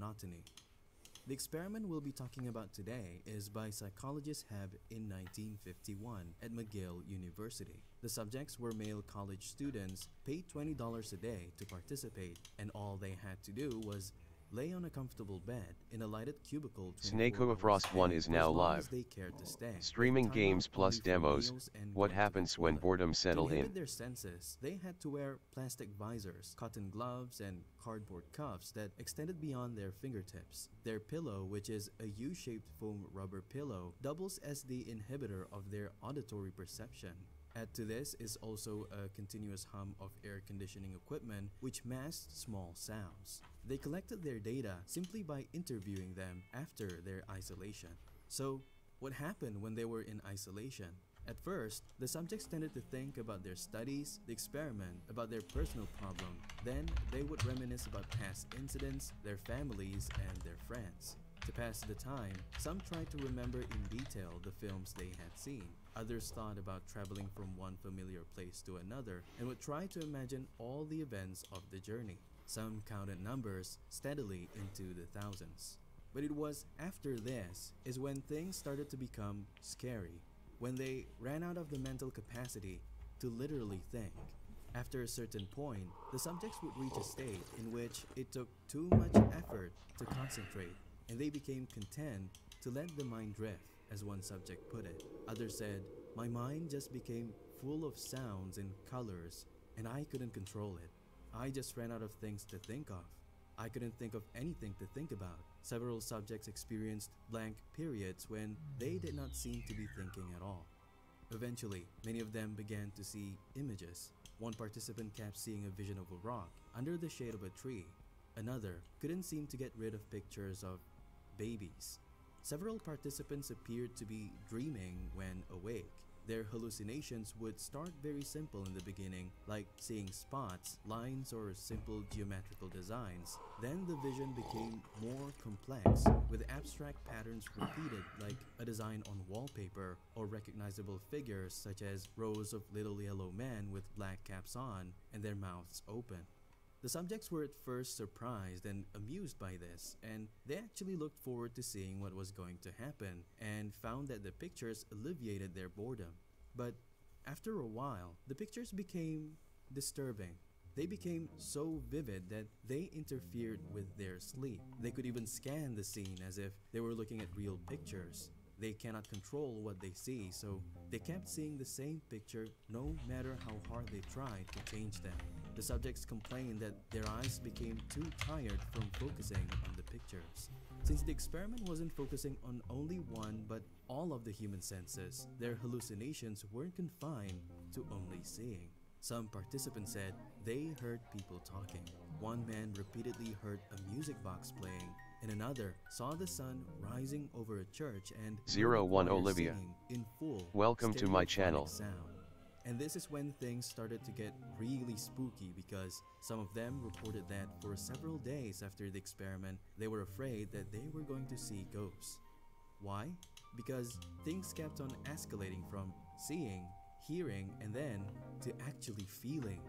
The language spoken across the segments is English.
monotony. The experiment we'll be talking about today is by psychologist Hebb in 1951 at McGill University. The subjects were male college students paid $20 a day to participate, and all they had to do was lay on a comfortable bed in a lighted cubicle 24 hours S.W.Frost a 1 day is for now as long as live. they cared to stay. Streaming With time games out plus only for demos. meals and What going to the happens when toilet. boredom settle To inhibit in? their senses, they had to wear plastic visors, cotton gloves, and cardboard cuffs that extended beyond their fingertips. Their pillow, which is a U-shaped foam rubber pillow, doubles as the inhibitor of their auditory perception. Add to this is also a continuous hum of air conditioning equipment which masked small sounds. They collected their data simply by interviewing them after their isolation. So, what happened when they were in isolation? At first, the subjects tended to think about their studies, the experiment, about their personal problem. Then, they would reminisce about past incidents, their families, and their friends. To pass the time, some tried to remember in detail the films they had seen. Others thought about traveling from one familiar place to another and would try to imagine all the events of the journey. Some counted numbers steadily into the thousands. But it was after this is when things started to become scary, when they ran out of the mental capacity to literally think. After a certain point, the subjects would reach a state in which it took too much effort to concentrate, and they became content to let the mind drift, as one subject put it. Others said, "My mind just became full of sounds and colors, and I couldn't control it. I just ran out of things to think of. I couldn't think of anything to think about." Several subjects experienced blank periods when they did not seem to be thinking at all. Eventually, many of them began to see images. One participant kept seeing a vision of a rock under the shade of a tree. Another couldn't seem to get rid of pictures of babies. Several participants appeared to be dreaming when awake. Their hallucinations would start very simple in the beginning, like seeing spots, lines, or simple geometrical designs. Then the vision became more complex, with abstract patterns repeated, like a design on wallpaper, or recognizable figures such as rows of little yellow men with black caps on and their mouths open. The subjects were at first surprised and amused by this, and they actually looked forward to seeing what was going to happen and found that the pictures alleviated their boredom. But after a while, the pictures became disturbing. They became so vivid that they interfered with their sleep. They could even scan the scene as if they were looking at real pictures. They cannot control what they see, so they kept seeing the same picture no matter how hard they tried to change them. The subjects complained that their eyes became too tired from focusing on the pictures. Since the experiment wasn't focusing on only one but all of the human senses, their hallucinations weren't confined to only seeing. Some participants said they heard people talking. One man repeatedly heard a music box playing, and another saw the sun rising over a church and heard a 01 choir Olivia. singing in full Welcome to my channel. sound. And this is when things started to get really spooky, because some of them reported that for several days after the experiment, they were afraid that they were going to see ghosts. Why? Because things kept on escalating from seeing, hearing, and then to actually feeling.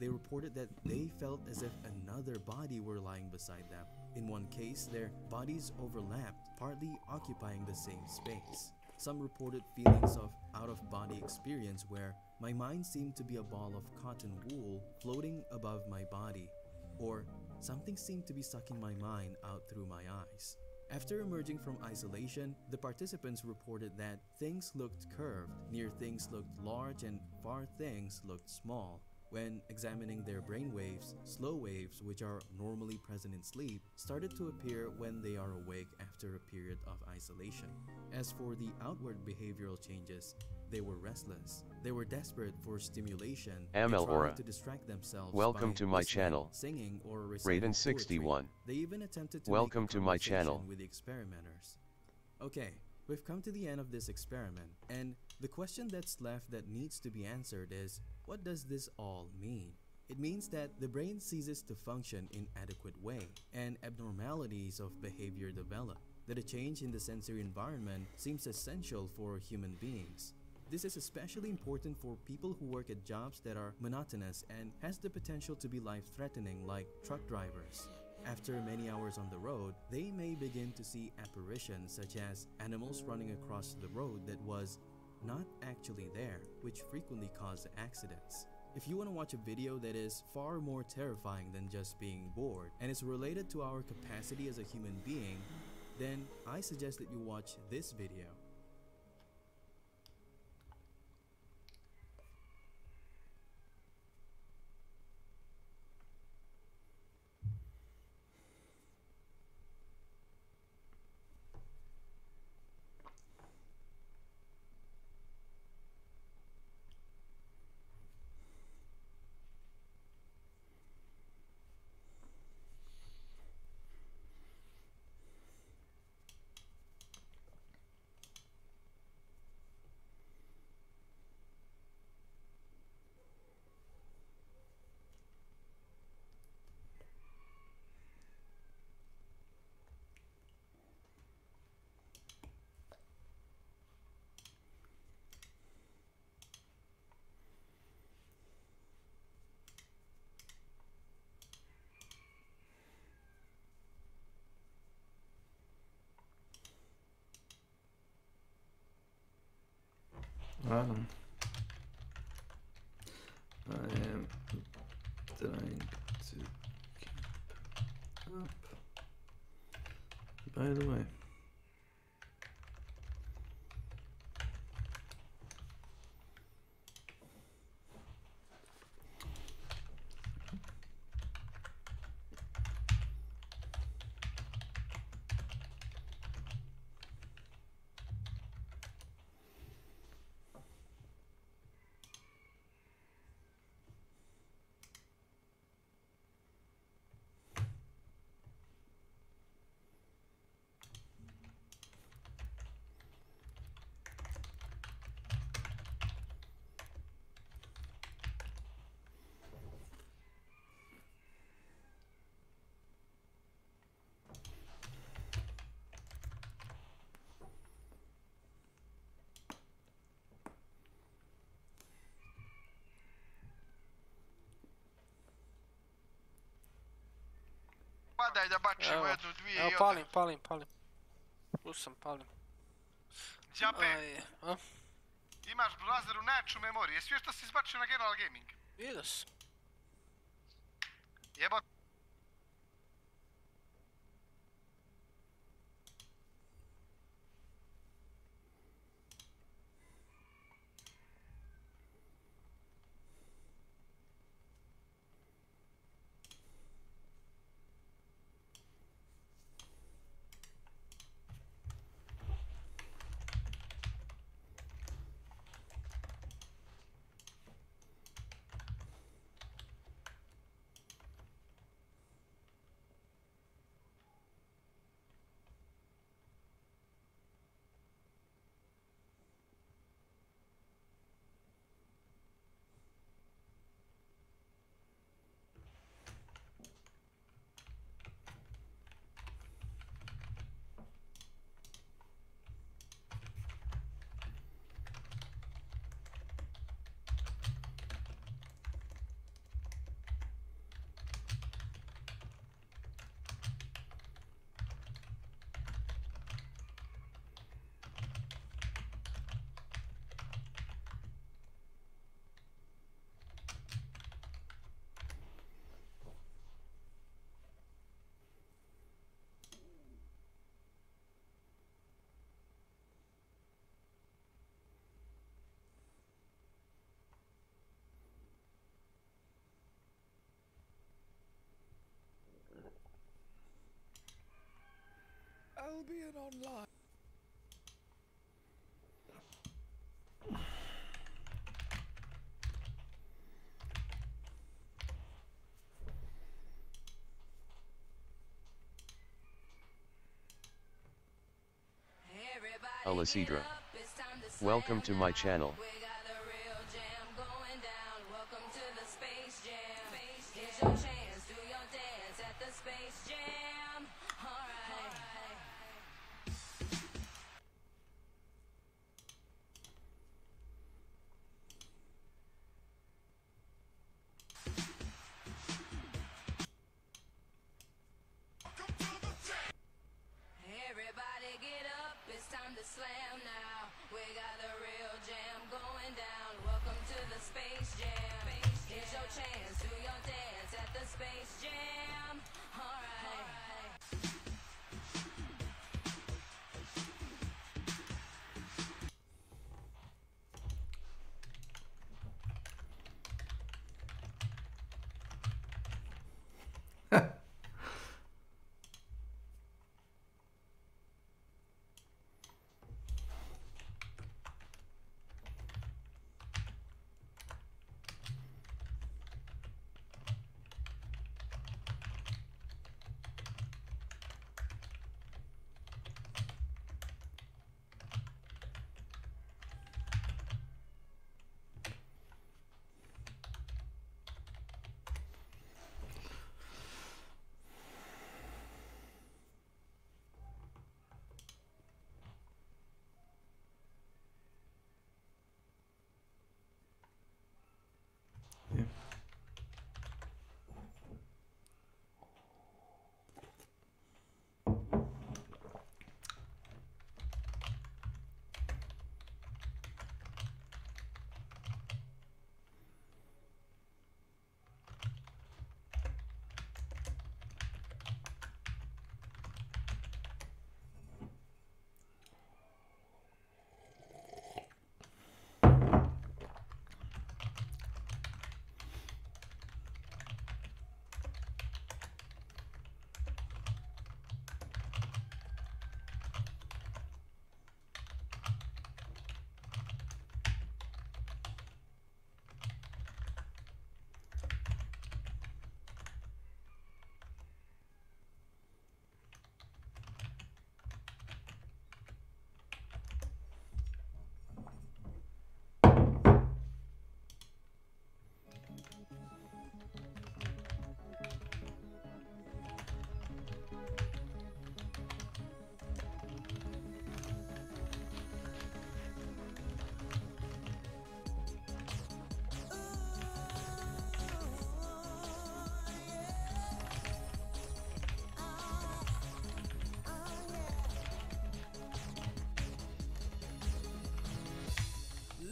They reported that they felt as if another body were lying beside them. In one case, their bodies overlapped, partly occupying the same space. Some reported feelings of out-of-body experience where my mind seemed to be a ball of cotton wool floating above my body, or something seemed to be sucking my mind out through my eyes. After emerging from isolation, the participants reported that things looked curved, near things looked large, and far things looked small. When examining their brain waves, slow waves, which are normally present in sleep, started to appear when they are awake after a period of isolation. As for the outward behavioral changes, they were restless. They were desperate for stimulation. ML They tried Aura. to distract themselves Welcome by to my whistling, channel. singing, or reciting Raiden poetry. 61. They even attempted to Welcome make to my conversation channel. with the experimenters. Okay, we've come to the end of this experiment, and the question that's left that needs to be answered is, what does this all mean? It means that the brain ceases to function in adequate way, and abnormalities of behavior develop. That a change in the sensory environment seems essential for human beings. This is especially important for people who work at jobs that are monotonous and has the potential to be life-threatening, like truck drivers. After many hours on the road, they may begin to see apparitions such as animals running across the road that was not actually there, which frequently cause accidents. If you want to watch a video that is far more terrifying than just being bored and is related to our capacity as a human being, then I suggest that you watch this video. Well, I am trying to keep up. By the way, Pa daj da bačimo jednu, dvije Evo, i palim. Plus sam palim. Đape, Aj, a? imaš blazer u najjaču memoriju, jesi još što si izbačio na General Gaming? Vidio sam. Jebot. Albion Online. Alicidra. Welcome to my channel. slam now. We got the real jam going down. Welcome to the Space Jam. Here's your chance, do your dance at the Space Jam. Alright. Yeah.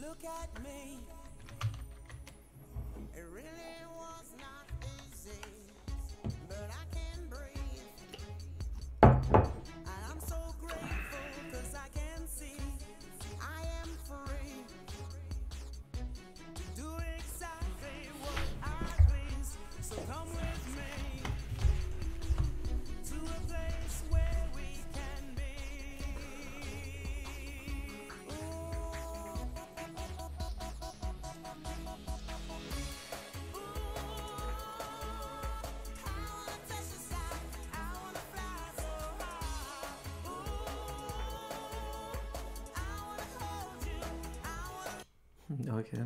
Look at me. It really was not easy, but I can breathe. And I'm so grateful 'cause I can see I am free to do exactly what I please. So come with me to a place where we can be. Okay.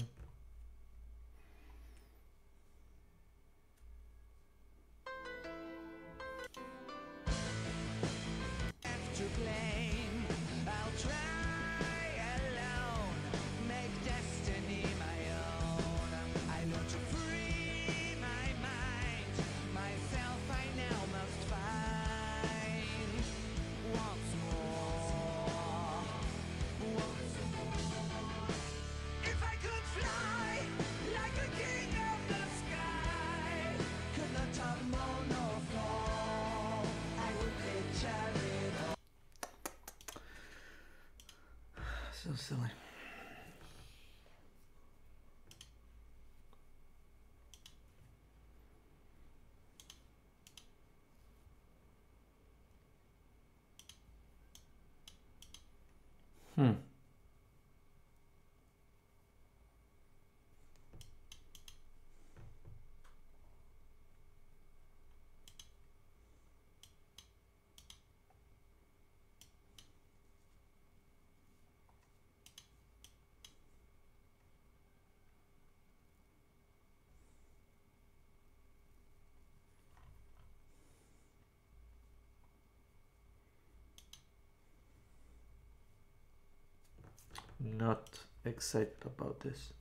To blame, I'll try alone, make destiny my own. I learn to free my mind, myself I now must find. Once more, if I could fly like a king of the sky, could not tumble nor fall, I would picture it all. So silly. Hmm. Not excited about this.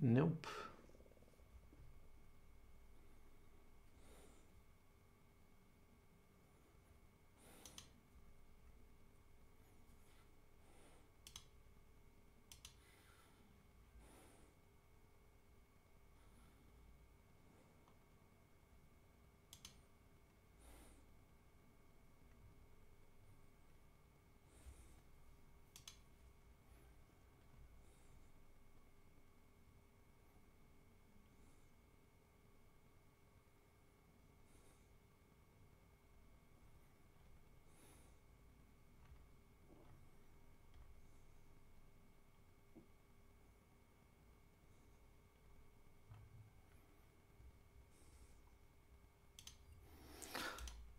Nope.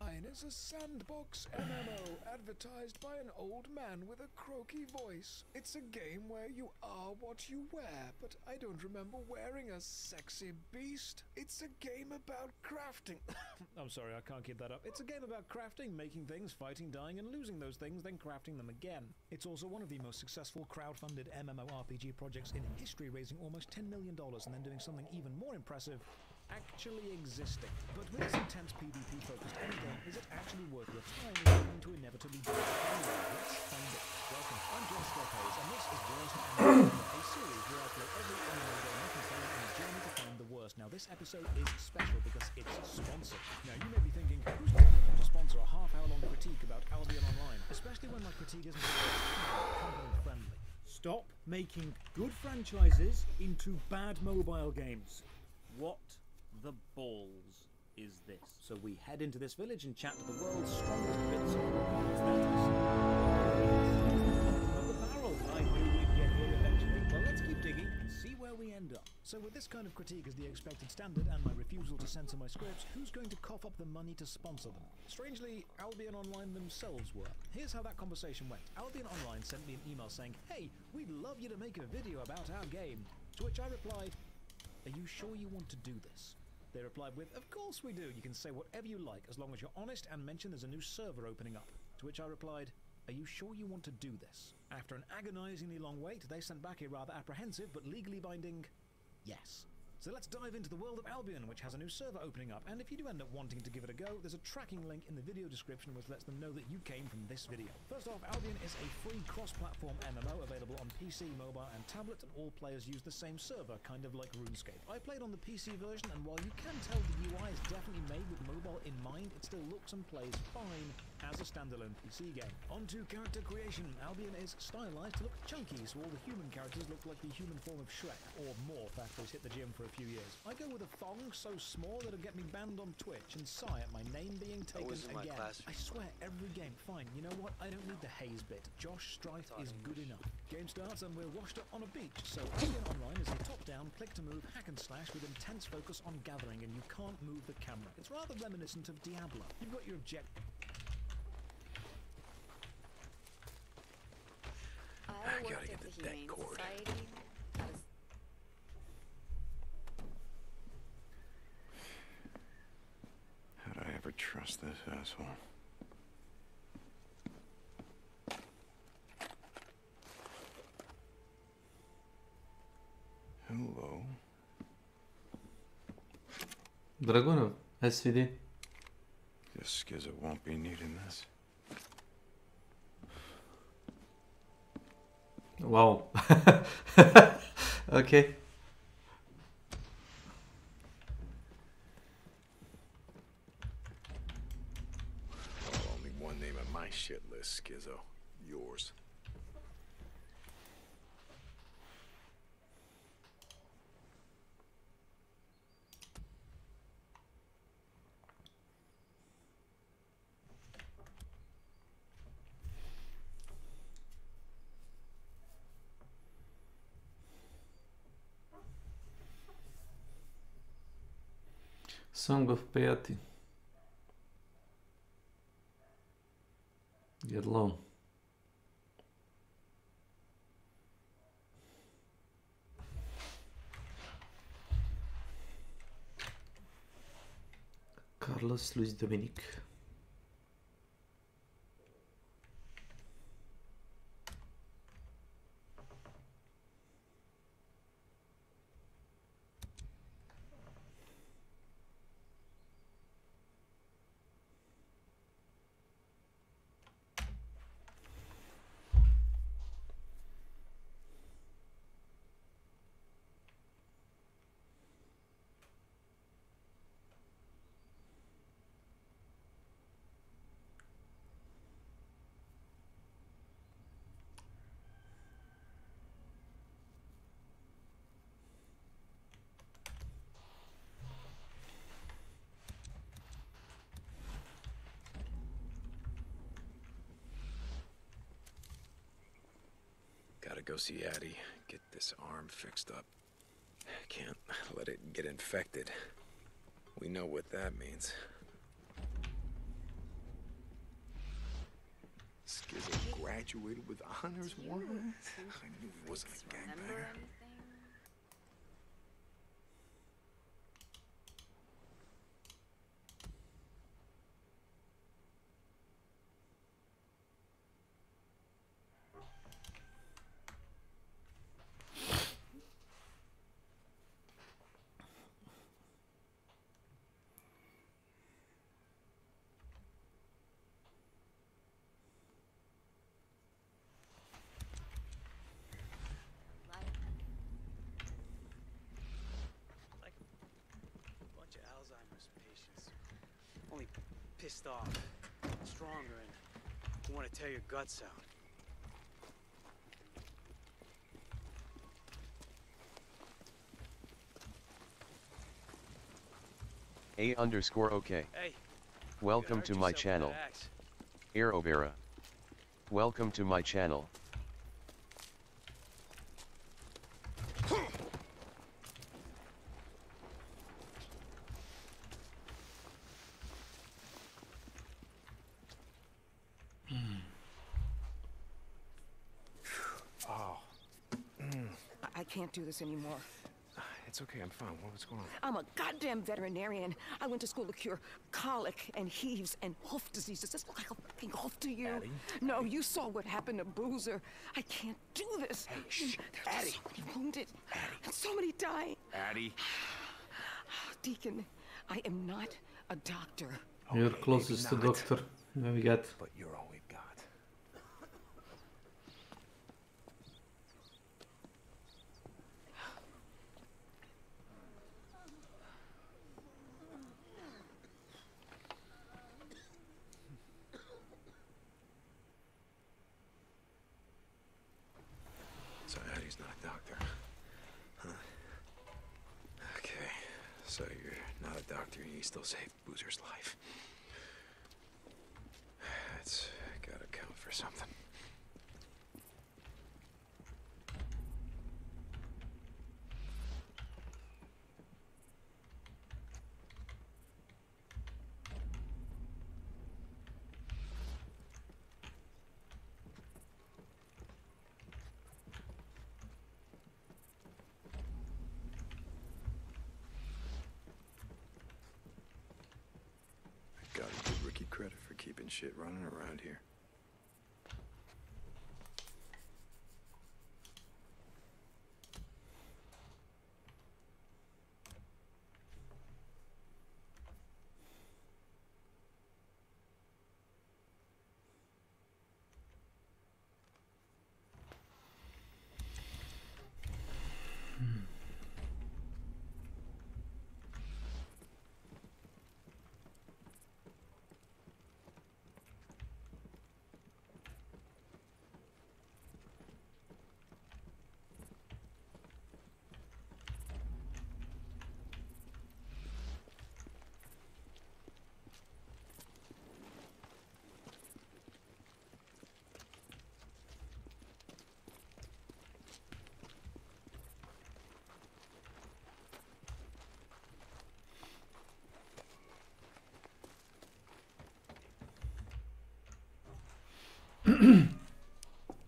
Mine is a sandbox MMO advertised by an old man with a croaky voice. It's a game where you are what you wear, but I don't remember wearing a sexy beast. It's a game about crafting. I'm sorry, I can't keep that up. It's a game about crafting, making things, fighting, dying, and losing those things, then crafting them again. It's also one of the most successful crowd-funded MMORPG projects in history, raising almost $10 million and then doing something even more impressive, actually existing. But with its intense PvP-focused endgame, is it actually worth your time leading to inevitably do it anyway? Let's find it. Welcome, I'm S.W.Frost, and this is Worst MMO, a series where I play every MMO game I can find on a journey to find the worst. Now, this episode is special because it's sponsored. Now, you may be thinking, who's calling them to sponsor a half-hour-long critique about Albion Online? Especially when my critique isn't company-friendly. Stop making good franchises into bad mobile games. What the balls is this? So we head into this village and chat to the world's strongest bits of the barrel. I knew we'd get here eventually. Well, let's keep digging and see where we end up. So with this kind of critique as the expected standard and my refusal to censor my scripts, who's going to cough up the money to sponsor them? Strangely, Albion Online themselves were. Here's how that conversation went. Albion Online sent me an email saying, "Hey, we'd love you to make a video about our game." To which I replied, "Are you sure you want to do this?" They replied with, "Of course we do. You can say whatever you like, as long as you're honest and mention there's a new server opening up." To which I replied, "Are you sure you want to do this?" After an agonizingly long wait, they sent back a rather apprehensive but legally binding yes. So let's dive into the world of Albion, which has a new server opening up, and if you do end up wanting to give it a go, there's a tracking link in the video description which lets them know that you came from this video. First off, Albion is a free cross-platform MMO available on PC, mobile, and tablet, and all players use the same server, kind of like RuneScape. I played on the PC version, and while you can tell the UI is definitely made with mobile in mind, it still looks and plays fine as a standalone PC game. On to character creation. Albion is stylized to look chunky, so all the human characters look like the human form of Shrek, or Morph after he's hit the gym for a few years. I go with a thong so small that it'll get me banned on Twitch and sigh at my name being taken again. I swear, every game, fine, you know what, I don't need the haze bit. Josh Strife is good enough. Game starts and we're washed up on a beach, so Albion Online is a top-down, click-to-move hack and slash with intense focus on gathering, and you can't move the camera. It's rather reminiscent of Diablo. You've got your I gotta get the deck cord. How'd I ever trust this asshole? Hello. Dragunov, SVD. This Skizzo won't be needing this. Wow. Okay. Only one name on my shit list, Skizzo. Yours. Song of Piety. Get low. Carlos Luis Dominic. go see Addie, get this arm fixed up. Can't let it get infected. We know what that means. Skizzo graduated with honors. What? I knew he wasn't a gangbanger. Only pissed off, stronger, and you want to tear your guts out. A_OK. Hey. Welcome to my channel. Aerovera. Welcome to my channel. Oh. I can't do this anymore. It's okay, I'm fine. What's going on? I'm a goddamn veterinarian. I went to school to cure colic and heaves and hoof disease. Does this look like a fucking hoof to you? Addie? No, you saw what happened to Boozer. I can't do this. Hey, shh. There's Addie. so many wounded. Addie. And so many dying. Addie. Deacon, I am not a doctor. You're closest to doctor. Then we get. But you're all we've got. So Addie's not a doctor. Huh? Okay. So you're not a doctor and you still saved Boozer's life. That's gotta count for something. Gotta give Ricky credit for keeping shit running around here.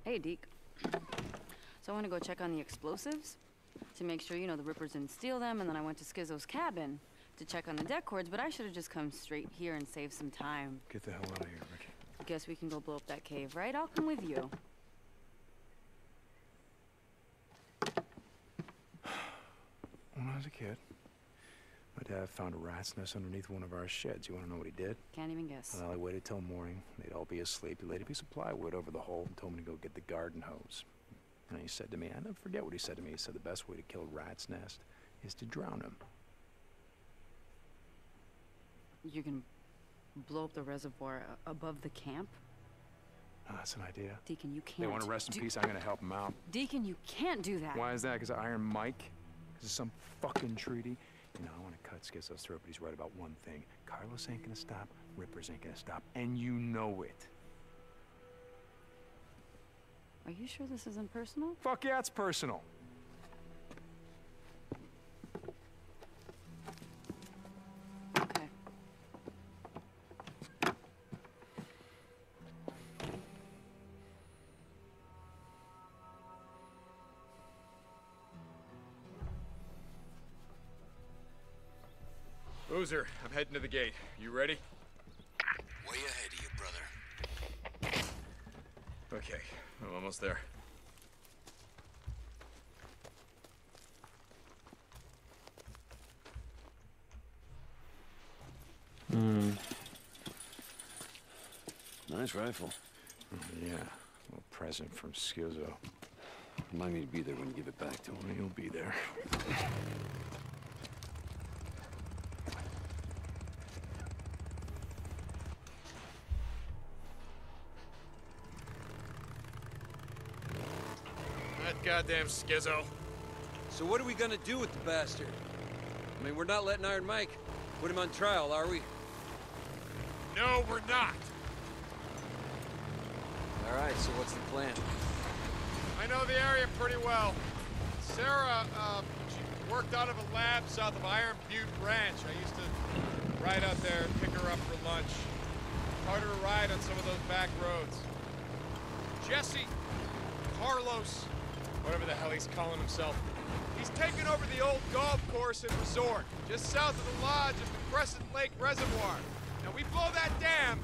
Hey, Deke. So I want to go check on the explosives to make sure, you know, the Rippers didn't steal them, and then I went to Skizzo's cabin to check on the deck cords, but I should have just come straight here and saved some time. Get the hell out of here, Ricky. Guess we can go blow up that cave, right? I'll come with you. When I was a kid, my dad found a rat's nest underneath one of our sheds. You want to know what he did? Can't even guess. Well, I waited till morning. They'd all be asleep. He laid a piece of plywood over the hole and told me to go get the garden hose. And he said to me, I never forget what he said to me. He said the best way to kill a rat's nest is to drown him. You can blow up the reservoir above the camp? Oh, that's an idea. Deacon, you can't. They want to rest in peace. I'm going to help them out. Deacon, you can't do that. Why is that? Because of Iron Mike? Because of some fucking treaty? You know, I want to cut Skizzo's throat, but he's right about one thing. Carlos ain't gonna stop, Rippers ain't gonna stop, and you know it. Are you sure this isn't personal? Fuck yeah, it's personal. Okay. Boozer, I'm heading to the gate. You ready? Way ahead of you, brother. Okay, I'm almost there. Nice rifle. Yeah, a little present from Skizzo. Remind me to be there when you give it back to him. You'll be there. That goddamn Skizzo. So what are we gonna do with the bastard? I mean, we're not letting Iron Mike put him on trial, are we? No, we're not. All right, so what's the plan? I know the area pretty well. Sarah, she worked out of a lab south of Iron Butte Ranch. I used to ride out there and pick her up for lunch. Taught her to ride on some of those back roads. Jesse, Carlos, whatever the hell he's calling himself, he's taken over the old golf course and resort, just south of the lodge of the Crescent Lake Reservoir. Now we blow that dam,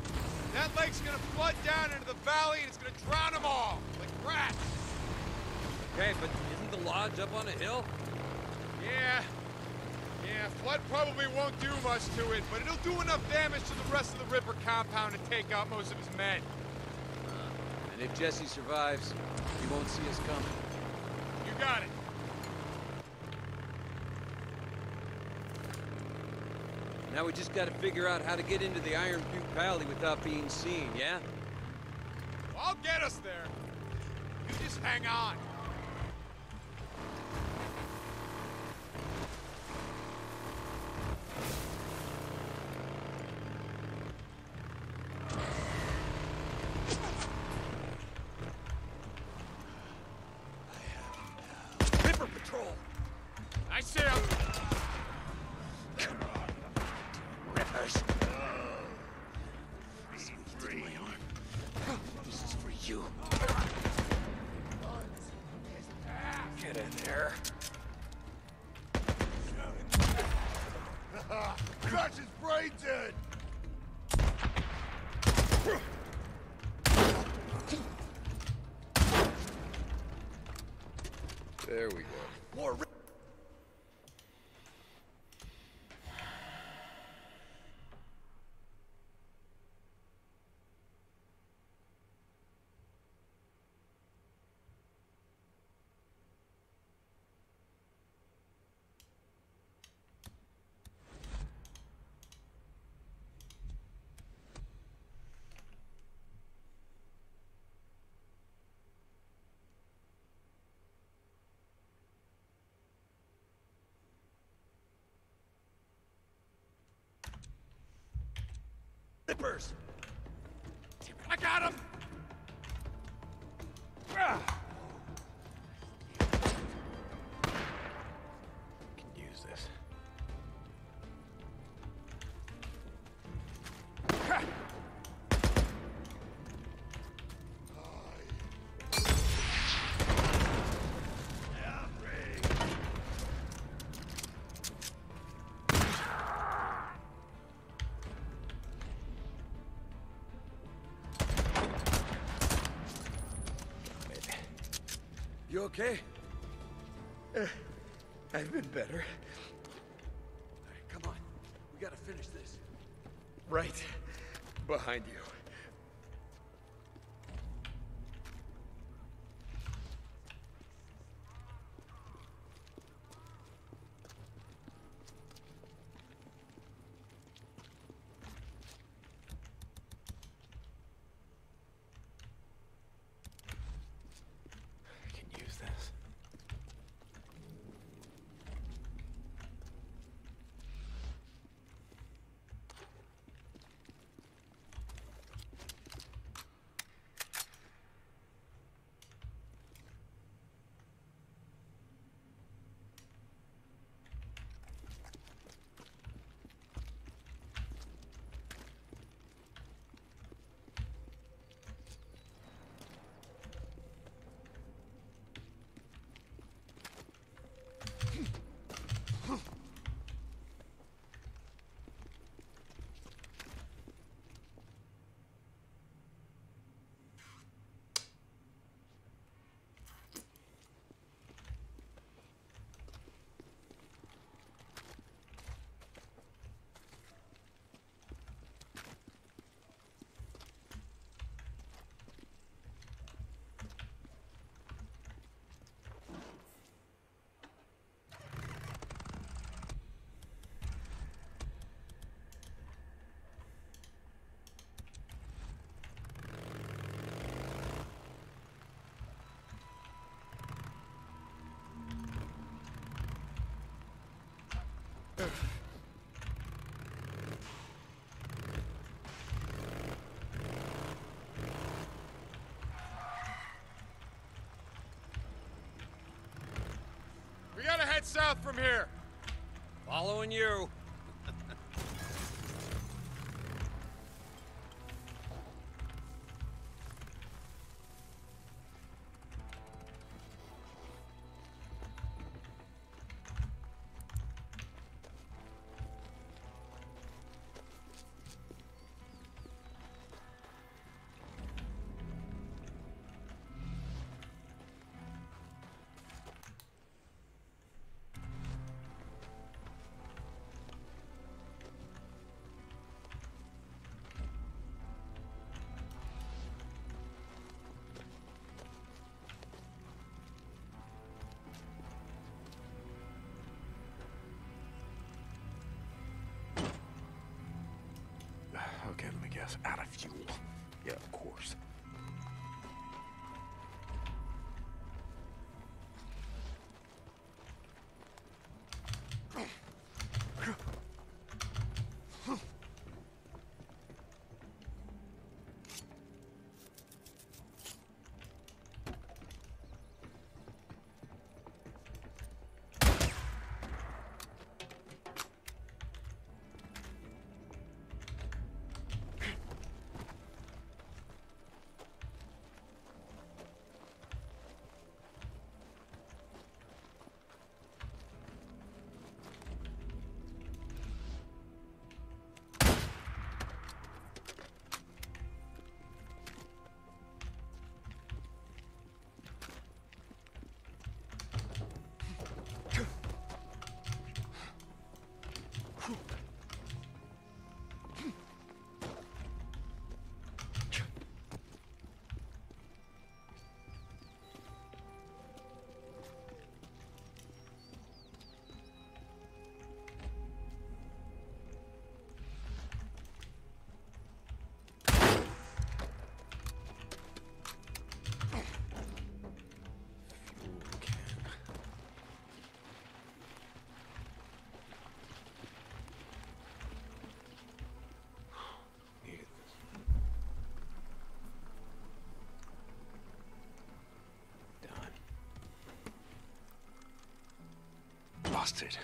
that lake's gonna flood down into the valley and it's gonna drown them all, like rats. Okay, but isn't the lodge up on a hill? Yeah, flood probably won't do much to it, but it'll do enough damage to the rest of the Ripper compound to take out most of his men. And if Jesse survives, he won't see us coming. You got it. Now we just gotta figure out how to get into the Iron Butte Valley without being seen, yeah? Well, I'll get us there. You just hang on. Ripper Patrol! I see him. Come on. Rippers. This is what you did to my arm. This is for you. Get in there. Crush his brains in! There we go. More Rippers! I got him! Can use this. You okay? I've been better. All right, come on. We gotta finish this. Right behind you. I can use this. head south from here. Following you. Okay, let me guess. Out of fuel. Yeah, of course. Busted.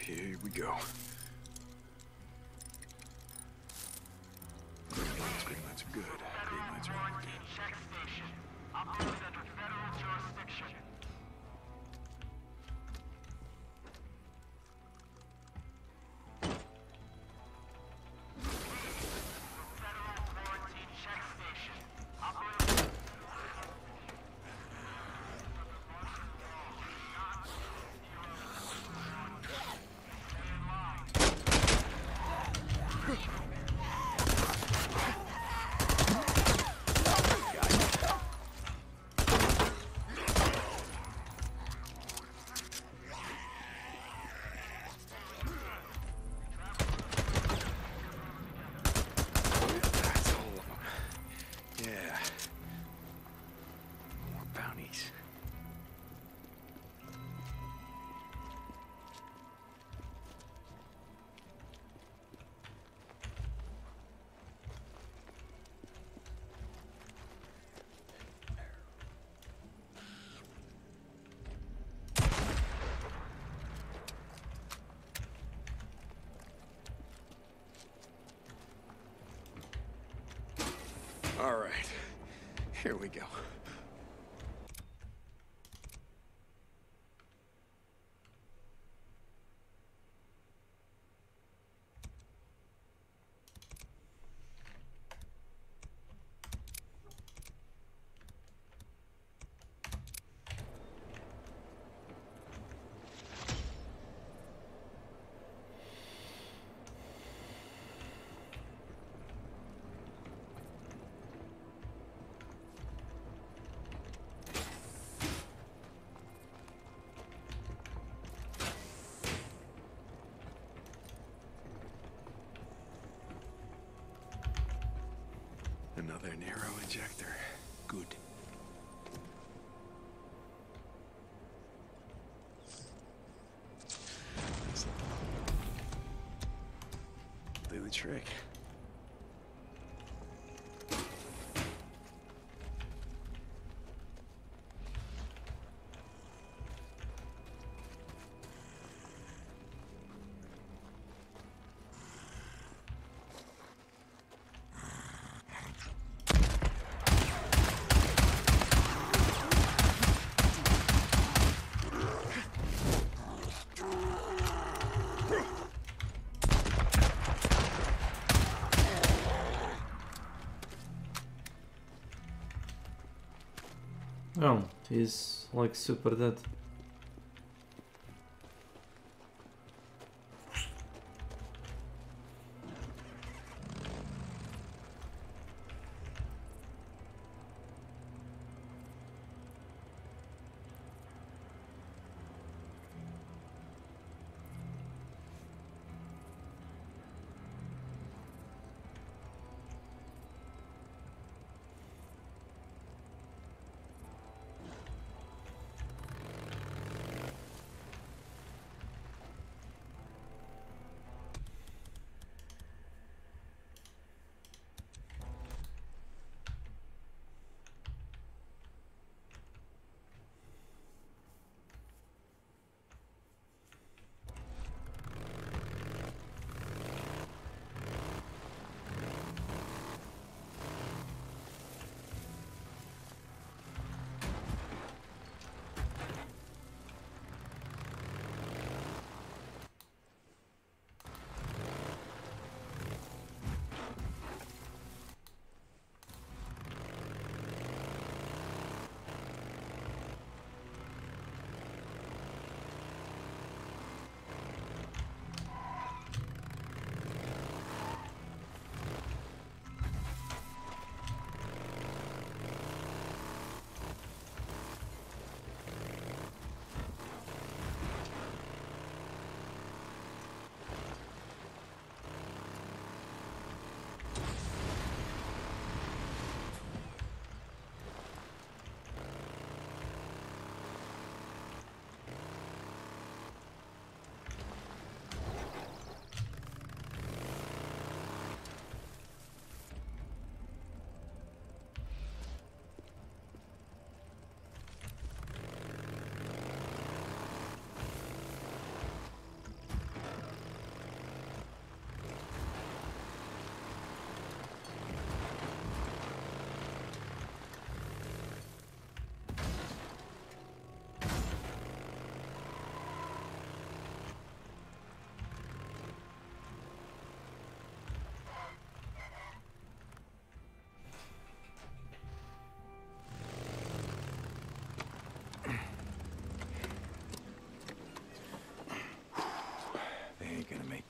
Here we go. Green lights are good. Green lights are good. Check station. Operated under federal jurisdiction. Federal quarantine check station. Operated. That's all of them. Yeah. More bounties. All right. Here we go. Another narrow injector. Good. trick. Oh, he's like super dead.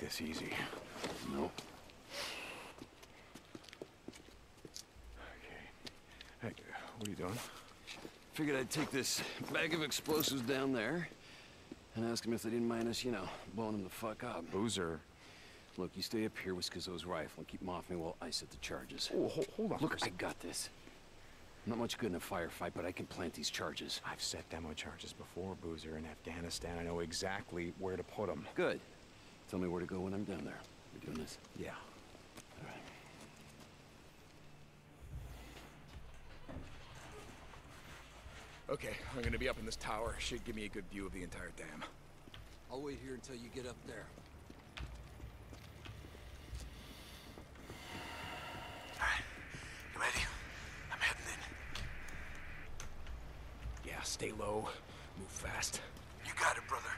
This easy. No. Okay. Hey, what are you doing? Figured I'd take this bag of explosives down there and ask him if they didn't mind us, you know, blowing him the fuck up. Boozer. Look, you stay up here with Skizzo's rifle and keep him off me while I set the charges. Oh, hold on. Look, I got this. I'm not much good in a firefight, but I can plant these charges. I've set demo charges before, Boozer, in Afghanistan. I know exactly where to put them. Good. Tell me where to go when I'm down there. We doing this? Yeah. All right. Okay, I'm gonna be up in this tower. Should give me a good view of the entire dam. I'll wait here until you get up there. Alright, you ready? I'm heading in. Yeah, stay low, move fast. You got it, brother.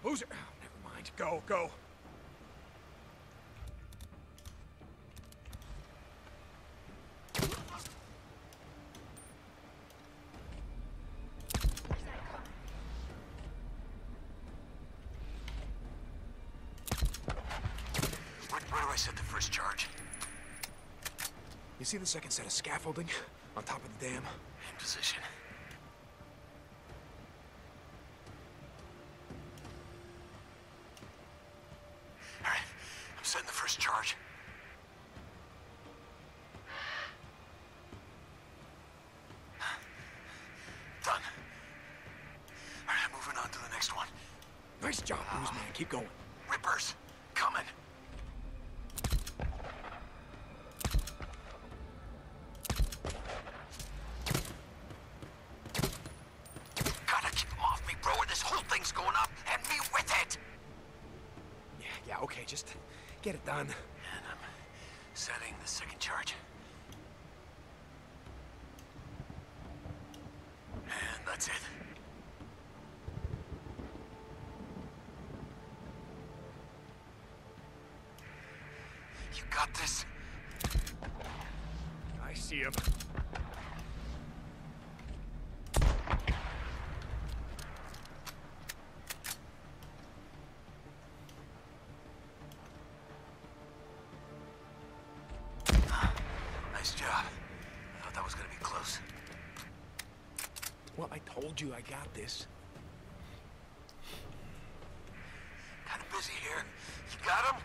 Boozer! Oh, never mind. Go, go! Where do I set the first charge? You see the second set of scaffolding on top of the dam? In position. All right, I'm setting the first charge. Done. All right, I'm moving on to the next one. Nice job, Bruce, man. Keep going. Rippers, coming. thing's going up, and me with it! Yeah, okay, just get it done. And I'm setting the second charge. And that's it. You got this? I see him. Nice job. I thought that was gonna be close. Well, I told you I got this. Kinda busy here. You got him?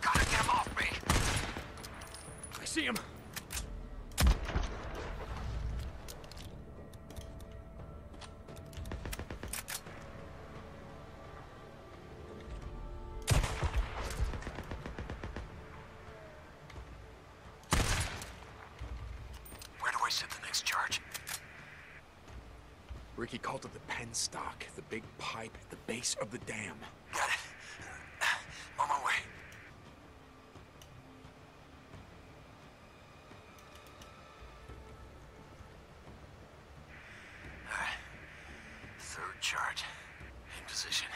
Gotta get him off me! I see him! Where do I set the next charge? Ricky called it the penstock, the big pipe at the base of the dam. Got it. On my way. Alright. Third charge. In position.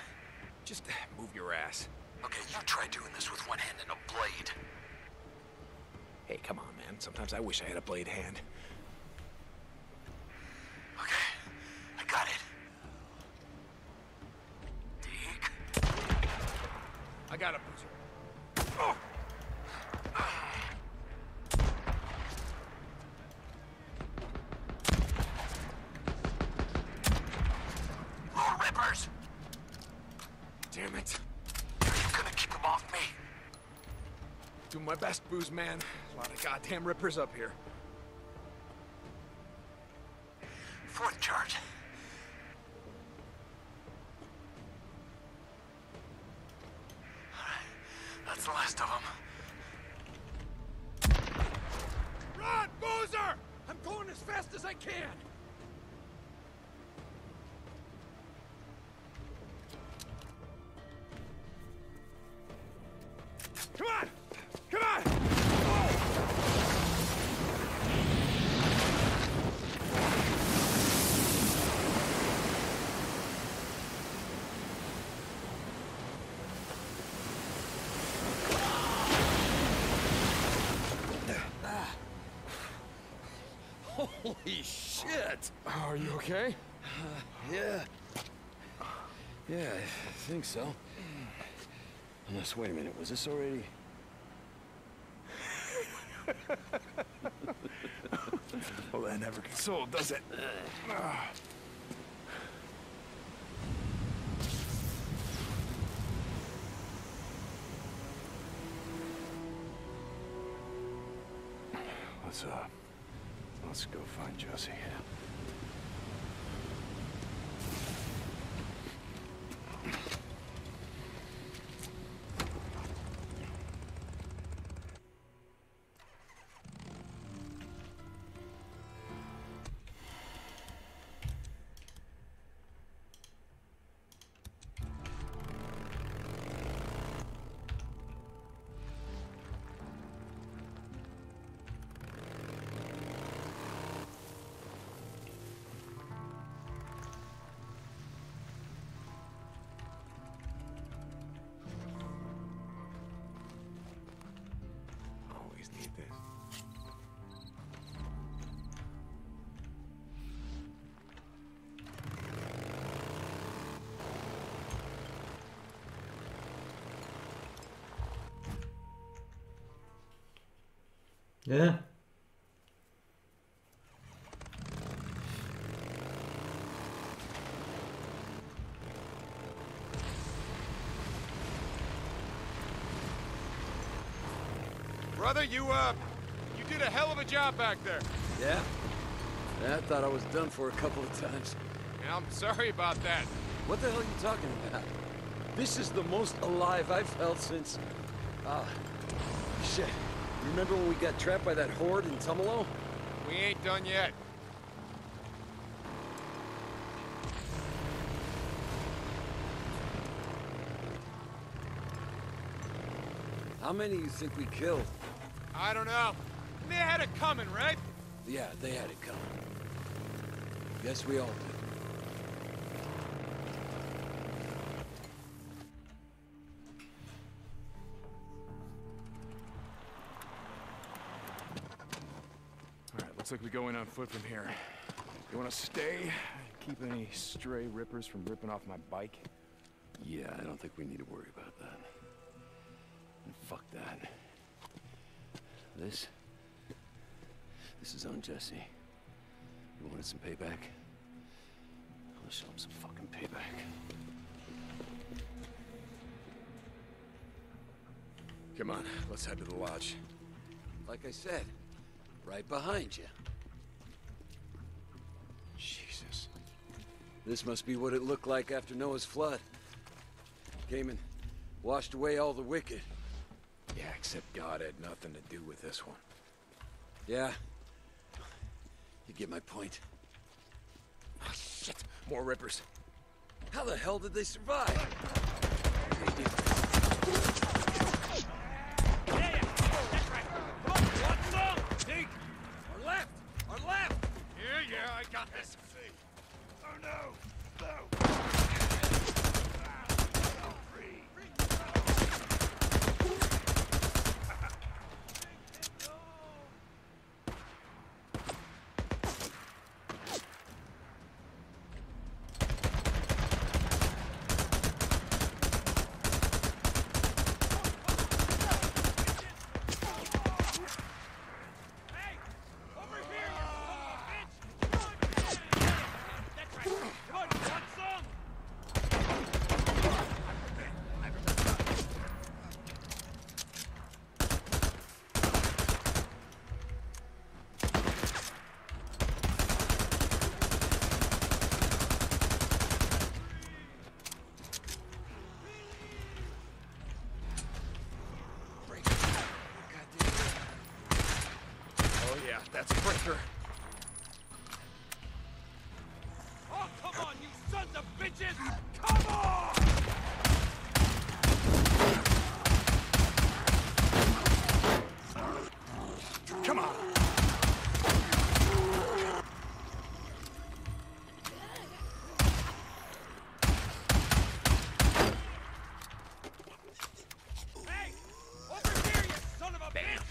Just move your ass. Okay, you try doing this with one hand and a blade. Hey, come on, man. Sometimes I wish I had a blade hand. Okay, I got it. Dig. I got it, Boozer. Oh! More rippers! Damn it. Are you gonna keep them off me? Doing my best, Booze man. A lot of goddamn rippers up here. Fourth charge. Alright, that's the last of them. Run, Boozer! I'm going as fast as I can! Come on! Come on! Holy shit! Are you okay? Yeah. Yeah, I think so. Unless, wait a minute, was this already... Well, that never gets old, does it? Let's go find Jesse. Always need this. Yeah. Brother, you did a hell of a job back there. Yeah? I thought I was done for a couple of times. Yeah, I'm sorry about that. What the hell are you talking about? This is the most alive I've felt since... shit. Remember when we got trapped by that horde in Tumalo? We ain't done yet. How many you think we killed? I don't know. They had it coming, right? Yeah, they had it coming. Guess we all did. Alright, looks like we go in on foot from here. You wanna stay? Keep any stray rippers from ripping off my bike? Yeah, I don't think we need to worry about that. And fuck that. This is on Jesse. You wanted some payback? I'll show him some fucking payback. Come on, let's head to the lodge. Like I said, right behind you. Jesus. This must be what it looked like after Noah's flood. Came and washed away all the wicked. Yeah, except God had nothing to do with this one. Yeah. You get my point. Oh, shit! More rippers. How the hell did they survive? Yeah, that's right. Come on, want some? Dig! Our left! Our left! Yeah, I got this. Oh no! No! That's a breaker. Oh, come on, you sons of bitches! Come on! Come on! Hey! Over here, you son of a bitch!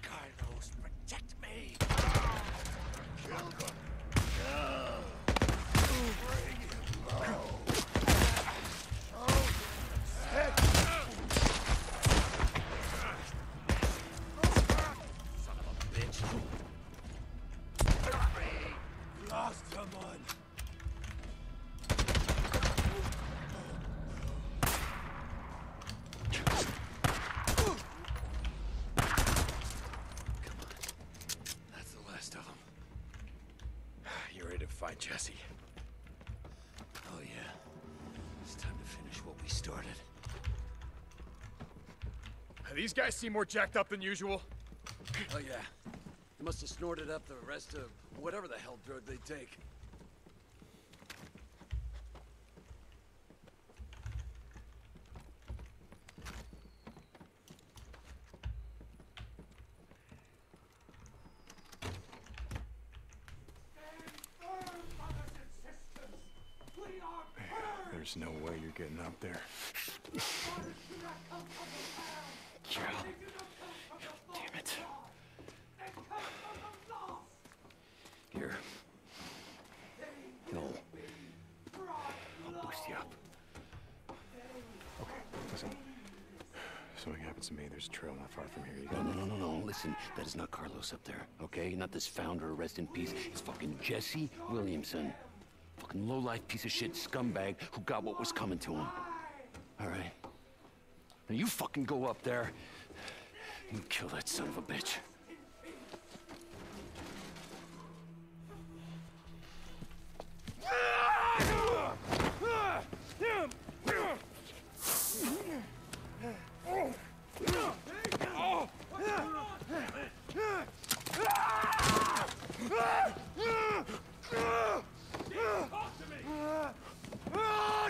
Carlos, protect me! Kill them! Bring him low! Son of a bitch! Lost someone! That's the last of them. You ready to fight Jesse? Oh yeah. It's time to finish what we started. These guys seem more jacked up than usual. Oh yeah. They must have snorted up the rest of whatever the hell drug they take. There's no way you're getting up there. Carol. Damn it. Here. No. I'll boost you up. Okay, listen. If something happens to me, there's a trail not far from here. You No, got no, no, no, no. Listen, that is not Carlos up there, okay? Not this founder, rest in peace. It's fucking Jesse Williamson. Fucking low-life piece of shit scumbag who got what was coming to him. All right? Now you fucking go up there and kill that son of a bitch.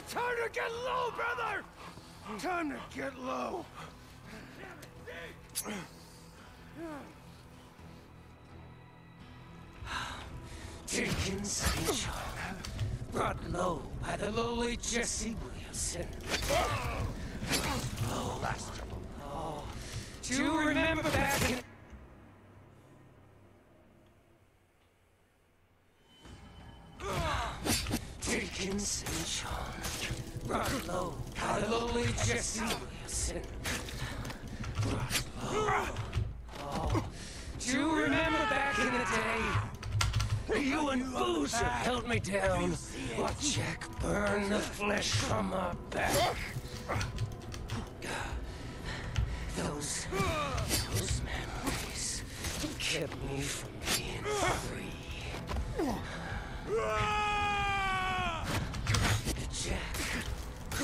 Time to get low, brother! Time to get low. Taken Sancho, brought low by the lowly Jesse Williamson. Low. Oh, do you remember back in... Taken Sancho, brought low by the lowly Jesse Williamson. Brought low. Oh, do you remember back in the day? You and Boozer held me down while Jack burned the flesh from my back. Those memories kept me from being free.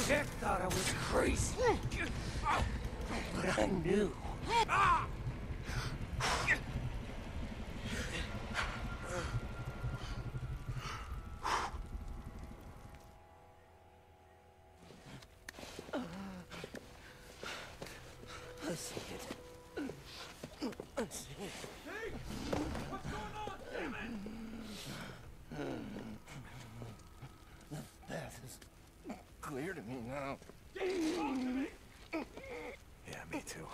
Jack thought I was crazy, but I knew. I see it. I see it. Hey! What's going on? Damn it! The path is clear to me now. Yeah, me too.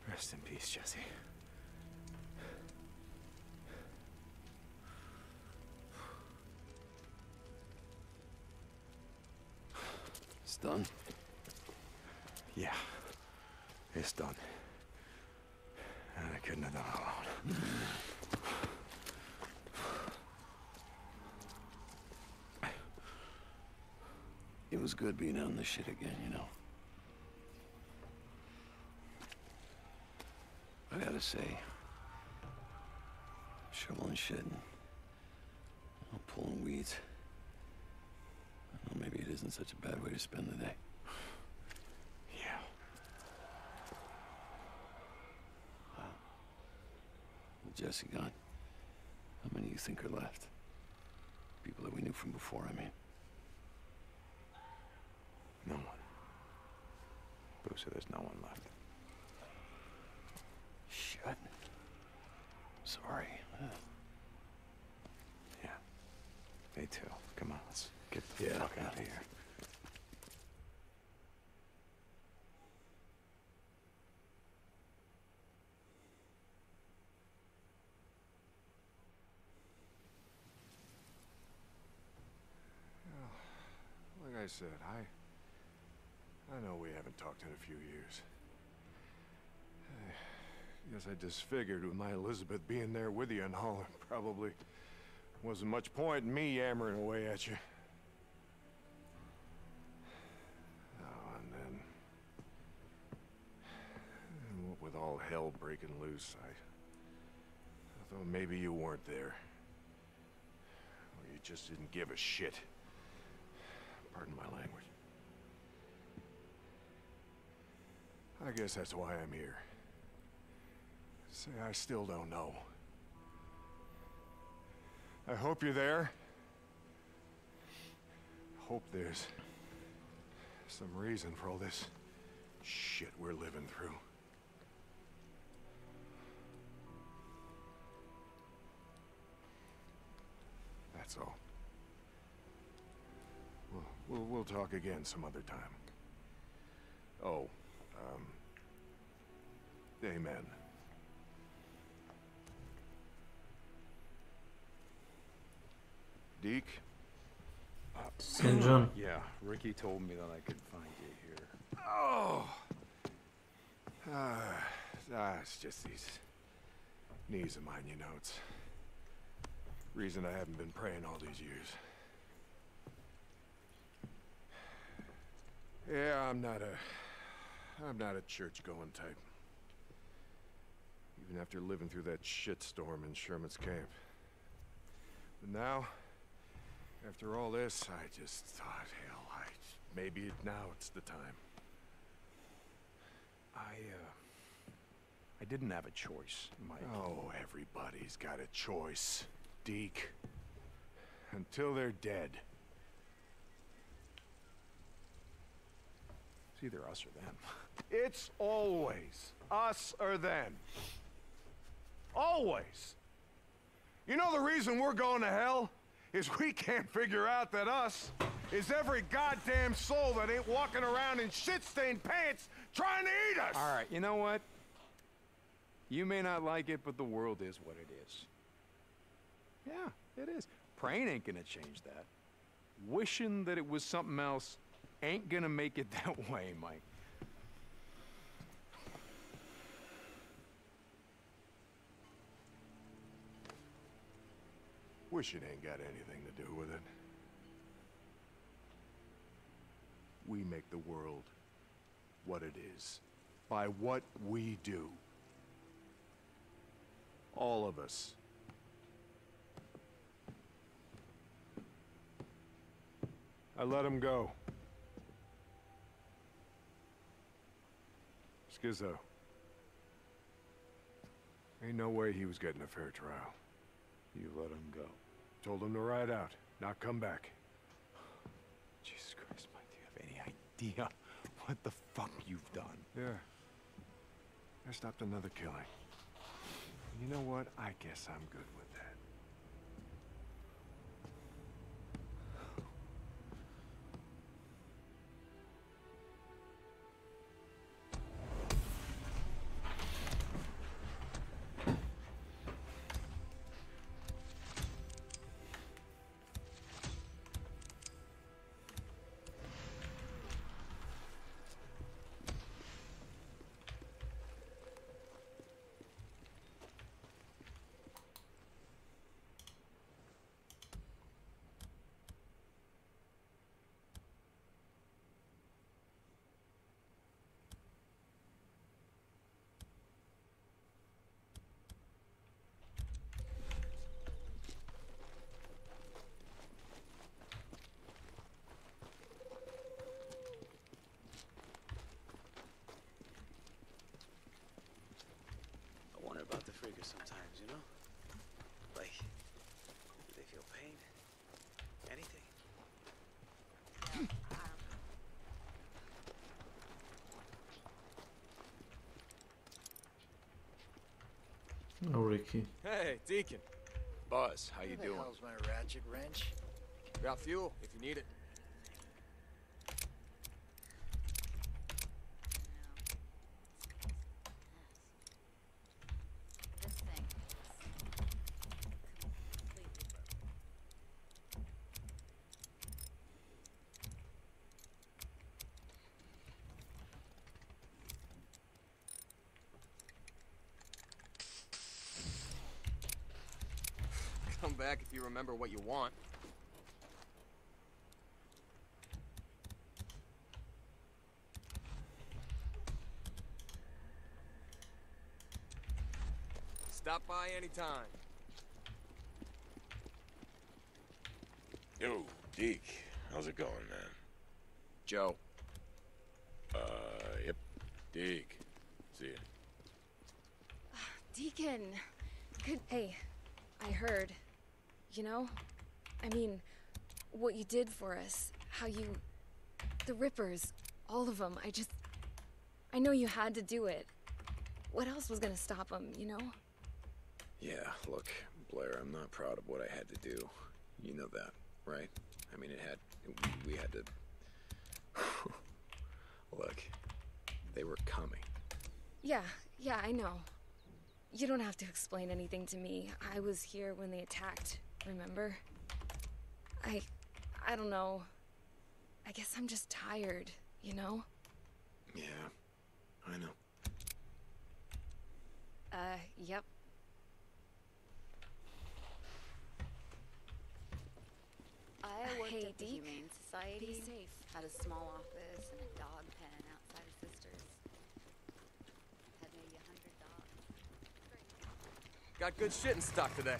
Rest in peace, Jesse. It's done. Yeah, it's done. And I couldn't have done it alone. It was good being out in the shit again, you know. I gotta say, shoveling shit and pulling weeds. Well, maybe it isn't such a bad way to spend the day. Yeah. With Jesse gone, how many do you think are left? People that we knew from before, I mean. No one. Boozer, there's no one left. Shit. Sorry. Yeah. Me too. Come on, let's get the Yeah. fuck out of here. Like I said, I know we haven't talked in a few years. I guess I just figured with my Elizabeth being there with you and all, there probably wasn't much point in me yammering away at you. Oh, and then what with all hell breaking loose, I thought maybe you weren't there. Or you just didn't give a shit. Pardon my language. I guess that's why I'm here. Say, I still don't know. I hope you're there. Hope there's some reason for all this shit we're living through. that's all. We'll talk again some other time. Oh, amen. Deke? St. John. Yeah, Ricky told me that I could find you here. Oh! It's just these knees of mine, you know. It's reason I haven't been praying all these years. Yeah, I'm not a church-going type. Even after living through that shitstorm in Sherman's camp. But now, after all this, I just thought, hell, maybe now it's the time. I didn't have a choice, Mike. Oh, everybody's got a choice, Deke. Until they're dead. It's either us or them. It's always us or them. Always. You know the reason we're going to hell? Is we can't figure out that us is every goddamn soul that ain't walking around in shit-stained pants trying to eat us! All right, you know what? You may not like it, but the world is what it is. Yeah, it is. Praying ain't gonna change that. Wishing that it was something else ain't gonna make it that way, Mike. Wish it ain't got anything to do with it. We make the world what it is by what we do. All of us. I let him go. Skizzo. Ain't no way he was getting a fair trial. You let him go. Told him to ride out, not come back. Jesus Christ, Mike, do you have any idea what the fuck you've done? Yeah. I stopped another killing. You know what? I guess I'm good with that. I wonder about the freakers sometimes, you know? Like, do they feel pain? Anything? Oh, Ricky. Hey, Deacon. Buzz, how you Where the doing? hell's my ratchet wrench? Got fuel if you need it. Come back if you remember what you want. Stop by anytime. Yo, Deke. How's it going, man? Joe. Yep. Deke. See ya. Deacon. Good. Hey, I heard. You know? I mean, what you did for us. How you... The Rippers. All of them. I know you had to do it. What else was gonna stop them, you know? Yeah, look, Blair, I'm not proud of what I had to do. You know that, right? I mean, we had to... Look, they were coming. Yeah, I know. You don't have to explain anything to me. I was here when they attacked, remember? I don't know. I guess I'm just tired, you know? Yeah, I know. Yep. I worked Hey, at the Deke. Humane Society. Be safe. Had a small office and a dog pen outside of Sisters. Had maybe 100 dogs. Got good shit in stock today.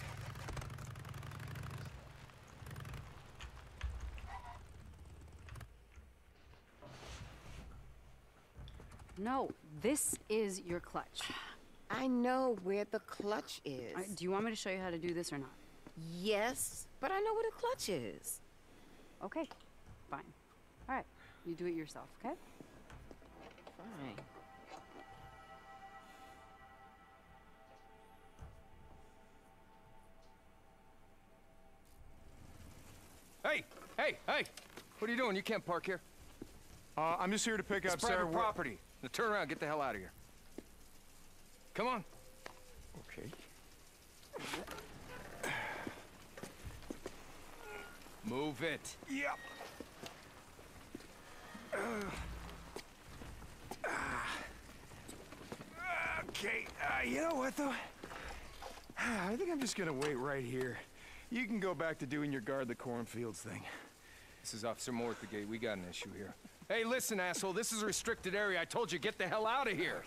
No, this is your clutch. I know where the clutch is. Do you want me to show you how to do this or not? Yes, but I know where the clutch is. Okay, fine. All right, you do it yourself, okay? Fine. Hey! What are you doing? You can't park here. I'm just here to pick up Sarah. Private property. Now turn around, get the hell out of here. Come on. Okay. Move it. Yep. Okay, you know what, though? I think I'm just gonna wait right here. You can go back to doing your guard the cornfields thing. This is Officer Moore at the gate. We got an issue here. Hey, listen, asshole. This is a restricted area. I told you, get the hell out of here.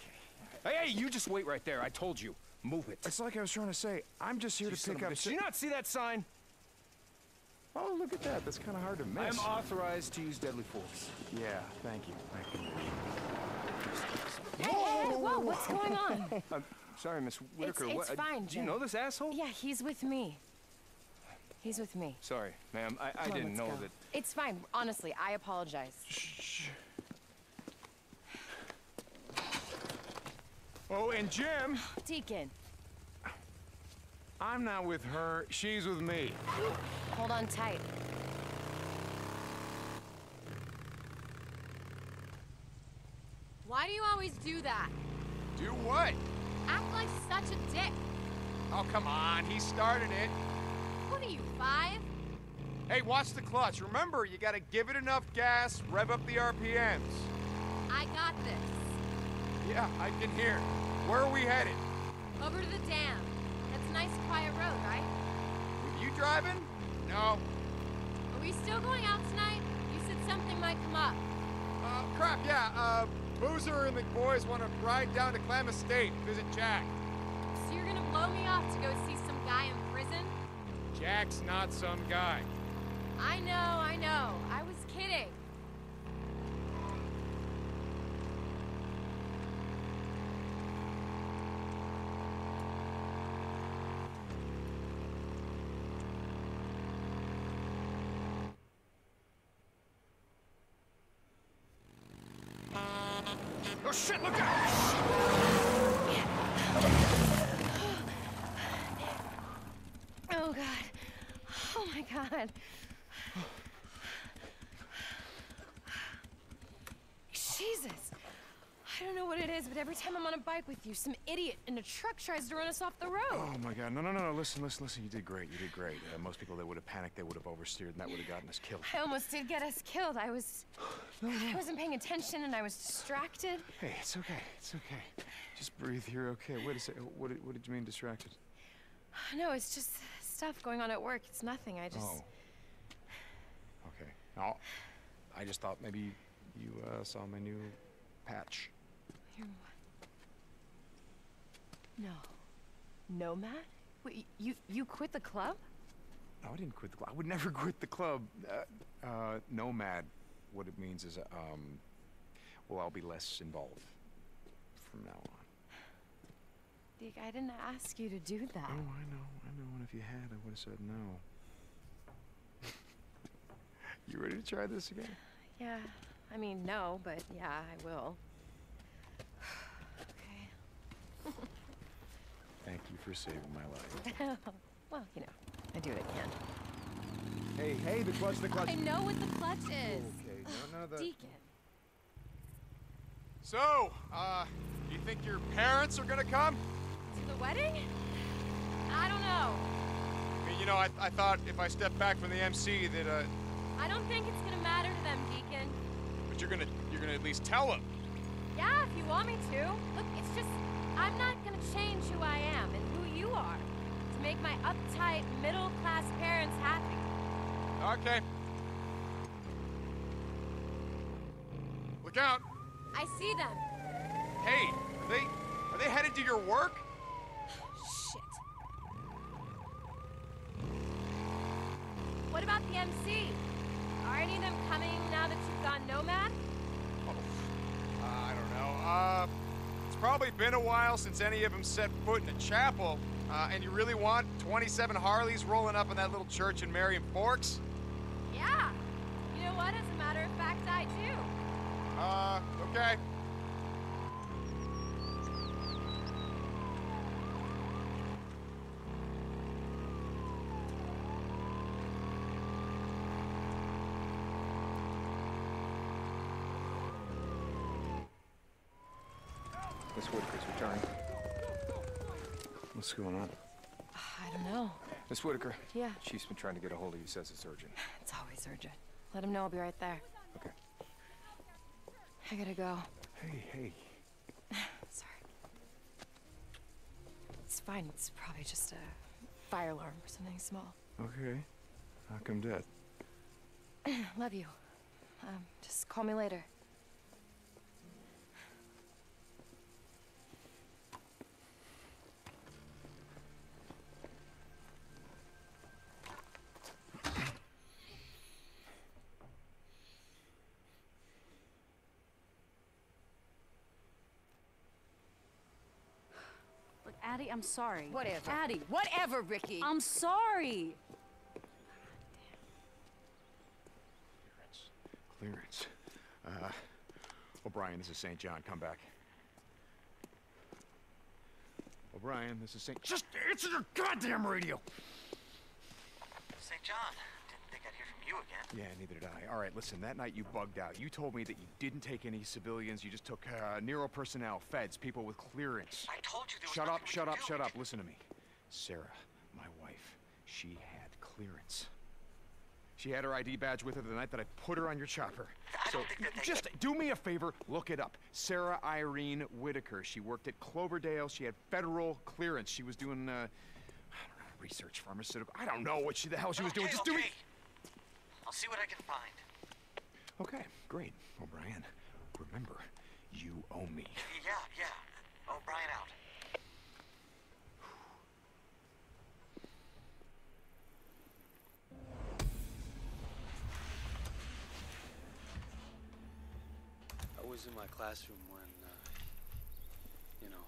Hey, you just wait right there. I told you. Move it. It's like I was trying to say. I'm just here to pick up... Did you not see that sign? Oh, look at that. That's kind of hard to miss. I'm authorized to use deadly force. Yeah, thank you. Hey, whoa, what's going on? I'm sorry, Miss Whitaker. It's fine, do you know this asshole? Yeah, he's with me. He's with me. Sorry, ma'am. I didn't know that... It's fine. Honestly, I apologize. Shh. Oh, and Jim... Deacon. I'm not with her. She's with me. Hold on tight. Why do you always do that? Do what? Act like such a dick. Oh, come on. He started it. What are you, 5? Hey, watch the clutch. Remember, you gotta give it enough gas, rev up the RPMs. I got this. Yeah, I can hear. Where are we headed? Over to the dam. That's a nice, quiet road, right? With you driving? No. Are we still going out tonight? You said something might come up. Crap, yeah. Boozer and the boys want to ride down to Clam Estate, visit Jack. So you're gonna blow me off to go see some guy in prison? Jack's not some guy. I know. I was kidding. Oh shit, look out! Oh, God. Oh, my God. Jesus. I don't know what it is, but every time I'm on a bike with you, some idiot in a truck tries to run us off the road. Oh, my God. No. Listen. You did great. Most people, they would have panicked. They would have oversteered, and that would have gotten us killed. I almost did get us killed. I wasn't paying attention, and I was distracted. Hey, it's okay. Just breathe. You're okay. Wait a second. What did you mean distracted? No, it's just stuff going on at work. It's nothing. I just... Oh. Okay. No, I just thought maybe you saw my new patch. Your what? No. Nomad? Wait, you quit the club? No, I didn't quit the club. I would never quit the club. Nomad, what it means is, well, I'll be less involved from now on. Deke, I didn't ask you to do that. Oh, I know. And if you had, I would have said no. You ready to try this again? Yeah. I mean, no, but yeah, I will. Okay. Thank you for saving my life. Well, I do what I can. Hey, the clutch. I know what the clutch is. Okay, none of the... Deacon. So, you think your parents are gonna come? To the wedding? I don't know. I mean, you know, I thought if I step back from the MC that, I don't think it's gonna matter to them, Deacon. but you're gonna at least tell them. Yeah, if you want me to. Look, it's just, I'm not gonna change who I am and who you are to make my uptight, middle-class parents happy. Okay. Look out! I see them. Hey, are they headed to your work? Shit. What about the MC? Are any of them coming now that you've gone nomad? I don't know. It's probably been a while since any of them set foot in a chapel. And you really want 27 Harleys rolling up in that little church in Marion Forks? Yeah. You know what? As a matter of fact, I do. Okay. Miss Whitaker's returning. What's going on? I don't know. Miss Whitaker. Yeah. Chief's been trying to get a hold of you, says it's urgent. It's always urgent. Let him know I'll be right there. Okay. I gotta go. Hey. Sorry. It's fine. It's probably just a fire alarm or something small. Okay. How come dead? Love you. Just call me later. Look, Addie, I'm sorry. Whatever. Addie. Whatever, Ricky. I'm sorry. Clearance. O'Brien, this is St. John. Come back. O'Brien, this is St. Just answer your goddamn radio! St. John, didn't think I'd hear from you again. Yeah, neither did I. All right, listen, that night you bugged out. You told me that you didn't take any civilians. You just took Nero personnel, feds, people with clearance. I told you there was Shut up, nothing we shut could up, do. shut up. Listen to me. Sarah, my wife, she had clearance. She had her ID badge with her the night that I put her on your chopper. I don't think that they just do me a favor, look it up. Sarah Irene Whitaker. She worked at Cloverdale. She had federal clearance. She was doing, I don't know, research, pharmaceutical. I don't know what the hell she was doing. Just do me. I'll see what I can find. Okay, great. O'Brien, remember, you owe me. Yeah. O'Brien out. I was in my classroom when, you know.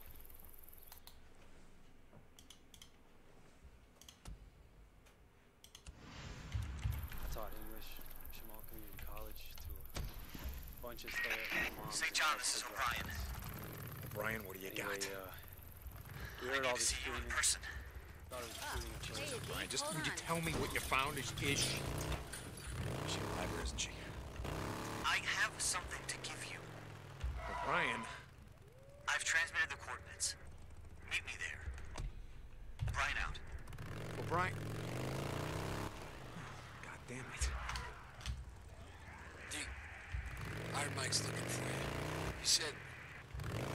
I taught English, Shamal Community College, to a bunch of stay-at-home moms. St. John, this is O'Brien. O'Brien, what do you got? We heard all this See you in screaming. person. Thought it was shooting at children. O'Brien, just would you tell me what you found? Is she alive or isn't she? I have something to give you. O'Brien. I've transmitted the coordinates. Meet me there. O'Brien out. O'Brien. God damn it. Deke, Iron Mike's looking for you. He said...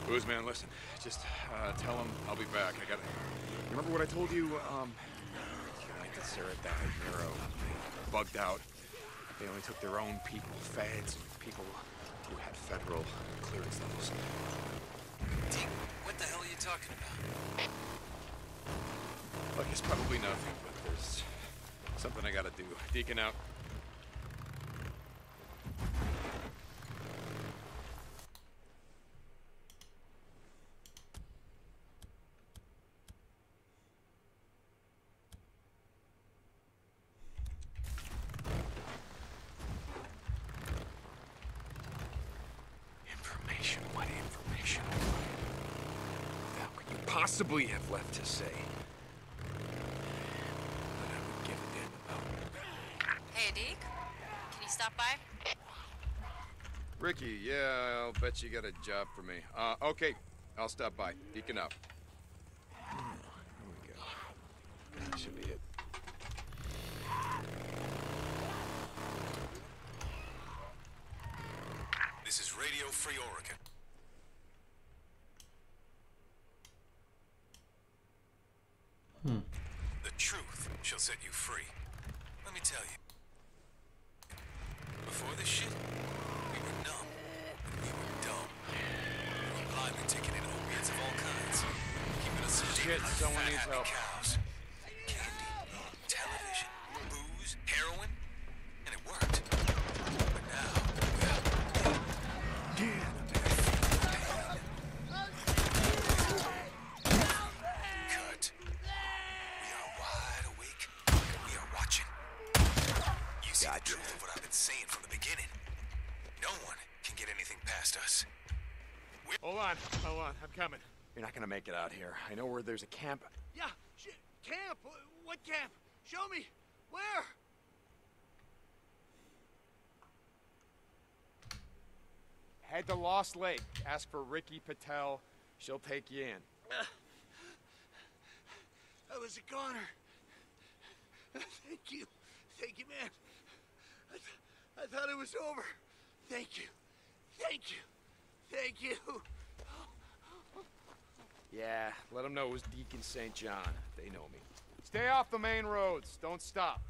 Booze man, listen. Just tell him I'll be back. I gotta... Remember what I told you? The night that Sarah died, Nero bugged out. They only took their own people, feds, people who had federal clearance levels. Deke, what the hell are you talking about? Look, it's probably nothing, but there's something I gotta do. Deacon out. Information? What information? What could you possibly have left to say? That I would give a damn about. stop by? Ricky, yeah, I'll bet you got a job for me. Okay, I'll stop by. Deacon out. Here we go. That should be it. This is Radio Free Oregon. The truth shall set you free. Let me tell you. Before this shit, we were numb. And we were dumb. We were blind and taking in opiates of all kinds. Keeping us addicted like someone fat, needs happy help. cows. Candy, television, booze, heroin. And it worked. But now, cut. We are wide awake. We are watching. You see the truth of what I've been saying from the beginning. No one can get anything past us. Hold on. I'm coming. You're not gonna make it out here. I know where there's a camp. Yeah, shit. Camp? What camp? Show me. Where? Head to Lost Lake. Ask for Ricky Patel. She'll take you in. I was a goner. Thank you. Thank you, man. I thought it was over. Thank you. Thank you. Thank you. Yeah, let them know it was Deacon St. John. They know me. Stay off the main roads. Don't stop.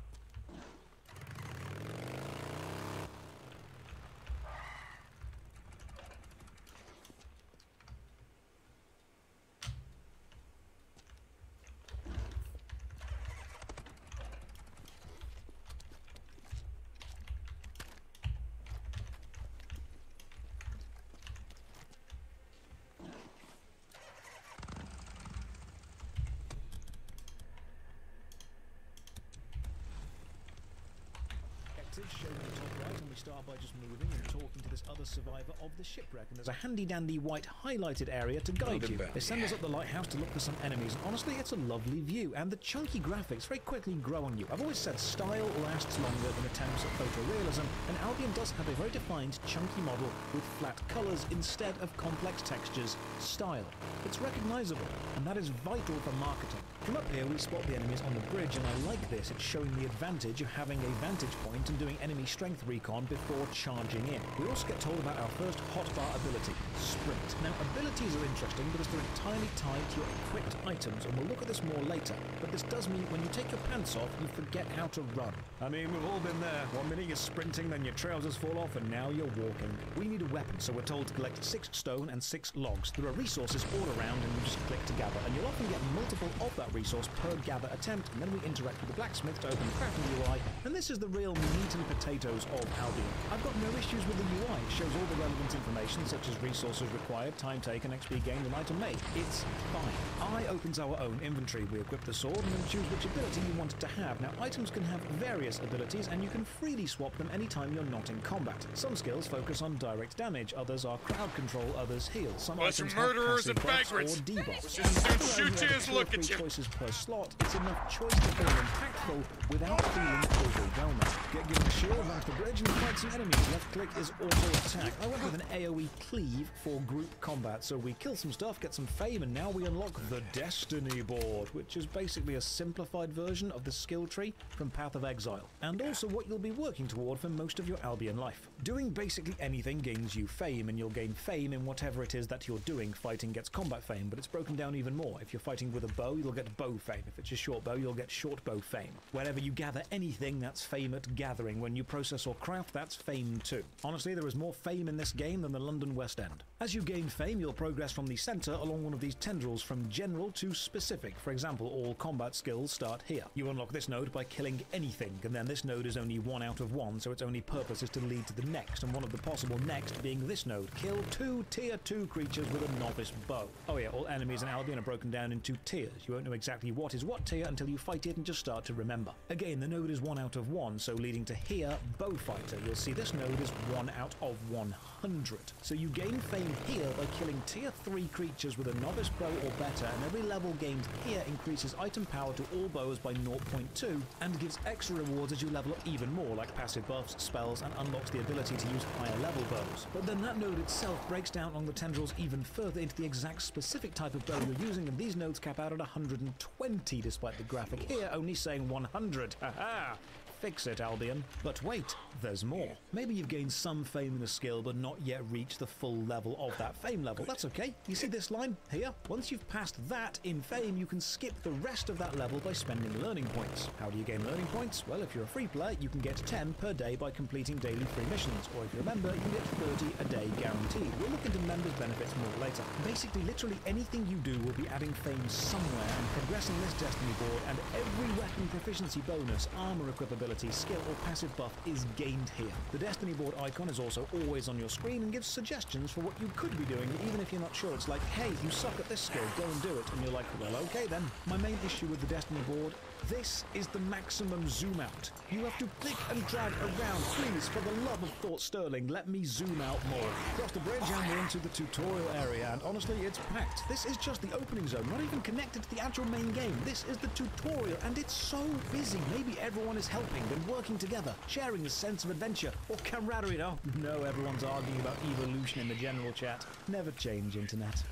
Shown in the top right, and we start by just moving and talking to this other survivor of the shipwreck, and there's a handy-dandy white highlighted area to guide you. They send us up the lighthouse to look for some enemies, and honestly it's a lovely view, and the chunky graphics very quickly grow on you. I've always said style lasts longer than attempts at photorealism, and Albion does have a very defined chunky model with flat colours instead of complex textures. Style. It's recognisable, and that is vital for marketing. From up here we spot the enemies on the bridge, and I like this. It's showing the advantage of having a vantage point and doing enemy strength recon before charging in. We also get told about our first hotbar ability, Sprint. Now abilities are interesting because they're entirely tied to your equipped items, and we'll look at this more later, but this does mean when you take your pants off you forget how to run. I mean, we've all been there. One minute you're sprinting, then your trousers fall off, and now you're walking. We need a weapon, so we're told to collect 6 stone and 6 logs. There are resources all around, and you just click to gather, and you'll often get multiple of that resource per gather attempt, and then we interact with the blacksmith to open the crafting UI, and this is the real meat and potatoes of Albion. I've got no issues with the UI. It shows all the relevant information such as resources required, time taken, XP gained, and item made. It's fine. I opens our own inventory. We equip the sword and then choose which ability you want it to have. Now items can have various abilities and you can freely swap them anytime you're not in combat. Some skills focus on direct damage, others are crowd control, others heal. Some Bunch of items murderers have and passive buffs vagrants. or debuffs. Let's just And soon although shoot we you have as 2 or look 3 at you. choices per slot, it's enough choice to feel impactful without feeling overwhelming. Get given a shield, run to the bridge and fight some enemies. Left click is auto attack. I went with an AoE cleave for group combat, so we kill some stuff, get some fame, and now we unlock the Destiny board, which is basically a simplified version of the skill tree from Path of Exile, and also what you'll be working toward for most of your Albion life. Doing basically anything gains you fame, and you'll gain fame in whatever it is that you're doing. Fighting gets combat fame, but it's broken down even more. If you're fighting with a bow, you'll get bow fame. If it's a short bow, you'll get short bow fame. Wherever you gather anything, that's fame at gathering. When you process or craft, that's fame too. Honestly, there is more fame in this game than the London West End. As you gain fame, you'll progress from the center along one of these tendrils from general to specific. For example, all combat skills start here. You unlock this node by killing anything, and then this node is only 1 out of 1, so its only purpose is to lead to the next, and one of the possible next being this node. Kill 2 tier 2 creatures with a novice bow. Oh yeah, all enemies in Albion are broken down into tiers. You won't know exactly what is what tier until you fight it and just start to remember. Again, the node is 1 out of 1, so leading to here bow fighter. You'll see this node is 1 out of 100. So you gain fame here by killing tier 3 creatures with a novice bow or better, and every level gained here increases item power to all bows by 0.2 and gives extra rewards as you level up even more, like passive buffs, spells, and unlocks the ability to use higher level bows. But then that node itself breaks down along the tendrils even further into the exact specific type of bow you're using, and these nodes cap out at 120 despite the graphic here only saying 100. Haha! Fix it, Albion. But wait, there's more. Maybe you've gained some fame in a skill but not yet reached the full level of that fame level. That's okay. You see this line here? Once you've passed that in fame, you can skip the rest of that level by spending learning points. How do you gain learning points? Well, if you're a free player, you can get 10 per day by completing daily free missions, or if you're a member, you can get 30 a day guaranteed. We'll look into members' benefits more later. Basically, literally anything you do will be adding fame somewhere and progressing this Destiny board, and every weapon proficiency bonus, armor equipability, skill or passive buff is gained here. The Destiny board icon is also always on your screen and gives suggestions for what you could be doing, even if you're not sure. It's like, hey, you suck at this skill, go and do it. And you're like, well, okay then. My main issue with the Destiny board, this is the maximum zoom out. You have to click and drag around. Please, for the love of Thought Sterling, let me zoom out more. Cross the bridge and we're into the tutorial area, and honestly, it's packed. This is just the opening zone, not even connected to the actual main game. This is the tutorial, and it's so busy. Maybe everyone is helping and working together, sharing a sense of adventure or camaraderie. No, everyone's arguing about evolution in the general chat. Never change, internet.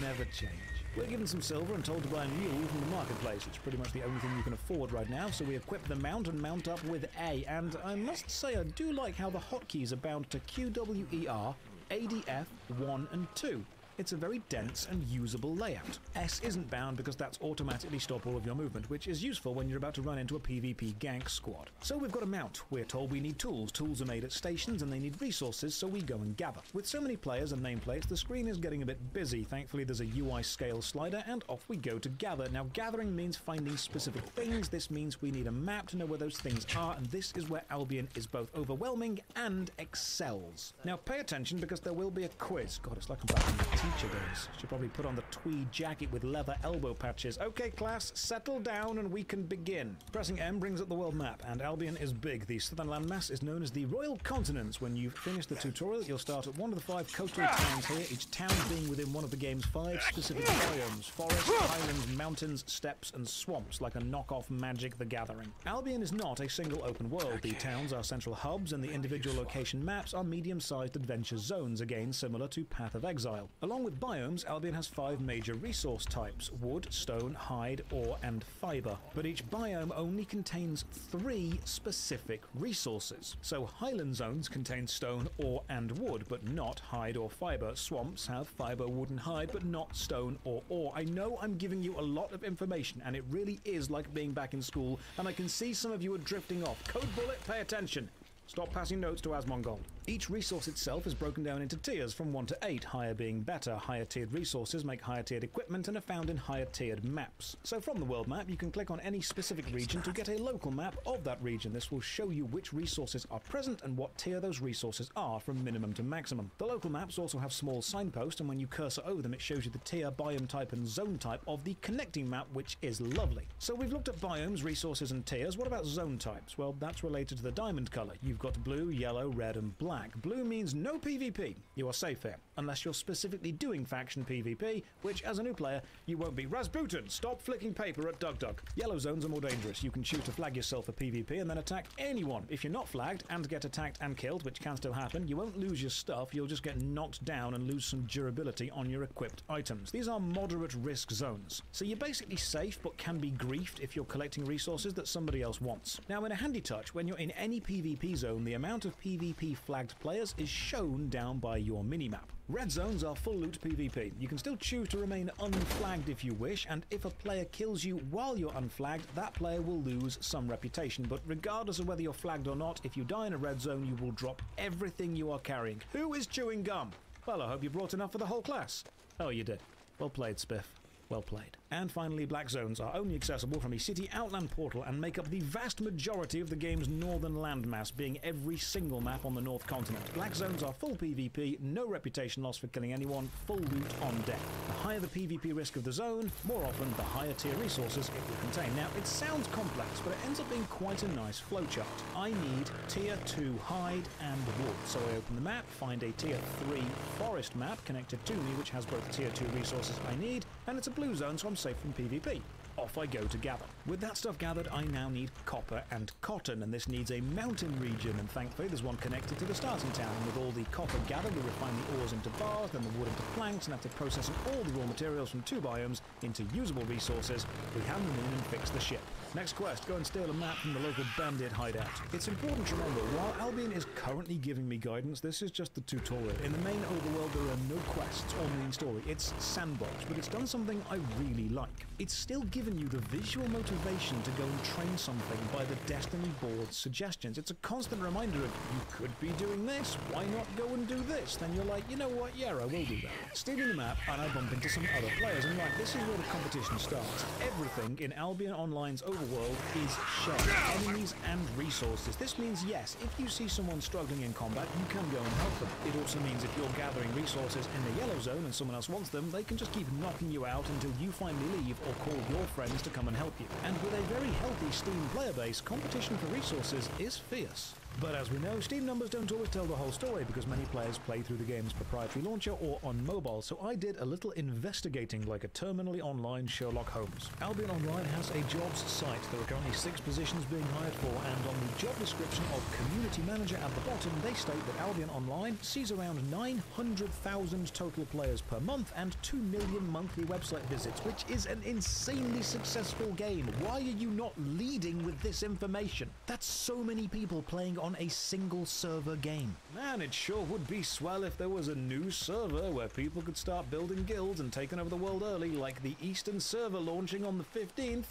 Never change. We're given some silver and told to buy a mule from the marketplace. It's pretty much the only thing you can afford right now, so we equip the mount and mount up with A. And I must say I do like how the hotkeys are bound to QWER, ADF, 1 and 2. It's a very dense and usable layout. S isn't bound because that's automatically stop all of your movement, which is useful when you're about to run into a PvP gank squad. So we've got a mount. We're told we need tools. Tools are made at stations and they need resources, so we go and gather. With so many players and nameplates, the screen is getting a bit busy. Thankfully, there's a UI scale slider, and off we go to gather. Now, gathering means finding specific things. This means we need a map to know where those things are, and this is where Albion is both overwhelming and excels. Now, pay attention because there will be a quiz. God, it's like I'm back in the teacher days. Should probably put on the tweed jacket with leather elbow patches. Okay, class, settle down and we can begin. Pressing M brings up the world map, and Albion is big. The southern landmass is known as the Royal Continents. When you've finished the tutorial, you'll start at one of the 5 coastal towns here, each town being within one of the game's 5 specific biomes: forests, islands, mountains, steppes, and swamps, like a knockoff Magic the Gathering. Albion is not a single open world. The towns are central hubs, and the individual location maps are medium-sized adventure zones, again similar to Path of Exile. Along with biomes, Albion has 5 major resource types: wood, stone, hide, ore, and fiber. But each biome only contains 3 specific resources. So highland zones contain stone, ore, and wood, but not hide or fiber. Swamps have fiber, wood, and hide, but not stone or ore. I know I'm giving you a lot of information, and it really is like being back in school, and I can see some of you are drifting off. Code Bullet, pay attention. Stop passing notes to Asmongold. Each resource itself is broken down into tiers from 1 to 8, higher being better. Higher tiered resources make higher tiered equipment and are found in higher tiered maps. So from the world map, you can click on any specific region to get a local map of that region. This will show you which resources are present and what tier those resources are from minimum to maximum. The local maps also have small signposts, and when you cursor over them, it shows you the tier, biome type, and zone type of the connecting map, which is lovely. So we've looked at biomes, resources, and tiers. What about zone types? Well, that's related to the diamond color. You've got blue, yellow, red, and black. Blue means no PvP. You are safe here, unless you're specifically doing faction PvP, which as a new player, you won't be. Rasputin, stop flicking paper at Dug. Yellow zones are more dangerous. You can choose to flag yourself for PvP and then attack anyone. If you're not flagged and get attacked and killed, which can still happen, you won't lose your stuff, you'll just get knocked down and lose some durability on your equipped items. These are moderate risk zones. So you're basically safe, but can be griefed if you're collecting resources that somebody else wants. Now, in a handy touch, when you're in any PvP zone, the amount of PvP flagged players is shown down by your minimap. Red zones are full loot PvP. You can still choose to remain unflagged if you wish, and if a player kills you while you're unflagged, that player will lose some reputation. But regardless of whether you're flagged or not, if you die in a red zone, you will drop everything you are carrying. Who is chewing gum? Well, I hope you brought enough for the whole class. Oh, you did. Well played, Spiff. Well played. And finally, black zones are only accessible from a city outland portal and make up the vast majority of the game's northern landmass, being every single map on the North Continent. Black zones are full PvP, no reputation loss for killing anyone, full loot on deck. The higher the PvP risk of the zone, more often the higher tier resources it will contain. Now, it sounds complex, but it ends up being quite a nice flowchart. I need tier 2 hide and wood, so I open the map, find a tier 3 forest map connected to me, which has both tier 2 resources I need, and it's a blue zone, so I'm safe from PvP. Off I go to gather. With that stuff gathered, I now need copper and cotton, and this needs a mountain region, and thankfully there's one connected to the starting town. And with all the copper gathered, we refine the ores into bars, then the wood into planks, and after processing all the raw materials from 2 biomes into usable resources, we hand them in and fix the ship. Next quest, go and steal a map from the local bandit hideout. It's important to remember, while Albion is currently giving me guidance, this is just the tutorial. In the main overworld, there are no quests or main story. It's sandbox, but it's done something I really like. It's still giving you the visual motivation to go and train something by the Destiny board's suggestions. It's a constant reminder of, you could be doing this, why not go and do this? Then you're like, you know what, yeah, I will do that. Stealing the map, and I bump into some other players, and like, this is where the competition starts. Everything in Albion Online's overworld is shared, enemies and resources. This means, yes, if you see someone struggling in combat, you can go and help them. It also means if you're gathering resources in the yellow zone and someone else wants them, they can just keep knocking you out until you finally leave or call your friends to come and help you. And with a very healthy Steam player base, competition for resources is fierce. But as we know, Steam numbers don't always tell the whole story because many players play through the game's proprietary launcher or on mobile, so I did a little investigating like a terminally online Sherlock Holmes. Albion Online has a jobs site. There are currently 6 positions being hired for, and on the job description of Community Manager at the bottom, they state that Albion Online sees around 900,000 total players per month and 2 million monthly website visits, which is an insanely successful game. Why are you not leading with this information? That's so many people playing on a single server game. Man, it sure would be swell if there was a new server where people could start building guilds and taking over the world early, like the Eastern server launching on the 15th.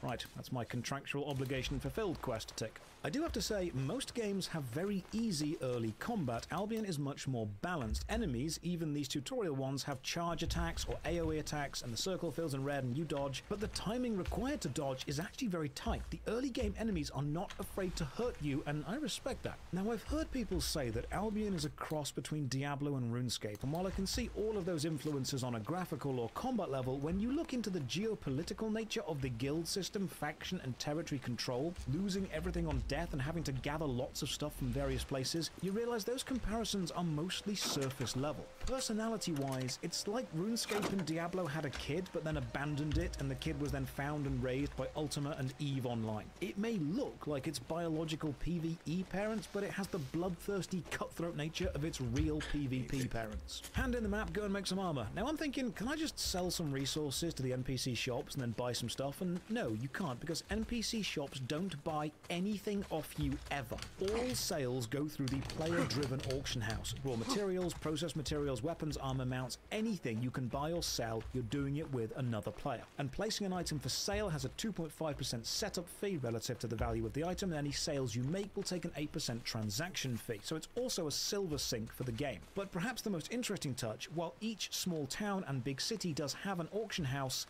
Right, that's my contractual obligation fulfilled quest to tick. I do have to say, most games have very easy early combat. Albion is much more balanced. Enemies, even these tutorial ones, have charge attacks or AoE attacks, and the circle fills in red and you dodge, but the timing required to dodge is actually very tight. The early game enemies are not afraid to hurt you, and I respect that. Now, I've heard people say that Albion is a cross between Diablo and RuneScape, and while I can see all of those influences on a graphical or combat level, when you look into the geopolitical nature of the guild system, faction and territory control, losing everything on death and having to gather lots of stuff from various places, you realize those comparisons are mostly surface level. Personality-wise, it's like RuneScape and Diablo had a kid but then abandoned it, and the kid was then found and raised by Ultima and EVE Online. It may look like its biological PvE parents, but it has the bloodthirsty, cutthroat nature of its real PvP parents. Hand in the map, go and make some armor. Now I'm thinking, can I just sell some resources to the NPC shops and then buy some stuff? And no, you can't, because NPC shops don't buy anything off you ever. All sales go through the player-driven auction house. Raw materials, processed materials, weapons, armor mounts, anything you can buy or sell, you're doing it with another player. And placing an item for sale has a 2.5% setup fee relative to the value of the item, and any sales you make will take an 8% transaction fee, so it's also a silver sink for the game. But perhaps the most interesting touch, while each small town and big city does have an auction house,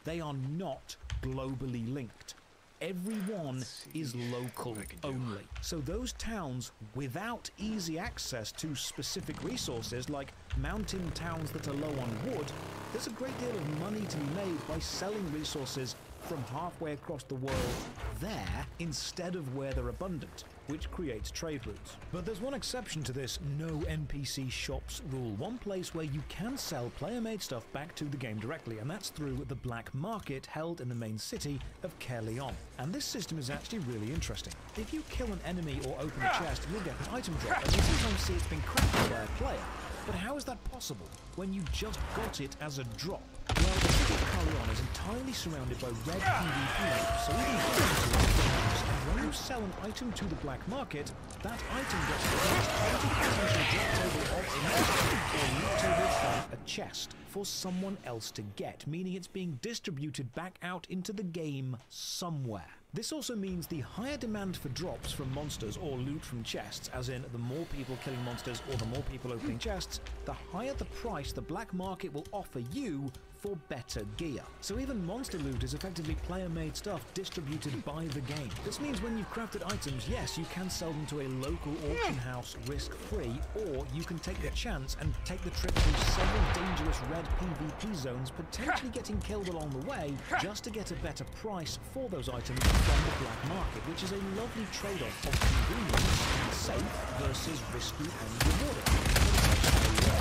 they are not globally linked. Everyone is local only. So those towns without easy access to specific resources, like mountain towns that are low on wood, there's a great deal of money to be made by selling resources from halfway across the world there instead of where they're abundant, which creates trade routes. But there's one exception to this no NPC shops rule, one place where you can sell player-made stuff back to the game directly, and that's through the black market held in the main city of Caerleon. And this system is actually really interesting. If you kill an enemy or open a chest, you'll get an item drop, and you sometimes see it's been crafted by a player. But how is that possible when you just got it as a drop? Well, the city of Caerleon is entirely surrounded by red PvP maps, so even and when you sell an item to the black market, that item gets released onto the potential drop table of an item or loot table from a chest for someone else to get, meaning it's being distributed back out into the game somewhere. This also means the higher demand for drops from monsters or loot from chests, as in the more people killing monsters or the more people opening chests, the higher the price the black market will offer you for better gear. So even monster loot is effectively player-made stuff distributed by the game. This means when you've crafted items, yes, you can sell them to a local auction house risk-free, or you can take the chance and take the trip through several dangerous red PvP zones, potentially getting killed along the way, just to get a better price for those items from the black market, which is a lovely trade-off of convenience and safe versus risky and rewarding.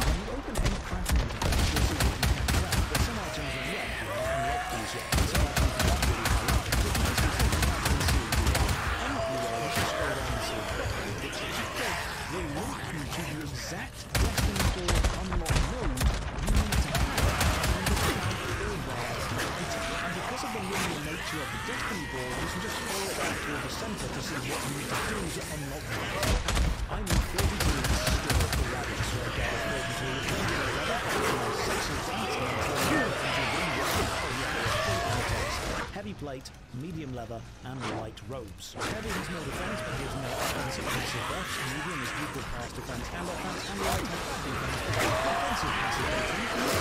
When you open any crafting interface, you'll see what you can craft, but some items are red and unlock these yet, and some items are not really highlighted, but most of them have been sealed below. And if you are, you can scroll down and see quickly, which is good, will link you to the exact Destiny 4 unlock node you need to have and because of the linear nature of the Destiny ball, you can just follow it back toward the center to see what you need to do to unlock the ball. I need 32 skill for rabbits, so I gather 32 with regular rabbit, and 6 of that heavy plate, medium leather, and light robes. Heavy has no defense, but gives no offensive passive buffs. Medium is equal parts defense and offense, and light has bad defense, but offensive passive buffs.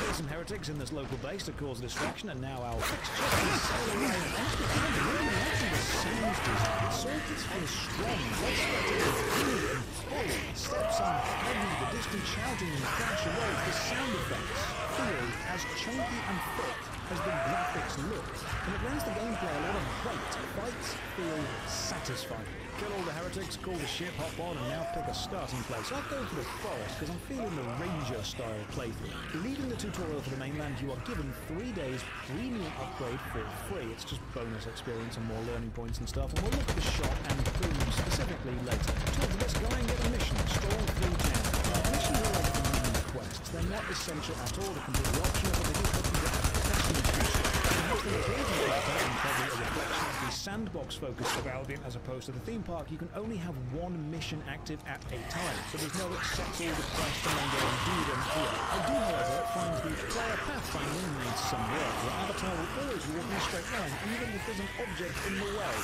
There's some heretics in this local base to cause distraction, and now our fixed chest is sailing away. And honestly, really liking the sounds design. Its circuits feel strong, well-sweated, good and full. Steps on heavy, the distant shouting and crash of waves, the sound effects feel as chunky and thick as the graphics look, and it lends the gameplay a lot of weight. Fights feel satisfying. Kill all the heretics, call the ship, hop on, and now pick a starting place. I'll go for the forest because I'm feeling the ranger-style playthrough. Leaving the tutorial for the mainland, you are given 3 days premium upgrade for free. It's just bonus experience and more learning points and stuff, and we'll look at the shop and premium specifically later. Towards this, go and get a mission. Stroll through town. Now, missions are like the quests. They're not essential at all. They're completely optional, but they do help you get a professional boost. Perhaps the engagement factor and probably a reflection of the sandbox focus of Albion as opposed to the theme park. You can only have one mission active at a time, so there's no accept all the quests and then go and do them here. I do, however, find the player pathfinding needs some work. Your avatar will always walk in a straight line, even if there's an object in the way.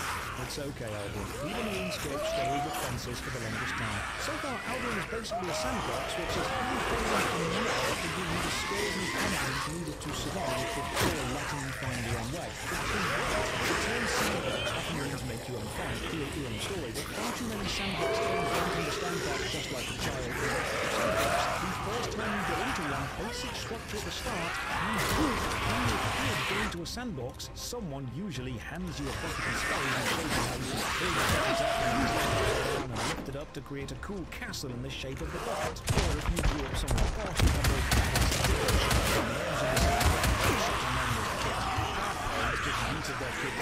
It's okay, Albion. Even RuneScape struggled with fences for the longest time. So far, Albion is basically a sandbox, which is unfailing enough to give you the skills and confidence needed to survive before letting you find your own way. The term sandbox often means make your own fun, feel your own story, but far too many sandbox games don't understand that just like a child in a sandbox. The first time you go into one, basic structure at the start, and when you go into a sandbox, someone usually hands you a bucket and spade and shows you how you can fill the buckets up and lift it up to create a cool castle in the shape of the bucket. Or if you grew up somewhere else, you have those buckets that do just yeeted that kid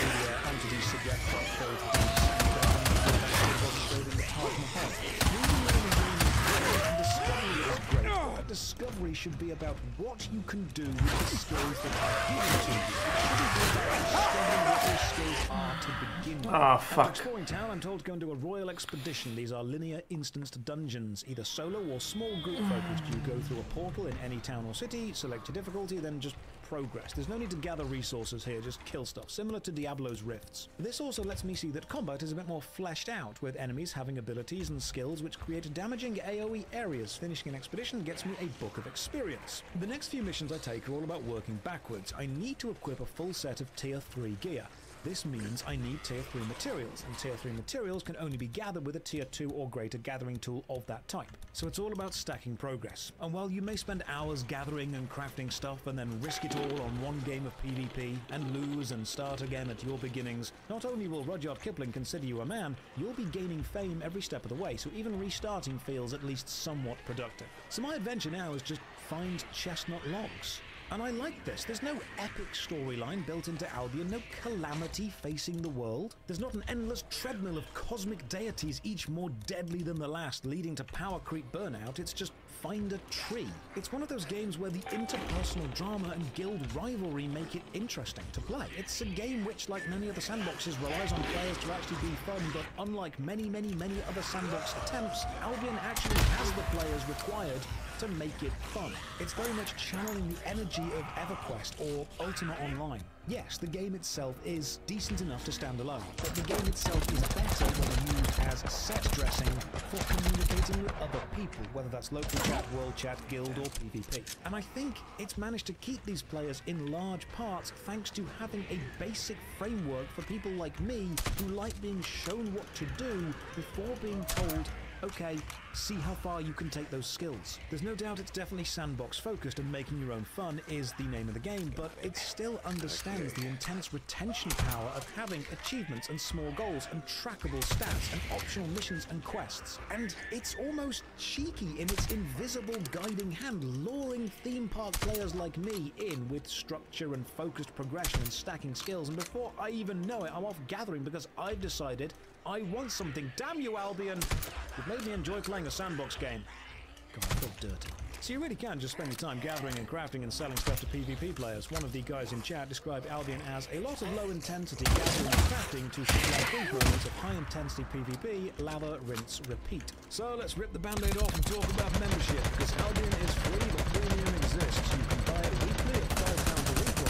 onto these cigarette filled discovery should be about what you can do with the skills that are given to you. It shouldn't be about discovering what your skills are to begin with. After exploring town, I'm told to go and do a royal expedition. These are linear instanced dungeons, either solo or small group focused. You go through a portal in any town or city, select your difficulty, then just progress. There's no need to gather resources here, just kill stuff, similar to Diablo's Rifts. This also lets me see that combat is a bit more fleshed out, with enemies having abilities and skills which create damaging AoE areas. Finishing an expedition gets me a book of experience. The next few missions I take are all about working backwards. I need to equip a full set of Tier 3 gear. This means I need Tier 3 materials, and Tier 3 materials can only be gathered with a Tier 2 or greater gathering tool of that type. So it's all about stacking progress. And while you may spend hours gathering and crafting stuff and then risk it all on one game of PvP and lose and start again at your beginnings, not only will Rudyard Kipling consider you a man, you'll be gaining fame every step of the way, so even restarting feels at least somewhat productive. So my adventure now is just find chestnut logs. And I like this. There's no epic storyline built into Albion, no calamity facing the world. There's not an endless treadmill of cosmic deities, each more deadly than the last, leading to power creep burnout. It's just find a tree. It's one of those games where the interpersonal drama and guild rivalry make it interesting to play. It's a game which, like many other sandboxes, relies on players to actually be fun, but unlike many other sandbox attempts, Albion actually has the players required to to make it fun. It's very much channeling the energy of EverQuest or Ultima Online. Yes, the game itself is decent enough to stand alone, but the game itself is better when used as set dressing for communicating with other people, whether that's local chat, world chat, guild, or PvP. And I think it's managed to keep these players in large parts thanks to having a basic framework for people like me who like being shown what to do before being told, okay, see how far you can take those skills. There's no doubt it's definitely sandbox focused and making your own fun is the name of the game, but it still understands the intense retention power of having achievements and small goals and trackable stats and optional missions and quests. And it's almost cheeky in its invisible guiding hand, luring theme park players like me in with structure and focused progression and stacking skills, and before I even know it, I'm off gathering because I've decided I want something. Damn you, Albion! You've made me enjoy playing a sandbox game. God, I feel dirty. So you really can just spend your time gathering and crafting and selling stuff to PvP players. One of the guys in chat described Albion as a lot of low-intensity gathering and crafting to supply free moments of high-intensity PvP, lava, rinse, repeat. So let's rip the band-aid off and talk about membership, because Albion is free but premium exists. You can buy it weekly at £12 a week or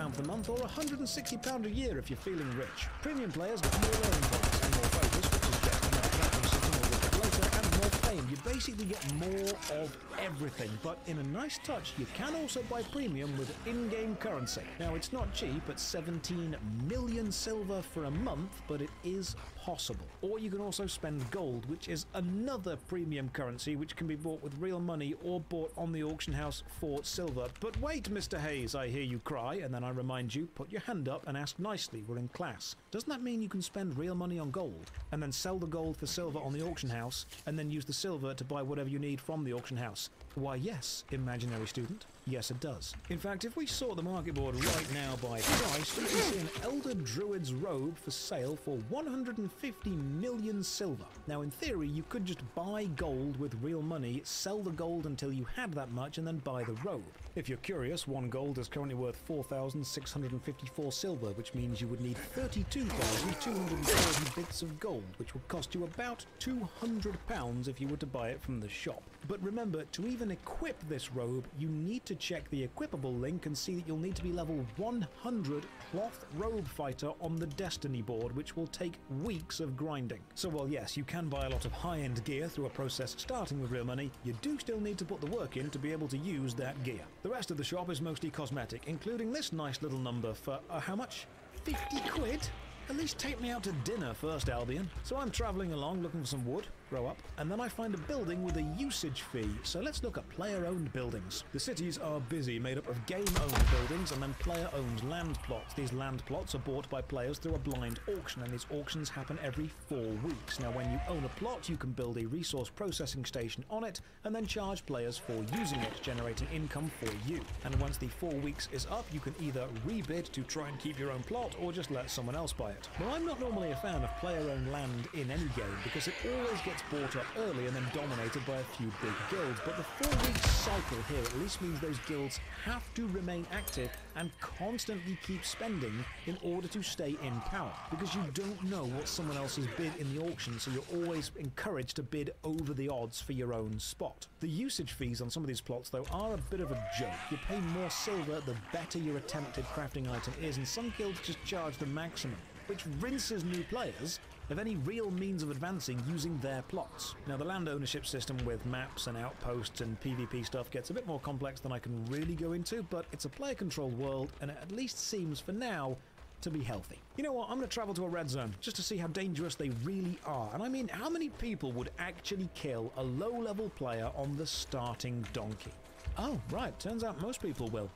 £15 per month or £160 a year if you're feeling rich. Premium players get more learning points and more focus, which is just more crafting system or wicked later, and more fame. You basically get more of everything, but in a nice touch, you can also buy premium with in-game currency. Now, it's not cheap at 17 million silver for a month, but it is possible. Or you can also spend gold, which is another premium currency which can be bought with real money or bought on the auction house for silver. But wait, Mr. Hayes, I hear you cry, and then I remind you, put your hand up and ask nicely, we're in class. Doesn't that mean you can spend real money on gold, and then sell the gold for silver on the auction house, and then use the silver to buy whatever you need from the auction house? Why, yes, imaginary student. Yes, it does. In fact, if we sort the market board right now by price, we can see an Elder Druid's robe for sale for 150 million silver. Now, in theory, you could just buy gold with real money, sell the gold until you had that much, and then buy the robe. If you're curious, one gold is currently worth 4,654 silver, which means you would need 32,240 bits of gold, which would cost you about £200 if you were to buy it from the shop. But remember, to even equip this robe, you need to check the equipable link and see that you'll need to be level 100 cloth robe fighter on the Destiny board, which will take weeks of grinding. So while yes, you can buy a lot of high-end gear through a process starting with real money, you do still need to put the work in to be able to use that gear. The rest of the shop is mostly cosmetic, including this nice little number for, how much? 50 quid? At least take me out to dinner first, Albion. So I'm travelling along looking for some wood, grow up, and then I find a building with a usage fee. So let's look at player-owned buildings. The cities are busy, made up of game-owned buildings and then player-owned land plots. These land plots are bought by players through a blind auction, and these auctions happen every 4 weeks. Now, when you own a plot, you can build a resource processing station on it and then charge players for using it, generating income for you. And once the 4 weeks is up, you can either rebid to try and keep your own plot or just let someone else buy it. Now, I'm not normally a fan of player-owned land in any game because it always gets bought up early and then dominated by a few big guilds, but the 4-week cycle here at least means those guilds have to remain active and constantly keep spending in order to stay in power, because you don't know what someone else has bid in the auction, so you're always encouraged to bid over the odds for your own spot. The usage fees on some of these plots, though, are a bit of a joke. You pay more silver the better your attempted crafting item is, and some guilds just charge the maximum, which rinses new players of any real means of advancing using their plots. Now, the land ownership system with maps and outposts and PvP stuff gets a bit more complex than I can really go into, but it's a player-controlled world, and it at least seems, for now, to be healthy. You know what, I'm going to travel to a red zone just to see how dangerous they really are. And I mean, how many people would actually kill a low-level player on the starting donkey? Oh, right, turns out most people will.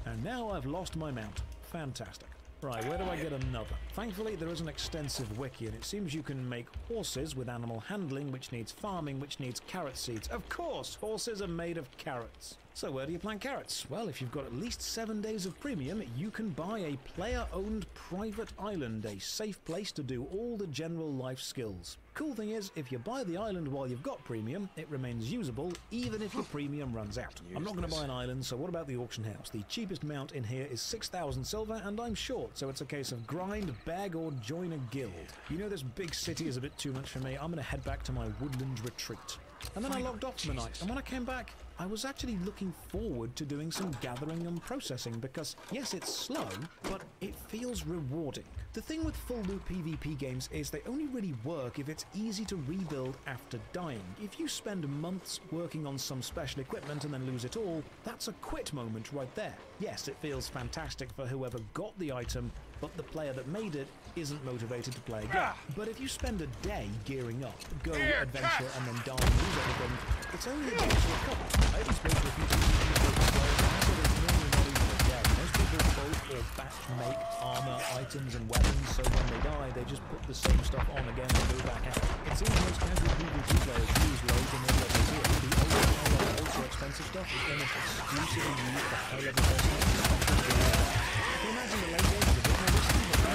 And now I've lost my mount. Fantastic. Right, where do I get another? Thankfully, there is an extensive wiki, and it seems you can make horses with animal handling, which needs farming, which needs carrot seeds. Of course, horses are made of carrots. So where do you plant carrots? Well, if you've got at least 7 days of premium, you can buy a player-owned private island, a safe place to do all the general life skills. Cool thing is, if you buy the island while you've got premium, it remains usable even if your premium runs out. I'm not going to buy an island, so what about the auction house? The cheapest mount in here is 6,000 silver, and I'm short, so it's a case of grind, beg, or join a guild. You know, this big city is a bit too much for me. I'm going to head back to my woodland retreat. And then I logged off for the night, and when I came back, I was actually looking forward to doing some gathering and processing because, yes, it's slow, but it feels rewarding. The thing with full loop PvP games is they only really work if it's easy to rebuild after dying. If you spend months working on some special equipment and then lose it all, that's a quit moment right there. Yes, it feels fantastic for whoever got the item, but the player that made it isn't motivated to play again. But if you spend a day gearing up, go adventure and then die and lose everything, it's only a day to recover. I even spoke to a few people who play players and I said it's normally not even a day. Most people both or batch make armor, items and weapons, so when they die they just put the same stuff on again and go back out. It seems most casual PvP players use loads and then level 0. The older high-level, ultra expensive stuff is almost exclusively used for high-level bosses. I can imagine the late game is a bit more risky, but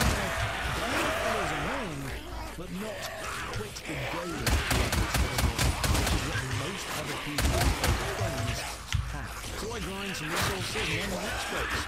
dying feels annoying, but not quit the game levels that are which is what most other PvP games have. So I grind some resources and then my exploits.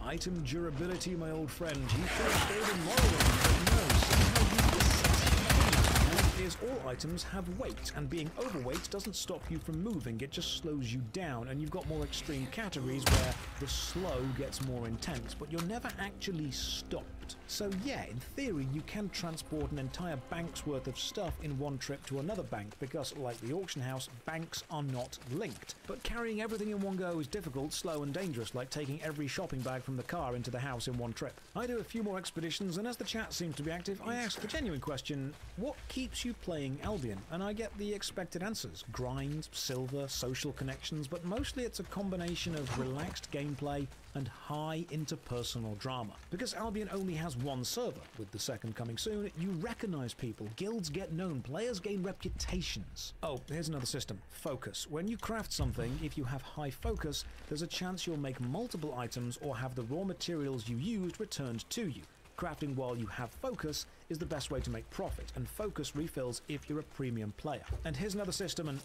Item durability, my old friend. You thought they were Morrowind, but no, somehow you is all items have weight, and being overweight doesn't stop you from moving, it just slows you down, and you've got more extreme categories where the slow gets more intense, but you're never actually stopped. So yeah, in theory you can transport an entire bank's worth of stuff in one trip to another bank, because like the auction house, banks are not linked. But carrying everything in one go is difficult, slow and dangerous, like taking every shopping bag from the car into the house in one trip. I do a few more expeditions, and as the chat seems to be active, I ask the genuine question, what keeps you playing Albion? And I get the expected answers. Grind, silver, social connections, but mostly it's a combination of relaxed gameplay and high interpersonal drama. Because Albion only has one server, with the second coming soon, you recognize people, guilds get known, players gain reputations. Oh, here's another system. Focus. When you craft something, if you have high focus, there's a chance you'll make multiple items or have the raw materials you used returned to you. Crafting while you have focus is the best way to make profit, and focus refills if you're a premium player. And here's another system, and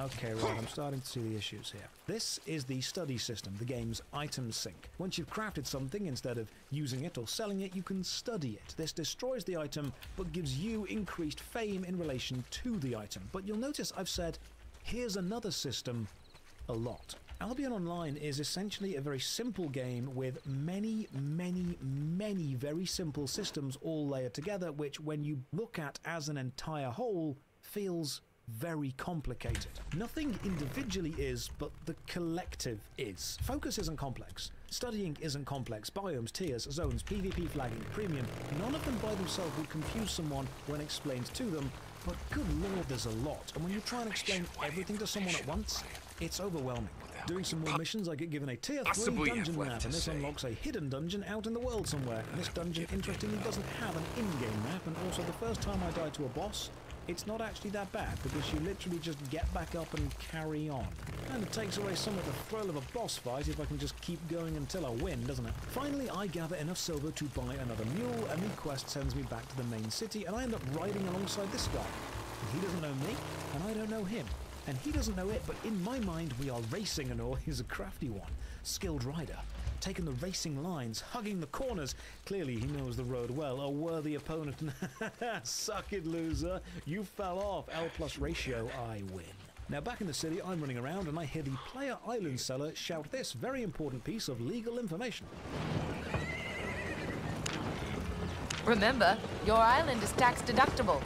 okay, right, I'm starting to see the issues here. This is the study system, the game's item sync. Once you've crafted something, instead of using it or selling it, you can study it. This destroys the item, but gives you increased fame in relation to the item. But you'll notice I've said, here's another system, a lot. Albion Online is essentially a very simple game with many very simple systems all layered together, which when you look at as an entire whole feels very complicated. Nothing individually is, but the collective is. Focus isn't complex. Studying isn't complex. Biomes, tiers, zones, PvP flagging, premium, none of them by themselves will confuse someone when explained to them, but good lord, there's a lot. And when you try and explain everything to someone at once, it's overwhelming. Doing some more missions, I get given a tier 3 dungeon map, and this unlocks a hidden dungeon out in the world somewhere. And this dungeon, interestingly, doesn't have an in-game map, and also the first time I die to a boss, it's not actually that bad, because you literally just get back up and carry on. And it takes away some of the thrill of a boss fight if I can just keep going until I win, doesn't it? Finally, I gather enough silver to buy another mule, and the quest sends me back to the main city, and I end up riding alongside this guy. And he doesn't know me, and I don't know him. And he doesn't know it, but in my mind we are racing, and he's a crafty one. Skilled rider. Taking the racing lines, hugging the corners. Clearly he knows the road well. A worthy opponent. Suck it, loser. You fell off. L plus ratio, I win. Now back in the city, I'm running around and I hear the player island seller shout this very important piece of legal information. Remember, your island is tax deductible.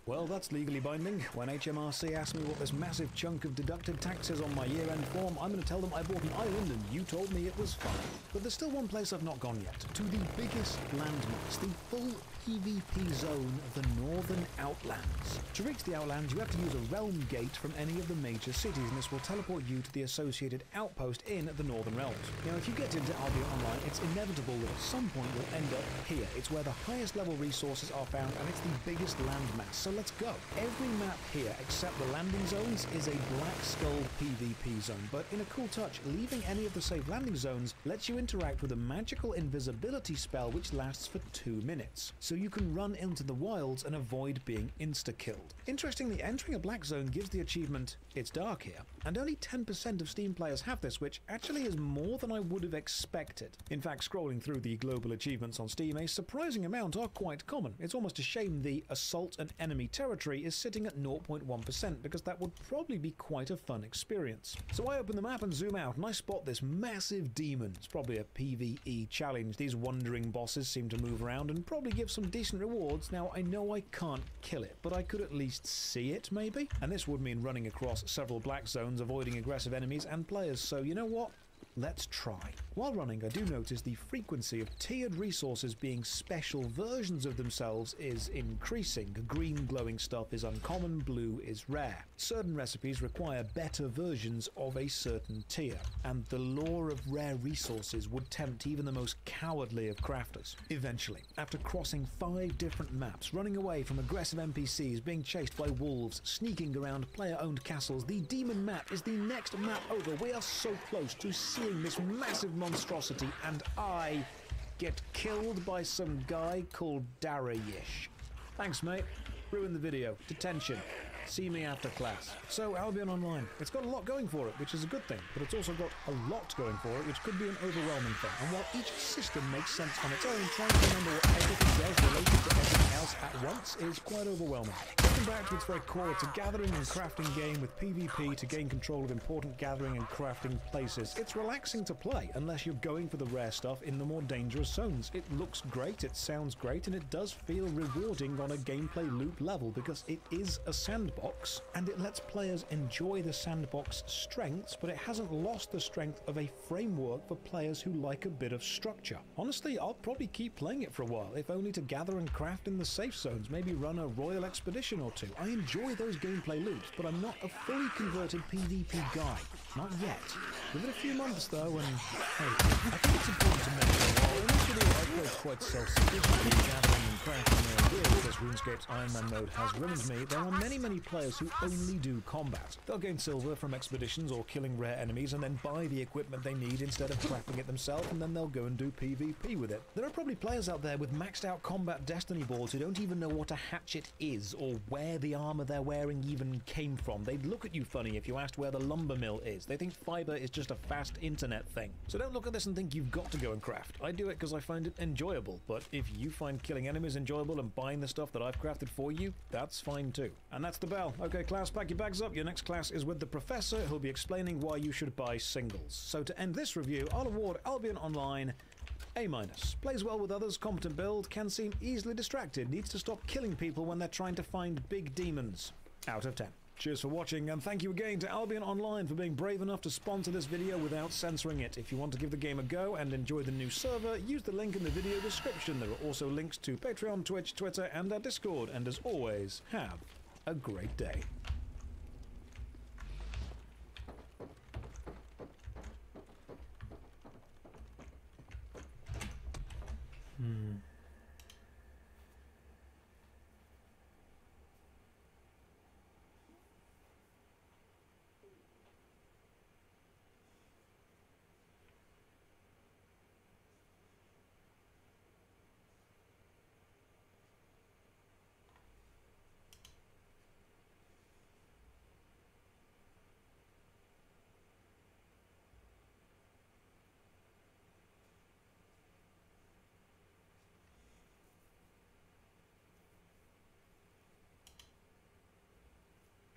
Well, that's legally binding. When HMRC asks me what this massive chunk of deducted tax is on my year-end form, I'm going to tell them I bought an island and you told me it was fine. But there's still one place I've not gone yet. To the biggest landmass, the full PvP zone of the Northern Outlands. To reach the Outlands, you have to use a realm gate from any of the major cities, and this will teleport you to the associated outpost in the Northern Realms. Now, if you get into Albion Online, it's inevitable that at some point you'll end up here. It's where the highest level resources are found, and it's the biggest landmass. So let's go. Every map here, except the landing zones, is a Black Skull PvP zone, but in a cool touch, leaving any of the safe landing zones lets you interact with a magical invisibility spell which lasts for 2 minutes. So you can run into the wilds and avoid being insta-killed. Interestingly, entering a black zone gives the achievement, It's Dark Here, and only 10% of Steam players have this, which actually is more than I would have expected. In fact, scrolling through the global achievements on Steam, a surprising amount are quite common. It's almost a shame the assault an enemy territory is sitting at 0.1% because that would probably be quite a fun experience. So I open the map and zoom out and I spot this massive demon. It's probably a PvE challenge. These wandering bosses seem to move around and probably give some decent rewards. Now I know I can't kill it, but I could at least see it maybe? And this would mean running across several black zones, avoiding aggressive enemies and players, so you know what? Let's try. While running, I do notice the frequency of tiered resources being special versions of themselves is increasing. Green glowing stuff is uncommon, blue is rare. Certain recipes require better versions of a certain tier, and the lure of rare resources would tempt even the most cowardly of crafters. Eventually, after crossing 5 different maps, running away from aggressive NPCs, being chased by wolves, sneaking around player-owned castles, the demon map is the next map over. We are so close to seeing this massive monstrosity, and I get killed by some guy called Darayish. Thanks, mate. Ruined the video. Detention. See me after class. So, Albion Online. It's got a lot going for it, which is a good thing, but it's also got a lot going for it, which could be an overwhelming thing. And while each system makes sense on its own, trying to remember what everything does related to everything else at once is quite overwhelming. Looking back to its very core, it's a gathering and crafting game with PvP to gain control of important gathering and crafting places. It's relaxing to play, unless you're going for the rare stuff in the more dangerous zones. It looks great, it sounds great, and it does feel rewarding on a gameplay loop level, because it is a sandbox, and it lets players enjoy the sandbox strengths, but it hasn't lost the strength of a framework for players who like a bit of structure. Honestly, I'll probably keep playing it for a while, if only to gather and craft in the safe zones, maybe run a royal expedition or two. I enjoy those gameplay loops, but I'm not a fully converted PvP guy. Not yet. Give it a few months though, and hey, I think it's important to mention, while in this video I play quite self-sufficiently gathering and crafting ideas, because RuneScape's Iron Man mode has ruined me, there are many players who only do combat. They'll gain silver from expeditions or killing rare enemies and then buy the equipment they need instead of crafting it themselves, and then they'll go and do PvP with it. There are probably players out there with maxed out combat Destiny balls who don't even know what a hatchet is or where the armor they're wearing even came from. They'd look at you funny if you asked where the lumber mill is. They think fiber is just a fast internet thing. So don't look at this and think you've got to go and craft. I do it because I find it enjoyable, but if you find killing enemies enjoyable and buying the stuff that I've crafted for you, that's fine too. And that's the bell. Okay, class, pack your bags up. Your next class is with the professor, who'll be explaining why you should buy singles. So to end this review, I'll award Albion Online A-. Plays well with others, competent build, can seem easily distracted, needs to stop killing people when they're trying to find big demons. Out of 10. Cheers for watching, and thank you again to Albion Online for being brave enough to sponsor this video without censoring it. If you want to give the game a go and enjoy the new server, use the link in the video description. There are also links to Patreon, Twitch, Twitter, and our Discord. And as always, have a great day.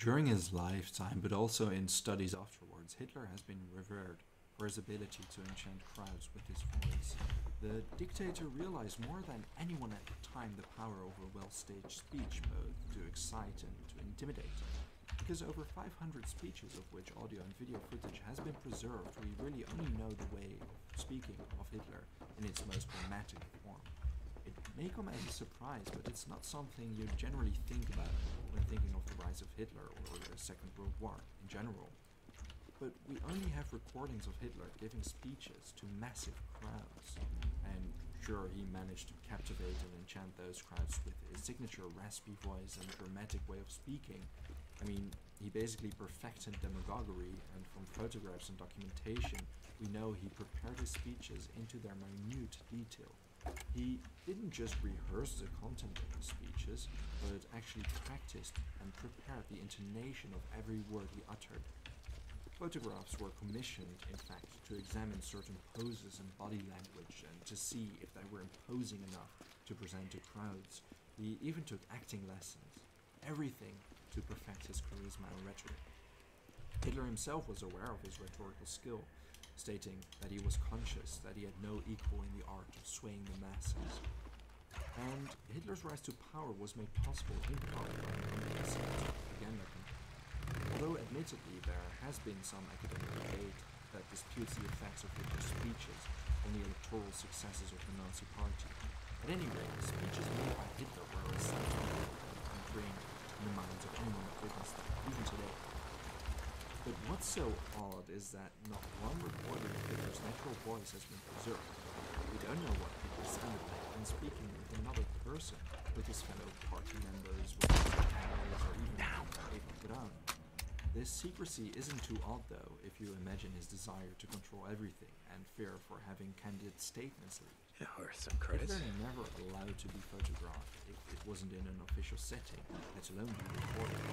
During his lifetime, but also in studies afterwards, Hitler has been revered for his ability to enchant crowds with his voice. The dictator realized more than anyone at the time the power over well-staged speech, both to excite and to intimidate. Because over 500 speeches, of which audio and video footage has been preserved, we really only know the way of speaking of Hitler in its most dramatic form. It may come as a surprise, but it's not something you generally think about when thinking of the rise of Hitler or the Second World War in general. But we only have recordings of Hitler giving speeches to massive crowds, and sure, he managed to captivate and enchant those crowds with his signature raspy voice and dramatic way of speaking. I mean, he basically perfected demagoguery, and from photographs and documentation, we know he prepared his speeches into their minute detail. He didn't just rehearse the content of his speeches, but actually practiced and prepared the intonation of every word he uttered. Photographs were commissioned, in fact, to examine certain poses and body language and to see if they were imposing enough to present to crowds. He even took acting lessons. everything to perfect his charisma and rhetoric. Hitler himself was aware of his rhetorical skill, stating that he was conscious that he had no equal in the art of swaying the masses. And Hitler's rise to power was made possible in part by an anti-Semitic propaganda campaign. Although admittedly there has been some academic debate that disputes the effects of Hitler's speeches on the electoral successes of the Nazi Party. At any rate, the speeches made by Hitler were essentially ingrained in the minds of anyone who witnessed them, even today. But what's so odd is that not one recording of Hitler's natural voice has been preserved. We don't know what Hitler sounded like when speaking with another person, with his fellow party members, with his pals, or even Eva Braun. This secrecy isn't too odd, though, if you imagine his desire to control everything and fear for having candid statements leaked. Yeah, worth some credits. Hitler never allowed to be photographed if it wasn't in an official setting, let alone be recorded.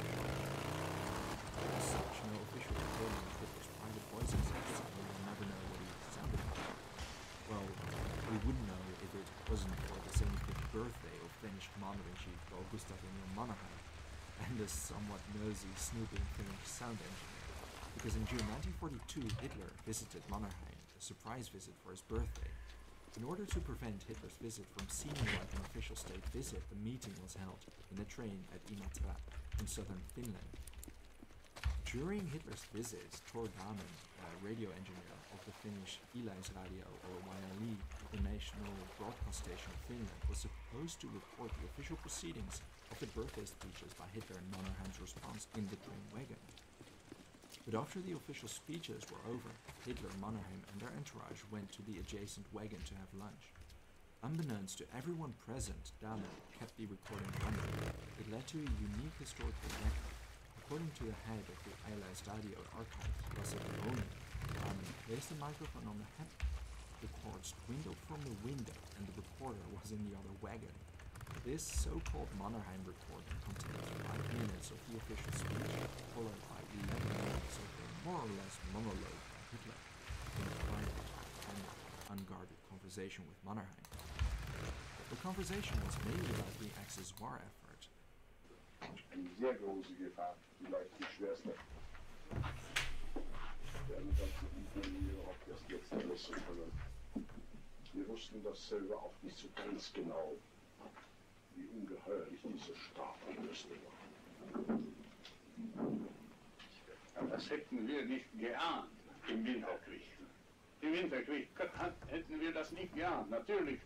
As such, no official recording of Hitler's private voice exists, and we'll never know what he sounded like. Well, we wouldn't know if it wasn't for the 75th birthday of Finnish Commander-in-Chief Carl Gustaf Emil Mannerheim, and the somewhat nosy, snooping Finnish sound engineer, because in June 1942 Hitler visited Mannerheim, a surprise visit for his birthday. In order to prevent Hitler's visit from seeming like an official state visit, the meeting was held in a train at Imatra in southern Finland. During Hitler's visit, Tor Damen, a radio engineer of the Finnish Yleisradio, or YLE, the national broadcast station of Finland, was supposed to report the official proceedings of the birthday speeches by Hitler and Mannerheim's response in the train wagon. But after the official speeches were over, Hitler, Mannerheim and their entourage went to the adjacent wagon to have lunch. Unbeknownst to everyone present, Damen kept the recording running. It led to a unique historical record. According to the head of the Yleisradio archive, Lasse Baroni, Damen placed the microphone on the head. The cords dwindled from the window and the recorder was in the other wagon. This so-called Mannerheim recording contains 5 minutes of the official speech, followed by 11 minutes of a more or less monologue by Hitler in a private and unguarded conversation with Mannerheim. The conversation was mainly about the Axis war effort. Eine sehr große Gefahr, vielleicht die schwerste. Werden das informieren, ob das jetzt alles können. Wir wussten das selber auch nicht so ganz genau, wie ungeheuerlich diese Strafenlösung war. Das hätten wir nicht geahnt im Winterkrieg. Im Winterkrieg hätten wir das nicht geahnt. Natürlich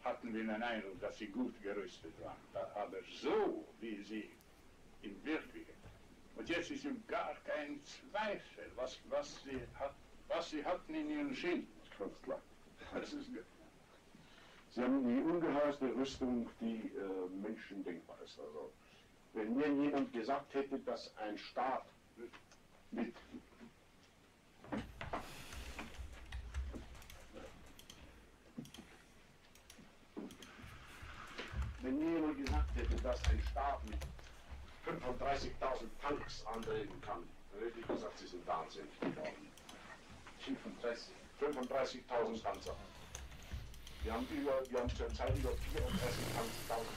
hatten wir den Eindruck, dass sie gut gerüstet waren. Aber so, wie sie in Wirklichkeit. Und jetzt ist gar kein Zweifel, was sie hatten in ihren Schild. Ganz klar. Sie haben die ungeheuerste Rüstung, die Menschen denkbar ist. Also, wenn mir jemand gesagt hätte, dass ein Staat mit Wenn mir jemand gesagt hätte, dass ein Staat mit 35.000 Tanks antreten kann, dann hätte ich gesagt, sie sind wahnsinnig geworden. 35.000 Panzer. Wir haben zur Zeit über 34.000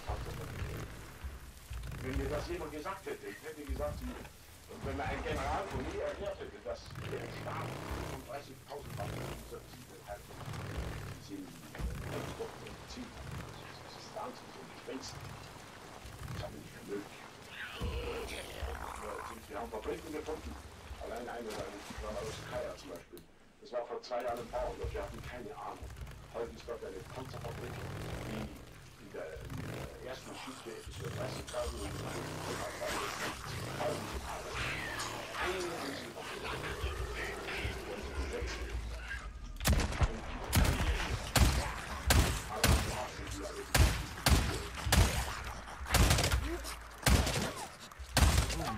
Panzer vertrieben. Wenn mir das jemand gesagt hätte, ich hätte gesagt, wenn mir ein General von mir erklärt hätte, dass der Staat 35.000 Panzer dieser Ziele hat, sind Transport und Ziel. Das ist wahnsinnig und gespenst. Das ist aber nicht möglich. Wir haben Fabriken gefunden. Allein eine aus Kaya zum Beispiel. Das war vor 2 Jahren ein Bau, und wir hatten keine Ahnung. Heute ist dort eine Panzerfabrik, die in der ersten Schicht der Episode 30.000 und in der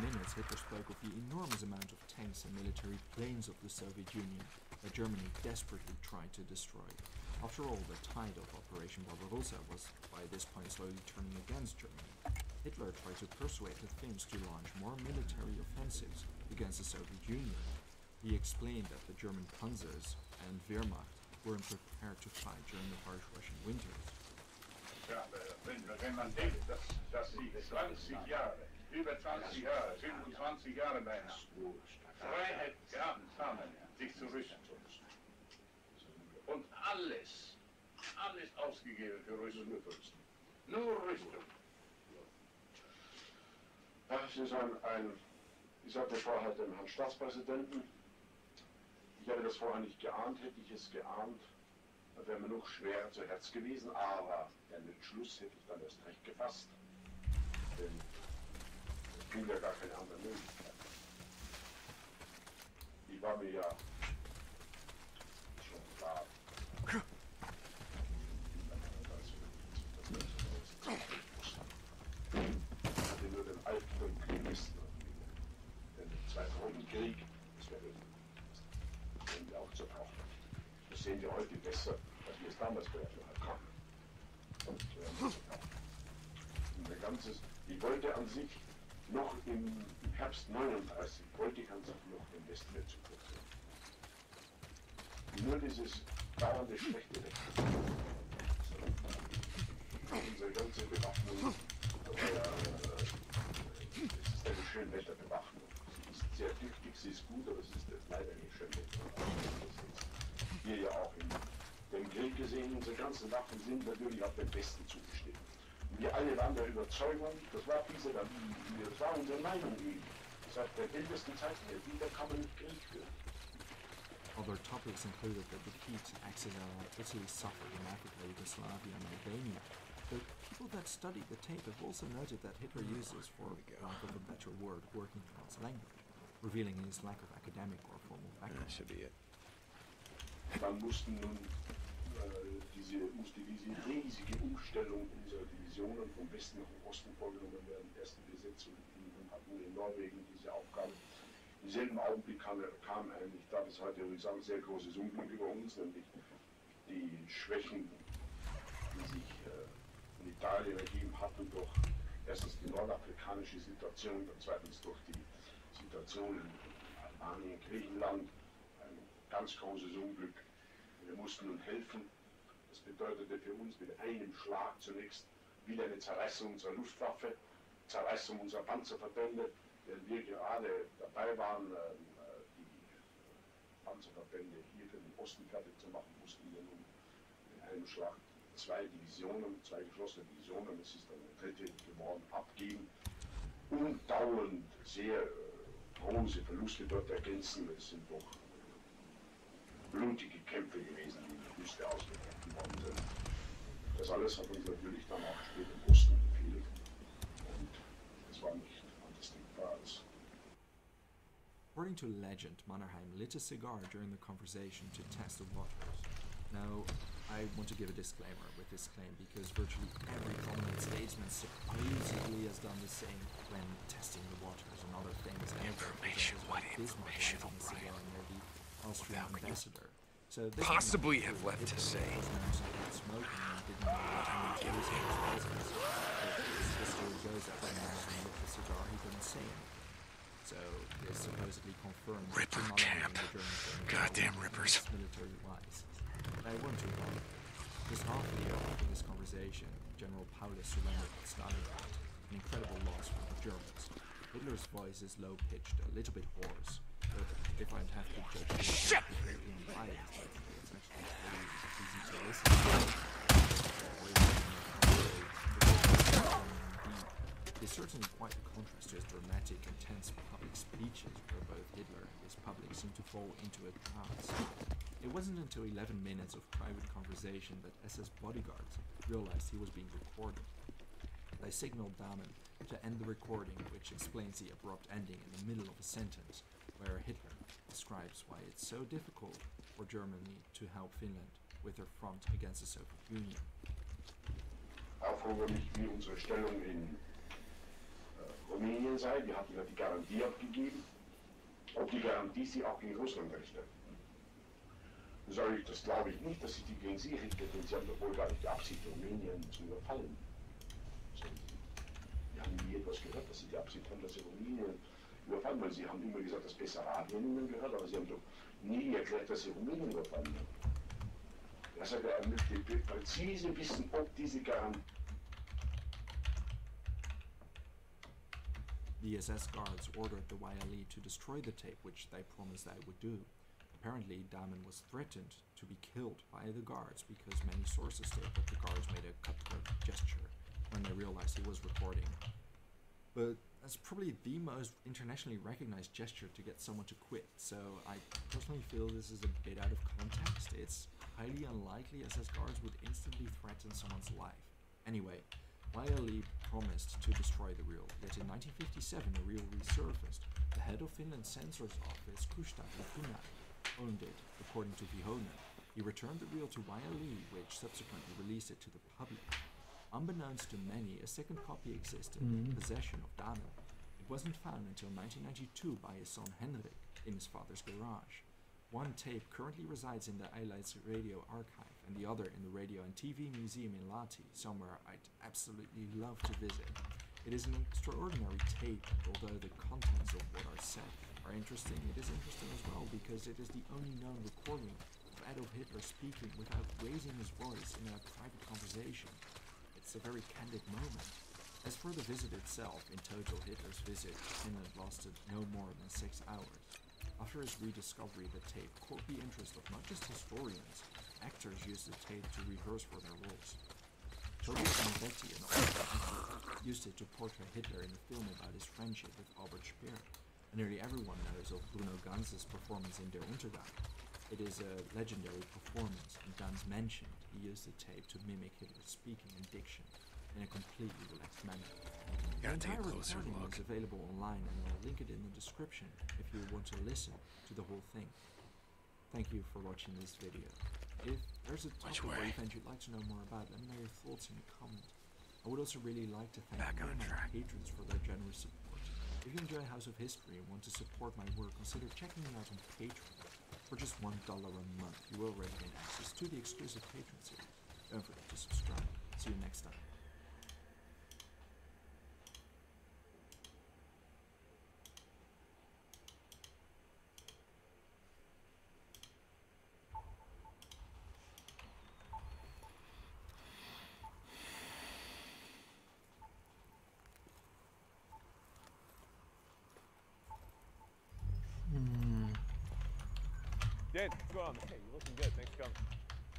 minutes, Hitler spoke of the enormous amount of tanks and military planes of the Soviet Union that Germany desperately tried to destroy. After all, the tide of Operation Barbarossa was by this point slowly turning against Germany. Hitler tried to persuade the Finns to launch more military offensives against the Soviet Union. He explained that the German panzers and Wehrmacht weren't prepared to fight during the harsh Russian winters. Ja, wenn man denkt, dass sie 20 Jahre, über 20 Jahre, 25 Jahre beinahe, Freiheit gehabt haben, sich zu rüsten. Und alles ausgegeben für Rüstung. Nur Rüstung. Das ist ich sagte vorher dem Herrn Staatspräsidenten, ich hätte das vorher nicht geahnt, hätte ich es geahnt, dann wäre mir noch schwerer zu Herz gewesen, aber den Entschluss hätte ich dann erst recht gefasst. Denn es gibt ja gar keine andere Möglichkeit. Ich war mir ja schon klar. Ich hatte nur den Albtraum Kriegsisten auf mir. Denn im Zweiten Weltkrieg, das wäre auch zerbrochen. Das sehen wir heute besser, als wir es damals vielleicht noch erkannten. Und ich wollte an sich noch im Herbst 39, wollte ich an sich noch den Westen mehr zurückführen. Nur dieses dauernde schlechte Wetter. Unsere ganze Bewaffnung, es ist eine Schönwetterbewaffnung. Sie ist sehr tüchtig, sie ist gut, aber es ist leider nicht Schönwetterbewaffnung. Hier ja auch in dem Krieg gesehen, unsere ganzen Waffen sind natürlich auf den Westen zugeschnitten. Und wir alle waren der Überzeugung, das war unsere Meinung, seit der ältesten Zeit her, wieder kann man nicht Krieg führen. Other topics included the defeat Italy suffered in Africa, Yugoslavia, and Albania. But people that studied the tape have also noted that Hitler uses, for lack of a better word, working class language, revealing his lack of academic or formal background. That should be it. Dann musste diese riesige Umstellung unserer Divisionen vom Westen nach dem Osten vorgenommen werden. Erste Besetzung hatten wir in Norwegen diese Aufgabe. Im selben Augenblick kam ein, ich darf es heute sagen, sehr großes Unglück über uns, nämlich die Schwächen, die sich in Italien ergeben hatten durch erstens die nordafrikanische Situation, und zweitens durch die Situation in Albanien, Griechenland. Ganz großes Unglück. Wir mussten nun helfen. Das bedeutete für uns mit einem Schlag zunächst wieder eine Zerreißung unserer Luftwaffe, Zerreißung unserer Panzerverbände. Während wir gerade dabei waren, die Panzerverbände hier für den Osten fertig zu machen, mussten wir nun in einem Schlag zwei geschlossene Divisionen, es ist dann eine dritte geworden, abgeben und dauernd sehr große Verluste dort ergänzen. Es sind doch blutige Kämpfe gewesen, die in der Wüste ausgebrochen worden sind. Das alles hat uns natürlich dann auch später im Osten gefehlt. Und es war nicht undenkbares. According to legend, Mannerheim lit a cigar during the conversation to test the waters. Now, I want to give a disclaimer with this claim because virtually every prominent statesman supposedly has done the same when testing the waters and other famous Information, what information, O'Brien? Austrian ambassador. So this possibly have left to say. Smoking and didn't know what any case was. The story goes that when Mannerheim lit the cigar, he couldn't say anything. So this supposedly confirmed Ripper camp. Goddamn rippers. Military-wise. I want to wrong. Just half a year after this conversation, General Paulus surrendered at Stalingrad, an incredible loss for the Germans. Hitler's voice is low-pitched, a little bit hoarse. But if I'd have to judge Shit! in violence, it's actually very easy to listen to. It's certainly quite a contrast to his dramatic, intense public speeches where both Hitler and his public seem to fall into a trance. It wasn't until 11 minutes of private conversation that SS bodyguards realized he was being recorded. They signaled Dahmen to end the recording, which explains the abrupt ending in the middle of a sentence where Hitler describes why it's so difficult for Germany to help Finland with their front against the Soviet Union. Auch wie unsere Stellung in Rumänien sei, wir hatten ja die Garantie abgegeben, ob die Garantie sie auch gegen Russland richtet. Das glaube ich nicht, dass sie die gegen sie richtet, denn sie haben doch wohl gar nicht die Absicht, Rumänien zu überfallen. Wir haben nie etwas gehört, dass sie die Absicht haben, dass sie Rumänien überfallen, weil sie haben immer gesagt, dass Bessarabien ihnen gehört, aber sie haben doch nie erklärt, dass sie Rumänien überfallen haben. Altså, er möchte präzise wissen, ob diese Garantie. The SS guards ordered the YLE to destroy the tape, which they promised they would do. Apparently, Damon was threatened to be killed by the guards because many sources state that the guards made a cutthroat gesture when they realized he was recording. But that's probably the most internationally recognized gesture to get someone to quit, so I personally feel this is a bit out of context. It's highly unlikely SS guards would instantly threaten someone's life. Anyway, YLE promised to destroy the reel, yet in 1957 a reel resurfaced. The head of Finland's censor's office, Kushtad Kunai, owned it, according to Vihonen. He returned the reel to YLE, which subsequently released it to the public. Unbeknownst to many, a second copy existed in possession of Damon. It wasn't found until 1992 by his son Henrik in his father's garage. One tape currently resides in the Eileitz Radio Archive, and the other in the Radio and TV Museum in Lahti, somewhere I'd absolutely love to visit. It is an extraordinary tape, and although the contents of what are said are interesting, it is interesting as well because it is the only known recording of Adolf Hitler speaking without raising his voice in a private conversation. It's a very candid moment. As for the visit itself, in total Hitler's visit to Finland lasted no more than 6 hours. After his rediscovery, the tape caught the interest of not just historians. Actors used the tape to rehearse for their roles. Tobias Moretti, an older actor, used it to portray Hitler in a film about his friendship with Albert Speer. And nearly everyone knows of Bruno Ganz's performance in Der Untergang. It is a legendary performance, and Ganz mentioned he used the tape to mimic Hitler's speaking and diction in a completely relaxed manner. The entire recording is available online, and I'll link it in the description if you want to listen to the whole thing. Thank you for watching this video. If there's a topic or event you'd like to know more about, let me know your thoughts in a comment. I would also really like to thank all my patrons for their generous support. If you enjoy House of History and want to support my work, consider checking me out on Patreon. For just $1 a month, you will already gain access to the exclusive Patreon series. Don't forget to subscribe. See you next time. Dan, what's going on? Hey, you're looking good. Thanks for coming.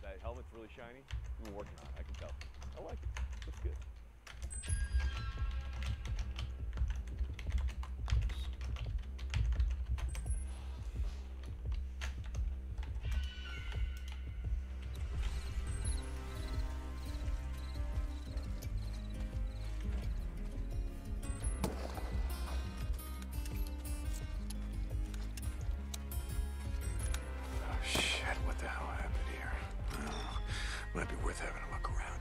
That helmet's really shiny. You've been working on it, I can tell. I like it. Looks good. Might be worth having a look around.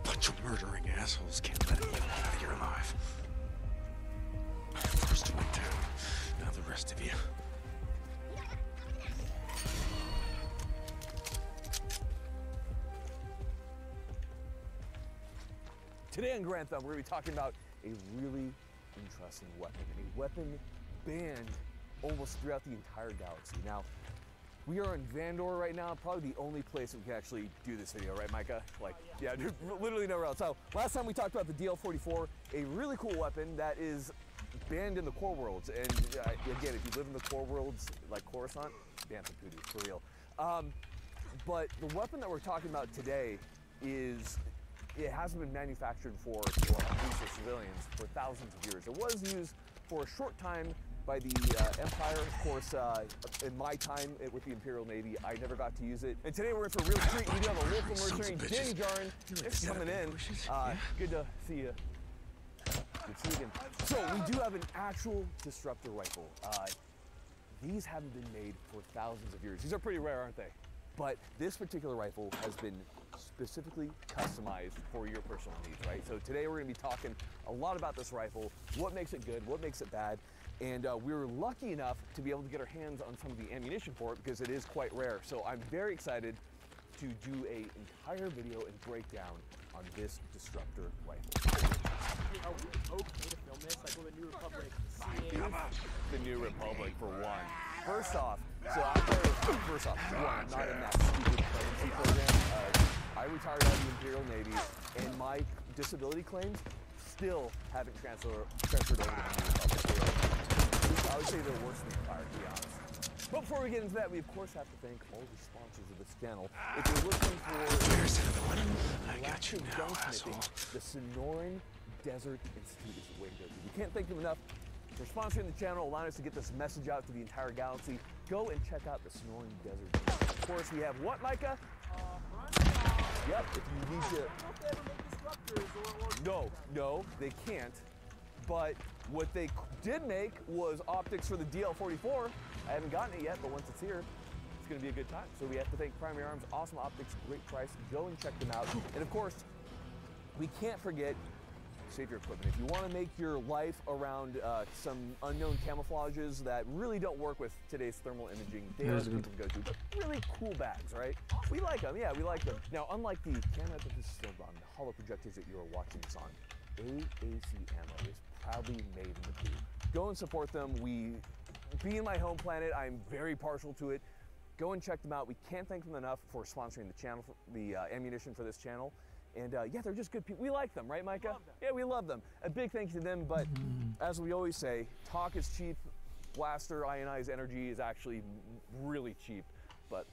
Bunch of murdering assholes can't let anyone out of here alive. First one down, now the rest of you. Today on Grand Thumb, we're going to be talking about a really interesting weapon. A weapon banned almost throughout the entire galaxy. Now, we are in Vandor right now, probably the only place we can actually do this video, right, Micah? Like, yeah, literally nowhere else. So, last time we talked about the DL-44, a really cool weapon that is banned in the core worlds. And again, if you live in the core worlds, like Coruscant, banned from Kudu, for real. But the weapon that we're talking about today is, it hasn't been manufactured for use of civilians for thousands of years. It was used for a short time by the Empire. Of course, in my time with the Imperial Navy, I never got to use it. And today we're in for a real treat. We do have a local mercenary, Danny Jarin. Thanks for coming in. Good to see you. Good to see you again. So we do have an actual disruptor rifle. These haven't been made for thousands of years. These are pretty rare, aren't they? But this particular rifle has been specifically customized for your personal needs, right? So today we're gonna be talking a lot about this rifle, what makes it good, what makes it bad, and we were lucky enough to be able to get our hands on some of the ammunition for it because it is quite rare. So I'm very excited to do an entire video and breakdown on this disruptor rifle. Are we okay to film this? Like, will the New Republic see it? The New Republic, for one. First off, I'm not in that stupid clemency program. I retired out of the Imperial Navy, and my disability claims still haven't transferred over to the New Republic. I would say they're worse than fire, to be honest. But before we get into that, we of course have to thank all the sponsors of this channel. If you're looking for There's another one. I got you now, asshole. the Sonoran Desert Institute is the way to go. We can't thank them enough for sponsoring the channel, allowing us to get this message out to the entire galaxy. Go and check out the Sonoran Desert Institute. Of course, we have what, Micah? Yep, if you need to... No, they can't. But what they did make was optics for the DL-44. I haven't gotten it yet, but once it's here, it's going to be a good time. So we have to thank Primary Arms, awesome optics, great price. Go and check them out. And of course, we can't forget Savior Equipment. If you want to make your life around some unknown camouflages that really don't work with today's thermal imaging, they are the people to go to. But really cool bags, right? We like them. Yeah, we like them. Now, unlike the camera that this is still on, the hollow projectors that you are watching this on, AAC Ammo is proudly made in the Pew. Go and support them. Being my home planet, I'm very partial to it. Go and check them out. We can't thank them enough for sponsoring the channel, the ammunition for this channel. And yeah, they're just good people. We like them, right, Micah? Yeah, we love them. A big thank you to them, but as we always say, talk is cheap. Blaster ionized energy is actually really cheap, but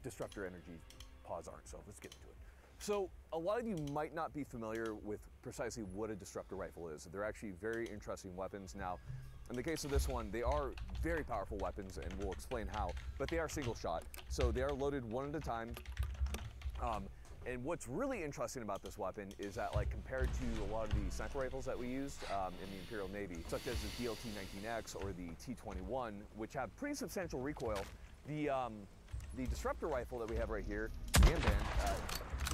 Disruptor energy pods aren't, so let's get into it. So a lot of you might not be familiar with precisely what a disruptor rifle is. They're actually very interesting weapons. Now, in the case of this one, they are very powerful weapons, and we'll explain how, but they are single shot. So they are loaded one at a time. And what's really interesting about this weapon is that, like, compared to a lot of the sniper rifles that we used in the Imperial Navy, such as the DLT-19X or the T-21, which have pretty substantial recoil, the disruptor rifle that we have right here, the M-Band,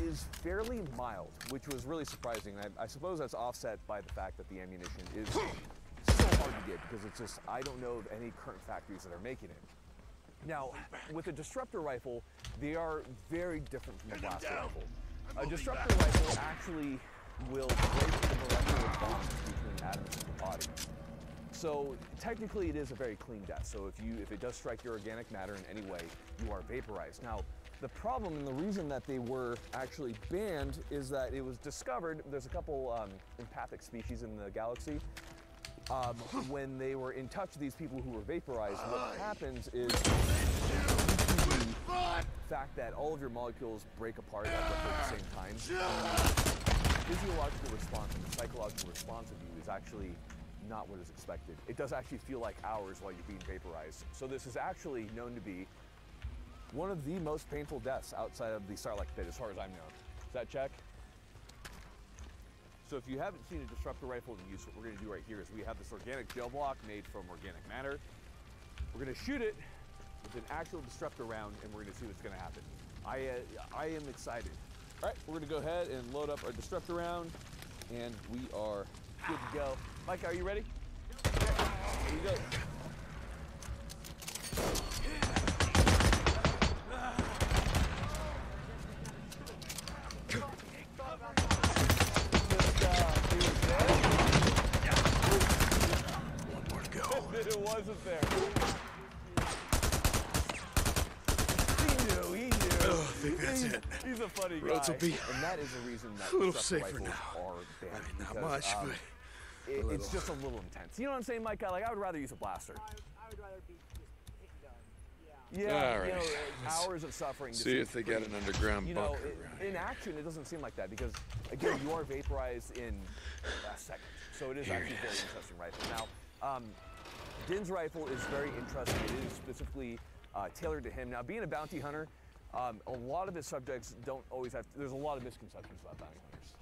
is fairly mild, which was really surprising. I suppose that's offset by the fact that the ammunition is so hard to get, because it's just, I don't know of any current factories that are making it. Now, with a disruptor rifle, they are very different from a blaster rifle. A disruptor rifle actually will break the molecular bonds between atoms in the body. So technically it is a very clean death. So if it does strike your organic matter in any way, you are vaporized. Now, the problem and the reason that they were actually banned is that it was discovered, there's a couple empathic species in the galaxy. When they were in touch with these people who were vaporized, what happens is the fact that all of your molecules break apart at roughly the same time. The physiological response and the psychological response of you is actually not what is expected. It does actually feel like hours while you're being vaporized. So this is actually known to be one of the most painful deaths outside of the Sarlacc pit, as far as I'm known. Does that check? So if you haven't seen a disruptor rifle in use, what we're going to do right here is we have this organic gel block made from organic matter. We're going to shoot it with an actual disruptor round, and we're going to see what's going to happen. I am excited. All right, we're going to go ahead and load up our disruptor round, and we are good to go. Mike, are you ready? Here you go. It wasn't there. He knew. Oh, I think that's it. He's a funny guy. Roads will be and that is the reason that a little disruptor safer rifles now. are banned. I mean, not because, much, but it's just a little intense. You know what I'm saying, Mike? Like, I would rather use a blaster. I would rather be just hit and done. Yeah. Yeah, all right. you know, hours of suffering. See if they got an underground you know, bunker. in action, it doesn't seem like that because, again, you are vaporized in a second. So it is actually a very interesting rifle. Now, Din's rifle is very interesting. It is specifically tailored to him. Now, being a bounty hunter, a lot of his subjects don't always have to, there's a lot of misconceptions about bounty hunters.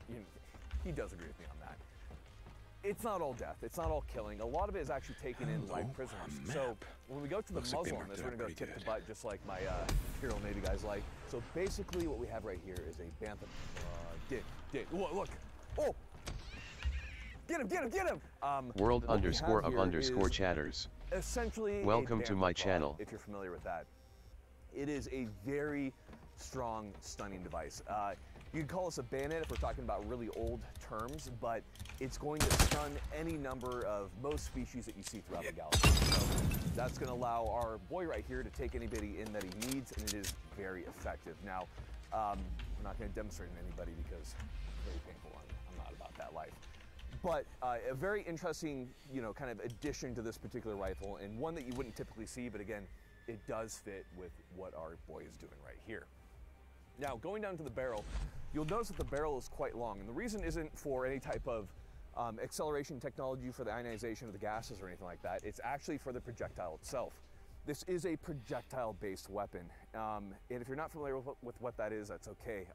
You know, he does agree with me on that. It's not all death. It's not all killing. A lot of it is actually taking in life prisoners. So when we go to the muzzle on this, we're going to go tip to butt, just like my Imperial Navy guys like. So basically what we have right here is a Bantham. Din. Look. Oh! Get him! World _of_chatters. Essentially, welcome to my channel. If you're familiar with that. It is a very strong, stunning device. You could call this a bayonet if we're talking about really old terms, but it's going to stun any number of most species that you see throughout the galaxy. So that's going to allow our boy right here to take anybody in that he needs, and it is very effective. Now, I'm not going to demonstrate it to anybody because it's very painful. I'm not about that life. But a very interesting, kind of addition to this particular rifle, and one that you wouldn't typically see, but again, it does fit with what our boy is doing right here. Now, going down to the barrel, you'll notice that the barrel is quite long, and the reason isn't for any type of acceleration technology for the ionization of the gases or anything like that. It's actually for the projectile itself. This is a projectile-based weapon, and if you're not familiar with what that is, that's okay.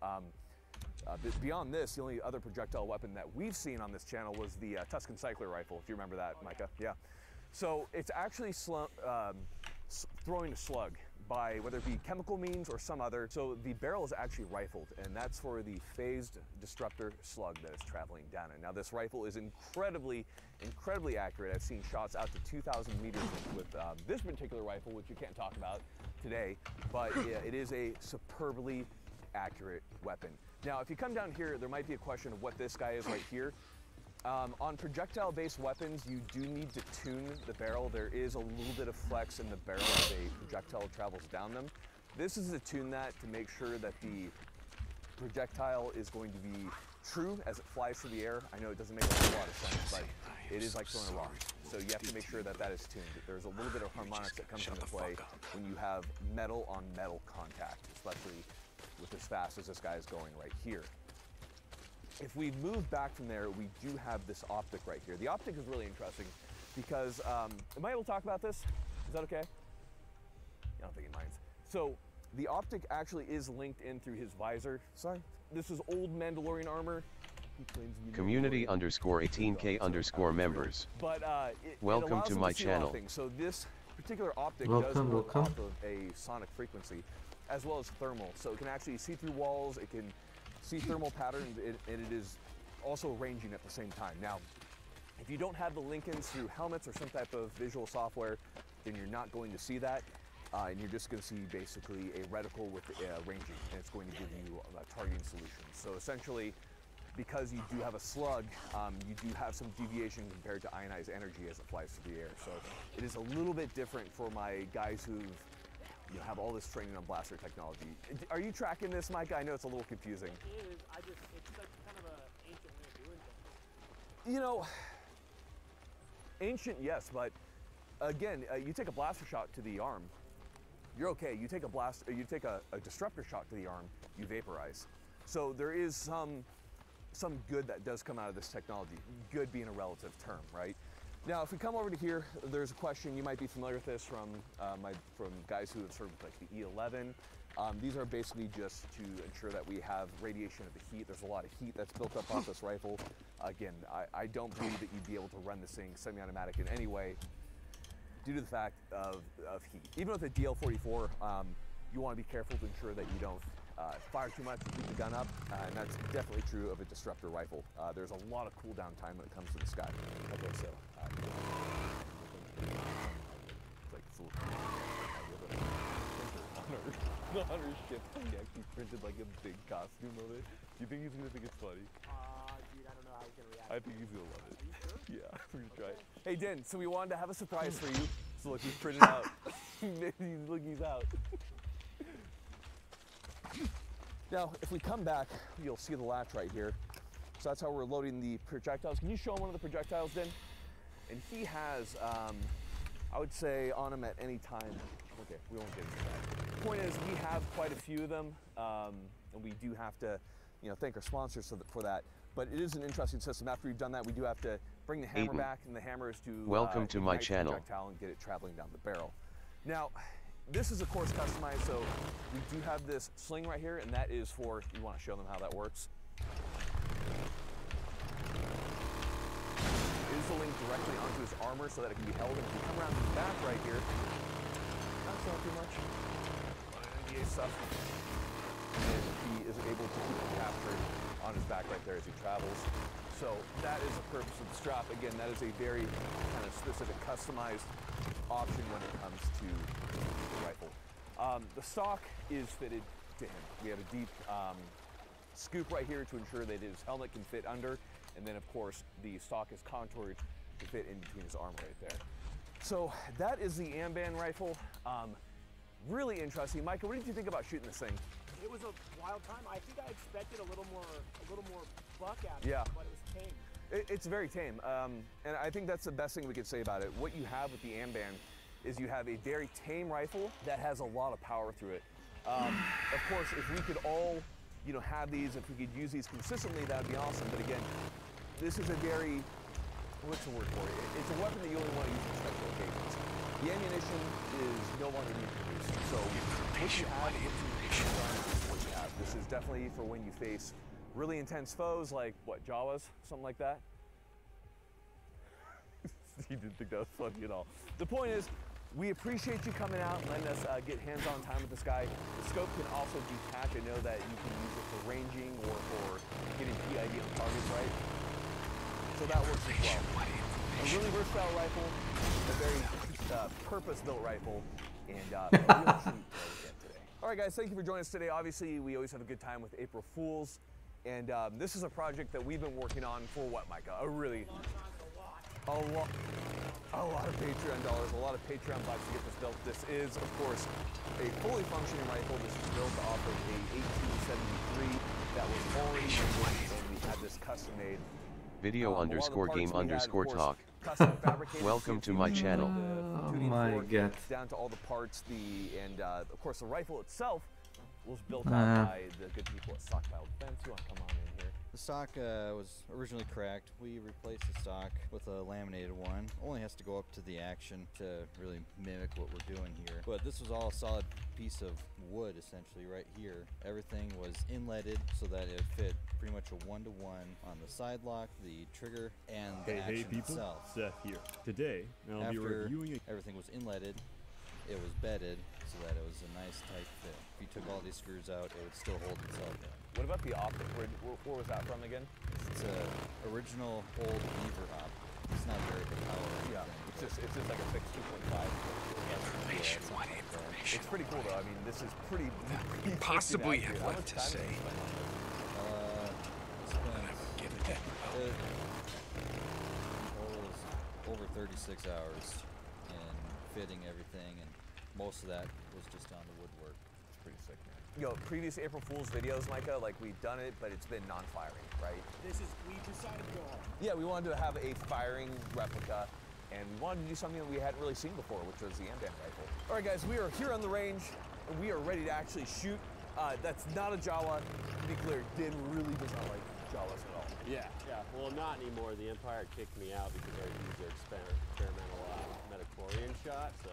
Beyond this, the only other projectile weapon that we've seen on this channel was the Tuscan Cycler rifle, if you remember that, Micah. Yeah. So it's actually throwing a slug by whether it be chemical means or some other. So the barrel is actually rifled, and that's for the phased disruptor slug that is traveling down it. Now this rifle is incredibly accurate. I've seen shots out to 2,000 meters with this particular rifle, which you can't talk about today, but yeah, it is a superbly accurate weapon. Now, if you come down here, there might be a question of what this guy is right here. On projectile-based weapons, you do need to tune the barrel. There is a little bit of flex in the barrel as a projectile travels down them. This is to tune that to make sure that the projectile is going to be true as it flies through the air. I know it doesn't make a whole lot of sense, but it is like throwing a rock. So you have to make sure that that is tuned. There's a little bit of harmonics that comes into play when you have metal on metal contact, especially with as fast as this guy is going right here. If we move back from there, we do have this optic right here. The optic is really interesting because, am I able to talk about this? Is that okay? I don't think he minds. So the optic actually is linked in through his visor. Sorry, this is old Mandalorian armor. Community _18K_ members. But welcome to my channel. So this particular optic does work off of a sonic frequency as well as thermal. So it can actually see through walls, it can see thermal patterns, and it is also ranging at the same time. Now, if you don't have the link-ins through helmets or some type of visual software, then you're not going to see that, and you're just going to see basically a reticle with ranging, and it's going to give you a targeting solution. So essentially, because you do have a slug, you do have some deviation compared to ionized energy as it flies through the air. So it is a little bit different for my guys who've have all this training on blaster technology. Are you tracking this, Micah? I know it's a little confusing. It is. It's like kind of an ancient way of doing things. Ancient, yes, but again, you take a blaster shot to the arm, you're okay. You take a disruptor shot to the arm, you vaporize. So there is some good that does come out of this technology. Good being a relative term, right? Now, if we come over to here, there's a question, you might be familiar with this from guys who have served with like the E11. These are basically just to ensure that we have radiation of the heat. There's a lot of heat that's built up off this rifle. Again, I don't believe that you'd be able to run this thing semi-automatic in any way due to the fact of heat. Even with a DL44, you want to be careful to ensure that you don't fire too much to keep the gun up, and that's definitely true of a disruptor rifle. There's a lot of cooldown time when it comes to this guy. Okay, so it's like full on our ship. He actually printed like a big costume of it. Do you think he's gonna think it's funny? Dude, I don't know how he's gonna react. I think he's gonna love it. Yeah, we're gonna try it. Hey, Den, so we wanted to have a surprise for you. So look, he's printed out. He's out. Now, if we come back, you'll see the latch right here. So that's how we're loading the projectiles. Can you show him one of the projectiles, Den? And he has, I would say, on him at any time. Okay, we won't get into that. The point is, we have quite a few of them, and we do have to, thank our sponsors for that. But it is an interesting system. After we've done that, we do have to bring the hammer back, and the hammer is to welcome to my channel. Projectile and get it traveling down the barrel. Now, this is of course customized, so we do have this sling right here, and that is for, you want to show them how that works? It is a link directly onto his armor so that it can be held, and if you come around to the back right here, not showing too much, NDA stuff, and he is able to keep it captured on his back right there as he travels. So that is the purpose of the strap. Again, that is a very kind of specific customized option when it comes to the rifle. The stock is fitted to him. We have a deep scoop right here to ensure that his helmet can fit under, and then of course the stock is contoured to fit in between his arm right there. So that is the Amban rifle. Really interesting. Micah, what did you think about shooting this thing? It was a wild time. I think I expected a little more buck out of Yeah. it, but it was tame. It's very tame, and I think that's the best thing we could say about it. What you have with the Amban is you have a very tame rifle that has a lot of power through it. Of course, if we could all, have these, if we could use these consistently, that would be awesome. But again, this is a very, what's the word for it? It's a weapon that you only want to use for special occasions. The ammunition is no longer being produced. So what you have is what you have. This is definitely for when you face really intense foes like, what, Jawas? Something like that? You didn't think that was funny at all. The point is, we appreciate you coming out and letting us get hands-on time with this guy. The scope can also detach. I know that you can use it for ranging or for getting PID on targets, right? So that works as well. A really versatile rifle, a very purpose-built rifle, and a real treat to look at today. All right, guys, thank you for joining us today. Obviously, we always have a good time with April Fools, and this is a project that we've been working on for what, Micah? A lot of Patreon dollars, a lot of Patreon bucks to get this built. This is, of course, a fully functioning rifle. This is built off of a 1873 that was already made, and we had this custom made. Video underscore game underscore talk. Welcome to my channel. Oh my god. Down to all the parts, and of course the rifle itself was built out by the good people at Stockpile Defense. You want to come on in here? The stock was originally cracked. We replaced the stock with a laminated one. Only has to go up to the action to really mimic what we're doing here. But this was all a solid piece of wood essentially right here. Everything was inletted so that it fit pretty much a one-to-one on the side lock, the trigger, and the action Hey people, itself. Seth here. Today, I'll be reviewing everything was inletted, it was bedded so that it was a nice tight fit. If you took all these screws out, it would still hold itself in. What about the optic? Where was that from again? It's a original old beaver op. It's not very good power. Yeah, it's just like a fixed 2.5. Information, what information? It's pretty cool though. I mean, this is pretty Possibly have what to say. It was over 36 hours in fitting everything, and most of that was just on the woodwork. It's pretty sick, man. Previous April Fool's videos, Micah, like we've done it, but it's been non-firing, right? We decided to go home. Yeah, we wanted to have a firing replica, and we wanted to do something that we hadn't really seen before, which was the Amban rifle. All right, guys, we are here on the range, and we are ready to actually shoot. That's not a Jawa. To be clear, Dan really does not like Jawas at all. Yeah. Well, not anymore. The Empire kicked me out because I used their experimental metachlorian shot, so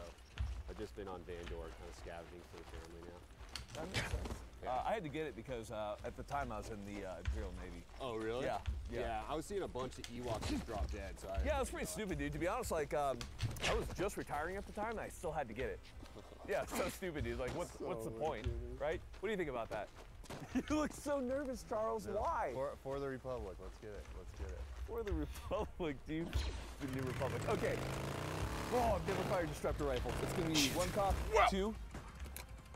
I've just been on Vandor kind of scavenging for the family now. That makes sense. I had to get it because at the time I was in the Imperial Navy. Oh, really? Yeah. I was seeing a bunch of Ewoks just drop dead. So Yeah, it was pretty stupid, dude. To be honest, like I was just retiring at the time, and I still had to get it. Yeah, it's so stupid, dude. Like, what's the point, right? What do you think about that? You look so nervous, Charles. No. Why? For the Republic. Let's get it. For the Republic, dude. The New Republic. Okay. Oh, I've never fired a disruptor rifle. It's gonna be one cock, two.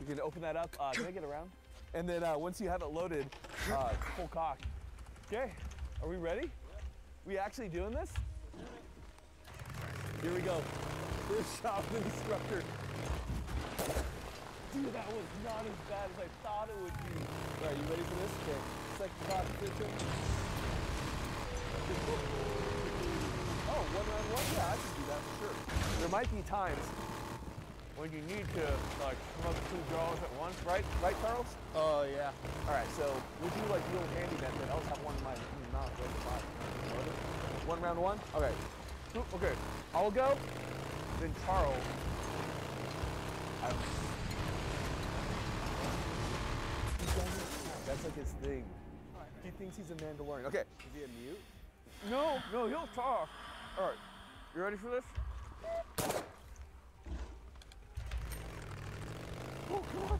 We can open that up. Can I get around? And then once you have it loaded, full cock. Okay, are we ready? We actually doing this? Here we go. First shot with the disruptor. Dude, that was not as bad as I thought it would be. All right, you ready for this? Okay, second cock position. Oh, 1 round 1? Yeah, I can do that for sure. There might be times when you need to like smoke 2 jaws at once, right? Right, Charles? Oh, yeah. All right, so we'll do like the old handy method. I'll just have one in my mouth right at the bottom. 1 round 1? Okay. Okay, I'll go, then Charles. That's like his thing. He thinks he's a Mandalorian. Okay. Is he a mute? No, he'll talk. All right, you ready for this? Oh, God.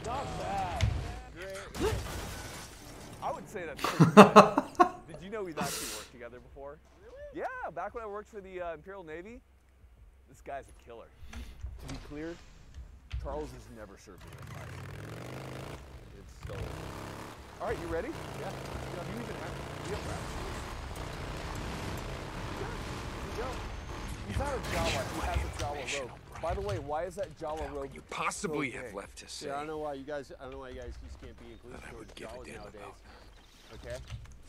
Not bad. Great. I would say that's pretty good. Did you know we've actually worked together before? Really? Yeah, back when I worked for the Imperial Navy, this guy's a killer. To be clear, Charles has never served me a knife. It's so... All right, you ready? Yeah. Do you even have practice? He's not a Jawa, he has a Jawa robe. By the way, why is that Jawa robe You possibly so have big? left to say. Yeah, I don't know why you guys just can't be inclusive towards Jawas nowadays. Okay?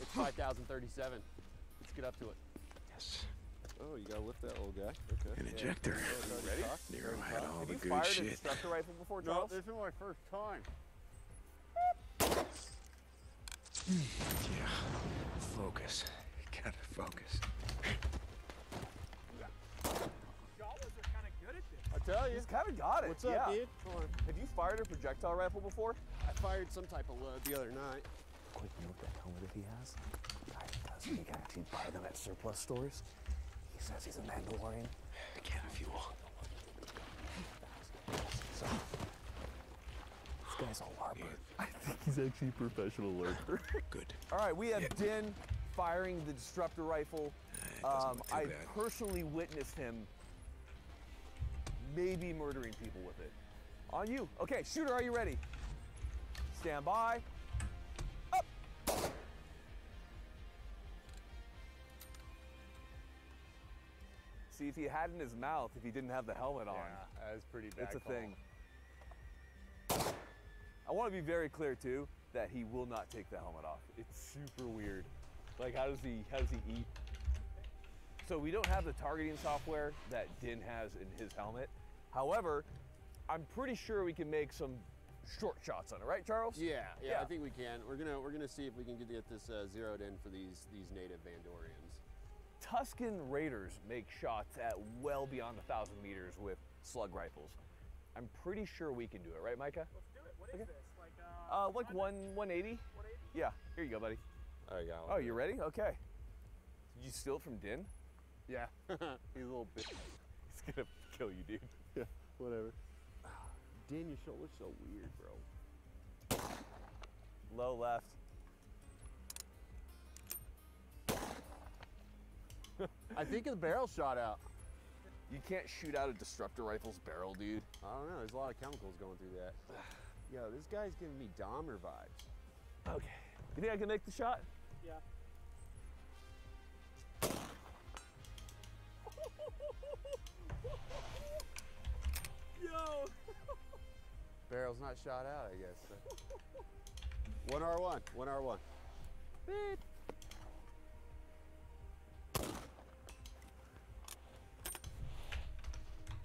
It's 5,037. Let's get up to it. Yes. Oh, you gotta lift that little guy. Okay. An ejector. Ready? Nero had all Have the you good fired a shit. destructor rifle before, No, Charles? this is my first time. Yeah. Focus. Gotta focus. I tell you. He's kind of got it. What's up, yeah. dude? Come on. Have you fired a projectile rifle before? I fired some type of load the other night. Quick note, that helmet that he has, he can actually buy them at surplus stores. He says he's a Mandalorian. A can of fuel. So, this guy's all armored. I think he's actually a professional lurker. Good. All right, we have Din firing the disruptor rifle. I personally witnessed him maybe murdering people with it. On you. Okay, shooter, are you ready? Stand by. Up. See, if he had it in his mouth, if he didn't have the helmet on. Yeah, that was pretty bad. It's a call. thing. I want to be very clear too that he will not take the helmet off. It's super weird. Like, how does he eat? So we don't have the targeting software that Din has in his helmet. However, I'm pretty sure we can make some short shots on it, right, Charles? Yeah, I think we can. We're gonna see if we can get this zeroed in for these native Vandorians. Tusken Raiders make shots at well beyond 1,000 meters with slug rifles. I'm pretty sure we can do it, right, Micah? Let's do it. What is this? Like 180? Yeah, here you go, buddy. There you go. Oh, you ready? Okay. Did you steal it from Din? Yeah, he's a little bit. He's gonna kill you, dude. Yeah, whatever. Dan, your shoulder's so weird, bro. Low left. I think the barrel shot out. You can't shoot out a disruptor rifle's barrel, dude. I don't know. There's a lot of chemicals going through that. Yo, this guy's giving me Dahmer vibes. Okay. You think I can make the shot? Yeah. Yo! Barrel's not shot out, I guess. 1R1. 1R1. Beep.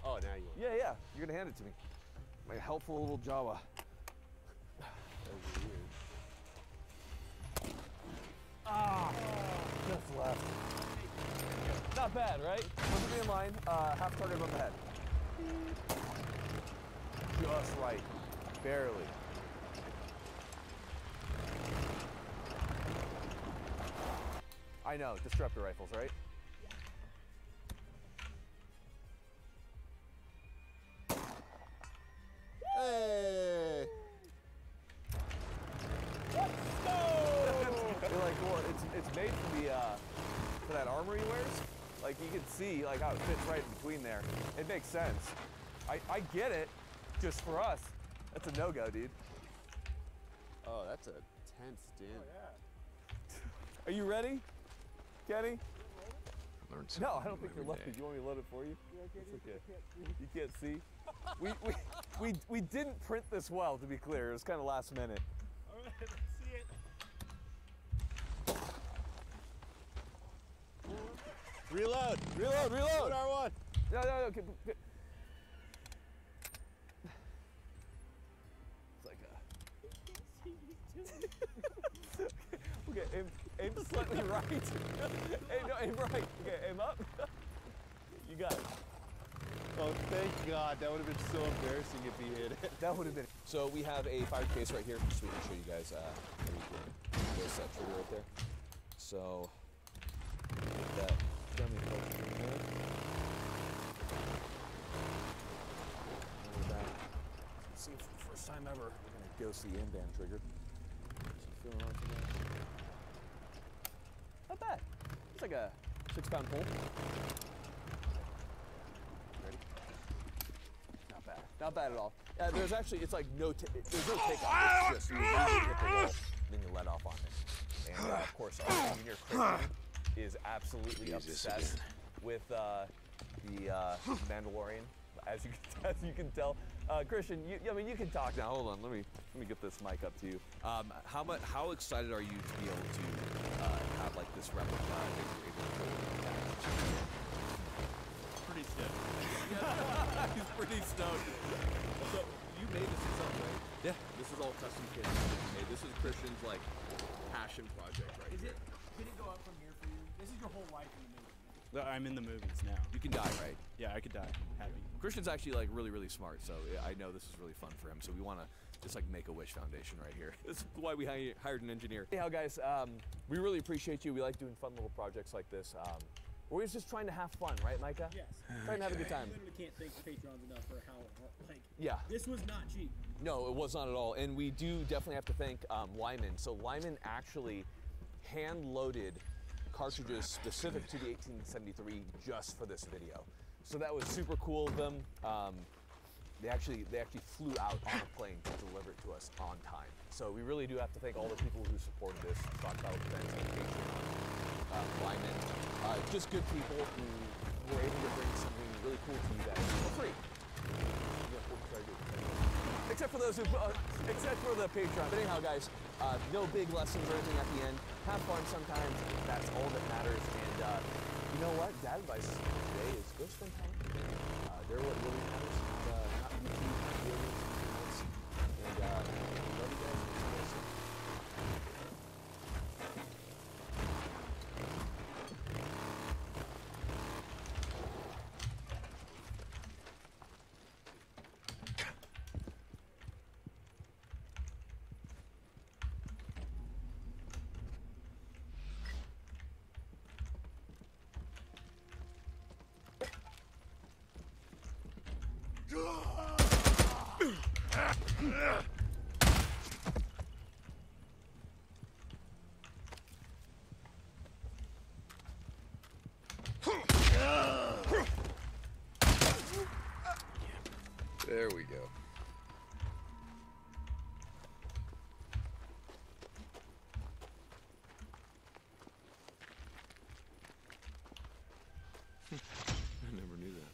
Oh, now you. Yeah. You're gonna hand it to me. My helpful little Jawa. That was weird. Just left. Not bad, right? Perfectly in line. Half target above the head. Just right. Barely. I know, disruptor rifles, right? Hey! Let's go! You're like, well, it's made for the for that armor he wears. Like, you can see like how it fits right in between there. It makes sense. I get it. Just for us, that's a no-go, dude. Oh, that's a tense din. Are you ready, Kenny? Learn No, I don't think you're loaded. You want me to load it for you? It's okay. You can't see. We didn't print this well, to be clear. It was kind of last minute. All right, let's see it. Reload! Reload! 1R1! No. Okay. It's like a... Okay, aim slightly right. Aim right. Okay, aim up. You got it. Oh, thank God. That would have been so embarrassing if he hit it. That would have been. So we have a fire case right here, so we can show you guys how you can place that trigger right there. So, get that dummy filter in there. And we're back. See, for the first time ever, we're gonna go see in-band trigger. So feeling on to that. Not bad. It's like a 6-pound pole. Ready? Not bad. Not bad at all. There's actually, it's like there's no takeoff. It's just you immediately hit the wall, then you let off on it. And of course, our engineer Christian is absolutely obsessed with the Mandalorian, as you can tell. Christian, I mean, you can talk now. Hold on, let me get this mic up to you. How excited are you to be able to have like this replica that you're able to attach? Pretty stoked. He's pretty stoked. So you made this yourself, right? Yeah. This is all custom kits that you made. This is Christian's like passion project right here. Did it go up from here for you? This is your whole life in the movie. I'm in the movies now. You can die, right? Yeah, I could die. Happy. Christian's actually like really, really smart, so I know this is really fun for him. So we want to just like make a wish foundation right here. This is why we hired an engineer. Anyhow, guys, we really appreciate you. We like doing fun little projects like this. We're always just trying to have fun, right, Micah? Yes. Trying to have a good time. I literally can't thank the Patrons enough for how, like, yeah. This was not cheap. No, it was not at all. And we do definitely have to thank Lyman. So Lyman actually hand-loaded cartridges specific to the 1873 just for this video. So that was super cool of them. They actually flew out on a plane to deliver it to us on time. So we really do have to thank all the people who supported this. Stock Battle Defense, Patreon, Lyman, just good people who were able to bring something really cool to you guys for free. Yeah, what we try to do. Except for those who, except for the Patreon. But anyhow, guys, no big lessons or anything at the end. Have fun sometimes. That's all that matters. And you know what? Dad advice today is go spend time with your family. They're what really matters. Not YouTube, not videos, anything else. And love you guys. There we go. I never knew that.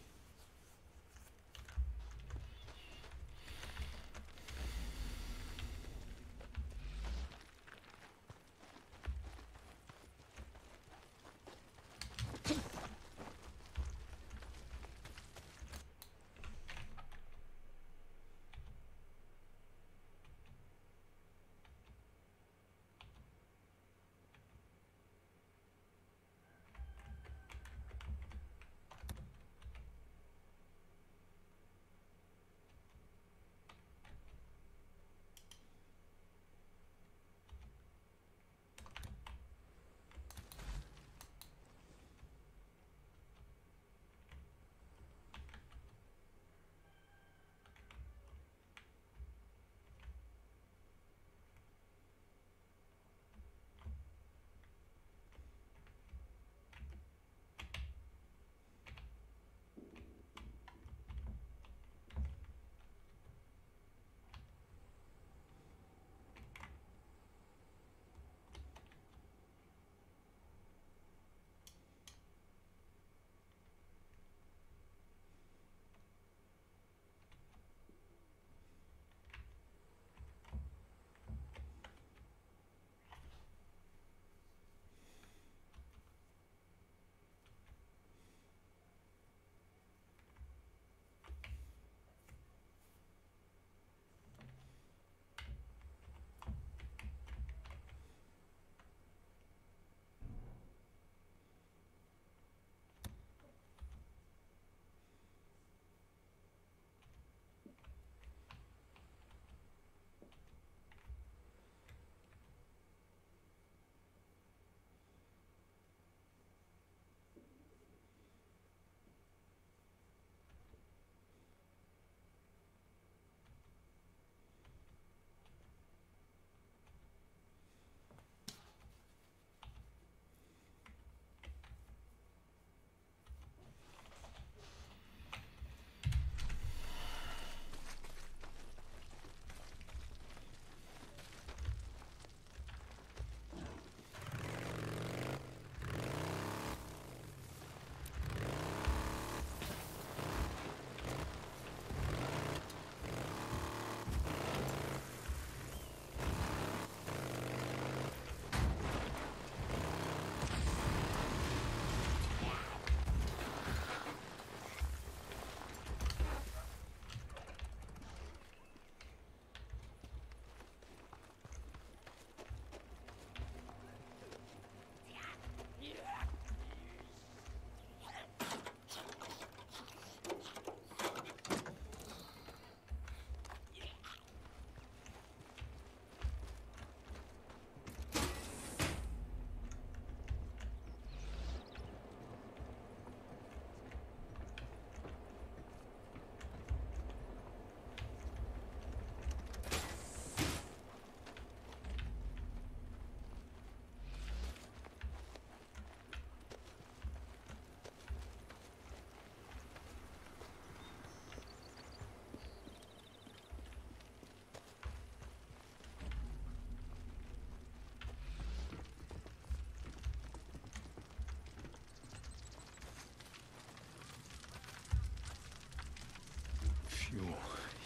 Fuel,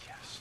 yes.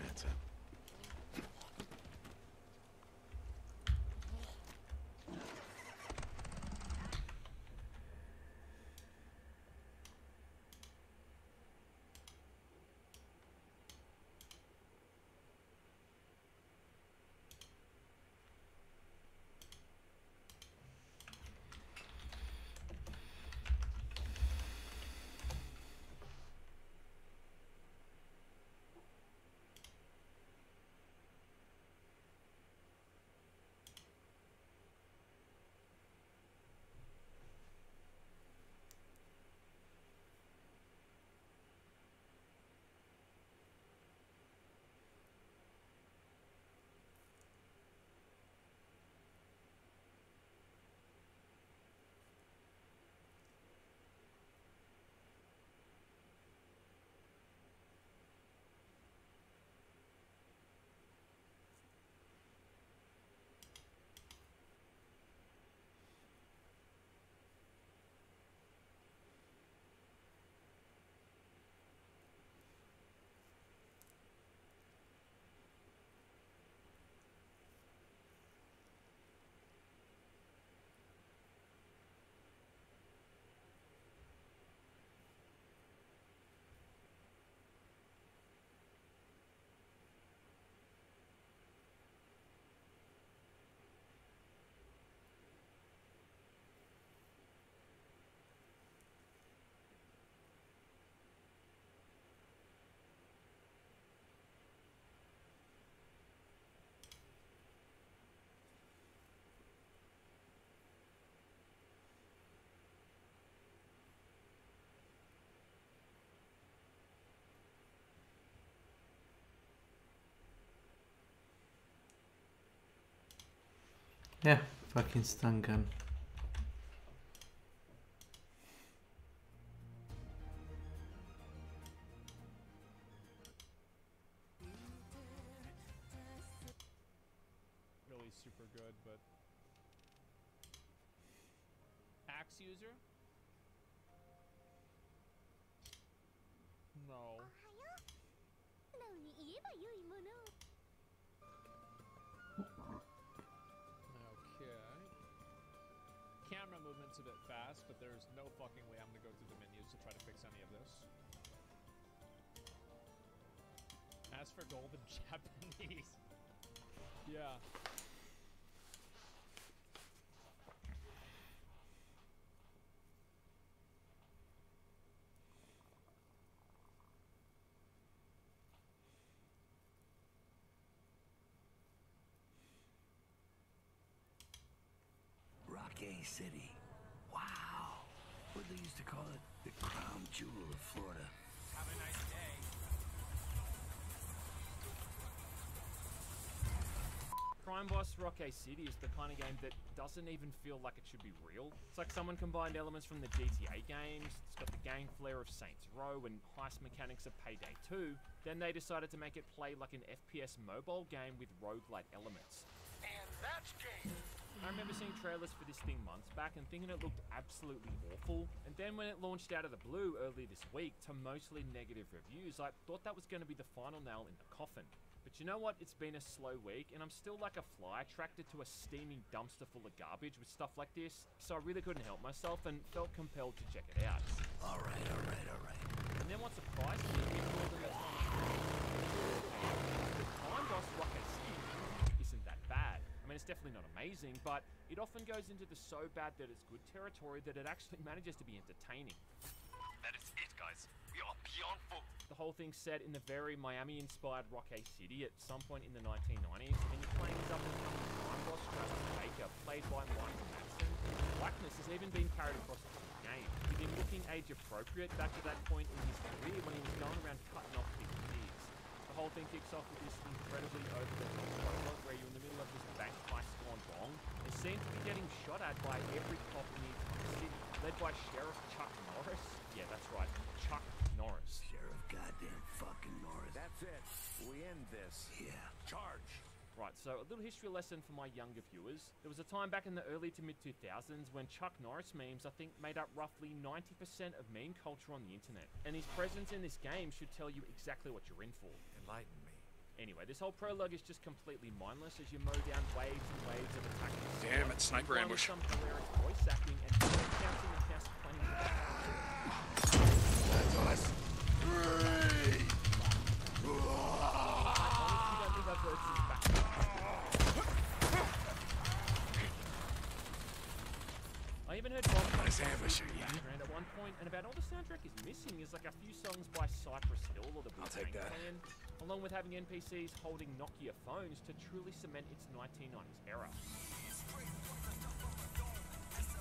That's it. Yeah, fucking stun gun. Really super good, but axe user? No. Okay. Camera movement's a bit fast, but there's no fucking way I'm gonna go through the menus to try to fix any of this. As for golden Japanese. Yeah. Rocky City. Wow. What they used to call it, the crown jewel of Florida. Have a nice day. Crime Boss Rocky City is the kind of game that doesn't even feel like it should be real. It's like someone combined elements from the GTA games, it's got the gang flair of Saints Row and heist mechanics of Payday 2, then they decided to make it play like an FPS mobile game with roguelite elements. And that's game. I remember seeing trailers for this thing months back and thinking it looked absolutely awful, and then when it launched out of the blue early this week to mostly negative reviews, I thought that was going to be the final nail in the coffin. But you know what? It's been a slow week, and I'm still like a fly attracted to a steaming dumpster full of garbage with stuff like this, so I really couldn't help myself and felt compelled to check it out. Alright. And then what surprised me is more than the Crime Boss Rocky City isn't that bad. I mean, it's definitely not amazing, but it often goes into the so bad that it's good territory that it actually manages to be entertaining. That is it, guys. We are beyond full. The whole thing's set in the very Miami-inspired Rocky City at some point in the 1990s, and you're playing as up-and-coming crime boss Travis Baker, played by Michael Madsen. I likeness has even been carried across the game, with him looking age-appropriate back to that point in his career when he was going around cutting off people's ears. The whole thing kicks off with this incredibly over-the-top prologue where you're in the middle of this bank heist gone wrong and seem to be getting shot at by every cop in the entire city, led by Sheriff Chuck Norris. Yeah, that's right, Chuck Norris. Sheriff goddamn fucking Norris. That's it. We end this. Yeah. Charge. Right, so a little history lesson for my younger viewers. There was a time back in the early to mid-2000s when Chuck Norris memes, I think, made up roughly 90% of meme culture on the internet. And his presence in this game should tell you exactly what you're in for. Enlighten me. Anyway, this whole prologue is just completely mindless as you mow down waves and waves of attacking. Damn it, sniper ambush. Some hilarious voice acting and counting and cast playing. That's us. I even heard Bob around at one point, and about all the soundtrack is missing is like a few songs by Cypress Hill or the Wu-Tang Clan, along with having NPCs holding Nokia phones to truly cement its 1990s era.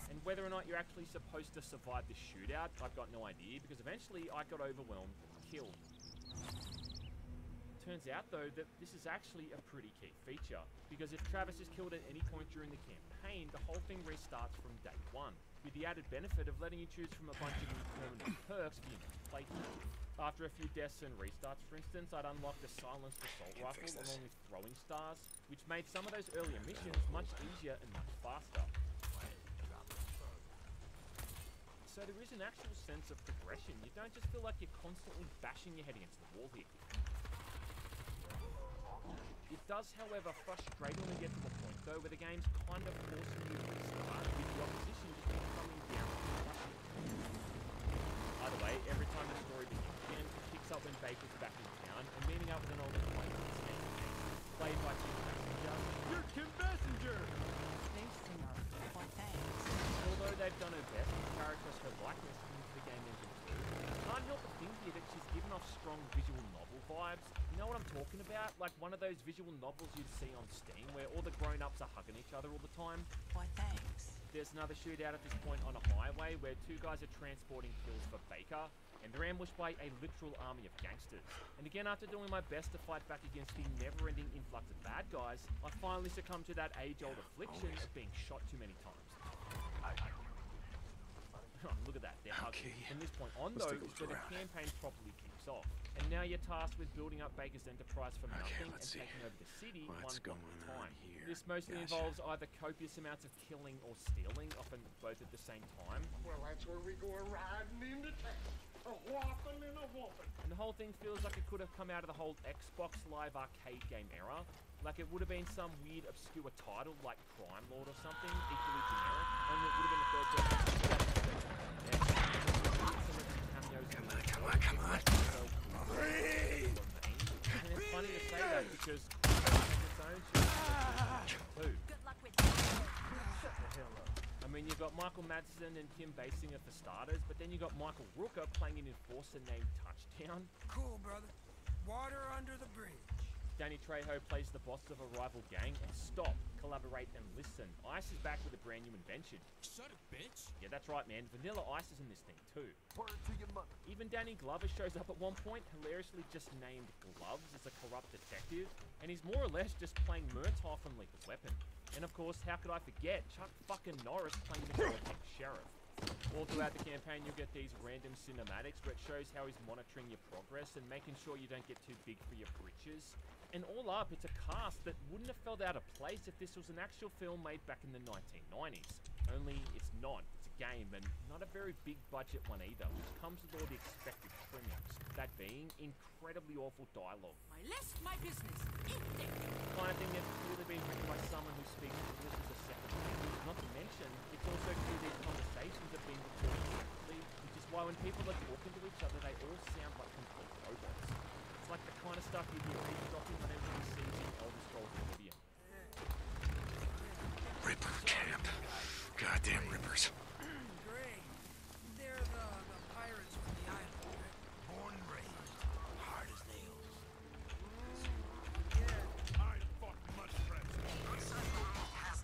And whether or not you're actually supposed to survive this shootout, I've got no idea, because eventually I got overwhelmed and killed. Turns out though that this is actually a pretty key feature, because if Travis is killed at any point during the campaign, the whole thing restarts from day one, with the added benefit of letting you choose from a bunch of new permanent perks for your next playthrough. After a few deaths and restarts, for instance, I'd unlocked a silenced assault rifle along with throwing stars, which made some of those earlier missions much easier and much faster. So there is an actual sense of progression. You don't just feel like you're constantly bashing your head against the wall here. It does, however, frustratingly get to the point, though, where the game's kind of forcing you to restart, with the opposition just becoming down to crushing. Either way, every time the story begins again, it picks up when Baker's back in town and meeting up with an old acquaintance, played by Kim Basinger. You're Kim Basinger! Thanks, Singer. Why, thanks. Although they've done her best to carry across her likeness into the game engine too, I can't help but think here that she's given off strong visual novel vibes. You know what I'm talking about? Like one of those visual novels you'd see on Steam where all the grown-ups are hugging each other all the time. Why, thanks. There's another shootout at this point on a highway where two guys are transporting kills for Baker, and they're ambushed by a literal army of gangsters. And again, after doing my best to fight back against the never-ending influx of bad guys, I finally succumbed to that age-old affliction of being shot too many times. Look at that, they're hugging. From this point on, though, is where the campaign properly kicks off. And now you're tasked with building up Baker's enterprise from nothing and taking over the city one block at a time. This mostly involves either copious amounts of killing or stealing, often both at the same time. Well, that's where we go riding into town. A whopping and a whopping. And the whole thing feels like it could have come out of the whole Xbox Live arcade game era. Like it would have been some weird obscure title like Crime Lord or something, equally generic, only it would have been a third person. Come on. And it's funny to say that because its own shit too. Good luck with that. I mean, you've got Michael Madsen and Kim Basinger for starters, but then you've got Michael Rooker playing an enforcer named Touchdown. Cool, brother. Water under the bridge. Danny Trejo plays the boss of a rival gang, and stop, collaborate, and listen. Ice is back with a brand new invention. Shut up, bitch. Yeah, that's right, man. Vanilla Ice is in this thing, too. Word to your mother. Even Danny Glover shows up at one point, hilariously just named Gloves as a corrupt detective, and he's more or less just playing Murtaugh from Lethal Weapon. And of course, how could I forget Chuck fucking Norris playing the corrupt sheriff. All throughout the campaign, you'll get these random cinematics where it shows how he's monitoring your progress and making sure you don't get too big for your britches. And all up, it's a cast that wouldn't have felt out of place if this was an actual film made back in the 1990s. Only it's not. It's a game, and not a very big budget one either, which comes with all the expected trimmings. That being incredibly awful dialogue. My list, my business. Eat it. The kind of thing that's clearly been written by someone who speaks English as a second language. Not to mention, it's also clear these conversations have been recorded separately, which is why when people are talking to each other, they all sound like complete robots. It's like the kind of stuff you'd be eavesdropping on every sees in Elder Scrolls Oblivion. Ripper camp. Goddamn rippers. Great. They're the pirates from the island, right? Born and raised. Hard as nails. Yeah. I fuck much friends.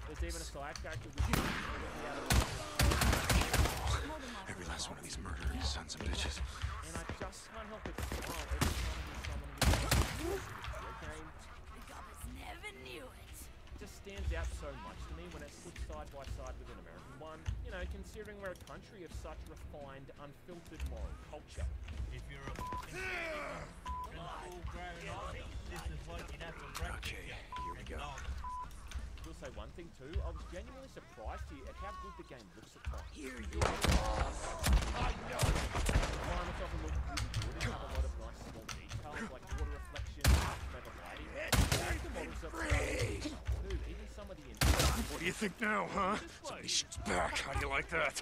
There's even a side character which is out of last one of these murderous sons of bitches. And I just can't help but smile every time I hear someone with a game. The coppers never knew it. It just stands out so much to me when it's put side by side with an American one. You know, considering we're a country of such refined, unfiltered moral culture. If you're a full-grown army, this is what you'd have to practice. Okay, here we go. I will say one thing too, I was genuinely surprised here at how good the game looks at times. Here you are. I know. The environments often look really good and have a lot of nice small details like water reflection, clever lighting. The models are too, even some of the What do you think now, huh? Somebody shoots back. How do you like that?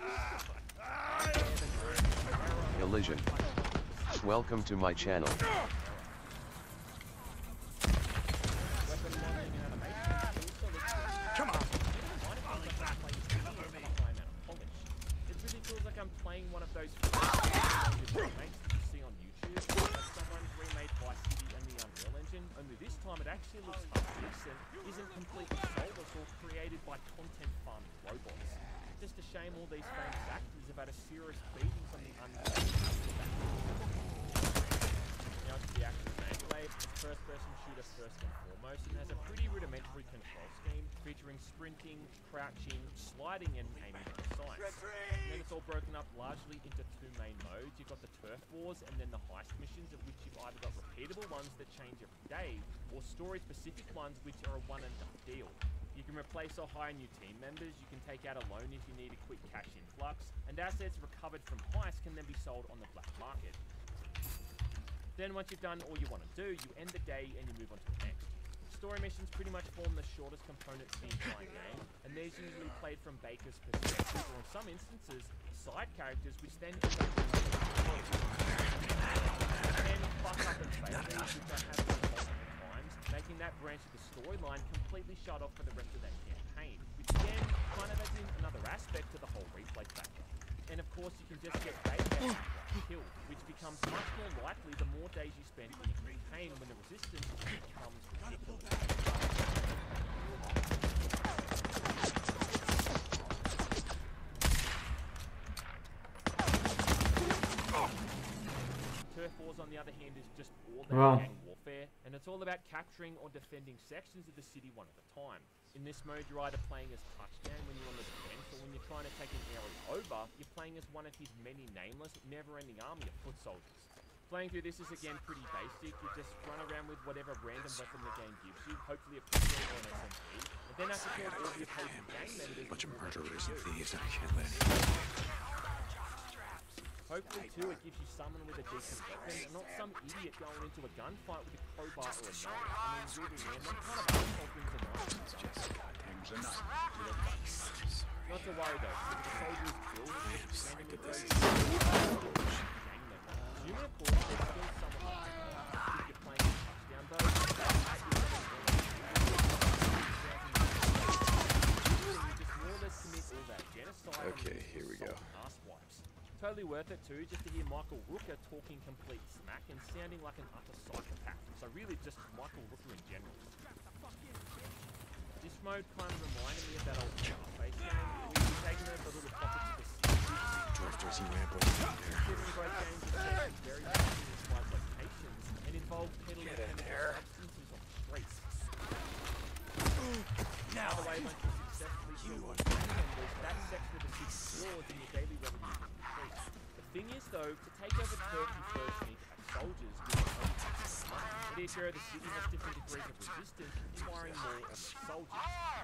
Elysian. Welcome to my channel. Come on. It really feels like I'm playing one of those remakes that you see on YouTube. Someone's remade Vice City and the Unreal Engine, only this time it actually looks half decent, isn't completely soulless or created by content farming robots. Just a shame all these famous actors have had a serious beating from the Unreal. Now to the actual gameplay, it's a first-person shooter first and foremost, and has a pretty rudimentary control scheme featuring sprinting, crouching, sliding, and aiming at the sights. And then it's all broken up largely into two main modes. You've got the turf wars and then the heist missions, of which you've either got repeatable ones that change every day, or story-specific ones which are a one-and-done deal. You can replace or hire new team members, you can take out a loan if you need a quick cash influx, and assets recovered from heists can then be sold on the black market. Then once you've done all you want to do, you end the day and you move on to the next. Story missions pretty much form the shortest components of the entire game, and these usually played from Baker's perspective, or in some instances, side characters, which then end up and fuck up and fail these, which I have done multiple times, making that branch of the storyline completely shut off for the rest of that campaign, which again kind of adds in another aspect to the whole replay factor. And of course you can just get Baker killed, which becomes much more likely the more days you spend in your campaign when the resistance becomes ridiculous. Turf Wars, on the other hand, is just all about gang warfare, and it's all about capturing or defending sections of the city one at a time. In this mode, you're either playing as Touchdown when you're on the defense, or when you're trying to take an area over, you're playing as one of his many nameless, never-ending army of foot soldiers. Playing through this is again pretty basic. You just run around with whatever random weapon the game gives you, hopefully a pistol or an SMG, and then after killing all the opposing gang members, Bunch of murderers and thieves, and I can't let it. Hopefully, too, it gives you someone with a decent weapon, and not some idiot going into a gunfight with a crowbar or a knife. I mean, really, man, what kind of asshole brings a knife? Not to worry, though, if the soldiers build assuming, of course, there's still someone like if you're playing Touchdown, though, you just more or less commit all that genocide. Okay, here we go. Totally worth it too, just to hear Michael Rooker talking complete smack and sounding like an utter psychopath. So really just Michael Rooker in general. This mode kind of reminded me of that old Scarface game, where you're taking over the little pockets of the city. Drifters and ramblers down there. Considering both games are set in very inspired locations and involve peddling chemical substances on the streets. Now the way once you successfully kill one members, that section of the city floors in your daily revenue. The thing is, though, to take over Turf, you first need to have soldiers with and each area of the city has different degrees of resistance, requiring more of the soldiers.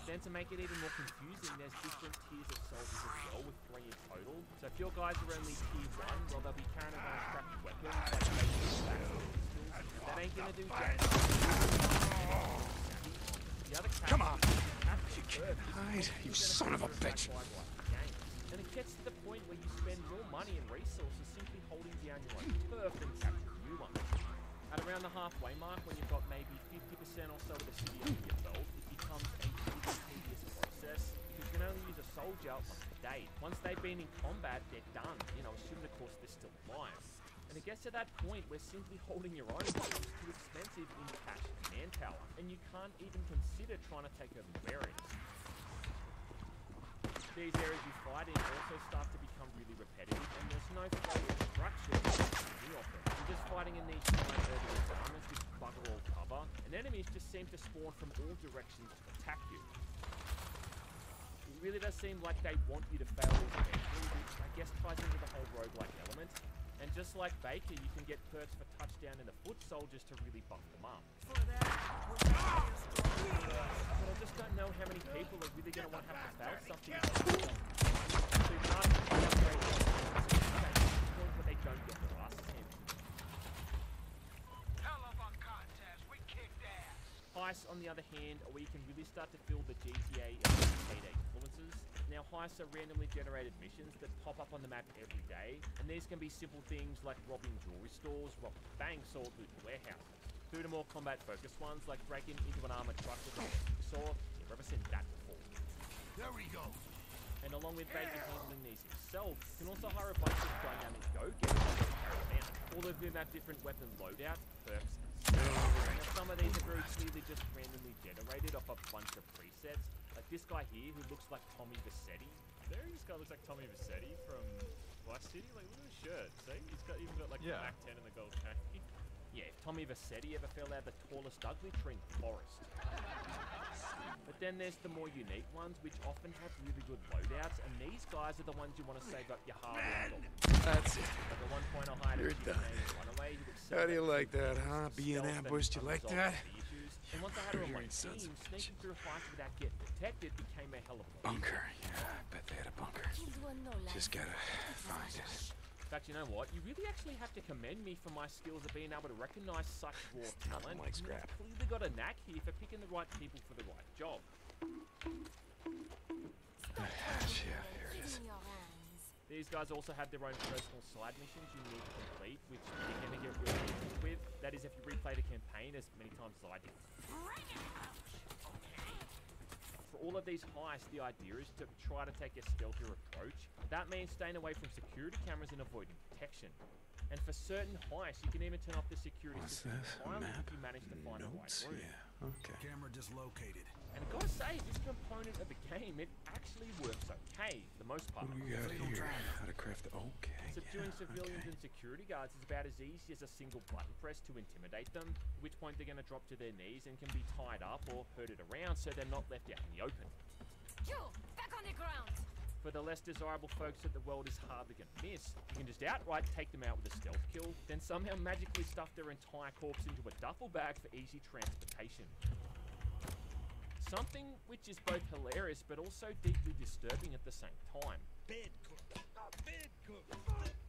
Then to make it even more confusing, there's different tiers of soldiers as well, with 3 in total. So if your guys are only tier 1, well, they'll be carrying around crappy weapons like pistols. That ain't gonna do jack. The other Come on! You son of a bitch! And it gets to the point where you spend more money and resources simply holding down your own turf than capturing new ones. At around the halfway mark, when you've got maybe 50% or so of the city under your belt, it becomes a really tedious process, because you can only use a soldier once a day. Once they've been in combat, they're done, assuming of course they're still alive. And it gets to that point where simply holding your own becomes too expensive in cash and manpower, and you can't even consider trying to take over new areas. These areas you fight in also start to become really repetitive, and there's no flow of structure any of them. You're just fighting in these giant urban environments with bugger all cover, and enemies just seem to spawn from all directions to attack you. It really does seem like they want you to fail these eventually, which I guess ties into the whole roguelike element. And just like Baker, you can get perks for touchdown in the foot soldiers to really buff them up. But I just don't know how many people are really going to want to have to fail something. So you're not upgrade point where they don't get their asses handed. Hell of a contest, we kicked ass. Heists, on the other hand, are where you can really start to feel the GTA and Payday influences. Now, heists are randomly generated missions that pop up on the map every day, and these can be simple things like robbing jewelry stores, robbing banks, or looting warehouses, through to more combat-focused ones like breaking into an armored truck with a saw. You've ever seen that before? There we go. And along with Baker handling these himself, you can also hire a bunch of dynamic go-getters to carry them out, all of whom have different weapon loadouts, perks, and skills. Now, some of these are very clearly just randomly generated off a bunch of presets. Like this guy here who looks like Tommy Vassetti. There, this guy looks like Tommy Vassetti from Vice City. Like, look at his shirt. See? He's got even got like the Mac 10 and the gold khaki. Yeah, if Tommy Vassetti ever fell out of the tallest ugly tree in the forest. But then there's the more unique ones, which often have really good loadouts, and these guys are the ones you want to save up your hard-earned dollars. That's it. Like at one point I hired You're a done. Runaway who would How do you like that, huh? Being ambushed, you like that? And once I had her on my Hearing sons team, of sneaking through heights without getting detected became a hell of a bunker. Yeah, I bet they had a bunker. Just gotta find it. In fact, you know what? You really actually have to commend me for my skills of being able to recognize such raw talent. like scrap. I've clearly got a knack here for picking the right people for the right job. Yeah, here it is. These guys also have their own personal side missions you need to complete, which you're going to get really involved with. That is if you replay the campaign as many times as I did. For all of these heists, the idea is to try to take a stealthier approach. That means staying away from security cameras and avoiding detection. And for certain heists, you can even turn off the security system entirely if you manage to find the right room. Yeah, okay. Camera dislocated. And I've got to say, this component of the game, it actually works okay for the most part. What do we got here? How to craft the... Okay. Subduing civilians and security guards is about as easy as a single button press to intimidate them, at which point they're going to drop to their knees and can be tied up or herded around so they're not left out in the open. Back on the ground! For the less desirable folks that the world is hardly going to miss, you can just outright take them out with a stealth kill, then somehow magically stuff their entire corpse into a duffel bag for easy transportation. Something which is both hilarious but also deeply disturbing at the same time. Bed cook. Bed cook.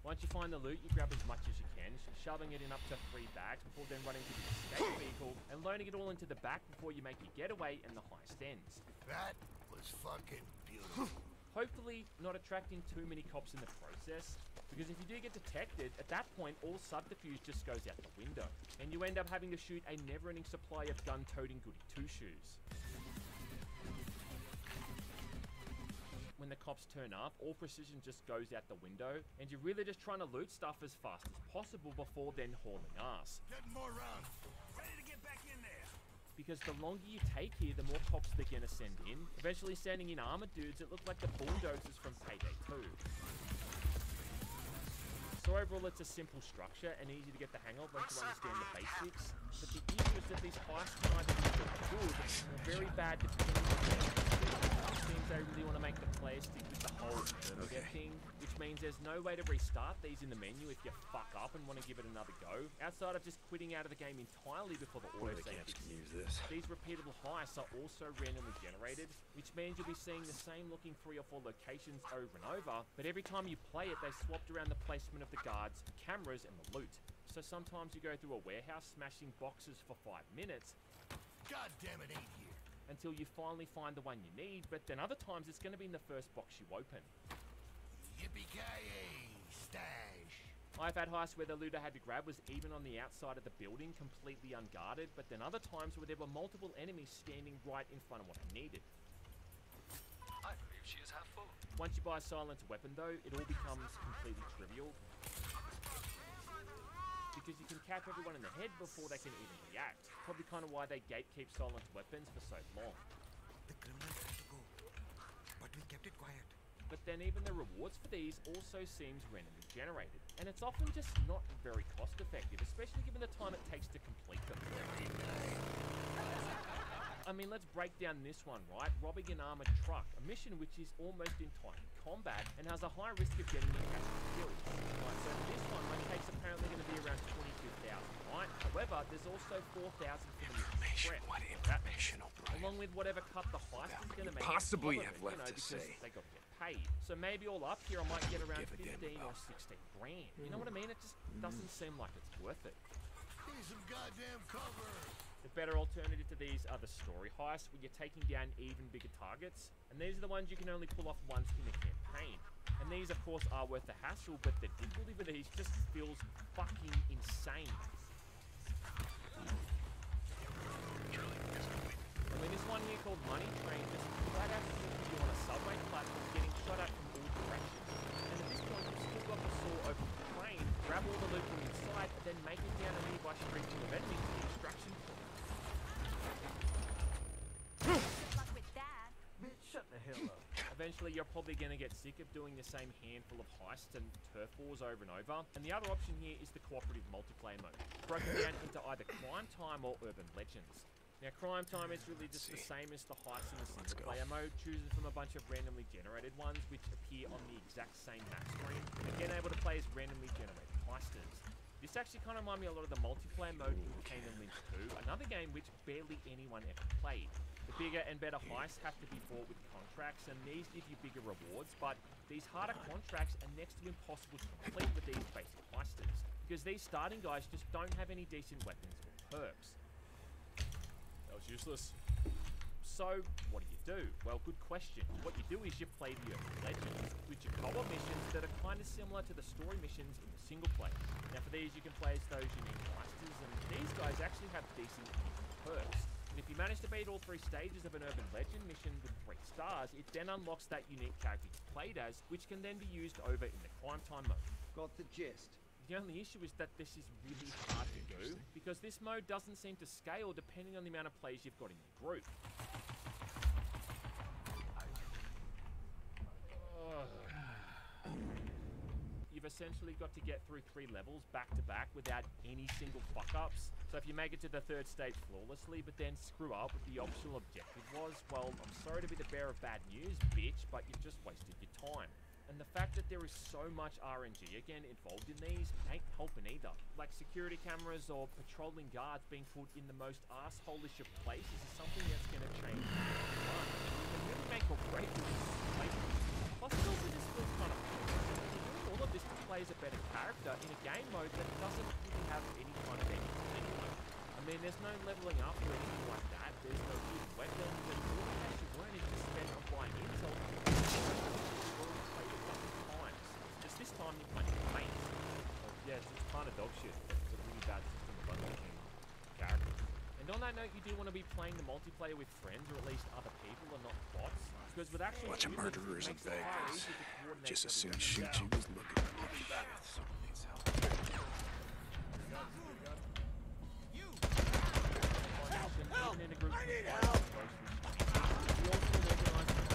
Once you find the loot, you grab as much as you can, shoving it in up to 3 bags before then running to the escape vehicle and loading it all into the back before you make your getaway and the heist ends. That was fucking beautiful. Hopefully not attracting too many cops in the process, because if you do get detected, at that point all subterfuge just goes out the window, and you end up having to shoot a never-ending supply of gun-toting goody two-shoes. When the cops turn up, all precision just goes out the window, and you're really just trying to loot stuff as fast as possible before then hauling ass. Getting more rounds. Ready to get back in there. Because the longer you take here, the more cops they're gonna send in, eventually sending in armored dudes that look like the bulldozers from Payday 2. So overall, it's a simple structure and easy to get the hang of once you understand the basics, but the issue is that these heists can either be good or very bad depending on their seems they really want to make the player stick with the whole permadeath thing, which means there's no way to restart these in the menu if you fuck up and want to give it another go, outside of just quitting out of the game entirely before the autosave fixes. These repeatable heists are also randomly generated, which means you'll be seeing the same looking 3 or 4 locations over and over, but every time you play it, they swapped around the placement of the guards, cameras, and the loot. So sometimes you go through a warehouse smashing boxes for 5 minutes. God damn it, ain't here. Until you finally find the one you need, but then other times it's going to be in the first box you open. Yippee-ki-yay, stash. I've had heists where the loot I had to grab was even on the outside of the building, completely unguarded, but then other times where there were multiple enemies standing right in front of what I needed. I believe she is half full. Once you buy a silenced weapon though, it all becomes completely trivial, because you can cap everyone in the head before they can even react. Probably kind of why they gatekeep silenced weapons for so long. The criminals had to go, but we kept it quiet. but then even the rewards for these also seems randomly generated. And it's often just not very cost effective, especially given the time it takes to complete them. I mean, let's break down this one, right? Robbing an armored truck, a mission which is almost entirely combat and has a high risk of getting killed. Right, so this one, my take's apparently going to be around 22,000, right? However, there's also 4,000 for the mission. What information, along with whatever cut the heist is going to make. Possibly it, have left to because say. they got to get paid. So maybe all up here, I might get around 15 or 16 grand. You know what I mean? It just doesn't seem like it's worth it. Give me some goddamn cover. The better alternative to these are the story heists, where you're taking down even bigger targets, and these are the ones you can only pull off once in a campaign. And these, of course, are worth the hassle, but the difficulty for these just feels fucking insane. I mean, this one here called Money Train just flat out puts you on a subway platform getting shot at from all directions. And at this point, you've still got to soar over the train, grab all the loot from inside, and then make it down a nearby street to an enemy to the extraction point. Shut the hell up. Eventually, you're probably going to get sick of doing the same handful of heists and turf wars over and over. And the other option here is the cooperative multiplayer mode, broken down into either Crime Time or Urban Legends. Now, Crime Time is really just the same as the heists in the single player mode, choosing from a bunch of randomly generated ones which appear on the exact same map screen, and again able to play as randomly generated heisters. This actually kind of reminds me a lot of the multiplayer mode in Kane and Lynch 2, another game which barely anyone ever played. The bigger and better heists have to be bought with contracts, and these give you bigger rewards, but these harder contracts are next to impossible to complete with these basic heisters, because these starting guys just don't have any decent weapons or perks. That was useless. So, what do? Well, good question. What you do is you play the Urban Legends, which are co-op missions that are kind of similar to the story missions in the single player. Now, for these, you can play as those unique heisters, and these guys actually have decent perks. And if you manage to beat all 3 stages of an Urban Legend mission with 3 stars, it then unlocks that unique character you played as, which can then be used over in the Crime Time mode. Got the gist. The only issue is that this is really hard to do, because this mode doesn't seem to scale depending on the amount of players you've got in your group. You've essentially got to get through 3 levels back to back without any single fuck-ups. So if you make it to the 3rd stage flawlessly, but then screw up what the optional objective was, well, I'm sorry to be the bearer of bad news, bitch, but you've just wasted your time. And the fact that there is so much RNG again involved in these ain't helping either. Like security cameras or patrolling guards being put in the most asshole-ish of places is something that's going to change. You can really make or break with this place. Plus, it also just feels kind of all of this to play as a better character in a game mode that doesn't really have any kind of ending anyway. I mean, there's no leveling up or anything like that. There's no good weapons, and all the cash you earn is just spent on buying intel. Just this time you're playing with mates. Yeah, it's kind of dog shit. It's a really bad system of unlocking characters. And on that note, you do want to be playing the multiplayer with friends, or at least other people, and not bots. Because with actual bunch of murderers in Vegas. Just as soon shoot you was looking at me. Someone needs help. You! Help! I need help! You also recognize that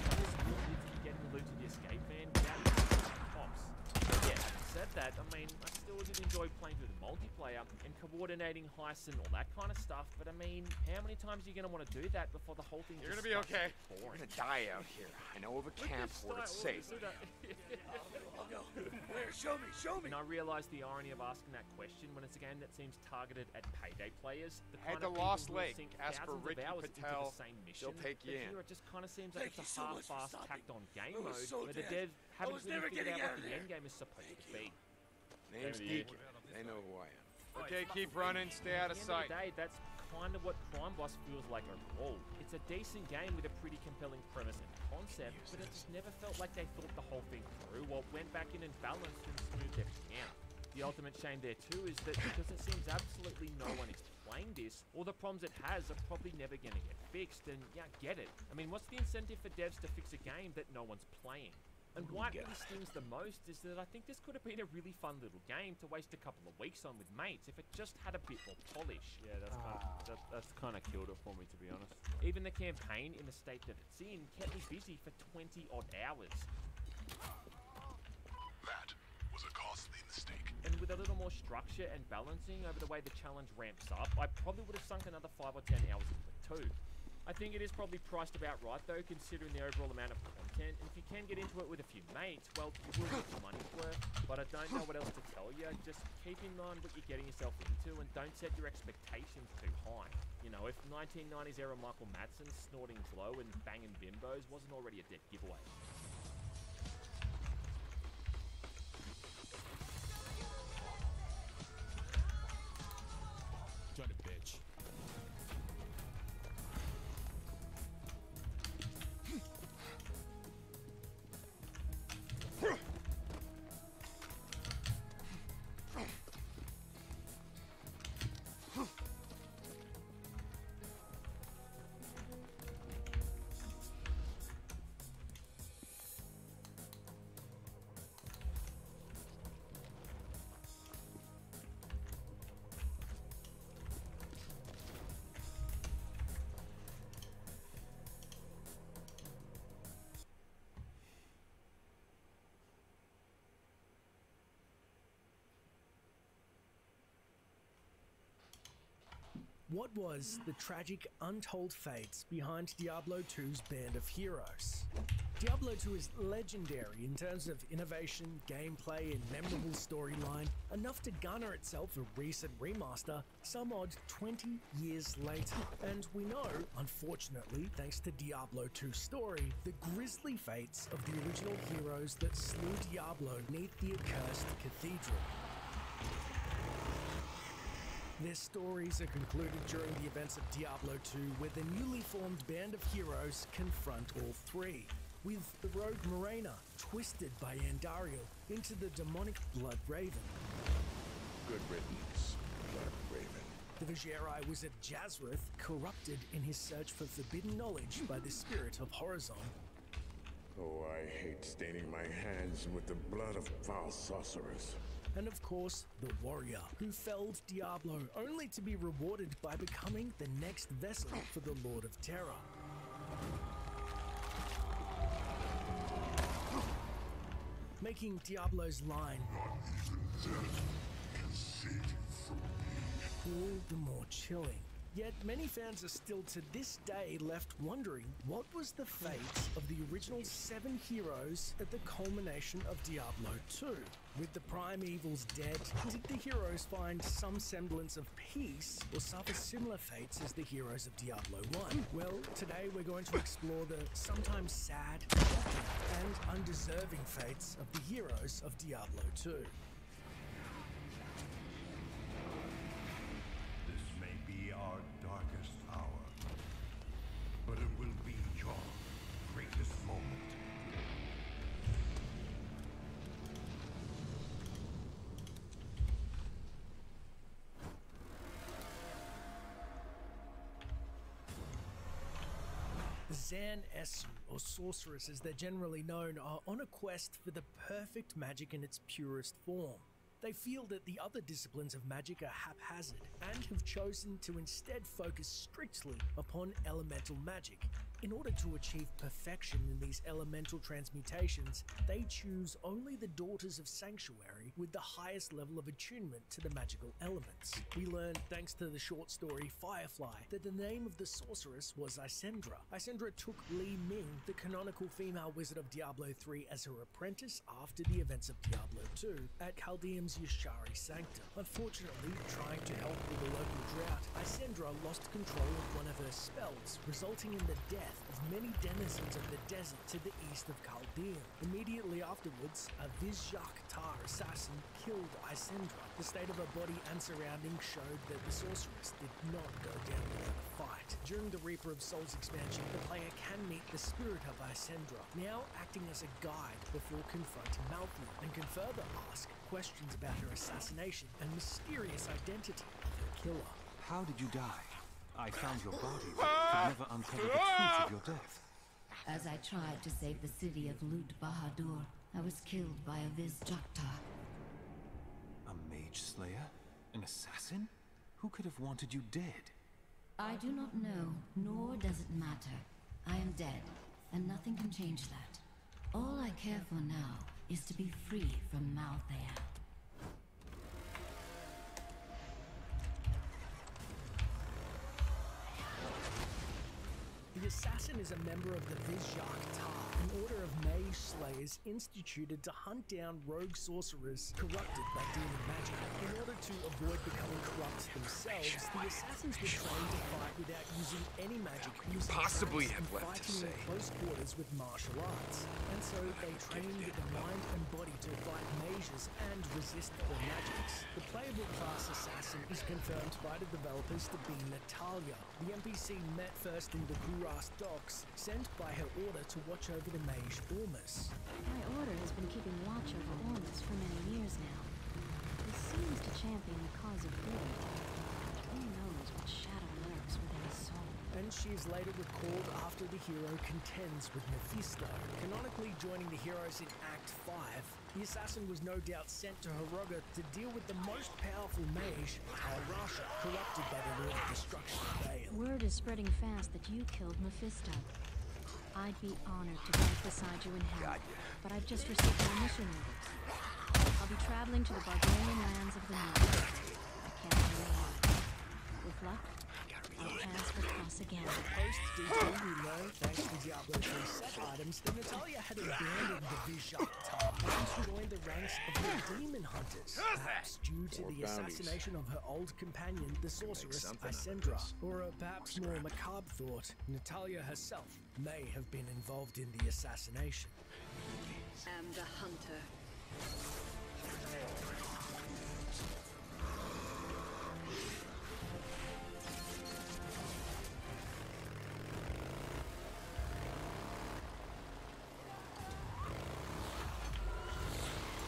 getting the loot to the escape van without cops. Yeah, having said that, I mean, I still did enjoy playing through the multiplayer and coordinating heists and all that kind of stuff, but I mean, how many times are you going to want to do that before the whole thing You're just gonna be okay. Boring? We're gonna die out here. I know of a camp where it's safe. I'll go. Where? Show me. And I realise the irony of asking that question when it's a game that seems targeted at payday players. The Head kind to of Lost people who Lake. sink Ask for thousands of Ricky hours Patel. into the same mission. She'll take you but in. here it just kind of seems like Thank it's you a so much for half-assed, stopping. tacked-on game I was mode so where the dead. dev haven't was never really figured getting out out what of the there. end game is supposed to be. Name's Deacon. They know who I am. Okay, keep running. Stay out of At sight. the end of the day, that's kind of what Crime Boss feels like overall. It's a decent game with a pretty compelling premise and concept, but it just never felt like they thought the whole thing through or went back in and balanced and smoothed everything out. The ultimate shame there too is that because it seems absolutely no one is playing this, all the problems it has are probably never going to get fixed, and yeah, get it. I mean, what's the incentive for devs to fix a game that no one's playing? And why it really stings the most is that I think this could have been a really fun little game to waste a couple of weeks on with mates if it just had a bit more polish. Yeah, that's kind of killed it for me, to be honest. Even the campaign in the state that it's in kept me busy for 20 odd hours. more structure and balancing over the way the challenge ramps up, I probably would have sunk another 5 or 10 hours into it too. I think it is probably priced about right though, considering the overall amount of content, and if you can get into it with a few mates, well, you will get your money's worth, but I don't know what else to tell you. Just keep in mind what you're getting yourself into, and don't set your expectations too high. You know, if 1990s era Michael Madsen snorting glow and banging bimbos wasn't already a dead giveaway. Shut it, bitch. What was the tragic, untold fates behind Diablo 2's Band of Heroes? Diablo 2 is legendary in terms of innovation, gameplay, and memorable storyline, enough to garner itself a recent remaster some odd 20 years later. And we know, unfortunately, thanks to Diablo 2's story, the grisly fates of the original heroes that slew Diablo beneath the accursed cathedral. Their stories are concluded during the events of Diablo 2, where the newly formed Band of Heroes confront all three, with the rogue Morena twisted by Andariel into the demonic Blood Raven. Good riddance, Blood Raven. The Vigieri wizard Jazrith, corrupted in his search for forbidden knowledge by the spirit of Horizon. Oh, I hate staining my hands with the blood of foul sorcerers. And of course, the warrior, who felled Diablo only to be rewarded by becoming the next vessel for the Lord of Terror. Making Diablo's line all the more chilling. Yet many fans are still to this day left wondering what was the fate of the original 7 heroes at the culmination of Diablo 2. With the primevals dead, did the heroes find some semblance of peace or suffer similar fates as the heroes of Diablo 1? Well, today we're going to explore the sometimes sad and undeserving fates of the heroes of Diablo 2. Our darkest hour, but it will be your greatest moment. The Zan Esu, or sorcerers as they're generally known, are on a quest for the perfect magic in its purest form. They feel that the other disciplines of magic are haphazard and have chosen to instead focus strictly upon elemental magic. In order to achieve perfection in these elemental transmutations, they choose only the Daughters of Sanctuary with the highest level of attunement to the magical elements. We learn, thanks to the short story Firefly, that the name of the sorceress was Isendra. Isendra took Li Ming, the canonical female wizard of Diablo 3, as her apprentice after the events of Diablo 2 at Chaldeum's Yashari Sanctum. Unfortunately, trying to help with the local drought, Isendra lost control of one of her spells, resulting in the death of many denizens of the desert to the east of Chaldeum. Immediately afterwards, a Vizjak Tar assassin killed Isendra. The state of her body and surroundings showed that the sorceress did not go down without a fight. During the Reaper of Souls expansion, the player can meet the spirit of Isendra, now acting as a guide before confronting Malthael, and can further ask questions about her assassination and mysterious identity of her killer. How did you die? I found your body, but could never uncover the truth of your death. As I tried to save the city of Lut Bahadur, I was killed by a Vizjaktar. A mage slayer? An assassin? Who could have wanted you dead? I do not know, nor does it matter. I am dead, and nothing can change that. All I care for now is to be free from Malthael. assassin is a member of the Vizjak Tar, an order of mage slayers instituted to hunt down rogue sorcerers corrupted by demon magic. In order to avoid becoming corrupt themselves, the assassins were trained to fight without using any magic, using possibly trance have and left to fighting say? in close quarters with martial arts. And so they trained the mind and body to fight mages and resist their magics. The playable class assassin is confirmed by the developers to be Natalia, the NPC met first in the Guras docks, sent by her order to watch over the mage Ormus. My order has been keeping watch over Ormus for many years now. He seems to champion the cause of good. Who knows what shadow lurks within his soul? And she is later recalled after the hero contends with Mephisto. Canonically joining the heroes in Act 5, the assassin was no doubt sent to Hiroga to deal with the most powerful mage, Al-Rasha, corrupted by the Lord of Destruction, Bale. Word is spreading fast that you killed Mephisto. I'd be honored to fight beside you in hell, but I've just received my mission orders. I'll be traveling to the barbarian lands of the north. I can't rely. With luck, our paths will cross again. Post-DT, we learn, thanks to Diablo 3 set items, that Natalia had abandoned the Vizjak Tar and joined the ranks of the Demon Hunters, perhaps due to the assassination of her old companion, the sorceress Isendra. Or perhaps more macabre thought, Natalia herself may have been involved in the assassination. I'm the hunter.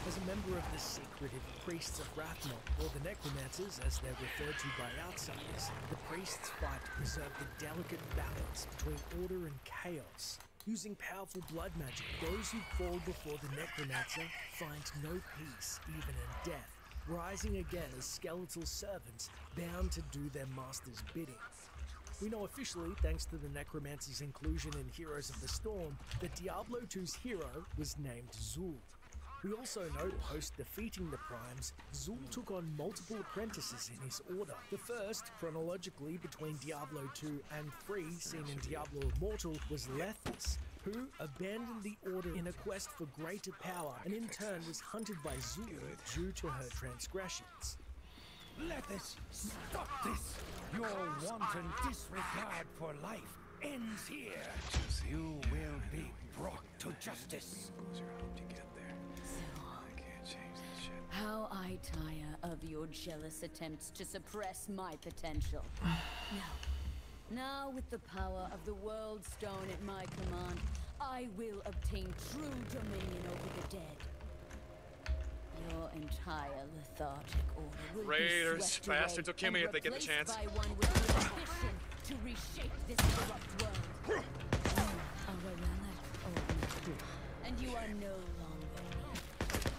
As a member of the secretive priests of Rathmon, or the necromancers as they're referred to by outsiders, the priests fight to preserve the delicate balance between order and chaos. Using powerful blood magic, those who fall before the necromancer find no peace even in death, rising again as skeletal servants bound to do their master's bidding. We know officially, thanks to the necromancer's inclusion in Heroes of the Storm, that Diablo 2's hero was named Zul. We also know, post-defeating the Primes, Zul took on multiple apprentices in his order. The first, chronologically between Diablo 2 and 3, seen in Diablo Immortal, was Lethis, who abandoned the order in a quest for greater power and in turn was hunted by Zul due to her transgressions. Lethis, stop this! Your wanton disregard for life ends here. You will be brought to justice. How I tire of your jealous attempts to suppress my potential. Now with the power of the World Stone at my command, I will obtain true dominion over the dead. Your entire lethargic order will Raiders, be swept bastards will kill me if they get the chance. by one with the ambition to reshape this corrupt world. A relic, and you are no longer needed.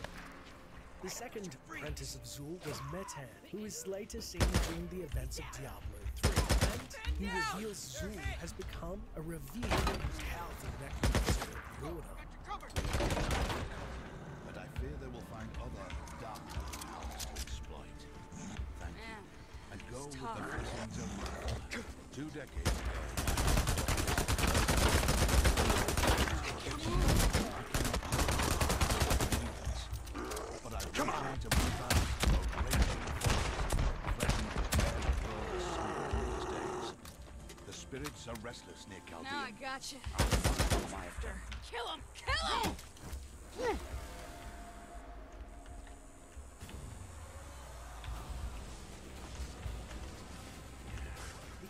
The second apprentice of Zul was Metan, who is later seen during the events of Diablo 3, and he reveals Zul has become a revered and powerful necromancer of the Order. But I fear they will find other dark powers to exploit. Thank you. And go with the blessings of Rathmon. 2 decades Come on! To move out of raging days. The spirits are restless near Chaldean. Now I gotcha. After. Kill him! Kill him!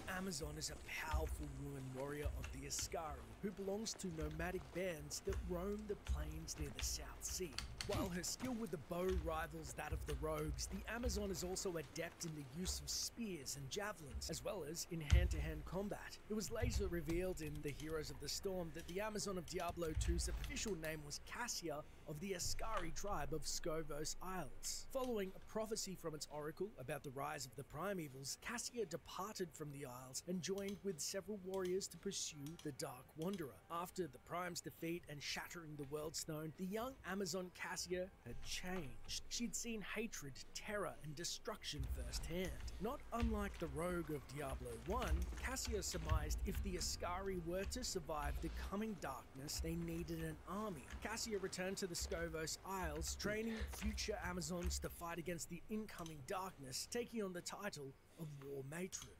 The Amazon is a powerful woman warrior of the Ascari, who belongs to nomadic bands that roam the plains near the South Sea. While her skill with the bow rivals that of the rogues, the Amazon is also adept in the use of spears and javelins, as well as in hand-to-hand combat. It was later revealed in the Heroes of the Storm that the Amazon of Diablo 2's official name was Cassia, of the Ascari tribe of Scovos Isles. Following a prophecy from its oracle about the rise of the Primevals, Cassia departed from the Isles and joined with several warriors to pursue the Dark Wanderer. After the Prime's defeat and shattering the World Stone, the young Amazon Cassia had changed. She'd seen hatred, terror, and destruction firsthand. Not unlike the rogue of Diablo 1, Cassia surmised if the Ascari were to survive the coming darkness, they needed an army. Cassia returned to the Scovos Isles, training future Amazons to fight against the incoming darkness, taking on the title of War Matron.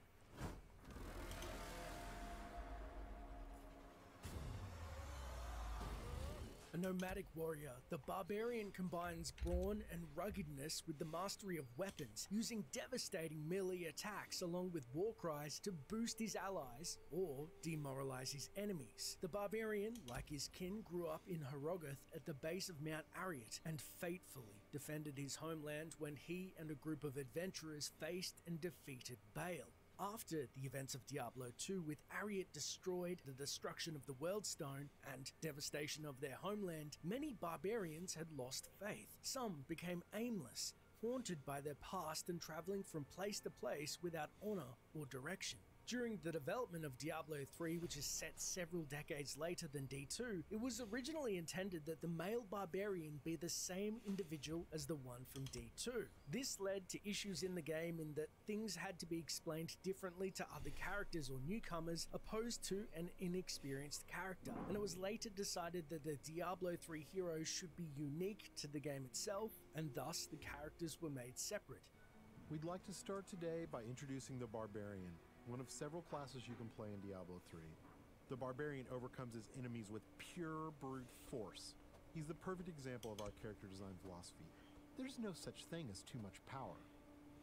A nomadic warrior, the barbarian combines brawn and ruggedness with the mastery of weapons, using devastating melee attacks along with war cries to boost his allies or demoralize his enemies. The barbarian, like his kin, grew up in Herogoth at the base of Mount Ariat and fatefully defended his homeland when he and a group of adventurers faced and defeated Baal. After the events of Diablo 2, with Ariat destroyed, the destruction of the World Stone, and devastation of their homeland, many barbarians had lost faith. Some became aimless, haunted by their past and traveling from place to place without honor or direction. During the development of Diablo 3, which is set several decades later than D2, it was originally intended that the male barbarian be the same individual as the one from D2. This led to issues in the game in that things had to be explained differently to other characters or newcomers opposed to an inexperienced character, and it was later decided that the Diablo 3 heroes should be unique to the game itself, and thus the characters were made separate. We'd like to start today by introducing the Barbarian, one of several classes you can play in Diablo 3. The Barbarian overcomes his enemies with pure brute force. He's the perfect example of our character design philosophy. There's no such thing as too much power.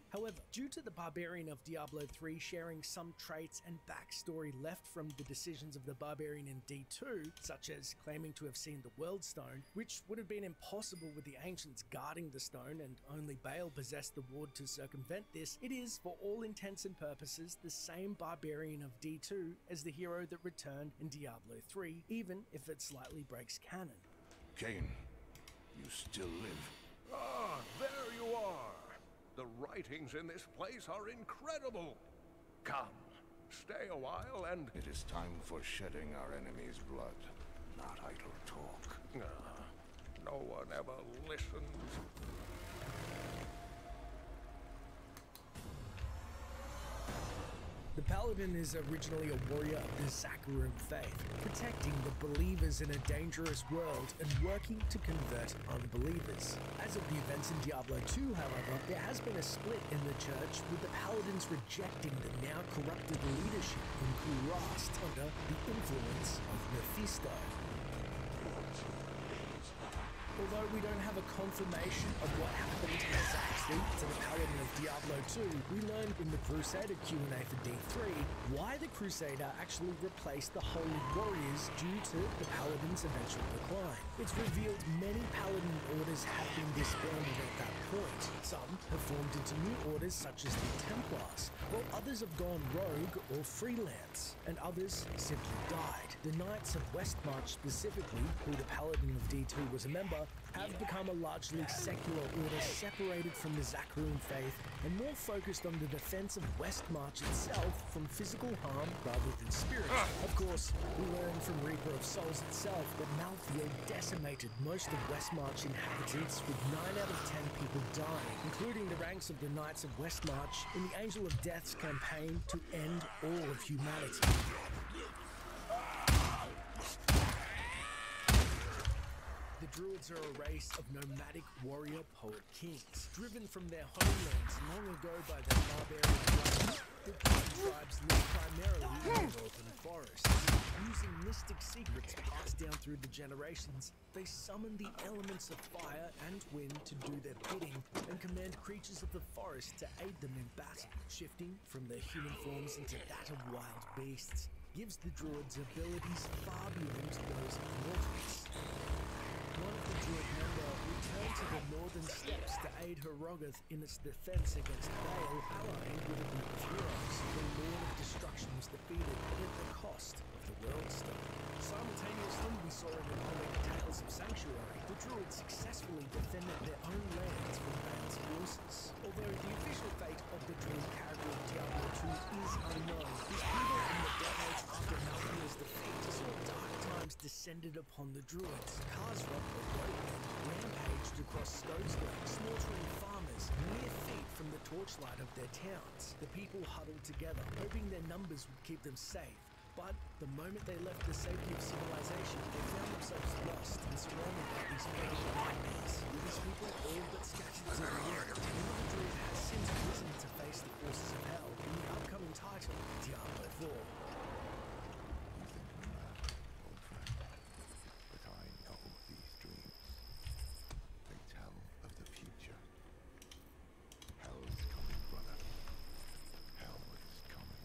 However, due to the Barbarian of Diablo 3 sharing some traits and backstory left from the decisions of the Barbarian in D2, such as claiming to have seen the World Stone, which would have been impossible with the Ancients guarding the stone and only Baal possessed the ward to circumvent this, it is, for all intents and purposes, the same Barbarian of D2 as the hero that returned in Diablo 3, even if it slightly breaks canon. Cain, you still live. Ah, there you are. The writings in this place are incredible. Come, stay a while and... It is time for shedding our enemy's blood, not idle talk. No one ever listens. The Paladin is originally a warrior of the Zakarum faith, protecting the believers in a dangerous world and working to convert unbelievers. As of the events in Diablo 2, however, there has been a split in the church, with the Paladins rejecting the now corrupted leadership in Kurast under the influence of Mephisto. Although we don't have a confirmation of what happened exactly to the Paladin of Diablo 2, we learned in the Crusader Q&A for D3 why the Crusader actually replaced the Holy Warriors due to the Paladin's eventual decline. It's revealed many Paladin orders have been disbanded at that point. Some have formed into new orders such as the Templars, while others have gone rogue or freelance, and others simply died. The Knights of Westmarch specifically, who the Paladin of D2 was a member, have become a largely secular order separated from the Zakarum faith and more focused on the defense of Westmarch itself from physical harm rather than spiritual. Of course, we learn from Reaper of Souls itself that Malthael decimated most of Westmarch inhabitants, with 9 out of 10 people dying, including the ranks of the Knights of Westmarch in the Angel of Death's campaign to end all of humanity. The Druids are a race of nomadic warrior poet kings, driven from their homelands long ago by the barbarian tribes. The Druid tribes live primarily in the open forests. Using mystic secrets passed down through the generations, they summon the elements of fire and wind to do their bidding and command creatures of the forest to aid them in battle. Shifting from their human forms into that of wild beasts gives the Druids abilities far beyond those of mortals. One of the Druid member returned to the northern steps to aid her Rogoth in its defense against Gale, allying with a group of heroes. The Lord of Destruction was defeated, but at the cost of the World Stone. Simultaneously, we saw in the comic Tales of Sanctuary, the Druids successfully defended their own lands from Bane's forces. Although the official fate of the Druid character of Diablo 2 is unknown, his people in the decades after Malkiel's defeat saw dark times descended upon the Druids. Khazrok, the Goatman, rampaged across Scotland, slaughtering farmers mere feet from the torchlight of their towns. The people huddled together, hoping their numbers would keep them safe. But the moment they left the safety of civilization, they found themselves lost and surrounded by these petty nightmares. With his people all but scattered to the wind, the Druid has since risen to face the forces of hell in the upcoming title, Diablo 4. But I know these dreams. They tell of the future. Hell is coming, brother. Hell is coming.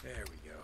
There we go.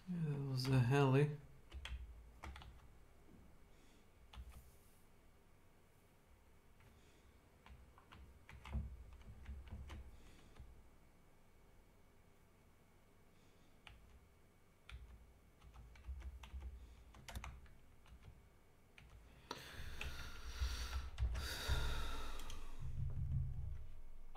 Yeah, that was a heli.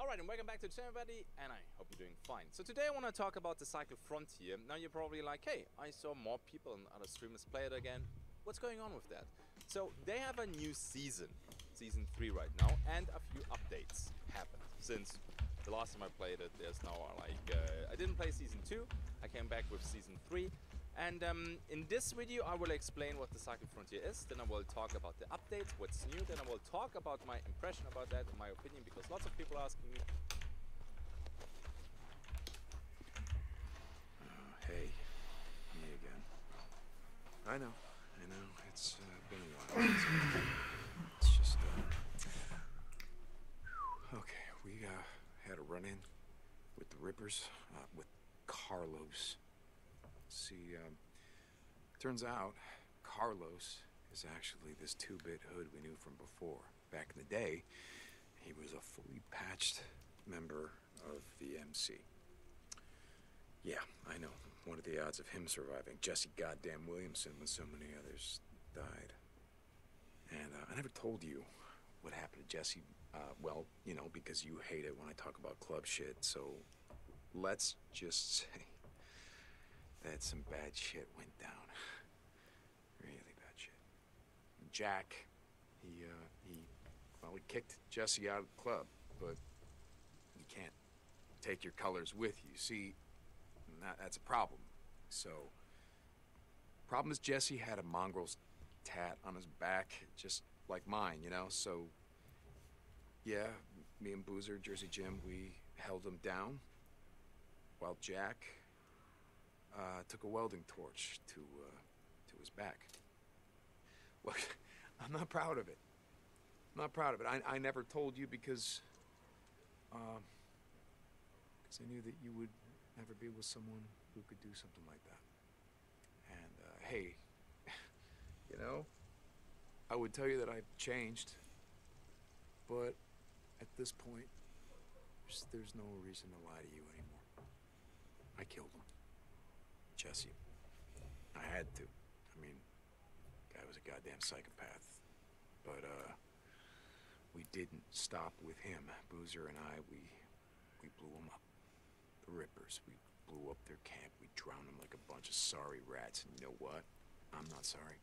Alright, and welcome back to the channel, everybody, and I hope you're doing fine. So today I want to talk about the Cycle Frontier. Now you're probably like, hey, I saw more people and other streamers play it again. What's going on with that? So they have a new season, season 3 right now, and a few updates happened. Since the last time I played it, there's now I didn't play season 2, I came back with season 3. And in this video I will explain what the Cycle Frontier is, then I will talk about the updates, what's new, then I will talk about my impression about that and my opinion, because lots of people are asking me. Hey, me again. I know, it's been a while. It's just, okay, we had a run-in with the Rippers, with Carlos. See, turns out Carlos is actually this 2-bit hood we knew from before. Back in the day, he was a fully patched member of the MC. Yeah, I know. What are the odds of him surviving? Jesse goddamn Williamson when so many others died. And I never told you what happened to Jesse. Well, you know, because you hate it when I talk about club shit, so let's just say that some bad shit went down. Really bad shit. Jack, he kicked Jesse out of the club, but you can't take your colors with you. See, that's a problem. So, problem is Jesse had a mongrel's tat on his back, just like mine, you know? So, yeah, me and Boozer, Jersey Jim, we held him down. while Jack took a welding torch to his back. Look, I'm not proud of it. I'm not proud of it. I never told you because I knew that you would never be with someone who could do something like that. And hey, you know, I would tell you that I've changed, but at this point, there's no reason to lie to you anymore. I killed him. Jesse. I had to. I mean, guy was a goddamn psychopath. But, we didn't stop with him. Boozer and I, we blew him up. The Rippers, we blew up their camp. We drowned them like a bunch of sorry rats. And you know what? I'm not sorry.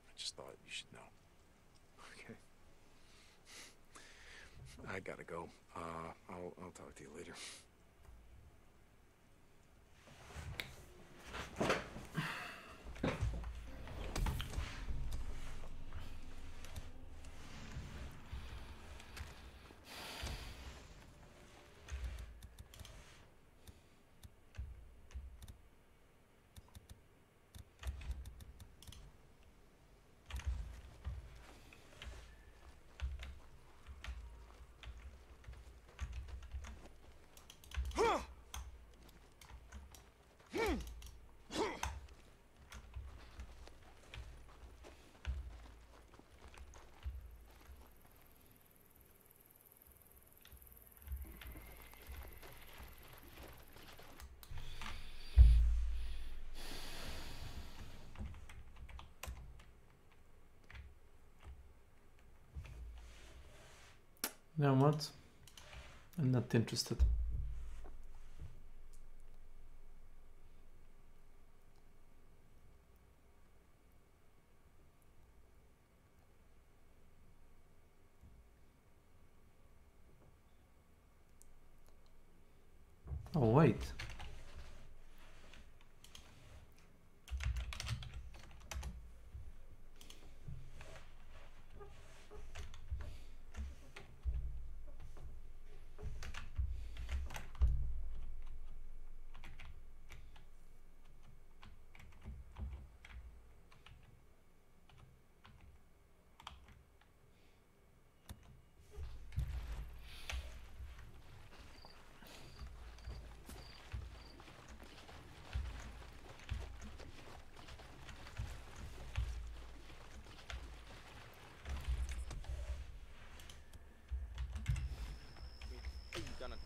I just thought you should know. Okay. I gotta go. I'll talk to you later. You know what? I'm not interested. Oh, wait.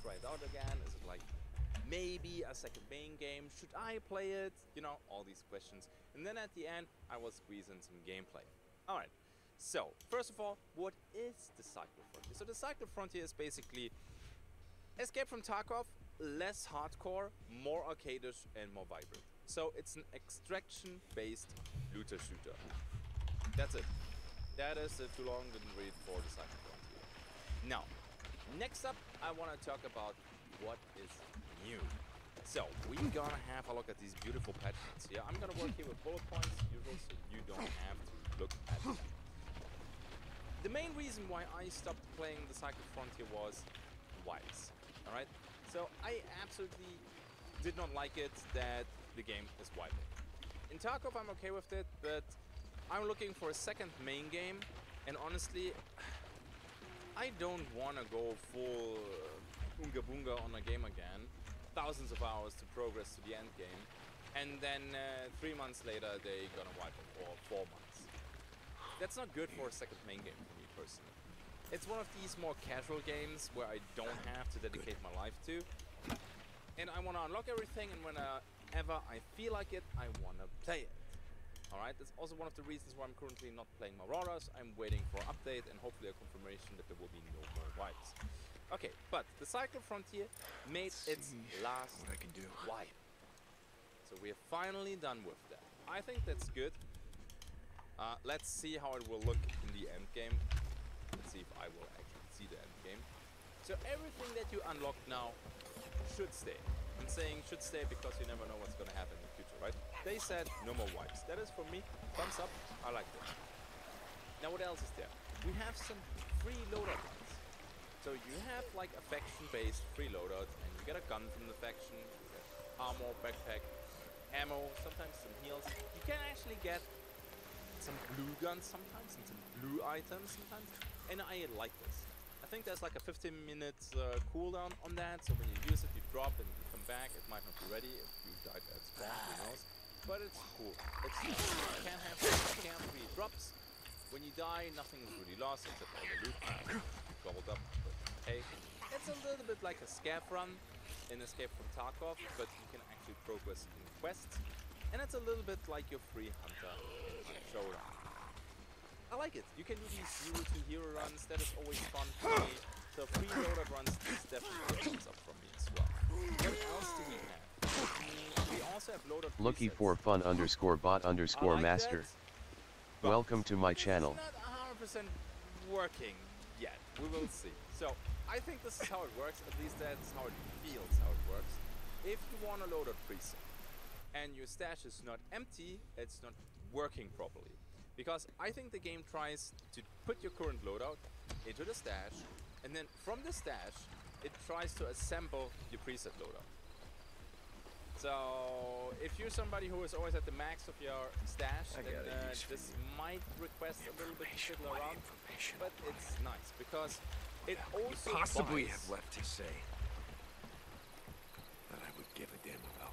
Try it out again? Is it like maybe a second main game? Should I play it? You know, all these questions. And then at the end, I will squeeze in some gameplay. Alright, so first of all, what is the Cycle Frontier? So the Cycle Frontier is basically Escape from Tarkov, less hardcore, more arcadish, and more vibrant. So it's an extraction-based looter shooter. That's it. That is too long, didn't read for the Cycle Frontier. Now, next up, I want to talk about what is new. So, we're gonna have a look at these beautiful patterns here. I'm gonna work here with bullet points, usual, so you don't have to look at them. The main reason why I stopped playing the Cycle Frontier was wipes. Alright? So, I absolutely did not like it that the game is wiping. In Tarkov, I'm okay with it, but I'm looking for a second main game, and honestly, I don't want to go full Oonga Boonga on a game again, thousands of hours to progress to the end game, and then 3 months later they're gonna wipe it, or 4 months. That's not good for a second main game for me personally. It's one of these more casual games where I don't have to dedicate my life to, and I want to unlock everything, and whenever I feel like it, I want to play it. Alright, that's also one of the reasons why I'm currently not playing Marauders. I'm waiting for an update and hopefully a confirmation that there will be no more wipes. Okay, but the Cycle Frontier made its last wipe. So we are finally done with that. I think that's good. Let's see how it will look in the end game. Let's see if I will actually see the end game. So everything that you unlock now should stay. I'm saying should stay because you never know what's going to happen in the future, right? They said no more wipes. That is for me, thumbs up, I like that. Now what else is there? We have some free loadout guns. So you have like a faction-based free loadout, and you get a gun from the faction, you get armor, backpack, ammo, sometimes some heals. You can actually get some blue guns sometimes, and some blue items sometimes, and I like this. I think there's like a 15-minute cooldown on that, so when you use it, you drop and you come back. It might not be ready if you died at spawn, who knows. But it's cool. It's nice. You can have carefree drops. When you die, nothing is really lost except all the loot. You gobbled up, but hey. It's a little bit like a scav run in Escape from Tarkov, but you can actually progress in quests. And it's a little bit like your free hunter showdown. I like it. You can do these hero-to-hero runs. That is always fun for me. So free loadout runs is definitely thumbs up from me as well. What else do we have? We also have loadout Looking presets. for fun _ bot _ master. Welcome to my channel. It's not 100% working yet. We will see. So I think this is how it works. At least that's how it feels how it works. If you want a loadout preset and your stash is not empty, it's not working properly. Because I think the game tries to put your current loadout into the stash, and then from the stash, it tries to assemble your preset loadout. So if you're somebody who is always at the max of your stash, then this might request a little bit to fiddle around, but it's nice because it also Possibly buys have left to say that I would give a damn about.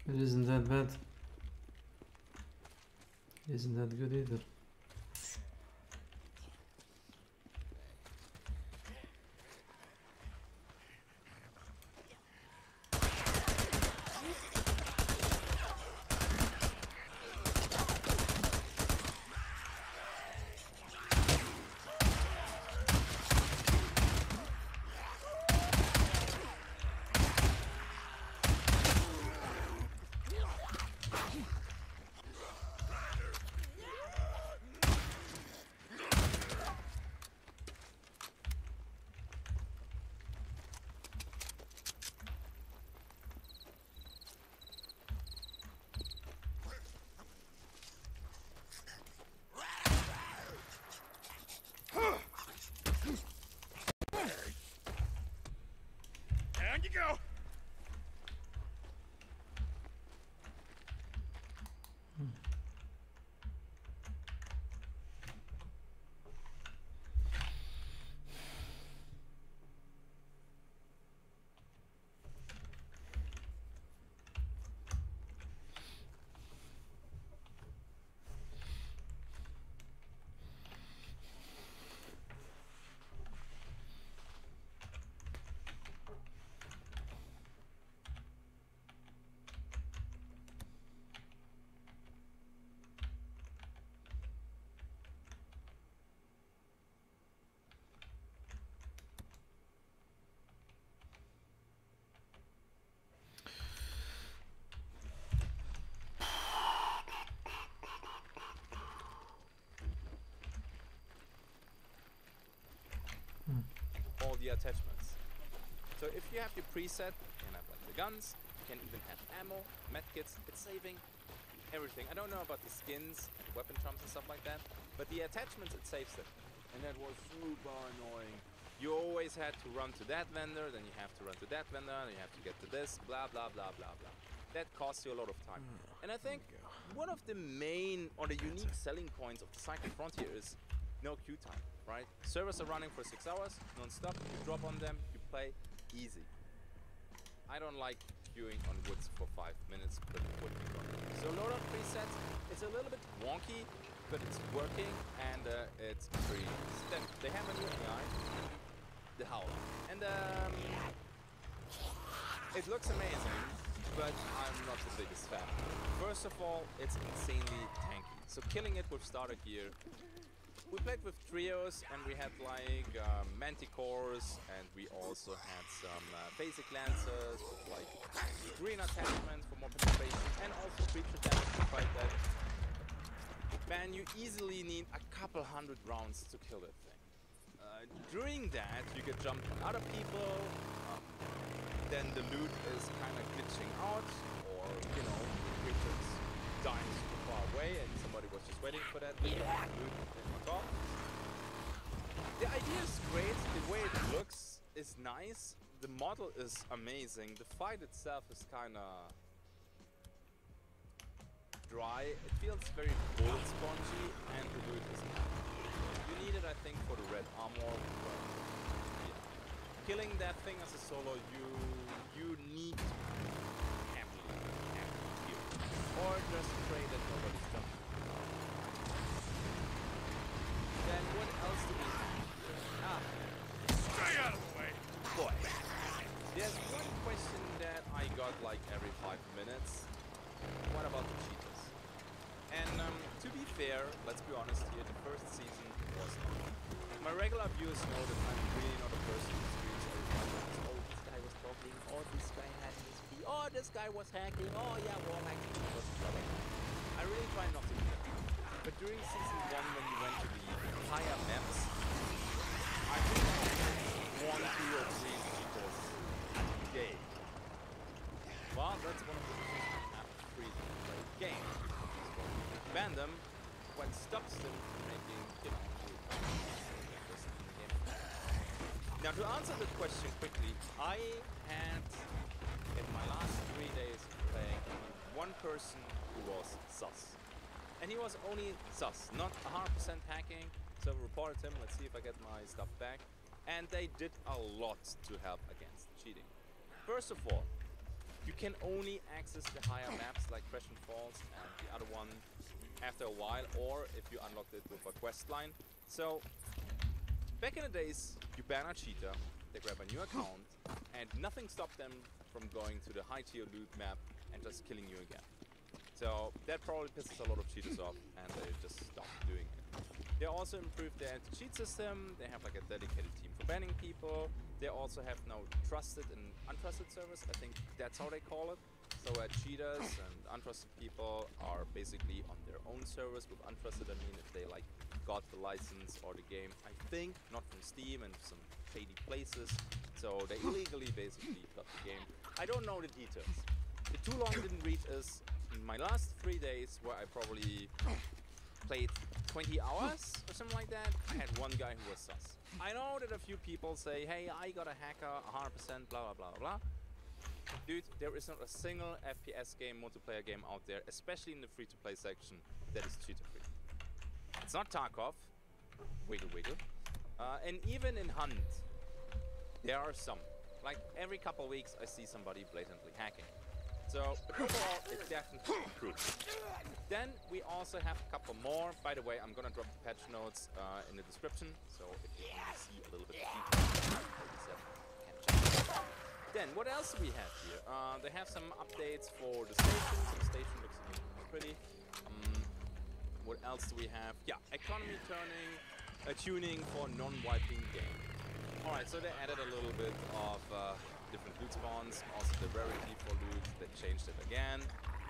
It isn't that bad. Isn't that good either. Down you go. All the attachments. So if you have your preset, you can have like the guns, you can even have ammo, medkits, it's saving everything. I don't know about the skins and weapon charms and stuff like that, but the attachments, it saves it. And that was super annoying. You always had to run to that vendor, then you have to run to that vendor, then you have to get to this, blah, blah, blah, blah, blah. That costs you a lot of time. And I think one of the main or the unique selling points of the Cycle Frontier is no queue time, right? Servers are running for 6 hours, non-stop, you drop on them, you play, easy. I don't like queuing on woods for 5 minutes, but it would be fun. So a lot of presets, it's a little bit wonky, but it's working, and it's pretty steady. They have a new AI, the Howler. And it looks amazing, but I'm not the biggest fan. First of all, it's insanely tanky. So killing it with starter gear. We played with trios, and we had like manticores, and we also had some basic lancers with like green attachments for more penetration, and also creature damage to fight that. Man, you easily need a couple hundred rounds to kill that thing. During that, you get jumped on other people, then the loot is kind of glitching out, or, you know, creatures dying super far away and somebody was just waiting for that loot and fuck off. The idea is great, the way it looks is nice, the model is amazing, the fight itself is kind of dry, it feels very bullet spongy, and the loot is you need it, I think, for the red armor, but yeah. Killing that thing as a solo, you need to heavily kill. Or just pray that nobody's jumping. Then what else do we have? Stay out of the way! Boy. There's one question that I got like every 5 minutes. What about the cheaters? And to be fair, let's be honest here, the first season was not. My regular viewers know that I'm really not a person who streams every 5 minutes. Oh, this guy was talking. Oh, this guy had his key. Oh, this guy was hacking. Oh, yeah, wall hacking. I really try not to do that. But during season 1, when you went to the higher maps, I think I had 1, 2, or 3 cheaters a day. Well, that's one of the reasons we have to free to play the game. Ban them, what stops them from making, you know, now to answer the question quickly, I had in my last 3 days playing one person who was sus. And he was only sus, not 100% hacking, so I reported him, let's see if I get my stuff back. And they did a lot to help against cheating. First of all, You can only access the higher maps like Crescent Falls and the other one after a while, or if you unlocked it with a quest line. So, back in the days, you ban a cheater, they grab a new account, and nothing stopped them from going to the high tier loot map and just killing you again. So that probably pisses a lot of cheaters off, and they just stopped doing it. They also improved their anti-cheat system. They have like a dedicated team for banning people. They also have now trusted and untrusted servers. I think that's how they call it. So cheaters and untrusted people are basically on their own servers. With untrusted, I mean if they like got the license or the game, I think, not from Steam and some shady places. So they illegally basically got the game. I don't know the details. The too long didn't read is in my last 3 days where I probably played 20 hours or something like that. I had one guy who was sus. I know that a few people say, hey, I got a hacker, 100%, blah, blah, blah, blah. Dude, there is not a single FPS game, multiplayer game out there, especially in the free-to-play section, that is cheater-free. It's not Tarkov, wiggle wiggle, and even in Hunt, there are some. Like every couple weeks I see somebody blatantly hacking. So, but overall, it definitely improved. Then we also have a couple more. By the way, I'm gonna drop the patch notes in the description, so if you want to see a little bit of detail, then what else do we have here? They have some updates for the station. So the station looks pretty. What else do we have? Yeah, economy tuning for non-wiping game. Alright, so they added a little bit of different loot spawns, also the rarity for loot, they changed it again,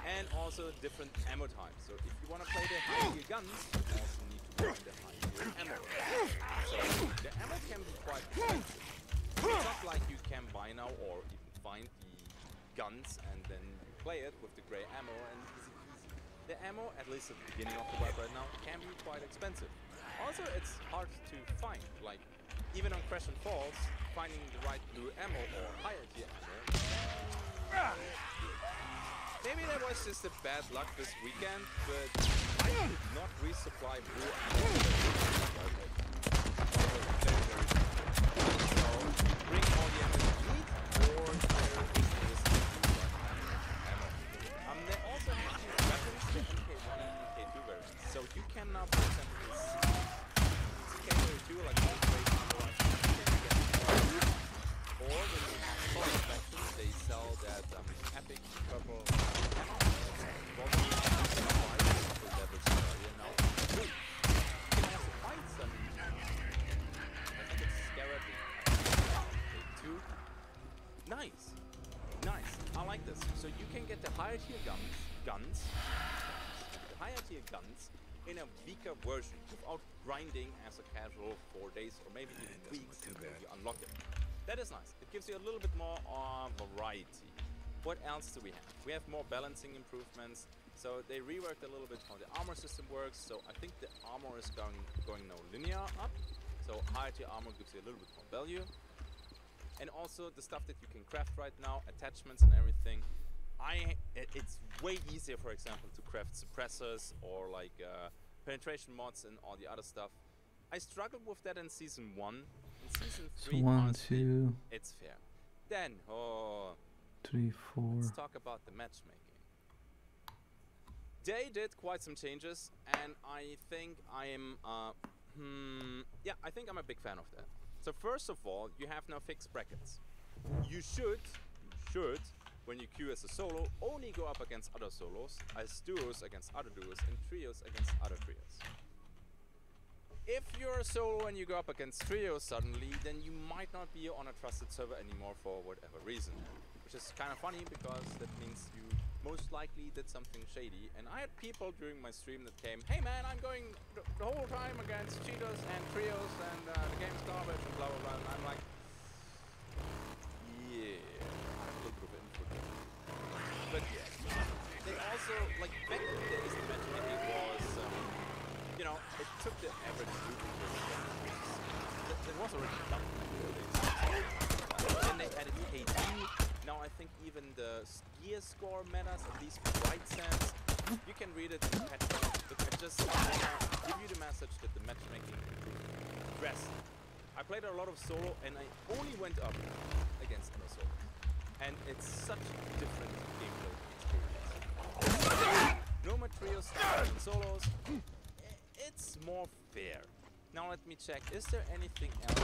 and also different ammo types. So if you want to play the high tier guns, you also need to find the high tier ammo. So the ammo can be quite expensive. It's not like you can buy now or even find the guns and then you play it with the grey ammo and easy peasy. The ammo, at least at the beginning of the web right now, can be quite expensive. Also, it's hard to find. Like, even on Crescent Falls, finding the right blue ammo or higher tier ammo. Maybe that was just a bad luck this weekend, but I did not resupply blue ammo. So, bring all the ammo you need, or there is this ammo. They also have these weapons, the MK1 and MK2 versions. So you can now, for example, this CK32, like all great ammo, or when you have color factions, they sell that epic purple ammo. Levels here now. You can also find some. I think it's Scarab 2. Nice. Nice. I like this. So you can get the higher tier guns, the higher tier guns in a weaker version without grinding as a casual for days or maybe even weeks until you unlock it. That is nice. It gives you a little bit more variety. What else do we have? We have more balancing improvements. So they reworked a little bit how the armor system works. So I think the armor is going now linear up. So higher tier armor gives you a little bit more value. And also the stuff that you can craft right now, attachments and everything. It's way easier, for example, to craft suppressors or like penetration mods and all the other stuff. I struggled with that in Season 1. In Season 3, so 1, honestly, 2, it's fair. Then, 3, 4. Let's talk about the matchmaking. They did quite some changes, and I think I'm I think I'm a big fan of that. So first of all, you have now fixed brackets. You should, when you queue as a solo, only go up against other solos, as duos against other duos, and trios against other trios. If you're a solo and you go up against trios suddenly, then you might not be on a trusted server anymore for whatever reason. Which is kind of funny because that means you most likely did something shady. And I had people during my stream that came, hey man, I'm going the whole time against cheaters and trios and the game's garbage and blah blah blah. And I'm like, yeah, I have a little bit of input. But yeah, they also, like back in the days, the matchmaking was, you know, it took the average loot it was already done in the early days. Then they added KD. Now I think even the gear score matters, at least for right sense. You can read it in the patch notes, but I just want to give you the message that the matchmaking improved drastically. I played a lot of solo and I only went up against other solos. and it's such a different gameplay experience. No more trios and solos. It's more fair. Now let me check. Is there anything else?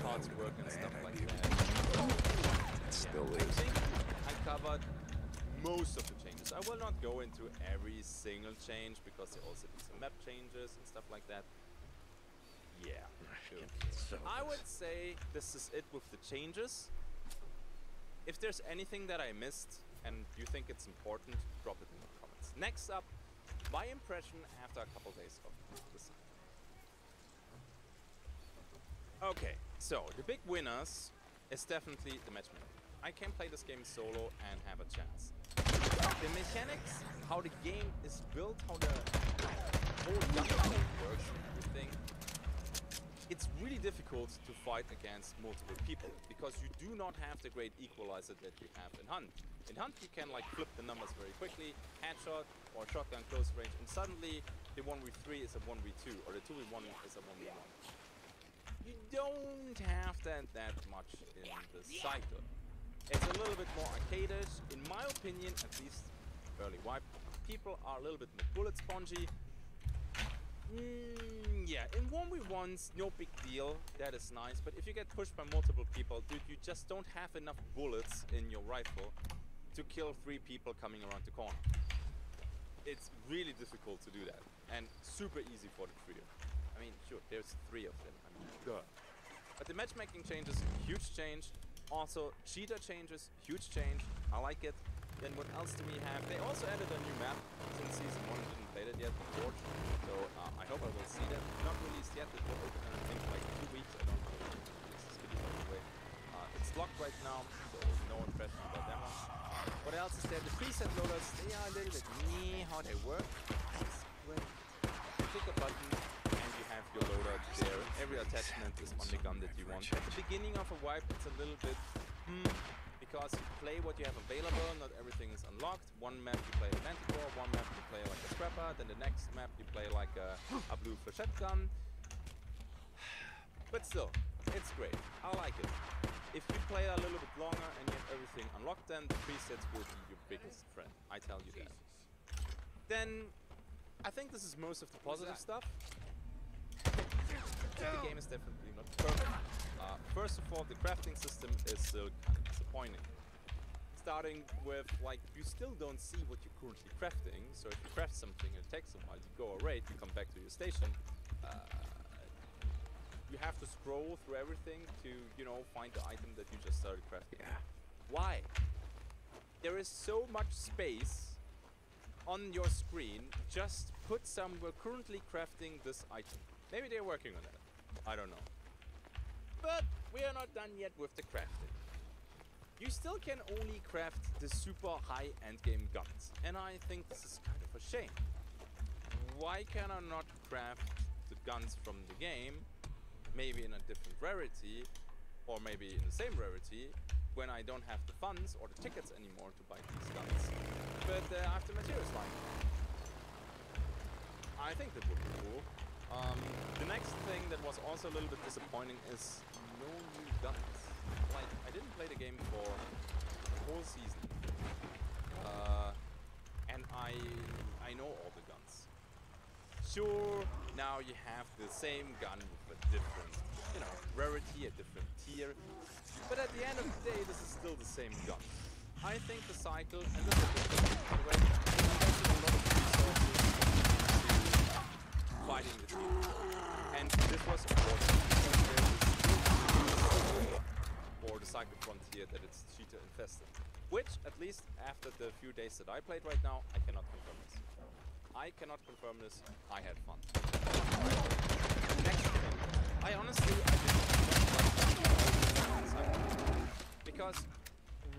Cards work and stuff like that. It still is. I think I covered most of the changes. I will not go into every single change because there also be some map changes and stuff like that. Yeah. I would say this is it with the changes. If there's anything that I missed and you think it's important, drop it in the comments. Next up, my impression after a couple days of the site. Okay, so the big winners is definitely the matchmaking. I can play this game solo and have a chance. The mechanics, how the game is built, how the whole gunplay works and everything, it's really difficult to fight against multiple people because you do not have the great equalizer that you have in Hunt. In Hunt you can like flip the numbers very quickly, headshot or shotgun close range, and suddenly the 1v3 is a 1v2 or the 2v1 is a 1v1. You don't have that much in the cycle. It's a little bit more arcadish. In my opinion, at least early wipe, people are a little bit more bullet spongy. Yeah, in 1v1s, no big deal, that is nice, but if you get pushed by multiple people, dude, you just don't have enough bullets in your rifle to kill 3 people coming around the corner. It's really difficult to do that, and super easy for the trio. I mean, sure, there's 3 of them, I mean, duh. But the matchmaking changes, huge change. Also, cheater changes, huge change, I like it. Then what else do we have? They also added a new map since Season 1, didn't play that yet, the Forge. So I hope I will see that. Not released yet, it will open in I think like 2 weeks, I don't know when it will release this video by the way. It's locked right now, so no impression about that one. What else is there? The preset loaders, they are a little bit meh how they work. It's great. Click a button and you have your loader there. Every attachment is on the gun that you want. At the beginning of a wipe, it's a little bit because you play what you have available, not everything is unlocked. One map you play a Manticore, one map you play like a Scrapper, then the next map you play like a blue flechette gun. But still, it's great. I like it. If you play a little bit longer and you have everything unlocked, then the presets will be your biggest friend. I tell you that. Then, I think this is most of the positive stuff. The game is definitely not perfect. First of all, the crafting system is still kind of disappointing. Starting with, like, you still don't see what you're currently crafting, so if you craft something and it takes a while, you go a raid, you come back to your station, you have to scroll through everything to, you know, find the item that you just started crafting. Yeah. Why? There is so much space on your screen, just put we're currently crafting this item. Maybe they're working on that. I don't know. But we are not done yet with the crafting. You still can only craft the super high endgame guns, and I think this is kind of a shame. Why can I not craft the guns from the game, maybe in a different rarity, or maybe in the same rarity, when I don't have the funds or the tickets anymore to buy these guns, but I have the materials lying around? I think that would be cool. The next thing that was also a little bit disappointing is no new guns. Like, I didn't play the game for the whole season, and I know all the guns. Sure, now you have the same gun with a different, you know, rarity, a different tier, but at the end of the day, this is still the same gun. I think the cycle, and this is by the way, invested a lot of resources into fighting the team, and this was important because there is still for the cycle frontier that it's cheater infested, which at least after the few days that I played right now, I cannot confirm this. I cannot confirm this. I had fun. Next thing, I honestly because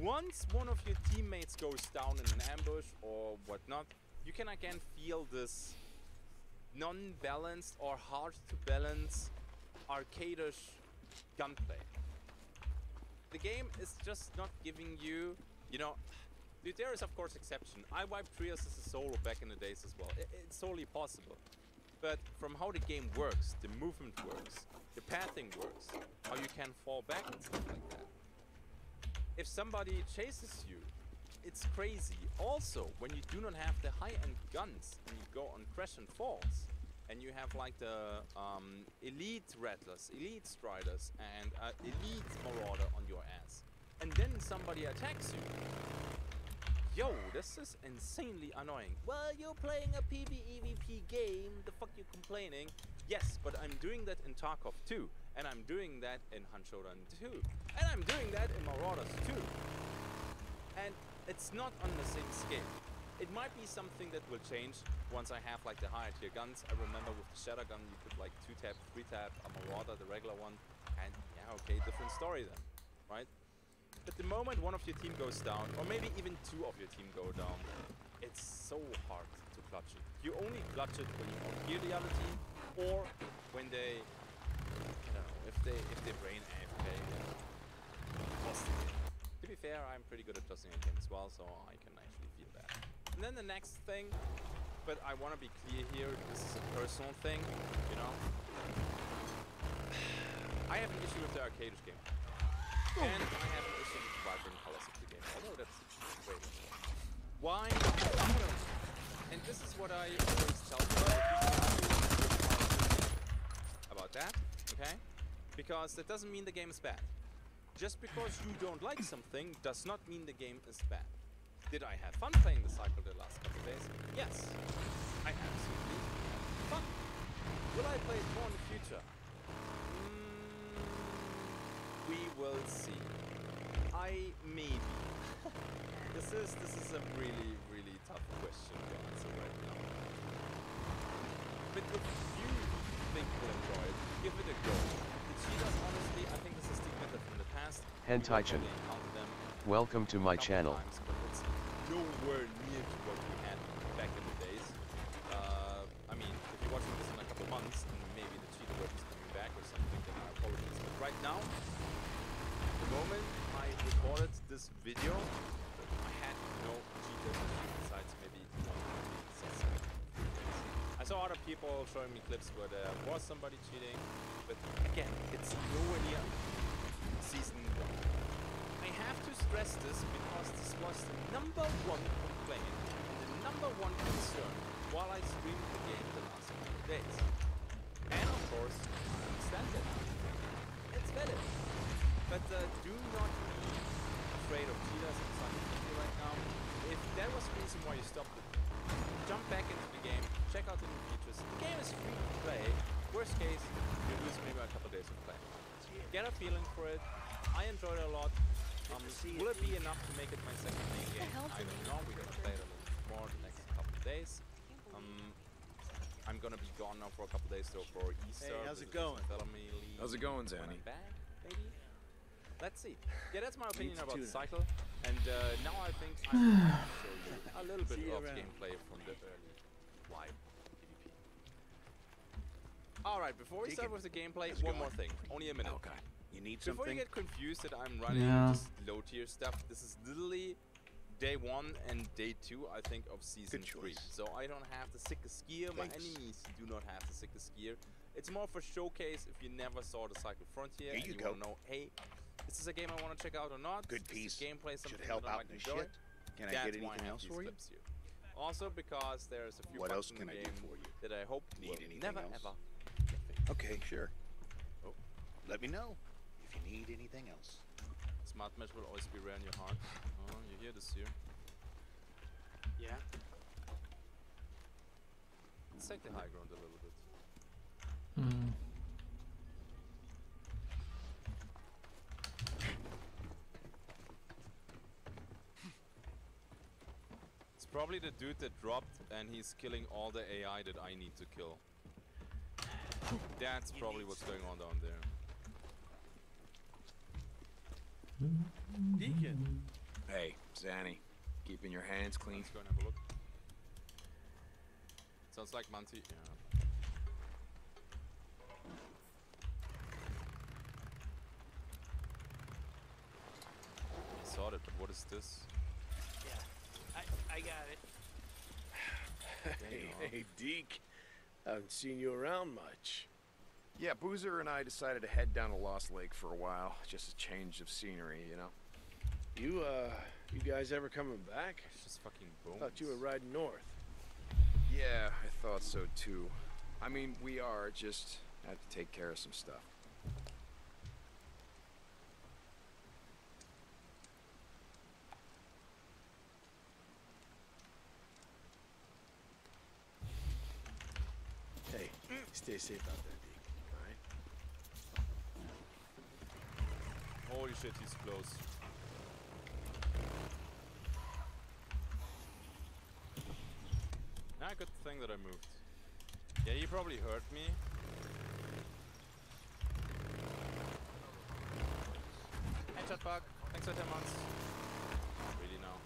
once one of your teammates goes down in an ambush or whatnot, you can again feel this non-balanced or hard to balance arcadish gunplay. The game is just not giving you, you know, dude, there is of course exception. I wiped Trios as a solo back in the days as well. It's totally possible. But from how the game works, the movement works, the pathing works, how you can fall back and stuff like that, if somebody chases you, it's crazy. Also, when you do not have the high-end guns and you go on Crash and Falls, and you have like the elite rattlers, elite striders, and elite marauder on your ass, and then somebody attacks you. Yo, this is insanely annoying. Well, you're playing a PvEVP game, the fuck you complaining? Yes, but I'm doing that in Tarkov 2, and I'm doing that in Hanshoudan 2, and I'm doing that in Marauders 2. And it's not on the same scale. It might be something that will change once I have like the higher tier guns. I remember with the Shatter gun you could like 2-tap, 3-tap a Marauder, the regular one, and yeah, okay, different story then, right? At the moment one of your team goes down, or maybe even two of your team go down, it's so hard to clutch it. You only clutch it when you outgear the other team, or when they, I don't know, if they brain AFK. To be fair, I'm pretty good at tossing again as well, so I can actually feel that. And then the next thing, but I want to be clear here, this is a personal thing, you know. I have an issue with the arcade game. And I have an issue with the vibrant colors of the game, although that's great. Why? And this is what I always tell people about that, okay? Because that doesn't mean the game is bad. Just because you don't like something does not mean the game is bad. Did I have fun playing the cycle the last couple of days? Yes. I absolutely had fun. Will I play it more in the future? We will see. Maybe. This is a really, really tough question to answer right now. But if you think you'll enjoy it, give it a go. The cheaters, honestly, I think this is the method from the past. Hentai-chan, welcome to my channel. But it's nowhere near to what we had back in the days. I mean, if you're watching this in a couple months, and maybe the cheater word is coming back or something, then I apologize. But right now, the moment I recorded this video, I had no cheaters besides maybe one suspect. I saw other people showing me clips where there was somebody cheating, but again, it's nowhere near season 1. I have to stress this because this was the #1 complaint and the #1 concern while I streamed the game the last couple of days. And of course, I understand it. It's valid. But do not be afraid of cheaters in Cycle right now. If that was the reason why you stopped it, jump back into the game, check out the new features. The game is free to play. Worst case, you lose maybe a couple days of play. Get a feeling for it. I enjoyed it a lot. Will it be enough to make it my second main game? I don't know. We're gonna play it a little bit more the next couple of days. I'm gonna be gone now for a couple days though for Easter. Hey, how's it going? How's it going, Zanny? Back, maybe? Let's see. Yeah, that's my opinion about the cycle. And now I think I'm going to show you a little bit of gameplay from the early live PvP. Alright, before we start with the gameplay, one more thing. Only a minute. Okay. You need Before something? you get confused that I'm running just low tier stuff, this is literally day 1 and day 2, I think, of season 3. So I don't have the sickest gear. My enemies do not have the sickest gear. It's more for showcase if you never saw the Cycle Frontier and you want to know, hey, is this a game I want to check out or not? Good piece. Gameplay, something should help that I out might in the enjoy. shit. Can I get anything else for you? Here. Also because there's a few What bugs else in can the I game do for you? that I hope Need will anything never else? ever. Okay, sure. Oh. Let me know if you need anything else. Smart match will always be rare in your heart. Oh, you hear this here? Yeah. Let's take the high ground a little bit. It's probably the dude that dropped and he's killing all the AI that I need to kill. That's probably what's going on down there. Deacon! Hey, Zanny. Keeping your hands clean. Let's go and have a look. Sounds like Monty. Yeah. I saw it, but what is this? Yeah, I got it. Hey, Deke. Haven't seen you around much. Yeah, Boozer and I decided to head down to Lost Lake for a while. Just a change of scenery, you know? You guys ever coming back? It's just fucking bones. Thought you were riding north. Yeah, I thought so too. I mean, we are, just had to take care of some stuff. Hey, stay safe out there, Deke. Alright? Holy shit, he's close. Ah, good thing that I moved. Yeah, he probably hurt me. Hey, Chatbug. Thanks for 10 months. Not really now.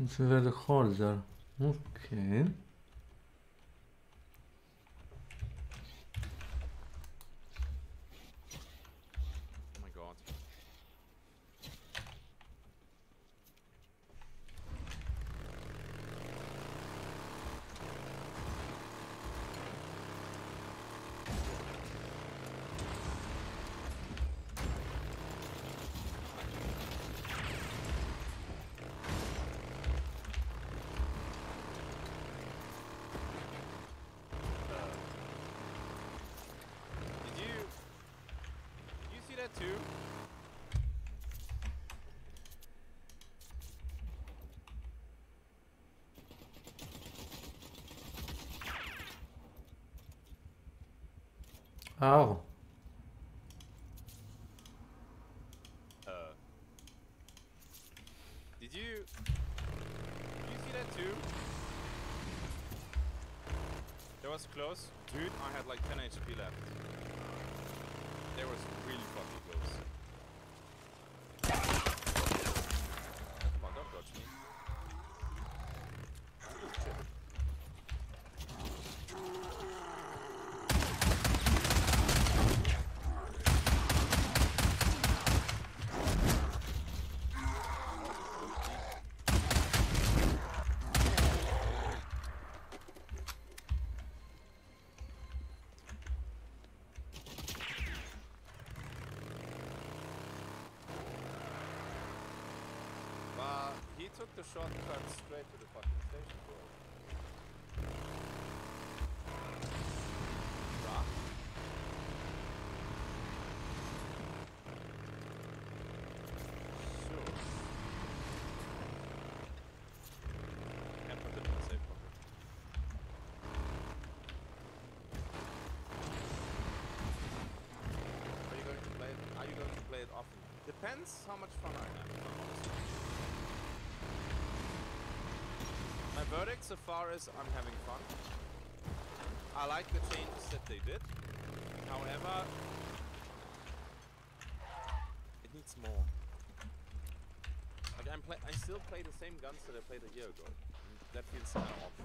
It's very cold there. Okay. Oh my god. Did you see that too? Oh. Did you see that too? That was close. Dude, I had like 10 HP left. That was really fucking close. Come on, don't dodge me. Ooh, shit. He took the shortcut straight to the fucking station, bro. Bruh. So. Can't put it in the safe pocket. Are you going to play it? Are you going to play it often? Depends how much fun I have, honestly. My verdict so far is I'm having fun. I like the changes that they did. However, it needs more. Like I still play the same guns that I played a year ago. And that feels kind of awful.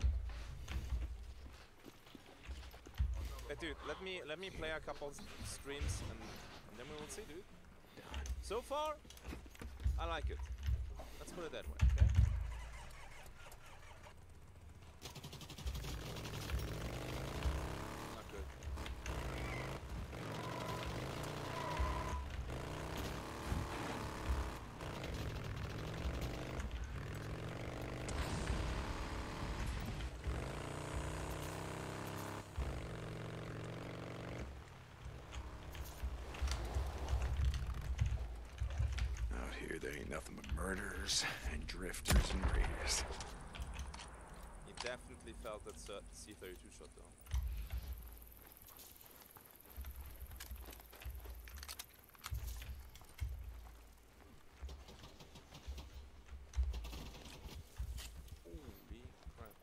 Hey, dude, let me play a couple streams and then we will see, dude. So far, I like it. Let's put it that way, okay? Not good. Out here, there ain't nothing but murderers and drifters and raiders. He definitely felt that C-32 shot though. Holy crap.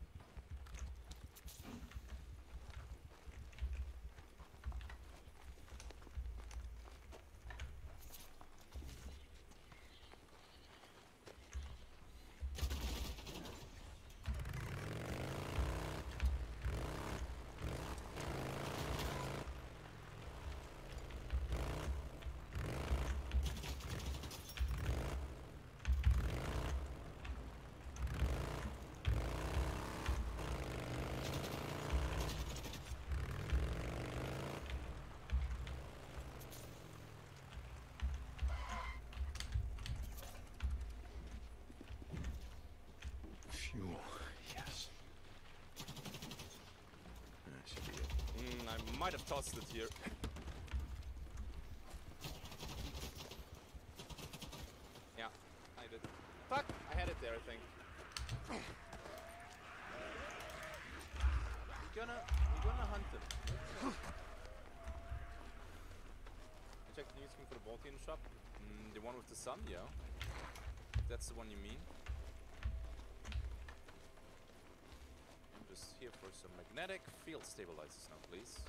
Fuel. Yes. That should be it. I might have tossed it here. Yeah, I did. Fuck! I had it there, I think. We're gonna hunt him. Check the news screen for the Baltian shop. The one with the sun, yeah. That's the one you mean. I'm just here for some magnetic field stabilizers now, please.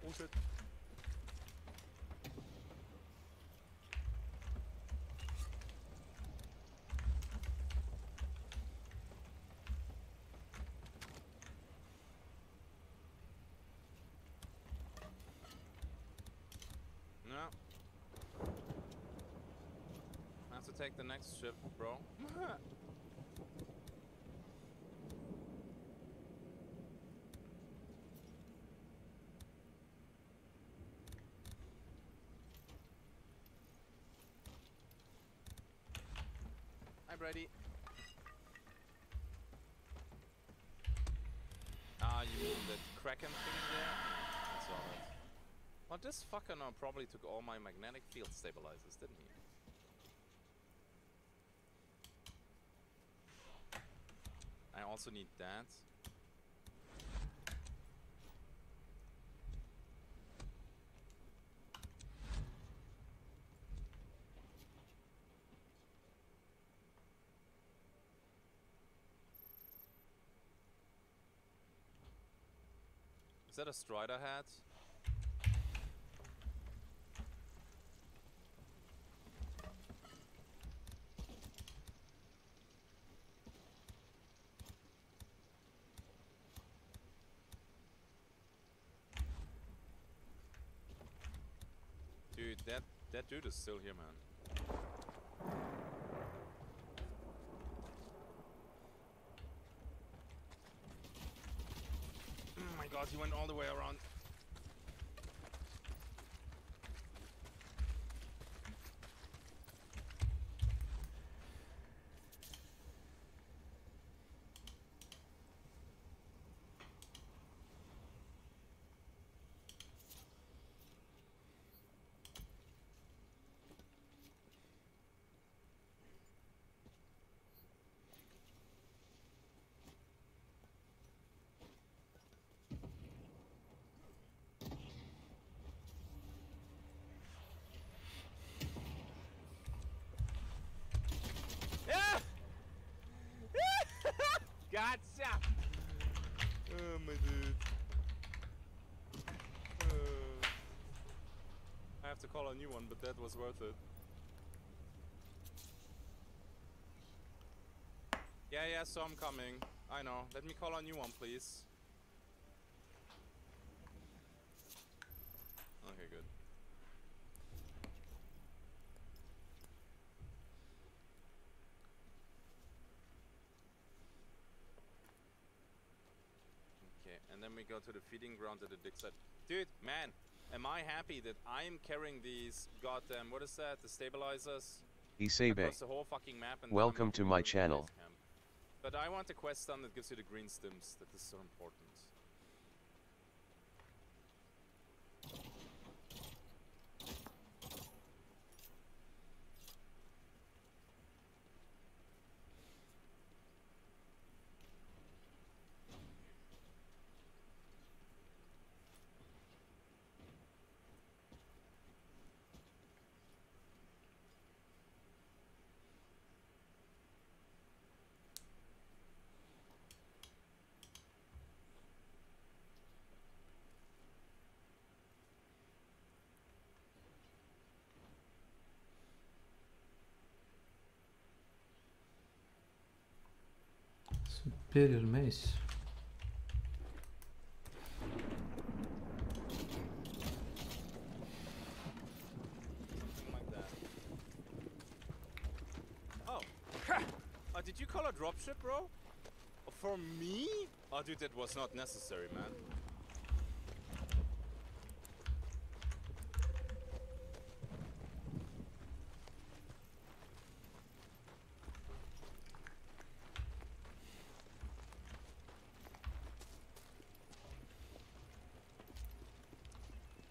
Oh shit. No. I have to take the next ship, bro. I'm ready. Ah, you mean the Kraken thing there? I saw that. Well, this fucker now probably took all my magnetic field stabilizers, didn't he? I also need that. Is that a Strider hat? Dude, that dude is still here, man. Oh my god, he went all the way around. Gotcha! Oh, my dude. I have to call a new one, but that was worth it. Yeah, so I'm coming. I know. Let me call a new one, please. Okay, good. And then we go to the feeding ground at the dig site. Dude, man, am I happy that I'm carrying these goddamn, what is that, the stabilizers? Isebe, across the whole fucking map. And welcome to my channel. But I want the quest done that gives you the green stims. That is so important. Superior mace. Something like that. Oh. Did you call a dropship, bro? For me? Oh, dude, that was not necessary, man.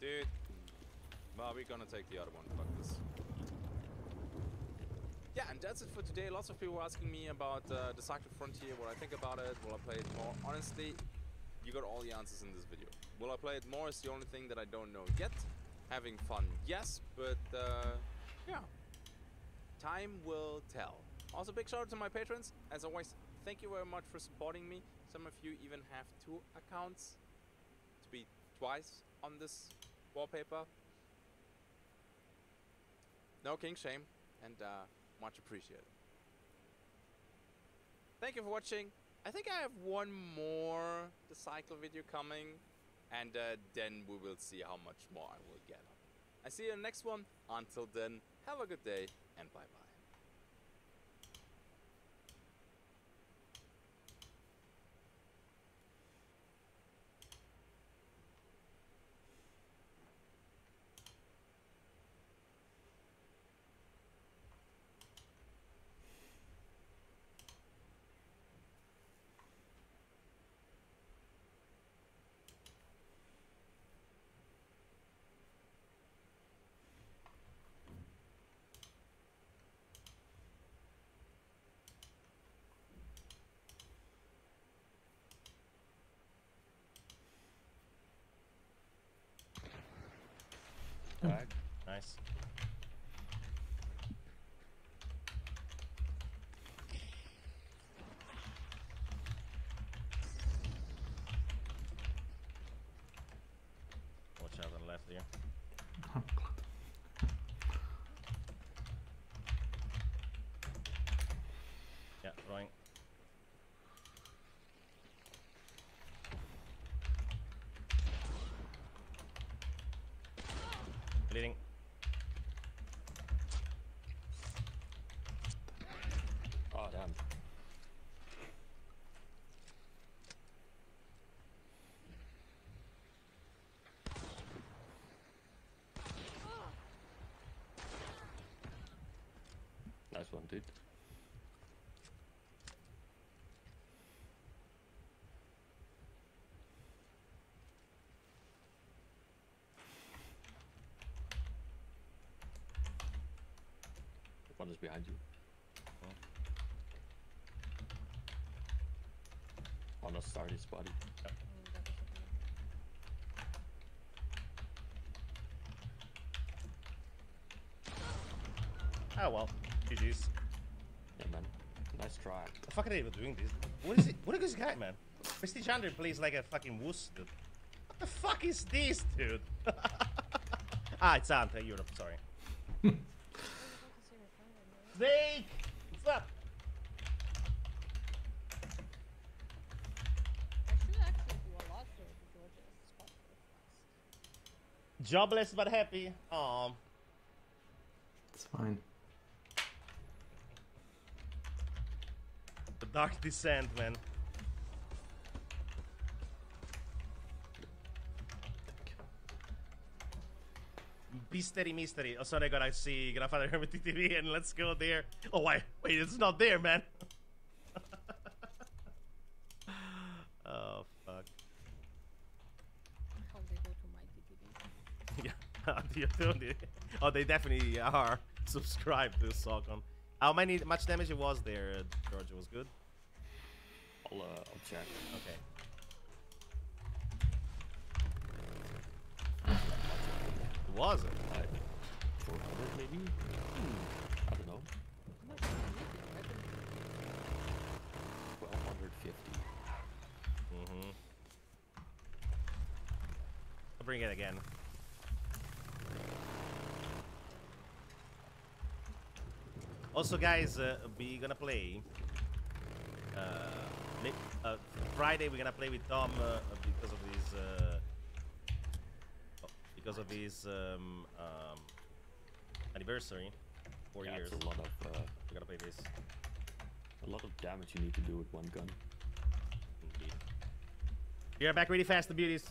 Dude. Well, we're gonna take the other one. Fuck this. Yeah, and that's it for today. Lots of people were asking me about the Cycle Frontier, what I think about it, will I play it more? Honestly, you got all the answers in this video. Will I play it more is the only thing that I don't know yet. Having fun, yes, but yeah. Time will tell. Also, big shout out to my patrons. As always, thank you very much for supporting me. Some of you even have 2 accounts to be twice on this wallpaper. No king shame, and much appreciated. Thank you for watching. I think I have one more the cycle video coming, and then we will see how much more I will get. I see you in the next one. Until then, have a good day and bye bye. Alright, nice. Watch out on the left here. Yeah, right. Bleeding. Oh, damn. Nice one, dude. One is behind you. On a Sardis body. Yep. Oh well, GG's. Yeah, man. Nice try. The fuck are they even doing this? What is it? What is this guy, man? Prestige Under plays like a fucking wuss, dude. What the fuck is this, dude? Ah, it's Ante Europe, sorry. Snake! What's up? Jobless but happy. Aww. It's fine. The Dark Descent, man. Mystery. Oh, sorry, I gotta see Grandfather Hermit TV and let's go there. Oh, wait, it's not there, man. Oh, fuck. How they go to my TTV? Yeah, oh, they definitely are subscribed to Sokon. How much damage it was there, George? It was good? I'll check. Okay. Was it? 400 maybe? I don't know. 1250. I'll bring it again. Also, guys, we gonna play Friday we're gonna play with Tom because of his anniversary. 4 years. It's a lot of we gotta play this. A lot of damage you need to do with one gun. Indeed. We are back really fast, the beauties.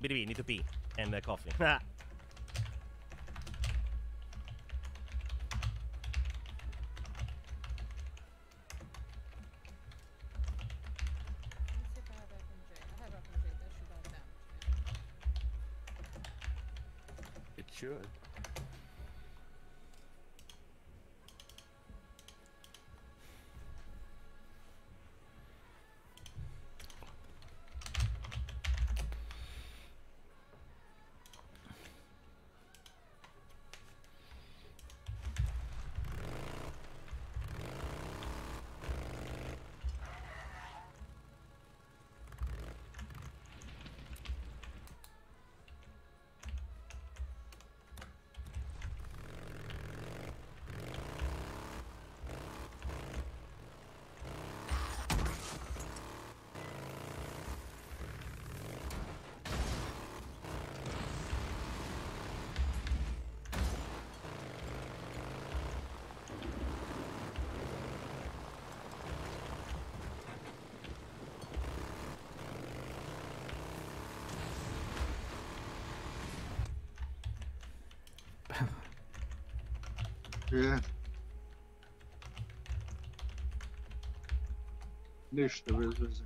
BDB, need to pee and coffee. It should. Je. Ništa bez veze.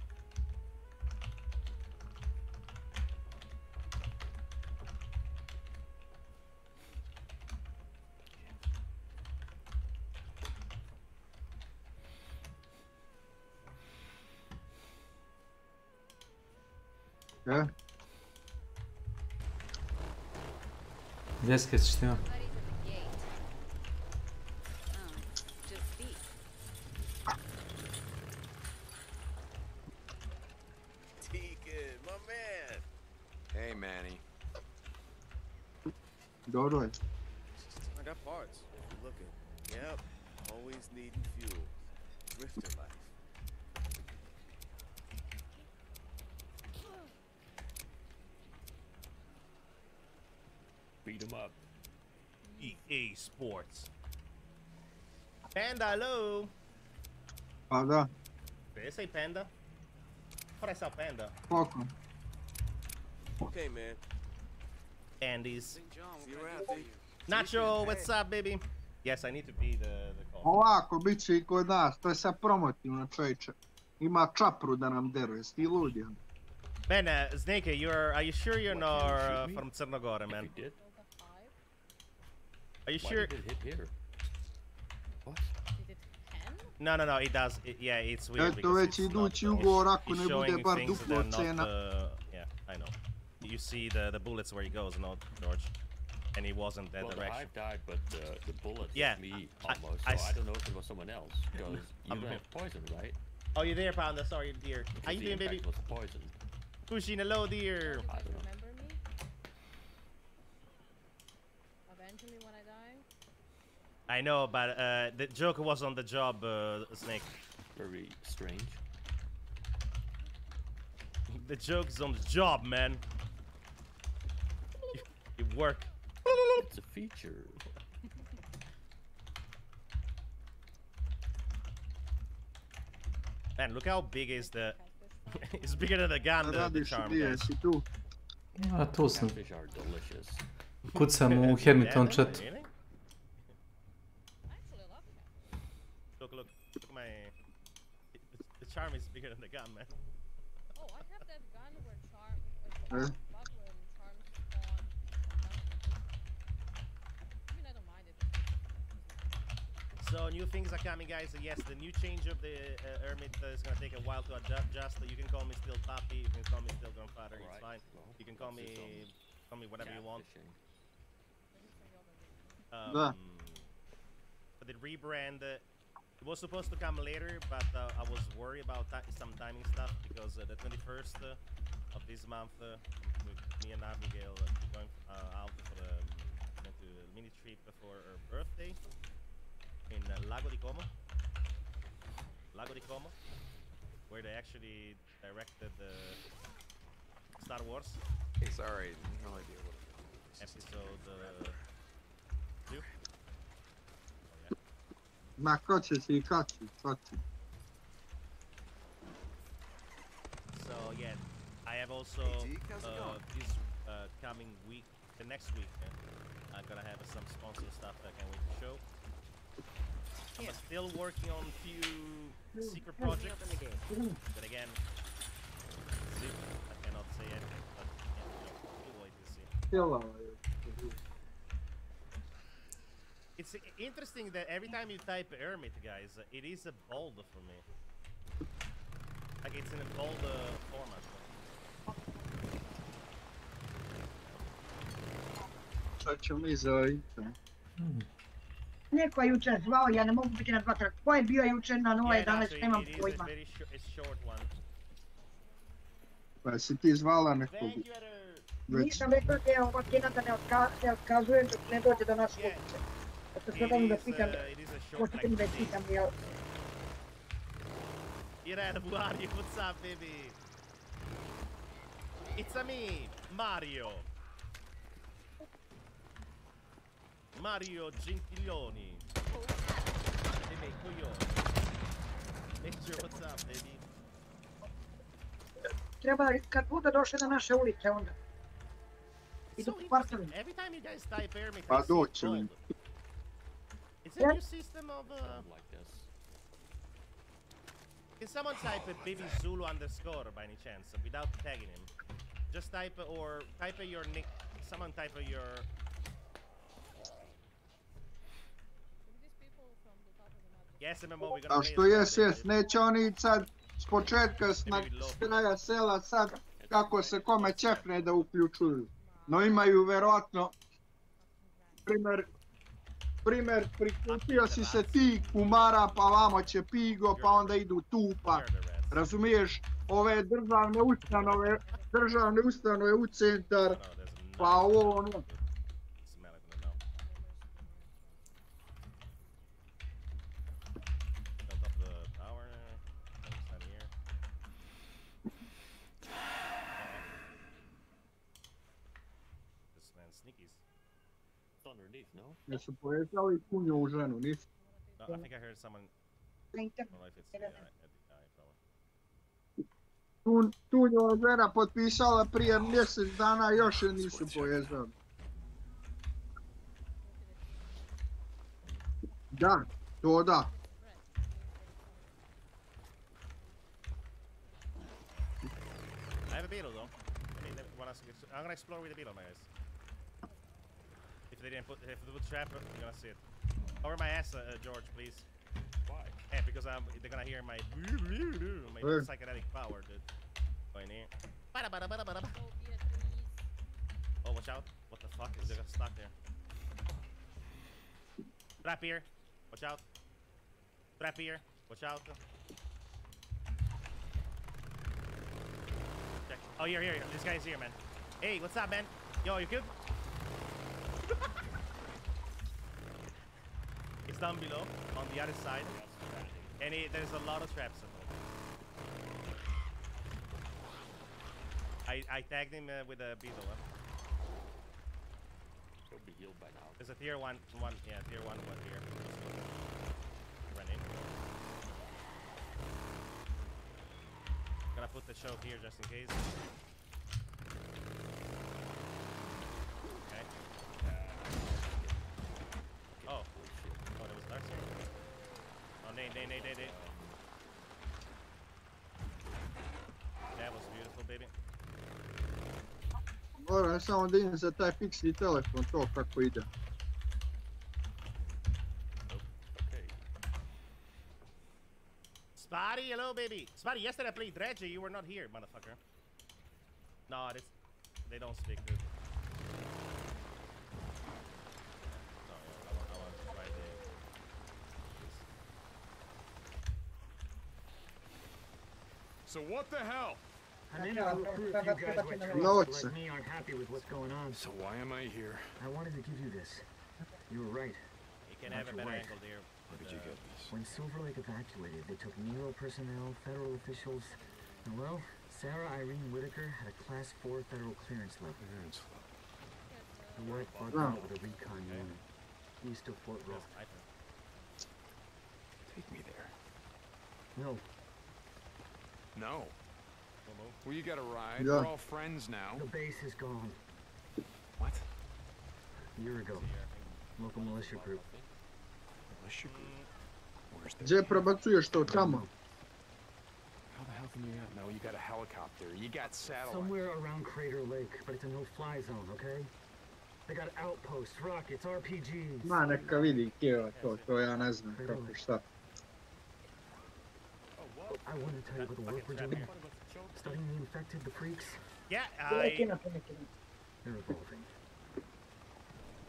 Je? Vezi că știu. Hey, Manny. Dobro je. I got parts. Looking. Yep. Always needing fuel. Drifter life. Beat him up. EA Sports. Panda, hello. Pa da. Did I say Panda? What I saw Panda? Poco. Okay, man. Andy's. See you around, D. Nacho, what's up, baby? Yes, I need to be the call. Ovako, bit će I kod nas, to je sad promotivno, čovječe. Ima čapru da nam deruje, sti ludi. Man, Snake, are you sure you're not from Crnogore, man? Are you sure? Why did it hit here? What? No, it does. Yeah, it's weird. Eto već idući ugovor, ako ne bude bar duplo cena. Yeah, I know. You see the bullets where he goes, no, George? And he wasn't that direction. I died, but the bullet yeah, hit me almost, so I don't know if it was someone else, because you don't have poison, right? Oh, you're there, Panda. Sorry, dear. How you doing, baby? Was poison. Pushing hello, dear. I don't know. Remember me? Eventually when I die? I know, but the Joker was on the job, Snake. Very strange. The joke's on the job, man. You work. It's a feature. Man, look how big is the... It's bigger than the gun, the charm, guys. A tu sam. Catfish are delicious. Kucam u Hermiton chat. Really? Look at my... The charm is bigger than the gun, man. Oh, I have that gun where charm... So new things are coming, guys. Yes, the new change of the Hermit is gonna take a while to adjust. You can call me still Papi, you can call me still Grandfather. It's fine. You can call me whatever you want. But the rebrand, it was supposed to come later, but I was worried about some timing stuff because the 21st of this month, with me and Abigail going out for the mini trip for her birthday in Lago di Como. where they actually directed the Star Wars. Hey, sorry, no idea what episode 2. Ma cocce si cocci. So yeah, I have also this coming week, the next week, I'm gonna have some sponsor stuff that I can't wait to show. I'm still working on few secret projects, but again, see, I cannot say it, but we'll wait to see. It's interesting that every time you type Hermit, guys, it is a bold for me. Like it's in a bold format. Šta ću mi zovite? Neko je jučer zvao, ja ne mogu biti na 2 Ko je bio jučer na 0.11, nemam pojma. Pa si ti zvala nekog? Nisam rekao da je ova kina da ne otkazujem dok ne dođe do nas kuće. Zato sada mi da pitam, možete mi da pitam, jel? Irene, Mario, what's up, baby? It's me, Mario. Mario Gentiglioni. Baby, coglioni. Major, what's up, baby? Treba, kad bude došli na naše ulice, onda. Idu po kvartovima. Every time you guys type Hermit, Pa doći li? It's a new system of like this. Can someone type baby Zulu underscore by any chance without tagging him? Just type or type your nick. Someone type your. Yes, MMO, we're gonna. A što jes, neće oni sad s početka s kraja sela sad kako se kome čefne da uključuju. No imaju verovatno primer priključio si se ti kumara pa vamo će pigo pa onda idu tu pa razumiješ ove državne ustanove u centar pa ovo ono. Jesu povezali kunju u ženu, nisi? No, I think I heard someone. I don't know if it's at the eye, probably. Tunjova žena potpisala prije mjesec dana, još je nisu povezali. Da, to da. I have a beetle though. I'm gonna explore with the beetle, my guys. If they didn't put the trap, you're gonna see it. Cover my ass, George, please. Why? Yeah, because they're gonna hear my psychedelic power, dude. Going here. Oh, watch out! What the fuck? Is they got stuck there? Trap here. Watch out. Trap here. Watch out. Check. Oh, here. This guy's here, man. Hey, what's up, man? Yo, you good? It's down below on the other side, and there's a lot of traps at home. I tagged him with a beetle. He'll be healed by now. There's a tier 1, yeah, tier 1 here. Run in. Gonna put the choke here just in case. Nay. That was beautiful, baby. Moram samo da idem za taj fiksni telefon, to kako ide. Spotty, hello, baby. Spotty, yesterday I played Dredge, you were not here, motherfucker. No, they don't speak, dude. So what the hell? I'm in a recruit if you guys went like me aren't happy with what's going on. So why am I here? I wanted to give you this. You were right. You can have a better angle there. Where did you get this? When Silver Lake evacuated, they took Nero personnel, federal officials, and well, Sarah Irene Whitaker had a Class 4 federal clearance level. The wife bugged out with a recon unit. East of Fort Rock. Take me there. No. No. Well, you got a ride. Yeah. We're all friends now. The base is gone. What? A year ago. Local militia group. Militia group? Where's their Gdzie prebacujesz to tamo? How the hell can you not know? You got a helicopter. You got satellite. Somewhere around Crater Lake, but it's a no-fly zone, okay? They got outposts, rockets, RPGs. Ma, neka vidi Kira, to ja ne znam kako šta. I want to tell you about the work we're doing. Studying the infected, the freaks. Yeah, They're evolving.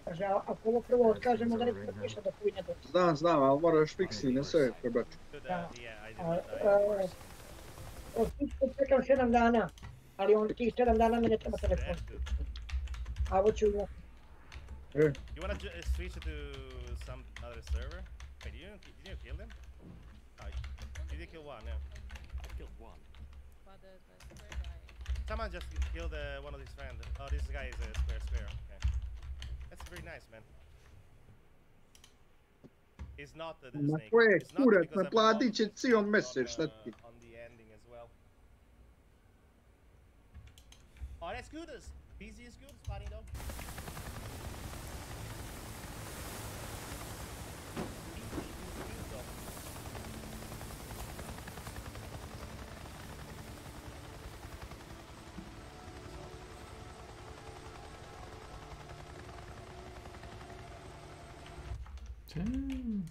Kaže, ako ovo prvo odkažemo da ne piše da kuj ne dođe. Znam, ali moraš fiksi na sve prebačiti. Da. Od tičku čekam 7 dana, ali on tih 7 dana mi ne treba telefon. A ovo ću u... You wanna switch it to some other server? Wait, did you kill them? You did kill one, yeah. I killed one. But the square guy. Someone just killed one of his friends. Oh, this guy is a square. Okay. That's very nice, man. He's not the Ma snake. ko je It's not kurac, because me I'm platit će on- cijel mjesec, šta ti? on the ending as well. Oh, that's good. PC is good. Spotting though. Damn.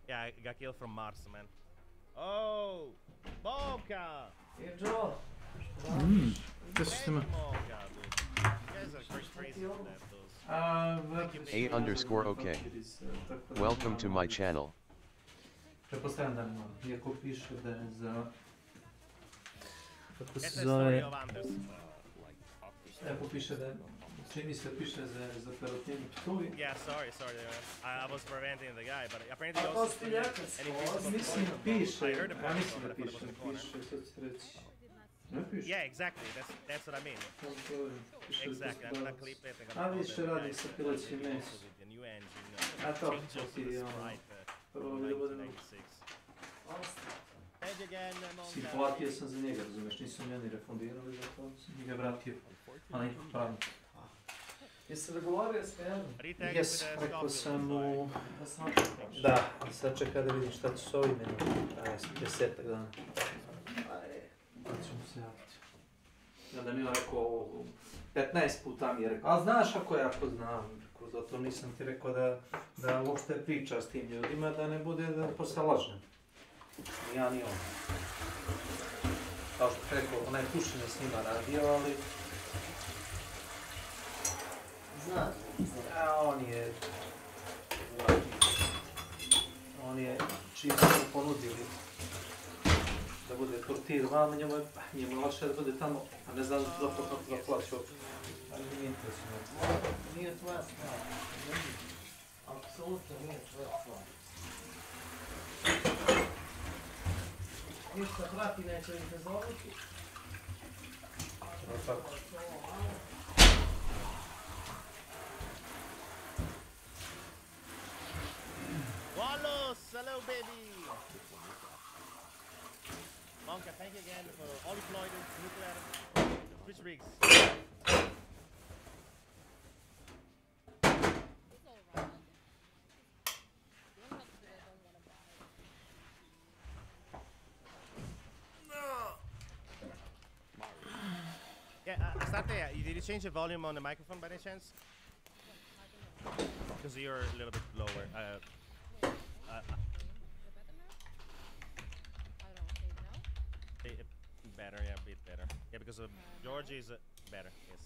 Yeah, I got killed from Mars, man. Oh, Mocha! Testima. Mocha, dude. You guys are crazy for that, those. A_OK. Welcome to my channel. Pretpostavljam da nema. Iako piše da je za... Kako That's se the zove... story of Anders. Iako piše da je... Čini se piše za perotnjeni ptuj. Yeah, sorry. I was preventing the guy, but apparently A also... to stiljakarsko, mislim piše. I heard Ja about mislim it, da but I piše, thought it was in the corner. piše, sad ću ti reći. Ne piše? Yeah, exactly. That's what I mean. Exactly. I'm gonna clip it. A više radi sa pilećim mesom. The new engine. A to changes ti the je ono... sprite, Prvo from da budem... 1996. Edge again, Si platio sam za njega, razumiješ, nisu meni refundirali za to, sam njega vratio. Ali ipak pravno. Jesi dogovorio s Pejanom? Jes, rekao sam mu... Da, a sad čeka da vidim šta ću s ovim menom. 10 dana. Pa ćemo se javiti. I onda mi je rekao, 15 puta mi je rekao, a znaš ako ja to znam, zato nisam ti rekao da uopšte priča s tim ljudima, da ne bude da posle lažem. Ni ja ni on. Kao što rekao, onaj Pušin je s njima radio, ali... Znaš, on je čisto ponudili da bude portir van, njemu je lakše da bude tamo, a ne znam zapravo kako da plaći uopće. Ali nije interesno. Nije tvoja stvar. Apsolutno nije tvoja stvar. Ništa prati neće ih bezoviti. Tako. Wallace, hello baby! Monka, thank you again for all deployed nuclear Twitch rigs. Yeah, start there. Did you change the volume on the microphone by any chance? Because you're a little bit lower. Better, yeah, a bit better. Yeah, because Georgie is better, yes.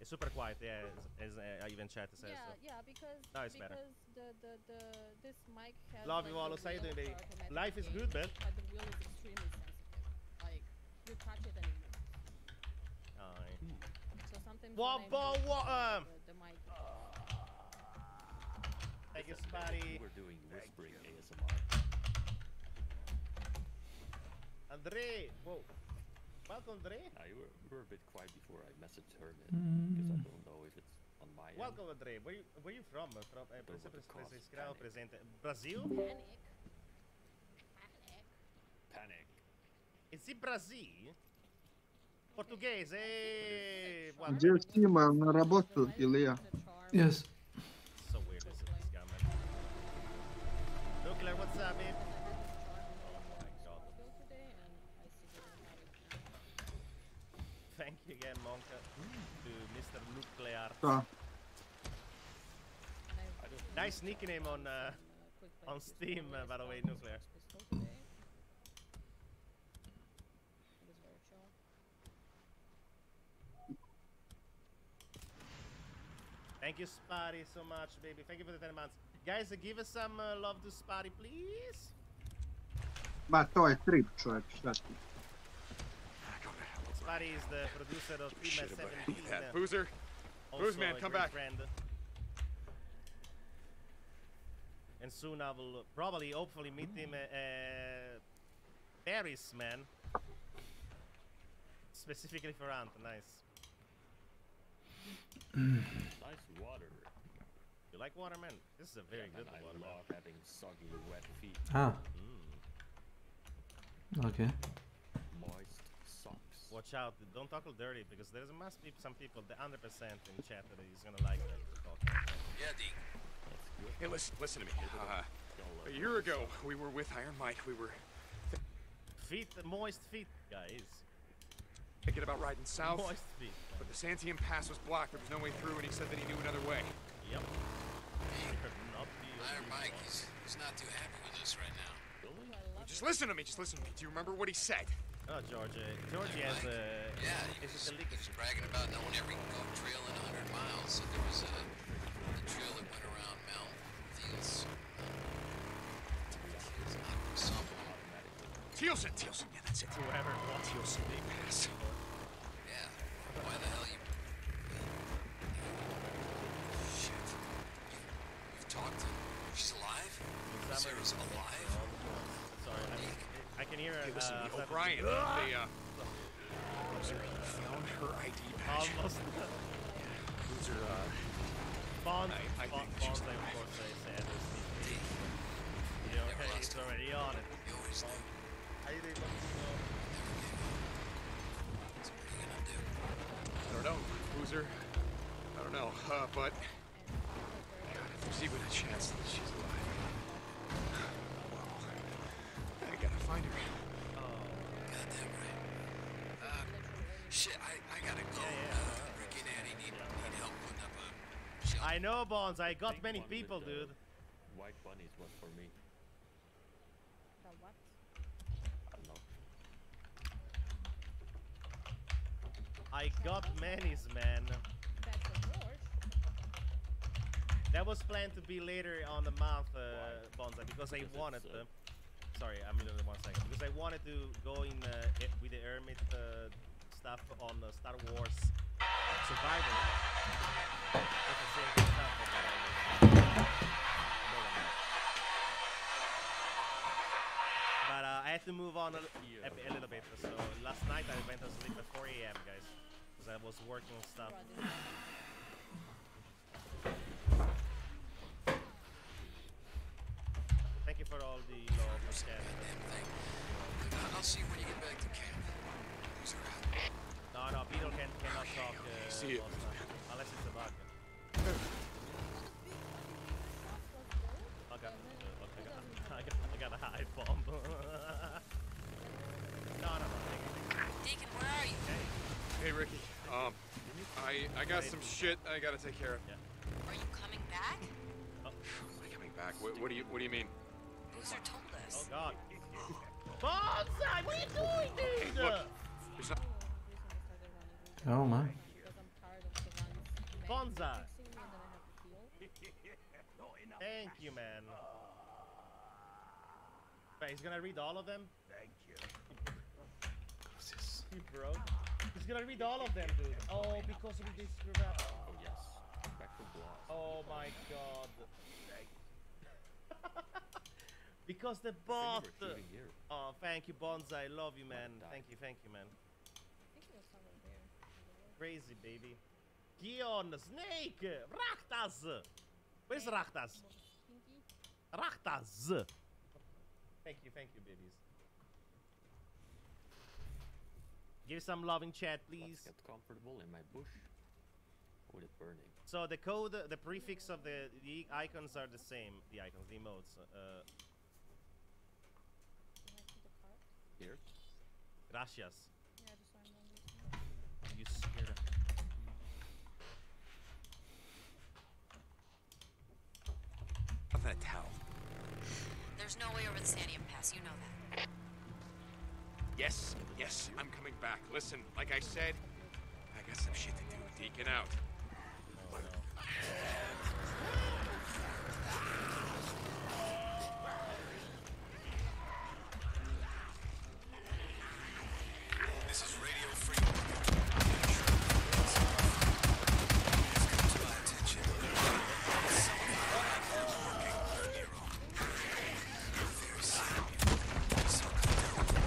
It's super quiet, yeah, as even chat says. Yeah, so. yeah, because now it's better. This mic has Love you all, how you doing, baby? Life is good, man. The wheel is extremely sensitive. Like you touch it and it moves. So sometimes what? the mic. Thank you, Spotty. We're doing whispering ASMR. Andre, whoa. Welcome, Andre. You were a bit quiet before I messaged her, because I don't know if it's on my end. Welcome, Andre. Where you from? Presente. Brazil? Panic. Is it Brazil? Portuguese. Где Тима на работу или я? Yes. So weird this guy, man. Nuclear, what's up, man? Thank you again, Monka, to Mr. Nuclear. Nice nickname on Steam, by the way, Nuclear. Thank you, Spotty, so much, baby. Thank you for the 10 months. Guys, give us some love to Spotty, please. Ma to je trip, čovjek, šta ti? Spotty is the producer of Team 17. Boozer. Booze man, come back. Friend. And soon I will probably, hopefully, meet him Paris, man. Specifically for Ant, nice. Nice water. You like water, man? This is a very good water. I love having soggy, wet feet. Ah. Okay. Moist socks. Watch out! Don't talk dirty because there must be some people, the 100% in chat that is gonna like that. Yeah, D. Hey, listen to me. A year ago, we were with Iron Mike. We were moist feet, guys. Thinking about riding south, moist feet. But the Santiam Pass was blocked. There was no way through, and he said that he knew another way. Yep. Iron Mike, he's not too happy with us right now. Just listen to me. Just listen to me. Do you remember what he said? Oh, Georgia has a. Yeah, he was bragging about knowing every goat trail in 100 miles. So there was a trail that went around Mount Thielsen. Thielsen, yeah, that's it. Whoever it was. Thielsen Big Pass. Yeah. Why the hell you? Shit. You've talked to her. She's alive? Sarah's alive? Sorry, I can hear her. Hey, listen, O'Brien, they Boozer, he found her ID badge. Almost. Boozer, Bond. I think she's alive. Of course, they said this. You know, he's already on it. You always knew. How you doing? So what are you gonna do? I don't know, Boozer. I don't know, but God, if there's even a chance that she's alive, well, I gotta find her. Goddamn right. Shit, I gotta go. Ricky and Annie need help putting up a shelter. I know, Bonds. I got many people, dude. White bunnies was for me. The what? I don't know. I got many's, man. That's a horse. That was planned to be later on the month, Bonza, because I wanted to. Sorry, I'm literally 1 second. Because I wanted to go in with the Hermit stuff on Star Wars Survivor. But I had to move on a little bit. So last night I went to sleep at 4 a.m. guys, because I was working on stuff. Thank you for all the love, Ken. I'll see you when you get back to camp. No, Beetle cannot talk See you. unless it's a bug. I got a high bomb. No. Deacon, where are you? Hey, Ricky. I got some shit I gotta take care of. Yeah. Are you coming back? Am I coming back? What do you mean? Boozer told us. Oh God. Bonsai, what are you doing, dude? Look, there's not. Oh my. Bonsai. Thank you, man. Wait, he's gonna read all of them? Thank you. He broke. He's gonna read all of them, dude. Oh, because of this screwed up. Oh yes. Back to blast. Oh my God. Because the bot. Oh, thank you, Bonsai. Love you, man. Thank you, man. I think it was somewhere there. Crazy, baby. Gion, Snake, Raktas. Where's Raktas? Raktas. Thank you, babies. Give some love in chat, please. Let's get comfortable in my bush with it burning. So the code, the prefix of the icons are the same. The icons, the emotes. Here. Gracias. Yeah, just find one. You scared. I'm gonna towel. There's no way over the Sandium Pass, you know that. Yes, I'm coming back. Listen, like I said, I got some shit to do. Deacon out. Oh, no. This is Radio Free. It's come to my attention. Some of you have been working with Nero. Very sad. Some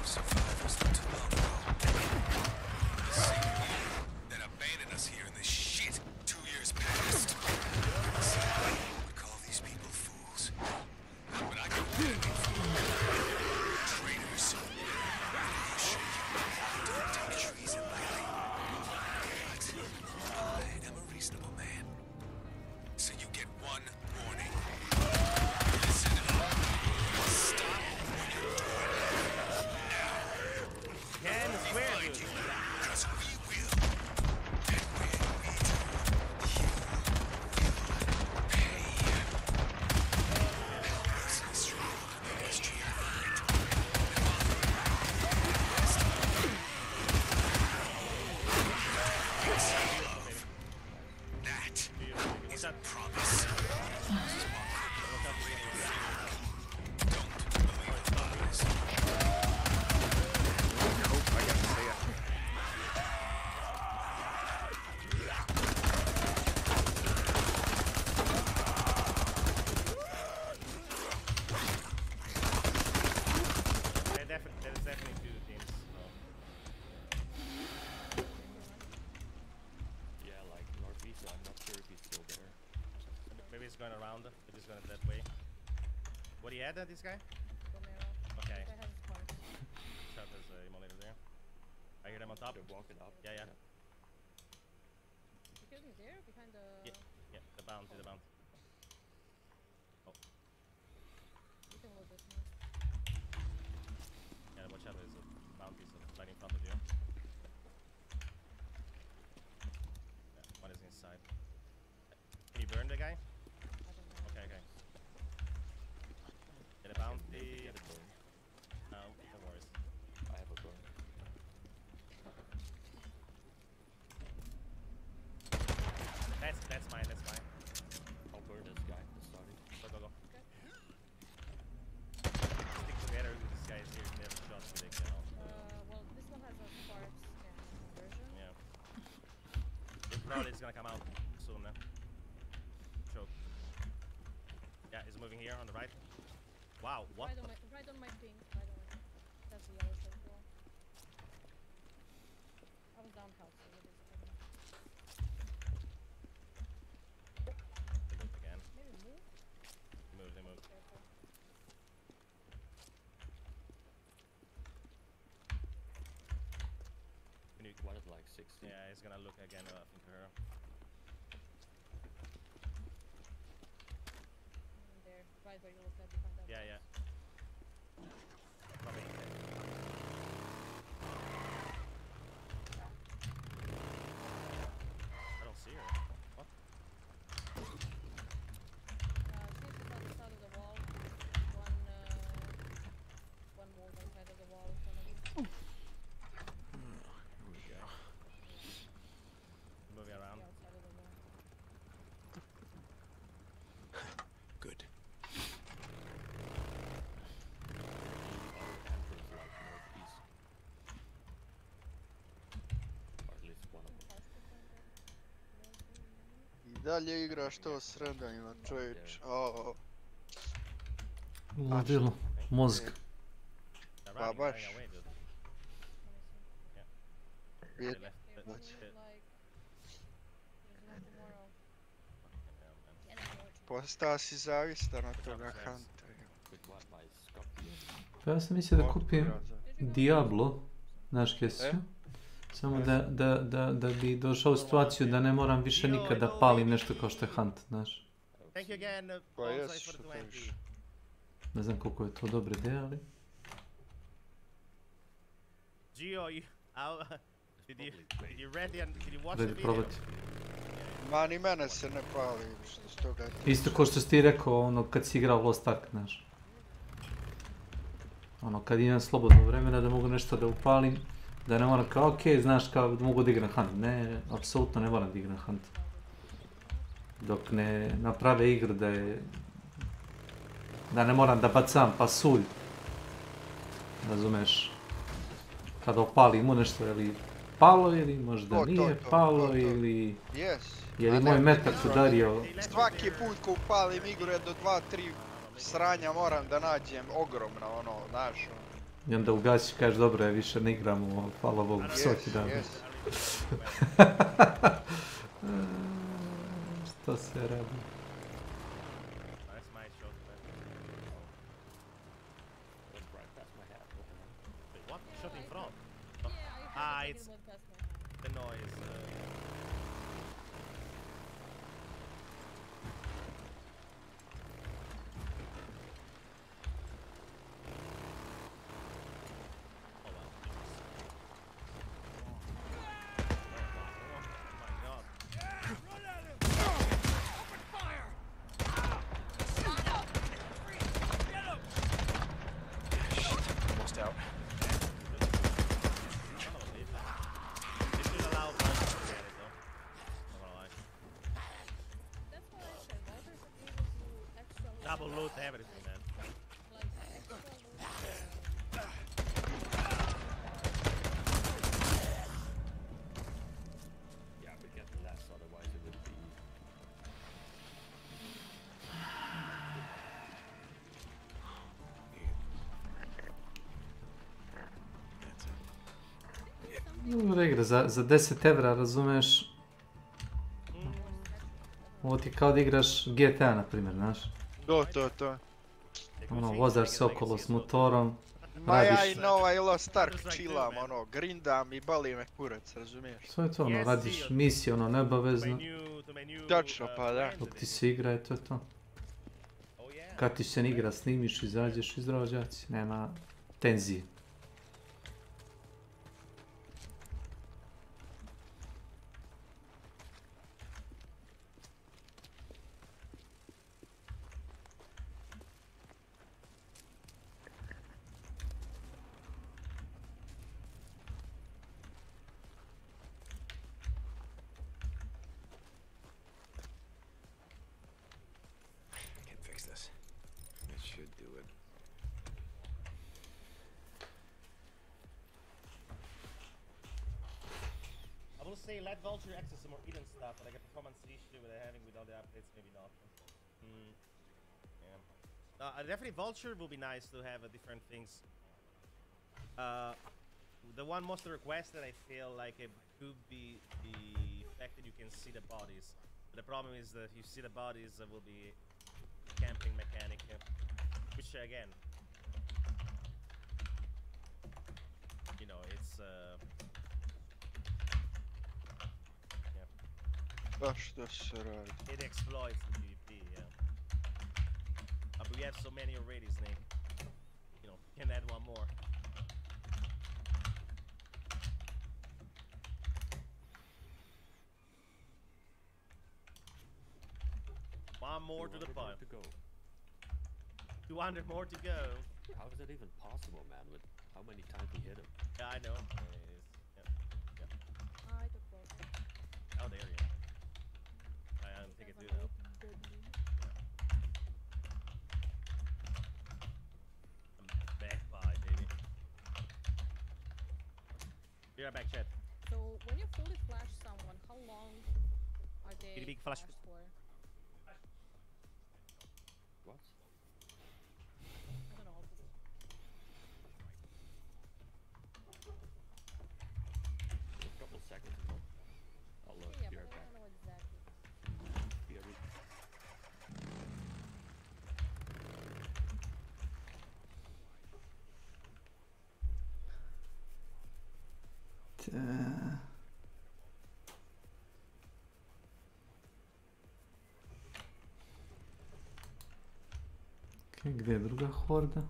survivors not too long ago. The same you that abandoned us here in this shit 2 years past. So, we call these people fools. But I can tell you traitors. Don't take treason lightly. But I am a reasonable man. So you get one warning. Listen up. Stop what you're doing. Now. Can swear, Find dude. you. Because we will. And when we do, you will pay. Helplessness strong because you are it. That is a promise. Don't believe lies. Nope, I gotta say it. There's definitely two teams. Yeah, like northeast, I'm not sure if he's still there. Maybe he's going around. Maybe he's going that way. What do you add, this guy? Okay. Shot his emulator there. I hear them on top. They're walking up. Yeah. You killed me there behind the. Yeah, the bounty, the bounty. Oh. You can load this now. Yeah, watch out, there's a bounty right in front of you. Yeah, one is inside. Can you burn the guy? Okay. Get a bounty. Get it burn. No worries. I have a burn. That's mine. I'll burn this guy. Starting. Go. Stick together with these guys here. They have shots so they can also. Well, this one has a spark scan conversion. Yeah. If not, it's gonna come out soon, man. Choke. Yeah, he's moving here on the right. Wow, what? Right on my ping, by the way. That's the yellow shell wall. I was down house, so it is okay. They moved again. Maybe move? They moved. Careful. Can you... One is like 60. Yeah, he's gonna look again, I think, her. There, right where you looked at behind that. Yeah. Probably. I don't see her. What? She's on the side of the wall. One wall on the side of the wall in front of you. Here we go. Moving around. The outside of the wall. Good. I dalje igraš to s rendajima, čovječ. Ludilo. Mozg. Pa baš. Postao si zavistan od toga Hunta. Pa ja sam mislio da kupim Diablo, znaš kje si? Samo da bi došao u situaciju da ne moram više nikada palim nešto kao što je Hunt, znaš. Pa jesu što to više. Ne znam koliko je to dobra ideja, ali... Gio, did you ready and did you watch the Redi video? probati. Ma ni mene se ne pali, što toga... Isto kao što si ti rekao, ono, kad si igrao Lost Ark, znaš. Ono, kad imam slobodno vremena da mogu nešto da upalim, da ne moram kao, okej, znaš, kao da mogu da igram Hunt. Ne, apsolutno ne moram da igram Hunt. Dok ne naprave igru da je... Da ne moram da bacam pasulj. Razumeš? Kada opalim u nešto, je li palo ili možda nije palo ili... Je li moj metak udario... Svaki put ko upalim igru je do 2-3 sranja moram da nađem ogromno, ono, znaš. I onda ugasiš i kažeš, dobro, ja više ne igram u hvala Bogu, svaki dan. Što se radi? Ah, it's the noise. Almost out. Double loot everything, man. Yeah, we get less, otherwise it would be... Dobra igra, za 10 evra, razumeš? Ovo ti kao da igraš GTA, na primjer, znaš? To. Ono, vozaš se okolo s motorom, Ma ja radiš... i na ovaj Lost Ark chillam, ono, grindam i bali me kurac, razumiješ? To je to, ono, radiš misije, ono, neobavezno. Točno, pa da. Dok ti se igra, to je to. Kad ti se ne igra, snimiš, izađeš iz rođaci, nema tenzije. Let Vulture access some more hidden stuff, like a performance issue they're having with all the updates, maybe not. Yeah. Definitely Vulture will be nice to have different things. The one most requested, I feel like it could be the fact that you can see the bodies. But the problem is that if you see the bodies, there will be a camping mechanic, which again, you know, it's Baš da se radi. it exploits the PvP, yeah. But we have so many already, Snake. You know, can add one more. One more to the pile. 200 more to go. How is that even possible, man, with how many times we hit him? Yeah, I know. Oh, there you go. I don't think it through though. I'm back by, baby. Be right back, chat. So when you fully flash someone, how long are they Big flash for? What? seconds ago. I'll look. Yeah, Be but right I back. don't know exactly. Be right back. Gdje je druga horda?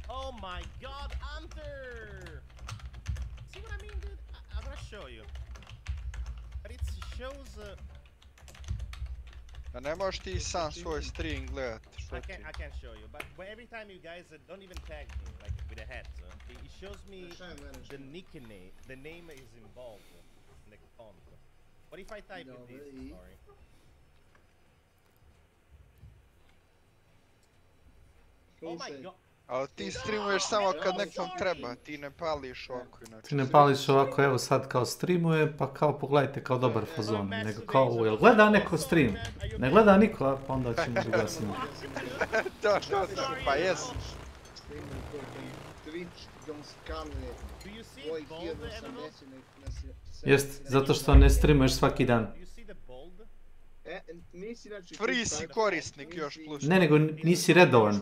Oh my god, Hunter! See what I mean, dude? I'm gonna show you. But it shows... A ne možeš ti sam svoj stream gledat, što ti? I can't show you, but every time you guys don't even tag me, like with a hat, it shows me the nickname, the name is involved in the font. What if I type in this? Sorry. Oh my god! Ali ti streamuješ samo kad nekom treba, ti ne pališ ovako inače. Ti ne pališ ovako, evo sad kao streamuje, pa kao pogledajte kao dobar fazon, nego kao, jel gleda neko stream? Ne gleda niko, pa onda ćemo da gasimo. To, pa jes. Jest, zato što ne streamuješ svaki dan. Free si korisnik još plus. Ne, nego nisi redovan.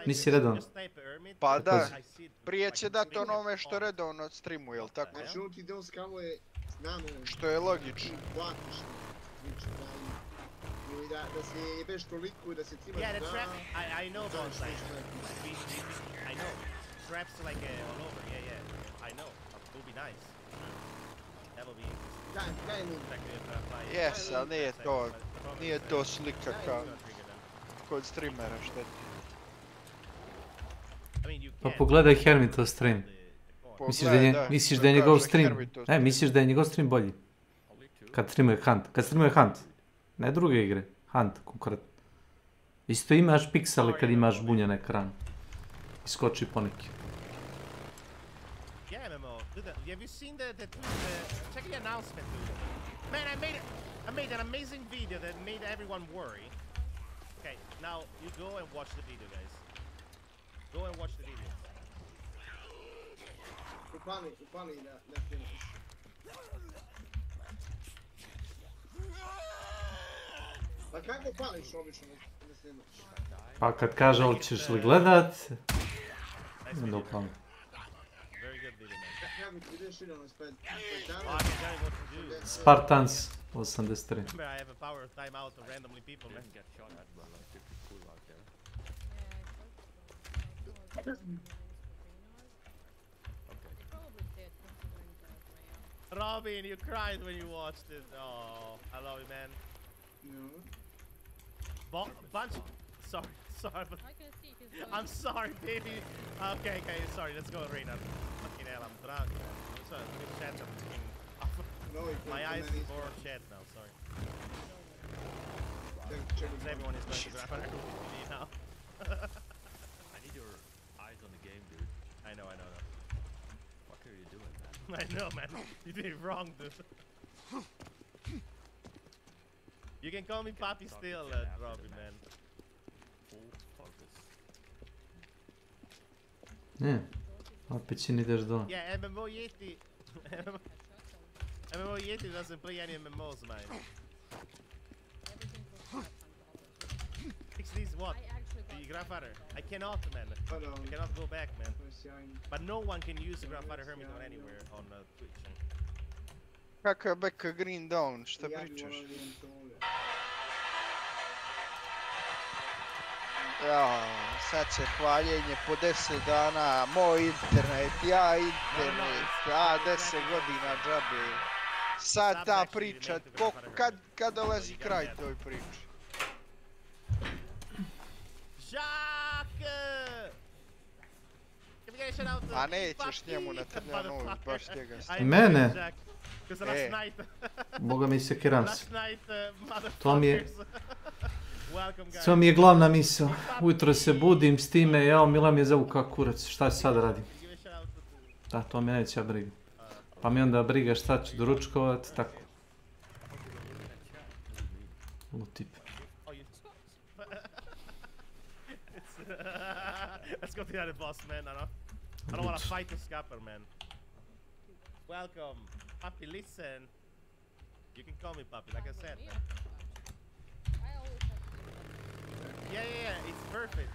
Nisi redovan. Pa da, prije će dati onome što redovno streamuje, jel tako? Što je logično. Da se jebeš toliko da se tima yeah, the trap, I know those, like, I know, traps like all over, yeah, I know, it will be nice, that will be interesting. Yes, ali nije to slika kao kod streamera, što ti. Pa pogledaj Hermitov stream. Misliš da je njegov stream, misliš da je njegov stream bolji? Kad streamuje Hunt, ne druge igre. Hunt, konkretno. Isto imaš piksele kad imaš bunjan ekran. Iskoči poneki. Yeah, MMO. Have you seen check the announcement, dude. Man, I made an amazing video that made everyone worry. Okay, now you go and watch the video, guys. Go and watch the video. Upali na finish. Pa kako pališ obično na snimaš? Pa kad kaže ali ćeš li gledat, onda upalim. Spartans 83. I have a power of time out of randomly people, man. Get shot at, but like super cool out there. Robin, you cried when you watched it. Oh, I love you, man. Bunch. Sorry, but I'm sorry, baby. Okay, sorry. Let's go, Reina. Fucking hell, I'm drunk. I'm sorry. Chat, my eyes is more on chat now. Sorry. Everyone is going to grab an RPG now. I need your eyes on the game, dude. I know. What are you doing, man? I know, man. You did it wrong, dude. You can call me Papi still, Robbie, man. Full focus. Ne, opet si ideš do... Yeah, MMO Yeti. MMO Yeti doesn't play any MMOs, man. Fix these what? The Grandfather. I cannot, man. I cannot go back, man. But no one can use the Grandfather Hermit on anywhere on Twitch. Kakav beka Green Dawn, šta pričaš? Ja, sad će hvaljenje po 10 dana, moj internet, ja internet, 10 godina džabe. Sad ta priča, kad dolazi kraj toj priči? A nećeš njemu na Trnjanovi, baš njega staviti. Mene? Boga mi sekiram se. To mi je glavna misao. Ujutro se budim s time, jao, Mila mi je zavukao kurac, šta sad radim? Da, to mi neće briga. Pa mi onda briga šta ću doručkovat, tako. Lutip. Let's go to the other boss, man. I don't want to fight the scupper, man. Welcome, puppy. Listen, you can call me puppy, like I said, man. Yeah, it's perfect.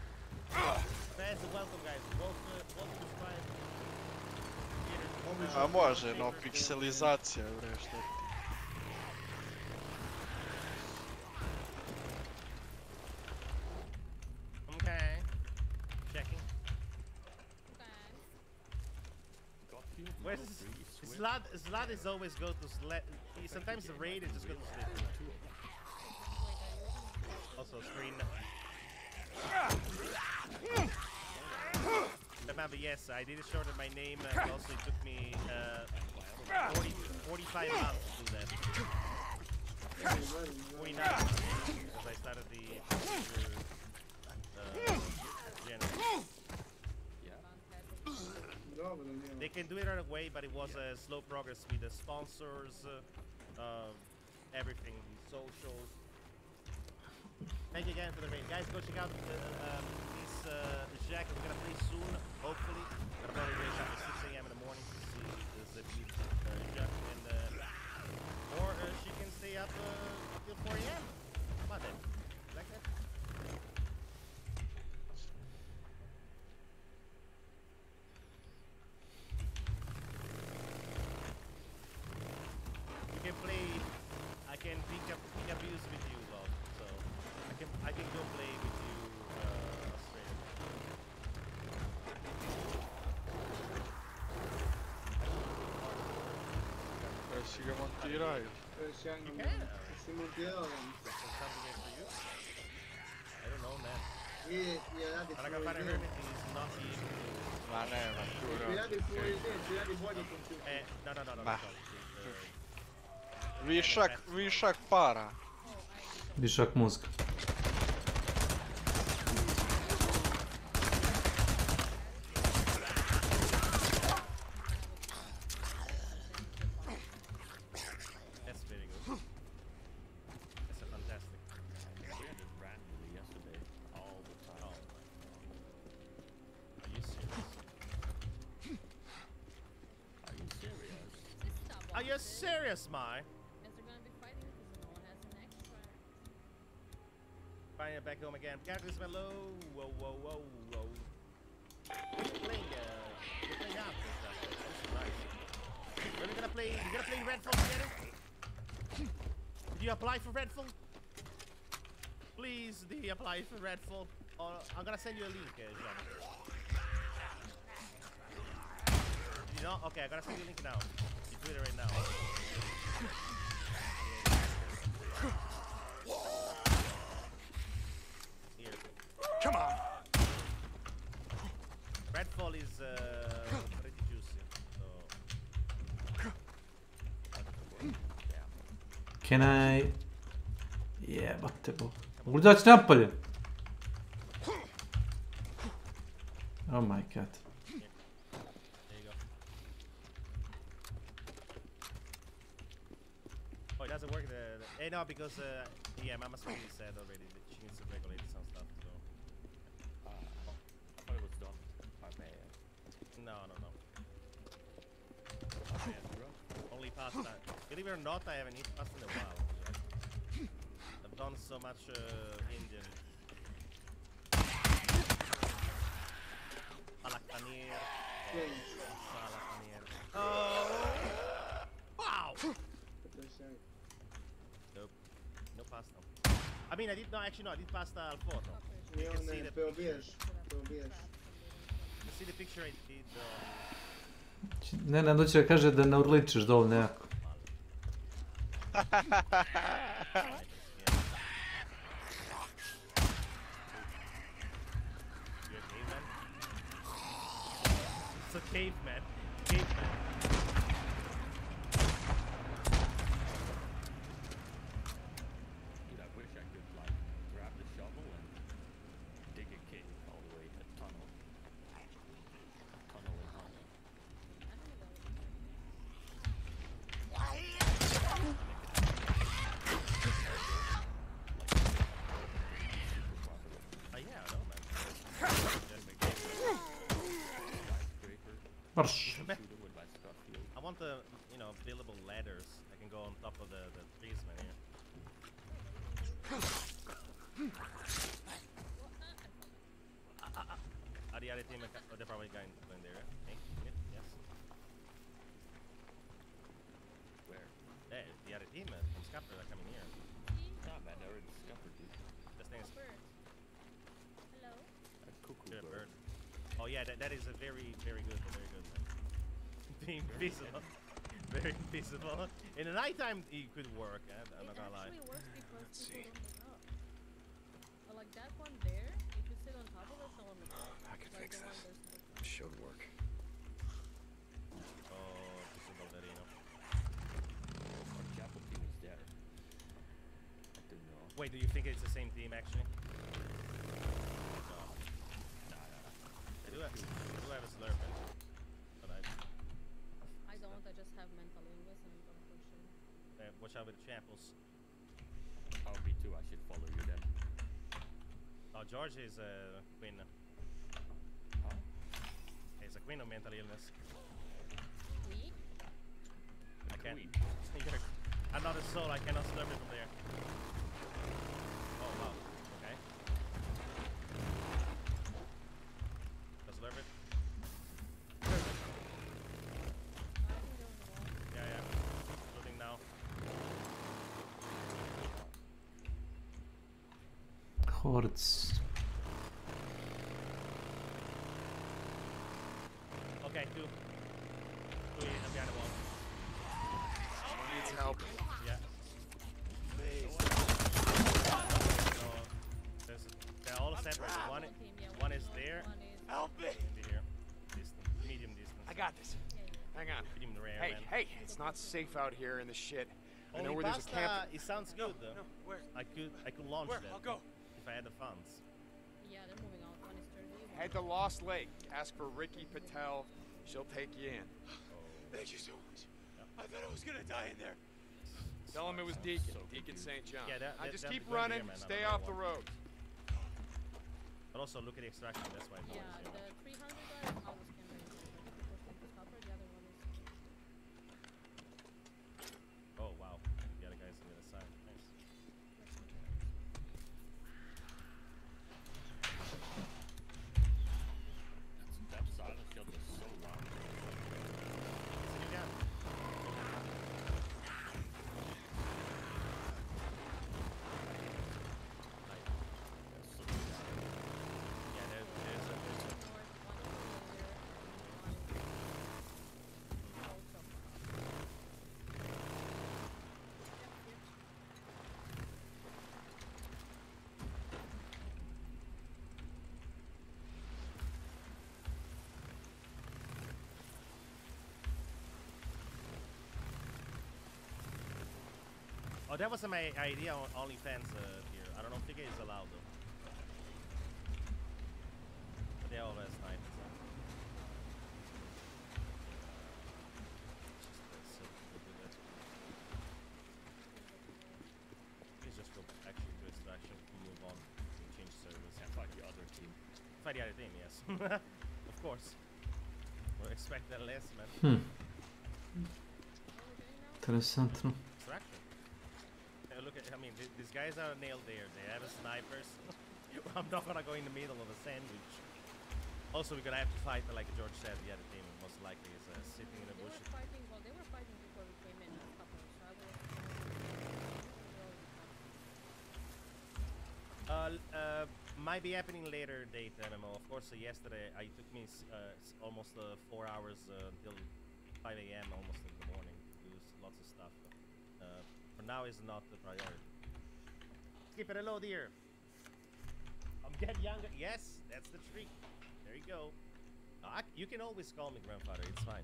Fans, welcome, guys. Welcome to Prime. A može, no, pikselizacija, bre, šta ti? Okay. Checking. Where's Zlad is always go to sleep. Sometimes the raid is just go to sleep. Also screen. Remember, yes, I did shorten my name. Also, it took me 45 months to do that. 49 because I started the They can do it right away, but it was a slow progress with the sponsors, everything, socials. Thank you again for the raid. Guys, go check out this Jack. We're gonna play soon, hopefully. We're gonna probably wake up at 6 a.m. in the morning to see this Jack. Or she can stay up till 4 a.m. How about that? Like that? You can play. I can pick up views with you, though. So I can go play with you Australia. Si ga montiraju. You can. Si montirao. I don't know, man. Je radi svoje ide. Ma nema, tu Ti radi svoje ide, ti radi bolje kompjuter. Ma. Višak para. Višak mozga. Are you serious, Mai? Finding it back home again. Characters below. Whoa. You're playing out this stuff. This is nice. Are you gonna play Redfall together? Did you apply for Redfall? Please, do you apply for Redfall? Or I'm gonna send you a link, John. You know? Okay, I'm gonna send you a link now. You do it right now. Here. Come on. Redfall is pretty juicy. So. Can I... Jebate bol. Mogu daći napolje? Oh my god. There you go. Oh, it doesn't work. No, because yeah, Mama's already said already that she needs to regulate some stuff. So. I thought it was done by May. No. Only pasta. Believe it or not, I haven't eaten pasta in a while. I've done so much Indian. Palak paneer. Salad paneer. Oh! Wow! Nope. No pasta. I mean, I did not actually. No, I did pasta al forno. You can see the picture. You see the picture I did. Nenad hoće da kaže da ne urličiš dovoljno jako. It's a caveman. Caveman. Dude, I wish I could like grab the shovel and dig a cave all the way, a tunnel. A tunnel in honey. Yeah, I know, man. Marsh. I want the, you know, buildable ladders. I can go on top of the trees, man, here. The other team, they're probably going there. Hey, yes. Where? Hey, the other team from Scupper are coming here. Nah, man, they're in Scupper, dude. This thing is... Hello? A cuckoo Good bird. Oh yeah, that is a very good, man. Being visible. Very visible. In the nighttime, it could work, I'm not gonna lie. It actually works because people don't look up. But like that one there, if you sit on top of it, someone looks up. I could like fix the one this. there's no It should work. Oh, visible there, you know. Our chapel team is there. I don't know. Wait, do you think it's the same team, actually? No. They do have a slurper. But I don't, I just have mental illness and I'm gonna push it. Watch out with the chapels. Oh, me too, I should follow you then. Oh, George is a queen. Huh? He's a queen of mental illness. We? I can't. I'm not a soul, I cannot slurp it from there. Oh, wow. Okay. Just slurp it. Yeah. Loading now. Hordes. Okay, two behind the wall. Someone needs help. Yeah. So, they're all separate. One is there. Help me! And here. Distance. Medium distance. I got this. Hang on. Medium rare, Hey, man. hey, it's not safe out here in the shit. I know Only where there's a pasta, camp. it sounds good though. No, where? I could launch Where? that. I'll go. If I had the funds. Yeah, they're moving out. One is 30. Head to Lost Lake. Ask for Ricky Patel. She'll take you in. Thank you so much. I thought I was gonna die in there. Tell him it was Deacon. Deacon St. John. Yeah, I just that'd keep be good running. here, man. Stay I don't off the know road. But also look at the extraction. That's why. Yeah, the 300 guy is always can range. The copper, the other one is. Oh wow, the other guy's on the other side. Nice. That silent kill is so long. Sit down. Yeah, there's Oh, that was my idea on OnlyFans here. I don't know if it is allowed though. But they're always nice. Please just go actually to extraction, move on, and change servers. And fight the other team. Fight the other team, yes. Of course. We'll expect that less, man. Interessant, no? Extraction. Look at, I mean, these guys are nailed there. They have a snipers. I'm not gonna go in the middle of a sandwich. Also, we're gonna have to fight, like George said, the other team most likely is sitting in a bush. They were fighting before we came in as couples, so I was... Might be happening later date MMO. Of course, yesterday it took me almost 4 hours until 5 a.m. almost in the morning to do lots of stuff. For now is not the priority. Skip it, hello dear. I'm getting younger. Yes, that's the trick. There you go. You can always call me grandfather. It's fine.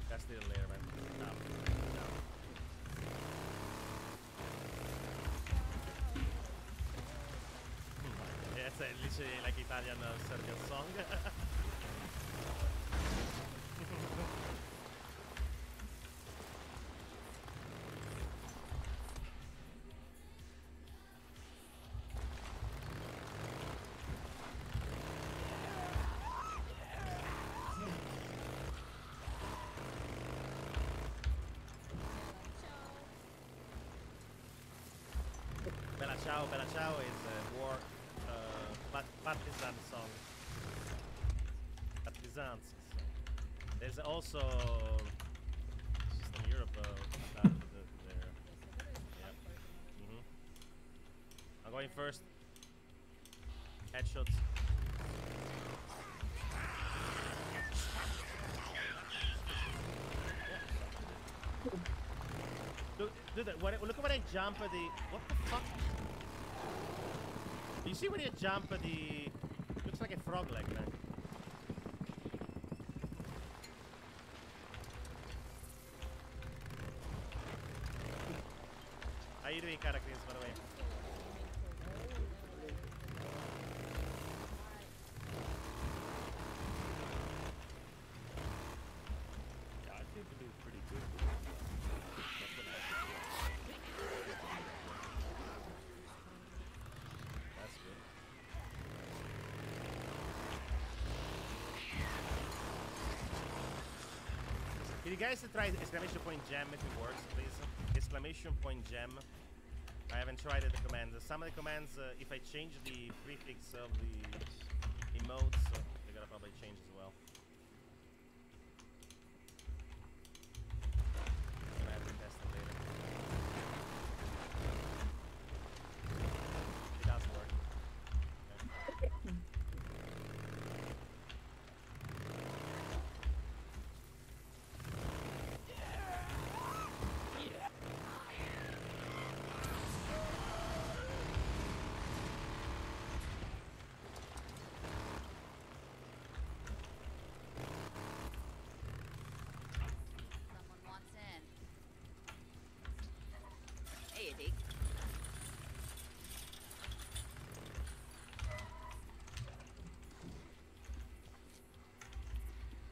That's the later, man. No. Yeah, it's literally like Italian Serbian song. Bella Ciao is a war partisan song. Partisans. There's also Eastern Europe there. Yep. I'm going first. Headshots. Dude, look at when I jump at the... What the fuck? Do you see when you jump at the... Looks like a frog leg, man. How you doing, characters, by the way? Yeah, I think we do pretty good. That's good. Can you guys try exclamation point gem if it works, please? Exclamation point gem. I haven't tried the commands. Some of the commands, if I change the prefix of the emotes, they're gonna probably change as well. I'm gonna have to test it later. It does work. Okay.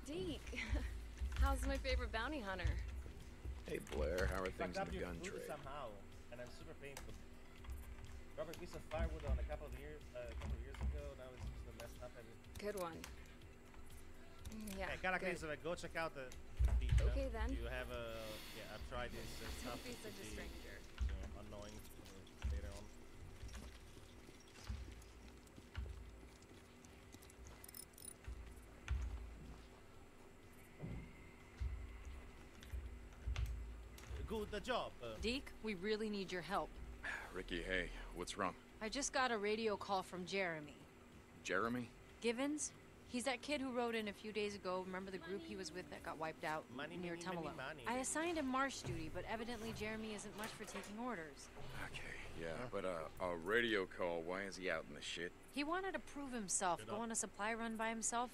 Deke, how's my favorite bounty hunter? Hey Blair, how are things in the gun Food trade? somehow, and I'm super painful. Robert piece of firewood on a couple of years ago. Now it's just messed up. Good one. Yeah. Hey, characters, go check out the beach. Okay then. You have a I've tried this stuff. Don't be such a stranger. Annoying later on. Good job. Deke, we really need your help. Ricky, hey, what's wrong? I just got a radio call from Jeremy. Jeremy? Givens? He's that kid who wrote in a few days ago. Remember the group he was with that got wiped out near Tumalo? I assigned him marsh duty, but evidently Jeremy isn't much for taking orders. Okay, yeah, but a radio call, why is he out in the shit? He wanted to prove himself, go on a supply run by himself.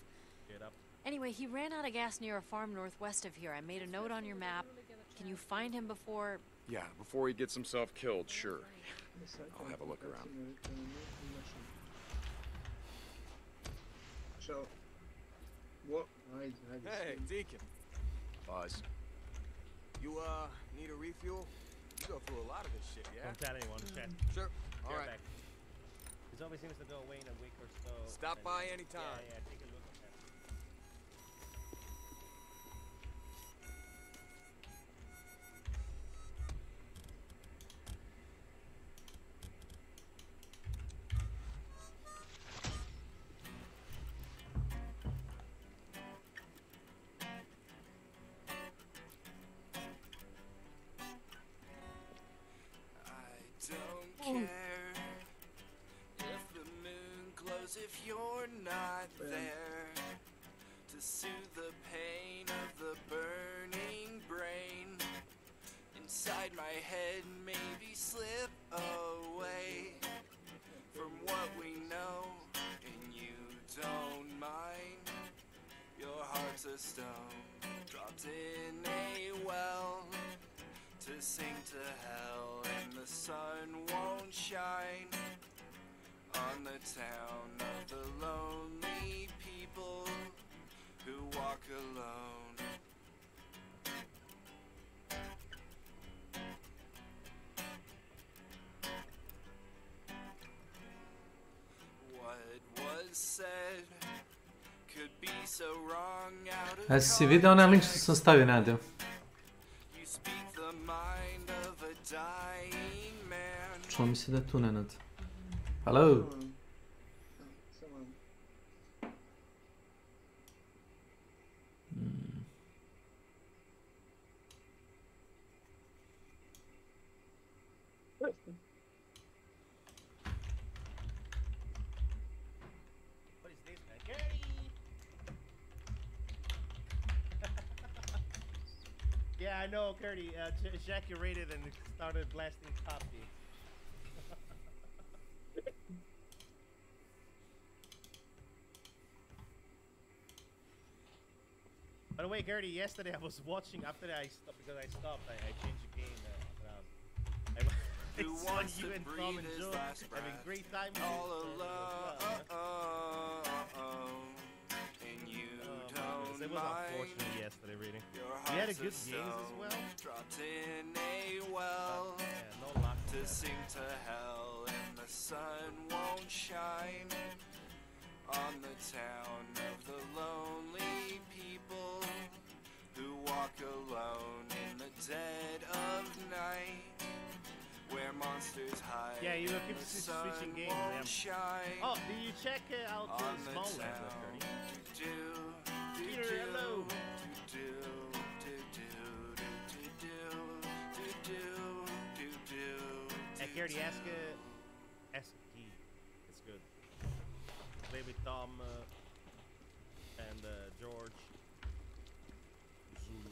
Get up. Anyway, he ran out of gas near a farm northwest of here. I made a note on your map. Can you find him before... Yeah, before he gets himself killed, sure. I'll have a look around. So, what? Hey, Deacon. Buzz. You, need a refuel? You go through a lot of this shit, yeah? Don't tell anyone, chat. Sure. All right. Back. This always seems to go away in a week or so. Stop by anytime. Yeah, take a look at that. if you're not there to soothe the pain of the burning brain inside my head, maybe slip away from what we know, and you don't mind. Your heart's a stone dropped in a well to sink to hell, and the sun won't shine on the town of the lonely people who walk alone. What was said could be so wrong out of Jesi si vidio onaj link što sam stavio, Nadio? You speak the mind of a dying man. Čuo mi se da je tu, Nenad. Hello? What is this, man? Gertie! Yeah, I know, Gertie. Ejaculated and started blasting copy. By the way, Gertie, yesterday I was watching after I stopped because I stopped. I changed the game. I saw you and Tom and Joe having great time all alone, and you don't it was unfortunate yesterday, reading. We had a good games as well. Dropped in a well no luck to sink to hell, and the sun won't shine on the town of the lonely people who walk alone in the dead of night, where monsters hide. Yeah, you keep the switching games. shine. Oh, did you check out the small land, Peter, hello. Hey, Gertie, ask Key. It's good. Play with Tom and George. Zulu.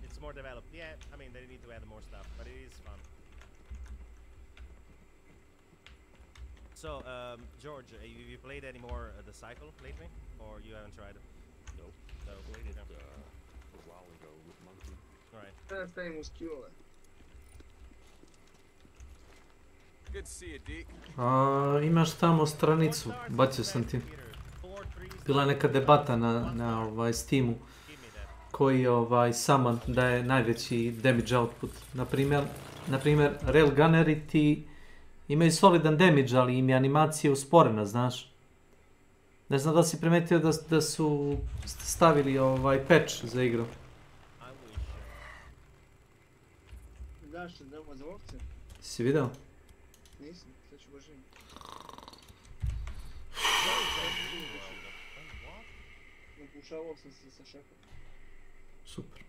It's more developed. Yeah, I mean, they need to add more stuff, but it is fun. So, George, you played any more the cycle lately, or you haven't tried it? Nope. So, Played it a while ago with Monkey. Alright. That thing was killer. Good to see you, Deke. Imaš tamo stranicu, bacio sam ti. Bila je neka debata na Steamu koji summon daje najveći damage output. Naprimjer, railgunneri ti imaju solidan damage, ali im je animacija usporena, znaš. Ne znam da si primetio da su stavili patch za igru. Daš, idemo za ovce? Si vidio? Nisam, sad ću božim. Napušavao sam se sa šefom. Super.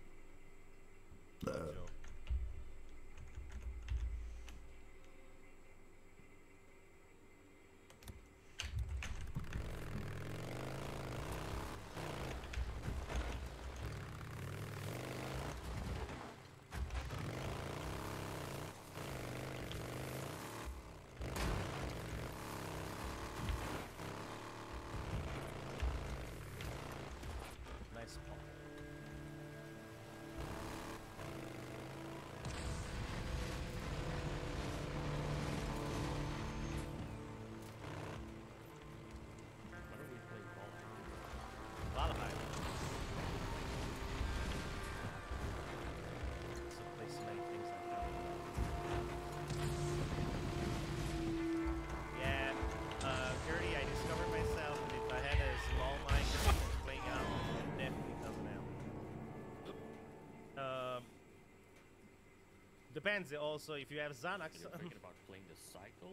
Depends also if you have Xanax. You're thinking about playing the cycle?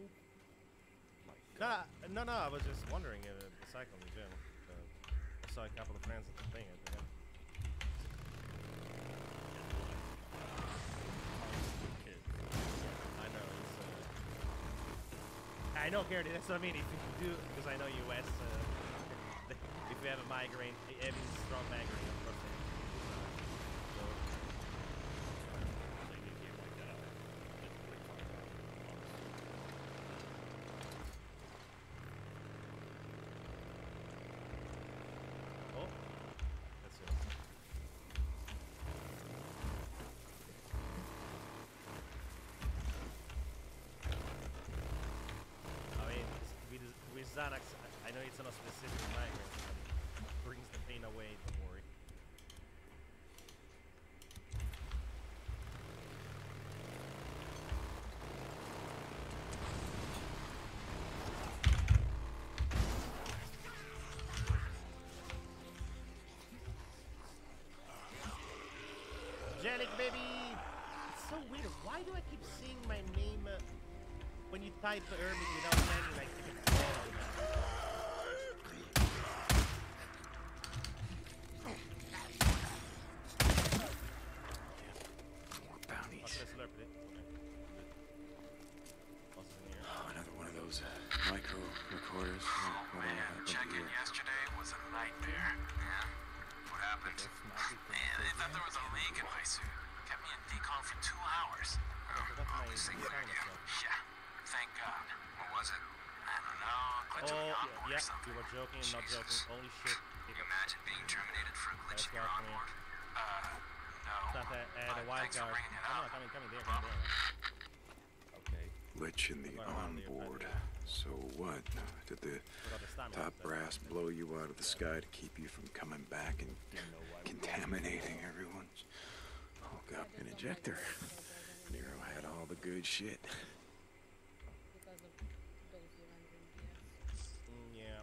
No, I was just wondering the cycle in general. I saw a couple of friends that were playing it. I know. I I know, Garrett, that's what I mean. If you do, because I know US, if you have a migraine, having strong migraine, of course. So. Oh, that's it. I mean, with Xanax, I know it's not specific migraine, but it brings the pain away, don't worry. Angelic, baby! It's so weird. Why do I keep seeing my name when you type Hermit without landing like it's More bounties. Oh, another one of those micro recorders. Oh man, check-in yesterday was a nightmare. Yeah? What happened? Man, they thought there was a leak in my suit. Kept me in decon for 2 hours. Obviously good idea. Yeah. Thank God. What was it? I don't know. Glitch on the onboard or something. You were joking, not joking. Holy shit. Can you imagine being terminated for a glitch in your onboard? No. The wild card. Coming there. Okay. Glitch in the onboard. So what? Did the top brass blow you out of the sky to keep you from coming back and contaminating everyone's hook up an ejector? Nero had all the good shit. Yeah.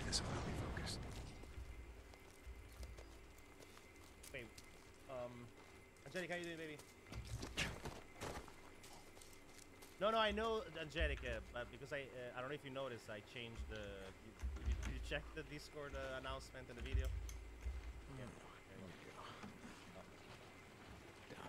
This will help me focus. Wait, Angelica, how you doing, baby? No, I know Angelica, but because I don't know if you noticed, I changed the. Did you check the Discord announcement in the video? Yeah. There you go. Yeah.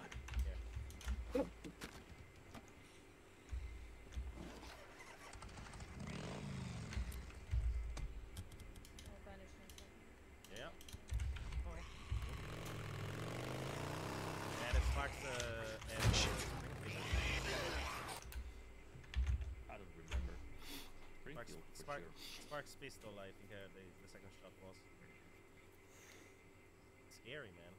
Yeah. And it sparks I don't remember. Sparks pistol, I think the second shot was. Scary, man.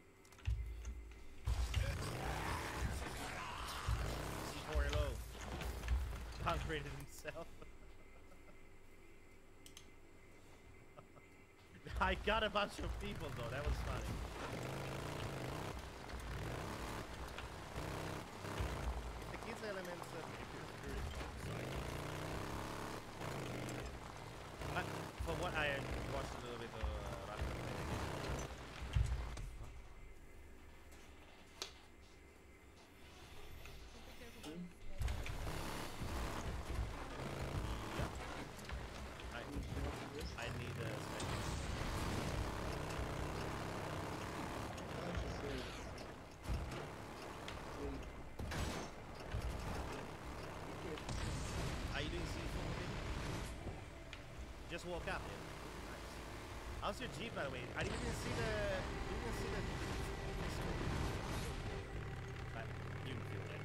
C4 hello. Concreted himself. I got a bunch of people though, that was funny. The kids elements for what I watched a little bit of I need a Are you doing C4? Just woke up, yeah. Nice. How's your Jeep, by the way? I didn't even see the. You can feel that.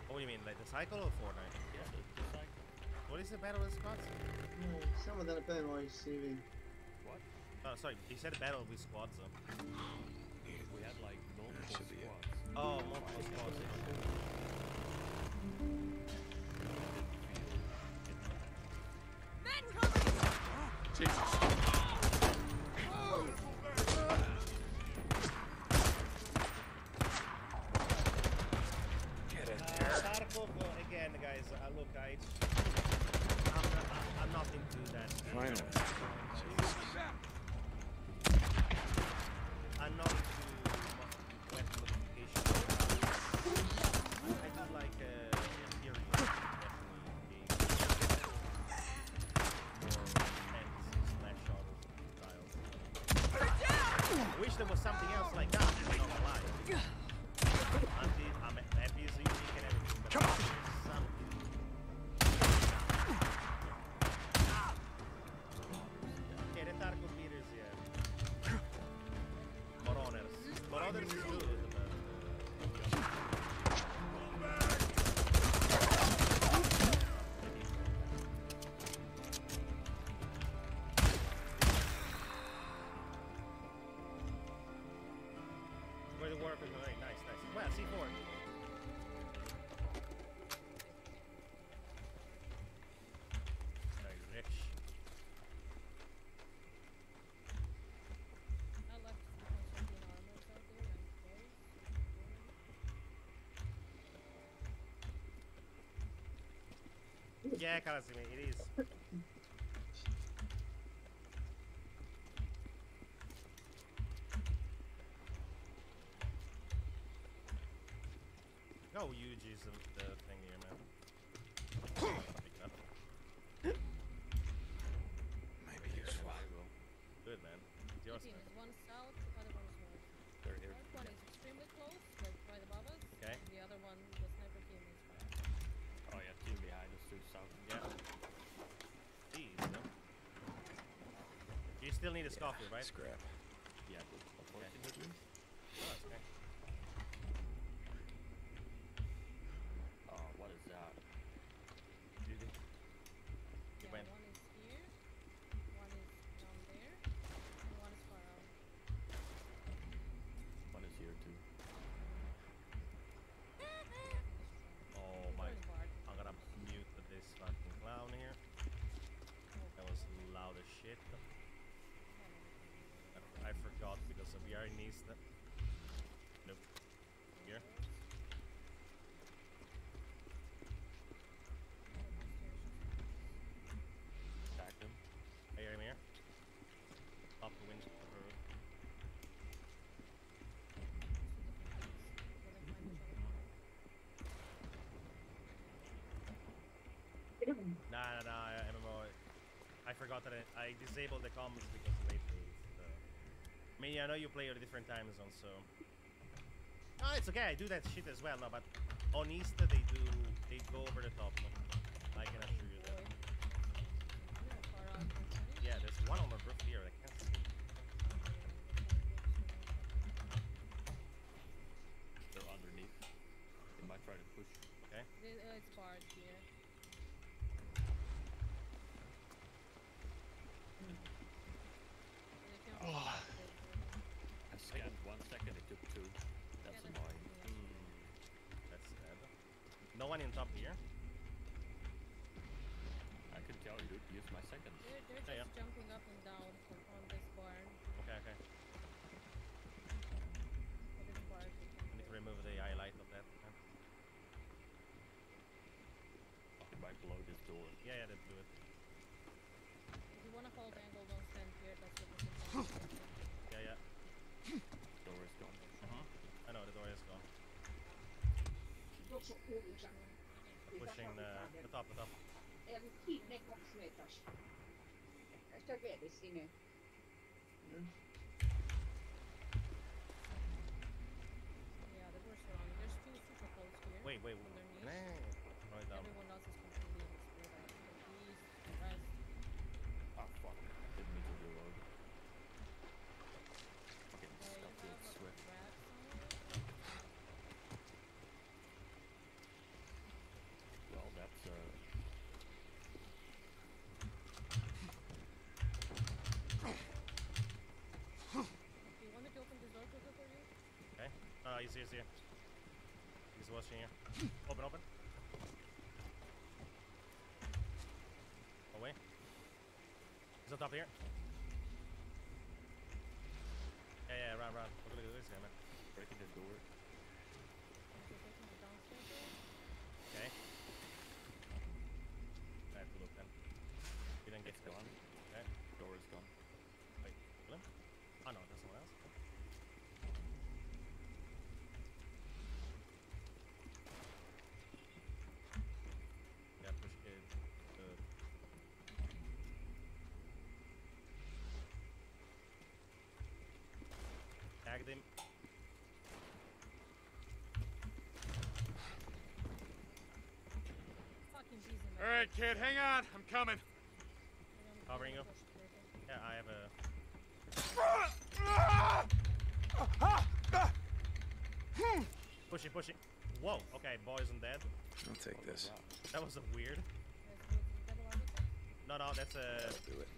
What do you mean, like the cycle or Fortnite? Yeah, the cycle. What is the battle with squads? No, some of that depends on your CV. What? Oh, sorry. You said battle with squads, though. We had like multiple squads. Oh, multiple squads. Jesus. Get in there. Tarkov, again, guys. Look, I'm not into that. Finally. I'm not into web modification. I do like theory, I wish there was something else like that, I'm not gonna lie. I'm happy as unique and everything, but something others is good, where the warp is going. Nice, nice. Well, C4. Very rich. Yeah, Karasime, it is. How huge is the thing here, man? Pick it up. Might be useful. Good, man. It's yours, man. One south, other one is north. They're here. North one is extremely close, like right above us. Okay. And the other one, the sniper team is far. Oh yeah, team behind us too, south. Yeah. Jeez, no? You still need a scoffy, right? Scrap. Yeah, unfortunately. Oh, that's okay. Oh, what is that? Dude. Yeah, one is here, one is down there, and one is far out. One is here too. Oh my. I'm gonna mute this fucking clown here. That was loud as shit. I forgot because we are in East. Nope. Here. Attack them. Hey, I'm here. Up the window. Nah, MMO. I forgot that I disabled the comms because lately. I mean, I know you play at a different time zone, so. No, it's okay. I do that shit as well. No, but on East they go over the top. I can assure you that. Yeah, there's one on the roof here. I can't see. They're underneath. They might try to push. Okay. It's barred here. I scanned 1 second, it took 2. That's annoying. That's sad. No one in top here? I can tell you, use my seconds. They're just jumping up and down on this barn. Okay, okay. On this barn. I need to remove the highlight of that. It might blow this door. Yeah, they blew it. If you want to hold angle, don't stand here. That's what this is. Yeah. Door is gone. I know, the door is gone. Pushing the top. Ja nyt kiinni 2 meters. Sitä vedi sinne. Yeah, the door's surrounded. There's 2 super close here. Wait. Underneath. Right down. Everyone else is completely in the split out. The rest. Ah, fuck. Didn't mean to reload. Fucking stuff with Swift. Well, that's Do you want me to open this door quicker for you? Okay. He's here. He's watching here. Open. Away. He's on top here. Yeah, run. Look at this guy, man. breaking the door. Okay. I have to look then. We didn't get It's gone. Okay. Door is gone. Wait, kill him? Oh no, there's someone else. Yeah, push it. Tagged him. Alright, kid, hang on. I'm coming. Covering you. Yeah, I have a... Push it, push it. Whoa, okay, boy isn't dead. I'll take this. That was a weird. No, that's a... Do it.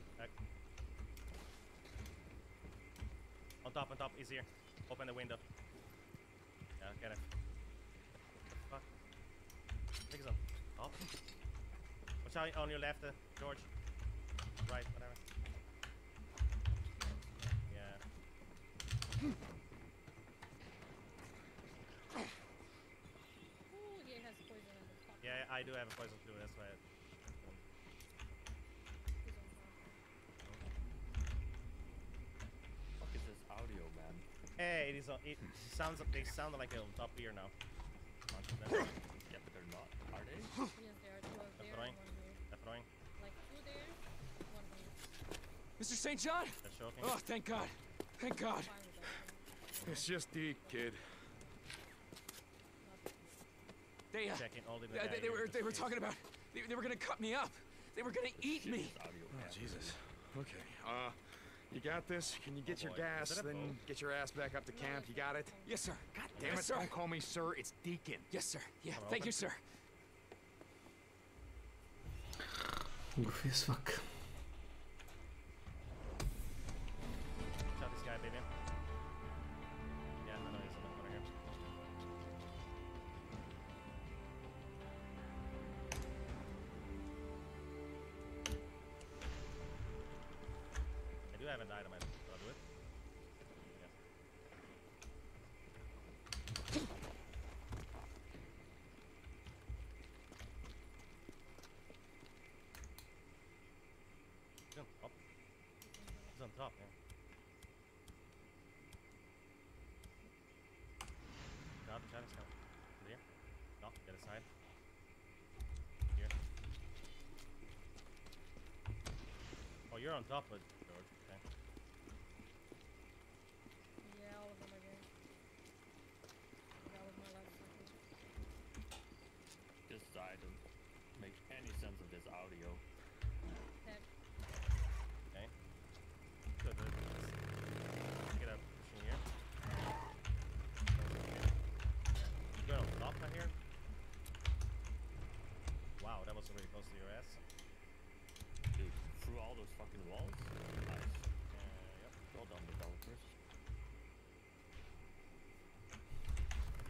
On top, easier. Open the window. Yeah, get it. Fuck. I think it's on top. Watch out on your left, George. Right, whatever. Yeah. Ooh, he has poison on the top. Yeah, I do have a poison too, that's why. Fuck is this audio, man? Hey, it sounds. They sound like they're on top here now. Yeah, but they're not. Are they? Yes, there are two up there and one here. They're throwing. Like two there, one here. Mr. St. John? They're choking. Oh, thank God. Thank God. It's just deep, kid. They, Checking all the they were talking about, they were gonna cut me up. They were gonna eat me. Oh, Jesus. Okay, you got this? Can you get your gas, then get your ass back up to camp? You got it? Yes, sir. God damn it, don't call me sir, it's Deacon. Yes, sir. Yeah, thank you, sir. Goofy as fuck. Shot this guy, baby. Yeah, I know he's on the corner here. I do have a dynamite. Will I do it? Yes. He's on top. He's on top, yeah. God, the Chinese come. Here. No, get aside. Here. Oh, you're on top of George. Okay. Yeah, all of them are there. That was my last second. This I don't make any sense of this audio. Heck. Okay. Good. Let's get up pushing here. Go on top right here. Wow, that was really close to your ass. Dude, through all those fucking walls? Nice. Yep. Well done, developers.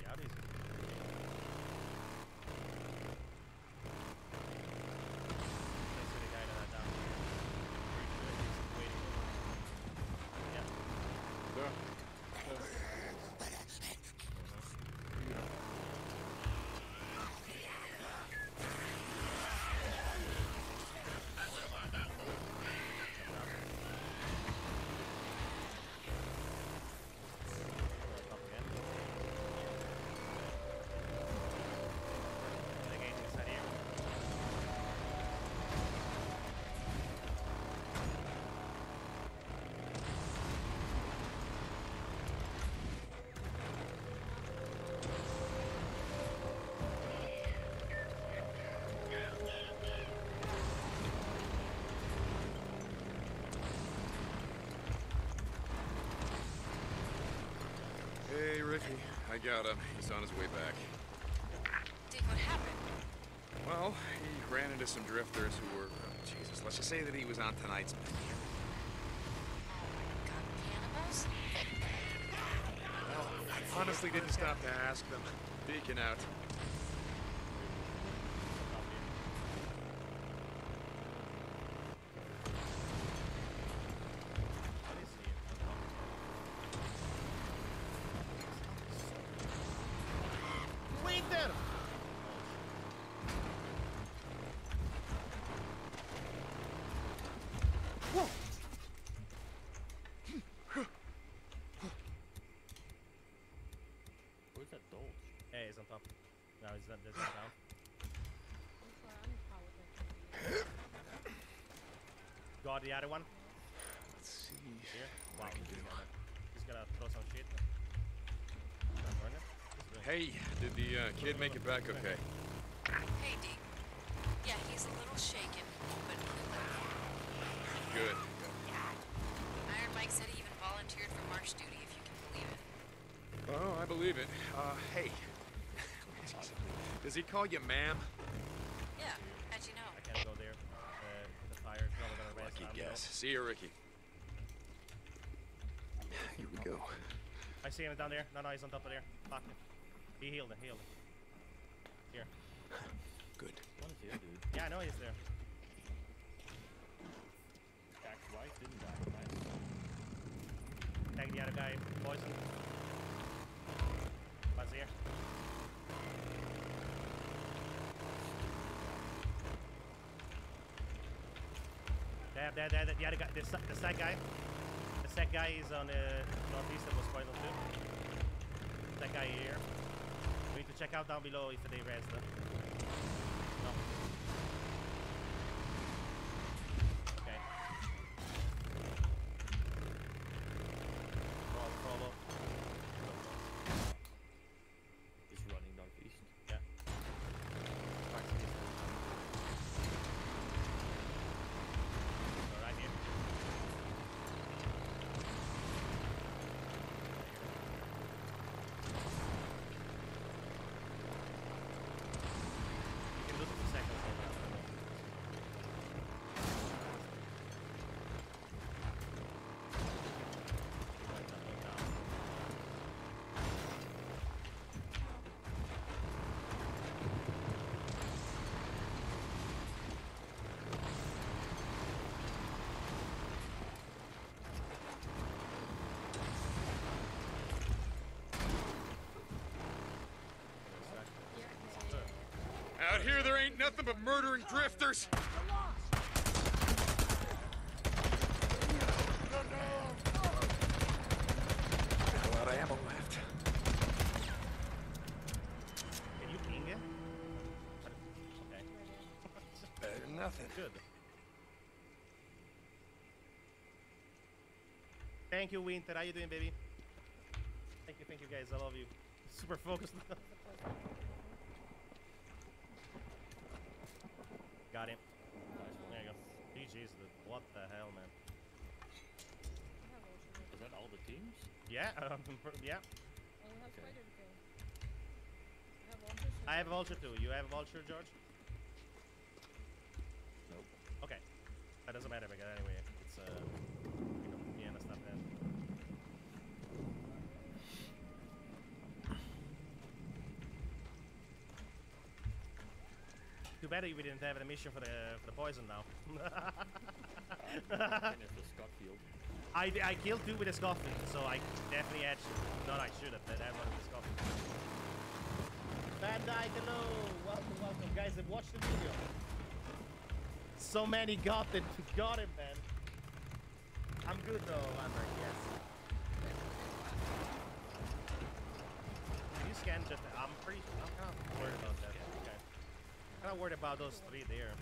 Yeah, these. Hey, Ricky. I got him. He's on his way back. Dick, what happened? Well, he ran into some drifters who were... Jesus, let's just say that he was on tonight's menu. Cannibals? Well, I honestly didn't stop to ask them. Beacon out. Wait there! Whoa! Where's that Dolch? Hey, he's on top. No, he's not down. Got the other one. Let's see. Here. Wow, he's gonna throw some shit. Hey, did the kid make it back okay? Hey, Deke. Yeah, he's a little shaken, but Good. Iron Mike said he even volunteered for march duty, if you can believe it. believe it. Hey. Does he call you ma'am? Yeah, how'd you know? I can't go there. The fire is probably gonna raise. Lucky guess. See you, Ricky. Here we go. I see him down there. No, he's on top of there. Fuck him. He healed him. Here. Good. One's here, dude. Yeah, I know he's there. Jack's wife didn't die. Nice. Tag the other guy. Poison. What's here? The other guy, the sec guy. The sec guy is on the northeast. That was poison too. That guy here. We need to check out down below if they res them. No. Okay. Follow. He's running northeast. Yeah. Right here. You can look at the second one. Out here, there ain't nothing but murdering drifters. A lot of ammo left. Can you ping it? Okay. Better than nothing. Good. Thank you, Winter. How you doing, baby? Thank you guys. I love you. Super focused. Got him. There you go. GG's, what the hell, man? Is that all the teams? Yeah, yeah. Okay. I have a vulture too. You have a vulture, George? Nope. Okay. That doesn't matter because anyway, it's me and stuff then. Too bad we didn't have a mission for the poison now. I killed two with a scoffing, so I definitely had. Not I should have, but I had one with a scoffing. Van Dyke, hello, welcome, guys. Have watched the video. So many got it, man. I'm good though, Van yes. Can you scan just? I'm kind of worried about that. Okay. I'm kind of worried about those three there.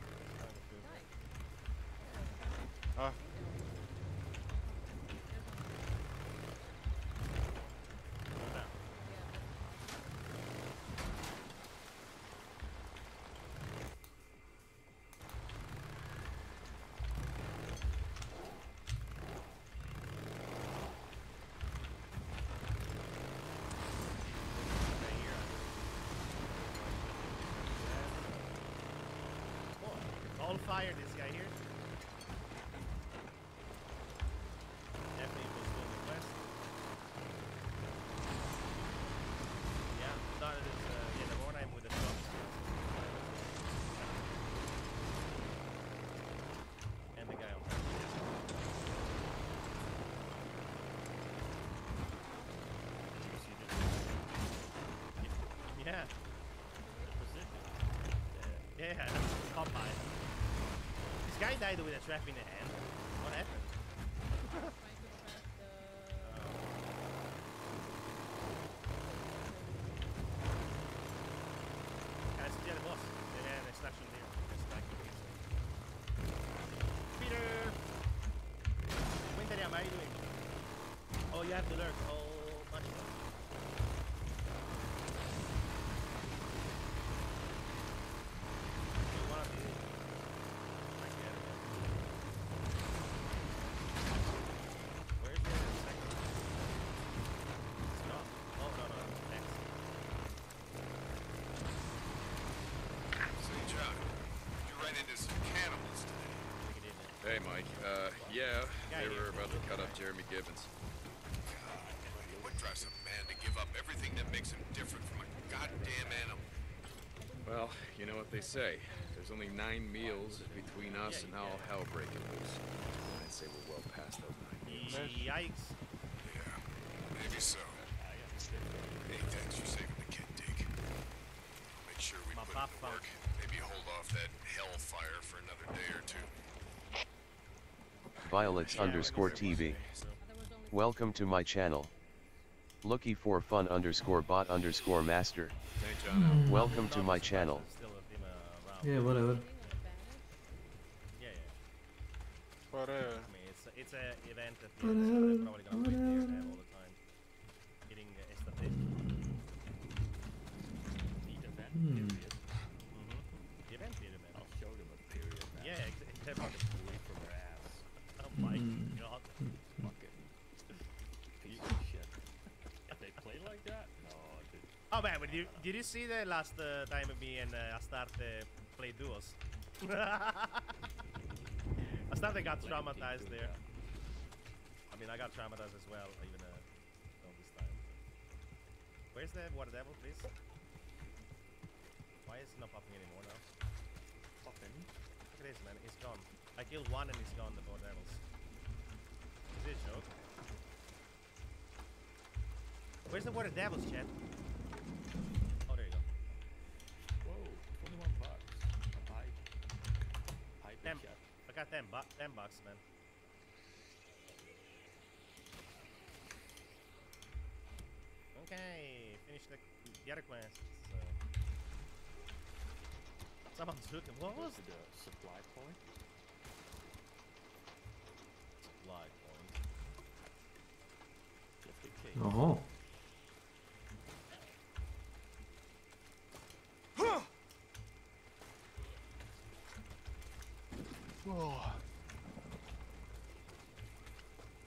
All fire this guy here. Definitely was doing the quest. Yeah, started this the more time with the shots. And the guy on top. Yeah. Yeah, that's Popeye. This guy died with a trap in the hand. What happened? Can I see the other boss? Yeah, the extraction there. Peter! Winter, how are you doing? Oh, you have to lurk. Oh, much more. into some cannibals today. Hey, Mike. Yeah, they were about to cut up Jeremy Gibbons. God, what drives a man to give up everything that makes him different from a goddamn animal? Well, you know what they say. There's only 9 meals between us and all hell breaking loose. I'd say we're well past those 9 meals. Yikes. Yeah, maybe so. Hey, thanks for saving the kid, Deke. Make sure we put it to work. Maybe hold off that hellfire for another day or two. Violets_TV. Welcome to my channel. Looking for fun_bot_master. Welcome to my channel. Yeah, whatever. Yeah. Whatever. I mean, it's a event that they're probably gonna play here all the time. Getting aesthetic. Neat event Hmm. period. The event period. I'll show them a period. Yeah, except Fucking away from their ass. Oh my god. Fucking piece of shit. They play like that? No, dude. Oh man, but did you see the last time me and Astarte played duos? Astarte got traumatized there. I mean, I got traumatized as well, even on this time. Where's the water devil, please? Why is it not popping anymore now? Popping? Look at this, man. It's gone. I killed one and it's gone, the water devils. Is it a joke? Where's the water devils, chat? Oh, there you go. Whoa, 21 bucks. A pipe. Pipe and chat. I got 10 bucks, man. Okay, finish the other quests. Someone's looking. What was the supply point? Supply point. Just in case. Oh.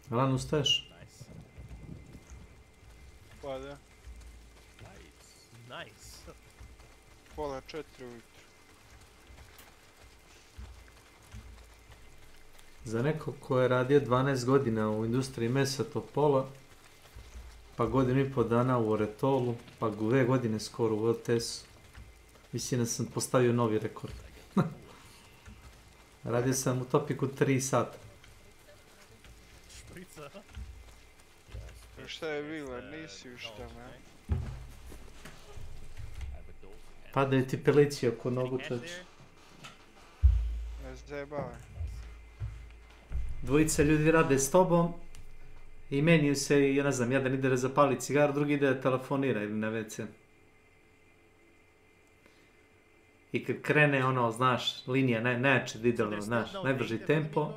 Rano staješ? Nice. Pa da. Nice. Pola 4 ujutro. Za nekog ko je radio 12 godina u industriji mesa Topola, pa godinu i pol dana u Oretolu, pa 2 godine skoro u LTS-u, mislim da sam postavio novi rekord. Radio sam u Topiku 3 sata. Šprica. Šta je bilo, nisi u šta, man? Padaju ti pelići oko nogu, čoč. Ne zajebavaj. Dvojica ljudi rade s tobom i meniju se i, ja ne znam, jedan ide da zapali cigaru, drugi ide da telefonira ili na WC. I kad krene ono, znaš, linija najjače da ide, znaš, najbrži tempo,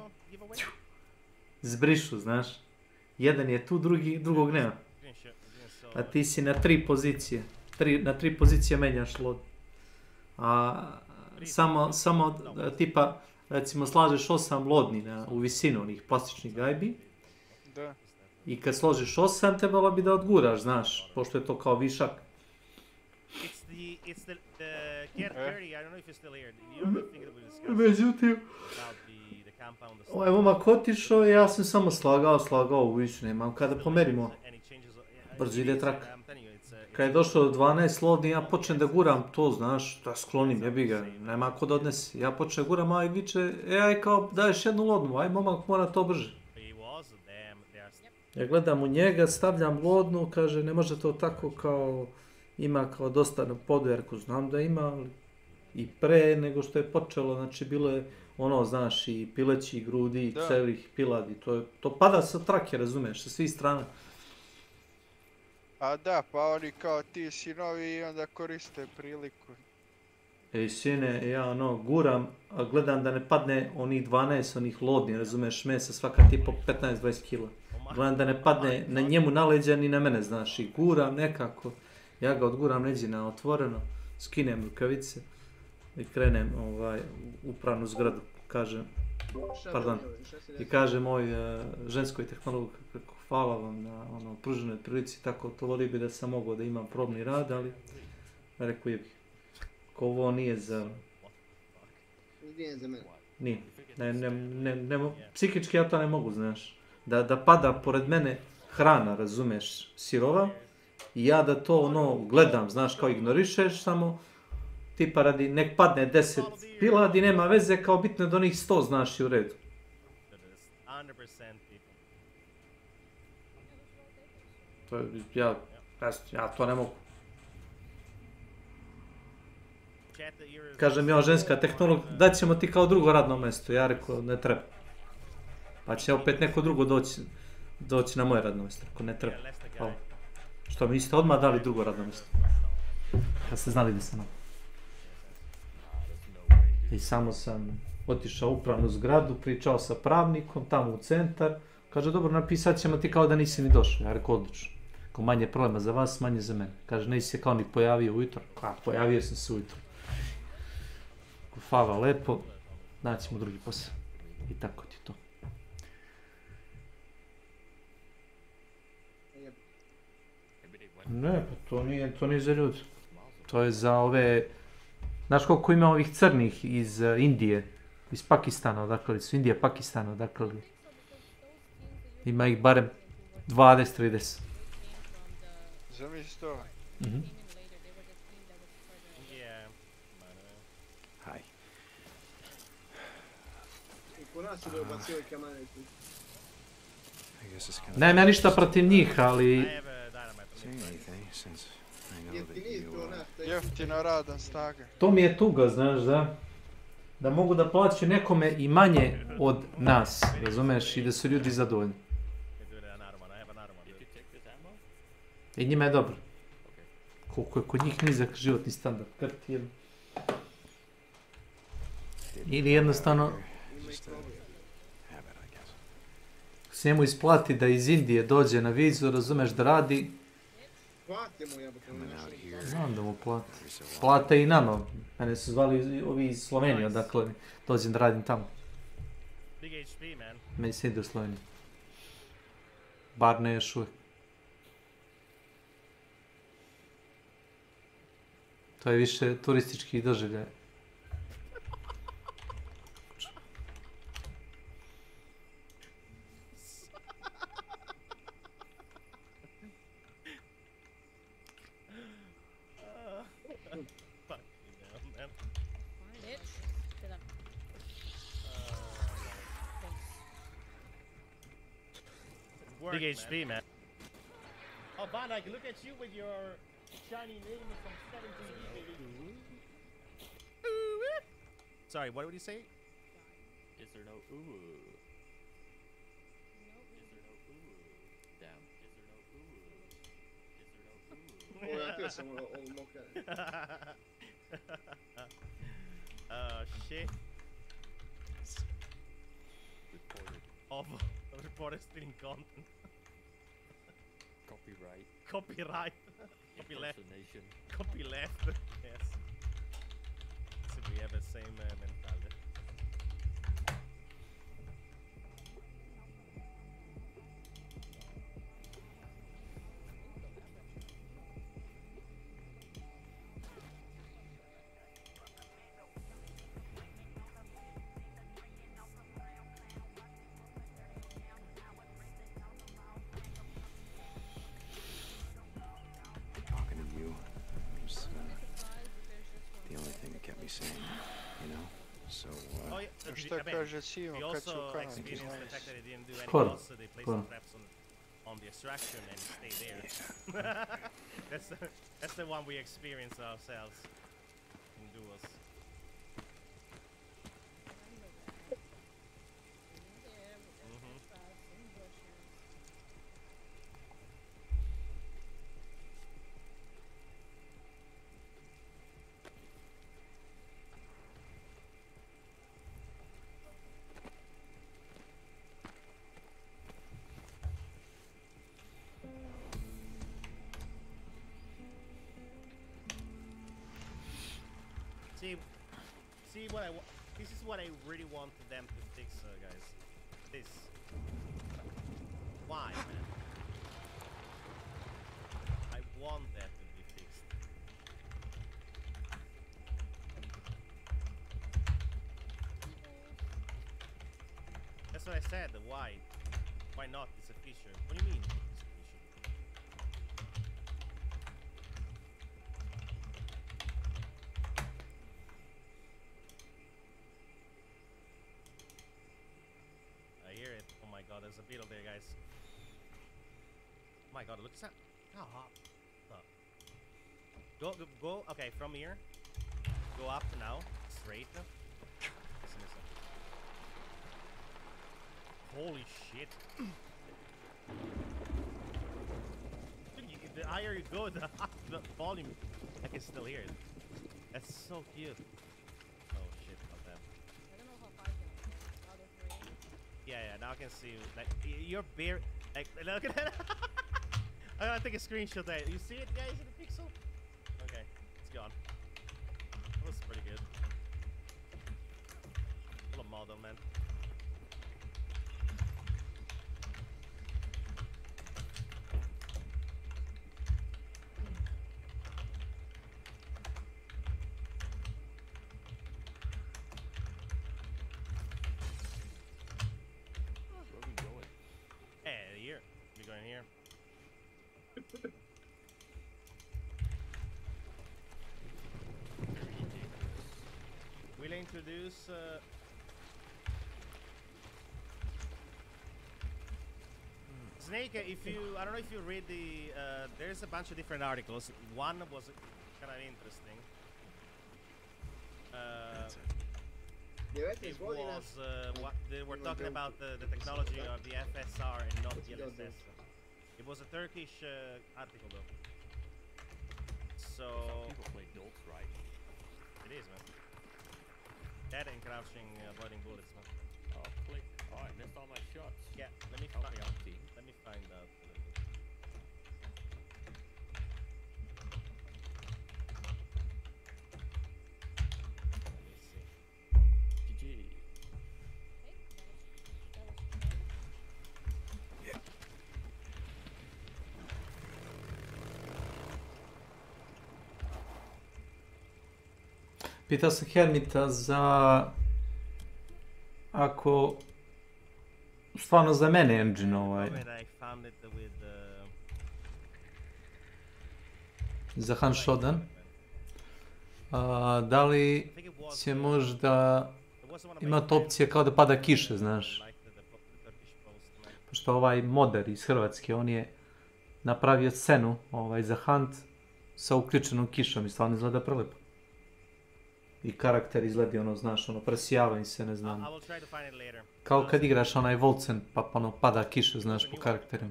zbrišu, znaš. Jedan je tu, drugog nema. A ti si na 3 pozicije. Na 3 pozicije menjaš lod. A samo tipa, recimo slažeš 8 lodni u visinu onih plastičnih gajbi. Da. I kad složiš 8, trebalo bi da odguraš, znaš, pošto je to kao višak. Međutim, ovaj momak otišao i ja sam samo slagao u visu, nemam kada pomerimo. Brzo ide traka. Kad je došlo do 12 lodni, ja počnem da guram to, znaš, da sklonim, jebi ga, nema ko da odnesi. Ja počnem da guram, aj viče, aj kao daješ jednu lodnu, aj momak mora to brže. Ja gledam u njega, stavljam lodnu, kaže, ne može to tako kao, ima kao dosta na podverku, znam da ima, ali i pre nego što je počelo, znači bilo je ono, znaš, i pileći, i grudi, i celih, piladi, to pada sa trake, razumeš, sa svih strana. A da, pa oni kao ti sinovi i onda koriste priliku. Ej, sine, ja ono, guram, a gledam da ne padne onih 12, onih lodni, razumeš, mesa svaka tipa 15-20 kila. Gledam da ne padne na njemu na leđa ni na mene, znaš, i guram nekako. Ja ga odguram neđe na otvoreno, skinem rukavice i krenem u pravnu zgradu, kažem, pardon, i kažem moj ženskoj tehnologu, hvala vam na pruženoj prilici, tako to volio bi da sam mogao da imam probni rad, ali rekao je, ko ovo nije za... nije za mene. Nije. Psihički ja to ne mogu, znaš. Da pada pored mene hrana, razumeš, sirova, i ja da to ono gledam, znaš, kao ignorišeš samo, tipa radi, nek padne 10 piladi, nema veze, kao bitno do onih 100, znaš, i u redu. To je, ja to ne mogu. Kaže mi ova ženska tehnolog, daćemo ti kao drugo radno mjesto. Ja rekao, ne treba. Pa će opet neko drugo doći na moje radno mjesto, ako ne treba. Hvala. Što mi ste odmah dali drugo radno mjesto. Kad ste znali da sam nam. I samo sam otišao u upravnu zgradu, pričao sa pravnikom, tamo u centar. Kaže, dobro, napisat ćemo ti kao da nisi ni došao. Ja rekao, odlično. Ako manje problema za vas, manje za mene. Kaže, nisi se kao ni pojavio ujutro. Pojavio sam se ujutro. Hvala lepo, naćemo drugi posao. I tako ti to. Ne, pa to nije za ljudi. To je za ove... Znaš koliko ima ovih crnih iz Indije, iz Pakistana, odakle su Indija, Pakistana, odakle ima ih barem 20-30. Zamisli to. Hi. Nemam ja ništa protiv njih, ali... Jeftino radan snaga. To mi je tuga, znaš, da mogu da plaću nekome i manje od nas, razumeš, i da su ljudi zadovoljni. I njima je dobro. Koliko je kod njih nizak životni standard, ili jednostavno se njemu isplati da iz Indije dođe na vizu, razumeš, da radi. Znam da mu plate. Plate i nama. Mene su zvali ovi iz Slovenije, odakle dođem da radim tamo. Meni se ide u Sloveniju. Bar ne još uvijek. To je više turistički doživljaj. Big HP, man. Oh, Van, I can look at you with your shiny name from 17, baby. Sorry, what would you say? Is there no ooh? Is there no ooh? Damn. Is there no ooh? Is there no ooh? Ja htio sam ovo mokare. Shit. Reported. Reported stealing content. Copyright. Copyright. Copy left. Impersonation. Copy left. Yes. So we have the same mentality. Šta kaže Simo kad su u Kanadi? Skoro. On the extraction and stay there. That's the one we experience ourselves in duos. See what this is what I really want them to fix, guys. This. Why, man? I want that to be fixed. what I said. Why? Why not? It's a feature. What do you mean? It's a feature. I hear it. Oh my god, there's a beetle there, guys. Oh my god, look at that. How hot. Go. Okay, from here. Go up now. Straight. Listen. Holy shit. The higher you go, the volume. I can still hear it. That's so cute. Oh shit, about that. I don't know how far you can out of range. Yeah, now I can see you. Like, you're bare. Like, look at that. I'm gonna take a screenshot there. You see it, guys, in the pixel? Okay, it's gone. That was pretty good. Full of model, man. Where are we going? Hey, here. We're going here. We'll introduce Snake. If you, I don't know if you read the, there's a bunch of different articles. One was kind of interesting. It was what they were talking about the technology of the FSR and not the LSS. It was a Turkish article though. So People play dolts, right? it is, man. That and crouching, avoiding bullets, man. Oh, click. Oh, I missed all my shots. Yeah, let me Help me out, team. Let me find out. Let me see. GG. Pitao sam Hermita za... Ako... Stvarno za mene engine ovaj... Za Han Shodan. Da li će možda imati opcije kao da pada kiše, znaš? Pošto ovaj modder iz Hrvatske, on je napravio scenu za Hunt sa uključenom kišom i stvarno izgleda prelepo. I karakter izgledi ono, znaš, ono, presijava im se, ne znam. Kao kad igraš onaj Volcen, pa ono, pada kiša, znaš, po karakterima.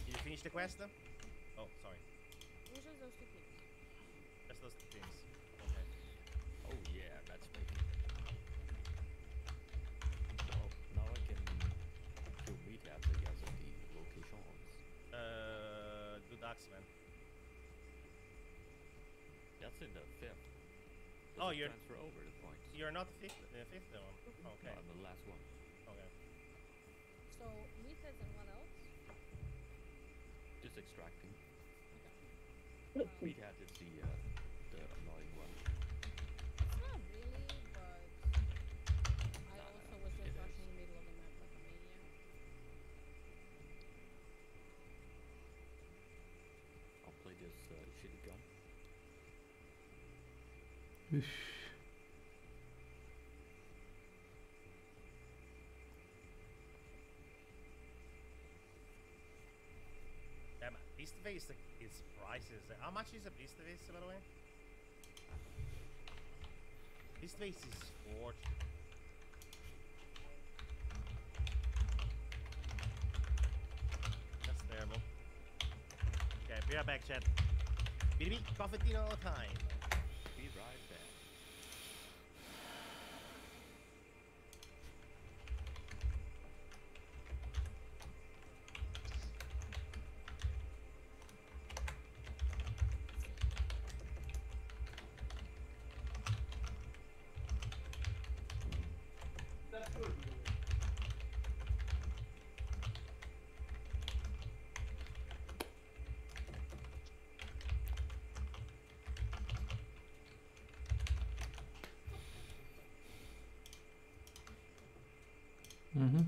Did you finish the quest? Oh, sorry. Just those two things. Just those two things. Okay. Oh yeah, that's making. Well, now I can kill meatheads, I guess, at the locations. Good axeman. That's in the 5th. Oh, you're transfer over the points. You're not the fifth one. Okay. No, I'm the last one. Okay. So, meatheads and what else? Just extracting. Okay. Meathead is the annoying one. It's not really, but I also was just rushing in the middle of the map like a maniac. I'll play this shitty gun. Yeah, man. Beast face is prices. How much is a beast face, by the way? Beast face is fortune. That's terrible. Okay, be right back, chat. BDB, coffee all the time. Be right back. Mhm.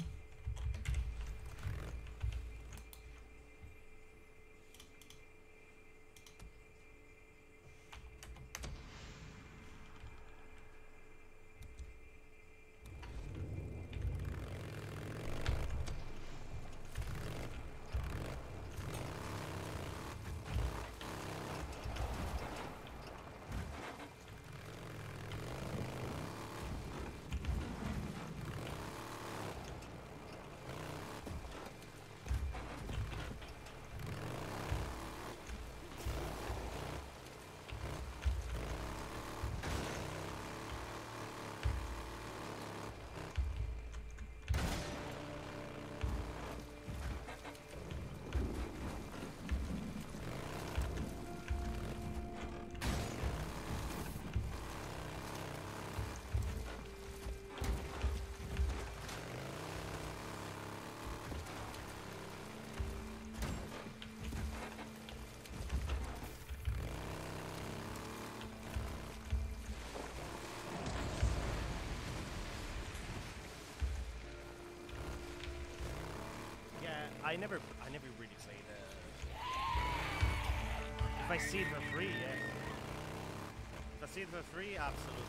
I never really played. If I see it for free, yeah. If I see it for free, absolutely.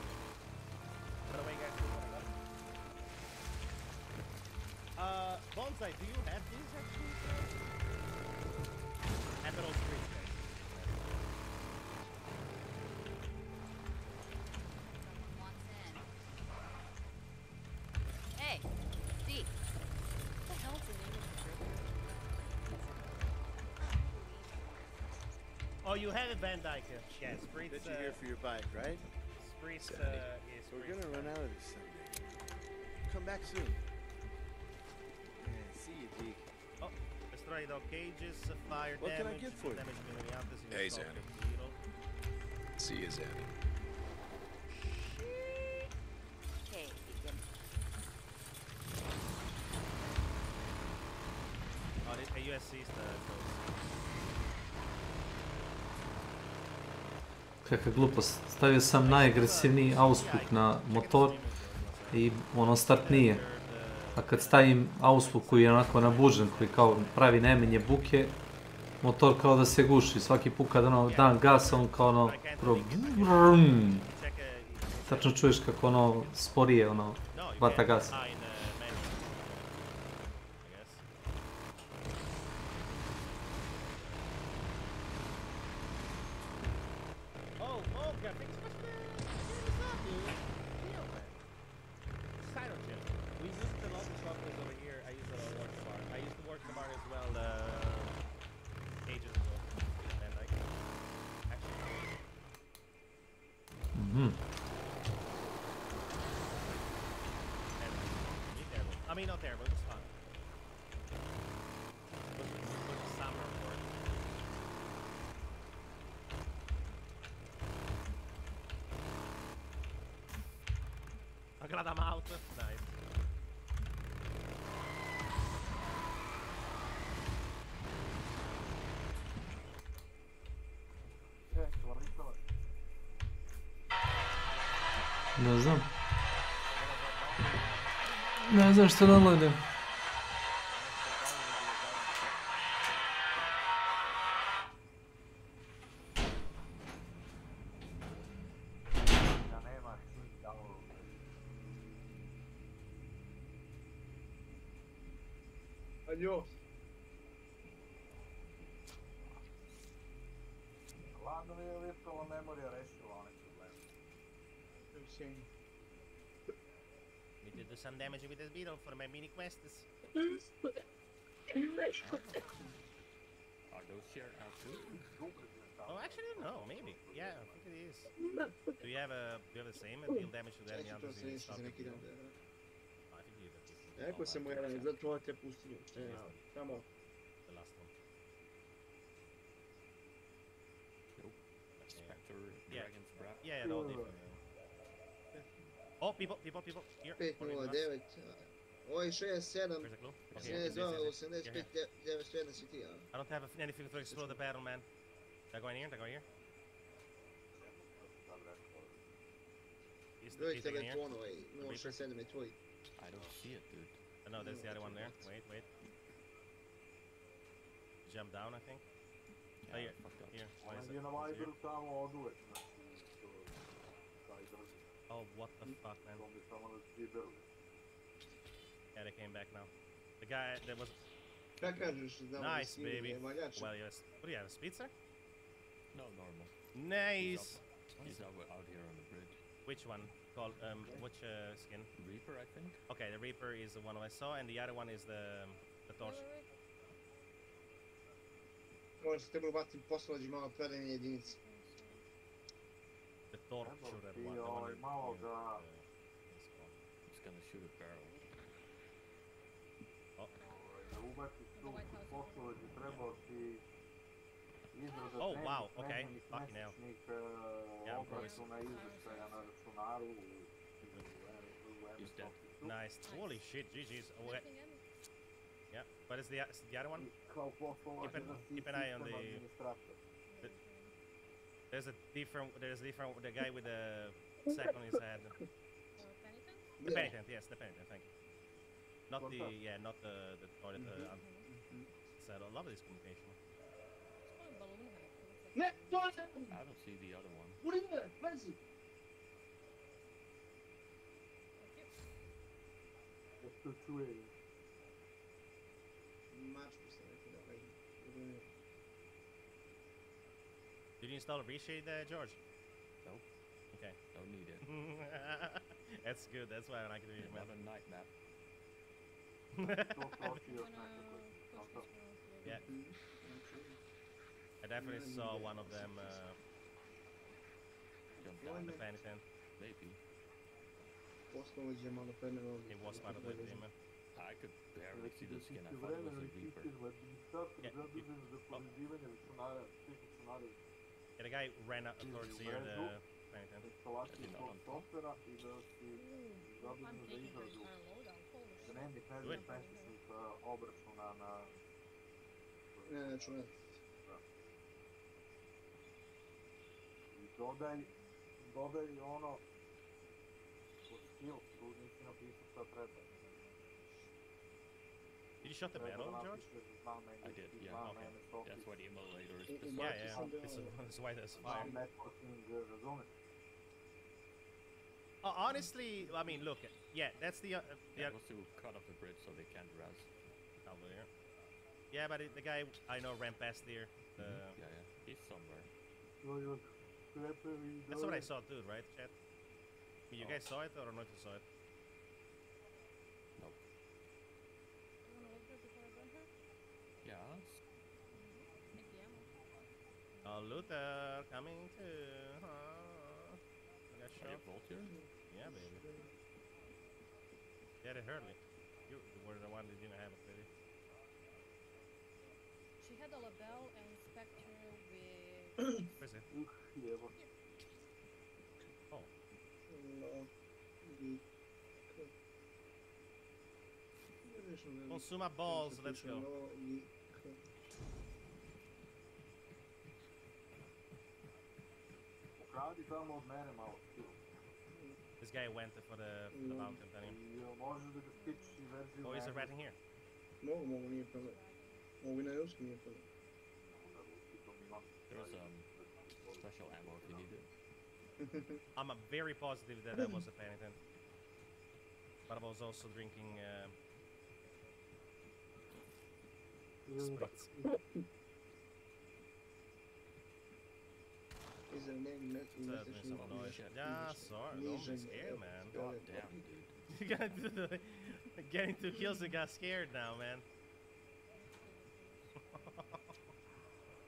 By the way, guys, Bonsai, do you have these actually? Emerald Street, guys. Hey, Deke. What the hell's the name of the group? Oh, you have a Van Dyke. Yeah, Spritz. That you're here for your bike, right? Spritz is. We're gonna run out of these someday. Come back soon. Yeah, see you, Deke. Oh, destroy dog cages, fire What damage. can I get for you? Hey, Zanny. See you, Zanny. Hey, Deacon. Oh, this USC stuff. Kakva glupost. Stavio sam najagresivniji auspuk na motor i ono start nije. A kad stavim auspuk koji je onako nabužen, koji kao pravi najmanje buke, motor kao da se guši. Svaki put kad ono dam gas, on kao ono tačno čuješ kako ono sporije ono vata gas. I mean, not terrible, it's fun. With summer for it. I got them out. Nice. Ne znam. Ne znam što downloadujem. Adios. Ladno mi je virtualna memorija rešila one probleme. We did do some damage with this beetle for my mini quests. Are those shared out too? Oh, actually, no, maybe. Yeah, I think it is. Do you have the same deal damage to the enemy others in stock? I think you do. Ecco se muore, za trovate pustinju. Tamo. The last one. Spectre, Yeah. Dragon's Breath. Yeah, they're all different. Oh, people. Here. 509. Ovo je 67. Where's the clue? 72, 85, 91 si ti, a? I don't have anything to explode the battle, man. They're going here. Is Broj he taking tebe here? tono, 067 je tvoj. I don't see it, dude. No, there's the other one there. Wait. Jump down, I think. Yeah, oh, here. Here. What is it? Oh, what the fuck, man. Yeah, they came back now. The guy that was... Nice, baby. Well, yes. What do you have, a speedster? No, normal. Nice! He's out here on the bridge. Which one? Called, which skin? Reaper, I think. Okay, the Reaper is the one I saw, and the other one is the torch. Ovo ste mu baciti poslođi malo predanje jedinice. The torch shooter one. The one He's gonna shoot a barrel. Oh wow, okay. Fucking hell. Yeah, He's dead. Nice. Holy shit, GG's. Oh, yeah, but it's the other one? Keep an eye on the there's a different, the guy with the sack on his head. The penitent, yes, the penitent, thank you. Not the, not the toilet. So I love this communication. I don't see the other one. Where is it? Did you install a reshade there, George? Nope. Okay. Don't need it. That's good, that's why I like it. What a night map. Yeah. I definitely saw one of them jump down the penitent. Maybe. It was part of the team. I could barely see the skin. I thought it was a Reaper. Yeah, the guy ran up towards the penitent. Dodaj ono od skills, tu nisi napisao šta treba. Did you shot the barrel, George? I did, yeah. Okay. That's what the emulator is. Yeah. That's why there's fire. Oh, honestly, I mean, look, yeah, that's the... yeah, was to cut off the bridge so they can't res. Over here. Yeah, but the guy I know ran past here. Yeah, he's somewhere. That's what I saw too, right, chat? You guys saw it, or I don't know if you saw it? Nope. Yes. Oh, Luther coming too, huh? You guys Are you both here? Yeah, baby. Yeah, they heard me. You were the one that didn't have it, baby. She had a label and Spectre with... Where's it? Oh. Consuma balls, let's go. This guy went for the mountain, didn't he? Oh, is it right in here? Mogu, nije problem. Mogu na ruski, nije problem. There's special ammo if you need it. I'm very positive that that was a penitent. But I was also drinking spritz. Is there a name that you Yeah, sorry. Don't be scared, man. God damn, dude. Getting 2 kills and got scared now, man.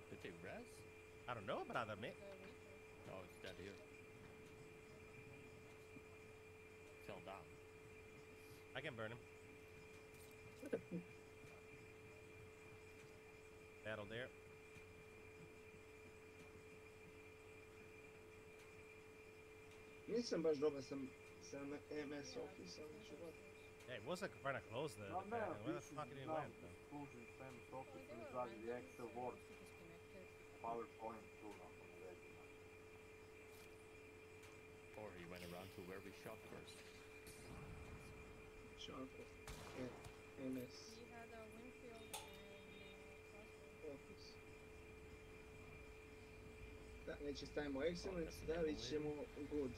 Did they res? I don't know, brother, mate. No, it's dead here. Fell down. I can burn him. Battle there. Nisam baš dobar sam MS Office, ali ću gledati. Yeah, it was like kind of close there. Where the fuck did he went? Or he went around to where we shot first. Shot first. Yeah. MS. He had a Winfield and crossbow. Opis. Da, neće stavimo Excellence, da li ćemo Good.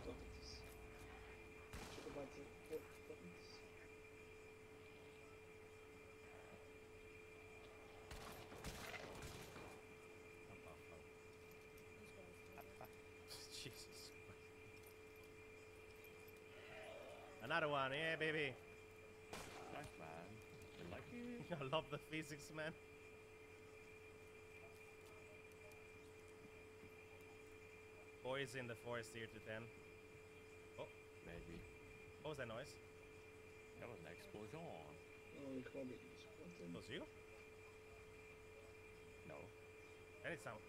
Topitis. Ću da bacim Topitis. Jesus. Another one, yeah, baby. Nice, man. You like it? I love the physics, man. Boys in the forest here to 10. Oh, maybe. What was that noise? That was an explosion. Oh, we called it. Was you? No. And it sound.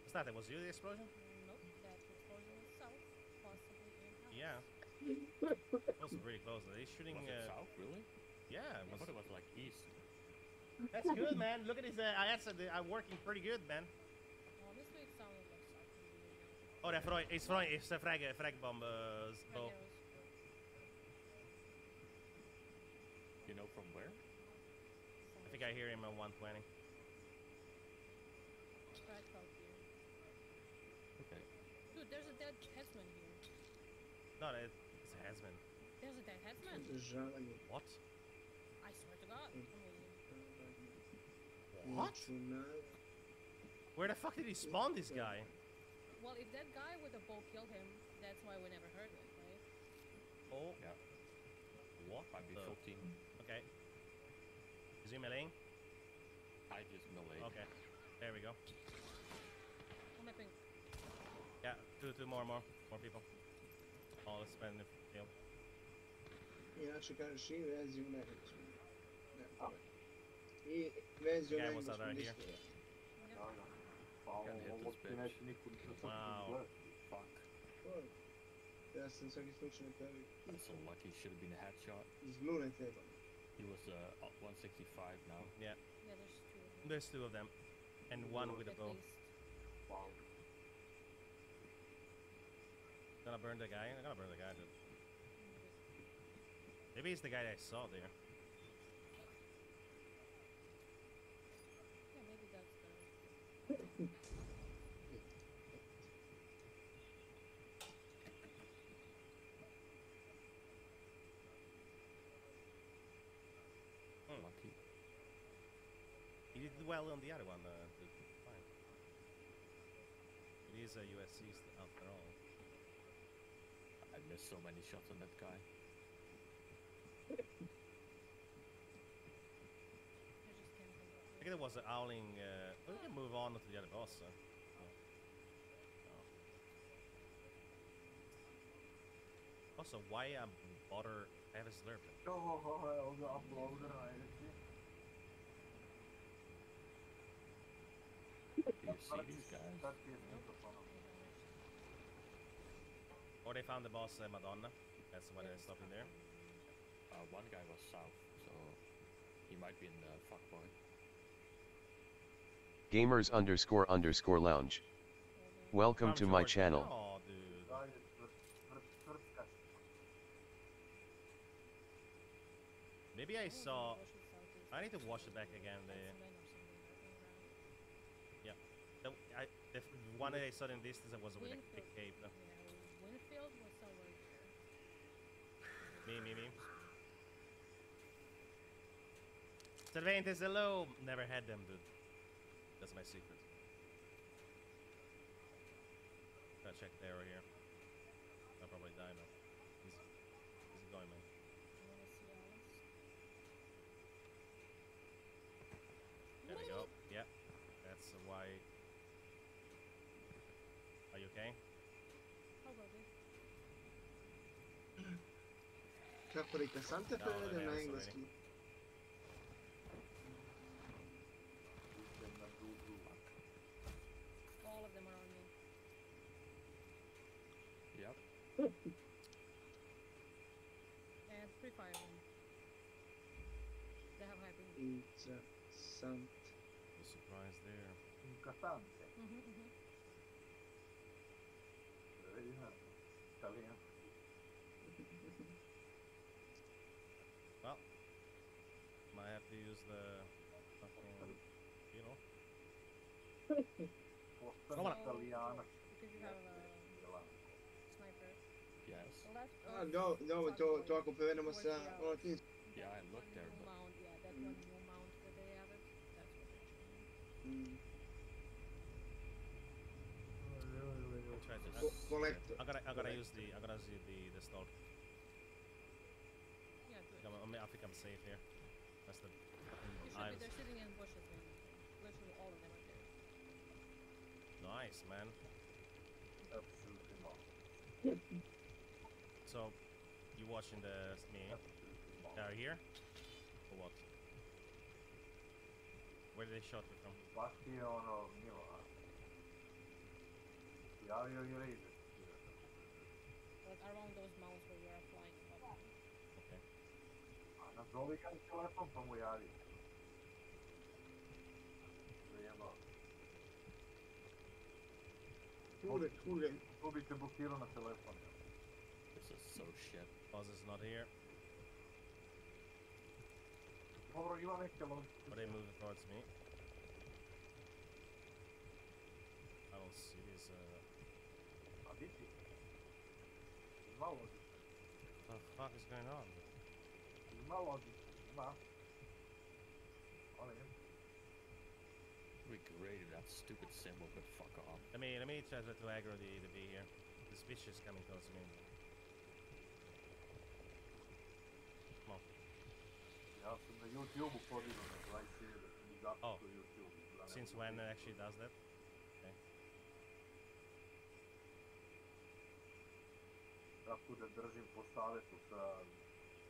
Was that? Was you the explosion? Nope, that explosion was south, possibly in-house. Yeah. It was really close. Are they shooting? Was it south, really? Yeah, I thought it was like east. That's good, man. Look at his. I'm working pretty good, man. Honestly, it sounded like south. Oh, it's a frag bomb bow. You know from where? I think I hear him at 120. Right out here. Okay. Dude, there's a dead headsman here. No, it's a headsman. There's a dead headsman. What? I swear to God. What? Where the fuck did he spawn this guy? Well, if that guy with the bow killed him, that's why we never heard it, right? Oh. Yeah. What? Might be 15. Okay. Is he meleeing? I just meleeed. Okay. There we go. I'm mapping. Yeah, two more people. Oh, let's spend the field. Inače kažeš i verziju ne. I verziju ne was out here. Wow. Fuck. Ja sam svaki slučaj prvi. That's so lucky. Should have been a headshot. Izblune treba. He was 165 now. Yeah. Yeah, there's two of them. There's two of them. And one with a bow. Gonna burn the guy? I'm gonna burn the guy, dude. Maybe it's the guy that I saw there. Yeah, maybe that's the... Lucky. He did well on the other one, fine. It is a USC after all. I missed so many shots on that guy. I think it was an owling. We can move on to the other boss. Also, why bother? I have a slurp. Do you see these guys? Or they found the boss Madonna. That's why they're stopping there. One guy was south, so he might be in the fuckboy. Gamers__lounge. Welcome to my channel. Oh, dude. Maybe I saw. I need to watch it back again. Yeah. The one that I saw in distance that was with a big cape. No? Yeah, Winfield was somewhere here. Me. Cervantes, hello! Never had them, dude. That's my secret. Gotta check the arrow here. I'll probably die now. He's going, man. There we go. Yeah. That's why. Are you okay? How about it? Kako rilasante prevede na engleski. All of them are on me. Yep. And free fire them. They have hyper. Intressant. No surprise there. Mm-hmm. Det är ju här. Italienskt. Well, might have to use the fucking, you know. Postane Italijanac. Because you have a sniper. Yes. The left Dobro, to ako prevedemo sa ono tim. Yeah, I looked there, new but... mount, yeah, that one new mount that they added, that's what they're changing. I gotta use the stall. Yeah, good. I think I'm safe here. That's the You should be. They're sitting in bushes and literally all of them are there. Nice, man. Absolutely not. So, you watching the me? They're here? Or what? Where did they shot you from? Baš ti je ono milo, a? Javio i Razer. Like around those mounts where you are flying above them. Okay. A nazovi ga telefon pa mu javi. Zajebao. Tu bi te blokirao na telefon. This is so shit. Buzz is not here. Dobro, ima neke logičke. But they moving towards me. I don't see this, A di ti? Ima logičke. What the fuck is going on? Ima logičke, ima. Ali We created that stupid symbol, but fuck off. Let me try to aggro the B here. This bitch is coming towards me. Come on. Ja sam na YouTube-u podigao na 20.000 i zapustio YouTube. Since when it actually does that? Okay. Tako da držim po savjetu sa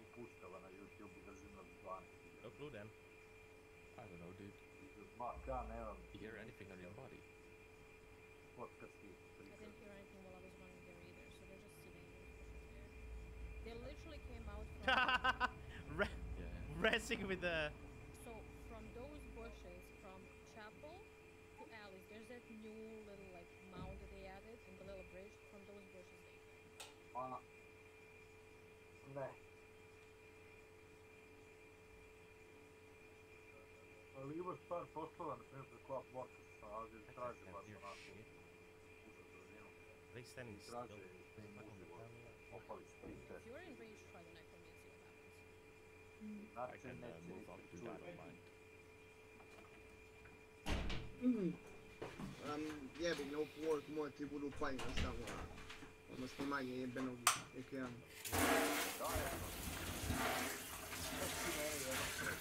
upustava na YouTube i držim na 12.000. No clue then. I don't know, dude. Ja nemam. You hear anything on your body? Podcasti. I didn't hear anything while I was running there either, so they're just sitting in those bushes there. They literally came out from... Racing with the... So, from those bushes, from Chapel to Alice, there's that new little, like, mound that they added and the little bridge. From those bushes they came. Ne. Ali imaš par poslova, na primjer, preko Upworka se nalazi i traže baš onako užas brzinu. They standing I traže s tim uživo opali sprinte. If you're in range, try the neck on me and see what happens. I can move up to that, I don't mind. Jebi ga, Upwork moji ti budu pali na samo ono snimanje jebenog ekrana. Da, jedno. Šta si meni jedno sve?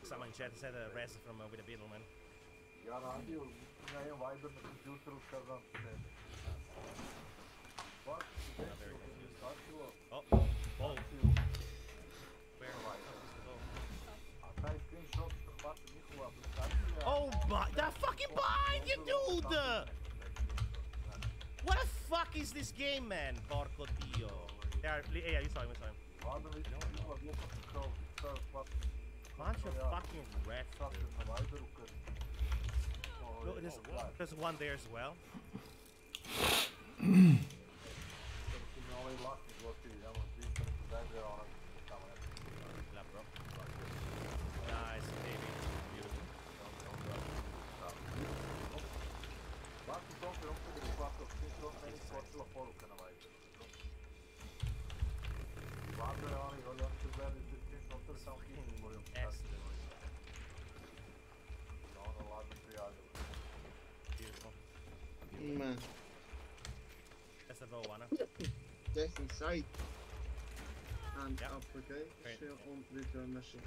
Someone in chat said a res from with a beetle, man. Ja radio, ja imam Viber na kompjuteru, kad vam se... Baš se desilo, Oh, oh. Where? A taj screenshot što hvata njihova aplikacija... Oh my, they're fucking behind you, dude! What the fuck is this game, man? Porco dio. Yeah, you saw him, Ladno mi se njihova glupost kao šta hvata. Bunch of fucking rats. Look, there's one there as well. Nice, baby. Man. S.W.Frost. That's inside. And up, okay? Share on virtual machine.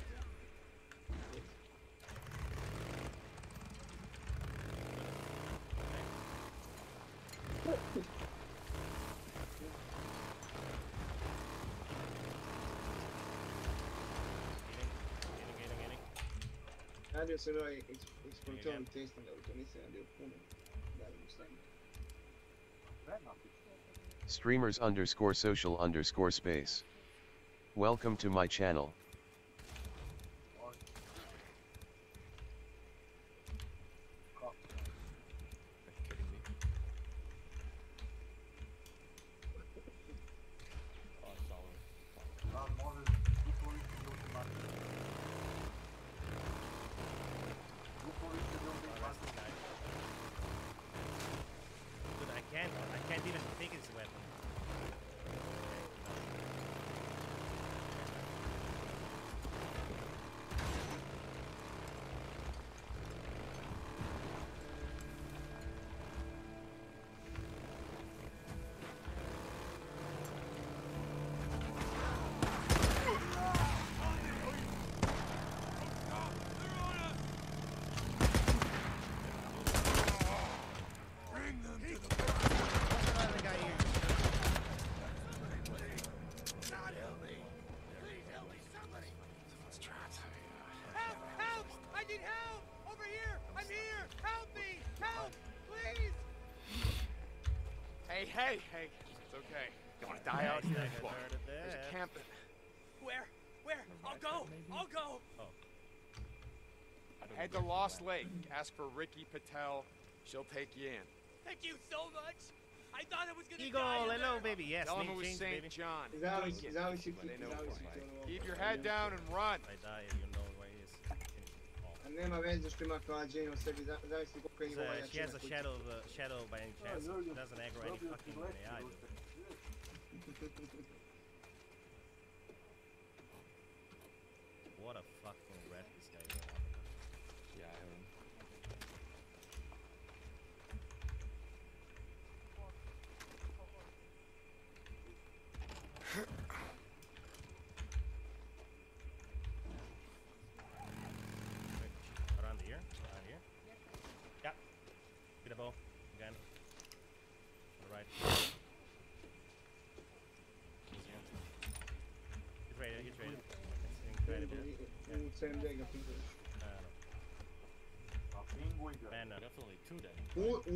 Radio se ovaj eksplozion testom da to nisam radio puno. Da li mislim. Streamers _social _space. Welcome to my channel. Hey, hey, hey. It's okay. You want to die out here? Look, there's a camp. Where? I'll go. I'll go. Oh. Head to Lost Lake. Ask for Ricky Patel. She'll take you in. Thank you so much. I thought I was gonna Eagle, die. hello, baby. Yes, Tell him name it was change, St. baby. John. Keep your head down and run. I die, you know where he is. A nema veze što ima hlađenje u sebi, zavisi koliko je njegova She has jačina. a shadow by any chance. It doesn't aggro any fucking AI. What a fucking rat this guy is. Yeah, I heard him. Around here? Around here? Yeah. Get a bow. Again. Alright. Get ready, get ready. It's incredible. U CMD ga pinguješ. Man, definitely two then.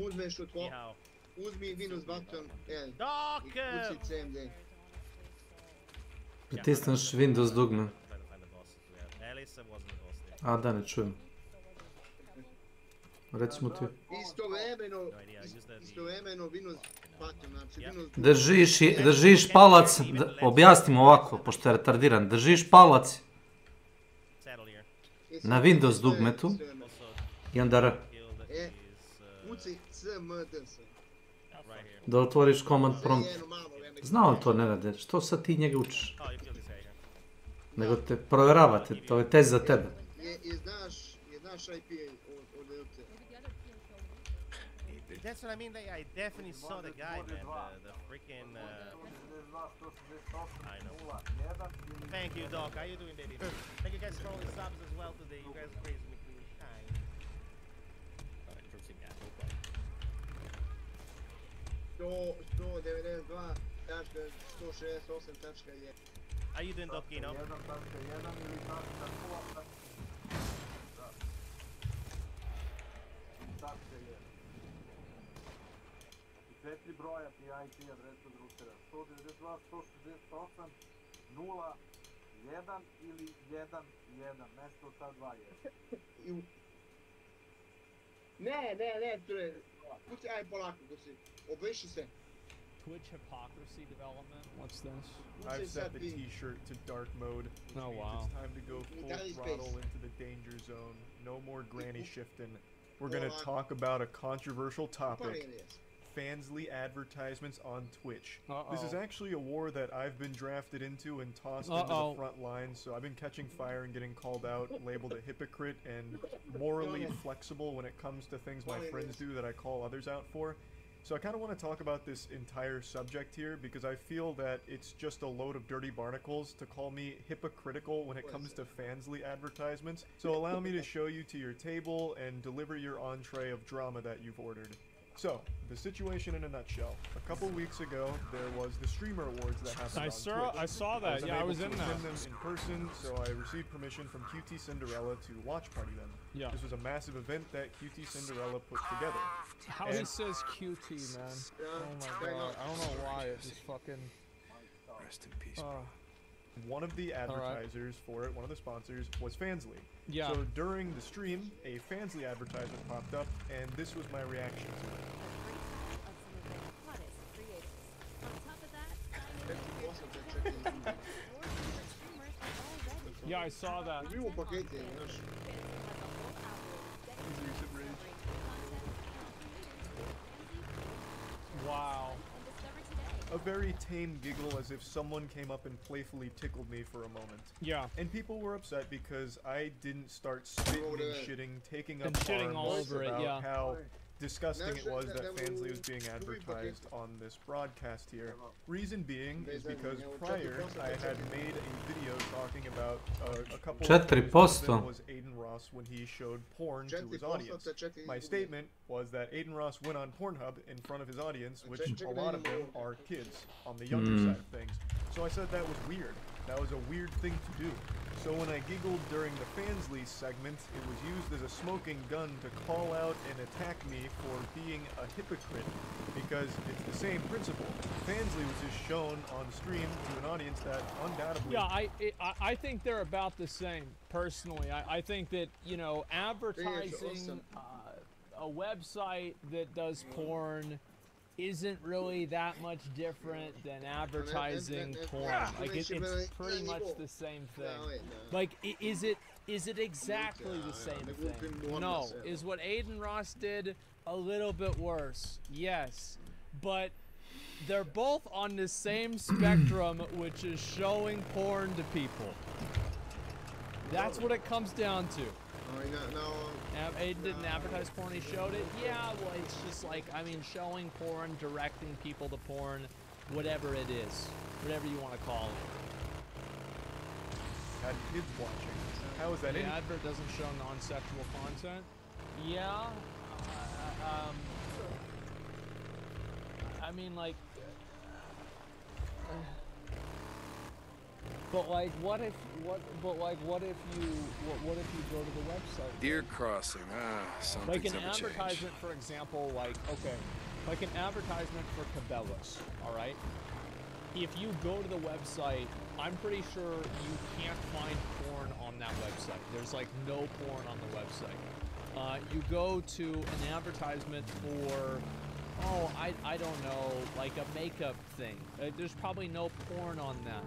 Uzmeš od uzmi minus button, L. Dok! I kuci CMD. Pritisneš Windows dugme. Alice wasn't the boss there. A da, ne čujem. Recimo ti. Istovremeno minus button, znači minus... Držiš palac, objasnim ovako, pošto je retardiran. Držiš palac na Windows dugmetu i onda R. Kuci CMD. Da otvoriš command prompt. Znao to, ne rade, što sad ti njega učiš? Nego te provjeravate, to je test za tebe. Je znaš IP od LT. That's what I mean, I definitely saw the guy, man, the freaking, I know. Thank you, Doc, how you doing, baby? Thank you guys for all the subs as well today, you guys praise me through time. To 192 tačka 168 tačka 1. How you doing, Docino? Četiri broja ti IP adresu od routera. 192, 168, 0, 1 ili 1, 1, mesto ta 2 je. Ne, to je... Kuci, aj polako, kuci. Obriši se. Twitch hypocrisy development. What's this? I've set the t-shirt to dark mode, which means it's time to go full throttle into the danger zone. No more granny shifting. We're gonna talk about a controversial topic. Fansly advertisements on Twitch. This is actually a war that I've been drafted into and tossed into the front lines, so I've been catching fire and getting called out, labeled a hypocrite, and morally flexible when it comes to things my friends do that I call others out for. So I kind of want to talk about this entire subject here because I feel that it's just a load of dirty barnacles to call me hypocritical when it comes to Fansly advertisements. So allow me to show you to your table and deliver your entree of drama that you've ordered. So, the situation in a nutshell. A couple weeks ago, there was the Streamer Awards that happened on Twitch. I saw that, yeah, I was in that. I was able to attend them in person, so I received permission from QT Cinderella to watch party them. Yeah. This was a massive event that QT Cinderella put together. How he says QT, man. Oh my god, I don't know why, it just fucking... Rest in peace. One of the advertisers for it, one of the sponsors, was Fansly. Yeah. So during the stream, a Fansly advertisement popped up, and this was my reaction to it. Yeah, I saw that. Wow. A very tame giggle as if someone came up and playfully tickled me for a moment. Yeah. And people were upset because I didn't start spitting and shitting, taking up shitting all over it, about how disgusting it was that Fansly was being advertised on this broadcast here. Reason being is because prior I had made a video talking about a couple of them was Aiden Ross when he showed porn to his audience. My statement was that Aiden Ross went on Pornhub in front of his audience, which a lot of them are kids on the younger side of things. So I said that was weird. That was a weird thing to do. So when I giggled during the Fansly segment, it was used as a smoking gun to call out and attack me for being a hypocrite, because it's the same principle. Fansly was just shown on stream to an audience that undoubtedly... Yeah, I think they're about the same, personally. I think that, you know, advertising a website that does porn isn't really that much different than advertising porn. Like it's pretty much the same thing. Like is it exactly the same thing? No. Is what Aiden Ross did a little bit worse? Yes. But they're both on the same spectrum, which is showing porn to people. That's what it comes down to. Aiden didn't advertise porn, he showed it. Yeah, well, it's just like, I mean, showing porn, directing people to porn, whatever it is. Whatever you want to call it. Had kids watching. How is that The advert doesn't show non-sexual content? Yeah. I mean, like... But like, what if you go to the website? Deer crossing, something's Like an ever advertisement, changed. for example, like, okay, like an advertisement for Cabela's, all right? If you go to the website, I'm pretty sure you can't find porn on that website. There's like no porn on the website. You go to an advertisement for, oh, I don't know, like a makeup thing. There's probably no porn on that.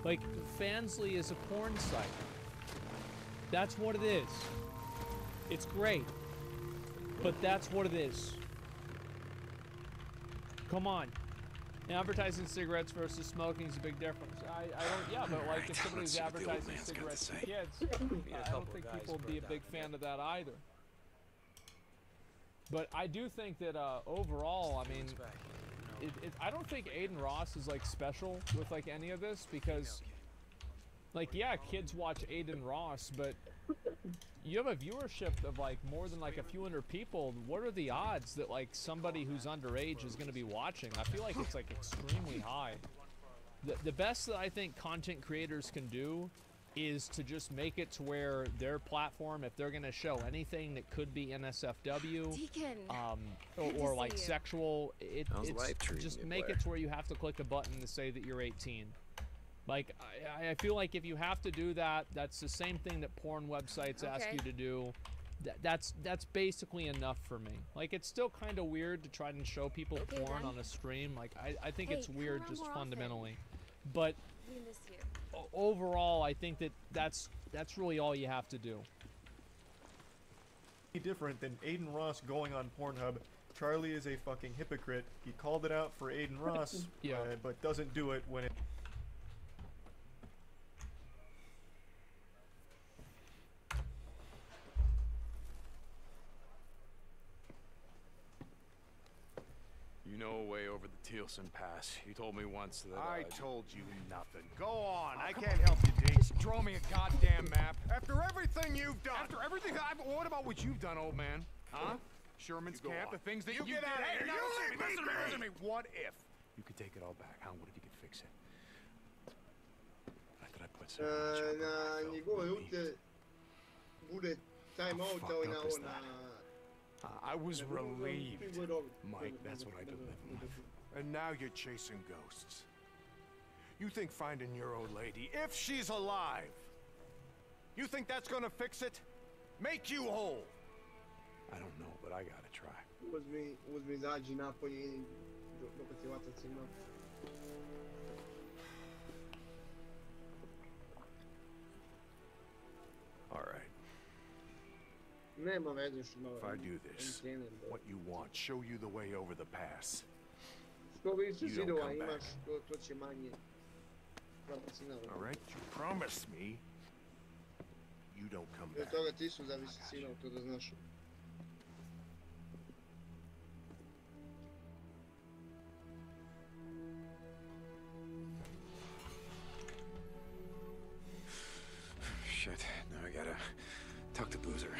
Like, Fansly is a porn site. That's what it is. It's great. But that's what it is. Come on. Advertising cigarettes versus smoking is a big difference. I don't, yeah, but like if somebody's advertising cigarettes to kids, I don't think people would be a big fan of that either. But I do think that overall, I mean, I don't think Aiden Ross is like special with like any of this because, like, yeah, kids watch Aiden Ross, but you have a viewership of like more than like a few hundred people. What are the odds that like somebody who's underage is going to be watching? I feel like it's like extremely high. The best that I think content creators can do is to just make it to where their platform, if they're going to show anything that could be NSFW, or like sexual, it's just make it to where you have to click a button to say that you're 18. Like, I feel like if you have to do that, that's the same thing that porn websites ask you to do. That's basically enough for me. Like, it's still kind of weird to try and show people porn on a stream. Like, I think it's weird just fundamentally. But overall, I think that's really all you have to do. Different than Aiden Ross going on Pornhub. Charlie is a fucking hypocrite. He called it out for Aiden Ross, but doesn't do it when it... You know a way over the Tealson Pass. You told me once that I told you nothing. Go on. I can't help you, Deke. Just draw me a goddamn map. After everything you've done. After everything what about what you've done, old man? Huh? Sherman's camp, the things that you get did. out of here. Listen to me. What if? You could take it all back, huh? What if you could fix it? I thought I put some Na njegove rute bude time out I was relieved, Mike. That's what I've been living with. And now you're chasing ghosts. You think finding your old lady, if she's alive, you think that's gonna fix it? Make you whole? I don't know, but I gotta try. Uzmi izađi napolje i dok ti otac ima. All right. Nema veze što malo. If I do this, what you want, show you the way over the pass. Što više zidova imaš, to će manje. All right, you promise me you don't come back. Od toga ti su zavisi sinov, to da znaš. Shit, now I gotta talk to Boozer.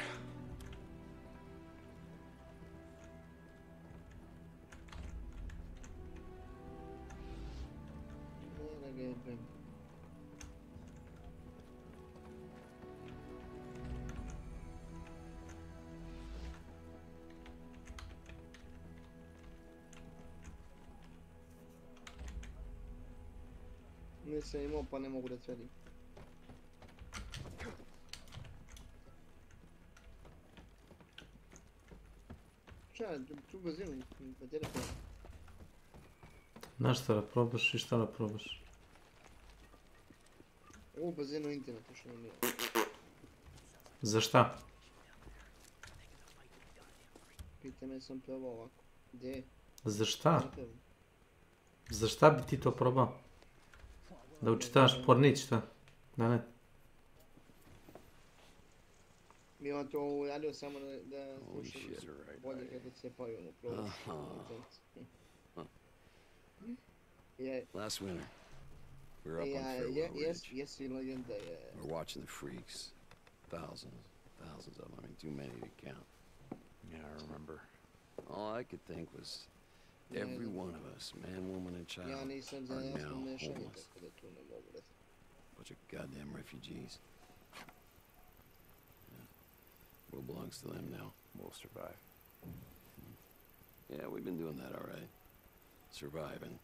nisam imao pa ne mogu da tvrdim. Šta, tu brzinu, pa telefon. Znaš šta da probaš i šta da probaš? Ovu brzinu interneta što nam je. Za šta? Pita me sam probao ovako. Gdje? Za šta? Za šta bi ti to probao? Da učitavaš pornić šta? Da ne? Mi on to uradio samo da slušam bolje kada se pojavim u probaš. Last winter, we were up on Farewell Ridge. Yes, legenda. We're watching the freaks. Thousands of them. I mean, too many to count. Yeah, I remember. All I could think was every one of us, man, woman, and child, are now homeless. Bunch of goddamn refugees. Yeah. What belongs to them now? We'll survive. Yeah, we've been doing that all right. Surviving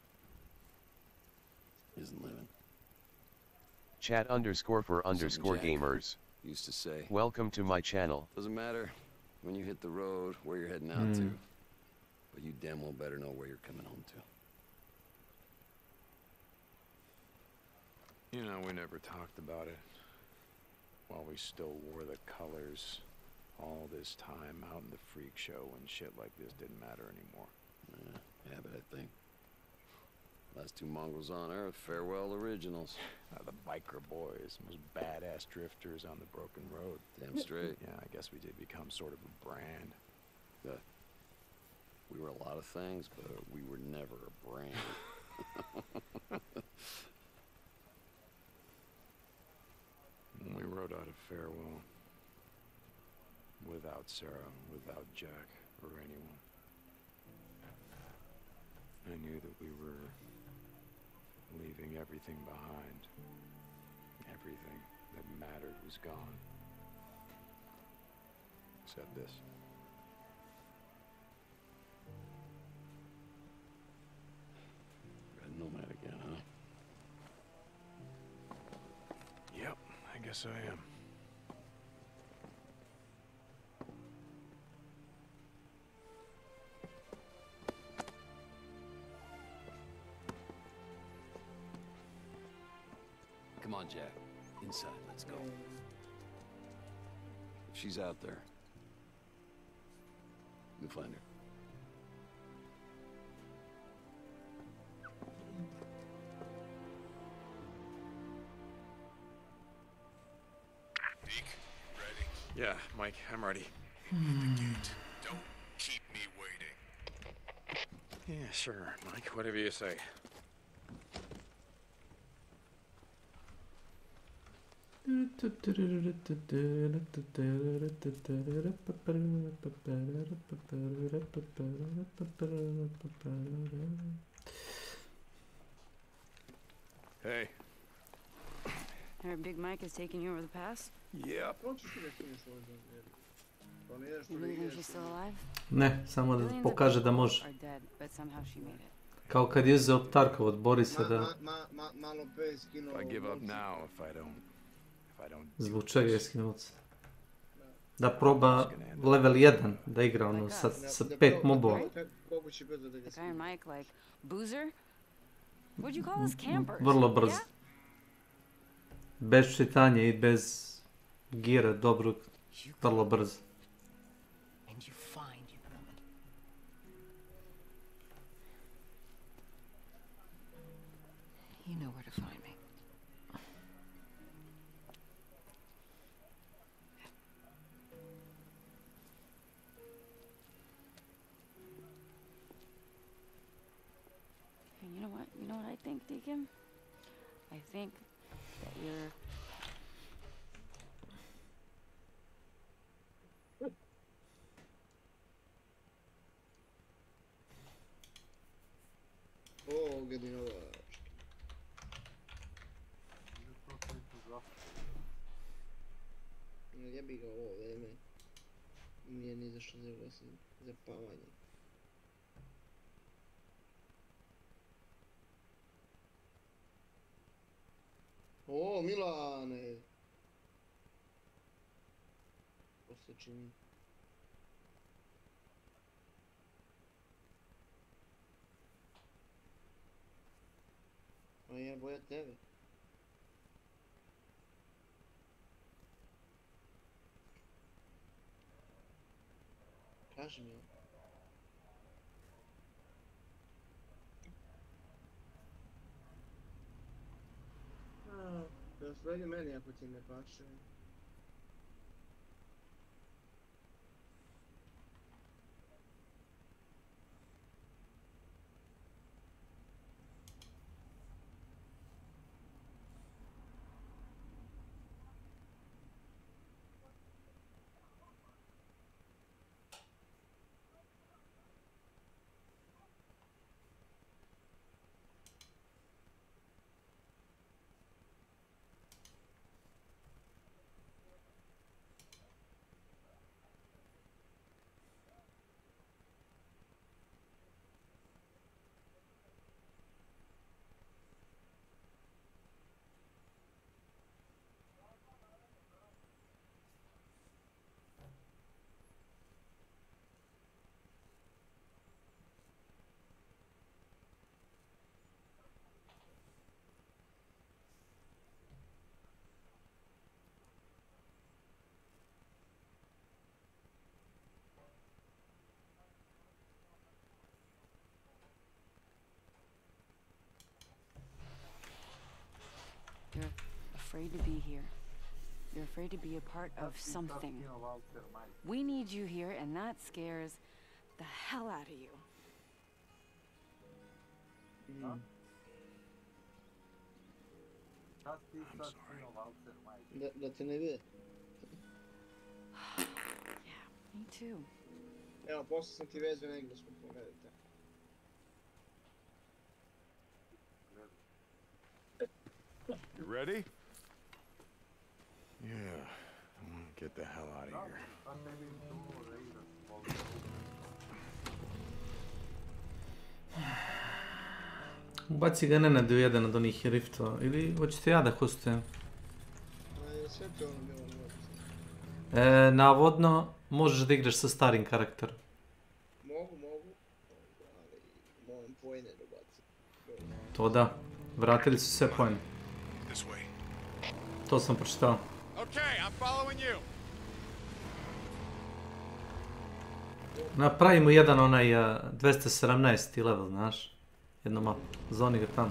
isn't living. Chat _ gamers. Used to say, welcome to my channel. Doesn't matter when you hit the road where you're heading out to, but you damn well better know where you're coming home to. You know, we never talked about it while we still wore the colors all this time out in the freak show when shit like this didn't matter anymore. Yeah, but I think last two mongrels on Earth, farewell originals. The biker boys, most badass drifters on the broken road. Damn straight. Yeah, I guess we did become sort of a brand. We were a lot of things, but we were never a brand. We rode out of farewell. Without Sarah, without Jack, or anyone. I knew that we were leaving everything behind. Everything that mattered was gone. Except this. Red nomad again, huh? Yep, I guess I am. Come on, Jack. Inside, let's go. If she's out there, you'll find her. Deke, ready? Yeah, Mike, I'm ready. Hit the gate. Don't keep me waiting. Yeah, sure, Mike, whatever you say. Hey. Our Big Mike is taking you over the pass? Yep. You really think she's still alive? Ne, samo da pokaže da može. Are dead, but somehow she made it. Kao kad je uzeo Tarkov od Borisa da... Malo pre skinuo... I give up now if I don't... Zbog čega je skinuo? Da proba level 1 da igra ono sa 5 mobova. Like Iron Mike, like boozer? What'd you call us, campers? Vrlo brzo. Bez čitanja i bez gira dobrog, vrlo brzo. And you find your woman. You know where to find me. And you know what? You know what I think, Deacon? I think that you're... Oh, getting over. Ja bih ga ovo vreme nije ni zašto osim za pavanje. O, Milane! To se čini. A ja boja tebe. Kaži mi. Sledi meni ako ti ne paše. You're afraid to be here. You're afraid to be a part of something. We need you here, and that scares the hell out of you. Da te ne vide. Yeah, me too. Evo, poslao sam ti vezu na engleskom, pogledajte. You ready? Yeah. Get the hell out of here. Baci ga Nenad u jedan od onih riftova. Ili hoćete ja da hostujem? Sve to ono bilo moguće. Navodno, možeš da igraš sa starim karakterom. Mogu, ali moram pojene dobaciti. To da. Vratili su sve pojene. To sam pročitao. Okay, I'm following you. Napravimo jedan onaj 217. level, znaš. Jedno mapu. Zoni ga tamo.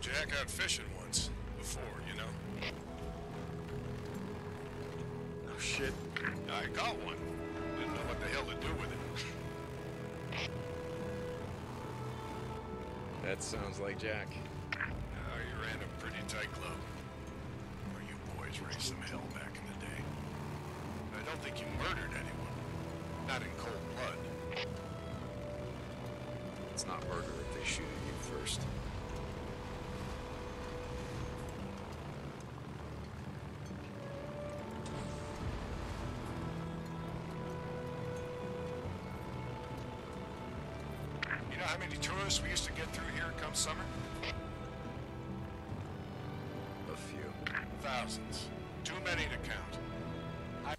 Jack out fishing once before, you know. Oh shit. I got one. Didn't know what the hell to do with it. That sounds like Jack. You ran a pretty tight club. Or you boys raised some hell back in the day. I don't think you murdered anyone. Not in cold blood. It's not murder if they shoot at you first. How many tourists we used to get through here come summer? A few. Thousands. Too many to count. I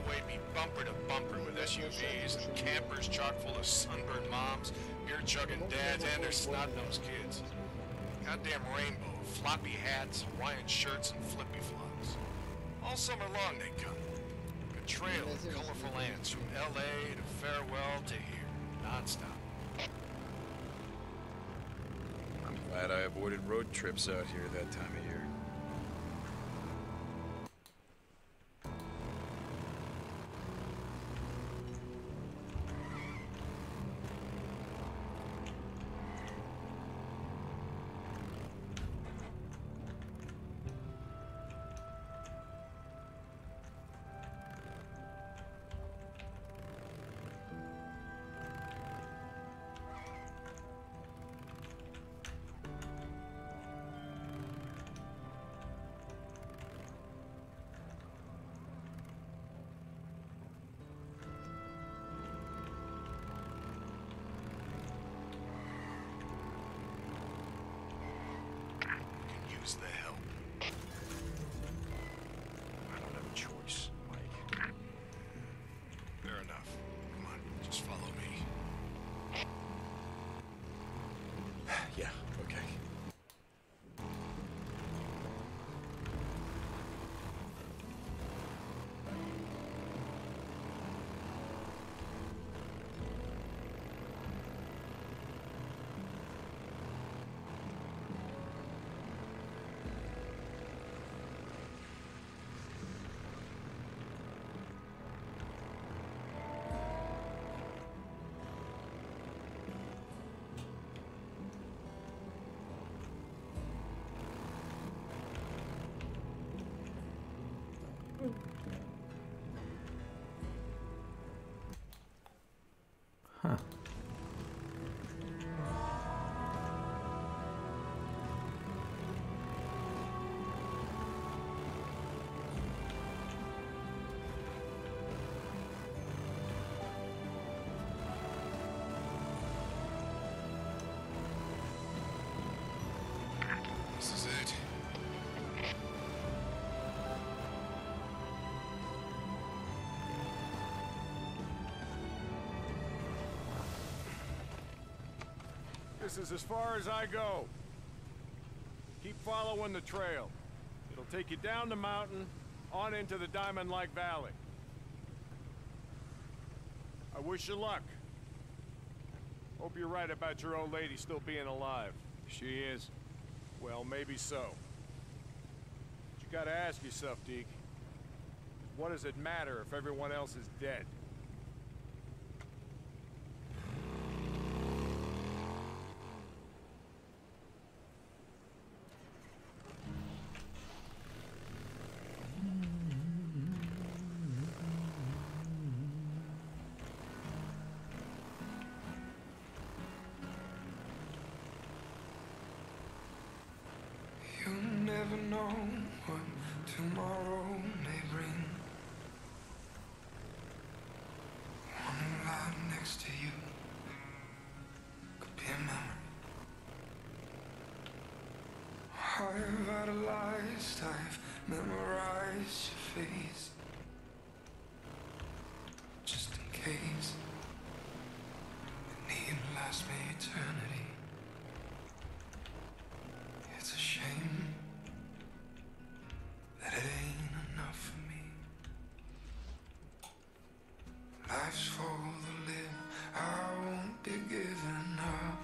weighed me bumper to bumper with SUVs and campers chock full of sunburned moms, beer-chugging dads, and their snot-nosed kids. Goddamn rainbow, floppy hats, Hawaiian shirts, and flippy-flops. All summer long they come. A trail of colorful ants from L.A. to Farewell to here. Non-stop. I'm glad I avoided road trips out here that time of year. Just follow me. Yeah, okay. Huh. This is it. This is as far as I go. Keep following the trail. It'll take you down the mountain, on into the Diamond-like Valley. I wish you luck. Hope you're right about your old lady still being alive. She is. Well, maybe so. But you gotta ask yourself, Deke. What does it matter if everyone else is dead? You never know what tomorrow may bring. One lie next to you could be a memory. I've idolized, I've memorized your face, just in case it need last me eternity. It's a shame that it ain't enough for me. Life's for the live, I won't be giving up.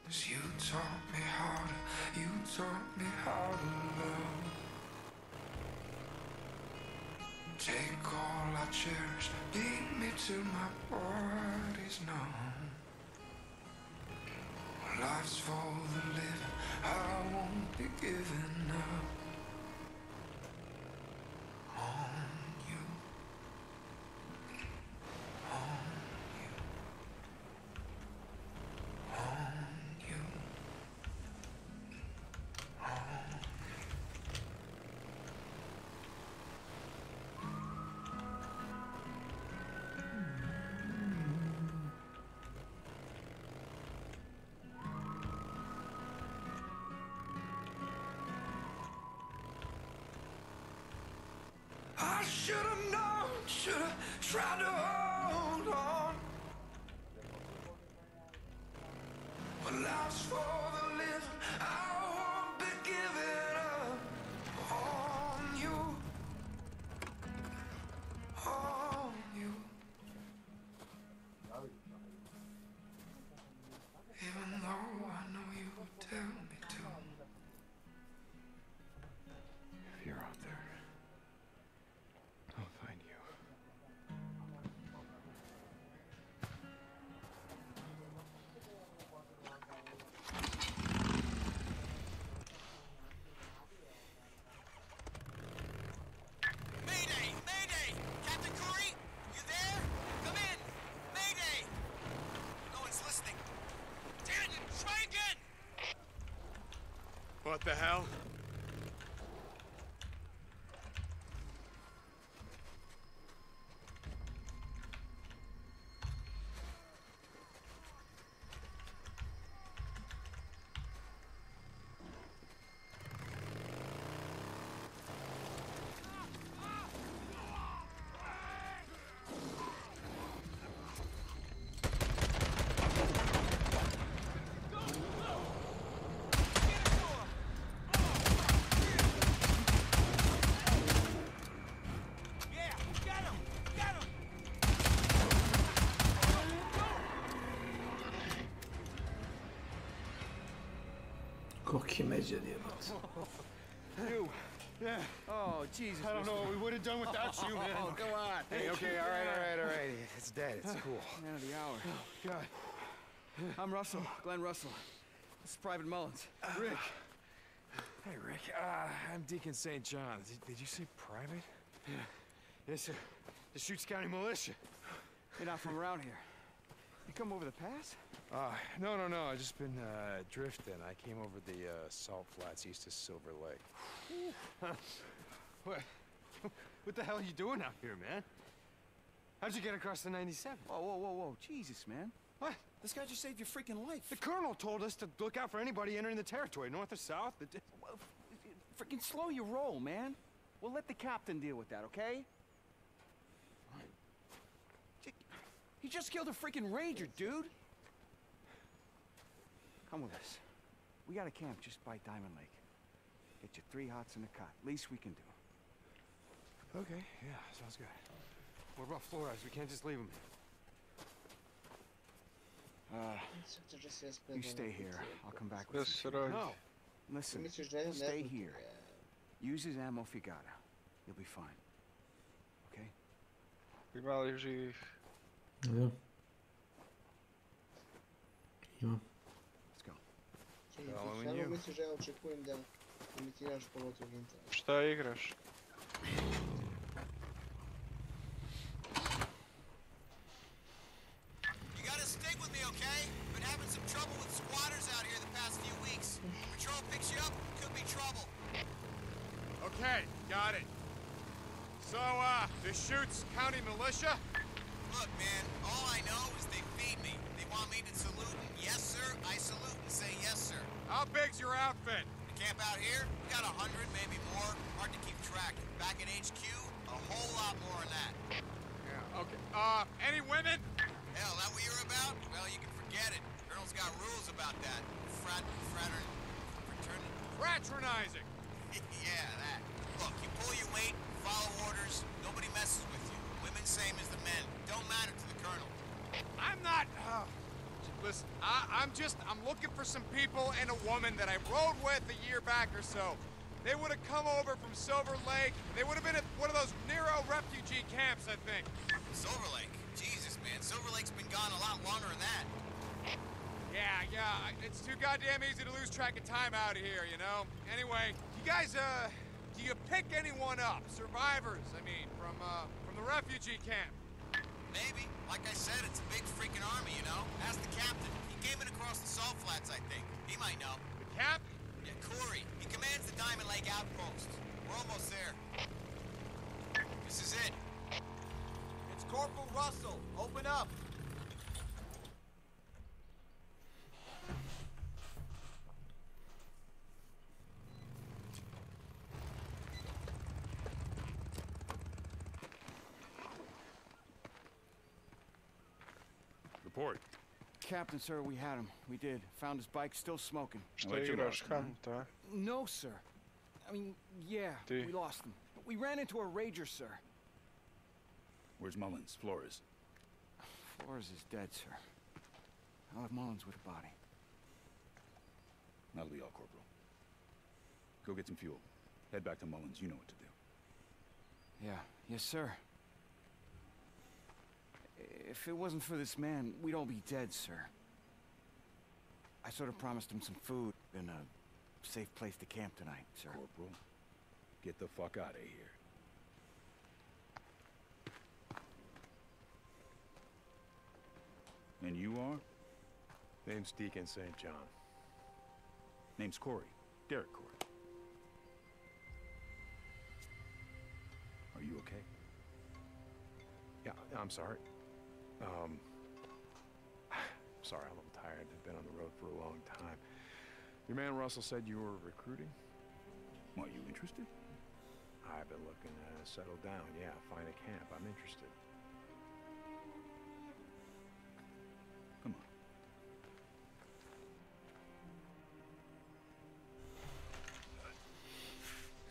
'Cause you taught me how to, you taught me how to love. Take all I cherish, beat me till my body's numb. Life's for the living, I won't be giving up on you, on you, on you, on you. I should have known, should have tried to hold on. Well, life's for the living, I won't be giving up on you, on you. Even though I know you would tell me to. If you're out there, I'll find you. Mayday! Mayday! Captain Curry? You there? Come in! Mayday! No one's listening. Damn it! Try again! What the hell? Koliki međer jebate. You. Yeah. Oh, Jesus. I don't know what we would have done without you, man. Oh, come on. Hey, okay, all right. It's dead. It's cool. Man of the hour. Oh, God. I'm Russell, Glenn Russell. This is Private Mullins. Rick. Hey, Rick. I'm Deacon St. John. Did you say private? Yeah. Yes, sir. The Shoots County Militia. You're not from around here. You come over the pass? No. I just been drifting. I came over the salt flats east of Silver Lake. What the hell are you doing out here, man? How'd you get across the 97? Whoa. Jesus, man. What? This guy just saved your freaking life. The colonel told us to look out for anybody entering the territory, north or south. Freaking slow your roll, man. We'll let the captain deal with that, okay? He just killed a freaking ranger, dude. Come with us. We got a camp just by Diamond Lake. Get you 3 hots and a cot. Least we can do. Okay, yeah, sounds good. What about Flores? We can't just leave him. You stay here. I'll come back with you. No. Listen, stay here. Use his ammo if you gotta. You'll be fine. Okay? Primali živ. Da. Ima. Let's go. Samo misliš da ja očekujem da mi tiraš pogotovo internet. Šta igraš? You gotta stick with me, okay? Been having some trouble with squatters out here the past few weeks. Patrol picks you up, could be trouble. Okay, got it. So, the Shoots County Militia? Look, man, all I know is they feed me. They want me to salute and yes, sir. I salute and say yes, sir. How big's your outfit? The camp out here, we got 100, maybe more. Hard to keep track. Back at HQ, a whole lot more than that. Yeah, okay. Any women? Hell, that what you're about? Well, you can forget it. Colonel's got rules about that. Fraternizing. Yeah, that. Look, you pull your weight, follow orders, nobody messes with you. Women same as the men. Don't matter to the colonel. I'm not... listen, I'm looking for some people and a woman that I rode with a year back or so. They would have come over from Silver Lake. They would have been at one of those Nero refugee camps, I think. Silver Lake? Jesus, man. Silver Lake's been gone a lot longer than that. Yeah. It's too goddamn easy to lose track of time out here, you know? Anyway, you guys, do you pick anyone up? Survivors, I mean, from the refugee camp? Maybe. Like I said, it's a big freaking army, you know? Ask the captain. He came in across the salt flats, I think. He might know. The captain? Yeah, Corey. He commands the Diamond Lake outpost. We're almost there. This is it. It's Corporal Russell. Open up. Report. Captain, sir, we had him. We did. Found his bike still smoking. Šta igraš Hanta? No, sir. I mean, yeah, we lost him. We ran into a rager, sir. Where's Mullins? Flores? Flores is dead, sir. I'll have Mullins with the body. That'll be all, Corporal. Go get some fuel. Head back to Mullins. You know what to do. Yeah. Yes, sir. If it wasn't for this man, we'd all be dead, sir. I sort of promised him some food and a safe place to camp tonight, sir. Corporal, get the fuck out of here. And you are? Name's Deacon St. John. Name's Corey. Derek Corey. Are you okay? Yeah, I'm sorry. Sorry, I'm a little tired. I've been on the road for a long time. Your man Russell said you were recruiting? Are you interested? I've been looking to settle down. Yeah, find a camp. I'm interested. Come on.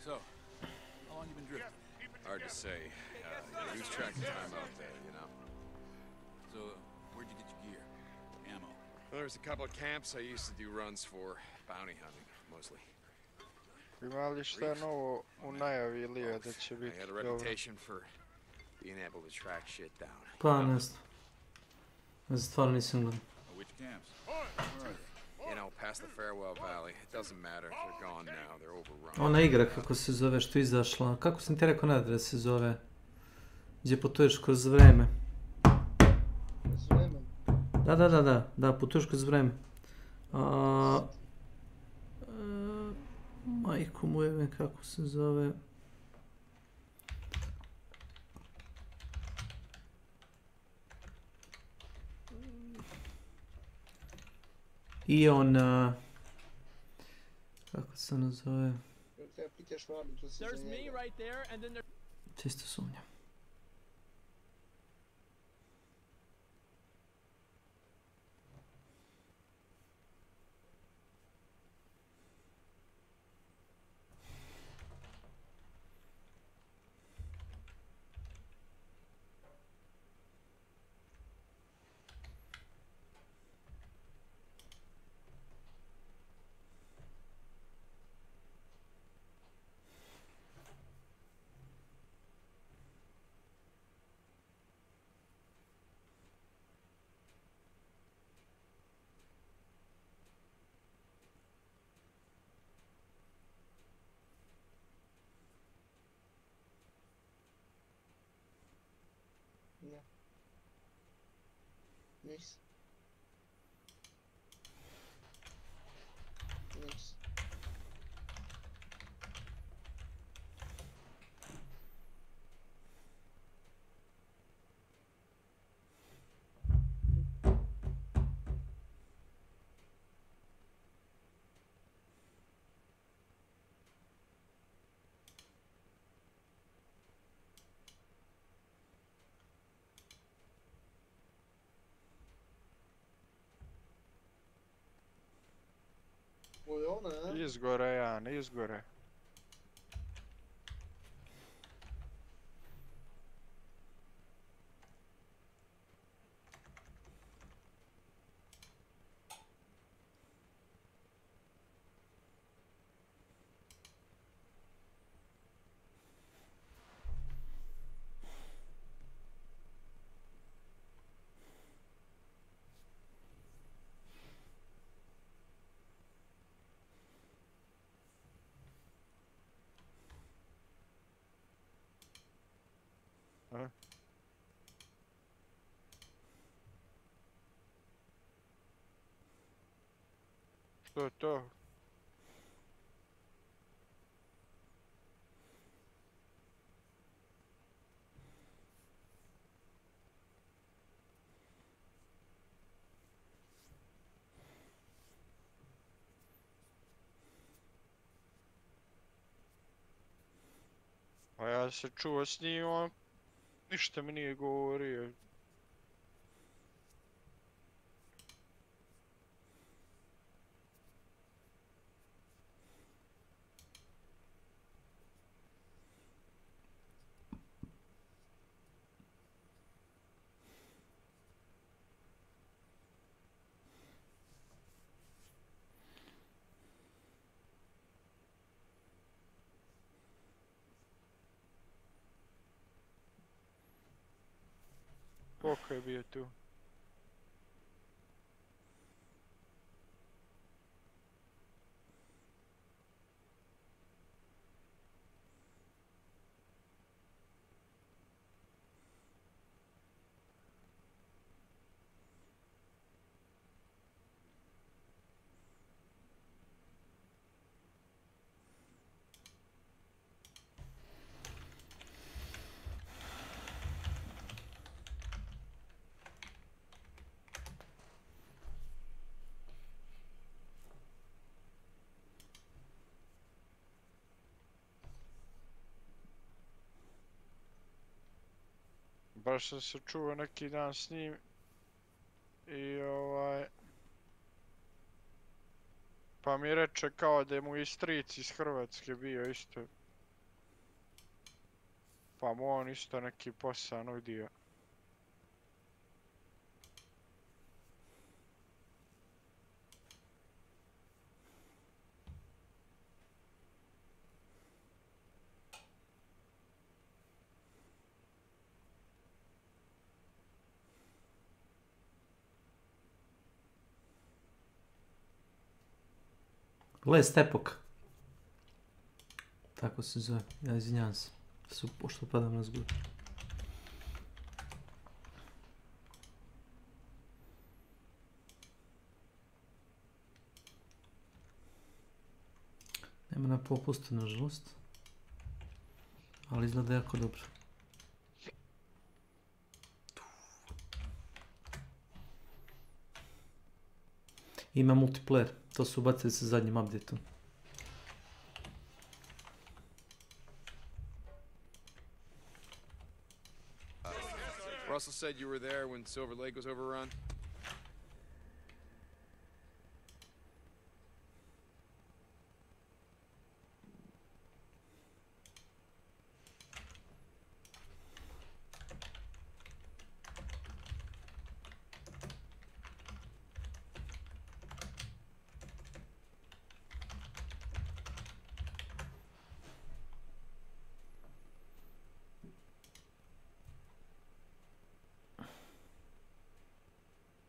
So, how long you been drifting? Hard to say. Lose track of time out there, you know? So, where'd you get your gear? Ammo? Well, there's a couple of camps I used to do runs for. Bounty hunting. mostly. Ima li šta novo u najavi Ilija da će biti I had a dobro? reputation for being able to track shit down. Pa ne znam. Ja stvarno nisam gledao. Which camps? You know, past the Farewell Valley. It doesn't matter. They're gone now. They're overrun. Ona igra kako se zove što je izašla. Kako sam ti rekao nadalje da se zove? Gdje putuješ kroz vreme. S vremenom? Da, putuješ kroz vreme. Majko mu je, kako se zove? I on... kako se ono zove? Treba pitaš Vladu, to se za njega. Čisto sumnjam. Ja. Niks. Niks. Ovo je ona, a? Izgore, Jan, izgore. A? Što je to? A ja se čuo s njim, on ništa mi nije govorio. Koliko je bio tu? Baš sam se čuo neki dan s njim i pa mi reče kao da je mu i stric iz Hrvatske bio isto. Pa mu on isto neki posao nudio. Last Epoch. Tako se zove, ja izvinjavam se. Pošto padam na zgur. Nema na popustu, nažalost. Ali izgleda jako dobro. Ima multiplayer, to su ubacili sa zadnjim updateom. Russell said you were there when Silver Lake was overrun.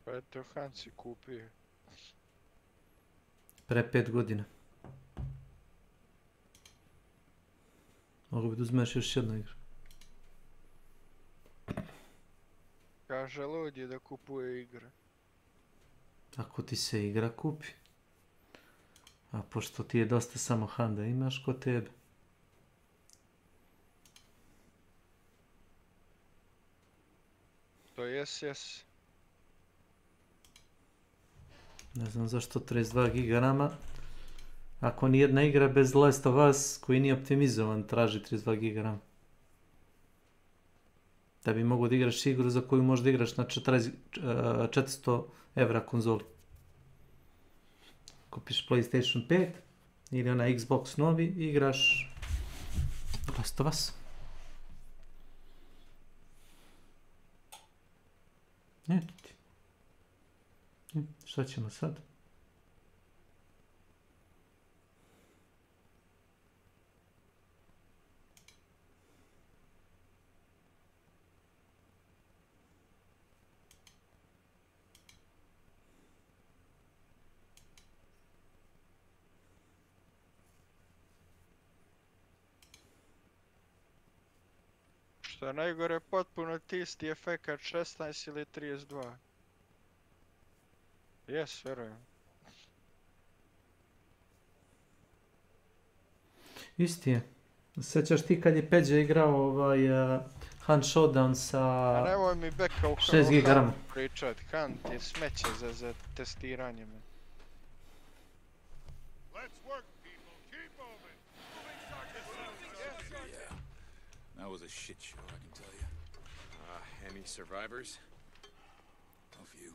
Pa je to Hansi kupio. Pre 5 godina. Mogu bi da uzmeš još jednu igru. Kaže Lodi da kupuje igre. Ako ti se igra kupi. A pošto ti je dosta samo Handa imaš kod tebe. To jes. Ne znam zašto 32 gigama. Ako nijedna igra bez Last of Us koji nije optimizovan traži 32 gigama. Da bi mogo da igraš igru za koju možda igraš na 400 evra konzoli. Kupiš PlayStation 5 ili onaj Xbox novi i igraš Last of Us. Eto ti. Šta ćemo sad? Što je najgore, potpuno ti isti efekat 16 ili 32. Jes, verujem. Isti je. Sjećaš ti kad je Peđa igrao Hunt Showdown sa 6 gigama? Pričat, Hunt je smeće za testiranje. That was a shit show, I can tell you. Any survivors? A few.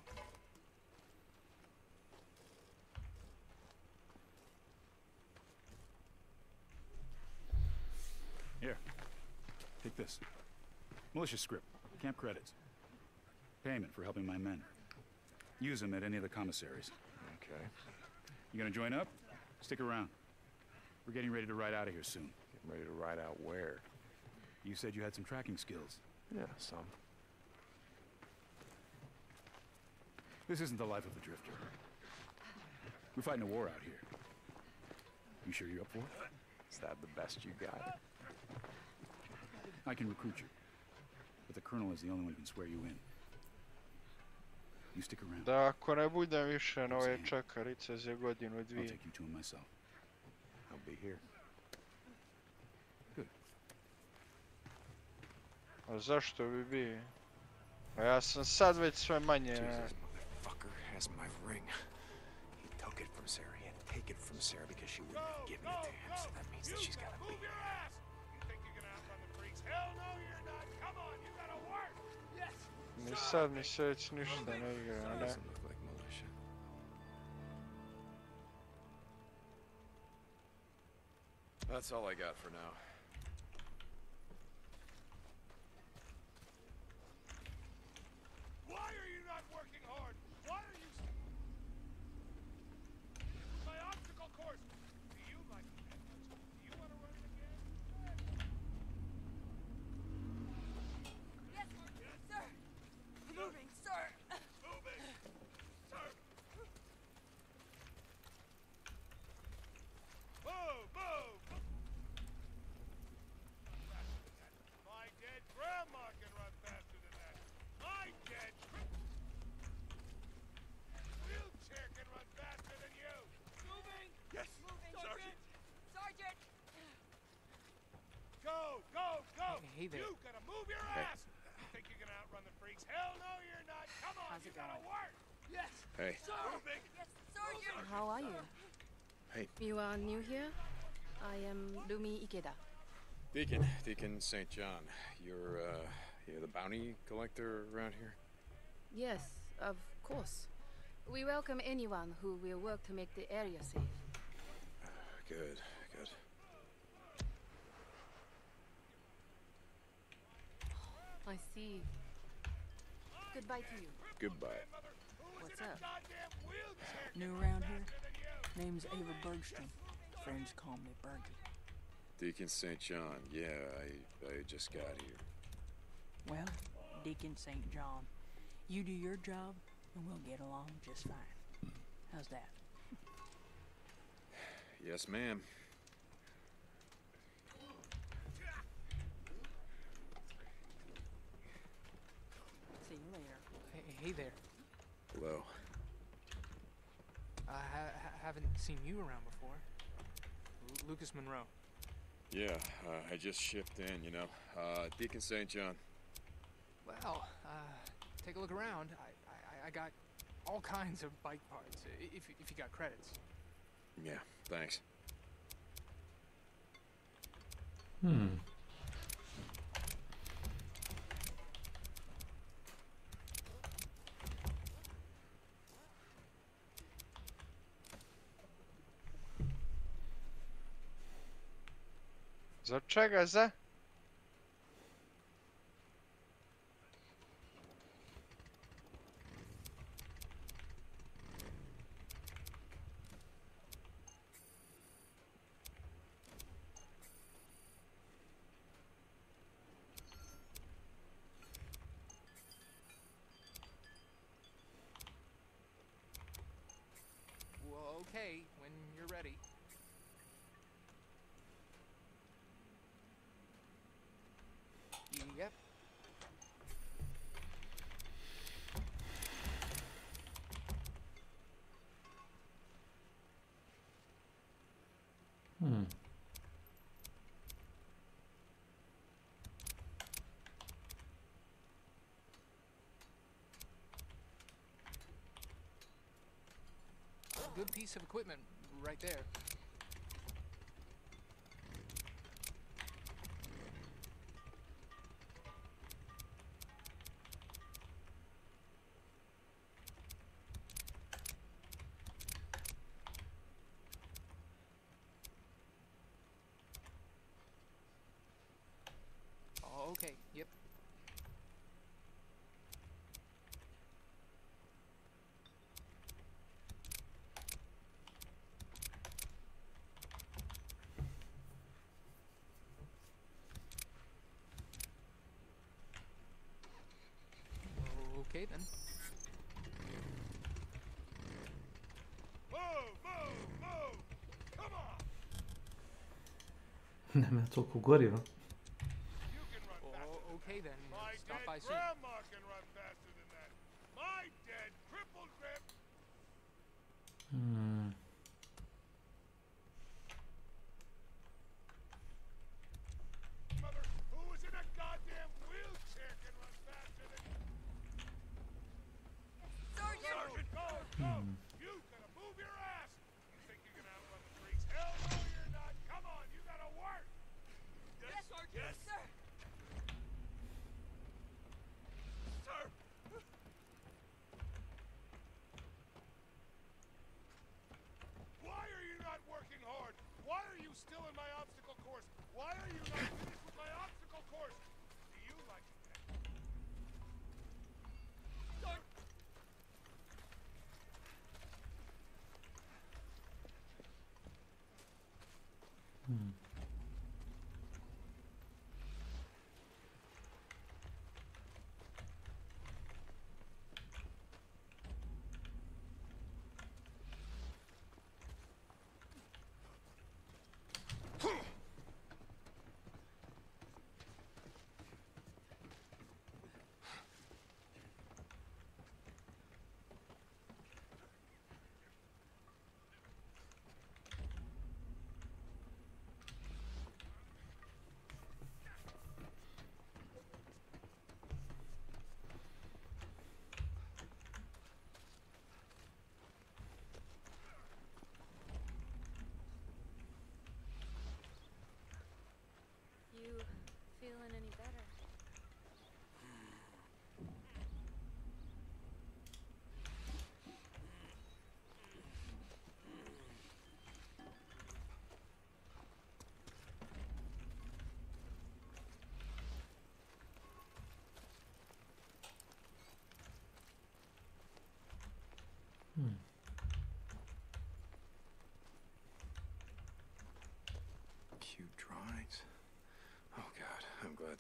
Here, take this. Militia script, camp credits. Payment for helping my men. Use them at any of the commissaries. Okay. You gonna join up? Stick around. We're getting ready to ride out of here soon. Getting ready to ride out where? You said you had some tracking skills. Yeah, some. This isn't the life of a drifter. We're fighting a war out here. You sure you're up for it? Is that the best you got? I can recruit you, but the colonel is the only one who can swear you in. You stick around. Da, ako ne budem više na ove čakarice za godinu, dvije. I'll take you to him myself. I'll be here. Good. A zašto bi bio? A ja sam sad već sve manje... Jesus, motherfucker has my ring. He took it from Sarah. He had to take it from Sarah because she wouldn't have given it to him, so that means that she's gotta be. Ni sad mi se već ništa ne igra, ne? That's all I got for now. Why are you not working hard? Why are you... My obstacle course! Do you like it that much? Do you want to run it again? Yes, sir! Moving, sir! Moving! Sir! How's it going? Yes. Hey. Yes, Sergeant. How are you? Hey. You are new here? I am Lumi Ikeda. Deacon St. John. You're the bounty collector around here? Yes, of course. We welcome anyone who will work to make the area safe. Good. I see. Goodbye to you. Goodbye. What's up? New around here? Name's Ava Bergstrom. Friends call me Bergie. Deacon St. John. Yeah, I just got here. Well, Deacon St. John, you do your job and we'll get along just fine. How's that? Yes, ma'am. See you later. Hey there. Hello. Haven't seen you around before. Lucas Monroe. Yeah, I just shipped in, Deacon St. John. Well, take a look around. I got all kinds of bike parts, if you got credits. Yeah, thanks. Za czego, za? Well, okay, when you're ready. Yep. A good piece of equipment right there. Okay, yep. Okay then. Nema toliko goriva. Okay then. Stop by soon. Grandma can run faster than that. My dead crippled grip. Mother, who was in a goddamn wheelchair can run faster than Sergeant, go! You gotta move your ass! You think you're gonna outrun the freaks? Hell no, you're not! Come on, you gotta work! Yes, Sergeant! Yes, sir! Sir!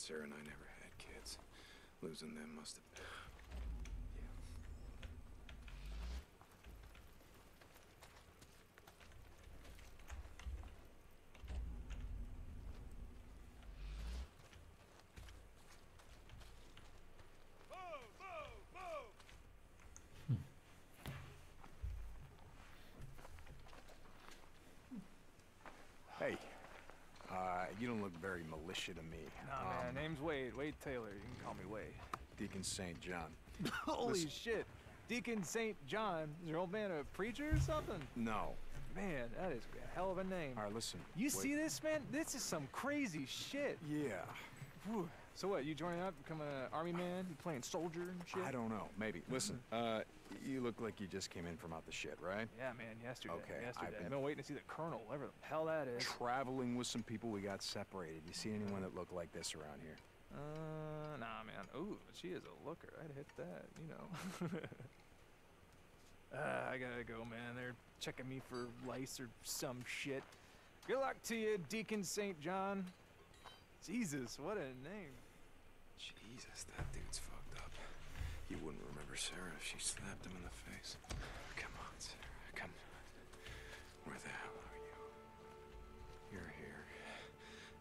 Sarah and I never had kids. Losing them must have... Hey, you don't look very militia to me. Nah, man, name's Wade. Wade Taylor. You can call me Wade. Deacon St. John. Holy Listen. shit. Deacon St. John. Is your old man a preacher or something? No. Man, that is a hell of a name. All right, listen. You wait. see this, man? This is some crazy shit. Yeah. Whew. So what, you joining up, becoming an army man? You playing soldier and shit? I don't know. Maybe. Listen, you look like you just came in from out the shit, right? Yeah, man, yesterday. Okay, Yesterday. I've been waiting to see the colonel, whatever the hell that is. Traveling with some people, we got separated. You see anyone that looked like this around here? Nah, man. Ooh, she is a looker. I'd hit that, you know. I gotta go, man. They're checking me for lice or some shit. Good luck to you, Deacon St. John. Jesus, what a name. Jesus, that dude's fucked up. You wouldn't remember Sarah if she slapped him in the face. Come on, Sarah, come on. Where the hell are you? You're here.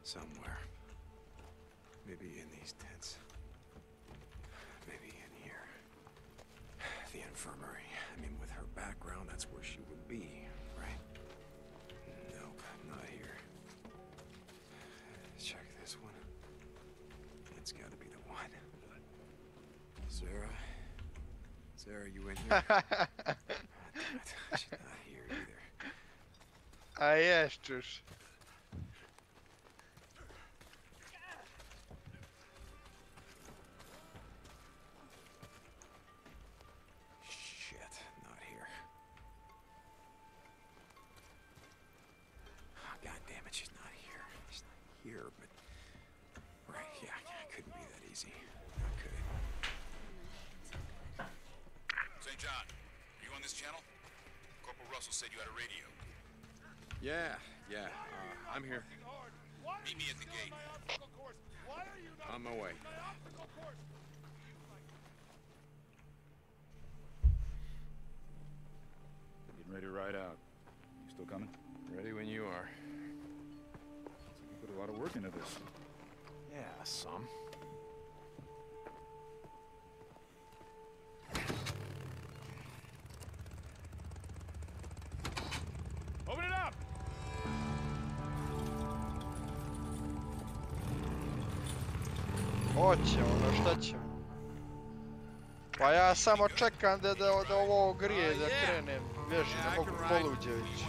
Somewhere. Maybe in these tents. Maybe in here. The infirmary. I mean, with her background, that's where she would be, right? Nope, not here. Check this one. It's gotta be the one. Sarah? Sarah, you in here? She's not here either. A ješćeš. Shit, not here. Oh, God damn it, she's not here. She's not here, but... Right, yeah, it couldn't be that easy. Okay. St. John, are you on this channel? Corporal Russell said you had a radio. Yeah, I'm here. Meet me at the gate. On my way. Getting ready to ride out. You still coming? Ready when you are. Looks like you put a lot of work into this. Yeah, some. Open it up! Hoćemo, no šta ćemo? Pa ja samo čekam da ovo grije, da krenem. Bježi, ne mogu poluđe ići.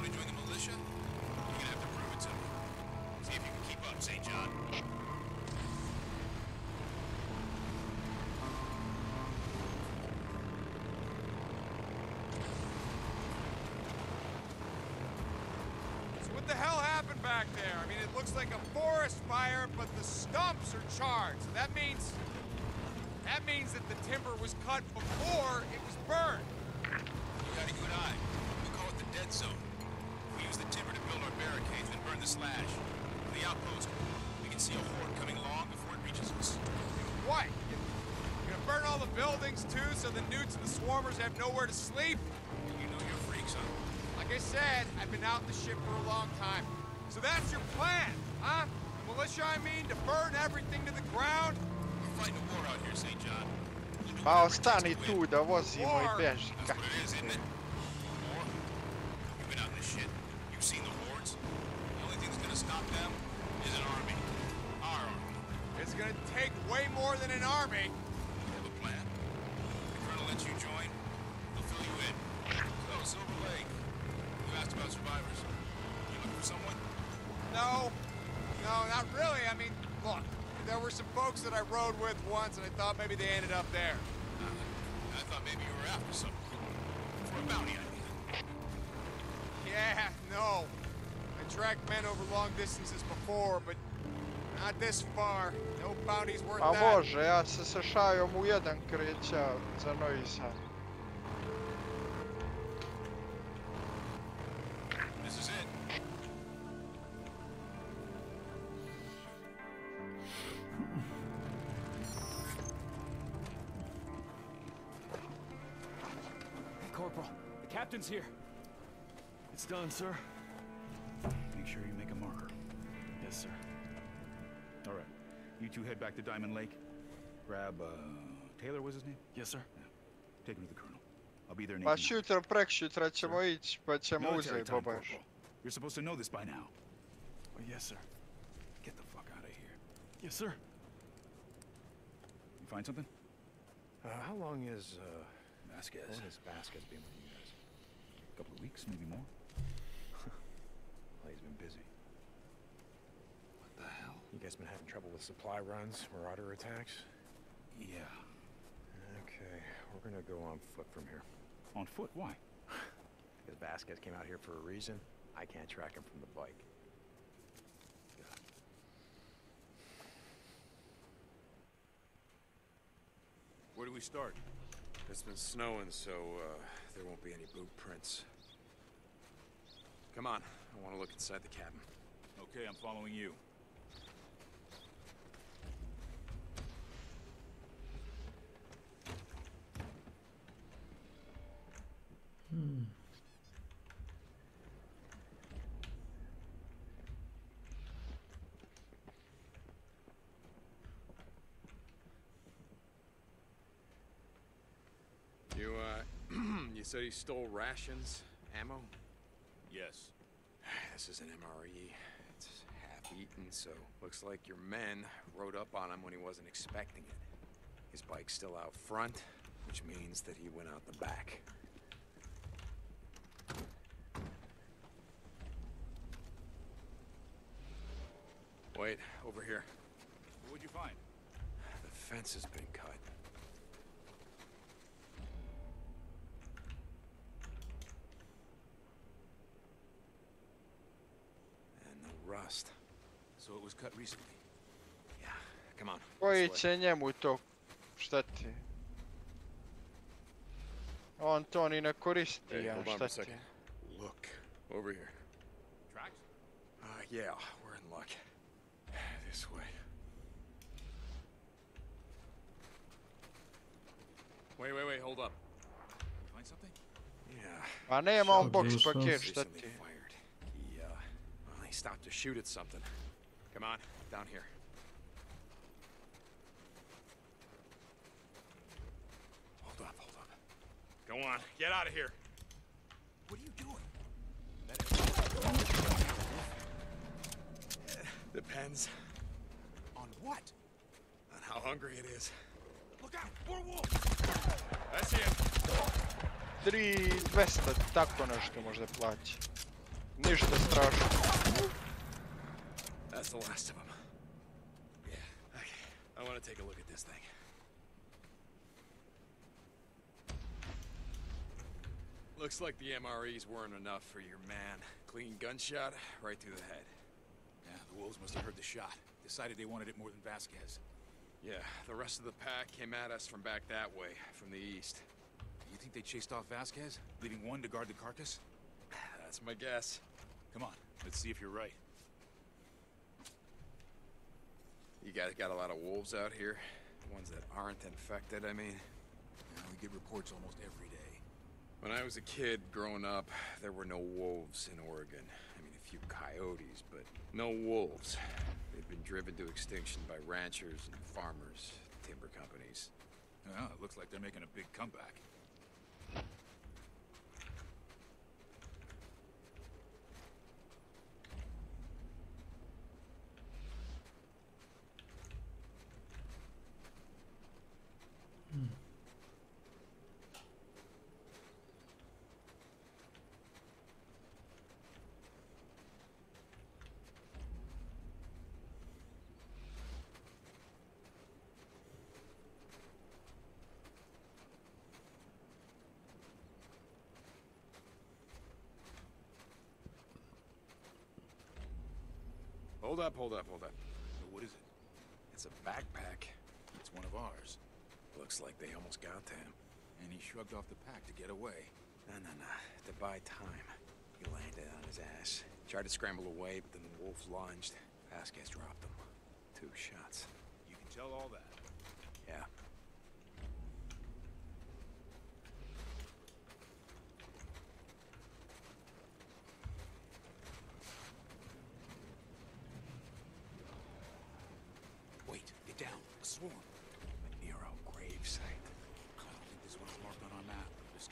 What the hell happened back there? I mean, it looks like a forest fire, but the stumps are charred. So that means that the timber was cut before it was burned. You got a good eye. We call it the dead zone. We use the timber to build our barricades, then burn the slash. For the outpost, we can see a horde coming along before it reaches us. What? You're gonna burn all the buildings too, so the newts and the swarmers have nowhere to sleep? You know you're freaks, huh? Like I said, I've been out in the ship for a long time. So that's your plan, huh? The militia, I mean, to burn everything to the ground? We're fighting a war out here, St. John. Pa ostani tu da vozimo I beži. That's what it is, isn't it? War? You've been out in the shit. You've seen the hordes. The only thing that's gonna stop them is an army. Our army. It's gonna take way more than an army. We have a plan. The colonel lets you join. He'll fill you in. So, Silver Lake. You asked about survivors. You looking for someone? No, not really. I mean, look, there were some folks that I rode with once, and I thought maybe they ended up there. I thought maybe you were after someone. For a bounty, I mean. Yeah, no. I tracked men over long distances before, but not this far. No bounty's worth Pa that. može, ja se šajom u jedan kreća za Novi Sad. This is it. Corporal, the captain's here. It's done, sir. Make sure you make a marker. Yes, sir. All right. You two head back to Diamond Lake. Grab, Taylor was his name? Yes, sir. Yeah. Take him to the colonel. I'll be there in Pa 8 minutes. sutra, preksutra ćemo ići, pa ćemo Military uzeti time, baš. Corporal. You're supposed to know this by now. Oh, yes, sir. Get the fuck out of here. Yes, sir. You find something? How long is, Vasquez. How long has Vasquez been with you guys? A couple of weeks, maybe more. Well, he's been busy. What the hell? You guys been having trouble with supply runs, marauder attacks? Yeah. Okay, we're gonna go on foot from here. On foot? Why? Because Vasquez came out here for a reason. I can't track him from the bike. Where do we start? It's been snowing, so there won't be any boot prints. Come on, I want to look inside the cabin. Okay, I'm following you. You said he stole rations, ammo? Yes. This is an MRE. It's half-eaten, so looks like your men rode up on him when he wasn't expecting it. His bike's still out front, which means that he went out the back. Wait, over here. What'd you find? The fence has been cut. Rust. So it was cut recently. Yeah, come on. Koji će njemu to? Šta ti? On to ni ne koristi, Hey, ja, hold on šta a ti? second. Look, over here. Tracks? Yeah, we're in luck. This way. Wait, hold up. Find something? Yeah. Pa nema on box paket, šta Recently ti? fired. He stopped to shoot at something. Come on, down here. Hold up. Go on, get out of here. What are you doing? Depends. On what? On how hungry it is. Look out! More wolves! That's him. 3200, tako nešto možda plaći. Ništa strašno. That's the last of them. Yeah, okay. I want to take a look at this thing. Looks like the MREs weren't enough for your man. Clean gunshot right through the head. Yeah, the wolves must have heard the shot. Decided they wanted it more than Vasquez. Yeah, the rest of the pack came at us from back that way, from the east. You think they chased off Vasquez, leaving one to guard the carcass? That's my guess. Come on, let's see if you're right. You guys got a lot of wolves out here? Ones that aren't infected, I mean? Yeah, we get reports almost every day. When I was a kid growing up, there were no wolves in Oregon. I mean, a few coyotes, but no wolves. They've been driven to extinction by ranchers and farmers, timber companies. Well, it looks like they're making a big comeback. Hold up. What is it? It's a backpack. It's one of ours. Looks like they almost got to him. And he shrugged off the pack to get away. No. To buy time. He landed on his ass. Tried to scramble away, but then the wolves lunged. Vasquez dropped him. 2 shots. You can tell all that. Yeah.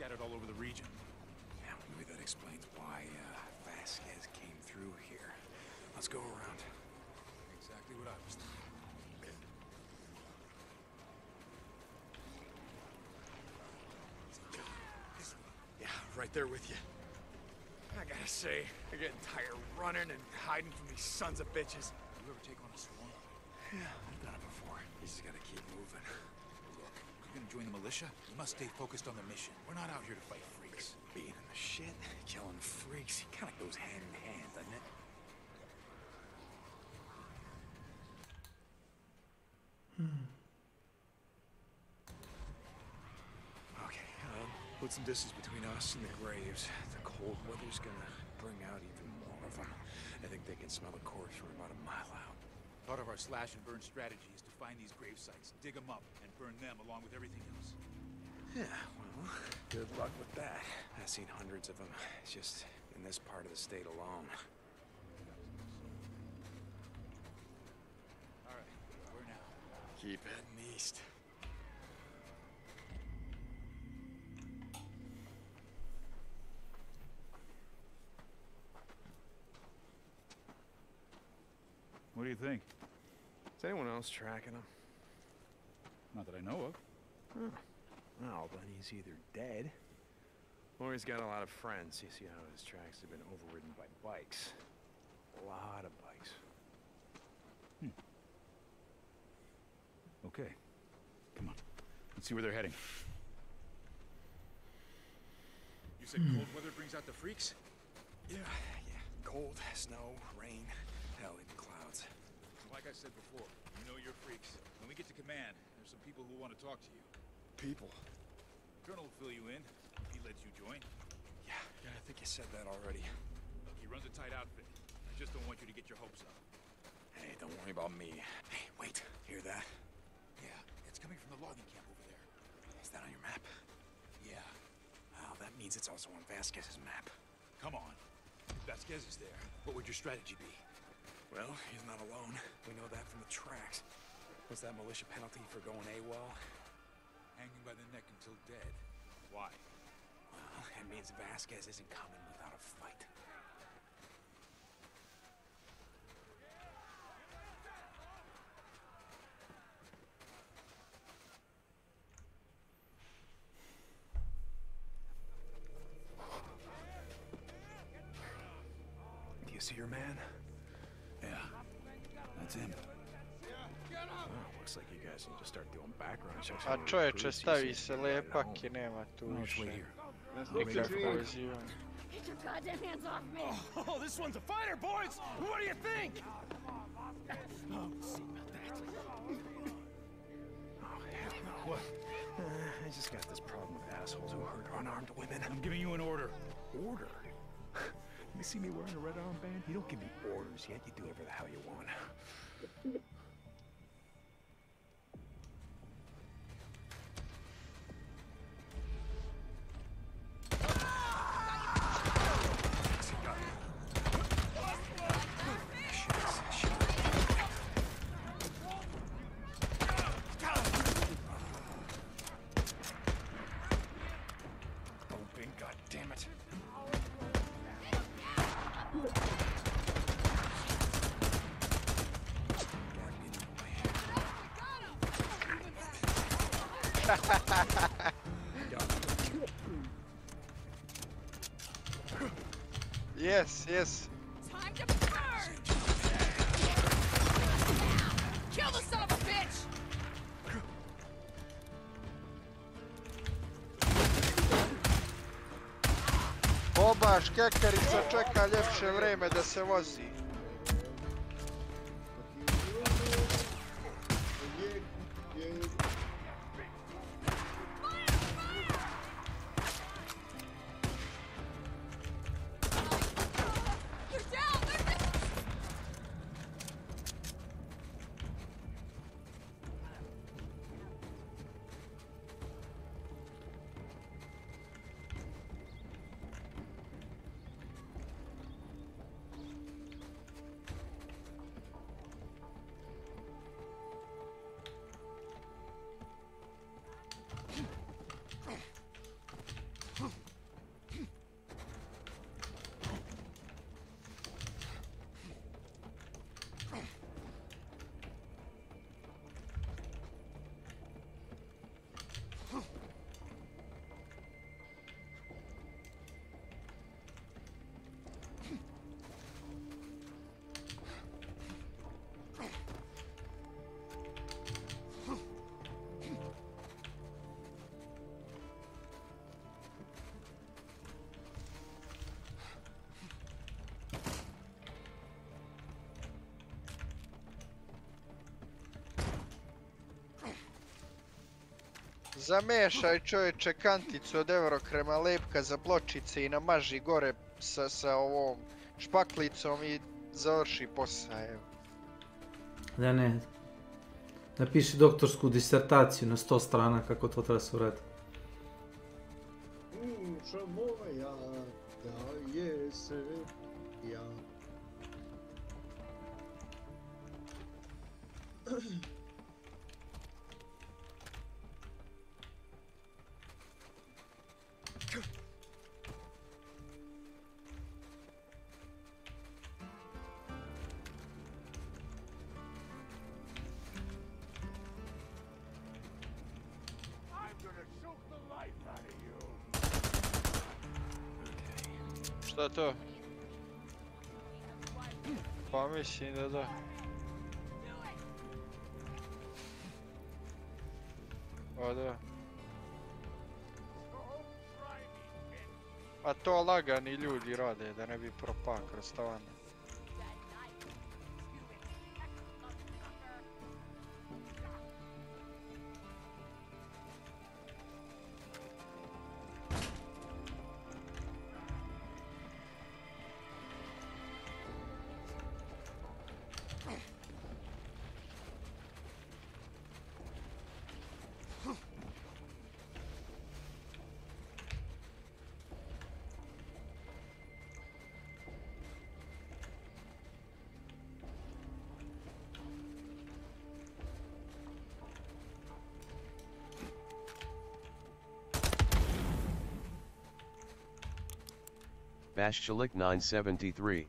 scattered all over the region. Yeah, maybe that explains why Vasquez came through here. Let's go around. Exactly what I was thinking. Yeah, right there with you. I gotta say, I'm getting tired running and hiding from these sons of bitches. You ever take on a swarm? Yeah, I've done it before. You just gotta keep moving. Look, you're gonna join the militia? You must stay focused on the mission. We're not out here to fight freaks. Being in the shit, killing freaks, it kinda goes hand in hand, doesn't it? Okay, put some distance between us and the graves. The cold weather's gonna bring out even more of them. I think they can smell the corpse from about a mile out. Part of our slash and burn strategy is to find these grave sites, dig them up, and burn them along with everything else. Yeah, well, good luck with that. I've seen hundreds of them, just in this part of the state alone. All right, where now? Keep heading east. What do you think? Is anyone else tracking him? Not that I know of. Oh. Well, then he's either dead, or he's got a lot of friends. You see how his tracks have been overridden by bikes. A lot of bikes. Okay. Come on. Let's see where they're heading. You said cold weather brings out the freaks? Yeah. Cold, snow, rain, hell, even clouds. Like I said before, you know you're freaks. When we get to command, there's some people who want to talk to you. People? Colonel will fill you in. He lets you join. Yeah, I think you said that already. Look, he runs a tight outfit. I just don't want you to get your hopes up. Hey, don't worry about me. Hey, wait. Hear that? Yeah, it's coming from the logging camp over there. Is that on your map? Yeah. Oh, that means it's also on Vasquez's map. Come on. If Vasquez is there, what would your strategy be? Well, he's not alone. We know that from the tracks. What's that militia penalty for going AWOL? Hanging by the neck until dead. Why? Well, it means Vasquez isn't coming without a fight. Do you see your man? Yeah, that's him. Oh, looks like you guys need to start doing background checks. A čovječe, stavi se lepak I nema tu više. Nikakvo povezivanje. Get your goddamn hands off me! Oh, this one's a fighter, boys! What do you think? Oh, see about that. Oh, hell no. What? I just got this problem with assholes who hurt unarmed women. I'm giving you an order. Order? You see me wearing a red armband? You don't give me orders yet. You do whatever the hell you want. Yes, yes. Time to burn! Kill the son of a bitch! Obaš kekarica čeka ljepše vreme da se vozi. Zamešaj čovječe kanticu od Eurokrema lepka za pločice i namaži gore sa ovom špaklicom i završi posao, evo. Da ne. Napiši doktorsku disertaciju na 100 strana kako to treba se uraditi. Duša moja, daje se ja. Šta to? Pa mislim da da. O da. A to lagani ljudi rade da ne bi propao kroz tavane. Bashchalik 973.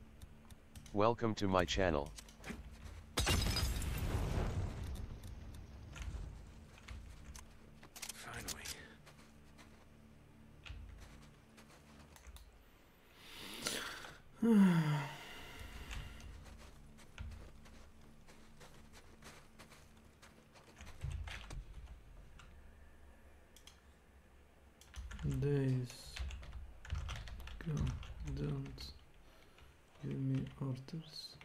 Welcome to my channel. Finally. Days. Go. Don't give me orders.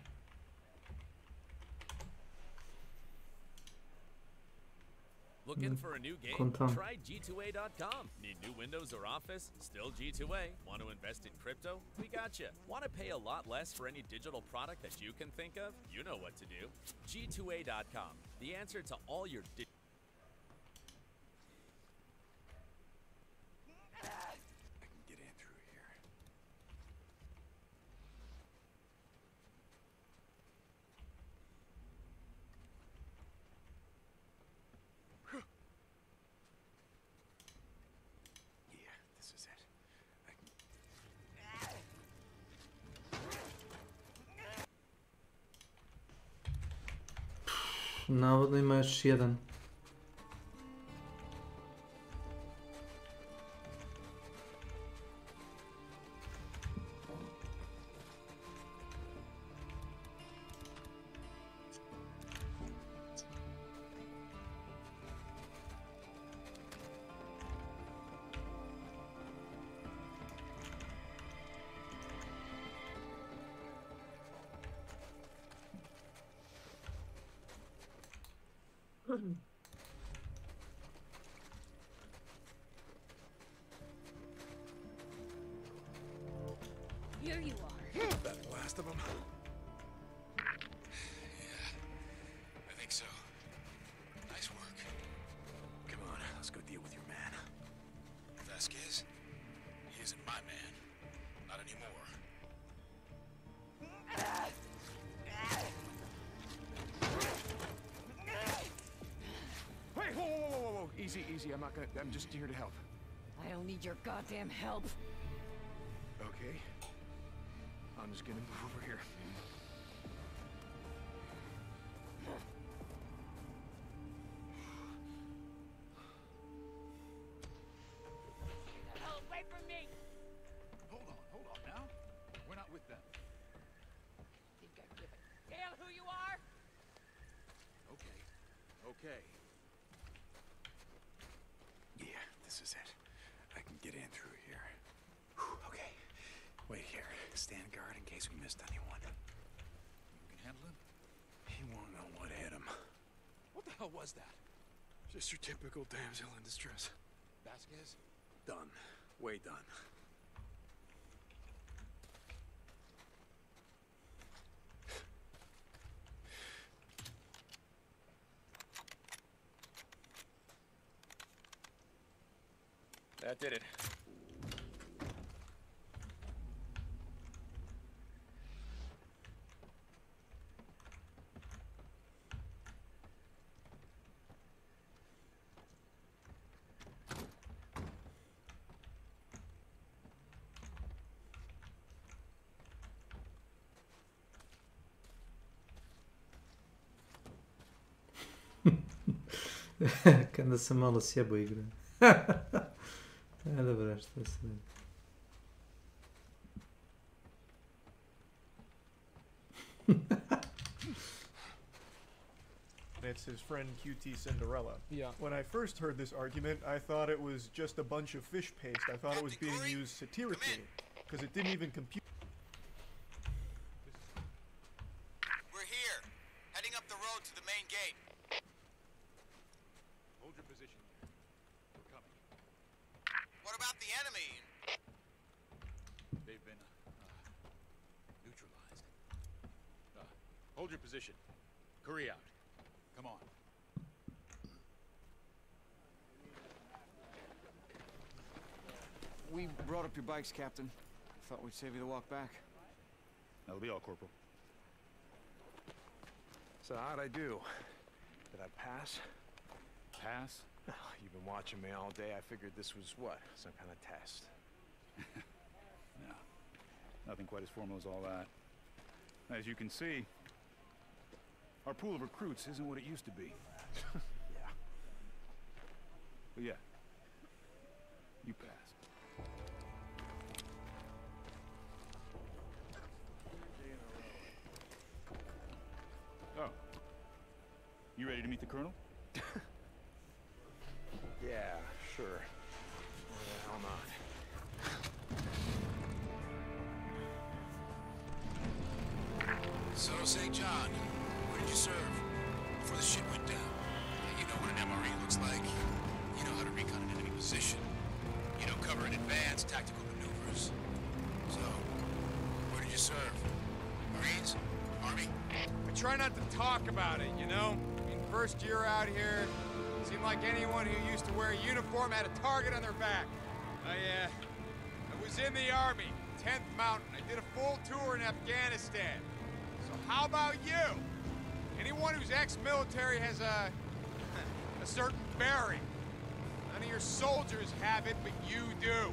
Looking for a new game? Content. Try G2A.com. Need new Windows or Office? Still G2A. Want to invest in crypto? We got you. Want to pay a lot less for any digital product that you can think of? You know what to do. G2A.com. The answer to all your I can get in through here. Yeah, this is it. I can... Navodno ima još jedan. Here you are. That last of them? Yeah, I think so. Nice work. Come on, let's go deal with your man. Vasquez? He isn't my man. Not anymore. Hey, whoa. Easy. I'm just here to help. I don't need your goddamn help. Okay. I'm just gonna move over here. The hell away from me! Hold on now. We're not with them. Think I give a damn who you are? Okay. Yeah, this is it. I can get in through here. Whew, okay. Wait here. Stand guard in case we missed anyone. You can handle him? He won't know what hit him. What the hell was that? Just your typical damsel in distress. Vasquez? Done. Way done. That did it. Kada se malo sjebo igra. Dobro, što se ne... It's his friend QT Cinderella. Yeah. When I first heard this argument, I thought it was just a bunch of fish paste. I thought it was being used satirically, because it didn't even compute. We're here, heading up the road to the main gate. Hold your position there. We're coming. What about the enemy? They've been, neutralized. Hold your position. Curry out. Come on. We brought up your bikes, Captain. Thought we'd save you the walk back. That'll be all, Corporal. So how'd I do? Did I pass? Pass? Oh, you've been watching me all day. I figured this was what? Some kind of test. No. Nothing quite as formal as all that. As you can see, our pool of recruits isn't what it used to be. Yeah. But yeah, you passed. Oh. You ready to meet the Colonel? Yeah, sure. Why the hell not? So, St. John, where did you serve before the shit went down? You know what an MRE looks like. You know how to recon an enemy position. You know cover in advance, tactical maneuvers. So, where did you serve? Marines? Army? I try not to talk about it, you know? I mean, first year out here, seemed like anyone who used to wear a uniform had a target on their back. I was in the Army, 10th Mountain. I did a full tour in Afghanistan. So how about you? Anyone who's ex-military has a certain bearing. None of your soldiers have it, but you do.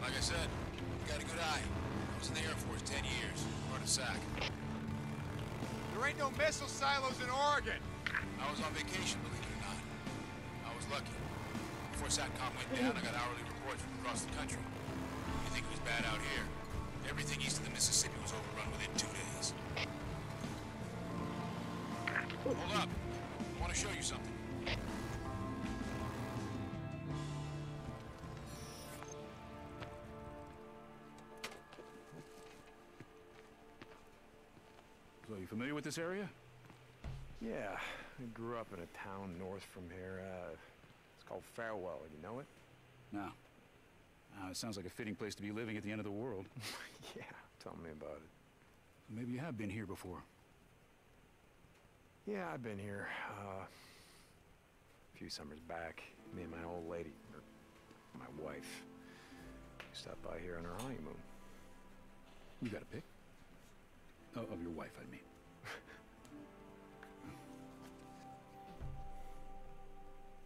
Like I said, you got a good eye. I was in the Air Force 10 years, part of SAC. There ain't no missile silos in Oregon. I was on vacation, believe it or not. I was lucky. Before SATCOM went down, I got hourly reports from across the country. You think it was bad out here? Everything east of the Mississippi was overrun within 2 days. Hold up. I want to show you something. So, you familiar with this area? Yeah, I grew up in a town north from here. It's called Farewell. You know it? No. It sounds like a fitting place to be living at the end of the world. Yeah, tell me about it. Maybe you have been here before. Yeah, I've been here. A few summers back. Me and my old lady, or my wife, stopped by here on her honeymoon. You got a pic? Oh, of your wife, I mean.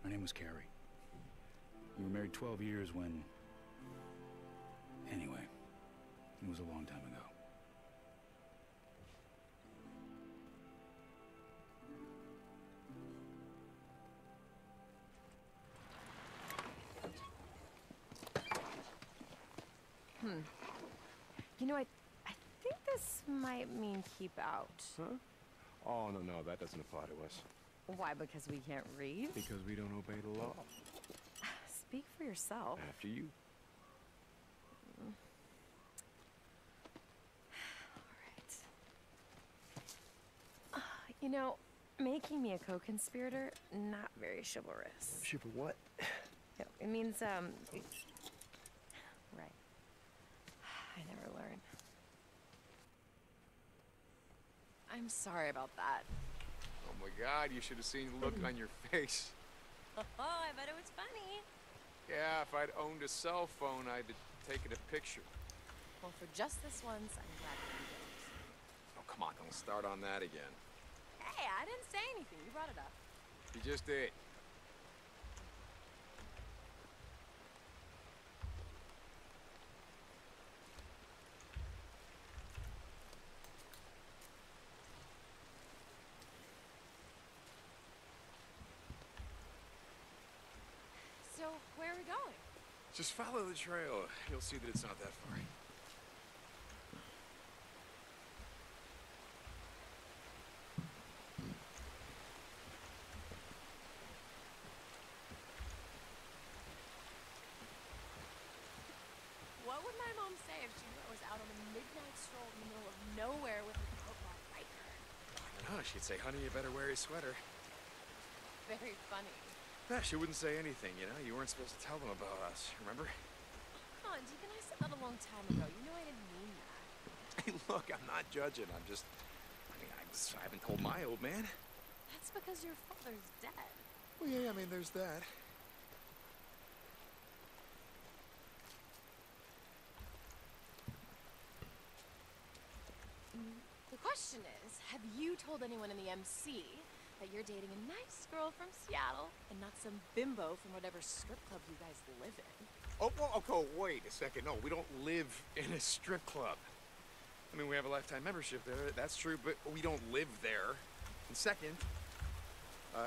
Her name was Carrie. We were married 12 years when... Anyway, it was a long time ago. You know, I think this might mean keep out. Huh? Oh, no, that doesn't apply to us. Why? Because we can't read? Because we don't obey the law. Speak for yourself. After you. You know, making me a co-conspirator, not very chivalrous. Chivalrous what? No, it means, right. I never learn. I'm sorry about that. Oh my God, you should have seen the look on your face. Oh, I bet it was funny. Yeah, if I'd owned a cell phone, I'd have taken a picture. Well, for just this once, I'm glad that you didn't. Oh, come on, don't start on that again. Hey, I didn't say anything. You brought it up. You just did. So, where are we going? Just follow the trail. You'll see that it's not that far. What would my mom say if she knew I was out on a midnight stroll in the middle of nowhere with an outlaw biker? I don't know. She'd say, honey, you better wear your sweater. Very funny. Yeah, she wouldn't say anything, you know? You weren't supposed to tell them about us, remember? Come on, Deacon, I said that a long time ago. You know I didn't mean that. Hey, look, I'm not judging. I haven't told my old man. That's because your father's dead. Well, yeah, I mean, there's that. The question is, have you told anyone in the MC that you're dating a nice girl from Seattle and not some bimbo from whatever strip club you guys live in? Oh, well, okay, wait a second. No, we don't live in a strip club. I mean, we have a lifetime membership there, that's true, but we don't live there. And second, I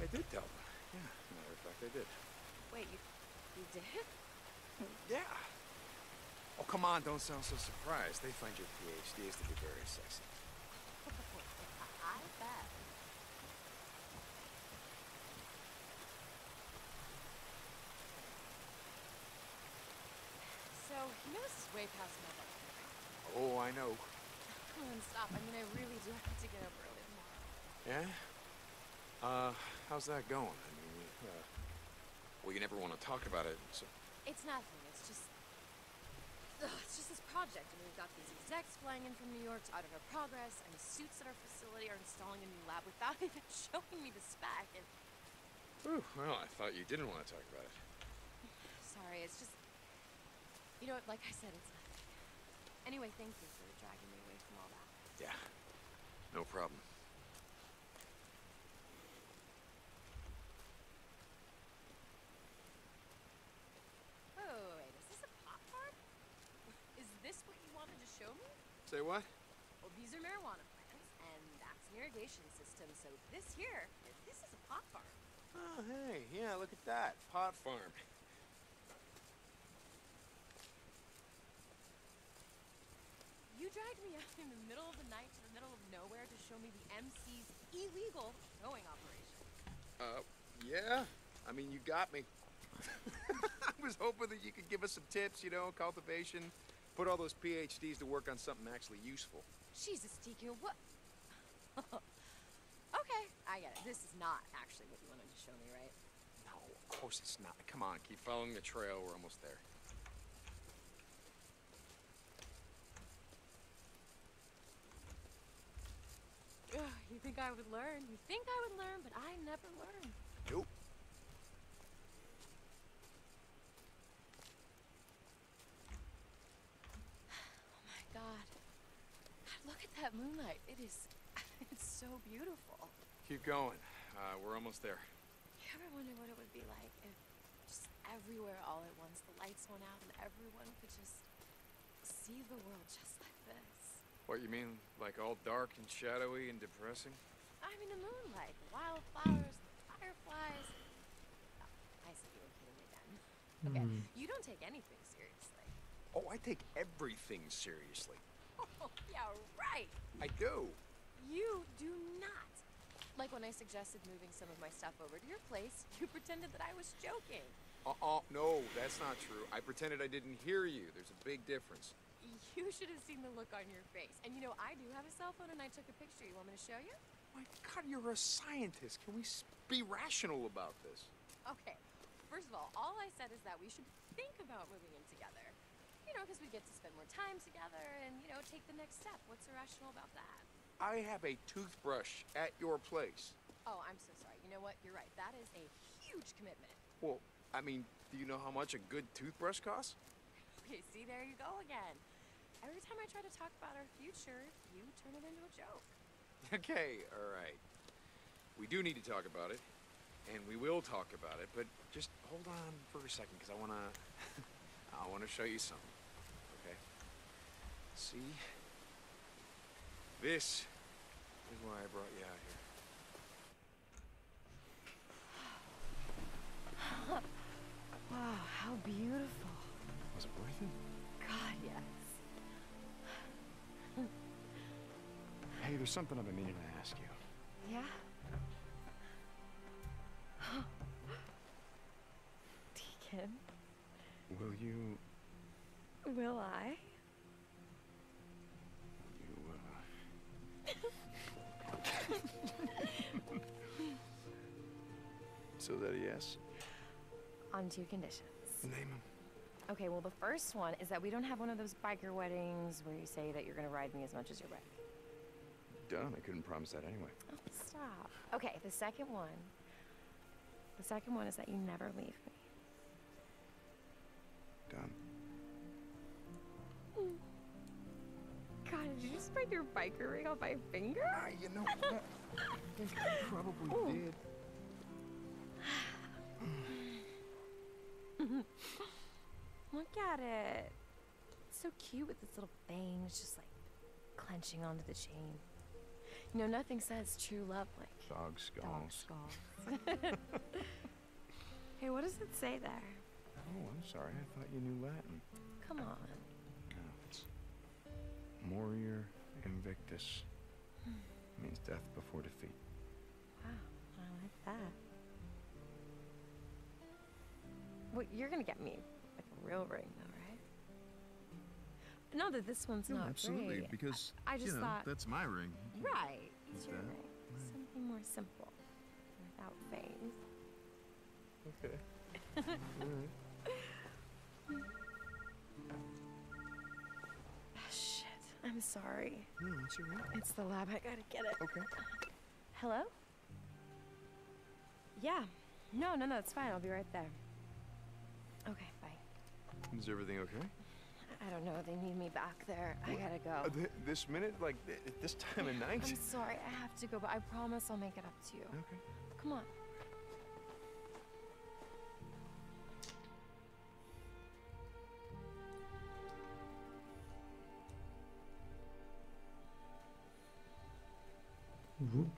did tell them. Yeah, matter of fact, I did. Wait, you did? Yeah. Oh, come on, don't sound so surprised. They find your PhDs to be very sexy. I bet. So, you know this is way past my bedtime. Oh, I know. Come on, stop. I mean, I really do have to get up early tomorrow. Yeah? How's that going? I mean, well, you never want to talk about it, so... It's nothing. It's just this project. I mean, we've got these execs flying in from New York to audit our progress, and the suits at our facility are installing a new lab without even showing me the spec, and... Ooh, well, I thought you didn't want to talk about it. Sorry, it's just... You know what, like I said, it's nothing. Anyway, thank you for dragging me away from all that. Yeah, no problem. Wait, is this a pop farm? Is this what you wanted to show me? Say what? Well, these are marijuana plants, and that's an irrigation system, so this here, this is a pot farm. Oh, hey, yeah, look at that. Pot farm. You dragged me out in the middle of the night to the middle of nowhere to show me the MC's illegal growing operation. Yeah. I mean, you got me. I was hoping that you could give us some tips, you know, cultivation. Put all those PhDs to work on something actually useful. Jesus, Deacon, what? Okay, I get it. This is not actually what you wanted to show me, right? No, of course it's not. Come on, keep following the trail. We're almost there. You think I would learn? You think I would learn, but I never learn. Nope. Oh my God. Look at that moonlight. It's so beautiful. Keep going. We're almost there. You ever wonder what it would be like if just everywhere all at once the lights went out and everyone could just see the world just like this? What, you mean, like all dark and shadowy and depressing? I mean, the moonlight, the wildflowers, the fireflies. Oh, I said you were kidding again. Okay, you don't take anything seriously. Oh, I take everything seriously. Oh, yeah, right. I do. You do not. Like when I suggested moving some of my stuff over to your place, you pretended that I was joking. No, that's not true. I pretended I didn't hear you. There's a big difference. You should have seen the look on your face. And you know, I do have a cell phone and I took a picture. You want me to show you? My God, you're a scientist. Can we be rational about this? Okay, first of all I said is that we should think about moving in together. You know, because we get to spend more time together and, you know, take the next step. What's irrational about that? I have a toothbrush at your place. Oh, I'm so sorry. You know what? You're right. That is a huge commitment. Well, I mean, do you know how much a good toothbrush costs? Okay, see, there you go again. Every time I try to talk about our future, you turn it into a joke. Okay, all right. We do need to talk about it, and we will talk about it, but just hold on for a second, because I want to show you something, okay? See? This is why I brought you out here. Wow, how beautiful. Was it worth it? God, yes. Hey, there's something I've been meaning to ask you. Yeah? Deacon, Will you... will I? So that a yes? On 2 conditions. Name them. Okay, well, the first one is that we don't have one of those biker weddings where you say that you're gonna ride me as much as your bike. Done. I couldn't promise that anyway. Oh, stop. Okay, the second one is that you never leave me. Done. God, did you just break your biker ring on my finger? You know what? I probably did. Look at it. It's so cute with its little bangs just like clenching onto the chain. You know, nothing says true love like Dog skulls. Hey, what does it say there? Oh, I'm sorry. I thought you knew Latin. Come on. No, it's Morior Invictus. Means death before defeat. Wow, I like that. Well, you're gonna get me like a real ring, though, right? Not that this one's not absolutely, great. because I just thought that's my ring. Right, it's your that. ring. Something more simple, without fangs. Okay. Shit, I'm sorry. No, it's all right. It's the lab. I gotta get it. Okay. Hello? Yeah. No, it's fine. I'll be right there. Okay, bye. Is everything okay? I don't know. They need me back there. I gotta go. This minute? Like, at this time of night? I'm sorry. I have to go, but I promise I'll make it up to you. Okay. Come on.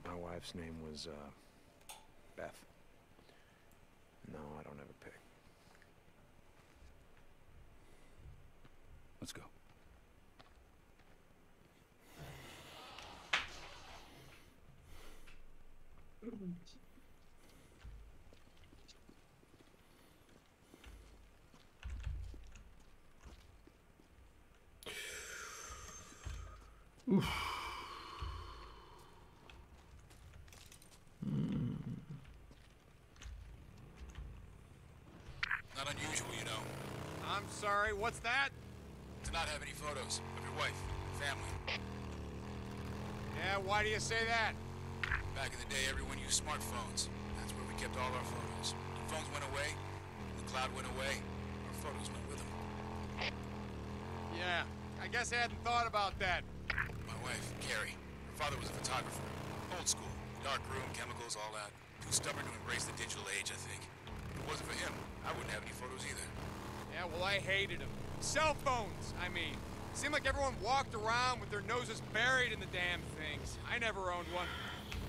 My wife's name was, Beth. No, I don't have a pig. Let's go. Oof. Not unusual, you know. I'm sorry, what's that? To not have any photos of your wife, family. Yeah, why do you say that? Back in the day, everyone used smartphones. That's where we kept all our photos. The phones went away, the cloud went away, our photos went with them. Yeah, I guess I hadn't thought about that. My wife, Carrie, her father was a photographer. Old school, dark room, chemicals, all that. Too stubborn to embrace the digital age, I think. If it wasn't for him, I wouldn't have any photos either. Yeah, well, I hated them. Cell phones, I mean. Seemed like everyone walked around with their noses buried in the damn things. I never owned one.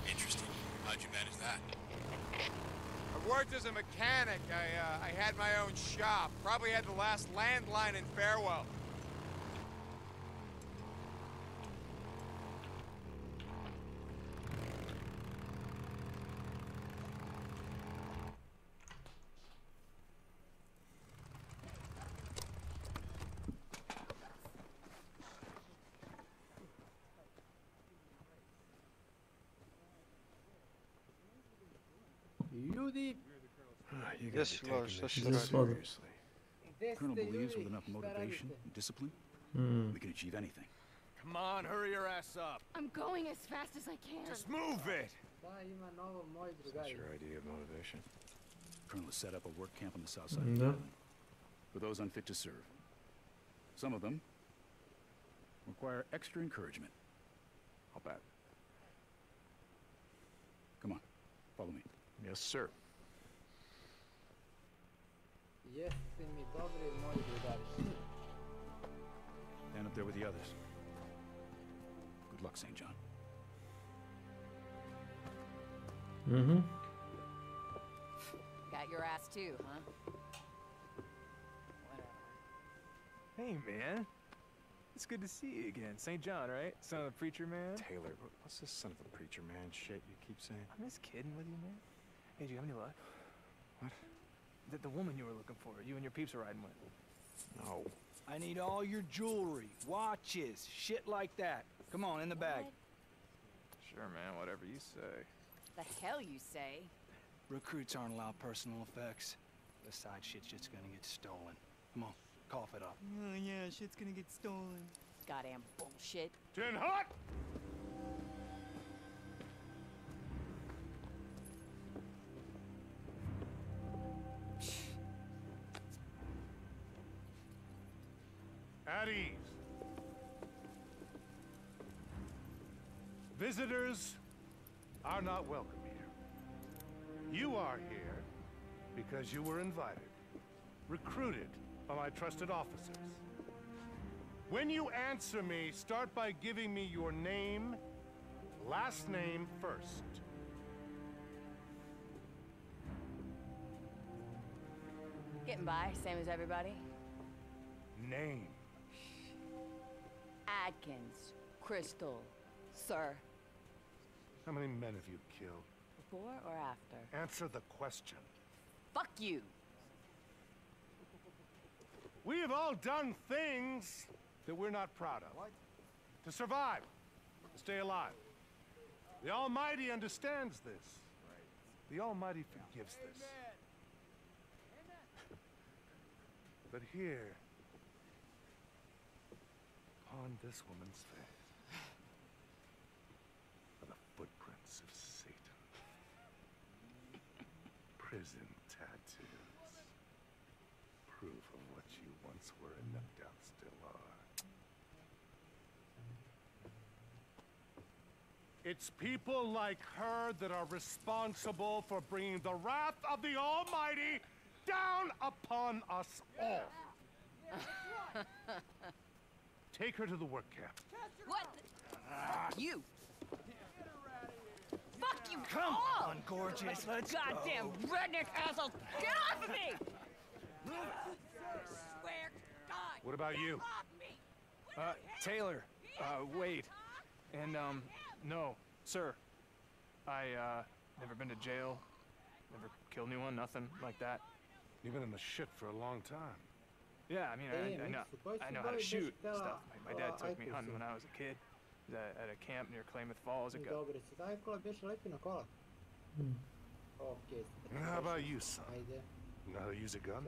Interesting. How'd you manage that? I worked as a mechanic. I had my own shop. Probably had the last landline in Farewell. You guys Yes, are Lord, taking this such shit a- seriously. Colonel believes with enough motivation and discipline, we can achieve anything. Come on, hurry your ass up. I'm going as fast as I can. Just move it. That's your idea of motivation. Colonel has set up a work camp on the south side of the No. island for those unfit to serve. Some of them require extra encouragement. I'll bet. Come on, follow me. Yes, sir. Stand up there with the others. Good luck, St. John. Mhm. Got your ass too, huh? Hey, man. It's good to see you again. St. John, right? Son of the preacher man? Taylor, what's this son of a preacher man shit you keep saying? I'm just kidding with you, man. Hey, do you have any luck? What? The woman you were looking for, you and your peeps are riding with. No. I need all your jewelry, watches, shit like that. Come on, in the bag. Sure, man, whatever you say. The hell you say? Recruits aren't allowed personal effects. Besides, shit's just gonna get stolen. Come on, cough it up. Oh yeah, shit's gonna get stolen. Goddamn bullshit. Tin hot! At ease. Visitors are not welcome here. You are here because you were invited, recruited by my trusted officers. When you answer me, start by giving me your name, last name first. Getting by, same as everybody. Name. Adkins, Crystal, sir. How many men have you killed? Before or after? Answer the question. Fuck you. We have all done things that we're not proud of. What? To survive, to stay alive. The Almighty understands this. The Almighty forgives this. But here, upon this woman's face, are the footprints of Satan. Prison tattoos. Proof of what you once were and no doubt still are. It's people like her that are responsible for bringing the wrath of the Almighty down upon us all. Take her to the work camp. What? You. Fuck you. Come on, gorgeous, let's Goddamn go. redneck asshole. Get off of me! Swear to God. What about you? Taylor, wait. And, no, sir. I, never been to jail. Never killed anyone, nothing like that. You've been in the shit for a long time. Yeah, I mean, I know how to shoot and stuff. My dad took me hunting when I was a kid. At a camp near Klamath Falls. It got... How about you, son? Know how to use a gun?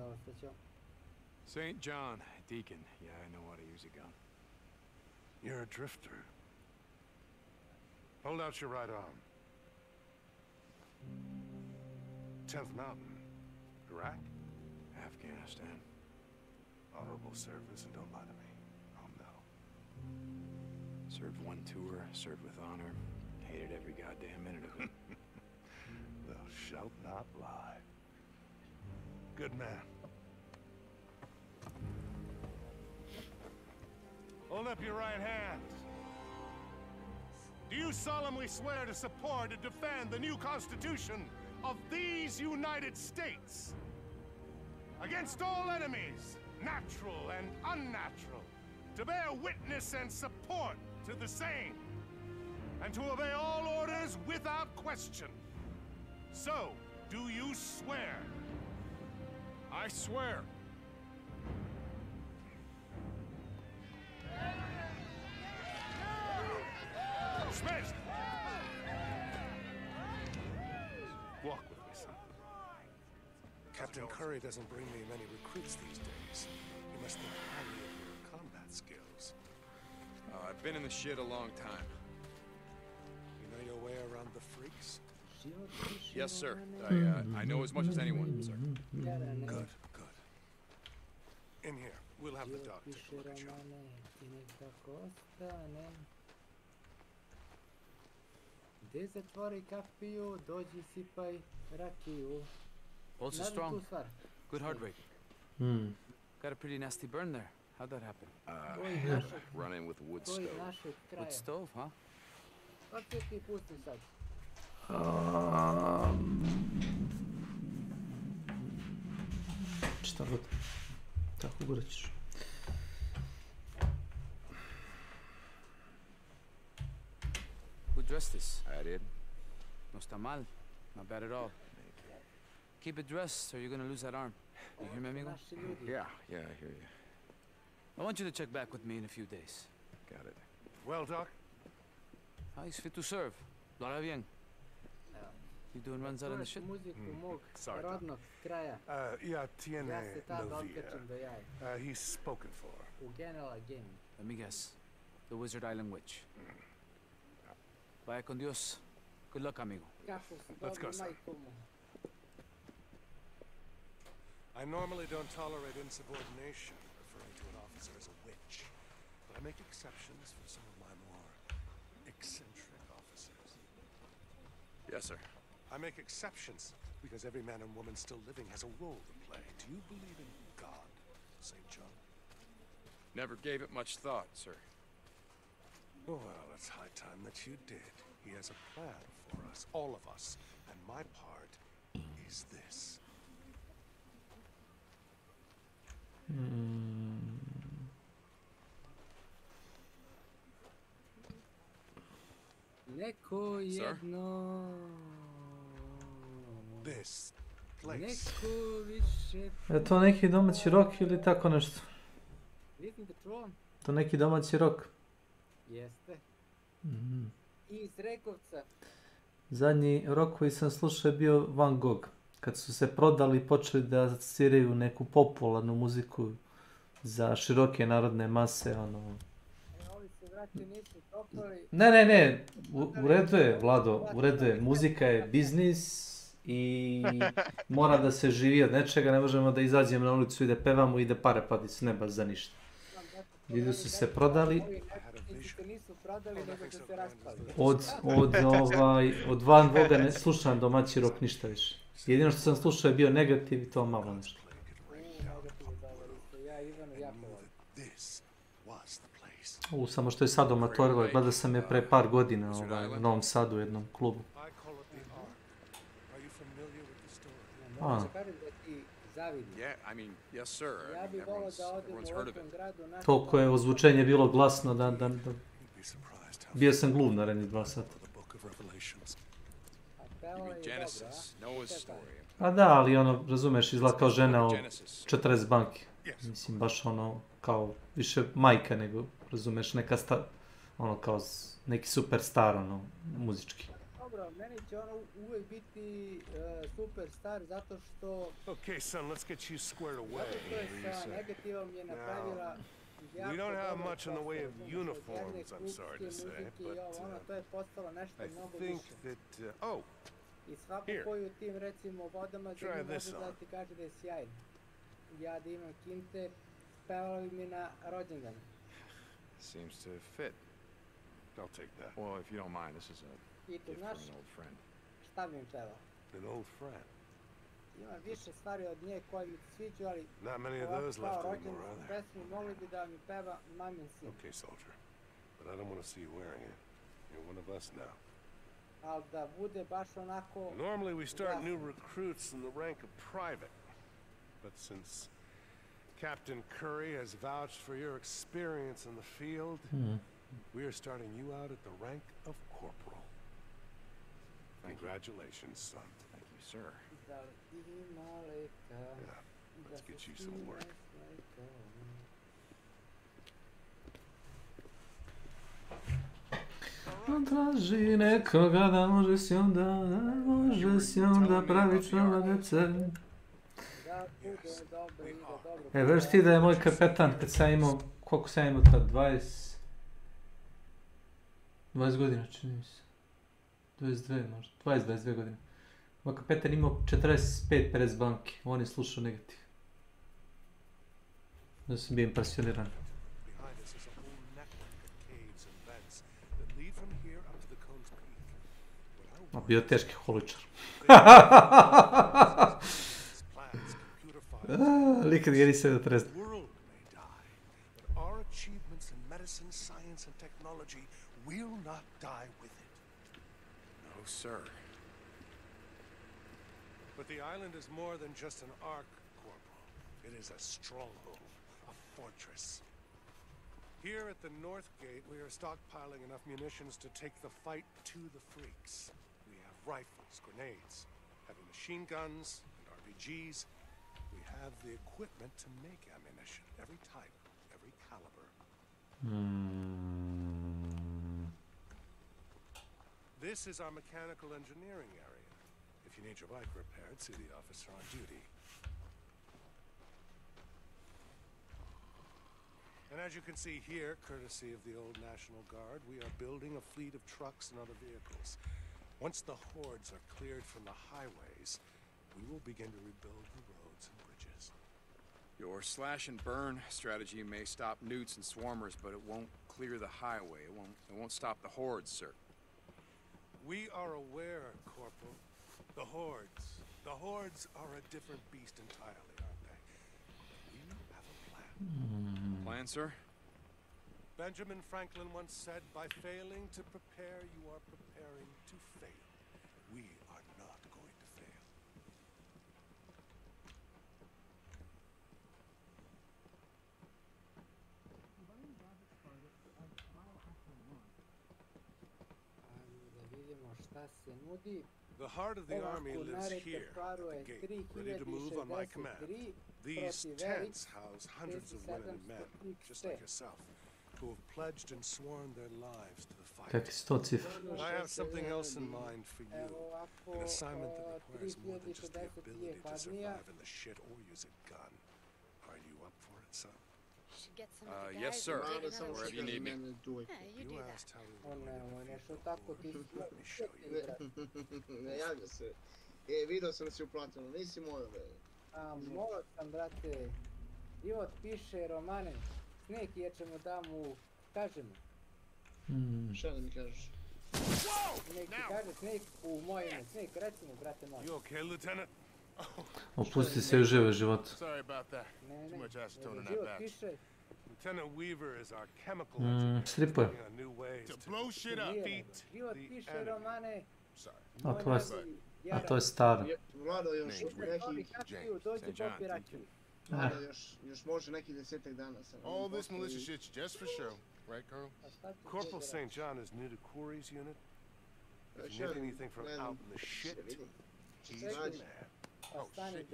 St. John, Deacon. Yeah, I know how to use a gun. You're a drifter. Hold out your right arm. 10th Mountain. Iraq? Afghanistan. Honorable service, and don't lie to me. I'll know. Served one tour, served with honor. Hated every goddamn minute of it. Thou shalt not lie. Good man. Hold up your right hand. Do you solemnly swear to support and defend the new Constitution of these United States against all enemies, natural and unnatural, to bear witness and support to the same, and to obey all orders without question? So, do you swear? I swear. Smith! Walk with me, son. Captain Curry doesn't bring me many recruits these days. He must think highly of your combat skills. I've been in the shit a long time. You know your way around the freaks? Yes, sir. I know as much as anyone, sir. Good, good. In here. We'll have the dog take a look at you. Gdje zatvori kapiju, dođi sipaj rakiju. Pulse is strong. Good heart rate. Got a pretty nasty burn there. How'd that happen? Running with a wood stove. Wood stove, huh? Kako će ti pusti sad? Šta god. Tako gore ćeš. Who dressed this? I did. No está mal. Not bad at all. Keep it dressed or you're gonna lose that arm. You hear me, amigo? Yeah, I hear you. I want you to check back with me in a few days. Got it. Well, Doc? He's fit to serve. Lo hará bien. You doing runs out on the ship? Sorry, Doc. Yeah, tiene novia. He's spoken for. Let me guess. The Wizard Island Witch. Vaya con Dios. Good luck, amigo. Let's go, son. I normally don't tolerate insubordination, referring to an officer as a witch. But I make exceptions for some of my more eccentric officers. Yes, sir. I make exceptions because every man and woman still living has a role to play. Do you believe in God, St. John? Never gave it much thought, sir. Well, it's high time that you did. He has a plan for us, all of us. And my part is this. Neko jedno. This place. Neko više. Je to neki domaći rock ili tako nešto? Listen to Tron. To neki domaći rock? Jeste. Iz Rekovca. Zadnji rock koji sam slušao je bio Van Gogh. Kad su se prodali i počeli da sviraju neku popularnu muziku za široke narodne mase, ono... Ne, u redu je, Vlado, u redu je. Muzika je biznis i mora da se živi od nečega, ne možemo da izađemo na ulicu i da pevamo i da pare padi s neba za ništa. Ljudi su se prodali. Od Van Gogha ne slušam domaći rock ništa više. Jedino što sam slušao je bio negativ i to malo nešto. Samo što je sadomatorila, gledao sam je pre par godina u Novom Sadu u jednom klubu. Toliko je ozvučenje bilo glasno da... Bio sam gluv na rednih 2 sata. A da, ali ono, razumeš, izgleda kao žena od 40 banki. Mislim, baš ono, kao više majka nego, razumeš, neka ono, kao neki superstar, ono, muzički. Dobro, meni će ono uvijek biti superstar zato što... Okay, son, let's get you squared away. Zato što je sa negativom je napravila... We don't have much in the way of uniforms, I'm sorry to say, but I think that, oh, I svako koji u tim, recimo, vodama da mi mogu da ti kaže da je sjajan. Ja da imam kinte, spevali mi na rođendan. Seems to fit. I'll take that. Well, if you don't mind, this is a gift from an old friend. Šta bi im pevao? An old friend? Ima više stvari od nje koje mi sviđu, ali ovako kao rođendan pesmu mogli bi da mi peva Mamin sin. Okay, soldier, but I don't want to see you wearing it. You're one of us now. Ali da bude baš onako... Normally we start new recruits in the rank of private, but since Captain Curry has vouched for your experience in the field, we are starting you out at the rank of corporal. Congratulations, son. Thank you, sir. Yeah, let's get you some work. Traži nekoga da može si onda pravično vladece. Veš ti da je moj kapetan kad sam imao, koliko sam imao tad, 20 godina čini mi se. 22 možda, 22 godine. Moj kapetan imao 45-50 banki, on je slušao negativ. Da sam bio impresioniran. A bio teški holičar. Likad ga nisam da trezne. Will not die with it. No, sir. But the island is more than just an ark, Corporal. It is a stronghold, a fortress. Here at the North Gate, we are stockpiling enough munitions to take the fight to the freaks. We have rifles, grenades, heavy machine guns, and RPGs. We have the equipment to make ammunition, every type, every caliber. This is our mechanical engineering area. If you need your bike repaired, see the officer on duty. And as you can see here, courtesy of the old National Guard, we are building a fleet of trucks and other vehicles. Once the hordes are cleared from the highways, we will begin to rebuild the roads and bridges. Your slash and burn strategy may stop newts and swarmers, but it won't clear the highway. It won't stop the hordes, sir. We are aware, Corporal. The hordes. The hordes are a different beast entirely, aren't they? We have a plan. Plan, sir? Benjamin Franklin once said, by failing to prepare, you are preparing to fail. We are not going to fail. The heart of the army lives here, at the gate, ready to move on my command. These tents house hundreds of women and men, just like yourself, who have pledged and sworn their lives to the fight. I have something else in mind for you, an assignment that requires more than just the ability to survive in the shit or use a gun. Are you up for it, son? Yes, sir. Wherever you need me. You asked how we were Let me show you. Ne javlja se. Video sam si uplatio, nisi morao da je. Morao sam, brate. Život piše romane. Snake je ćemo da mu kažemo. Šta da mi kažeš? Snake kaže Snake u moje ime. Snake, reci mu, brate moj. You okay, Lieutenant? Opusti se i uživaj život. Sorry about that. Too much acetone in that Život batch. piše. Lieutenant Weaver is our chemical engineer. Stripuje. Working on new ways to blow shit up. Defeat Život piše romane. A to je staro. Vlado još neki... Dođi popi rakiju. Vlado još može neki 10 dana sam. All this militia shit's just for show, right, Carl? Corporal St. John is new to Corey's unit. If you need anything from out in the shit, he's the man. Oh, shit.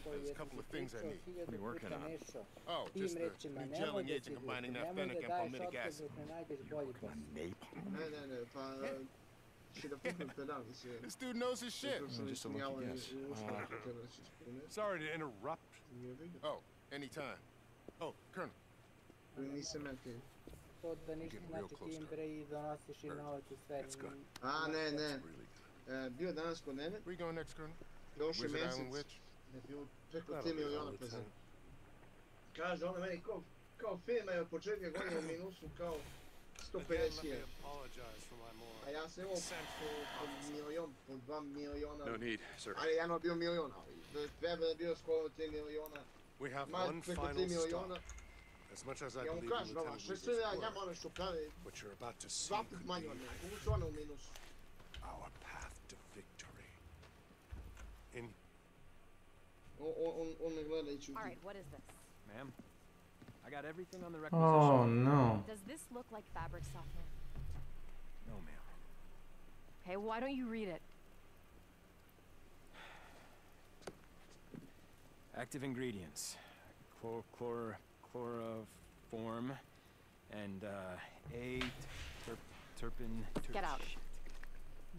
There's a couple of things I need. What are you working on? Oh, just the new gelling agent combining naphthalenic and palmitic acid. Ne, pa... This dude knows his shit. Just a lucky guess. Sorry to interrupt. Oh, anytime. Oh, Colonel. Let's go. Ne. Bio danas kod mene. Where you going next, Colonel? Prošli mjesec. Bio preko 3 miliona prezent. Kaže ona meni kao firma je od početka godine u minusu kao 150.000. A ja sam imao po milion, po 2 miliona. No need, sir. Ali ja imao bio milion, ali Weber je bio skoro 3 miliona. We have one final stop. As much as I believe in Lieutenant Weaver's word, what you're about to see could be our path to victory. All right, what is this? Ma'am, I got everything on the requisition. Oh no. Does this look like fabric softener? No, ma'am. Okay, why don't you read it? Active ingredients: chloroform and terpene. Get out.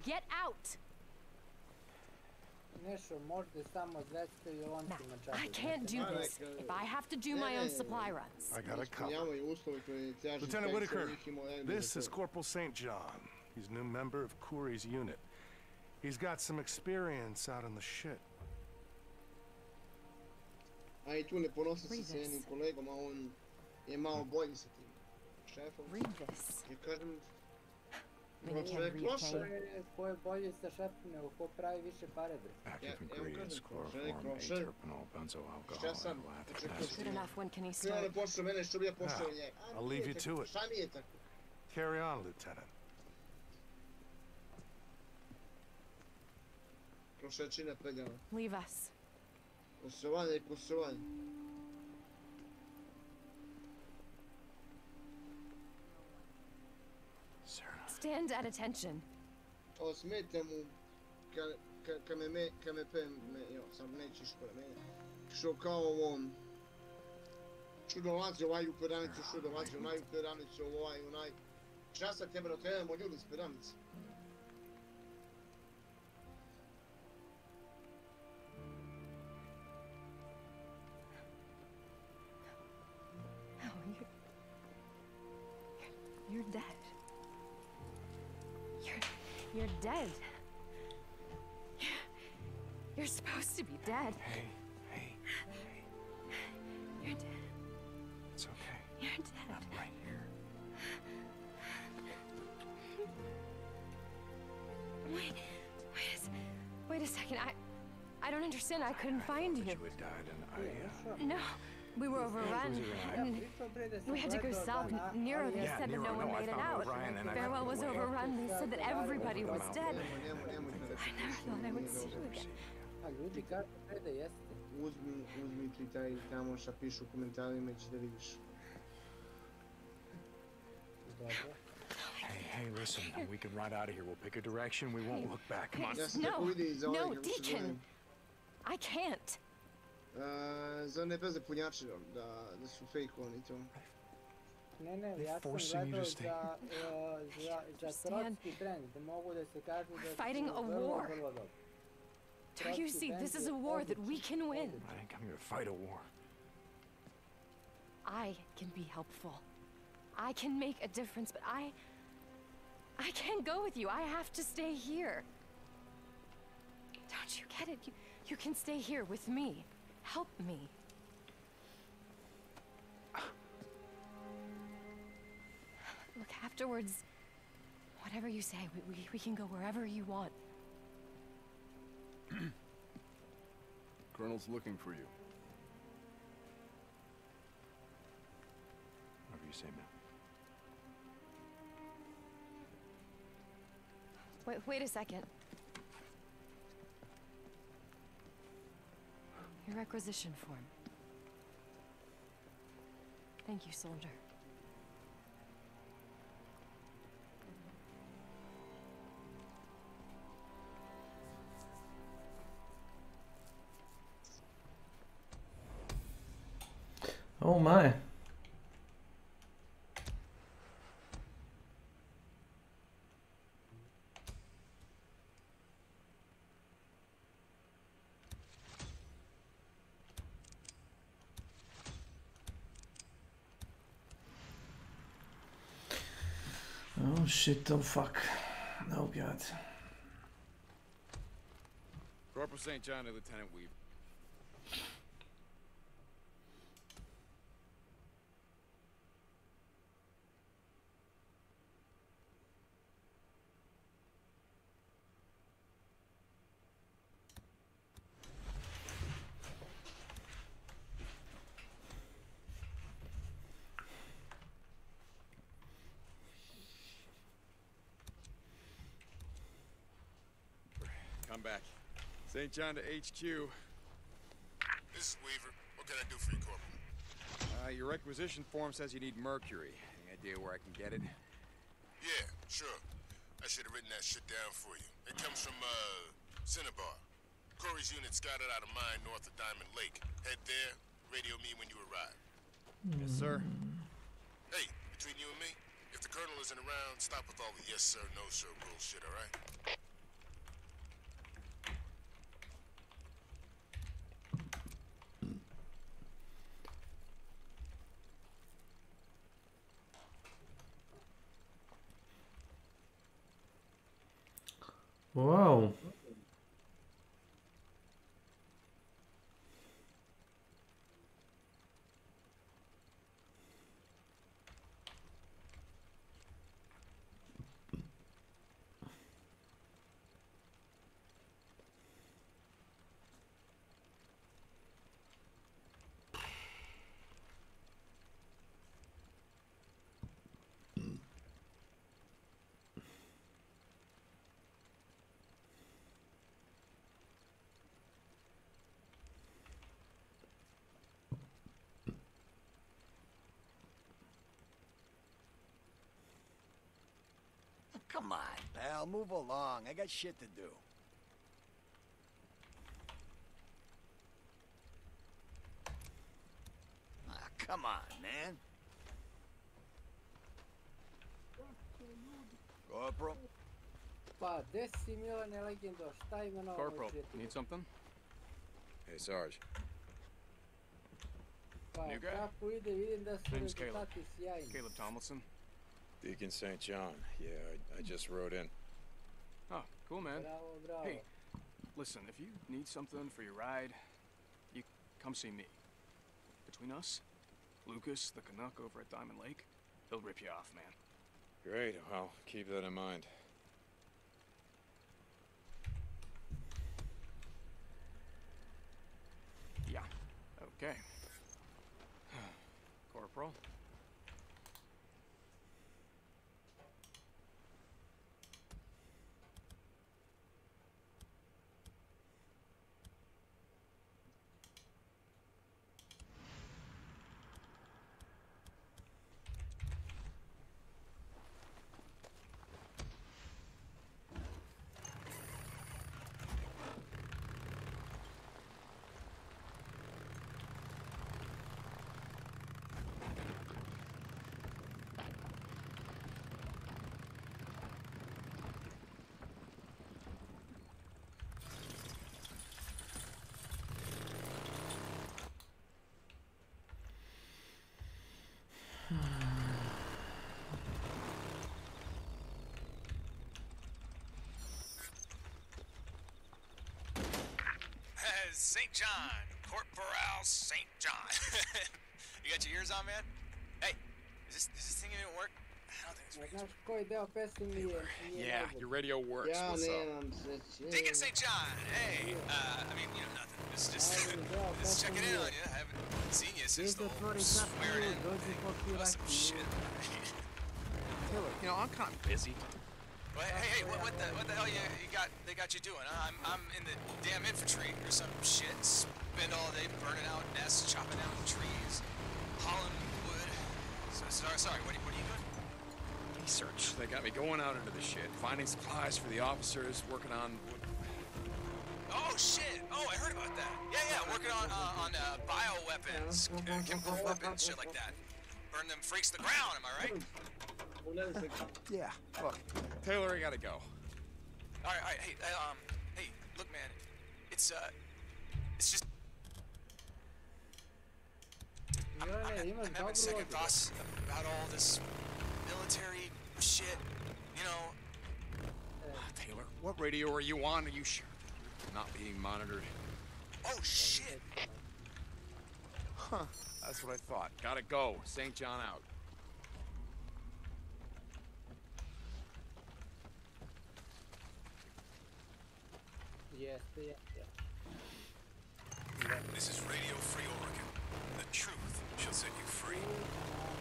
Get out! Nešto, možete samo zvesti i on će me čak. I can't do this if I have to do my own supply runs. I got it covered. Lieutenant Whitaker, this is Corporal St. John. He's a new member of Corey's unit. He's got some experience out in the shit. A I tu ne ponosi se s jednim kolegom, a on je malo bolji sa tim šefom. Read this. Ja kažem, ko je bolji sa šefom, nego ko pravi više pare, bre. Active ingredients, chloroform, aterpenol, benzoyl alcohol, and lactic acid. Good enough. When can he start? Krene pošao mene, što bi ja pošao njega. I'll leave you to it. Šta nije tako? Carry on, Lieutenant. Prošečina predjava. Leave us. Posovanje i posovanje. Stand at attention. O smeta mu kad me pe, jo, sam nećeš pre mene. Što kao ovom, što dolazi ovaj u peranicu, što dolazi onaj u peranicu, ovaj, onaj. Šta sad tebe no trebamo ljudi s peranice? You're dead. You're dead. You're supposed to be dead. Hey. You're dead. It's okay. You're dead. I'm right here. Wait a second. I don't understand. I couldn't find you. You had died and I, No. We were overrun, and we had to go south. Nero, they said that no one made it out. Farewell was overrun. They said that everybody was dead. I never thought I would see you again. A ljudi kažu da jeste. Uzmi ti taj tamo šta pišu u komentarima i će da vidiš. Hey, listen, we can ride out of here. We'll pick a direction. We won't look back. Come on. No, Deacon. I can't. Zar ne veze punjači da su fejkovani to? Ne, ja sam gledao za trotski brand, da mogu da se kažu da fighting a war. Do you see? This is a war that we can win. I didn't come here to fight a war. I can be helpful. I can make a difference, but I can't go with you. I have to stay here. Don't you get it? You can stay here with me. Help me. Look, afterwards, whatever you say, we can go wherever you want. Colonel's looking for you. Whatever you say, man. Wait a second. Your requisition form. Thank you, soldier. Oh my. Oh shit, oh fuck. Oh god. Corporal St. John to Lieutenant Weaver. Come back. St. John to HQ. This is Weaver. What can I do for you, Corporal? Your requisition form says you need mercury. Any idea where I can get it? Yeah, sure. I should have written that shit down for you. It comes from, Cinnabar. Corey's unit scouted out a mine north of Diamond Lake. Head there, radio me when you arrive. Yes, sir. Hey, between you and me, if the Colonel isn't around, stop with all the yes sir, no sir bullshit, alright? Wow. Come on, pal, move along. I got shit to do. Ah, come on, man. Corporal? Pa, 10 milione legendo, šta ima na ovoj Corporal, svijetu? need something? Hey, Sarge. Pa, New guy? kako ide, vidim da su Name's Caleb. rezultati sjajni. Caleb Tomlinson. Deacon St. John. Yeah, I just rode in. Oh, cool, man. Bravo, bravo. Hey, listen, if you need something for your ride, you come see me. Between us, Lucas, the Canuck over at Diamond Lake, he'll rip you off, man. Great, I'll keep that in mind. Yeah, okay. Corporal? St. John. Corporal St. John. You got your ears on, man? Hey, does this thing even work? I don't think it's working. Znaš koji deo pesme mi je? Yeah, your radio works. Ja What's up? nemam sreće. Deacon St. John, hey, I mean, you know, nothing. Just checking in on you. I haven't seen you since the whole swearing in. Some shit. Taylor, you know, I'm kind of busy. Well, hey, what the hell they got you doing? Huh? I'm in the damn infantry or some shit. Spend all day burning out nests, chopping down trees, hauling wood. Sorry, what are you doing? Research. They got me going out into the shit, finding supplies for the officers, working on. Oh shit! Oh, I heard about that. Yeah, working on bioweapons, chemical weapons, shit like that. Burn them freaks to the ground. Am I right? Yeah. Look, Taylor, I gotta go. All right. Hey, look, man. It's just. I'm having second thoughts about all this military shit. You know. Taylor, what radio are you on? Are you sure not being monitored? Oh shit. Huh. That's what I thought. Gotta go. St. John out. Yes. This is Radio Free Oregon. The truth shall set you free.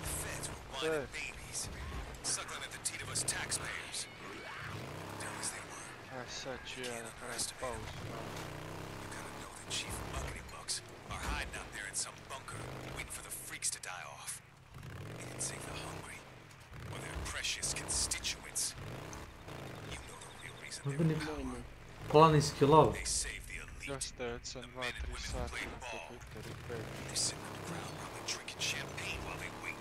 Feds were whining babies, suckling at the teat of us taxpayers. Dumb as they were. Such You gotta know the chief buckety bucks are hiding out there in some bunker, waiting for the freaks to die off. They didn't save the hungry, or their precious constituents. You know the real reason they're in power. Planinski lov. They save the elite. Dosta je od 2-3 sata na kompjuteru i pet. They're sitting on the ground probably drinking champagne while they wait.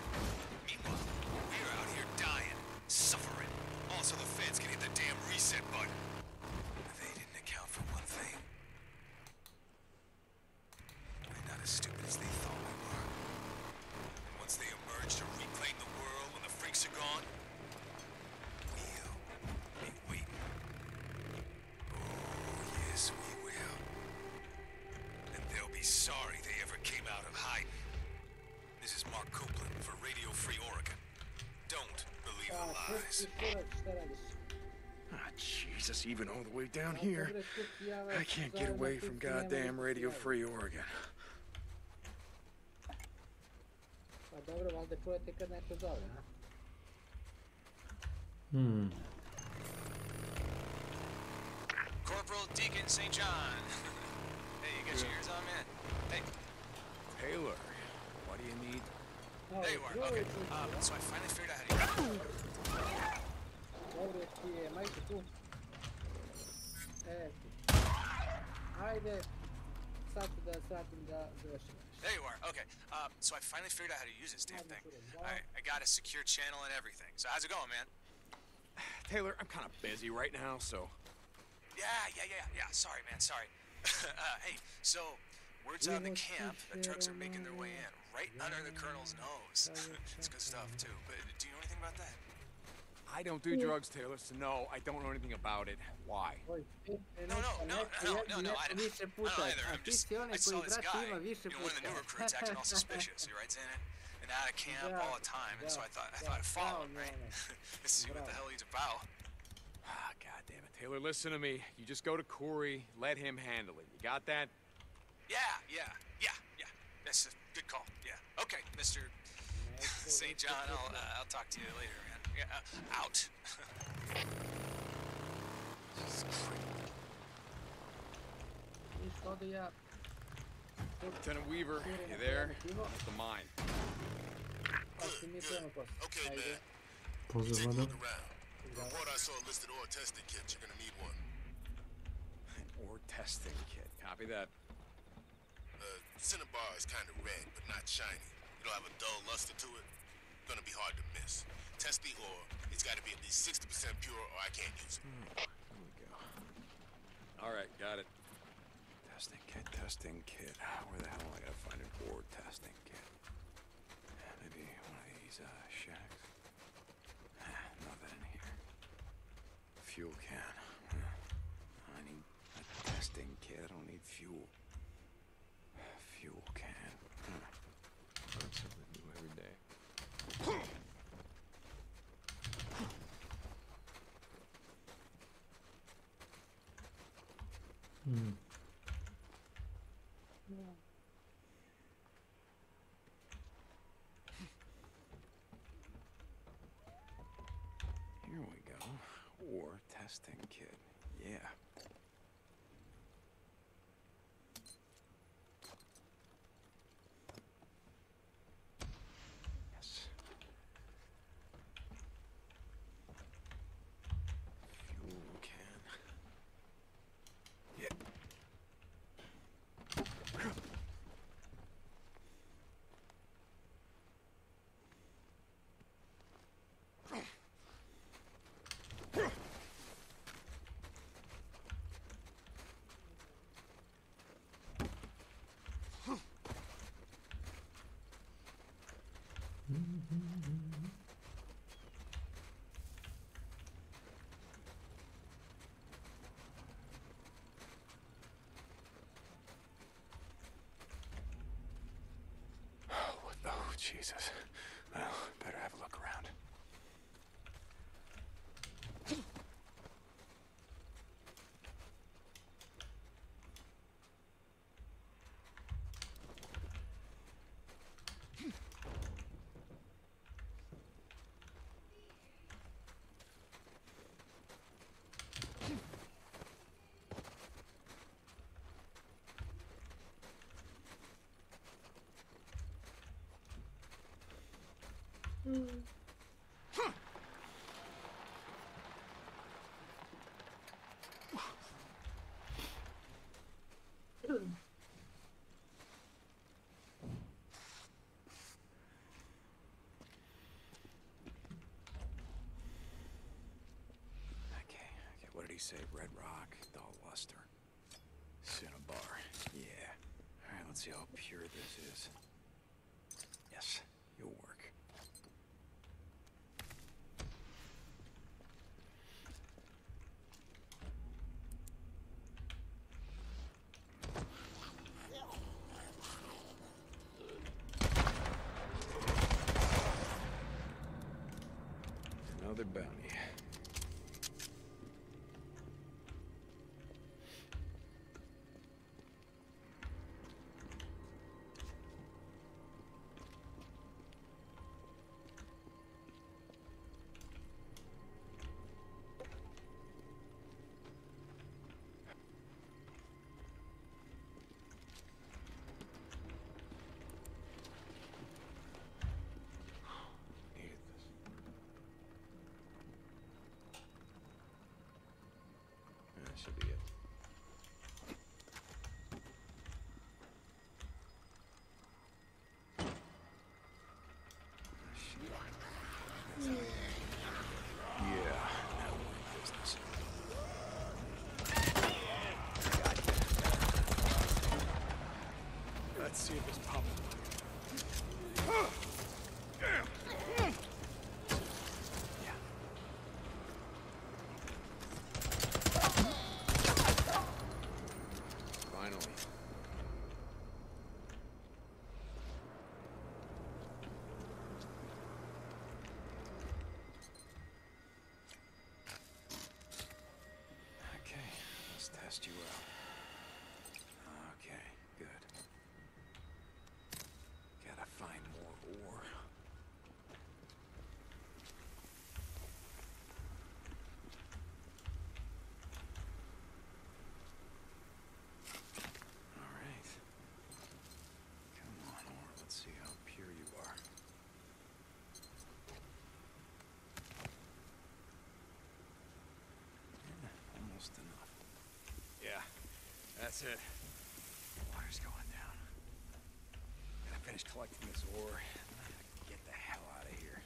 Meanwhile, we're out here dying, suffering. Also, the feds can hit the damn reset button. They didn't account for one thing. We're not as stupid as they thought we were. And once they emerge to reclaim the world when the freaks are gone, we'll be waiting. This is Mark Copeland for Radio Free Oregon. Don't believe the lies. Ah, Jesus, even all the way down here, I can't get away from goddamn Radio Free Oregon. Pa dobro, valjda čujete kad neko zove, a? Corporal Deacon St. John. Hey, you got your ears on, man? Hey. Taylor, what do you need? There you are. Okay. So I finally figured out how to use it. Dobro ti je, majke tu. Ajde. Sad ću da sratim da završim. There you are. Okay. So I finally figured out how to use this damn thing. I got a secure channel and everything. So how's it going, man? Taylor, I'm kind of busy right now, so... Yeah. Sorry, man. Sorry. Hey, so word's out in the camp that drugs are making their way in, right under the colonel's nose. It's good stuff, too. But do you know anything about that? I don't do drugs, Taylor, so no, I don't know anything about it. Why? No, I don't either. I saw this guy, one of the new recruits acting all suspicious, right, Xanet? And out of camp all the time, and so I thought I'd follow him, right? To see what the hell he's about. Ah, God damn it. Taylor, listen to me. You just go to Corey, let him handle it. You got that? Yeah. That's a good call. Yeah. Okay, Mr. St. John, I'll talk to you later, man. Yeah, out. Lieutenant Weaver, you there? That's the mine. Okay, man. Pozdrav, Take a Vlado. look around. Report I saw a listed ore testing kit. You're gonna need one. An ore testing kit. Copy that. Cinnabar is kind of red, but not shiny. It'll have a dull luster to it. Gonna be hard to miss. Test the ore. It's got to be at least 60% pure, or I can't use it. There we go. All right, got it. Testing kit. Where the hell am I gonna find an ore testing kit? Maybe one of these shacks. Nothing in here. Fuel can. I need a testing kit. I don't need fuel. Fuel can. Learn something new every day. Here we go. Ore testing kit. Yeah. Yes. Fuel can. Yeah. Oh, Jesus. Well, better have a look around. Okay, what did he say? Red rock, dull luster. Cinnabar, yeah. Alright, let's see how pure this is. Yes, you'll work. another bounty. That should be it. Yeah, now we're in business. Let's see if it's popping. Finally. Okay, let's test you out. Okay, good. Gotta find more ore. All right. Come on, ore. Let's see how pure you are. Yeah, almost enough. Yeah, that's it. Water's going down. Gotta finish collecting this ore. Get the hell out of here.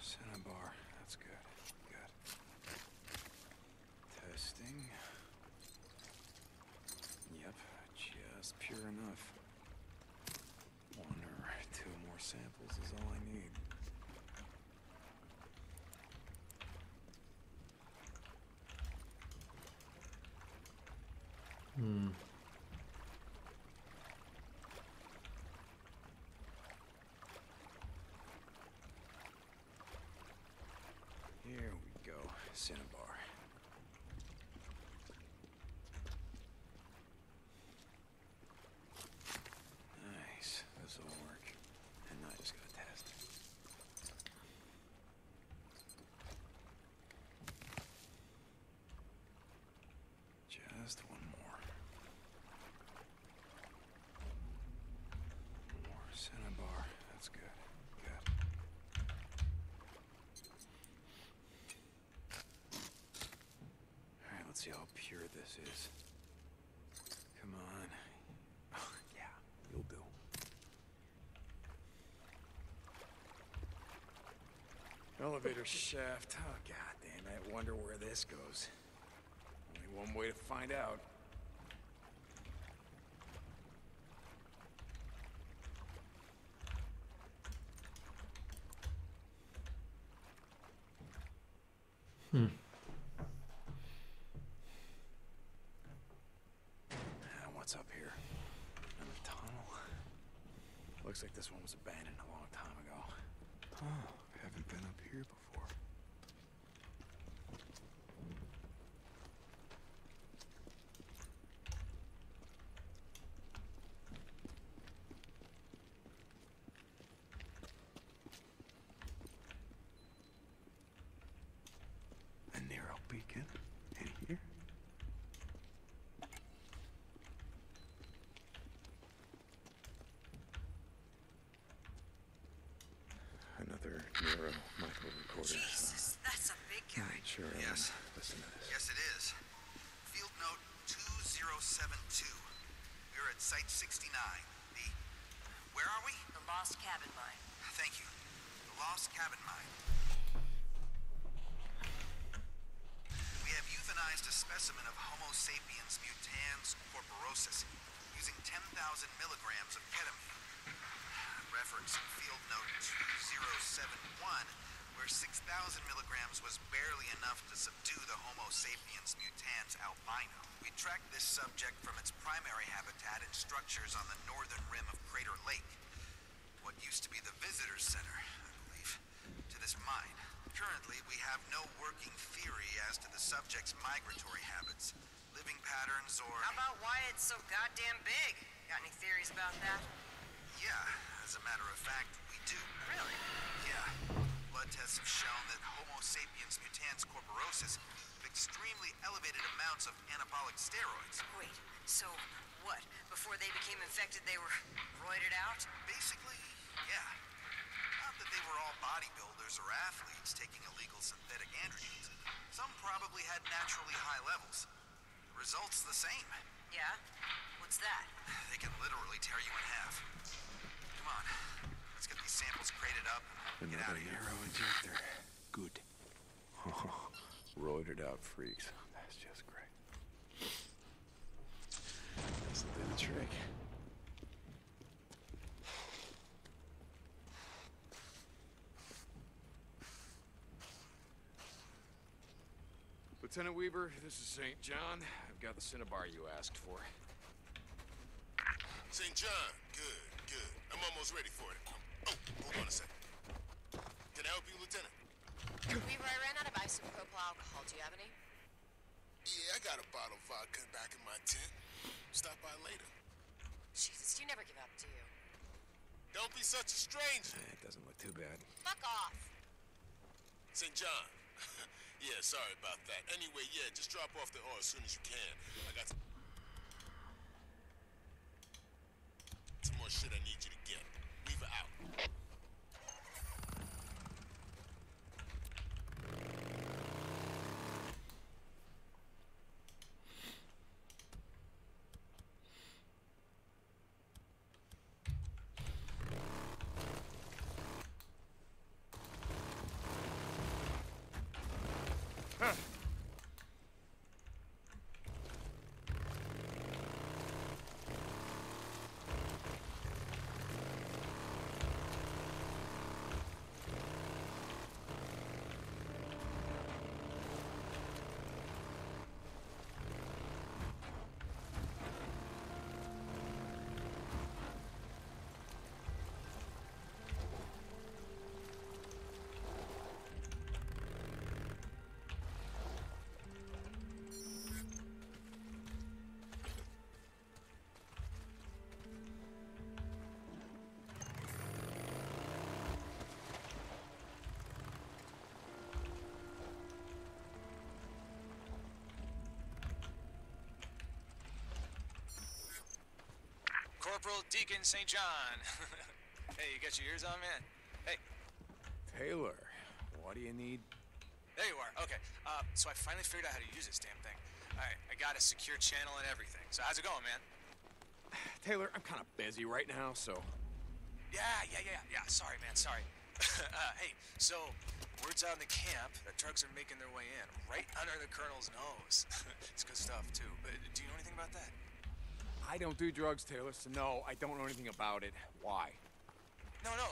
Cinnabar, that's good. Good. Testing. Yep, just pure enough. One or two more samples is all I need. Here we go, Cinnabar. Nice, this will work. And now I just gotta test. Just one more. More Cinnabar, that's good. Good. Alright, let's see how pure this is. Come on. Oh, yeah, you'll do. Elevator shaft. Oh, god damn it. I wonder where this goes. Only one way to find out. What's up here? Another tunnel? Looks like this one was abandoned a long time ago. Oh, haven't been up here before. A narrow beacon in here? Walter, Nero, Michael, recorder. Jesus, that's a big guy. Sure. Yes. Listen to this. Yes, it is. Field note 2072. We're at Site 69. Where are we? The Lost Cabin Mine. Thank you. The Lost Cabin Mine. We have euthanized a specimen of Homo sapiens mutans corporosus using 10,000 milligrams of ketamine. Reference field note 2071, where 6,000 milligrams was barely enough to subdue the Homo sapiens mutans albino. We tracked this subject from its primary habitat and structures on the northern rim of Crater Lake, what used to be the visitor's center, I believe, to this mine. Currently, we have no working theory as to the subject's migratory habits, living patterns, or... How about why it's so goddamn big? Got any theories about that? Yeah, as a matter of fact, we do. Really? Yeah. Blood tests have shown that Homo sapiens mutans corporosus have extremely elevated amounts of anabolic steroids. Wait, so what? Before they became infected, they were roided out? Basically, yeah. Not that they were all bodybuilders or athletes taking illegal synthetic androgens. Some probably had naturally high levels. The result's the same. Yeah? What's that? They can literally tear you in half. Come on. Let's get these samples crated up and get out of here. Nero injector. Good. Roided out freaks. That's just great. This'll do the trick. Lieutenant Weaver, this is St. John. I've got the Cinnabar you asked for. St. John, good, good. I'm almost ready for it. Oh, hold on a second. Can I help you, Lieutenant? Weaver, I ran out of isopropyl alcohol. Do you have any? Yeah, I got a bottle of vodka back in my tent. Stop by later. Jesus, you never give up, do you? Don't be such a stranger. It doesn't look too bad. Fuck off. St. John. Yeah, sorry about that. Anyway, yeah, just drop off the ore as soon as you can. I got some more shit I need you to get. Weaver out. Corporal Deacon St. John. Hey, you got your ears on, man? Hey. Taylor, what do you need? There you are. Okay. So I finally figured out how to use this damn thing. All right, I got a secure channel and everything. So how's it going, man? Taylor, I'm kind of busy right now, so... Yeah. Sorry, man, sorry. Hey, so word's out in the camp that drugs are making their way in, right under the colonel's nose. It's good stuff, too. But do you know anything about that? I don't do drugs, Taylor, so no, I don't know anything about it. Why? No, I don't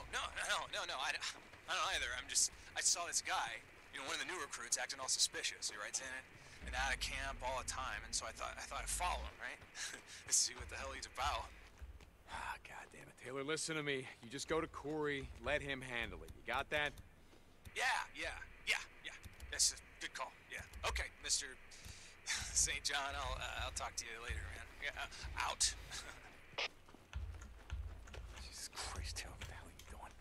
either. I saw this guy, one of the new recruits, acting all suspicious, right, Lieutenant? And out of camp all the time, and so I thought I'd follow him, right? To see what the hell he's about. Ah, God damn it, Taylor, listen to me. You just go to Corey, let him handle it. You got that? Yeah. That's a good call. Yeah. Okay, Mr. St. John, I'll talk to you later, man. Yeah, out. Jesus Christ, Taylor, what the hell are you doing?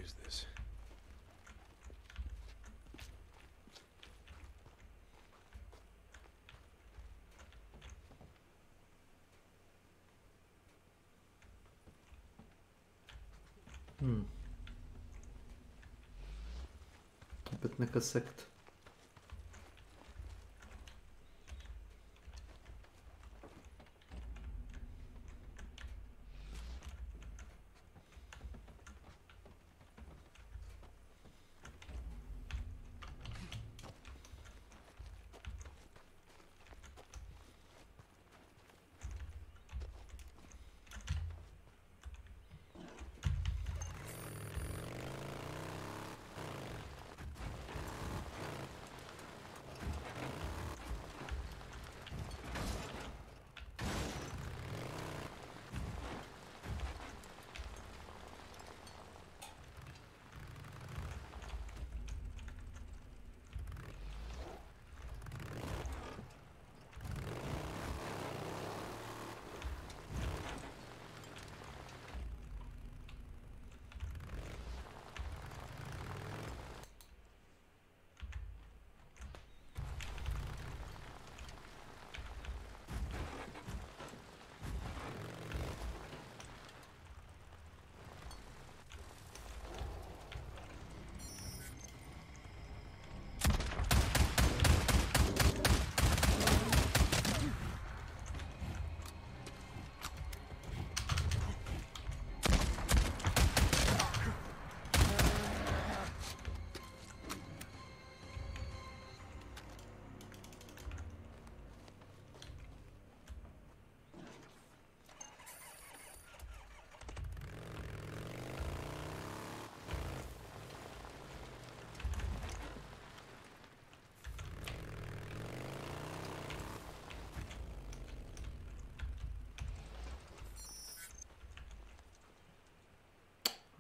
use this. Opet neka sekta.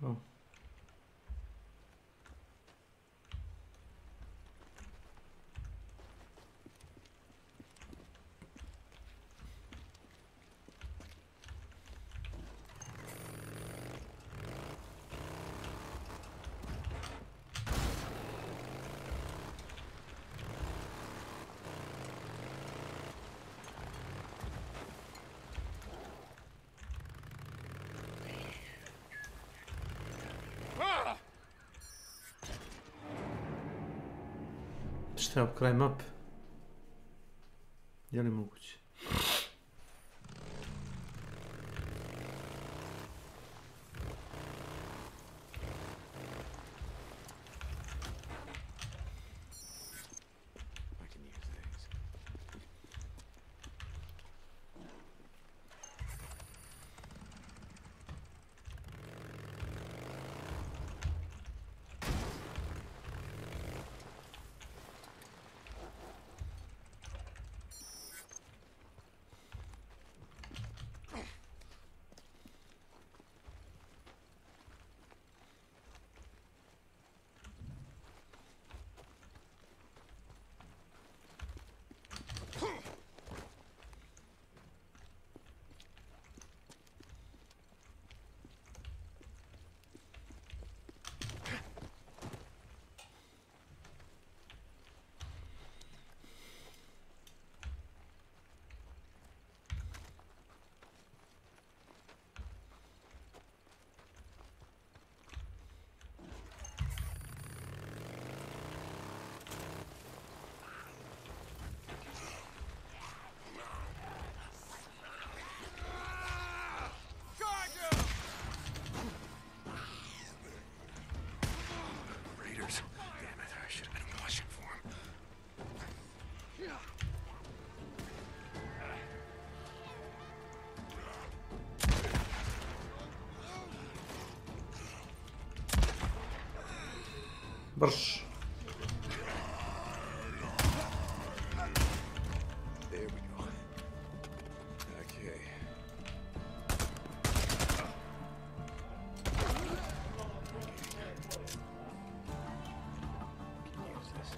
Oh. Šta je kraj map? Je li moguće? Brš. There we go. Okay. Use this.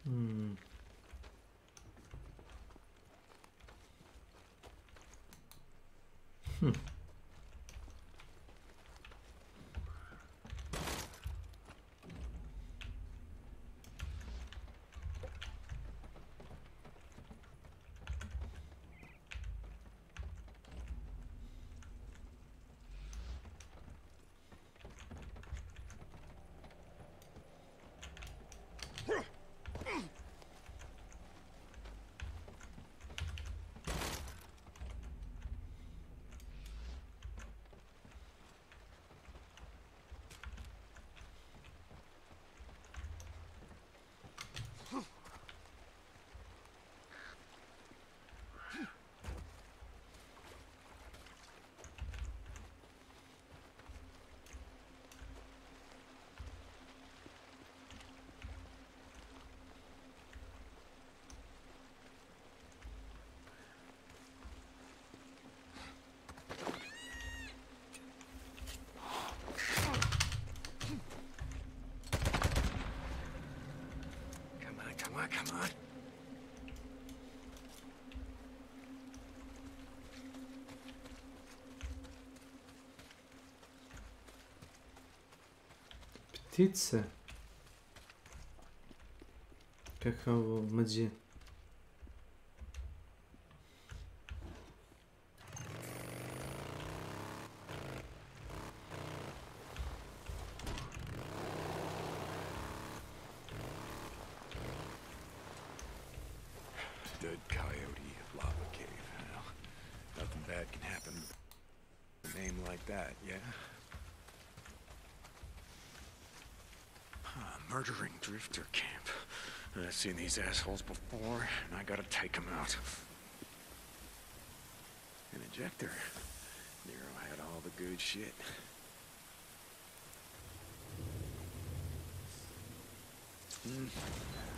Come on. Ptice. Kakav mađe. Dead coyote, lava cave. Well, nothing bad can happen with a name like that, yeah? Murdering drifter camp. I've seen these assholes before, and I gotta take them out. An ejector. Nero had all the good shit.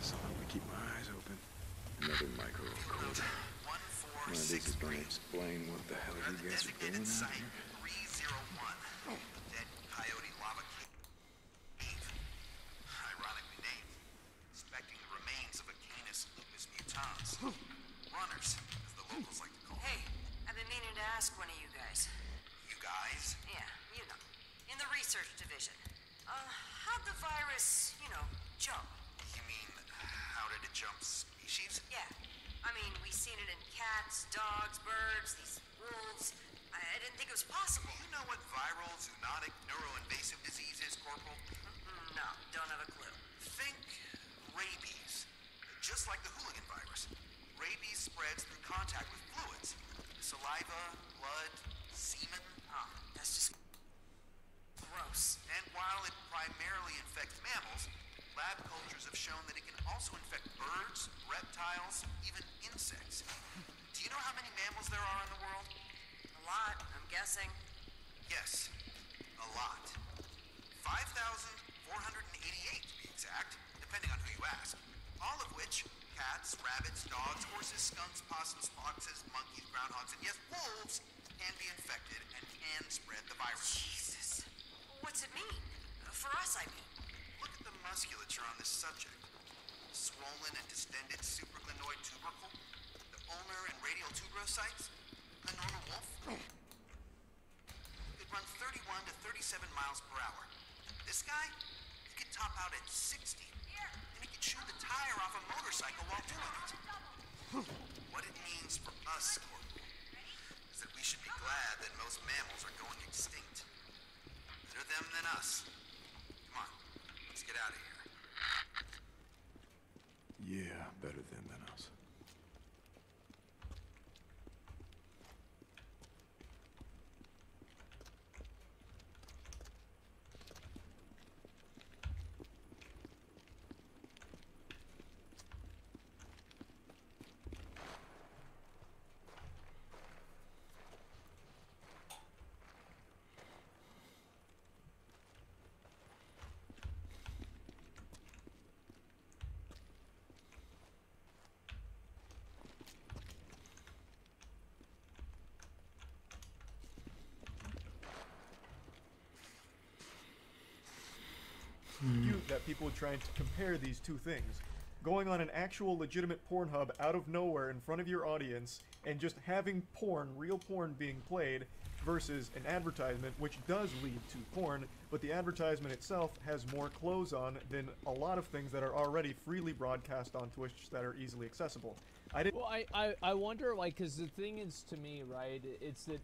So I'm gonna keep my eyes open. Another micro recorder. This is gonna explain what the hell you guys are doing out here. 301. Dead coyote lava cave. Ironically named. Suspecting the remains of a Canis lupus mutans. Runners, as the locals like to call them. Hey, I've been meaning to ask one of you guys. You guys? Yeah, you know. In the research division. How'd the virus, jump? You mean, how did it jump species? Yeah. I mean, we've seen it in cats, dogs, birds, these wolves. I didn't think it was possible. You know what viral, zoonotic, neuroinvasive disease is, Corporal? No, don't have a clue. Think rabies. Just like the hooligan virus. Rabies spreads through contact with fluids. Saliva, blood, semen. Oh, that's just gross. And while it primarily infects mammals, lab cultures have shown that it can also infect birds, reptiles, even insects. Do you know how many mammals there are in the world? A lot, I'm guessing. Yes, a lot. 5,488 to be exact, depending on who you ask. All of which, cats, rabbits, dogs, horses, skunks, possums, foxes, monkeys, groundhogs, and yes, wolves, can be infected and can spread the virus. Jesus. What's it mean? For us, I mean. Look at the musculature on this subject. Swollen and distended supraglenoid tubercle, the ulnar and radial tuberocytes, a normal wolf could run 31 to 37 miles per hour. This guy, he could top out at 60, and he could shoot the tire off a motorcycle while doing it. What it means for us, Corporal, is that we should be glad that most mammals are going extinct. Better them than us. Come on, let's get out of here. Yeah, better them than us. Cute that people are trying to compare these two things. going on an actual legitimate Pornhub out of nowhere in front of your audience and just having porn, real porn being played, versus an advertisement, which does lead to porn, but the advertisement itself has more clothes on than a lot of things that are already freely broadcast on Twitch that are easily accessible. Well, I wonder, like, because the thing is, to me, right, it's that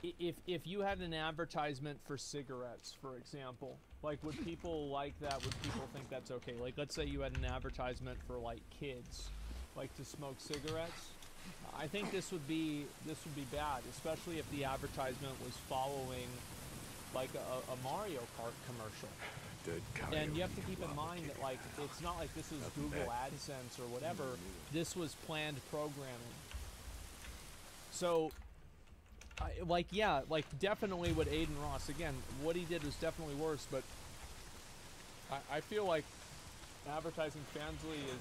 if you had an advertisement for cigarettes, for example, like, would people like that? Would people think that's okay? Like, let's say you had an advertisement for, like, kids, like, to smoke cigarettes. I think this would be bad, especially if the advertisement was following, like, a Mario Kart commercial. And you have to keep in mind that, like, it's not like this is Google AdSense or whatever. This was planned programming. So, yeah, like, definitely what Aiden Ross, again, what he did was definitely worse, but I feel like advertising Fansly is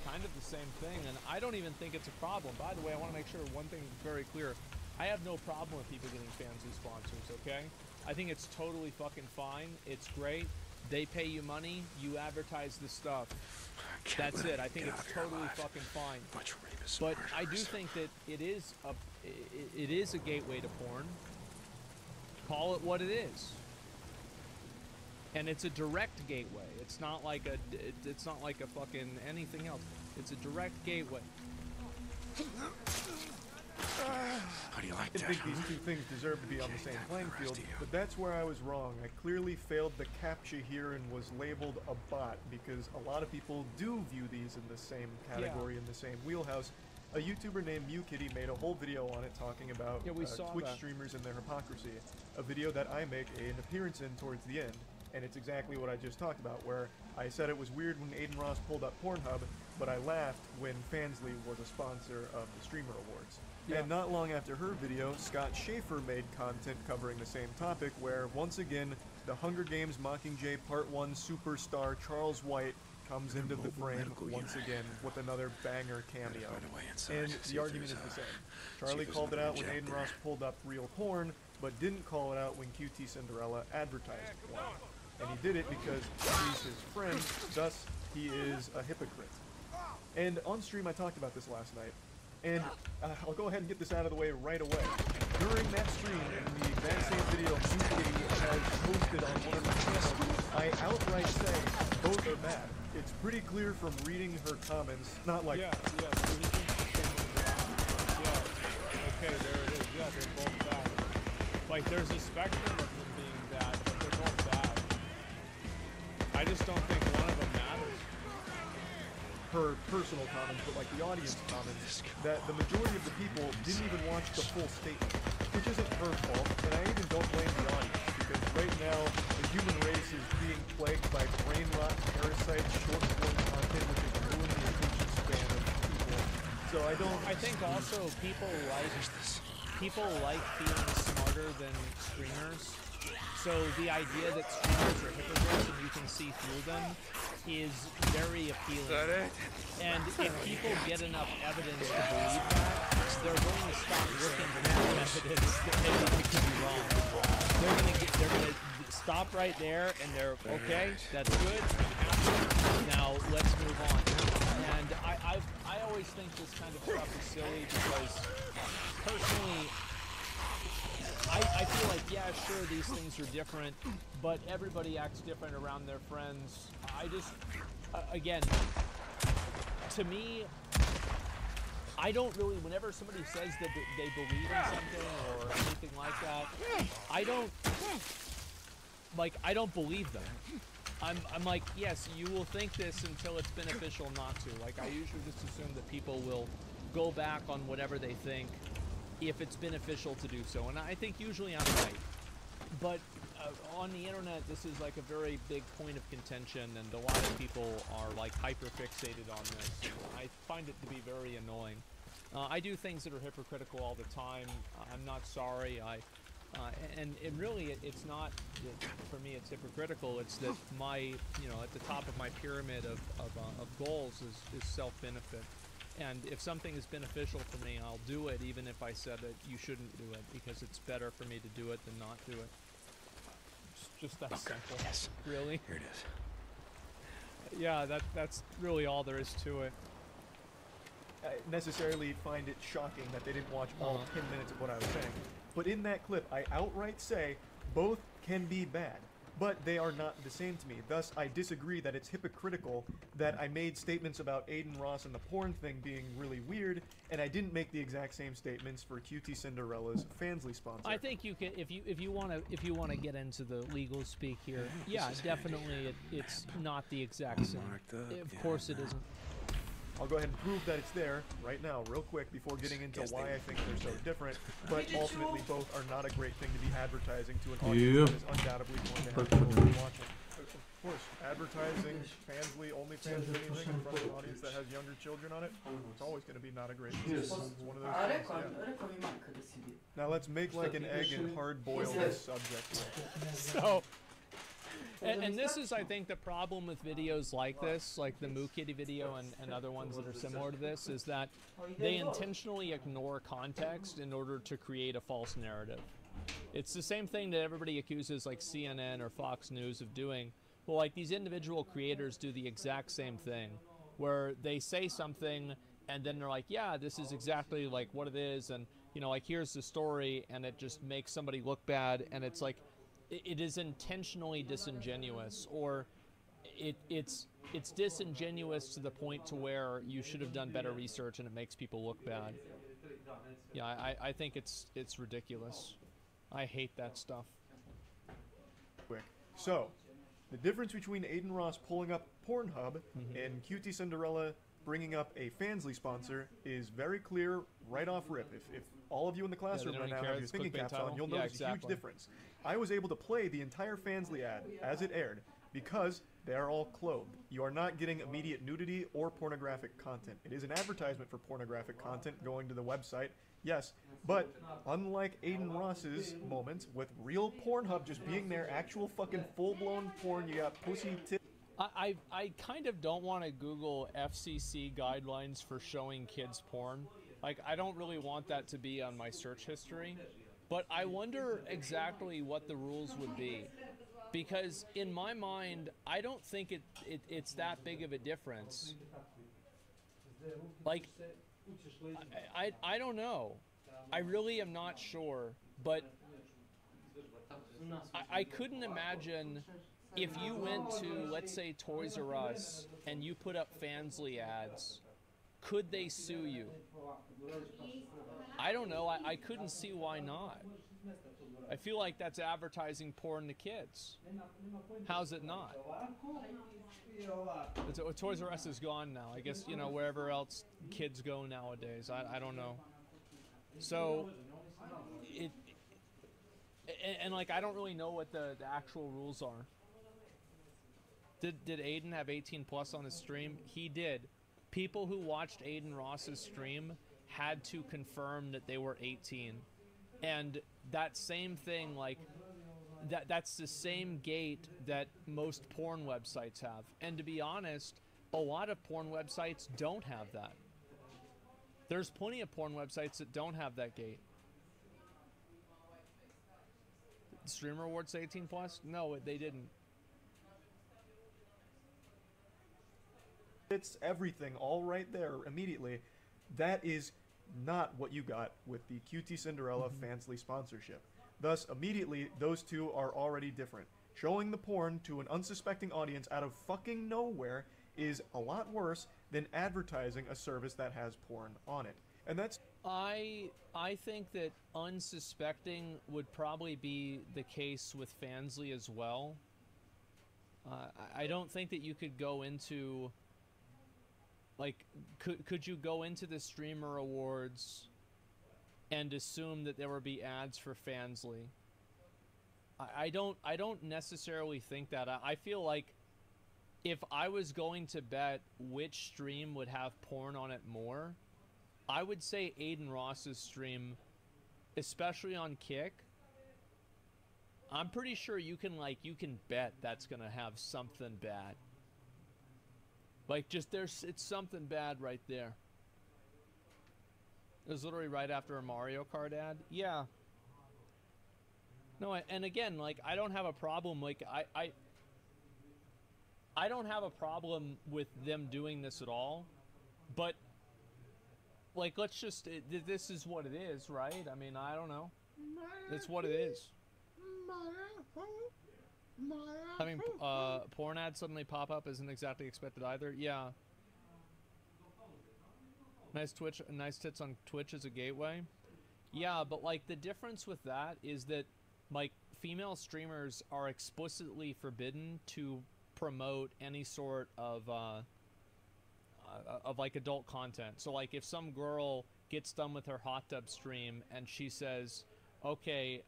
kind of the same thing, and I don't even think it's a problem. By the way, I want to make sure one thing is very clear. I have no problem with people getting Fansly sponsors, okay? I think it's totally fucking fine. It's great. They pay you money. You advertise the stuff. That's it. I think it's totally fucking fine. But I do think that it is a gateway to porn. Call it what it is. And it's a direct gateway. It's not like a fucking anything else. It's a direct gateway. How do you like that? I think these two things deserve to be on the same playing field, but that's where I was wrong. I clearly failed the CAPTCHA here and was labeled a bot because a lot of people do view these in the same category, in the same wheelhouse. A YouTuber named MewKitty made a whole video on it talking about Twitch streamers and their hypocrisy. A video that I make an appearance in towards the end. And it's exactly what I just talked about, where I said it was weird when Aiden Ross pulled up Pornhub, but I laughed when Fansly was a sponsor of the Streamer Awards. Yeah. And not long after her video, Scott Schaefer made content covering the same topic, where, once again, the Hunger Games Mockingjay Part 1 superstar Charles White comes into the frame once again with another banger cameo. And the argument is the same. Charlie called it out when Aiden Ross pulled up real porn, but didn't call it out when QT Cinderella advertised porn. And he did it because he's his friend, thus he is a hypocrite. And on stream I talked about this last night, and I'll go ahead and get this out of the way right away. During that stream, in the exact same video MewKitty has posted on one of her channels, I outright say both are bad. It's pretty clear from reading her comments, not like... Yeah, okay, there it is. Yeah, they're both bad. Like, there's a spectrum of them being bad, but they're both bad. I just don't think one of them matters. Her personal comments, but like the audience comments, that the majority of the people didn't even watch the full statement, which isn't her fault, and I even don't blame the audience, because right now, the human race is being plagued by brain rot, parasites, short-form content, which is ruining the attention span of people. So I think also people like feeling smarter than streamers. So the idea that streamers are hypocrites and you can see through them is very appealing. Is that it? And if people get enough evidence to believe that, they're going to stop looking for that evidence that maybe they could be wrong. They're gonna stop right there and they're okay, that's good. Now let's move on. And I always think this kind of stuff is silly because personally I feel like, yeah, sure, these things are different, but everybody acts different around their friends. I just, again, to me, I don't really, whenever somebody says that they believe in something or anything like that, I don't believe them. I'm like, yes, you will think this until it's beneficial not to. Like, I usually just assume that people will go back on whatever they think if it's beneficial to do so, and I think usually I'm right. But on the internet, this is like a very big point of contention, and a lot of people are like hyper-fixated on this. I find it to be very annoying. I do things that are hypocritical all the time. I'm not sorry. And really, it's not, for me, it's hypocritical. It's that my, at the top of my pyramid of goals is self-benefit. And if something is beneficial for me, I'll do it, even if I said that you shouldn't do it, because it's better for me to do it than not do it. It's just that simple. Yes. Really? Here it is. Yeah, that's really all there is to it. I necessarily find it shocking that they didn't watch all 10 minutes of what I was saying. But in that clip, I outright say both can be bad, but they are not the same to me. Thus, I disagree that it's hypocritical that I made statements about Aiden Ross and the porn thing being really weird, and I didn't make the exact same statements for QT Cinderella's Fansly sponsor. I think you can, if you want to get into the legal speak here. Yeah, definitely, it's not the exact same. Of course, it isn't. I'll go ahead and prove that it's there right now, real quick, before getting into why I think they're so different. But ultimately, both are not a great thing to be advertising to an audience that is undoubtedly going to have people watching. Of course, advertising Fansly, OnlyFans, anything in front of an audience that has younger children on it, it's always going to be not a great thing. It's one of those things, yeah. Now let's make like an egg and hard boil this subject. So, and this is, I think, the problem with videos like this, like the Moo Kitty video and other ones that are similar to this, is that they intentionally ignore context in order to create a false narrative. It's the same thing that everybody accuses like CNN or Fox News of doing. Well, like these individual creators do the exact same thing, where they say something and then they're like, yeah, this is exactly like what it is, and you know, like here's the story, and it just makes somebody look bad, and it's like, it is intentionally disingenuous, or it's disingenuous to the point to where you should have done better research and it makes people look bad. Yeah, I think it's ridiculous. I hate that stuff. Quick. So, the difference between Aiden Ross pulling up Pornhub and QT Cinderella bringing up a Fansly sponsor is very clear right off rip. If all of you in the classroom right now have your thinking caps on, you'll notice a huge difference. I was able to play the entire Fansly ad as it aired because they are all clothed. You are not getting immediate nudity or pornographic content. It is an advertisement for pornographic content going to the website, yes, but unlike Aiden Ross's moments with real Pornhub just being there, actual fucking full-blown porn, you got pussy tits. I kind of don't want to Google FCC guidelines for showing kids porn. Like, I don't really want that to be on my search history. But I wonder exactly what the rules would be. Because in my mind, I don't think it's that big of a difference. Like, I don't know. I really am not sure. But I couldn't imagine if you went to, let's say, Toys R Us and you put up Fansly ads, could they sue you? I don't know. I couldn't see why not. I feel like that's advertising porn to kids. How's it not? Toys R Us is gone now. I guess, you know, wherever else kids go nowadays. I don't know. So, and like, I don't really know what the actual rules are. Did Aiden have 18 plus on his stream? He did. People who watched Aiden Ross's stream had to confirm that they were 18. And that same thing, like, that's the same gate that most porn websites have. And to be honest, a lot of porn websites don't have that. There's plenty of porn websites that don't have that gate. Streamer Awards 18 plus? No, they didn't. It's everything all right there immediately. That is not what you got with the QT Cinderella Fansly sponsorship. Thus, immediately, those two are already different. Showing the porn to an unsuspecting audience out of fucking nowhere is a lot worse than advertising a service that has porn on it. And that's... I think that unsuspecting would probably be the case with Fansly as well. I don't think that you could go into... Like, could you go into the Streamer Awards and assume that there would be ads for Fansly? I don't necessarily think that. I feel like if I was going to bet which stream would have porn on it more, I would say Aiden Ross's stream, especially on Kick. I'm pretty sure you can bet that's gonna have something bad. Like, just it's something bad right there. It was literally right after a Mario Kart ad. Yeah. No, and again, like, I don't have a problem. Like, I don't have a problem with them doing this at all, but like, let's just, this is what it is, right? I mean, I don't know. It's what it is. Having porn ads suddenly pop up isn't exactly expected either. Yeah. Nice tits on Twitch as a gateway. Yeah, but like the difference with that is that like female streamers are explicitly forbidden to promote any sort of like adult content. So like if some girl gets done with her hot tub stream and she says, okay,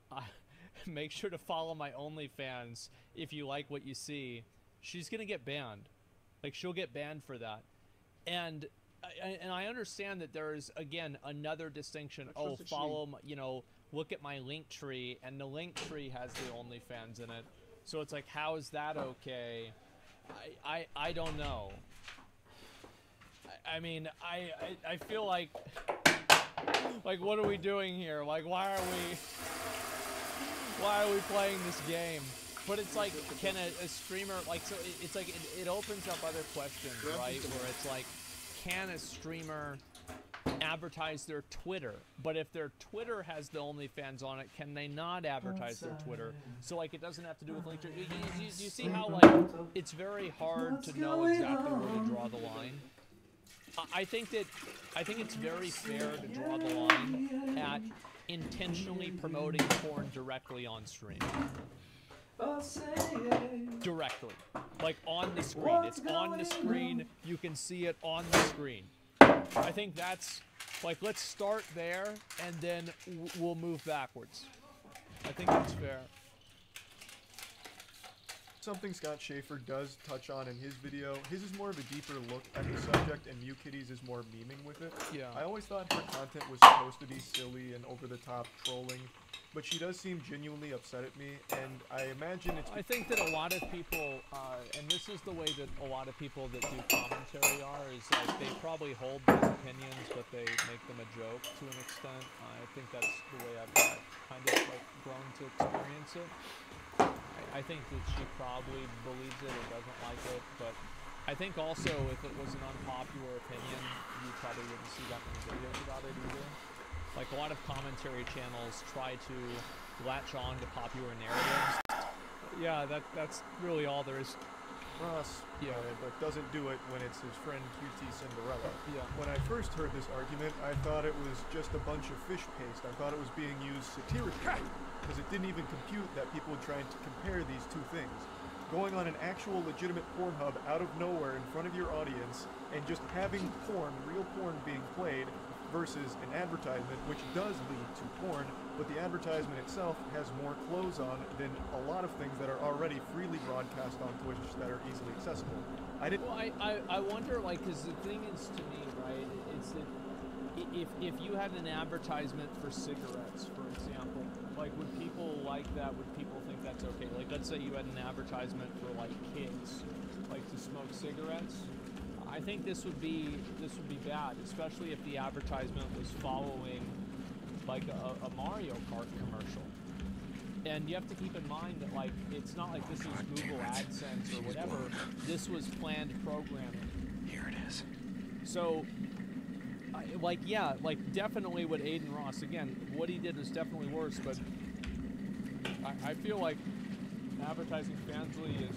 make sure to follow my OnlyFans if you like what you see, she's gonna get banned. Like she'll get banned for that. And I understand that there is, again, another distinction. Oh, follow, you know, look at my link tree, and the link tree has the OnlyFans in it. So it's like, how is that okay? I don't know. I mean, I feel like what are we doing here? Like, why are we playing this game? But it's like, can a streamer, like, so it's like, it opens up other questions, right? Where it's like, can a streamer advertise their Twitter? But if their Twitter has the OnlyFans on it, can they not advertise their Twitter? So like, it doesn't have to do with Linktree. You see how like it's very hard to know exactly where to draw the line? I think it's very fair to draw the line at intentionally promoting porn directly on stream. Directly. Like on the screen. It's on the screen. You can see it on the screen. I think that's, like, let's start there and then we'll move backwards. I think that's fair. Something Scott Schaefer does touch on in his video. His is more of a deeper look at the subject, and MewKitty's is more memeing with it. Yeah. I always thought her content was supposed to be silly and over-the-top trolling, but she does seem genuinely upset at me, and I imagine it's... I think that a lot of people, and this is the way that a lot of people that do commentary are, is like they probably hold these opinions, but they make them a joke to an extent. I think that's the way I've kind of like grown to experience it. I think that she probably believes it or doesn't like it, but I think also if it was an unpopular opinion, you probably wouldn't see that many videos about it either. Like a lot of commentary channels try to latch on to popular narratives. Yeah, that's really all there is. Ross, yeah, but doesn't do it when it's his friend QT Cinderella. Yeah. When I first heard this argument, I thought it was just a bunch of fish paste. I thought it was being used satirically, because it didn't even compute that people were trying to compare these two things. Going on an actual legitimate Pornhub out of nowhere in front of your audience, and just having porn, real porn being played, versus an advertisement, which does lead to porn, but the advertisement itself has more clothes on than a lot of things that are already freely broadcast on Twitch that are easily accessible. Well, I wonder, like, because the thing is, to me, right, it's that if you had an advertisement for cigarettes, for example, like, would people like that? Would people think that's okay? Like, let's say you had an advertisement for, like, kids, like, to smoke cigarettes. I think this would be bad, especially if the advertisement was following like a Mario Kart commercial. And you have to keep in mind that like it's not like this is Google AdSense or whatever. This was planned programming. Here it is. So, definitely what Aiden Ross, again, what he did was definitely worse. But I feel like advertising Fansly is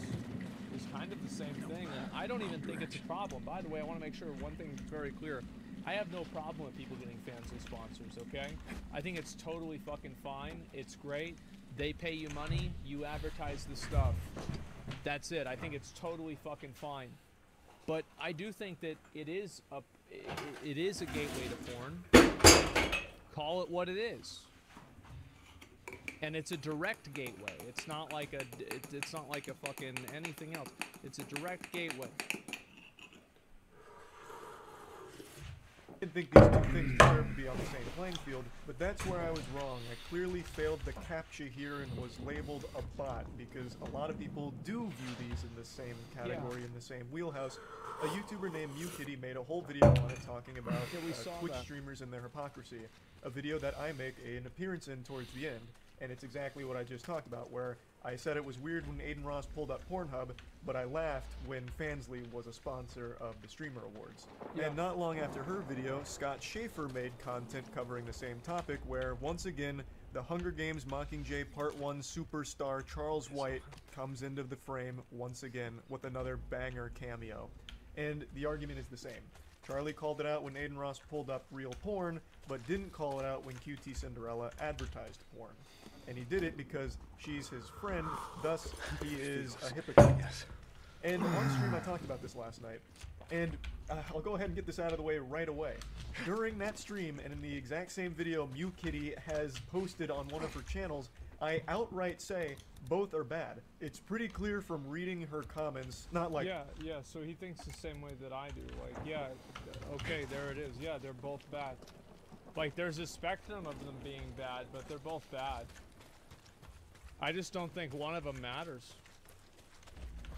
kind of the same thing, and I don't even think it's a problem. By the way, I want to make sure one thing's very clear. I have no problem with people getting Fansly sponsors, okay? I think it's totally fucking fine. It's great. They pay you money, you advertise the stuff. That's it. I think it's totally fucking fine. But I do think that it is a gateway to porn. Call it what it is. And it's a direct gateway. It's not like a fucking anything else. It's a direct gateway. I didn't think these two things deserve to be on the same playing field, but that's where I was wrong. I clearly failed the CAPTCHA here and was labeled a bot, because a lot of people do view these in the same category, in the same wheelhouse. A YouTuber named MewKitty made a whole video on it talking about Twitch streamers and their hypocrisy. A video that I make an appearance in towards the end. And it's exactly what I just talked about, where I said it was weird when Aiden Ross pulled up Pornhub, but I laughed when Fansly was a sponsor of the Streamer Awards. Yeah. And not long after her video, Scott Schaefer made content covering the same topic, where once again, the Hunger Games Mockingjay Part 1 superstar Charles White comes into the frame once again with another banger cameo. And the argument is the same. Charlie called it out when Aiden Ross pulled up real porn, but didn't call it out when QT Cinderella advertised porn. And he did it because she's his friend, thus he is a hypocrite. And on stream I talked about this last night, and I'll go ahead and get this out of the way right away. During that stream, and in the exact same video Mew Kitty has posted on one of her channels, I outright say both are bad. It's pretty clear from reading her comments, not like... Yeah, so he thinks the same way that I do. Like, yeah, okay, there it is. Yeah, they're both bad. Like, there's a spectrum of them being bad, but they're both bad. I just don't think one of them matters.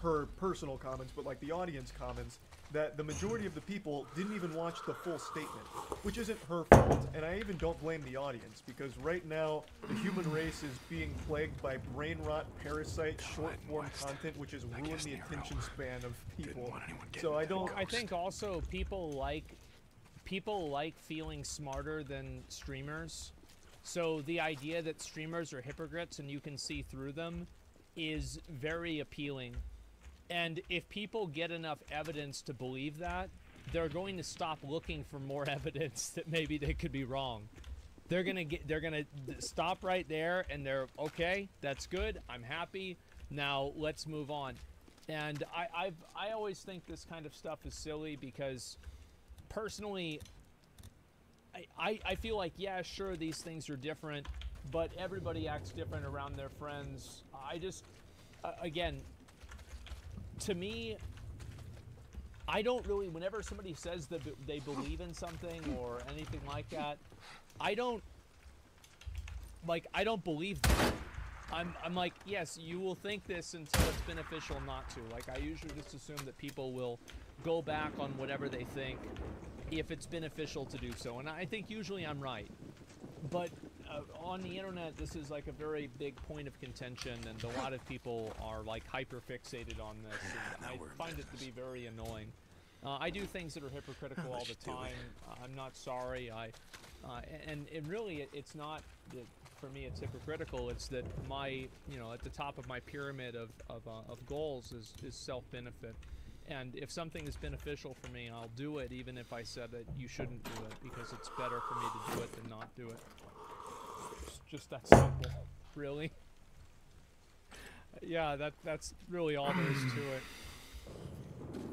Her personal comments, but like the audience comments, that the majority of the people didn't even watch the full statement, which isn't her fault, and I even don't blame the audience, because right now, the human race is being plagued by brain rot, parasite, short-form content, which has ruined the attention span of people. So I think also people like feeling smarter than streamers. So the idea that streamers are hypocrites and you can see through them is very appealing. And if people get enough evidence to believe that, they're going to stop looking for more evidence that maybe they could be wrong. They're gonna stop right there, and they're okay. That's good. I'm happy. Now let's move on. And I always think this kind of stuff is silly because, personally, I feel like, yeah, sure, these things are different, but everybody acts different around their friends. I just, again, to me, I don't really, whenever somebody says that they believe in something or anything like that, I don't believe them. I'm like, yes, you will think this until it's beneficial not to. Like, I usually just assume that people will go back on whatever they think if it's beneficial to do so. And I think usually I'm right. But on the internet, this is like a very big point of contention, and a lot of people are like hyper-fixated on this. And I find it to be very annoying. I do things that are hypocritical all the time. I'm not sorry. And really, it's not that for me it's hypocritical. It's that my, at the top of my pyramid of goals is self-benefit. And if something is beneficial for me, I'll do it, even if I said that you shouldn't do it, because it's better for me to do it than not do it. It's just that simple, really. Yeah, that's really all there is to it.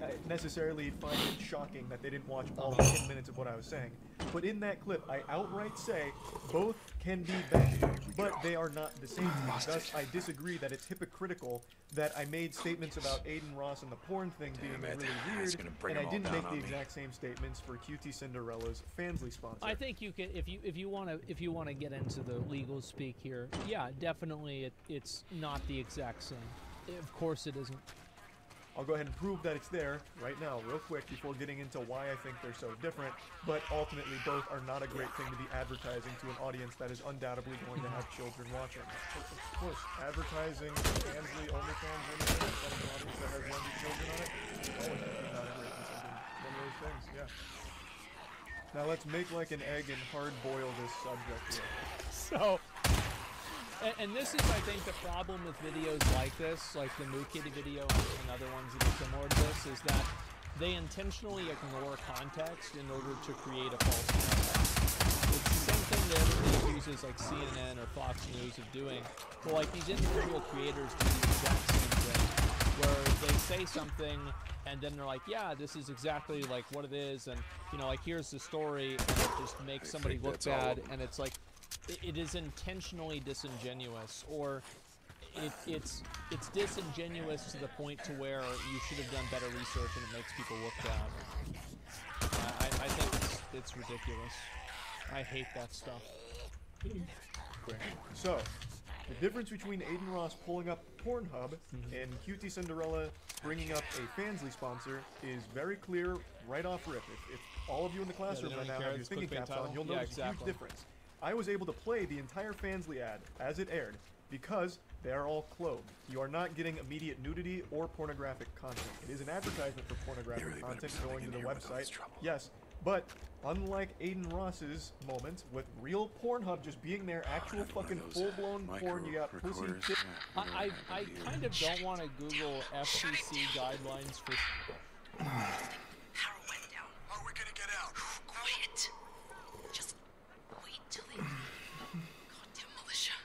I necessarily find it shocking that they didn't watch all 10 minutes of what I was saying. But in that clip, I outright say both can be bad, but they are not the same thing. Thus, I disagree that it's hypocritical that I made statements about Aiden Ross and the porn thing being really weird, and I didn't make the exact same statements for QT Cinderella's Fansly sponsor. I think you can, if you want to get into the legal speak here, yeah, definitely it's not the exact same. Of course it isn't. I'll go ahead and prove that it's there right now, real quick, before getting into why I think they're so different, but ultimately both are not a great thing to be advertising to an audience that is undoubtedly going to have children watching. Of course, advertising Fansly, OnlyFans, anything in front of an audience that has younger children on it, always not a great decision. One of those things, yeah. Now let's make like an egg and hard-boil this subject here. So... And this is, I think, the problem with videos like this, like the Moo Kitty video and other ones that are similar to this, is that they intentionally ignore context in order to create a false narrative. It's the same thing that everybody accuses like CNN or Fox News of doing. But like these individual creators do the exact same thing, where they say something and then they're like, yeah, this is exactly like what it is, and like here's the story, and it just makes somebody look bad, and it's like, it is intentionally disingenuous, or it's disingenuous to the point to where you should have done better research and it makes people look bad. I think it's ridiculous. I hate that stuff. So, the difference between Aiden Ross pulling up Pornhub and QT Cinderella bringing up a Fansly sponsor is very clear right off rip. If all of you in the classroom right now have your thinking caps on, you'll notice a huge difference. I was able to play the entire Fansly ad as it aired, because they are all clothed. You are not getting immediate nudity or pornographic content. It is an advertisement for pornographic content going to the website. Yes, but unlike Aiden Ross's moments with real Pornhub just being their actual fucking full-blown porn, you got pussy. I kind of don't want to Google FCC guidelines for. Power went down. How are we gonna get out? Quiet. Just wait till they leave. Goddamn militia.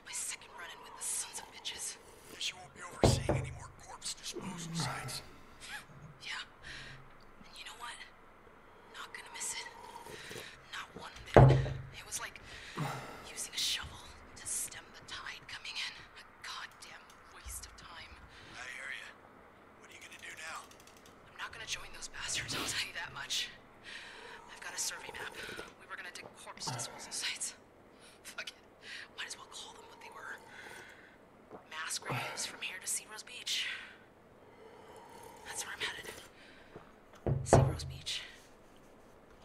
My second run-in with the sons of bitches. She won't be overseeing any more corpse disposal sites. Yeah. And you know what? Not gonna miss it. Not one bit. It was like using a shovel to stem the tide coming in. A goddamn waste of time. I hear you. What are you gonna do now? I'm not gonna join those bastards, I'll tell you that much. I've got a survey map. We were gonna dig corpse disposal sites. Fuck it. Might as well call them what they were. Mass graves from here to Searose Beach. That's where I'm headed. Searose Beach.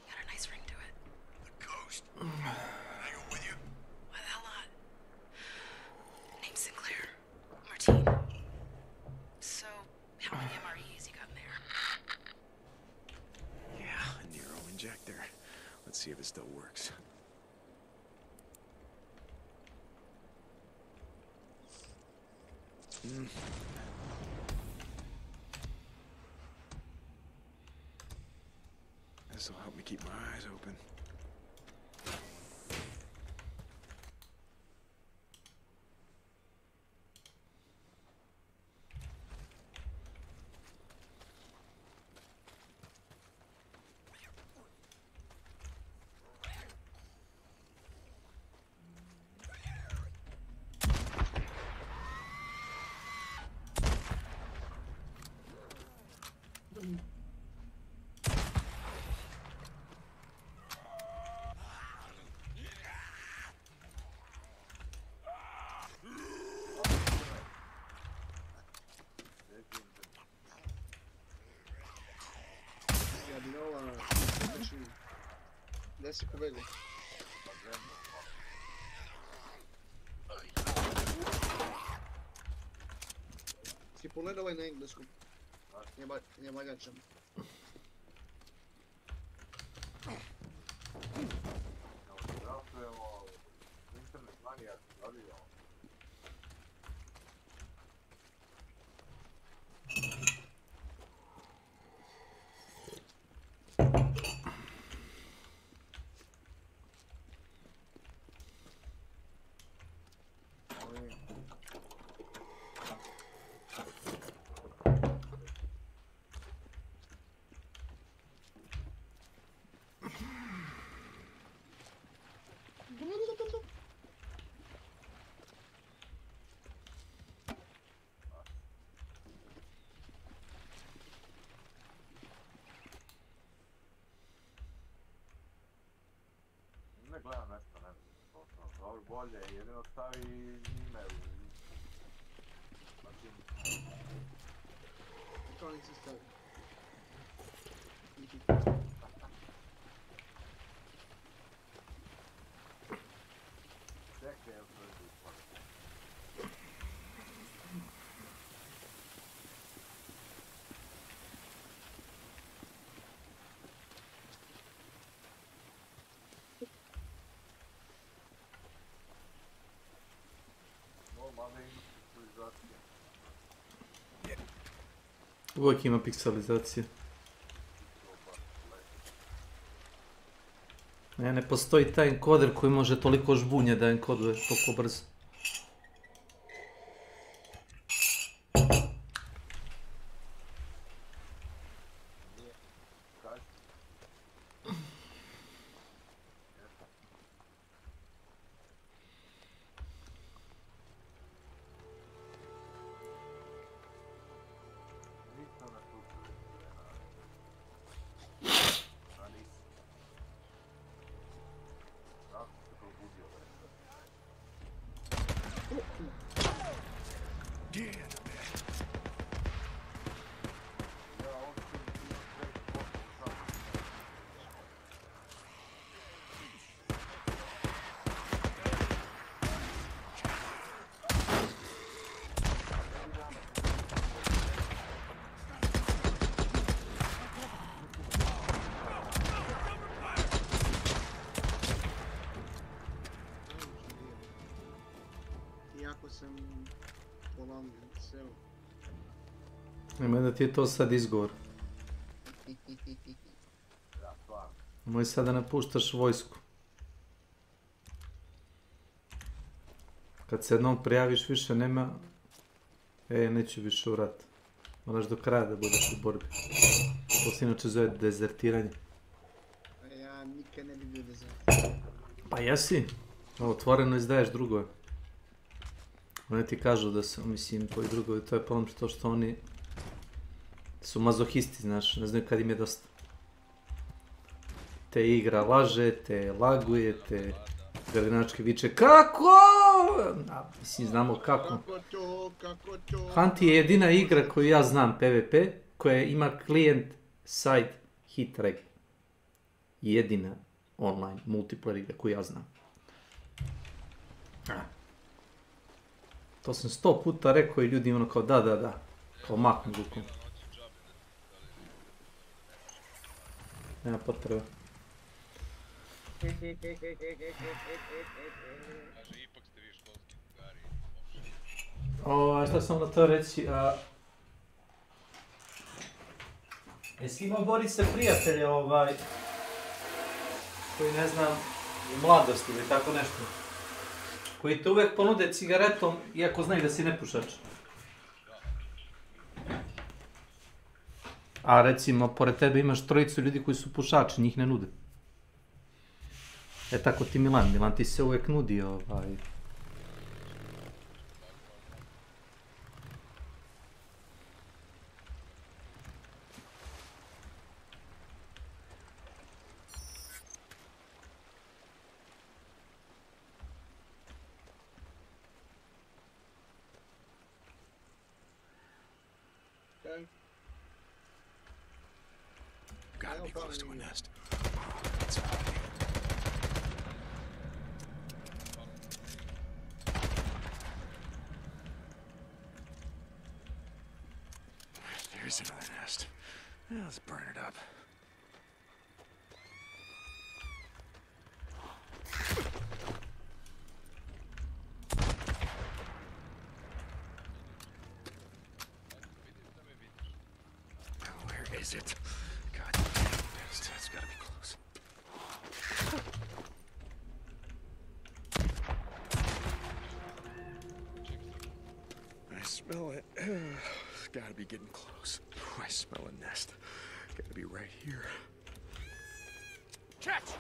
Got a nice ring to it. The coast. Can I go with you? Why the hell not? Name's Sinclair. Martine. So, how many MREs you got in there? Yeah, a Nero injector. Let's see if it still works. This will help me keep my eyes open. Ja bi ova, znači, gdje si pobegli? Si pogledaj ovaj na engleskom. Nije magačan. Ne gledam nešto, ne znam, dobro bolje, jedino stavi ime u To nek se stavi. Čekaj, evo to je izpod. Uvijek ima pikselizacije. Ne postoji taj enkoder koji može toliko žbunje da enkoduje toliko brzo. Nemoj da ti je to sad izgovor. Nemoj sad da napuštaš vojsku. Kad se jednom prijaviš više nema... neću više u rat. Moraš do kraja da budeš u borbi. To se inače zove dezertiranje. Ja nikad ne bi bio dezertiranje. Pa jesi. Otvoreno izdaješ drugove. Oni ti kažu da su, mislim, tvoji drugovi, to je problem što oni su mazohisti, znaš, ne znaju kad im je dosta. Te igra laže, te laguje, te grdinački viče kako? Mislim, znamo kako. Hunti je jedina igra koju ja znam, PvP, koja ima client side hit reg. Jedina online multiplayer igra koju ja znam. To sam 100 puta rekao i ljudi ono kao da, kao maknu rukom. Nema potrebe. Šta sam na to reći, jesi imao Borise prijatelje koji ne znam, u mladosti ili tako nešto, koji te uvijek ponude cigaretom iako znaju da si nepušač? A recimo, pored tebe imaš trojicu ljudi koji su pušači, njih ne nude. Tako ti Milan ti se uvijek nudi Gotta be close to a nest. There's another nest. Let's burn it up. Where is it? God damn it. It's gotta be close. I smell it. It's gotta be getting close. I smell a nest. Gotta be right here. Catch!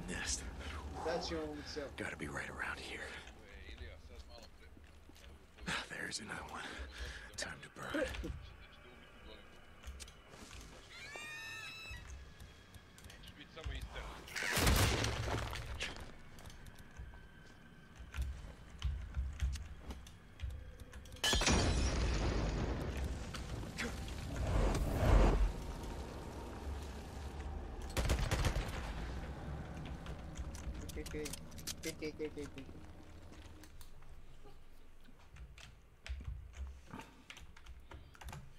Nest. Gotta be right around here. There's another one. Time to burn.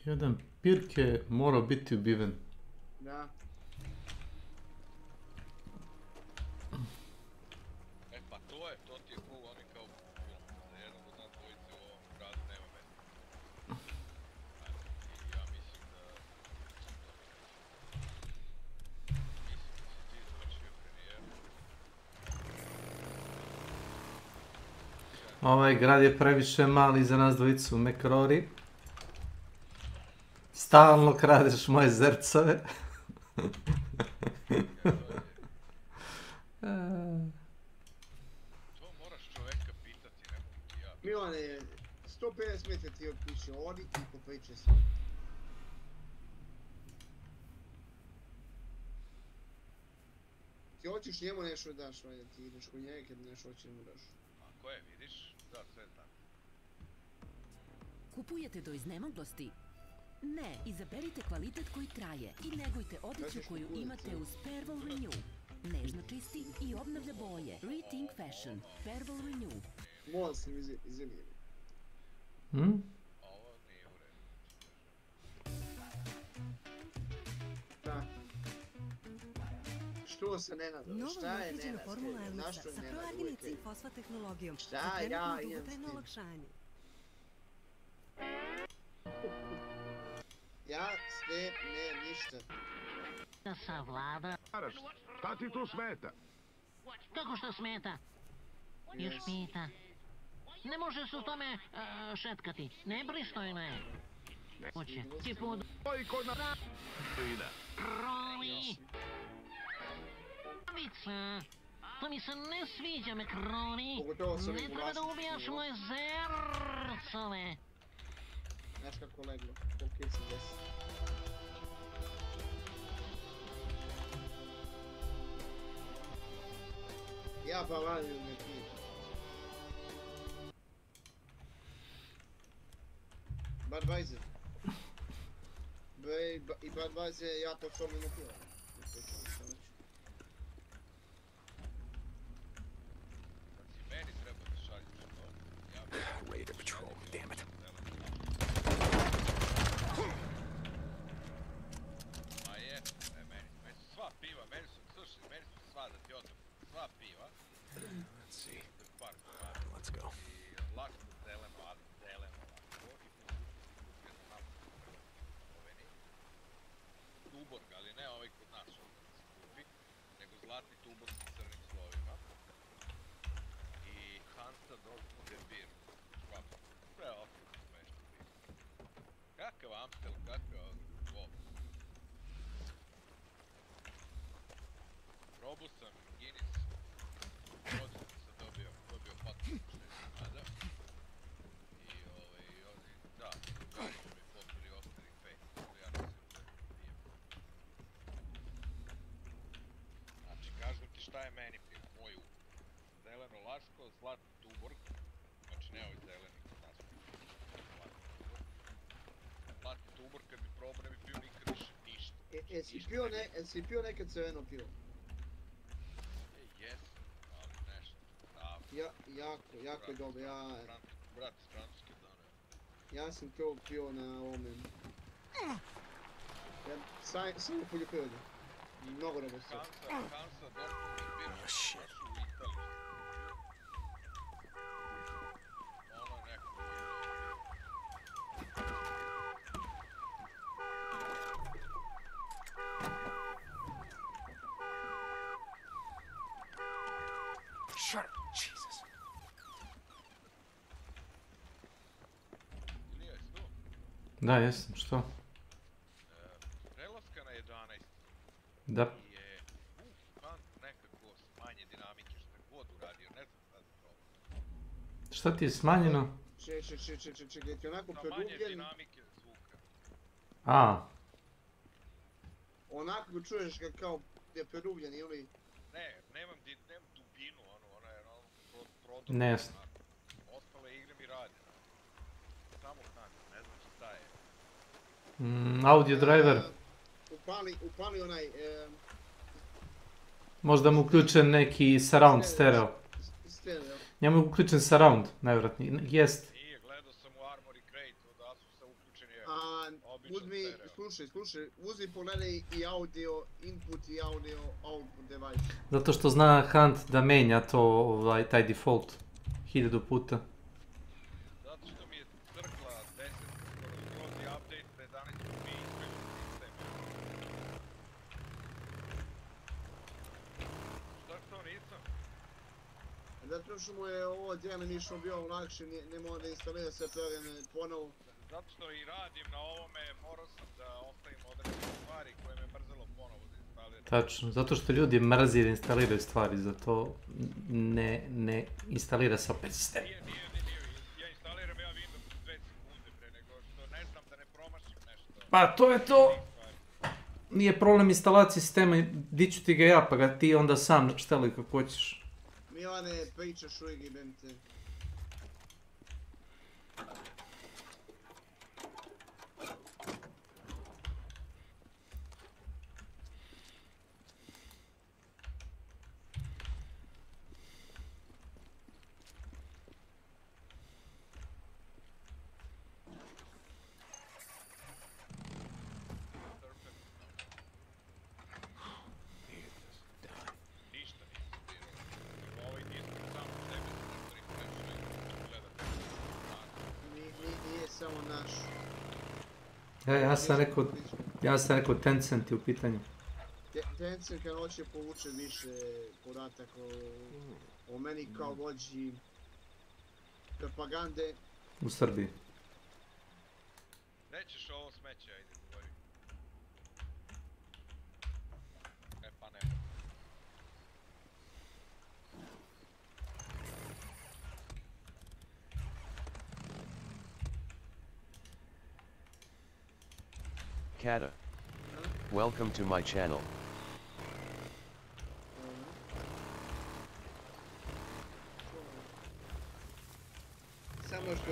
Jedan pirk je morao biti ubiven. Da. Pa to ti je cool, oni kao za jednog od nas dvojice u ovom gradu nema mene. I ja mislim da ti završio karijeru. Ovaj grad je previše mali za nas dvojicu, Mekrori. Stalno kradeš moje zrcove. To moraš čoveka pitati, ne mogu ti ja. Milane, 150 metra ti od kuće, odi ti popričaj se. Ti hoćeš njemu nešto daš, valjda ti ideš kod njega kad nešto hoće mu daš. Ako je, vidiš, da sve znam. Kupujete do iznemoglosti? Ne, izaberite kvalitet koji traje i negujte odjeću koju imate uz Pervol Renew. Nežno čisti i obnavlja boje. Rethink Fashion. Pervol Renew. Molim se mi izvini. Ovo nije u redu. Da. Što se Nenada? Novom Šta je unapređena Nenad? formula Elisa Zašto je sa Nenad proargine uvijek? cink fosfat tehnologijom. Šta za trenutno ja imam s dugotrajno tim? olakšanje. Ja s tim ne ništa. Da savlada. Šta ti tu smeta? Kako što smeta? Još pita. Ne može se u tome šetkati. Nepristojno je. Hoće ti pod... Krovi! Kravica! To mi se ne sviđa me, Krovi. Ne treba da ubijaš moje zercove. Znaš kako leglo? Koliko sam desi? Ja pa valim me pita. Budweiser. I Budweiser jako solidno pivo. Meni treba da šalješ to. Raider patrol, damn it. Ma je, meni su sva piva, meni su sva da ti otvorim, sva piva. Let's see. Let's go. I lako zeleno lako. Tuborg, ali ne ovaj kod nas ovdje se kupi, nego zlatni tuborg sa crnim slovima. I Hansa Dortmunder beer, švaba. Sve opet smešno pivo. Kakav Amstel, kakav Bob. Probao sam Guinness. Rođen sam dobio patku mada. I da, gari su mi popili ostali fake, ali ja nisam pijem. Znači, kažem ti šta je meni pivo, moj ukus. Zeleno laško, zlatni tuborg, znači ne ovaj zeleni kod nas, zlatni tuborg. Zlatni tuborg kad bi probao ne bi pio nikad više ništa. Jesi pio nekad crveno pivo? Jesam, ali nešto, davno. Jako je dobro, Brat iz Francuske dane. Ja sam to pio na ovome. Samo poljoprivredno. Mnogo dobro sve. Hansa Dortmunder beer, baš u Italiji. Ono je neko Shut up, Jesus. Ilija, jesi tu? Da, jesam, što? Prelaska na 11. Da. Je Hunt nekako smanje dinamike, šta god uradio, ne znam šta se probao. Šta ti je smanjeno? Čekaj, ti onako Smanje produbljen. dinamike zvuka. A. Onako čuješ ga kao je produbljen ili... Ne, nemam dubinu, ona je prodor. Nejasno. Ostale igre mi rade. Samo Hunt, ne znam šta je. Audio driver. Upali onaj... Možda mu uključen neki surround stereo. Stereo. Njemu je uključen surround, najvjerojatnije. Jest. Nije, gledao sam u Armory Crate, od Asusa uključen je običan Uzmi, stereo. slušaj, uzmi pogledaj i audio input i audio output device. Zato što zna Hunt da menja to, taj default 1000 puta. Zato što mi je crkla 10 skroz i update za 11 mi ispežem sistem. Šta to nisam? Zato što mu je ovo djelomično bio lakše, ne mora da instalira sve programe ponovo. Zato što i radim na ovome, morao sam da ostavim određene stvari koje me mrzelo ponovo da instaliram. Tačno, zato što ljudi mrzi da instaliraju stvari, zato ne instalira se opet sistem. Nije, ja instaliram Windows u 2 sekunde pre nego što ne znam da ne promašim nešto. Pa to je to! Nije problem instalacije sistema, diću ti ga ja, pa ga ti onda sam šteli kako hoćeš. Milane, pričaš uvijek i bem te. znaš. Ja sam rekao Tencent je u pitanju. Tencent kad hoće povuče više podataka o meni kao vođi propagande. U Srbiji. Nećeš ovo smeće, ajde govori. E pa ne. Kata. Welcome to my channel. Samo što...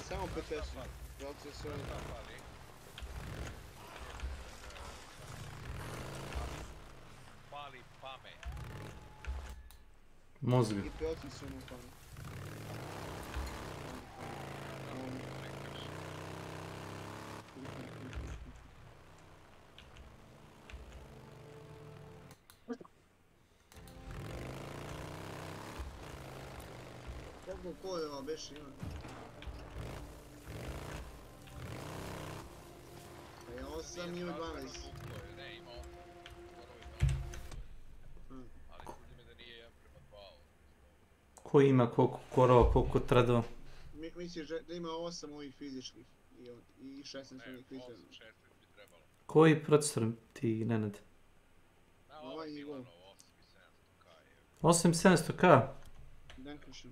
Samo procesu. Procesu... Pali pamet. Mozga. I procesu mu pali. Koliko kodeva beš ima? Pa je 8 ili 12. Ne, ima 8. Ali čudi me da nije 1:2. Ko ima koliko korova, koliko tradova? Misliš da ima 8 ovih fizičkih i 16 ovih virtualnih? 16 bi trebalo. Koji procesor ti, Nenad? Ovaj nivo. 8700K? Dankeschön.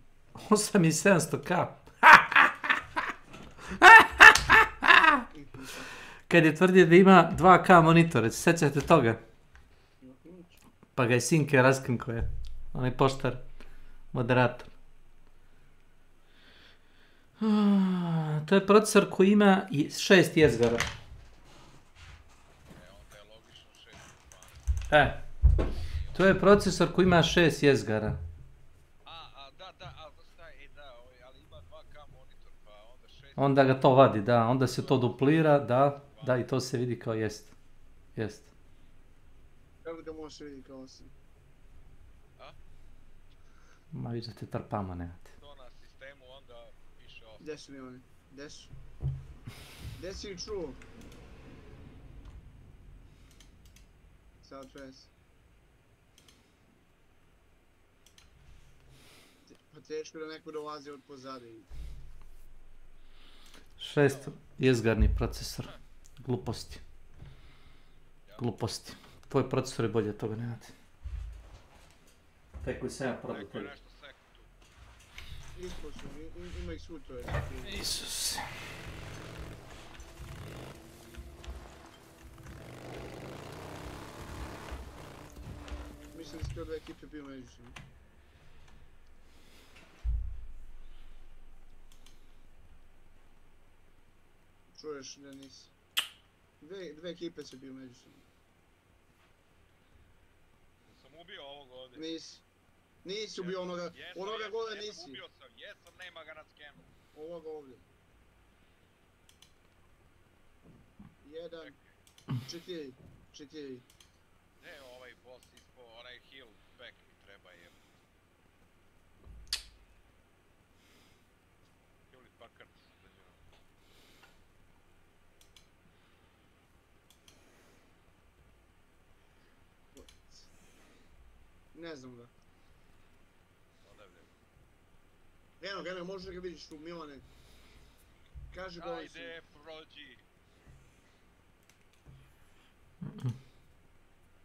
8700K? Kad je tvrdio da ima 2K monitore, sjećate toga? Pa ga je Sinke raskrinkuje. Onaj poštar, moderator. To je procesor koji ima 6 jezgara. To je procesor koji ima 6 jezgara. Onda ga to vadi, da, onda se to duplira, da, i to se vidi kao jest. Jest. Kako da može se vidi kao 8? Ma vidiš da te trpama nemate. To na sistemu onda piše 8. Gdje su mi oni? Gdje su? Gdje si ih čuo? S.W.Frost. Pa teško da neko dolazi od pozadi. 6 jezgarni procesor. Gluposti. Gluposti. Tvoj procesor je bolje od toga, nemate. Taj koji sam ja probao tebi. Ispošno, ima ih svu to je. Isus. Mislim da su dve ekipe bio međusobno. Čuješ da nisi. Dve ekipe su bio međusobno. Sam ubio ovog ovdje. Nisi. Nisi ubio onoga gore nisi. Ubio sam, jesam, nema ga na skemu. Ovoga ovdje. 1, 4. Ne, ovaj boss ispo, onaj heal back mi treba je. Hewlett Packard da želim. Ne znam ga. Eno, možeš da ga vidiš tu, Milane. Kaži ga ovaj su. Ajde, prođi.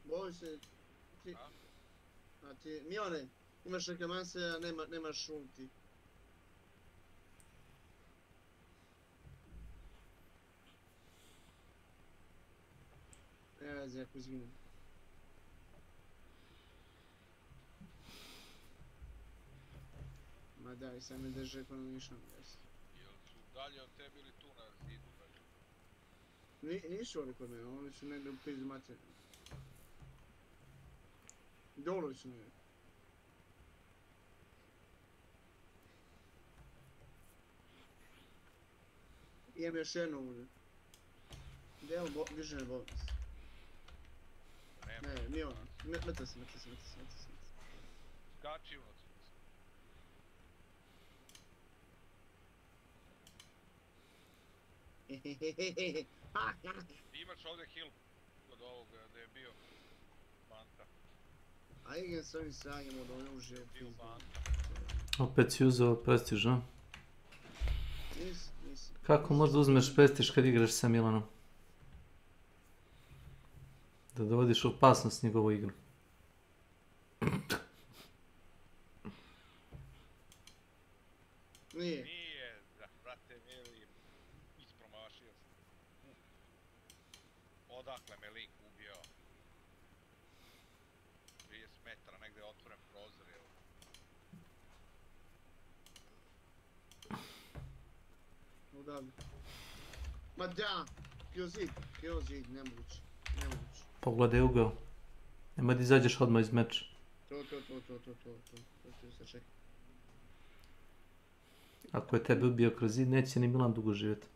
Boli se... A ti, Milane, imaš reklamanse, a nemaš ulti. Ne veze, ako izginem. Ma daj, sam me drže ako nam ništa ne desi. Jel su dalje od tebi ili tu na zidu? Nisu oni kod mene, oni su negdje u pizdu materiju. Dole su negdje. Imam još jednu ovdje. Gdje je ovo vižene bolest? Ne, nije ona. Meta se. Skači u nas. Imaš ovdje heal kod ovoga gdje je bio Banta. A igen s ovim sranjem od ovdje uživo. Bio Banta. Opet si uzeo prestiž, a? Nisi. Kako možda uzmeš prestiž kad igraš sa Milanom? Da dovodiš u opasnost njegovu igru. Nije. Nije, brate, Mili, ispromašio sam. Odakle me lik ubio? 30 metara, negdje je otvoren prozor, evo. Odavde. Ma da! Krio zid, nemoguće. Pogledaj ugao. Nema da izađeš odmah iz meča. To ću se čekati. Ako je tebe ubio kroz zid, neće ni Milan dugo živjeti.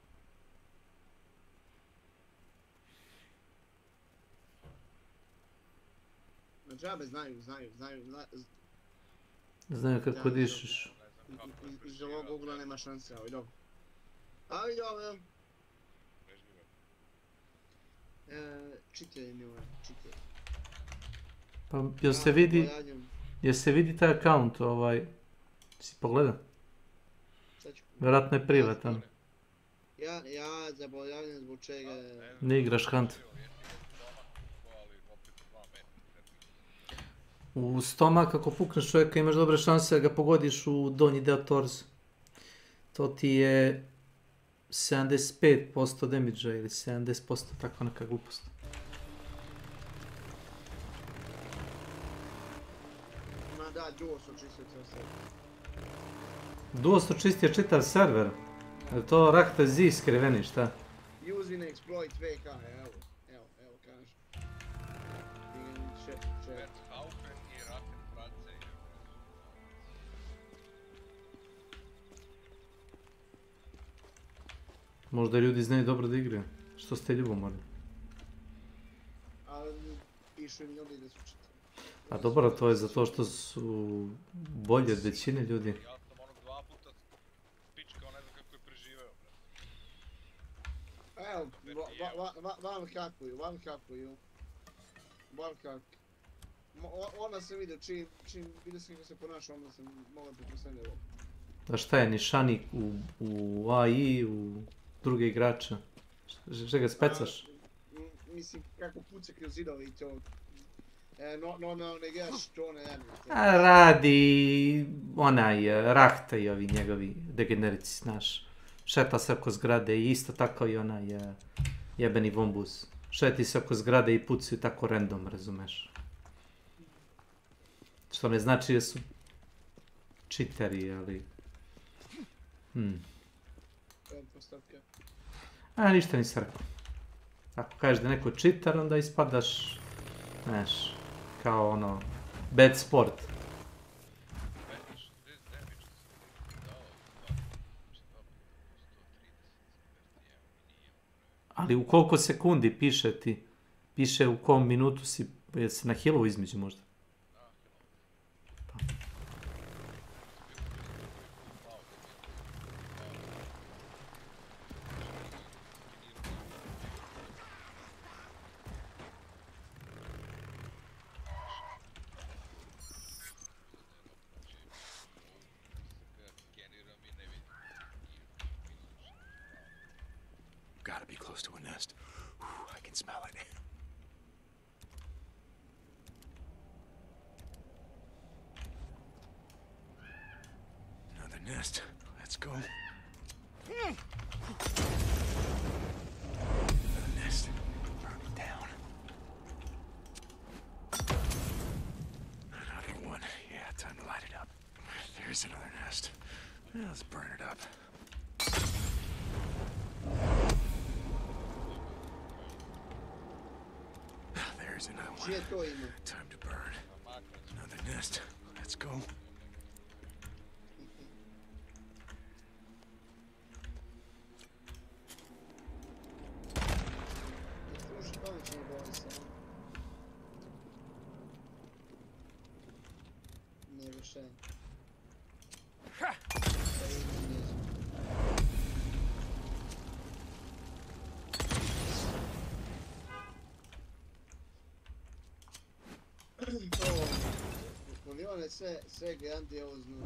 Na džabe znaju. Znaju kako dišeš. Iz ovog ugla nema šanse, ali dobro. Ali dobro. Čitaj mi ovaj, čitaj. Pa jel se vidi taj account si pogledao? Vjerojatno je privatan. Ja zaboravljam zbog čega... Ne igraš Hunt. U stomak ako pukneš čovjeka imaš dobre šanse da ga pogodiš u donji deo torza. To ti je 75% damage-a ili 70%, tako neka glupost. Ma da, duo su čistio cijel server. Duo su čistio čitav server? Je to Rakta Z skriveni, šta? Using exploit VK, evo, kažem. Chat. Možda ljudi znaju dobro da igraju. Što ste ljubomorni? Ali pišu im ljudi da su čitali. A dobro, to je zato što su bolji od većine ljudi. Ja sam onog 2 puta pičkao, ne znam kako je preživeo. Evo, vam kakuju. Onda sam vidio, čim vidio sam kako se ponaša, onda sam mogao pretpostaviti ovo. A šta je, nišanik u AI, u druge igrače? Što ga specaš? Mislim, kako puca kroz zidove i to. Ne gledaš to, ne. Radi Rahta i ovi njegovi degenerici, znaš. Šeta se oko zgrade i isto tako i onaj jebeni vombuz. Šeti se oko zgrade i pucaju tako random, razumeš? Što ne znači da su čiteri, ali... A, ništa nisam rekao. Ako kažeš da je neko čitar, onda ispadaš, znaš, kao ono, bad sport. Ali u koliko sekundi piše ti? Piše u kom minutu si, je se na healu između možda? Gotta be close to a nest. Whew, I can smell it. Another nest. Let's go. Another nest. Burn it down. Another one. Yeah, time to light it up. There's another nest. Well, let's burn it up. There's another one. Time to burn. Another nest. Let's go. one sve grandiozno.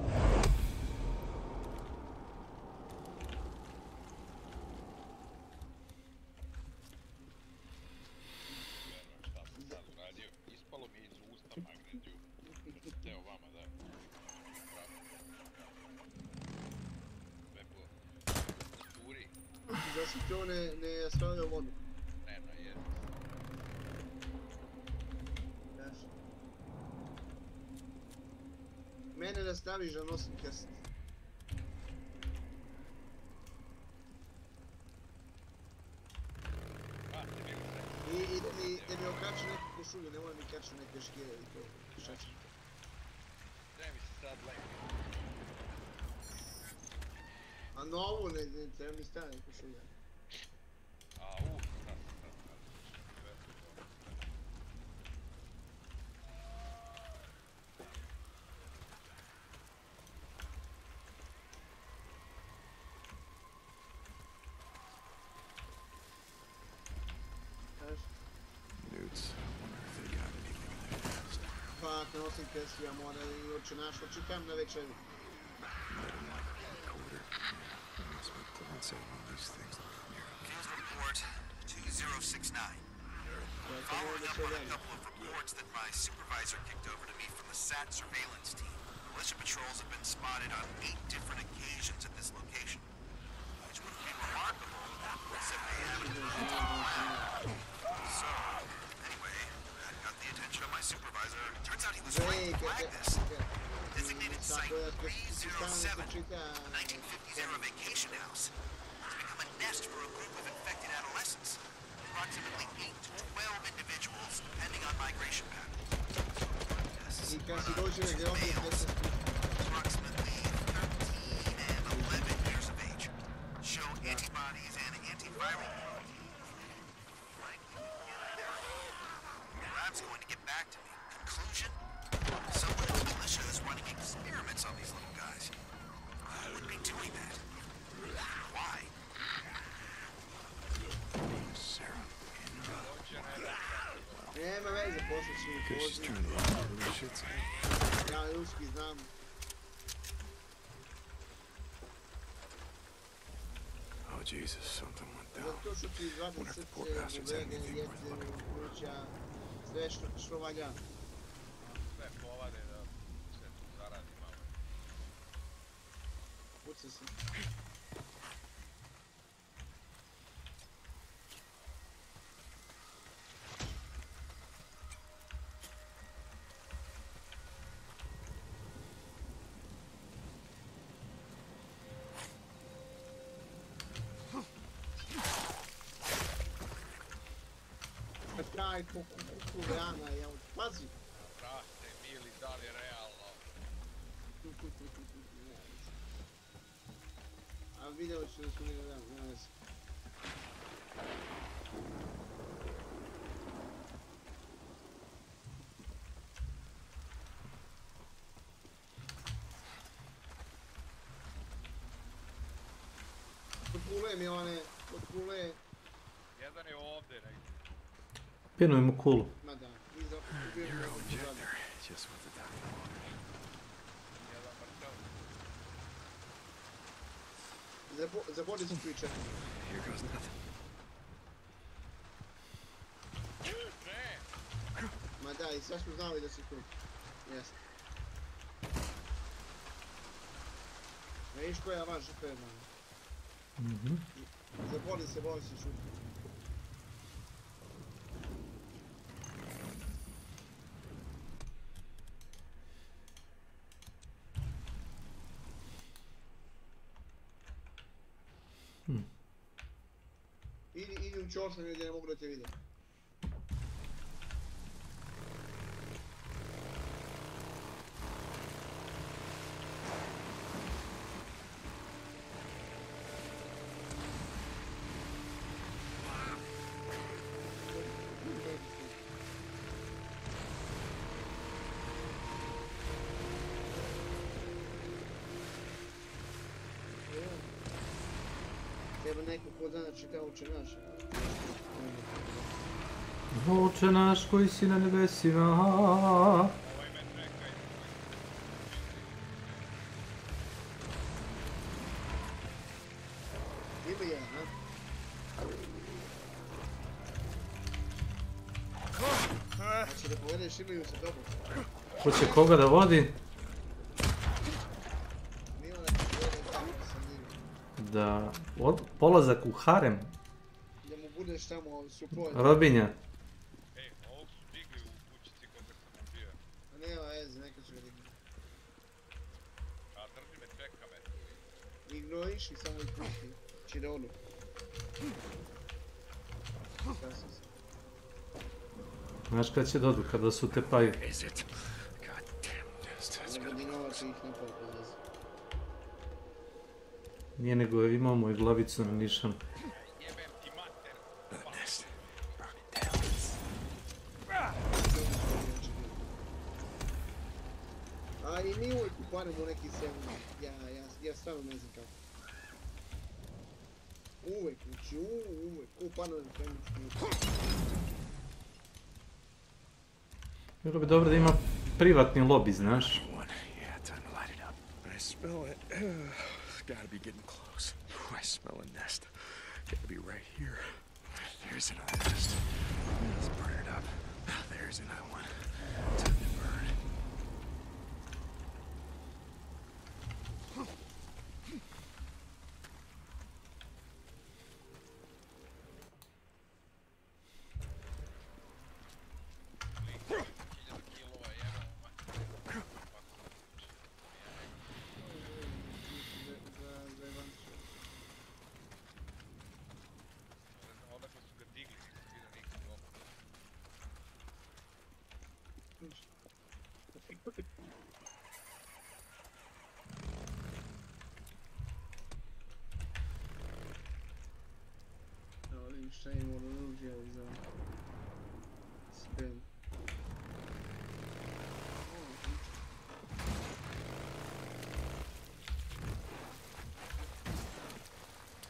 Ispalo mi iz usta magnetiju. Evo vama da. Lepo. Turi. Zašto to ne stavio vodu? Ne, na jezik. Mene da staviš da nosim krst. I da mi okači neku košulju, ne moram mi kači neke škire i to. Šačer. Ne mi se sad lepi. A novu ne treba mi stane košulja. Pa ako nosim krst, ja moram i očenaštvo čitam na večeri. Field report 2069. Following up on a couple of reports that my supervisor kicked over to me from the SAT surveillance team, militia patrols have been spotted on 8 different occasions at this location. Which wouldn't be remarkable, except they haven't been So, anyway, that got the attention of my supervisor. Turns out he was right to flag this. Designated Site 307, 1950s era vacation house. It's become a nest for a group of infected adolescents. Approximately 8 to 12 individuals, depending on migration patterns. Approximately 13 and 11 years of age. Show antibodies and antiviral. Lab's going to get back to me. Conclusion? Someone in the militia is running experiments on these little guys. Who would be doing that? Why? Nema veze, poslije ću mi poziv. Ja ruski znam. Oh Jesus, something went down. Wonder if the poor bastards had anything worth looking for. Sve što valja. Sve povade da se tu zaradi malo. Puca se. Kaj kukurana, ja pazi. Brate, mili, da li je realno? A video ću da su mi ne veze. Potpule mi one, potpule. Jedan je ovdje negdje. Pinuj mu kulu. Ma da, Your injector just went to down the water. Jedan mrtav. Zabodi sam priča. Here goes nothing. Ma da, i sad smo znali da si tu. Jes. Vidiš koja vaša firma. Zabodi se, boli se šuti. Idi u čošnu gdje ne mogu da te vidim. Treba neko ko zna čita uče naša. Oče naš koji si na nebesima. šilija, ha? Znači da povedeš šiliju se dobro. Ko će koga da vodi? Nije ona ti povede tamo sa njim. Da... polazak u harem. Da mu budeš tamo suport. Robinja. Ej, ovog su digli u kućici koga sam ubio. A nema veze, neka ću ga digli. A drži me, čeka me. Ignoriš i samo ih pusti. Čirolu. Sasno se. Znaš kad će dodu, kada su te paju. Godinovače ih napao po vezi. Nije nego je imao moju glavicu na nišanu. A i mi uvijek upademo u neki sen. Ja stvarno ne znam kako. Uvijek, znači uvijek. Upademo u premičku. Bilo bi dobro da ima privatni lobby, znaš. I smell it. It's gotta be getting close. I smell a nest. Gotta be right here. There's another nest. Let's burn it up. There's another one. Time to burn. Evo vidim šta imamo od oružja za sprem.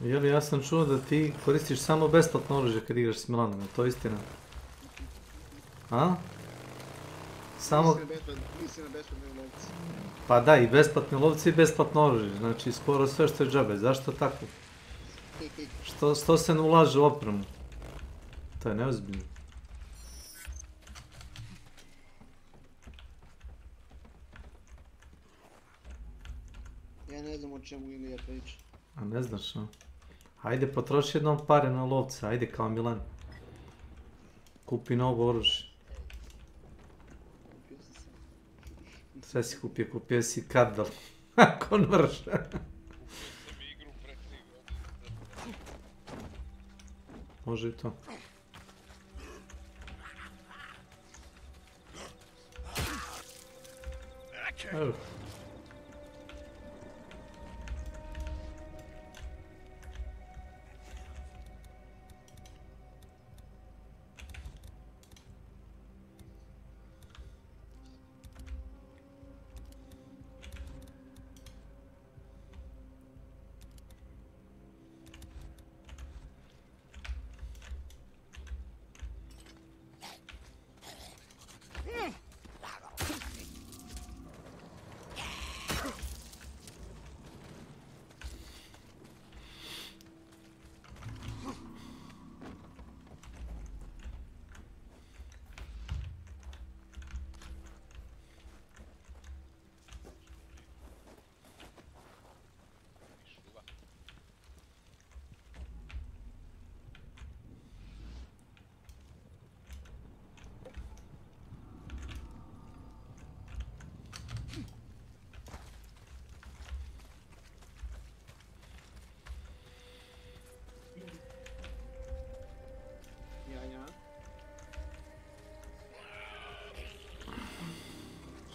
Jeli, ja sam čuo da ti koristiš samo besplatno oružje kad igraš s Milanom, je to istina? A? Samo... Mislim na besplatne lovci. Pa da, i besplatni lovci i besplatno oružje, znači skoro sve što je džabe, zašto tako? Što se ne ulaže u opremu? To je neozbiljno. Ja ne znam o čemu Ilija priča. A ne znaš, a? Hajde, potroši jednom pare na lovce, ajde kao Milan. Kupi novo oružje. Sve si kupio si kardal. Konvrš. Može i to. Evo.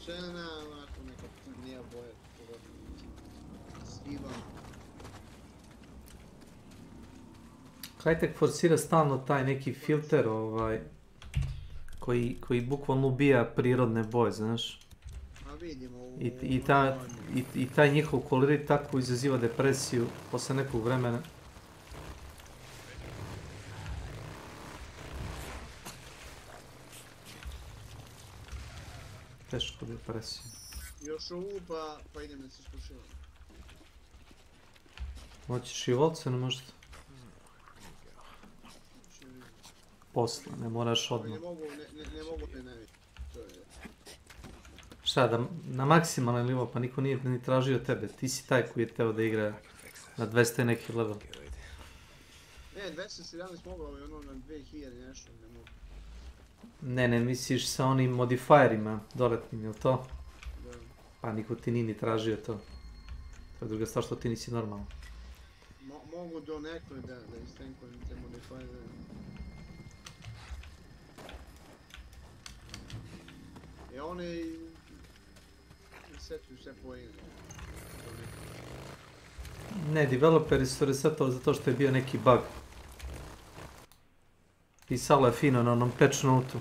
Žena, onako neka crnija boja, siva. Kaj tek forsira stalno taj neki filter, koji bukvalno ubija prirodne boje, znaš? A vidimo I taj njihov kolorit tako izaziva depresiju posle nekog vremena. Teško depresiju. Još ovu pa idem da se skušivam. Hoćeš i volce, ne možete? posla, ne moraš odmah. Ne mogu ne vidjeti. Šta, da na maksimalnom nivou, pa niko nije ni tražio tebe, ti si taj koji je teo da igra na 200 neki level. Ne, 217 mogao, ali ono na 2000 nešto, ne mogu. Ne, misliš sa onim modifijerima dodatnim, jel to? Da. Pa niko ti nije ni tražio to. To je druga stvar što ti nisi normalno. Mogu do nekoj da istenkujem te modifajere. I oni resetuju sve pojene. Ne, developeri su resetovali zato što je bio neki bug. Pisalo je fino na onom patch note-u.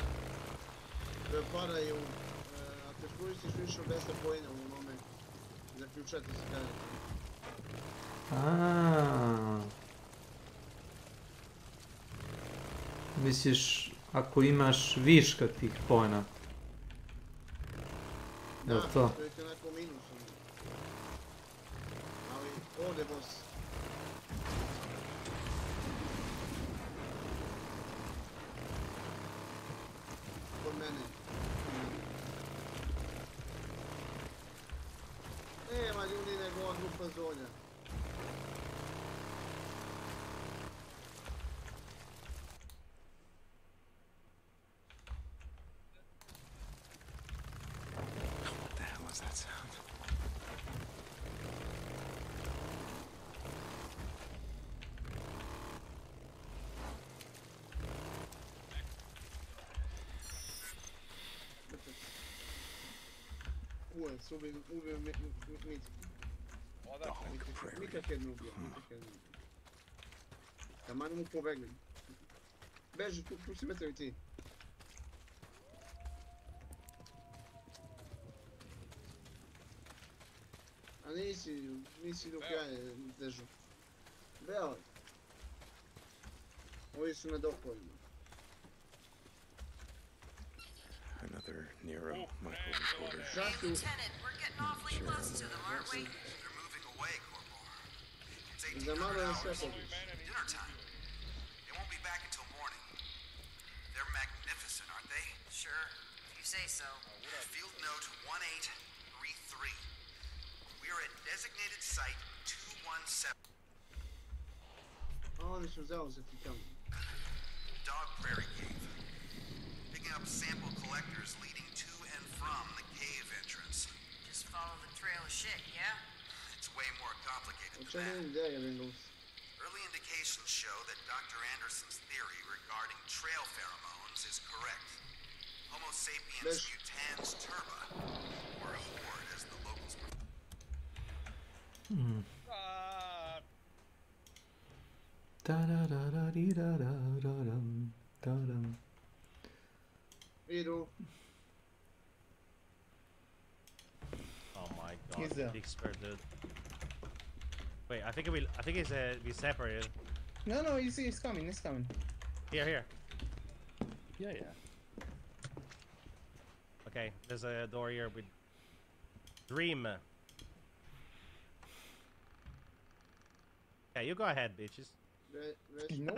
Paraju, ako iskoristiš više od 10 pojena u onome, zaključati se kada. Misliš, ako imaš viška tih pojena? Jel to? Da, to je onako minusom. Ali ovdje boss. Kod mene. Nema ljudi nego on glupa zonja. What the hell is that sound? Uvijek, ubio Mitski. Nikak je ne ubio, Taman mu pobegli. Beži, tu si metrovi ti. A nisi do kraja držao. Beo. Ovi su na dopoljima. Another Nero microrecorder. Hey, Lieutenant, we're getting awfully close to them, aren't we? They're moving away, Corporal. It's 18 Zamara na hours. svetlobis. Dinner time. They won't be back until morning. They're magnificent, aren't they? Sure, if you say so. Field note 1833. We are at designated site 217. Oni su zauzeti tamo. Dog Prairie Cave. Picking up sample collectors leading to and from the cave entrance. Just follow the trail of shit, yeah? It's way more complicated than Čemu that. im ideja, Windows? Early indications show that Dr. Anderson's theory regarding trail pheromones is correct. Homo sapiens mutans turba, or horde as the locals prefer. Idu. Oh my god, He's there. big spare dude. Wait, I think it's we separated. No, he's coming, Here. Yeah. Okay, there's a door here with Dream. Okay, you go ahead, bitches. No.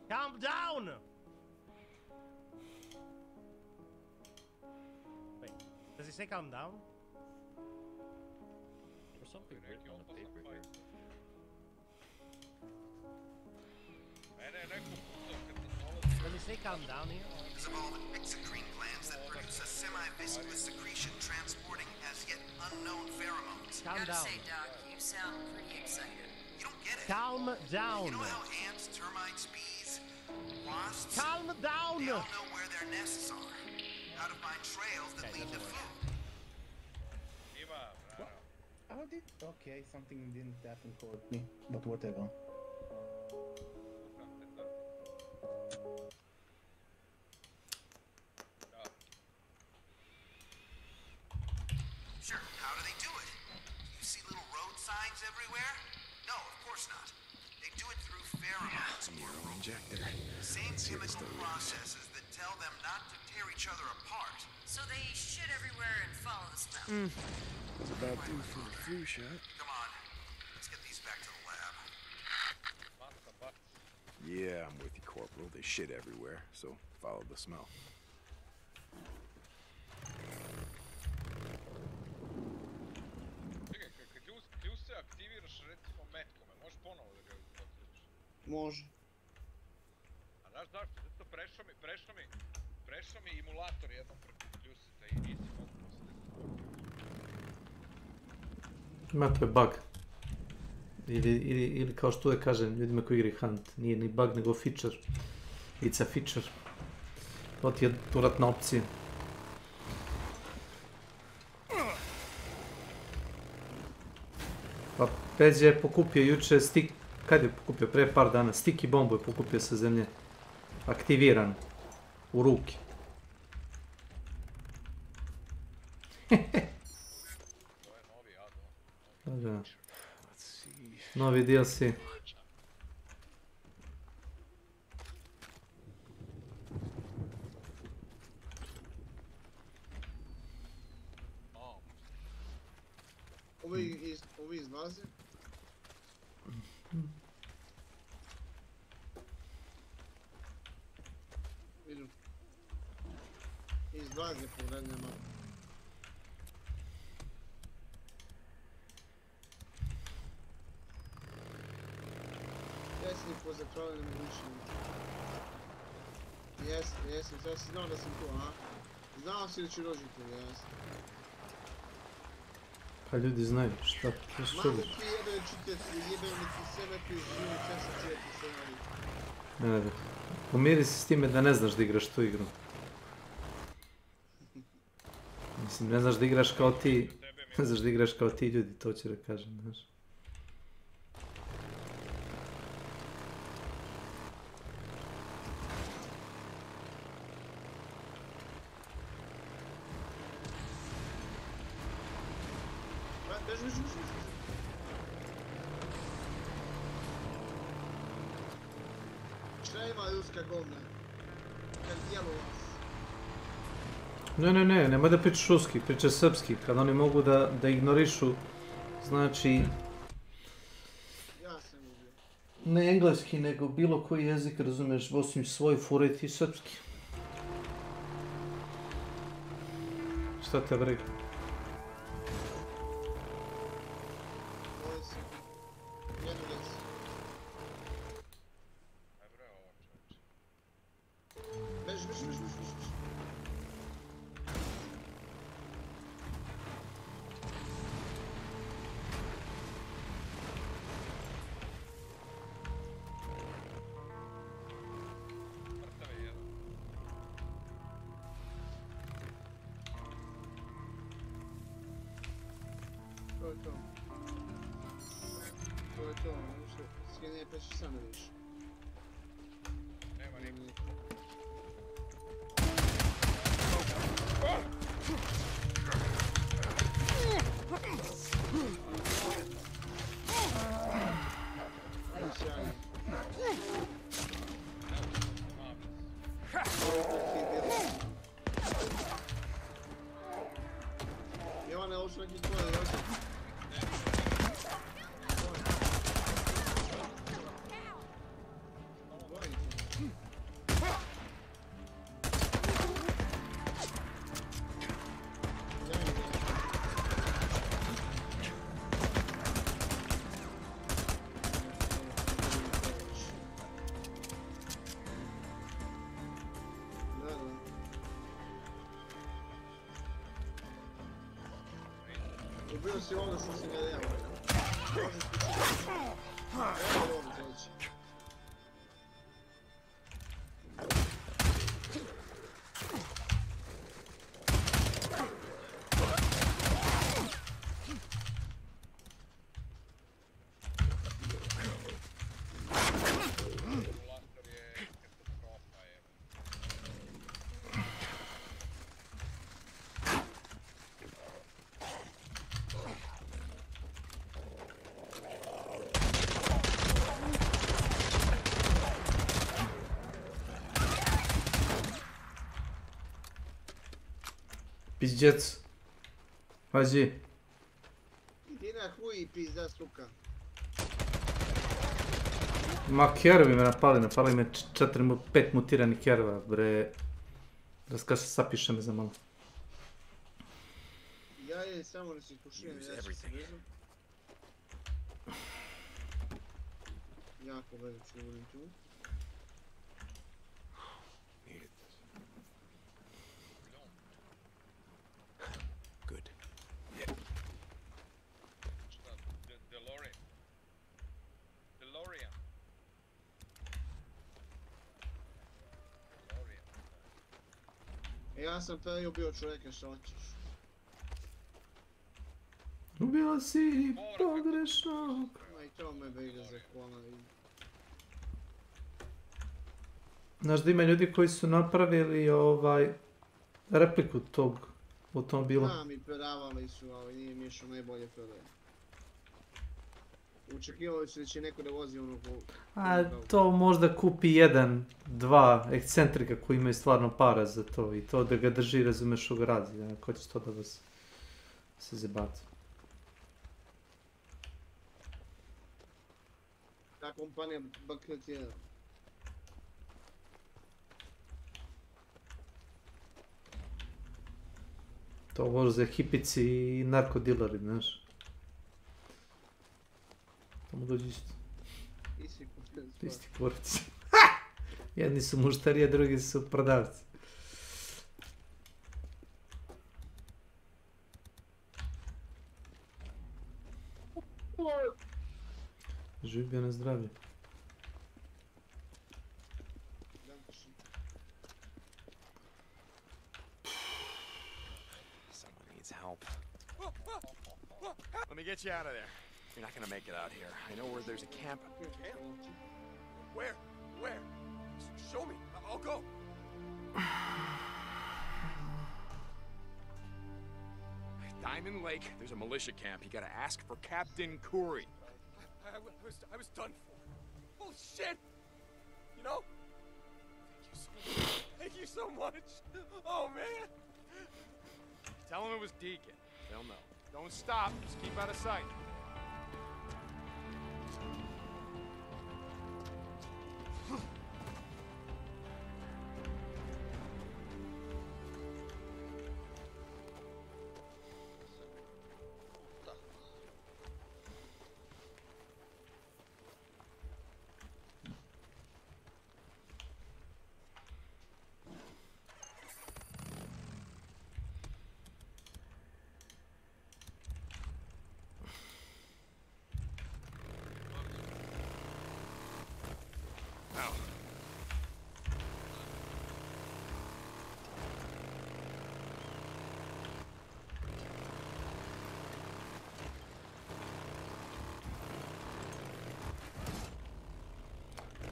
Calm down! Wait, does he say calm down? Or something written on the paper here. Does he say calm down here? Dissolved exocrine glands that produce a semi-viscous secretion transporting as yet unknown pheromones. Calm Gotta down. say, Doc, you sound pretty excited. You don't get it. Calm down. You know how ants, termites, bees, wasps... Calm down! They all know where their nests are. How to find trails that lead to food. How did? Okay, something didn't happen for me, but whatever. Sure, how do they do it? You see little road signs everywhere? No, of course not. They do it through pheromones. Injector. Same chemical processes that tell them not to tear each other apart. So they shit everywhere and follow the smell. It's about due for a flu shot. Come on, let's get these back to the lab. Yeah, I'm with you, Corporal. There's shit everywhere, so follow the smell. Čekaj, kad ljus se aktiviraš recimo metkome, možeš ponovo da ga upotrebiš? Može. A znaš zašto? Zato prešao mi emulator jednom preko ljusita i nisi mogu posle da se upotrebiš. Ima to je bug. Ili kao što uvijek kažem ljudima koji igraju Hunt, nije ni bug nego feature. It's a feature. To ti je dodatna opcija. Pa Peđa je pokupio juče kad je pokupio? Pre par dana. Sticky bombu je pokupio sa zemlje. Aktiviran. U ruke. Da. Novi DLC. Ovi izlaze. Vidim. Izlaze po vrednjama. Jesi li po zatvorenim mišljenju? Jesi, sad si znao da sam tu, a? Znao si da ću dođi tu, jesi. Pa ljudi znaju, šta čudiš? Mamu ti jebem čitati, jebem li ti sebe ti živim, sve se cijeti se radi. Ne, pomiri se s time da ne znaš da igraš tu igru. Mislim, ne znaš da igraš kao ti, ne znaš da igraš kao ti ljudi, to ću da kažem, znaš. Šta ima ruska govna? Kad jelo vas? Ne, nemoj da pričaš ruski, pričaš srpski. Kad oni mogu da ignorišu, znači... Ja sam ubio. Ne engleski, nego bilo koji jezik, razumeš, osim svoj fure ti srpski. Šta te briga? To je to, skenije pa ćeš sam da vidiš. Nema niko. Jovane, ovo su neki tvoje, Ubio si ono što si ga deo. Možeš početi. Evo ovo doći. Пиздец. Пази. Иди на хуй, пизда, сука. Ma kerovi me napali me 5 mutirani kerova, bre. Raskad se sapiše me za malo. Ja je samo da si ispušijem, ja ću se brzo. Jako brzo ću uvodim tu. Good. DeLorean. Ja sam prvi ubio čovjeka, što hoćeš? Ubila si pogrešnog. Ma i to me briga za kola. Znaš da ima ljudi koji su napravili repliku tog automobila. Znam i prodavali su, ali nije mi išao najbolje prodaje. Očekivali su da će neko da vozi ono ko... A to možda kupi 1-2 ekscentrika koji imaju stvarno para za to i to da ga drži, razumeš, u gradi. Ko će to da vas se zebaci. Ta kompanija bankrotira. To možda za hipici i narkodileri, znaš. Tamo dođi isto. Isti kurac. Jedni su mušterije, drugi su prodavci. Živ bio na zdravlje. Someone needs help. Let me get you out of there. You're not gonna make it out here. I know where there's a camp. Camp? Where? Where? Show me. I'll go. Diamond Lake, there's a militia camp. You gotta ask for Captain Curry. I was done for. Holy shit! You know? Thank you so much. Oh, man. Tell them it was Deacon. They'll know. Don't stop. Just keep out of sight.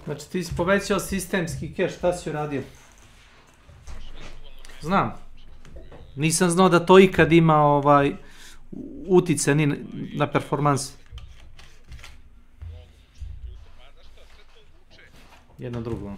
Znači ti si povećao sistemski cache, šta si uradio? Znam. Nisam znao da to ikad ima utjecaj na performans. Jedno drugo.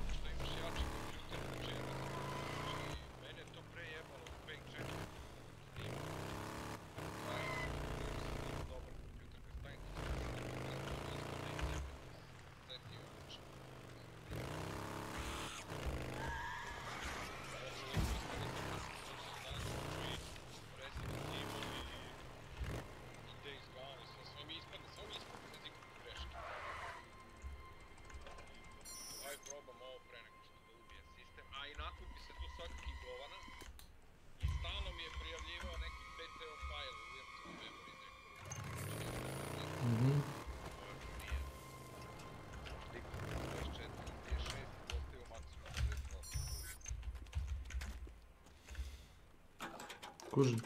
Kužim.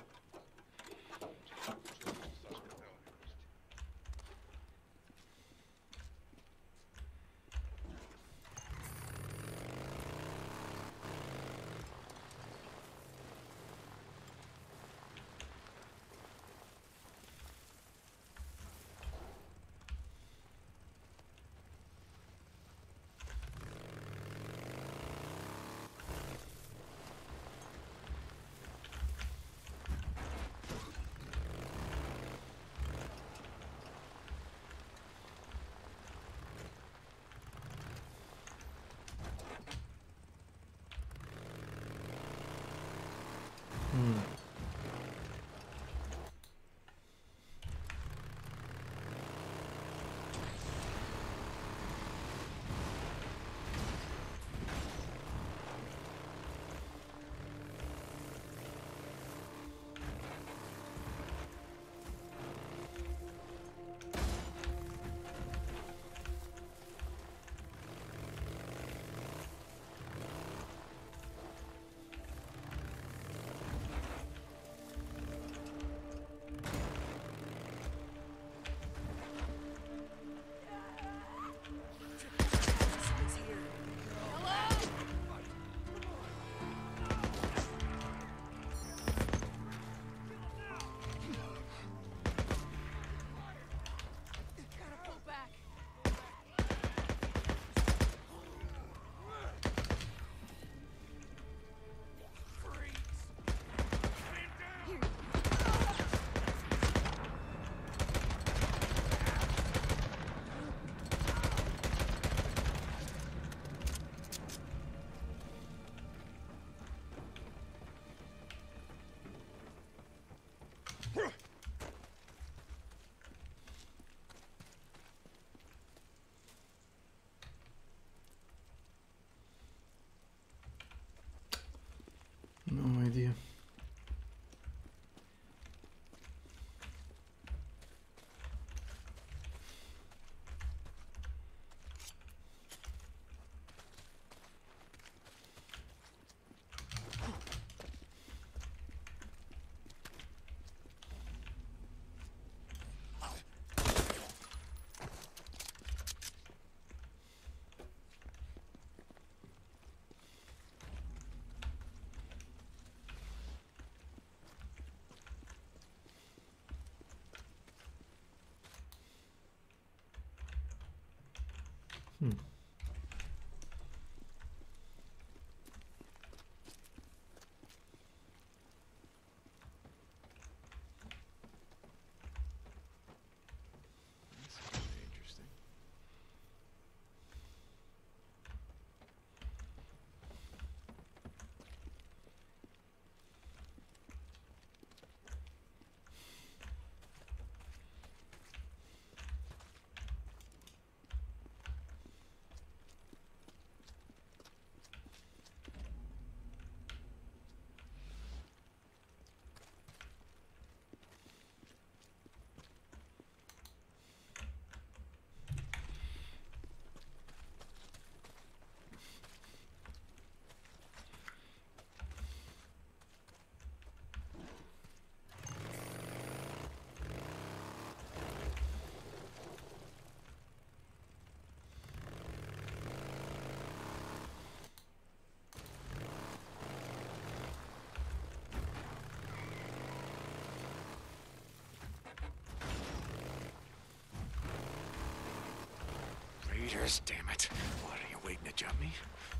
cheaters, damn it. What, are you waiting to jump me?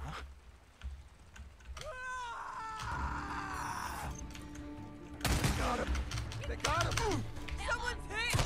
Huh? They got him! They got him! Someone's hit!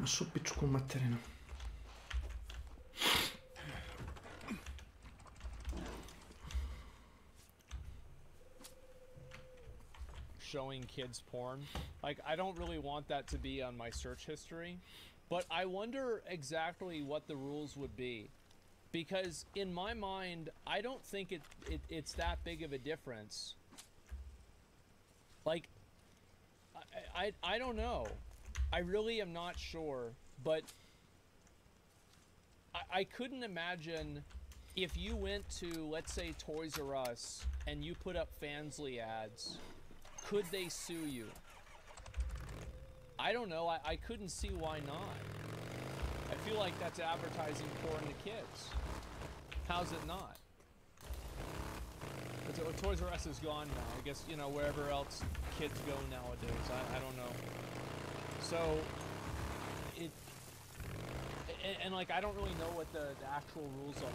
Mašu pičku materinu. Showing kids porn. Like, I don't really want that to be on my search history, but I wonder exactly what the rules would be. Because in my mind, I don't think it's that big of a difference. Like, I don't know. I really am not sure, but I couldn't imagine if you went to, let's say, Toys R Us and you put up Fansly ads, could they sue you? I don't know. I couldn't see why not. I feel like that's advertising porn to kids. How's it not? Toys R Us is gone now. I guess, you know, wherever else kids go nowadays. I don't know. So, and like, I don't really know what the actual rules are.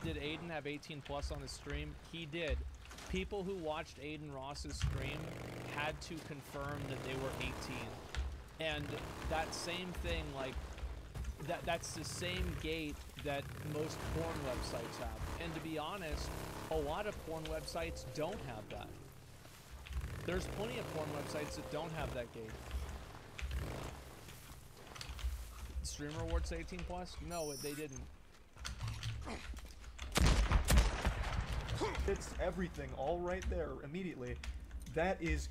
Did Aiden have 18 plus on his stream? He did. People who watched Aiden Ross's stream had to confirm that they were 18. And that same thing, like, that's the same gate that most porn websites have. And to be honest, a lot of porn websites don't have that. There's plenty of porn websites that don't have that gate. Streamer Awards 18 plus? No, they didn't. It's everything all right there immediately. That is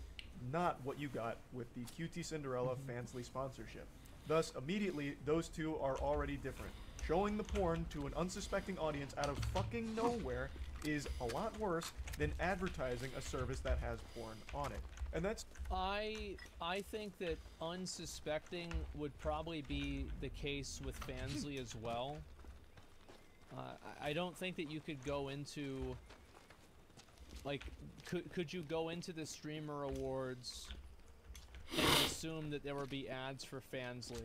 not what you got with the QT Cinderella Fansly sponsorship. Thus, immediately, those two are already different. Showing the porn to an unsuspecting audience out of fucking nowhere is a lot worse than advertising a service that has porn on it. And that's... I think that unsuspecting would probably be the case with Fansly as well. I don't think that you could go into, like, could you go into the streamer awards and assume that there would be ads for Fansly?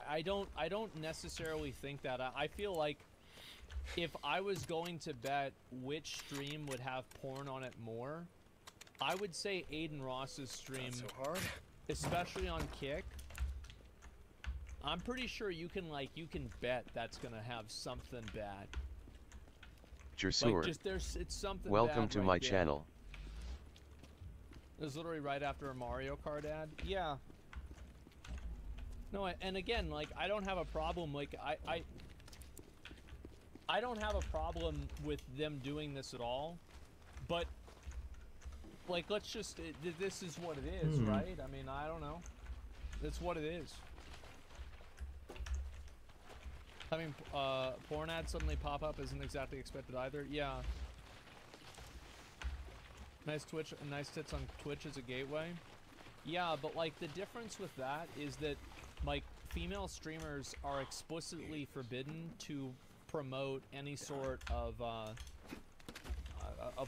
I don't necessarily think that. I feel like if I was going to bet which stream would have porn on it more, I would say Aiden Ross's stream. Not so hard. Especially on Kick. I'm pretty sure you can bet that's gonna have something bad. Jersur. Like it's something Welcome bad to right my there. channel. It was literally right after a Mario Kart ad. Yeah. No, and again, like, I don't have a problem, like, I don't have a problem with them doing this at all, but, like, let's just, this is what it is, right? I mean, I don't know. That's what it is. Having porn ads suddenly pop up isn't exactly expected either. Yeah. Nice tits on Twitch as a gateway. Yeah, but, like, the difference with that is that, like, female streamers are explicitly forbidden to promote any sort of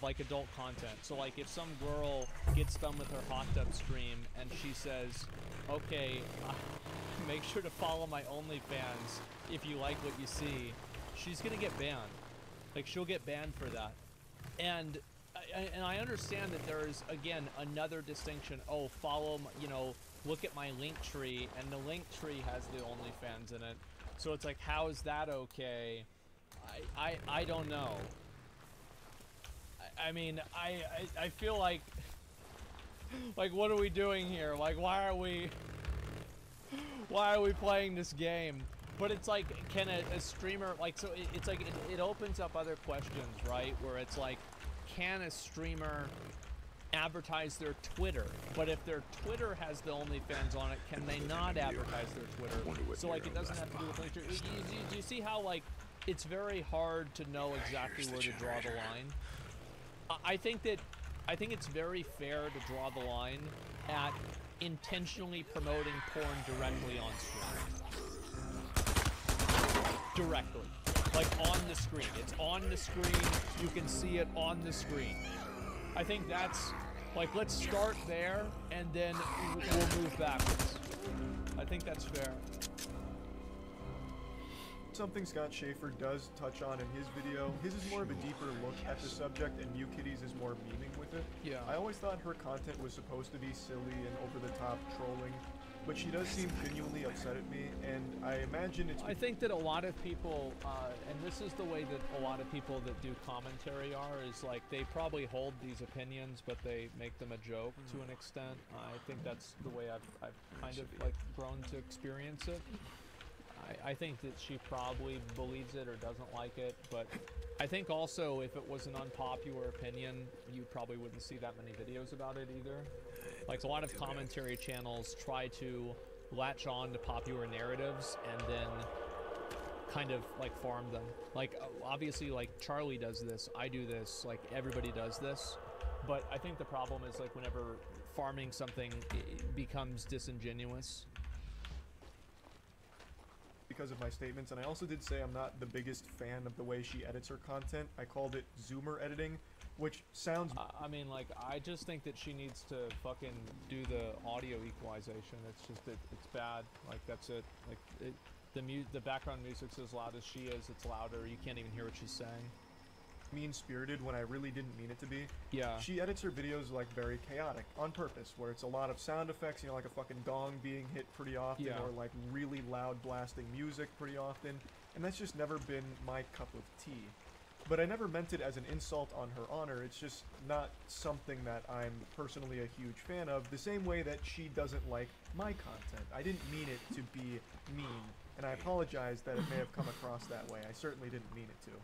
like adult content. So like if some girl gets done with her hot tub stream and she says, okay, make sure to follow my OnlyFans if you like what you see, she's gonna get banned. Like she'll get banned for that. And I understand that there is, again, another distinction. Oh, follow, you know, look at my link tree, and the link tree has the OnlyFans in it. So it's like, how is that okay? I don't know. I mean, I feel like what are we doing here? Like, why are we playing this game? But it's like, can a streamer, like, so it's like, it opens up other questions, right? Where it's like, can a streamer advertise their Twitter? But if their Twitter has the OnlyFans on it, can they not advertise their Twitter? So like, it doesn't have to do with Twitter. Do you see how, like, it's very hard to know exactly where to draw the line? I think it's very fair to draw the line at intentionally promoting porn directly on stream. Directly. Like on the screen. It's on the screen. You can see it on the screen. I think that's, like, let's start there and then we'll move backwards. I think that's fair. Something Scott Schaefer does touch on in his video. His is more of a deeper look at the subject, and New Kitties is more memeing with it. Yeah. I always thought her content was supposed to be silly and over-the-top trolling, but she does seem genuinely upset at me, and I imagine it's... I think that a lot of people, and this is the way that a lot of people that do commentary are, is like, they probably hold these opinions, but they make them a joke to an extent. I think that's the way I've kind of, like, grown to experience it. I think that she probably believes it or doesn't like it, but I think also if it was an unpopular opinion, you probably wouldn't see that many videos about it either. Like, a lot of commentary channels try to latch on to popular narratives and then kind of, like, farm them. Like, obviously, like, Charlie does this, I do this, like, everybody does this, but I think the problem is, like, whenever farming something becomes disingenuous. Because of my statements, and I also did say I'm not the biggest fan of the way she edits her content. I called it Zoomer editing, which sounds... I mean, like, I just think that she needs to fucking do the audio equalization. It's just, it's bad. Like, that's it. Like, the background music's as loud as she is, it's louder. You can't even hear what she's saying. Mean-spirited when I really didn't mean it to be. Yeah. She edits her videos, like, very chaotic, on purpose, where it's a lot of sound effects, you know, like a fucking gong being hit pretty often, Yeah. or like really loud blasting music pretty often, and that's just never been my cup of tea. But I never meant it as an insult on her honor. It's just not something that I'm personally a huge fan of, the same way that she doesn't like my content. I didn't mean it to be mean, and I apologize that it may have come across that way. I certainly didn't mean it to.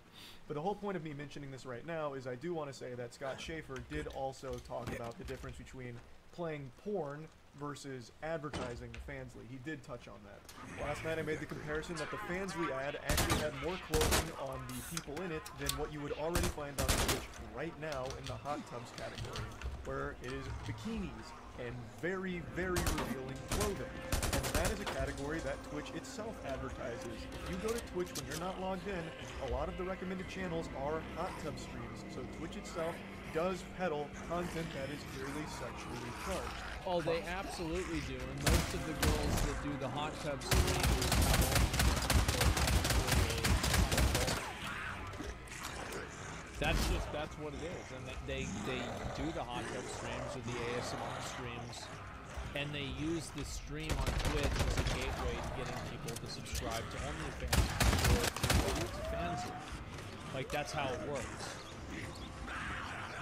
But the whole point of me mentioning this right now is I do want to say that Scott Schaefer did also talk about the difference between playing porn versus advertising the Fansly. He did touch on that. Last night I made the comparison that the Fansly ad actually had more clothing on the people in it than what you would already find on Twitch right now in the hot tubs category, where it is bikinis and very, very revealing clothing. And that is a category that Twitch itself advertises. If you go to Twitch when you're not logged in, a lot of the recommended channels are hot tub streams, so Twitch itself does peddle content that is clearly sexually charged. Oh, they absolutely do, and most of the girls that do the hot tub streams that's what it is, and they do the hot tub streams or the ASMR streams, and they use the stream on Twitch as a gateway to getting people to subscribe to OnlyFans or to Fansly. Like, that's how it works.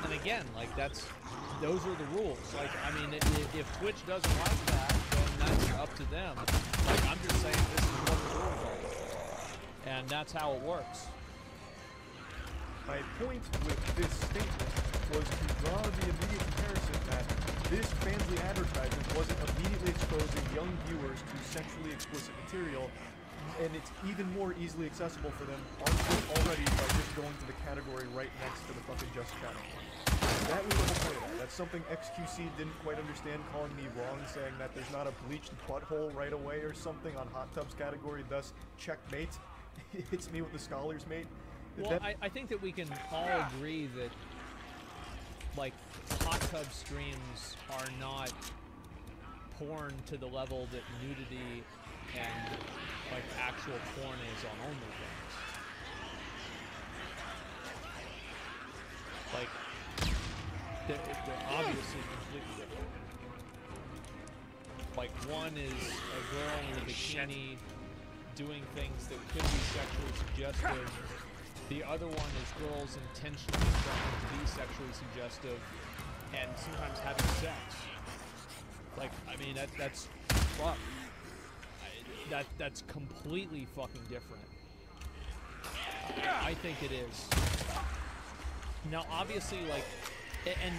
And again, like, those are the rules. Like, I mean, if Twitch doesn't like that, then that's up to them. Like, I'm just saying this is what the rules are, and that's how it works. My point with this statement was to draw the immediate comparison that this Fansly advertisement wasn't immediately exposing young viewers to sexually explicit material, and it's even more easily accessible for them on Twitch already by just going to the category right next to the fucking Just Chatting one. That was the whole point of that. That's something XQC didn't quite understand, calling me wrong, saying that there's not a bleached butthole right away or something on hot tubs category, thus checkmate. It hits me with the scholars mate. Well, I think that we can all agree that, like, hot tub streams are not porn to the level that nudity and, like, actual porn is on OnlyFans. Like, they're obviously completely different. Like, one is a girl in a bikini doing things that could be sexually suggestive. The other one is girls intentionally trying to be sexually suggestive and sometimes having sex. Like, I mean, that's fuck. That's completely fucking different. I think it is. Now, obviously, like, and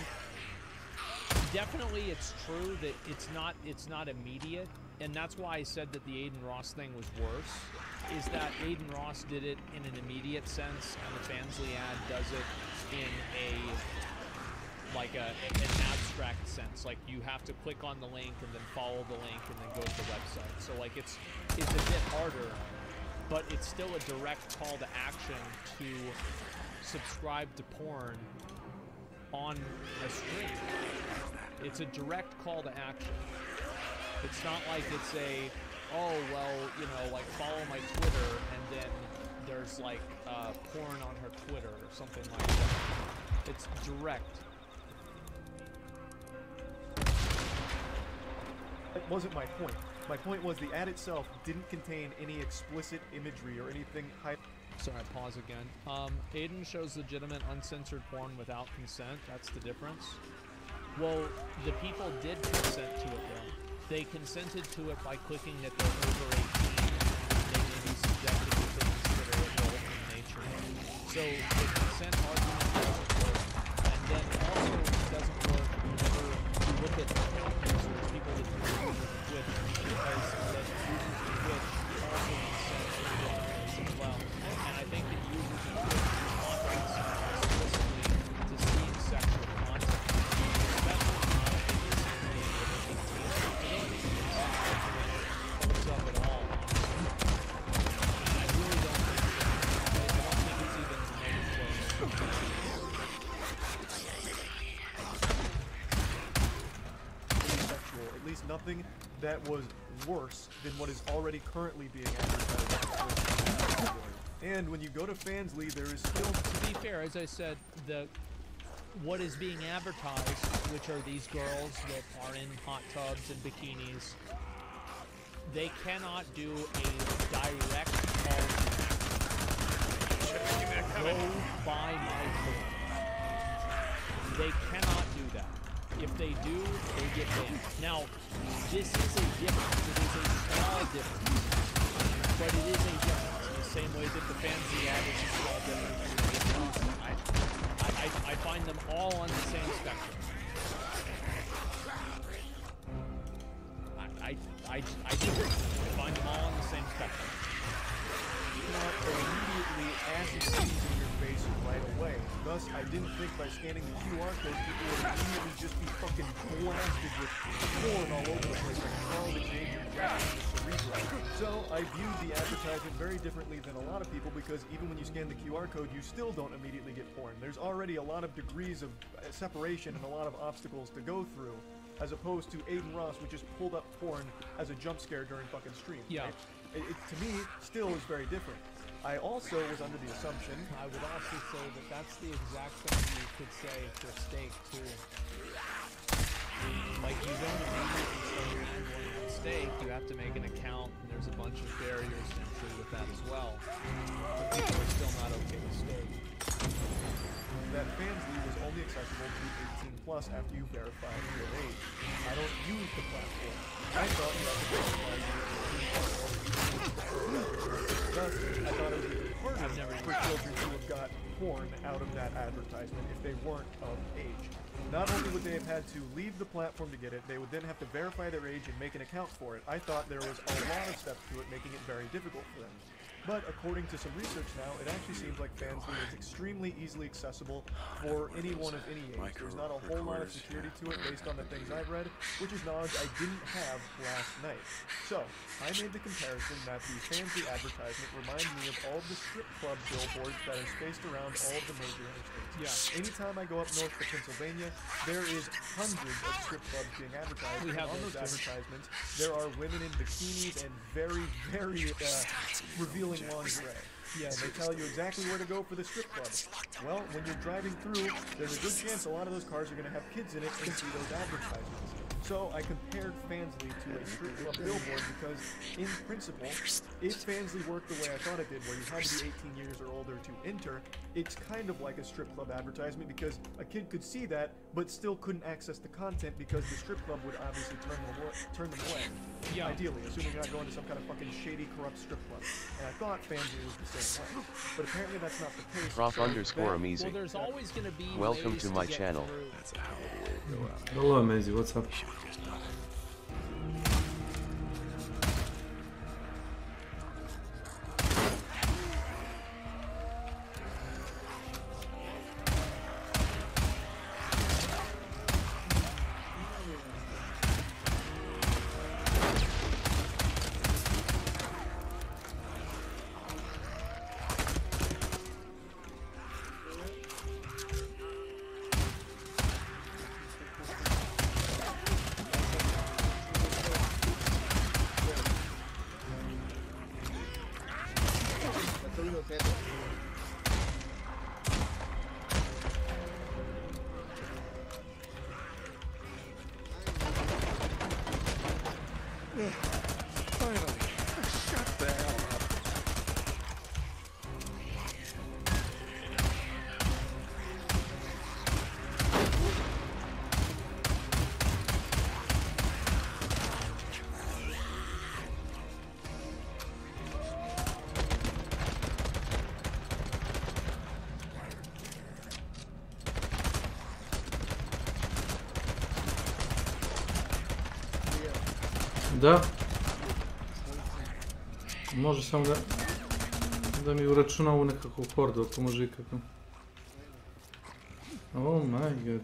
definitely it's true that it's not immediate, and that's why I said that the Aiden Ross thing was worse. Is that Aiden Ross did it in an immediate sense, and the Fansly ad does it in an abstract sense. Like, you have to click on the link and then follow the link and then go to the website. So, like, it's a bit harder, but it's still a direct call to action to subscribe to porn on a stream. It's a direct call to action. It's not like it's a, oh, well, you know, like, follow my Twitter, and then there's, like, porn on her Twitter or something like that. It's direct. That wasn't my point. My point was the ad itself didn't contain any explicit imagery or anything high. Sorry, pause again. Aiden shows legitimate uncensored porn without consent. That's the difference. Well, the people did consent to it, though. They consented to it by clicking that they're over 18 and they may be subjected to things that are adult in nature. So the consent argument doesn't work. And then also it doesn't work whenever you look at users, people that use Twitch, because the users of Twitch also consent to different things as well. And I think that users of Twitch want to consent explicitly to seeing sexual content, especially not if it's up at all. I really don't think it's even sexual, at least nothing that was worse than what is already currently being advertised. And when you go to Fansly, there is still... To be fair, as I said, what is being advertised, which are these girls that are in hot tubs and bikinis, they cannot do a direct call to go buy my porn. They cannot do that. If they do, they get banned. Now, this is a difference. It is a small difference. But it is a difference in the same way that the Fansly ad is a small difference. I find them all on the same spectrum. I do. I find them all on the same spectrum. Not immediately acid seeds in your face right away. Thus, I didn't think by scanning the QR code, people would immediately just be fucking blasted with porn all over the place, like Carl the Danger Jackson with the replay. So, I viewed the advertisement very differently than a lot of people because even when you scan the QR code, you still don't immediately get porn. There's already a lot of degrees of separation and a lot of obstacles to go through, as opposed to Aiden Ross, which just pulled up porn as a jump scare during fucking stream. Yeah. Right? It, to me, still is very different. I also was under the assumption... I would also say that that's the exact thing you could say for steak, too. Like, you don't immediately start handling on steak, you have to make an account, and there's a bunch of barriers to entry with that as well. But people are still not okay with steak. That Fansly was only accessible to 18 plus after you verified your age. I don't use the platform. I thought you had to verify your age. Thus, I thought it was even harder for children to have got porn out of that advertisement if they weren't of age. Not only would they have had to leave the platform to get it, they would then have to verify their age and make an account for it. I thought there was a lot of steps to it, making it very difficult for them. But according to some research now, it actually seems like Fansly is extremely easily accessible for anyone of any age. There's not a whole lot of security to it based on the things I've read, which is knowledge I didn't have last night. So, I made the comparison that the Fansly advertisement reminded me of all of the strip club billboards that are spaced around all of the major interstates. Yeah. Anytime I go up north to Pennsylvania, there is hundreds of strip clubs being advertised. We have on those those advertisements, there are women in bikinis and very, very revealing lingerie. Yeah, and they tell you exactly where to go for the strip club. Well, when you're driving through, there's a good chance a lot of those cars are going to have kids in it and see those advertisements. So I compared Fansly to a strip club billboard because, in principle, if Fansly worked the way I thought it did, where you had to be 18 years or older to enter, it's kind of like a strip club advertisement because a kid could see that, but still couldn't access the content because the strip club would obviously turn them away. Yeah. Ideally, assuming you're not going to some kind of fucking shady, corrupt strip club. And I thought Fansly was the same way. But apparently that's not the case. Prof_amazing. Well, there's always going to be Welcome ways to my get channel. through. That's a hell of a way to go out. Hello, Amazing. What's up? Finally, shut the hell up. Da. Može samo da mi uračuna ovu nekakvu hordu, ako može ikako. Oh my god.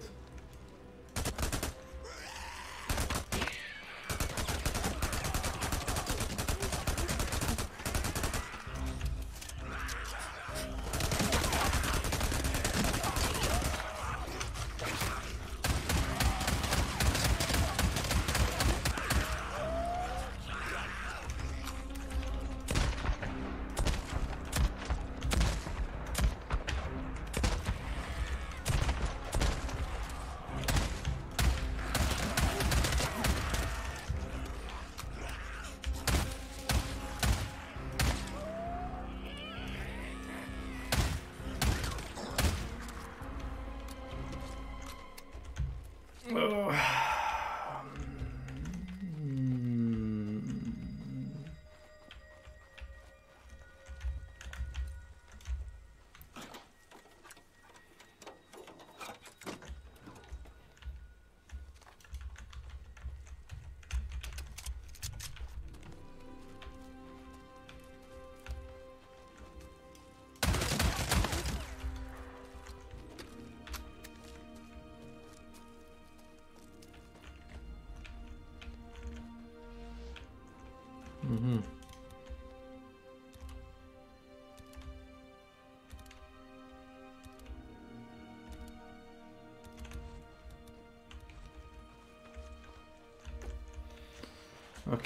Ok.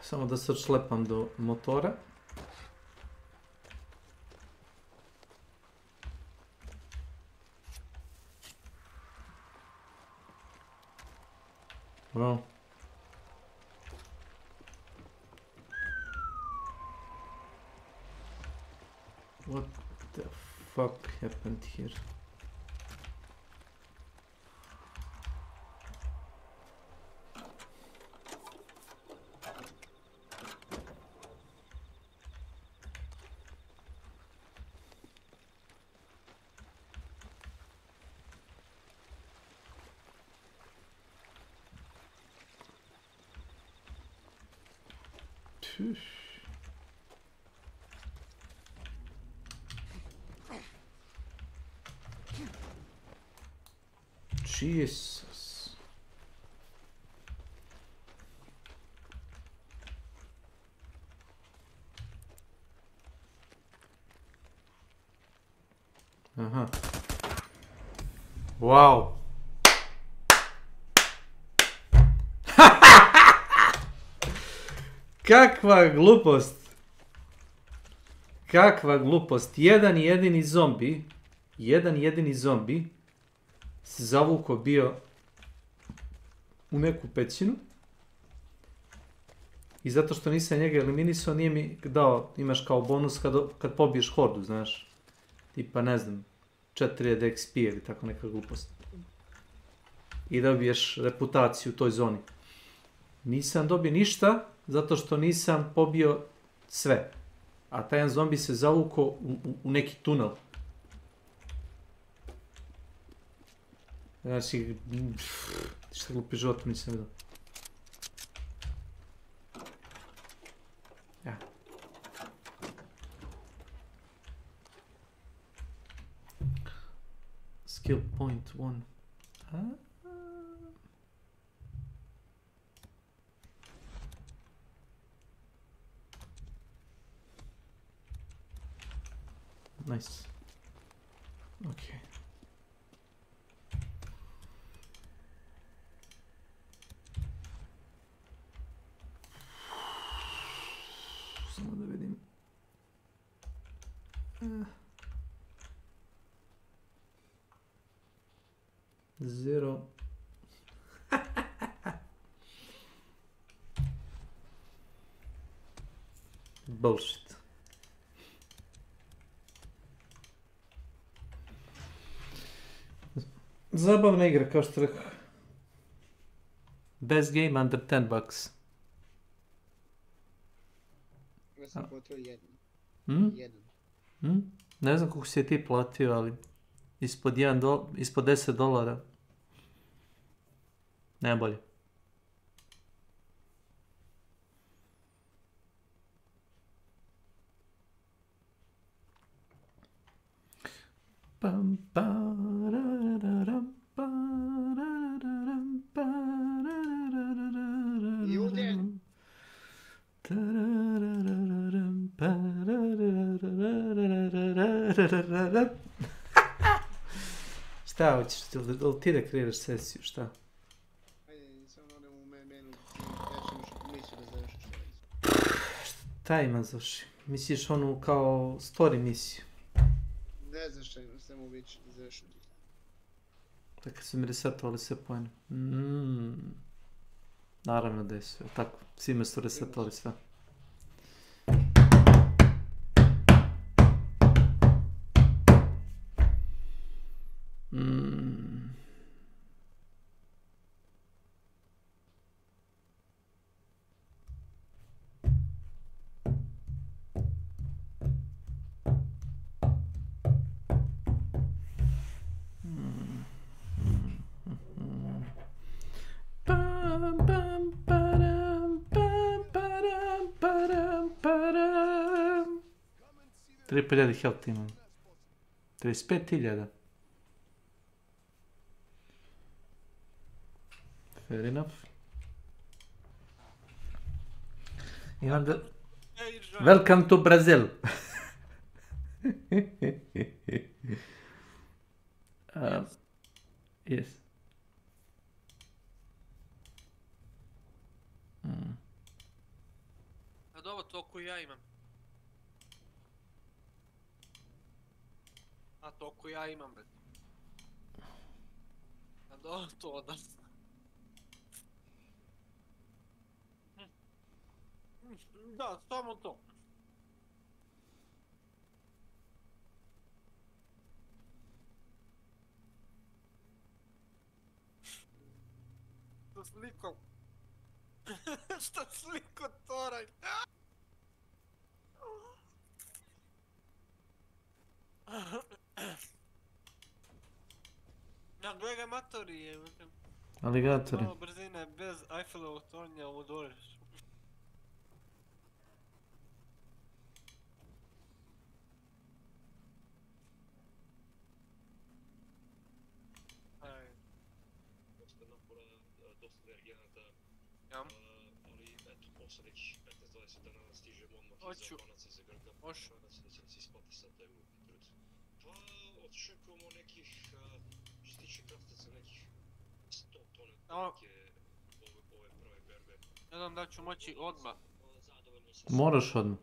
Samo da se odšlepam do motora. Wow. What the fuck happened here? Jesus. Aha. Wow. Kakva glupost. Kakva glupost. Jedan jedini zombi se zavukao bio u neku pećinu i zato što nisam njega eliminisao nije mi dao, imaš kao bonus kad pobiješ hordu, znaš, tipa ne znam 4000 XP ili tako neka glupost i dobiješ reputaciju u toj zoni. Nisam dobio ništa zato što nisam pobio sve, a taj jedan zombi se zavukao u neki tunel. Znači, šta glupi život nisam vidio. Ja. Skill point 1. Nice. Okay. Samo da vidim. Zero. Bullshit. Zabavna igra, kao što rekao. Best game under $10. Ja sam potrebao jedan. Ne znam koliko si je ti platio, ali ispod $10. Nema bolje. Pam parararam parararam parararam. Jude. Tarararam parararam. Šta hoćeš? Ili ti da kreiraš sesiju, šta? Ajde, samo odem u menu, ja ću misli da završiš što je. Šta ima završi? Misliš onu kao story misiju? Ne znaš šta ima, samo uvići da završim. Tako su mi resetovali sve pojene. Naravno da je sve, tako, svime su resetovali sve. $3,000 health imam. 35,000. Fair enough. Imam da... Welcome to Brazil. Yes. toliko ja imam. A toliko ja imam, bre. A to da. Da, samo to. Što sliko? Što sliko toraj? Ja, gledaj matori je. Aligatori. Malo brzine bez Eiffelovog tornja u dvorištu. Dosta napora, dosta energenata. Ja. Ali eto, posle već 15-20 dana stižemo odmah iza Albanaca za Grka. Može. Nadam se da će nas isplati sad taj utrud. Pa, očekujemo nekih, što se tiče kraftaca, nekih 100 tone neke ove prve berbe. Ne znam da ću moći odmah. Moraš odmah.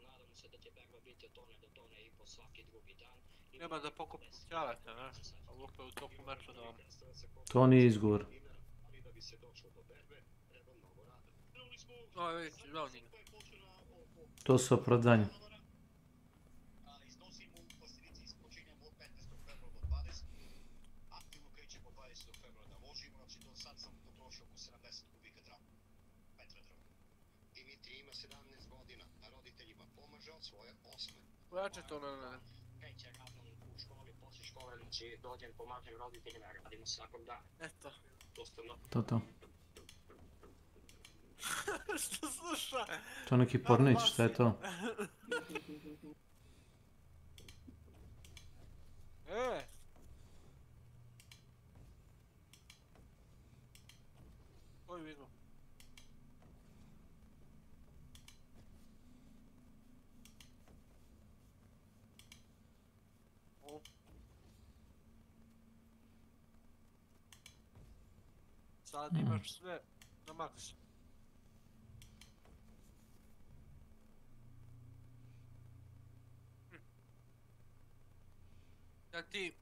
Nadamo se da će berba biti od tone do tone i po svaki drugi dan. Treba da pokupćavate, ne? A lupe u toku meča da vam. To nije izgovor. Da bi se došlo do berbe, treba mnogo rada. Ovo je već žalnik. To su opravdanje. Iznosimo u Pasirici, počinjemo od 15. februara do 20. Aktivno krećemo 20. februara da ložimo, znači do sad sam potrošio oko 70 kubika metra drva. Dimitri ima 17 godina, a roditeljima pomaže od svoje 8. Vraće to na... Kreće radom u školi, poslije škole, znači dođem, pomažem roditeljima, radimo svakog dana. Eto. Dosta mnogo. To. Što sluša? To neki pornić, šta je to? Koji vidimo? Sad imaš sve na maks. Da ti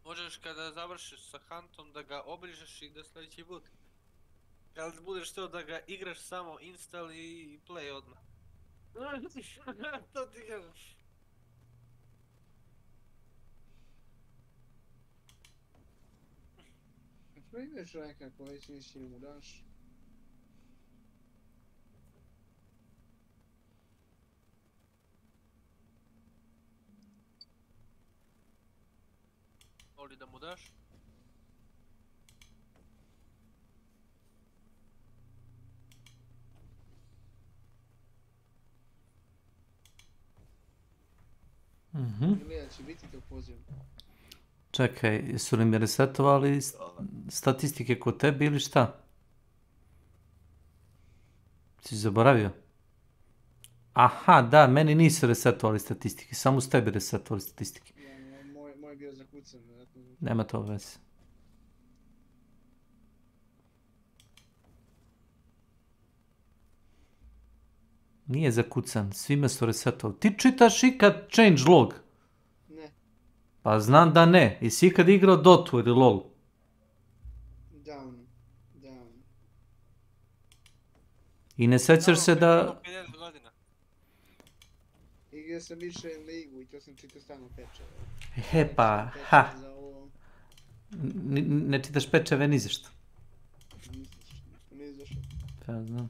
možeš kada završiš sa Huntom da ga obrižeš i da sljedeći put kad budeš to da ga igraš samo install i play odmah. To ti kažem. Kako ideš nekako, već nisi mu daš? Voli da mu daš? Ili će biti to poziv? Čekaj, jesu li mi resetovali statistike kod tebe ili šta? Si zaboravio? Aha, da, meni nisu resetovali statistike, samo s tebi resetovali statistike. Moj je bio zakucan. Nema to veze. Nije zakucan, svime su resetovali. Ti čitaš ikad change log? Ne. Pa znam da ne. Jesi ikad igrao Dotu ili LOL? Down. I ne sećaš se da... Igrao sam više ligu i to sam čitao stalno pečeve. Pa, ha. Ne čitaš pečeve ni za što. Ni za što. Pa znam.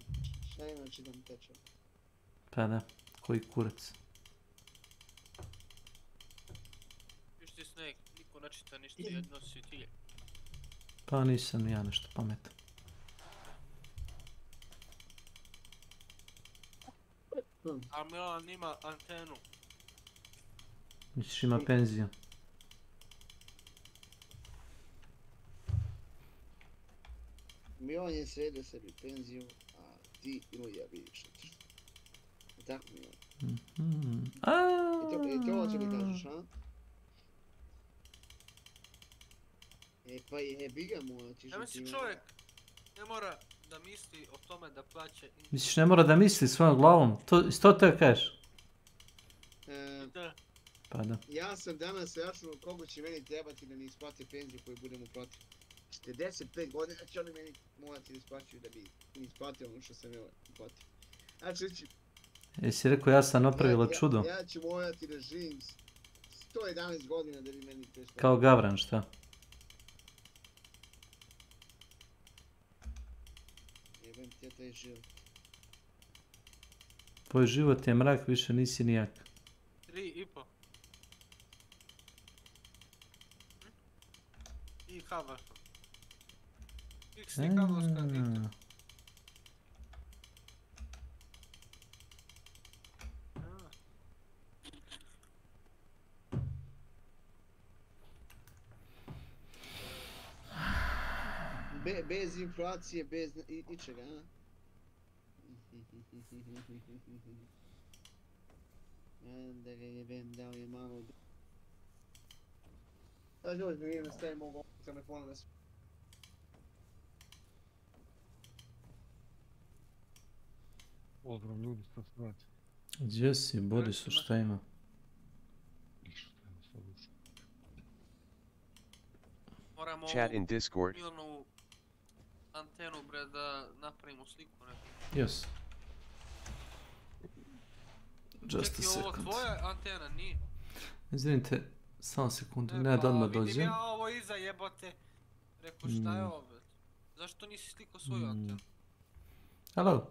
Šta ima čitam pečeve? Pa da, koji kurac. Viš ti Snake, niko ne čita ništa, jedno si ti. Pa nisam ja nešto pametan. A Milan ima antenu. Misliš ima penziju? Milan je sredio sebi penziju, a ti Ilija vidiš. Tako Milan. I to hoće mi kažeš, a? Pa jebi ga mu, ćeš Ja mislim čovjek ne mora da misli o tome da plaće... Misliš, ne mora da misli svojom glavom? To te kažeš? Da. Pa da. Ja sam danas računao koliko će meni trebati da mi isplate penziju koju budemo protiv. 45 godina će oni meni morati da isplaćuju da bi mi isplatio ono što sam ja platio. Znači, Jesi rekao ja sam napravila čudo? Ja ću morati da živim 111 godina da bi meni to isplatio. Kao Gavran, šta? Jebem ti ja taj život. Tvoj život je mrak, više nisi nijak. 3,5. I hava. Fiksni kablovska dikta. Bez inflacije, bez ničega, a? Da ga jebem, dao je malo... Da, dođe mi ime, stavim ovog telefona da se... Pozdrav ljudi, što se vrati. Gdje si, Borisu, šta ima? Moramo Chat in Discord. ovu antenu, bre, da napravimo sliku. Yes. Just a Čekaj, ovo second. tvoja antena, nije? Izvinite, samo sekundu, ne da odmah dođem. Vidim ja ovo iza, jebote. Rekao, šta je ovo? Zašto nisi slikao svoju antenu? Hello.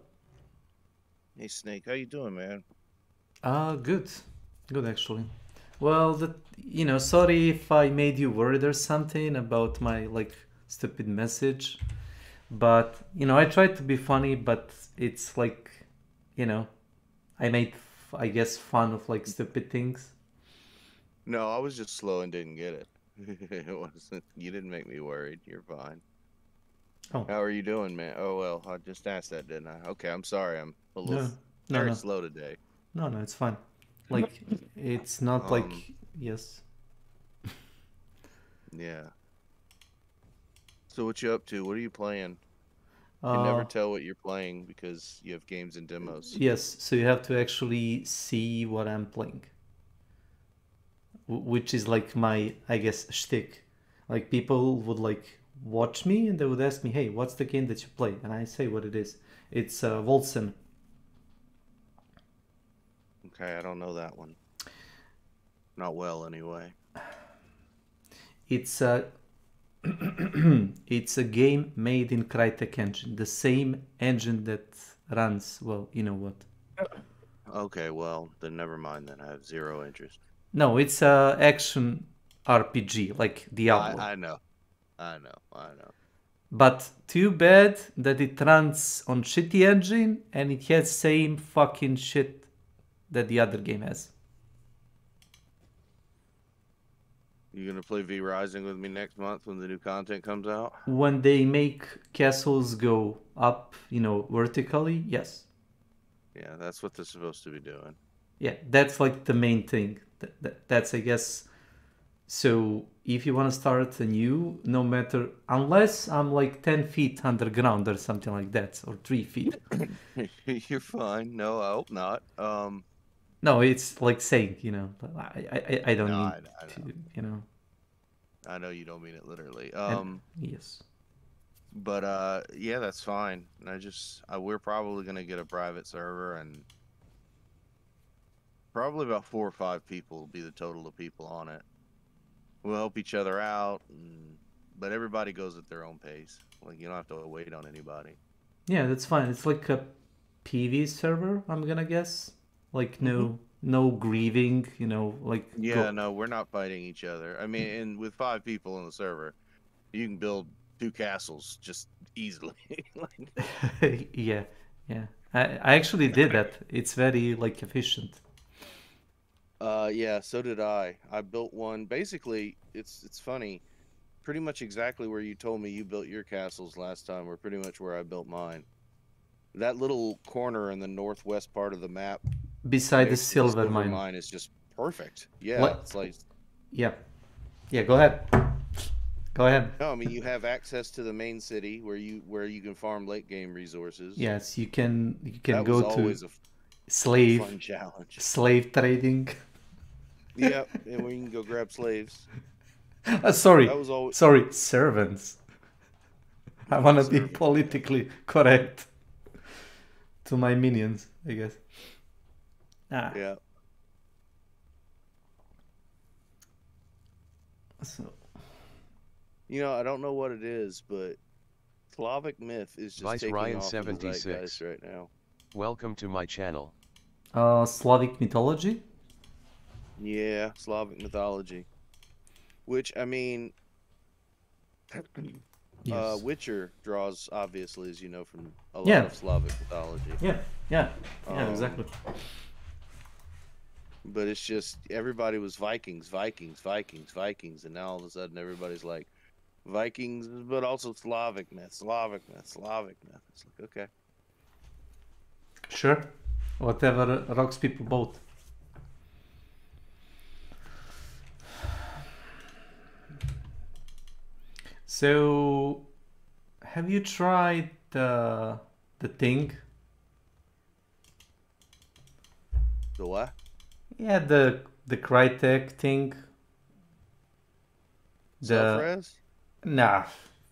Hey Snake, how you doing, man? Good. Good, actually. Well, sorry if I made you worried or something about my, stupid message. But, I tried to be funny, but it's I made, I guess, fun of, stupid things. No, I was just slow and didn't get it. It wasn't, you didn't make me worried. You're fine. Oh. How are you doing, man? Oh, well, I just asked that, didn't I? Okay, I'm sorry. I'm a little very slow today. No, it's fine. It's not yes. Yeah. So what you up to? What are you playing? You can never tell what you're playing because you have games and demos. Yes, so you have to actually see what I'm playing. Which is my, I guess, shtick. People would watch me and they would ask me, hey, what's the game that you play? And I say what it is. It's Volsen. Okay, I don't know that one. Not well, anyway. It's a it's a game made in Crytek engine, the same engine that runs, well, you know what. Okay, well, then never mind then. I have zero interest. No, it's a action RPG, like Diablo. I know. But too bad that it runs on shitty engine and it has same fucking shit that the other game has. You gonna play V Rising with me next month when the new content comes out? When they make castles go up, vertically, yes. Yeah, that's what they're supposed to be doing. Yeah, that's the main thing. That's, I guess... So, if you want to start anew, no matter... Unless I'm 10 feet underground or something like that, or 3 feet. You're fine. No, I hope not. No, it's saying, I don't mean to, I know you don't mean it literally. Yes. But, yeah, that's fine. We're probably going to get a private server, and probably about 4 or 5 people will be the total of people on it. We'll help each other out, but everybody goes at their own pace. You don't have to wait on anybody. Yeah, that's fine. It's like a PV server, I'm gonna guess. No grieving, Yeah, no, we're not fighting each other. I mean, and with 5 people in the server, you can build 2 castles just easily. Yeah. I actually did that. It's very, efficient. Yeah, so did I. I built one. Basically, it's funny. Pretty much exactly where you told me you built your castles last time, or pretty much where I built mine. That little corner in the northwest part of the map, beside the silver mine. Mine is just perfect. Yeah, it's Yeah. Yeah, go ahead. Go ahead. No, I mean you have access to the main city where you can farm late game resources. Yes, you can That go was to always a slave fun challenge. slave trading. Yep, and where you can go grab slaves. Sorry, That was always sorry, servants. I want to be servants, politically correct to my minions, I guess. Yeah. So, you know, I don't know what it is, but Slavic myth is just taking Ryan off in the 76. zeitgeist right now. Welcome to my channel. Slavic mythology? Yeah, Slavic mythology. Which, I mean, Yes. Witcher draws, obviously, as you know, from a lot Yeah. of Slavic mythology. Yeah, exactly. But it's just, everybody was Vikings, and now all of a sudden everybody's like, Vikings, but also Slavic myth. It's like, okay. Sure. Whatever rocks people boat. So, have you tried the thing? The what? Yeah, the Crytek thing. Self-res? Nah,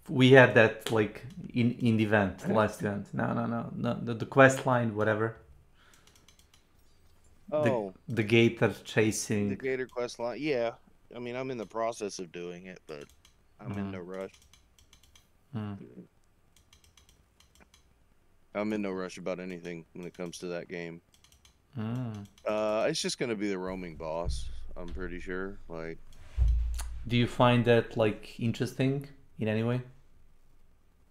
we had that like in the event, last event. No. The quest line, whatever. Oh. The gator chasing. The gator quest line. Yeah. I mean, I'm in the process of doing it, but I'm in no rush. I'm in no rush about anything when it comes to that game. It's just gonna be the roaming boss, I'm pretty sure. Like, do you find that like interesting in any way?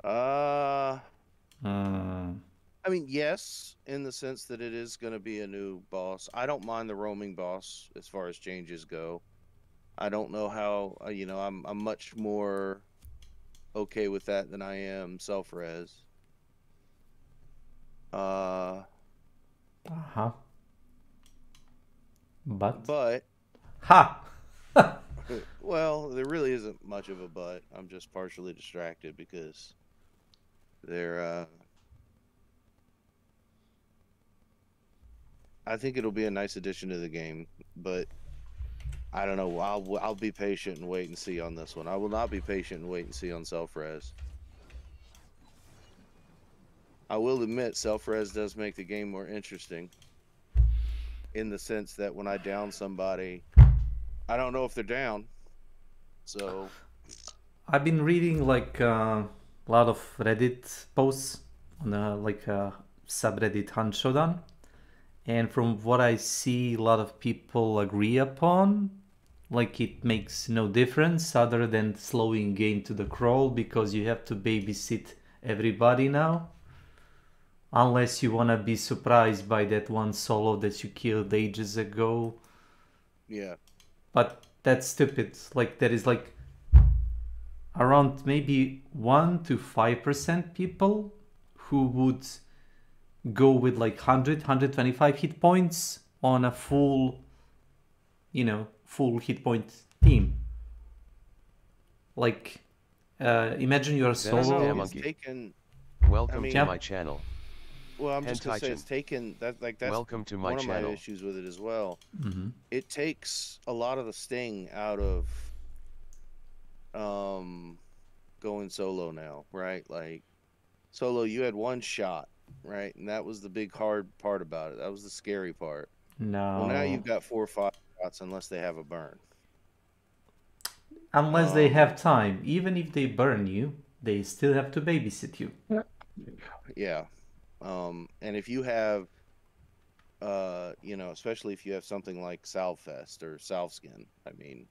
I mean, yes, in the sense that it is gonna be a new boss. I don't mind the roaming boss as far as changes go. I don't know how, you know, I'm much more okay with that than I am self-res. But ha. Well, there really isn't much of a but. I'm just partially distracted because they're I think it'll be a nice addition to the game, but I don't know. I'll be patient and wait and see on this one. I will not be patient and wait and see on self-res. I will admit self-res does make the game more interesting in the sense that when I down somebody, I don't know if they're down. So I've been reading like a lot of Reddit posts on like subreddit Hunt Showdown, and from what I see, a lot of people agree upon, like it makes no difference other than slowing game to the crawl because you have to babysit everybody now. Unless you want to be surprised by that one solo that you killed ages ago. Yeah. But that's stupid. Like there is like around maybe 1 to 5% people who would go with like 100, 125 hit points on a full, you know, full hit point team. Like, imagine you're a solo. Welcome to my channel. Well, I'm just gonna say it's taken that like that's Welcome to my one channel. of my issues with it as well. Mm-hmm. It takes a lot of the sting out of going solo now, right? Like solo, you had one shot, right? And that was the big hard part about it. That was the scary part. No. Well, now you've got 4 or 5 shots unless they have a burn. Unless they have time. Even if they burn you, they still have to babysit you. Yeah. And if you have, you know, especially if you have something like Salfest or Salskin, I mean.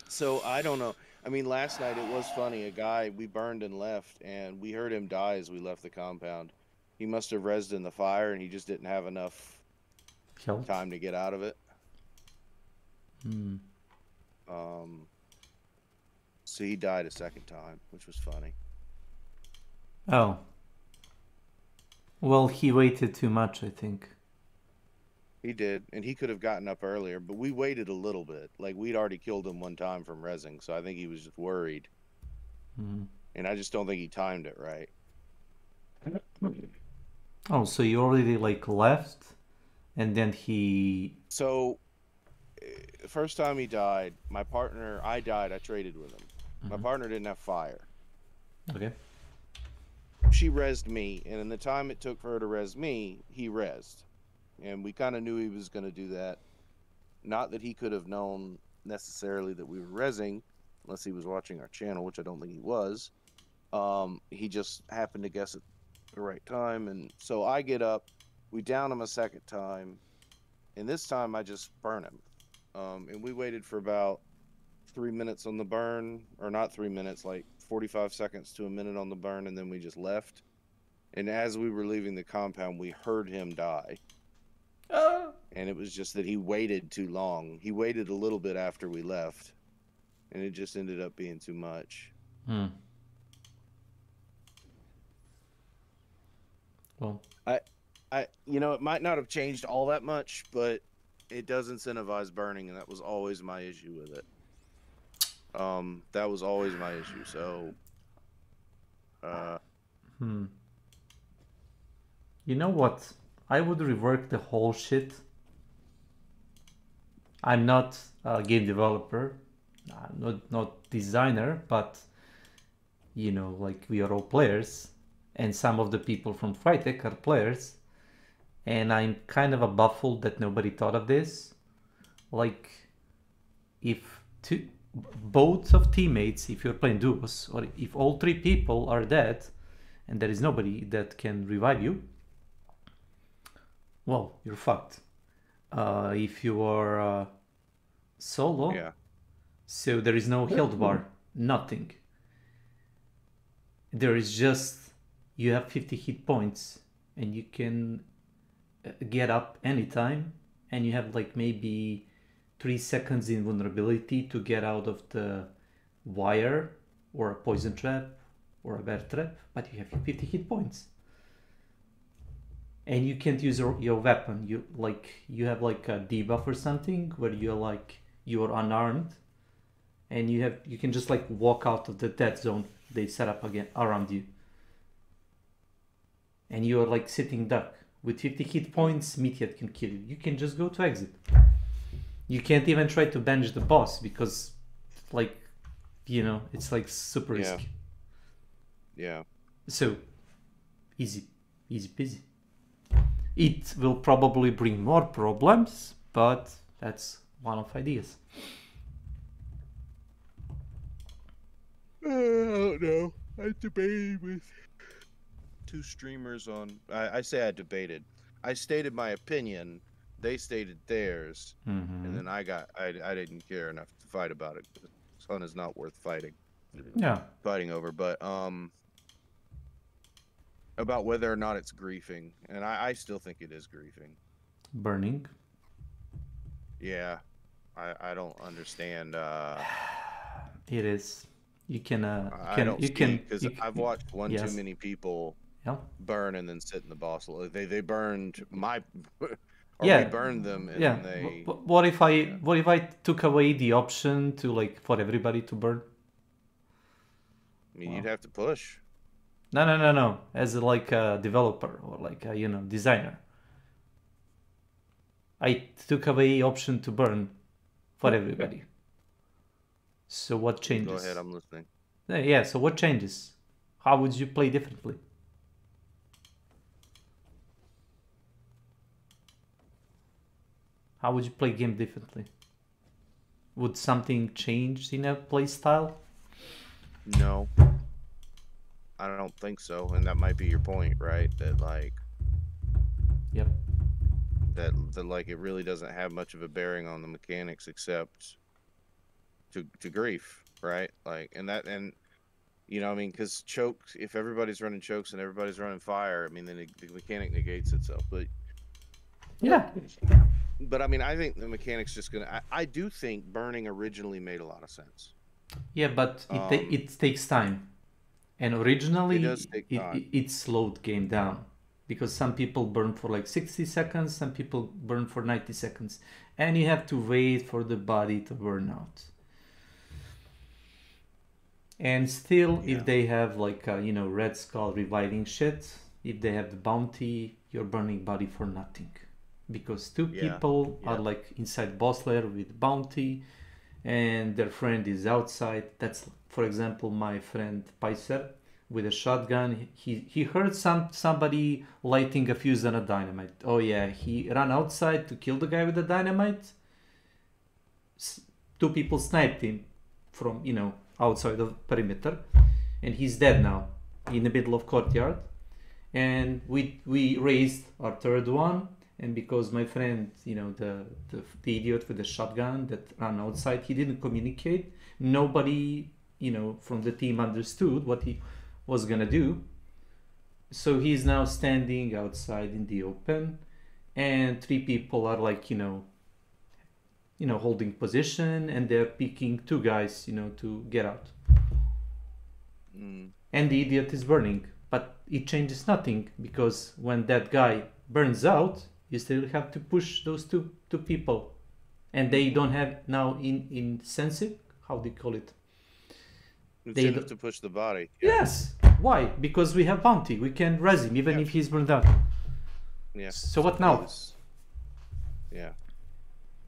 So I don't know. I mean, last night it was funny. A guy, we burned and left, and we heard him die as we left the compound. He must have rezzed in the fire, and he just didn't have enough time to get out of it. So he died a second time, which was funny. Oh. Well, he waited too much, I think. He did, and he could have gotten up earlier, but we waited a little bit. Like, we'd already killed him one time from rezzing, so I think he was just worried. Mm. And I just don't think he timed it right. Oh, so you already, like, left, and then he... So, first time he died, my partner, I died, I traded with him. My partner didn't have fire. Okay. She rezzed me, and in the time it took for her to res me, he rezzed. And we kind of knew he was going to do that. Not that he could have known necessarily that we were rezzing, unless he was watching our channel, which I don't think he was. He just happened to guess at the right time. And so I get up, we down him a second time, and this time I just burn him. And we waited for about 3 minutes on the burn, or not 3 minutes, like 45 seconds to a minute on the burn, and then we just left. And as we were leaving the compound, we heard him die. And it was just that he waited too long. He waited a little bit after we left, and it just ended up being too much. Hmm. Well, you know, it might not have changed all that much, but it does incentivize burning, and that was always my issue with it. That was always my issue. So, You know what? I would rework the whole shit. I'm not a game developer, not designer, but you know, like, we are all players, and some of the people from Frytek are players, and I'm kind of baffled that nobody thought of this. Like, if both of teammates, if you're playing duos, or if all 3 people are dead, and there is nobody that can revive you, well, you're fucked. If you are solo, yeah. So there is no health bar, nothing. There is just, you have 50 hit points, and you can get up anytime, and you have like maybe 3 seconds invulnerability to get out of the wire, or a poison trap, or a bear trap, but you have 50 hit points. And you can't use your weapon. You have like a debuff or something where you're unarmed, and you can just like walk out of the dead zone they set up again around you, and you are like sitting duck with 50 hit points. Meathead can kill you. You can just go to exit. You can't even try to bench the boss because, like, you know, it's like super risky. Yeah. So easy peasy. It will probably bring more problems, but that's one of ideas. I don't know. I debated with 2 streamers on... I say I debated. I stated my opinion. They stated theirs. And then I didn't care enough to fight about it. The sun is not worth fighting. Yeah. Fighting over. But, about whether or not it's griefing. And I still think it is griefing. Burning? Yeah. I don't understand. It is. You can because I've watched too many people burn and then sit in the boss. They burned my, or we burned them and then they. What if I took away the option to like for everybody to burn? I mean, you'd have to push. No. As like a developer or like a, you know, designer, I took away option to burn for everybody. So what changes? Go ahead, I'm listening. Yeah, so what changes? How would you play differently? How would you play game differently? Would something change in a play style? No. I don't think so, and that might be your point, right? That like... Yep. That like it really doesn't have much of a bearing on the mechanics except... To grief, right? Like, and you know, I mean, because chokes, if everybody's running chokes and everybody's running fire, I mean, then the mechanic negates itself. But yeah, but I mean, I think the mechanic's just gonna. I do think burning originally made a lot of sense. Yeah, but it takes time, and originally it does take time. It slowed game down because some people burn for like 60 seconds, some people burn for 90 seconds, and you have to wait for the body to burn out. And still, if they have like you know, Red Skull reviving shit, if they have the bounty, you're burning body for nothing, because two people are like inside boss lair with bounty, and their friend is outside. That's, for example, my friend Paiser with a shotgun. He heard somebody lighting a fuse on a dynamite. Oh yeah, he ran outside to kill the guy with the dynamite. Two people sniped him from, you know, outside of perimeter, and he's dead now in the middle of courtyard. And we raised our third one, and because my friend, you know, the idiot with the shotgun that ran outside, he didn't communicate. Nobody, you know, from the team understood what he was gonna do. So he's now standing outside in the open, and three people are like, you know, holding position, and they're picking two guys, you know, to get out. And the idiot is burning, but it changes nothing, because when that guy burns out, you still have to push those two people, and they don't have now incentive. How do you call it? Incentive to push the body. Yes. Why? Because we have bounty. We can res him even if he's burned out. Yeah. So what now? Yeah.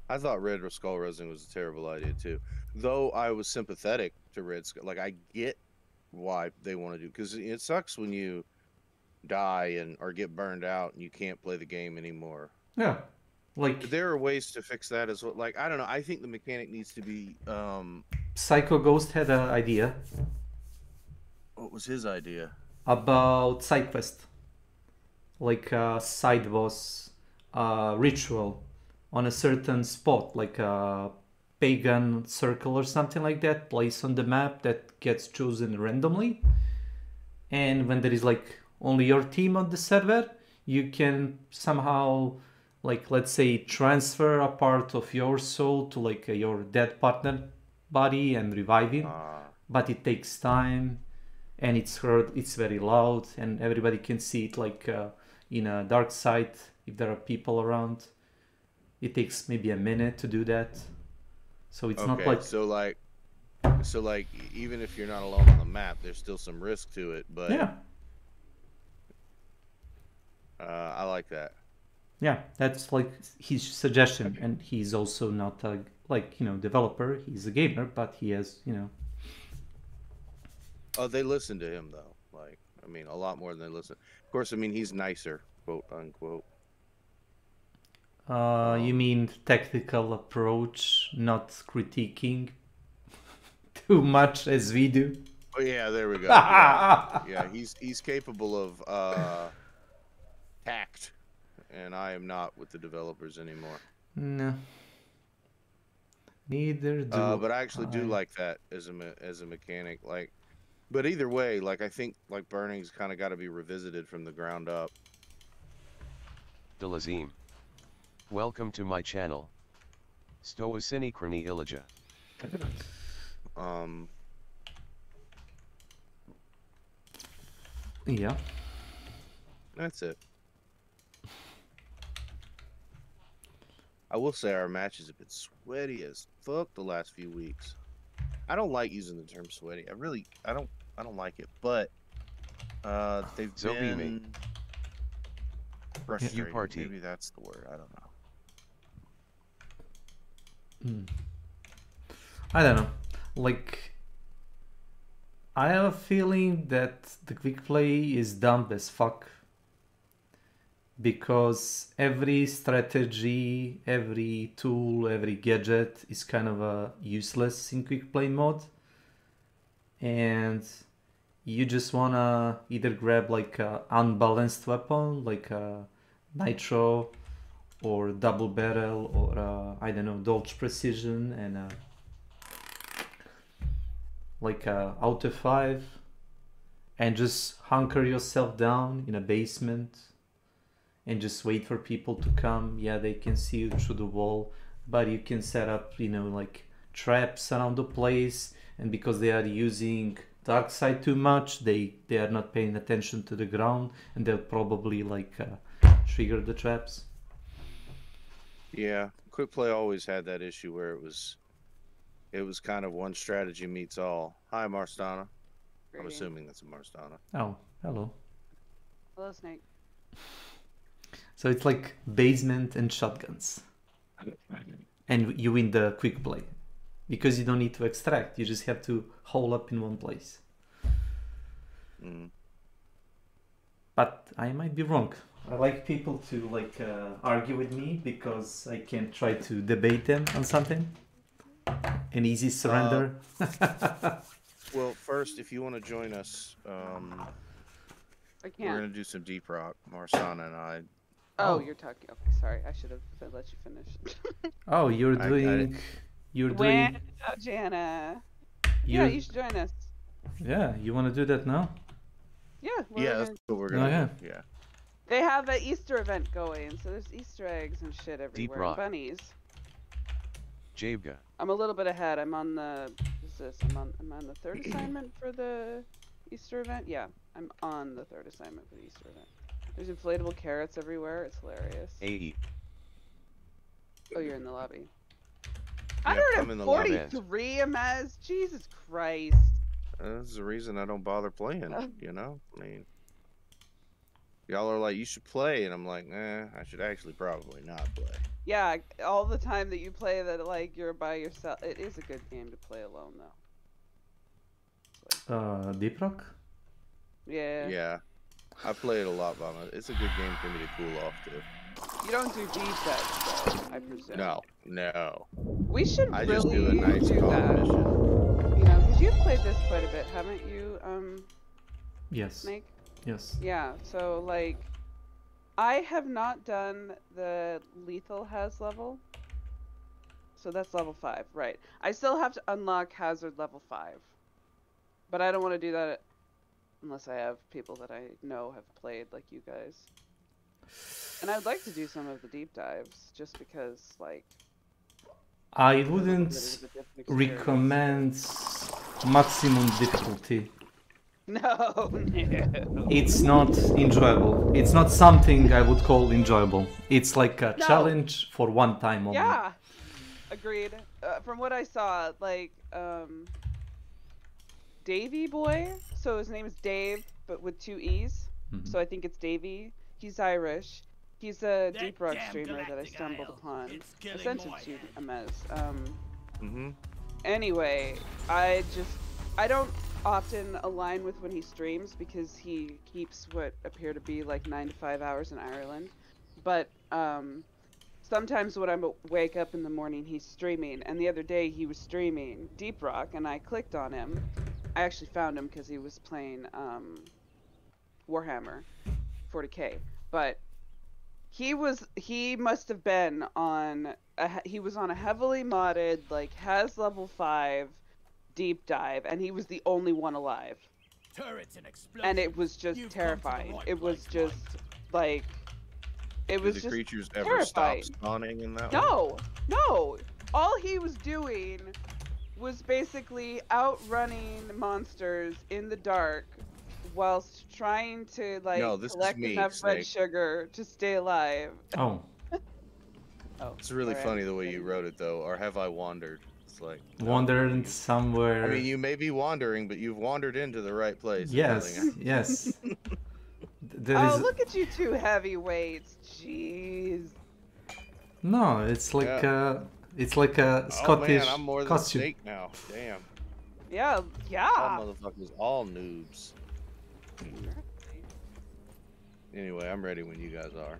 I thought Red Skull resing was a terrible idea too. Though I was sympathetic to Red Skull. Like, I get why they want to do, because it sucks when you die or get burned out and you can't play the game anymore. Yeah. Like, there are ways to fix that as well. Like, I don't know. I think the mechanic needs to be Psycho Ghost had an idea. What was his idea? About side quest. Like a side boss ritual on a certain spot, like a pagan circle or something like that, place on the map that gets chosen randomly. And when there is like only your team on the server, you can somehow, like, let's say, transfer a part of your soul to like your dead partner body and revive him. But it takes time, and it's heard, it's very loud, and everybody can see it like in a dark side if there are people around. It takes maybe a minute to do that. So it's not like... So like, even if you're not alone on the map, there's still some risk to it, but... Yeah. I like that. Yeah, that's like his suggestion, and he's also not a, like, you know, developer. He's a gamer, but he has, you know... Oh, they listen to him, though. Like, I mean, a lot more than they listen. Of course, I mean, he's nicer, quote unquote. You mean technical approach, not critiquing too much as we do? Oh yeah, there we go. Yeah, he's capable of tact, and I am not with the developers anymore. No. Neither do but I actually do like that as a mechanic. Like, but either way, like, I think like burning's kind of got to be revisited from the ground up. Delazim. Welcome to my channel. Stoasynchrony Ilija. Yeah. That's it. I will say our matches have been sweaty as fuck the last few weeks. I don't like using the term sweaty. I don't like it, but they've been frustrating. Maybe that's the word. I don't know. I don't know. Like, I have a feeling that the quick play is dumb as fuck, because every strategy, every tool, every gadget is kind of useless in quick play mode, and you just wanna either grab like an unbalanced weapon like a nitro or double barrel or I don't know, dodge precision and like auto 5, and just hunker yourself down in a basement and just wait for people to come. Yeah, they can see you through the wall, but you can set up, you know, like traps around the place, and because they are using dark side too much, they are not paying attention to the ground, and they'll probably like trigger the traps. Yeah, Quick Play always had that issue where it was kind of one strategy meets all. Hi, Marstana. I'm assuming that's a Marstana. Oh, hello. Hello, Snake. So it's like basement and shotguns. And you win the quick play. Because you don't need to extract, you just have to hole up in one place. But I might be wrong. I like people to like argue with me because I can try to debate them on something. An easy surrender. Well, first, if you want to join us, I can't. we're gonna do some deep rock, Marstana and I. Oh, you're talking. Okay, sorry. I should have let you finish. Oh, you're doing. When? Oh, Jana. Yeah, you should join us. Yeah, you want to do that now? Yeah. Yeah, that's what we're gonna do. Yeah. They have an Easter event going, so there's Easter eggs and shit everywhere. rock. Bunnies. Jabga. I'm a little bit ahead. I'm on the. I'm on the third assignment for the Easter event. Yeah, I'm on the third assignment for the Easter event. There's inflatable carrots everywhere. It's hilarious. AE. Oh, you're in the lobby. Yeah, I'm in the lobby. 143 Amaz. Jesus Christ. That's the reason I don't bother playing. You know, I mean, y'all are like, you should play, and I'm like, nah, I should actually probably not play. Yeah, all the time that you play that, like, you're by yourself. It is a good game to play alone, though. Deep Rock? Yeah. Yeah. I play it a lot by myself. It's a good game for me to cool off to. You don't do defense, though, I presume. No. We should I really just do a nice do that. mission. You know, because you've played this quite a bit, haven't you, Yes. Snake? Yes. Yeah, so, like, I have not done the lethal has level. So that's level 5, right. I still have to unlock hazard level 5. But I don't want to do that unless I have people that I know have played like you guys. And I would like to do some of the deep dives just because, like, I wouldn't recommend maximum difficulty. No. It's not enjoyable. It's not something I would call enjoyable. It's like a challenge for one time only. Yeah, agreed. From what I saw, like, Davey Boy, so his name is Dave, but with 2 E's. So I think it's Davey. He's Irish. He's a Deep Rock streamer that I stumbled upon. I sent him to Amez. Anyway, I don't often align with when he streams because he keeps what appear to be like 9 to 5 hours in Ireland. But sometimes when I wake up in the morning, he's streaming. And the other day he was streaming Deep Rock, and I clicked on him. I actually found him because he was playing Warhammer 40K. But he must have been on he was on a heavily modded, like, has level 5 deep dive, and he was the only one alive. Turrets and explosions. And it was just terrifying. It was just like it was Did the just creatures ever terrifying. stop spawning in that No. All he was doing was basically outrunning monsters in the dark whilst trying to, like, collect enough red sugar to stay alive. Oh. It's really funny the way you wrote it, though. Or have I wandered? It's like wandered somewhere. I mean, you may be wandering, but you've wandered into the right place. Yes, yes. Look at you two heavyweights. Jeez. No, it's like a Scottish man, I'm more than costume. Snake now. Damn. Yeah. All motherfuckers, all noobs. Anyway, I'm ready when you guys are.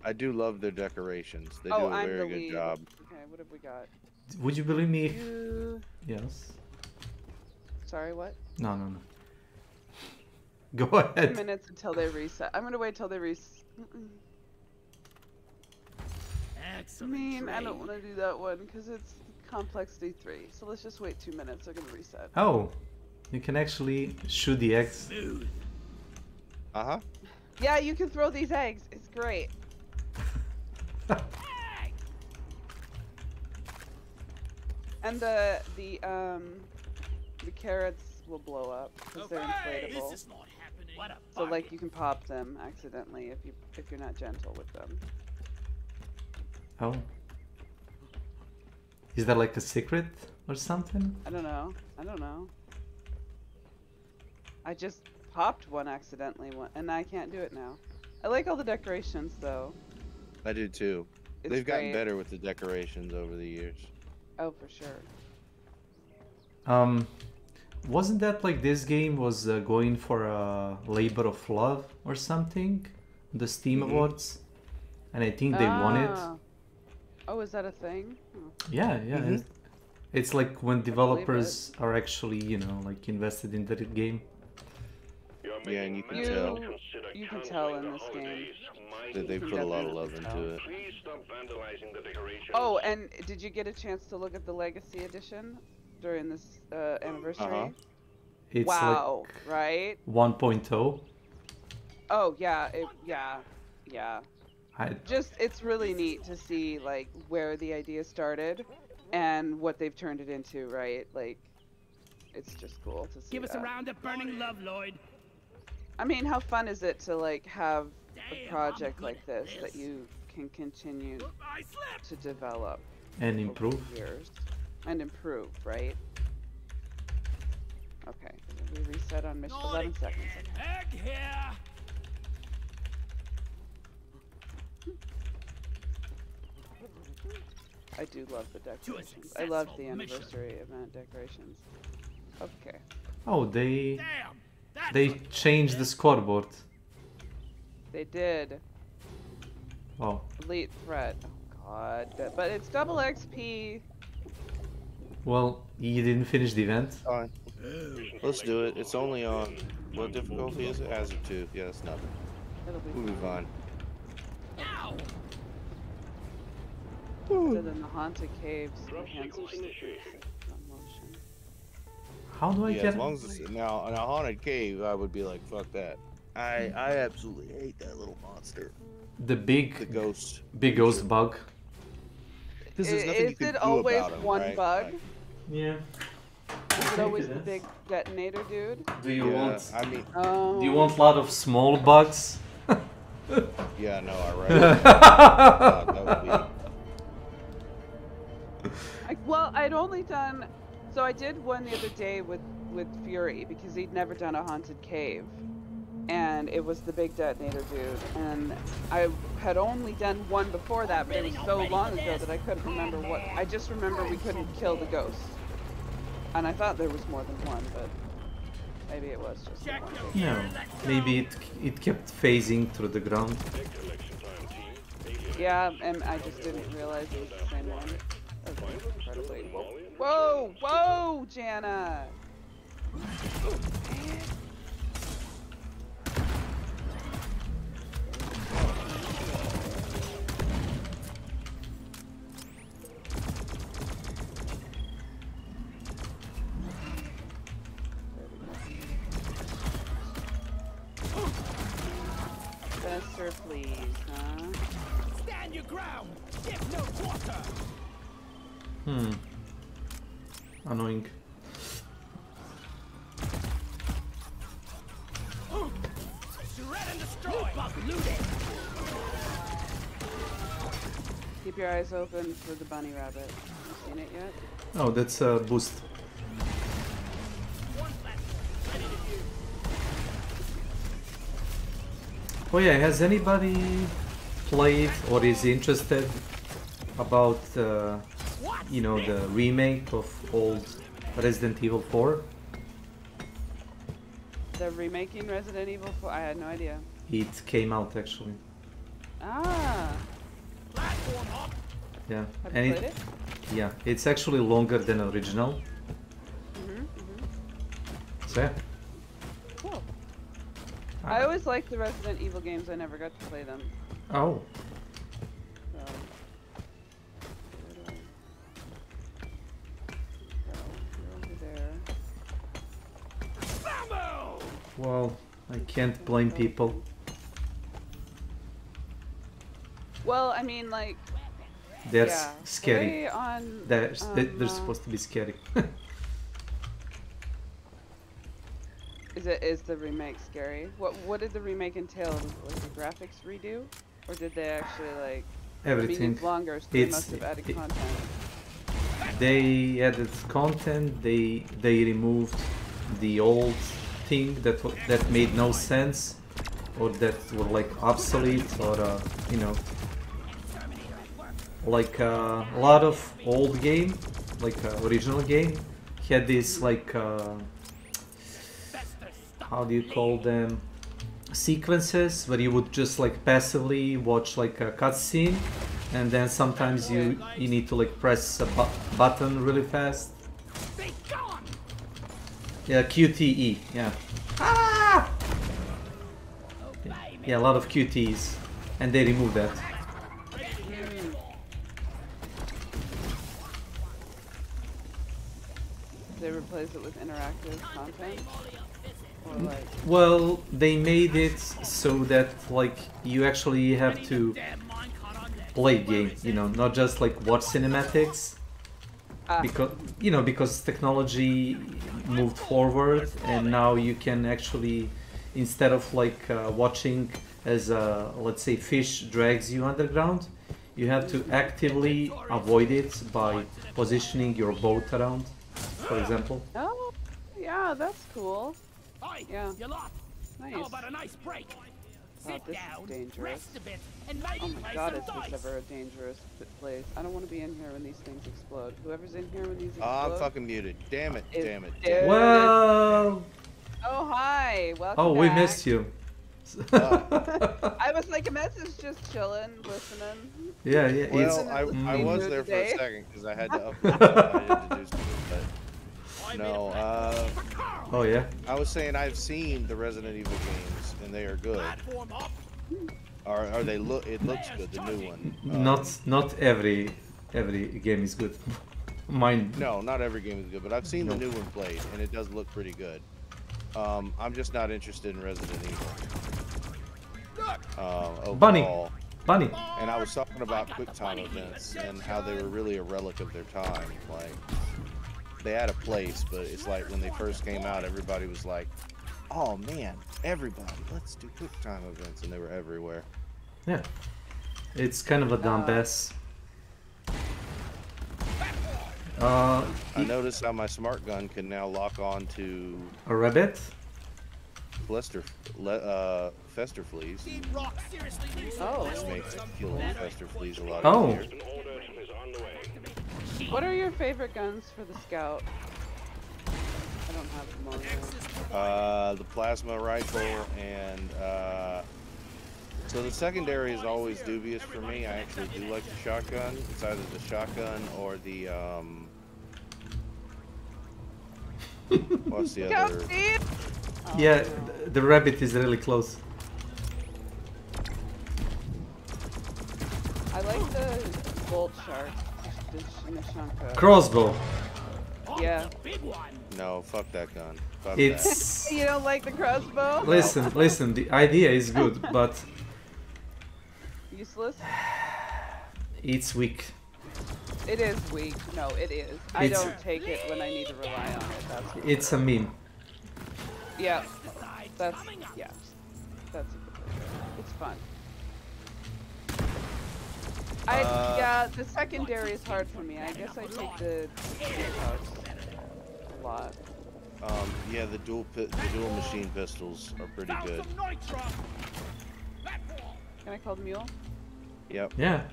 I do love their decorations. They do a very good job. Okay, what have we got? Would you believe me? Yes. Sorry, what? No. Go ahead. 10 minutes until they reset. I'm gonna wait till they reset. I mean, I don't want to do that one because it's complexity 3. So let's just wait 2 minutes. They're gonna reset. Oh, you can actually shoot the eggs. Yeah, you can throw these eggs. It's great. And The carrots will blow up because they're inflatable. This is not happening. What a So like you can pop them accidentally if you're not gentle with them. Oh. Is that like a secret or something? I don't know. I don't know. I just popped one accidentally, and I can't do it now. I like all the decorations though. I do too. It's They've gotten great. better with the decorations over the years. Oh, for sure. Wasn't that like this game was going for a labor of love or something? The Steam Awards? And I think they won it. Oh, is that a thing? Oh. Yeah, yeah. It's like when developers are actually, you know, like invested in the game. Yeah, and you can tell. You can tell in this game That they put a lot of love into it. Oh, and did you get a chance to look at the Legacy Edition during this anniversary? It's wow, like right? 1.0. Oh yeah, yeah. It's really neat to see like where the idea started and what they've turned it into, right? Like, it's just cool to see. Give us a round of burning love, Lloyd. I mean, how fun is it to like have a project like this that you can continue to develop and improve years and improve, right? Okay, we reset on mission 11 seconds. Egg here. I do love the decorations. I love the anniversary event decorations. Okay. Oh, they changed the scoreboard. They did. Oh. Elite threat. Oh god. But it's double XP. Well, you didn't finish the event. Fine. Let's do it. It's only on what difficulty is it? Hazard 2. Yeah, that's nothing. We'll be fine. Other than the haunted caves, the hands are stickers. Motion. How do I get as long as it's now in a haunted cave, I would be like, fuck that. I absolutely hate that little monster. The ghost. Big ghost bug. Because there's nothing you can Is it do always about him, one right? bug? Like, yeah. Is it always the big detonator dude? Do you want? I mean, Oh. Do you want a lot of small bugs? yeah, no, I read. That would be. Well, I'd only done, so I did one the other day with Fury because he'd never done a haunted cave, and it was the big detonator dude, and I had only done one before that, but it was so long ago that I couldn't remember what. I just remember we couldn't kill the ghost, and I thought there was more than one, but maybe it was just one. No, maybe it kept phasing through the ground. Yeah, and I just didn't realize it was the same one. Okay, incredibly. Whoa, whoa, Jana! Faster, please, huh? Stand your ground. Give no quarter. Annoying. Shred and destroy. Looted. Keep your eyes open for the bunny rabbit. You seen it yet? Oh, that's a boost. Oh yeah, has anybody played or is interested about you know, the remake of old Resident Evil 4? They're remaking Resident Evil 4? I had no idea. It came out actually. Ah! Yeah. Have and you played it? Yeah, it's actually longer than original. So yeah. Cool. I always liked the Resident Evil games, I never got to play them. Oh. Well, I can't blame people. Well, I mean, like... They're yeah, scary. on, They're supposed to be scary. Is the remake scary? What did the remake entail? Was it like a graphics redo, or did they actually like? Everything. I mean, it's longer, so they must have added content. They added content. They removed the old thing that made no sense, or that were like obsolete, or you know, like a lot of old game, like original game, had this like how do you call them, sequences where you would just like passively watch like a cutscene, and then sometimes you need to like press a button really fast. Yeah, QTE. Yeah. Ah! Yeah, a lot of QTs, and they removed that. They replace it with interactive content, or like. Well, they made it so that like you actually have to play game, you know, not just like watch cinematics. Because technology moved forward, and now you can actually, instead of like watching as let's say fish drags you underground, you have to actively avoid it by positioning your boat around, for example. Oh, yeah, that's cool. Yeah. Nice. How about a nice break? Oh, this is dangerous. Oh my god, is this ever a dangerous place? I don't want to be in here when these things explode. Whoever's in here when these explode. I'm fucking muted. Damn it, damn it. Well. Oh, hi. Welcome Oh, we back. missed you. I was like a message, just chilling, listening. Yeah, yeah. Well, I was there for a second because I had to upload something. I had to do something, but no. Oh yeah. I was saying I've seen the Resident Evil games and they are good. Or they look? It looks good. The new one. Not every game is good. Mine. No, not every game is good, but I've seen the new one played and it does look pretty good. I'm just not interested in Resident Evil. Overall. Bunny. And I was talking about QuickTime events and how they were really a relic of their time. Like, they had a place, but it's like when they first came out, everybody was like, "Oh man, everybody, let's do QuickTime events," and they were everywhere. Yeah, it's kind of a dumb bass. I noticed how my smart gun can now lock on to a rabbit. Fester fleas. Oh. Which makes killing fester fleas a lot easier. What are your favorite guns for the Scout? I don't have them on. The plasma rifle and so the secondary is always dubious for me. I actually do like the shotgun. It's either the shotgun or the what's the other? Yeah, the rabbit is really close. I like the bolt shark. The Shinashanka. Crossbow. Yeah. No, fuck that gun. Fuck It's. You don't like the crossbow? Listen. The idea is good, but useless. It's weak. It is weak. No, it is. I don't take it when I need to rely on it. That's it's a meme. Yeah. That's yeah. That's it's fun. Yeah, the secondary is hard for me. I guess I take the a lot. Yeah, the dual machine pistols are pretty good. Can I call the mule? Yep. Yeah.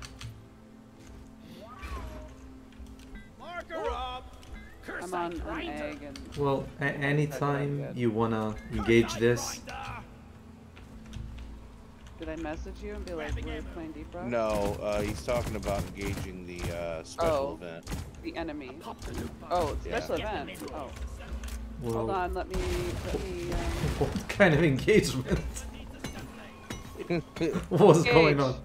I'm on an egg and. Well, anytime you wanna engage this. Did I message you and be like, we're playing Deep Rock? No, he's talking about engaging the special event. The enemy. Oh, special event. Oh. Well, hold on, let me. What kind of engagement? What's going on?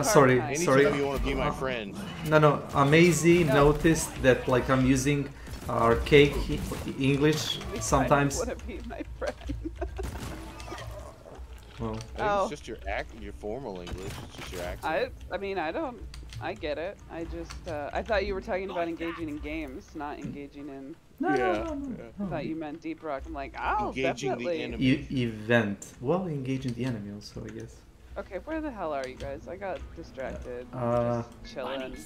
Sorry. Anytime you want to be my friend. No. Amazy noticed that like I'm using archaic English sometimes. Want to be my friend? Well, it's just your formal English. It's just your accent. I get it. I just I thought you were talking about engaging in games, not engaging in No, Yeah, no, no, I thought you meant Deep Rock. I'm like, I'll Engaging the definitely. enemy. Event. Well, engaging the enemy also, I guess. Okay, where the hell are you guys? I got distracted. Just chilling.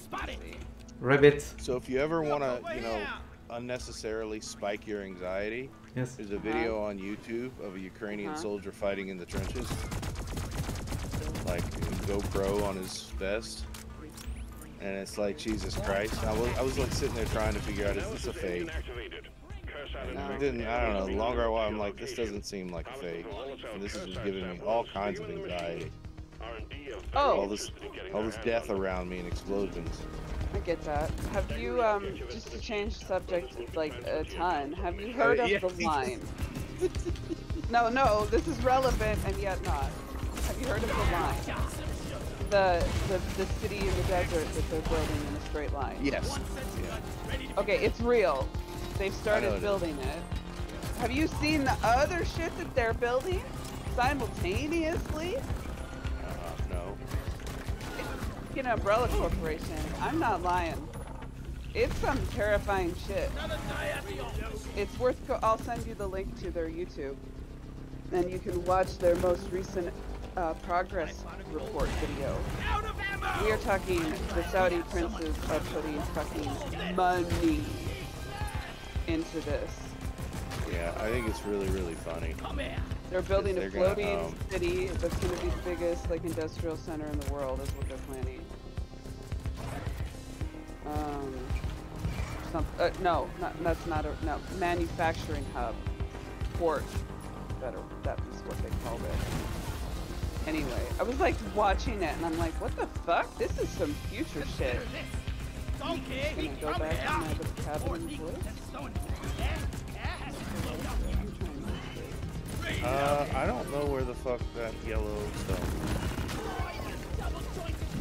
Rabbit. So if you ever want to, unnecessarily spike your anxiety, yes, there's a video on YouTube of a Ukrainian soldier fighting in the trenches, like GoPro on his vest, and it's like, Jesus Christ. I was like sitting there trying to figure out, is this a fake? And I don't know, the longer I watch, I'm like, this doesn't seem like a fake. And this is just giving me all kinds of anxiety. Oh. All this death around me and explosions. I get that. Have you, just to change subject like a ton, have you heard of the line? No, this is relevant and yet not. Have you heard of the line? The city in the desert that they're building in a straight line. Yes. Yeah. Okay, it's real. They've started building it. Have you seen the other shit that they're building simultaneously? No. It's an umbrella corporation. I'm not lying. It's some terrifying shit. It's worth. I'll send you the link to their YouTube, and you can watch their most recent progress report video. We are talking. The Saudi princes are putting fucking money into this. Yeah, I think it's really, really funny. They're building a floating city that's going to be the biggest like industrial center in the world is what they're planning. Manufacturing hub. Port. That was what they called it. Anyway, I was like watching it and I'm like, what the fuck? This is some future shit. I'm gonna go back to my little cabin in the woods. I don't know where the fuck that yellow stuff.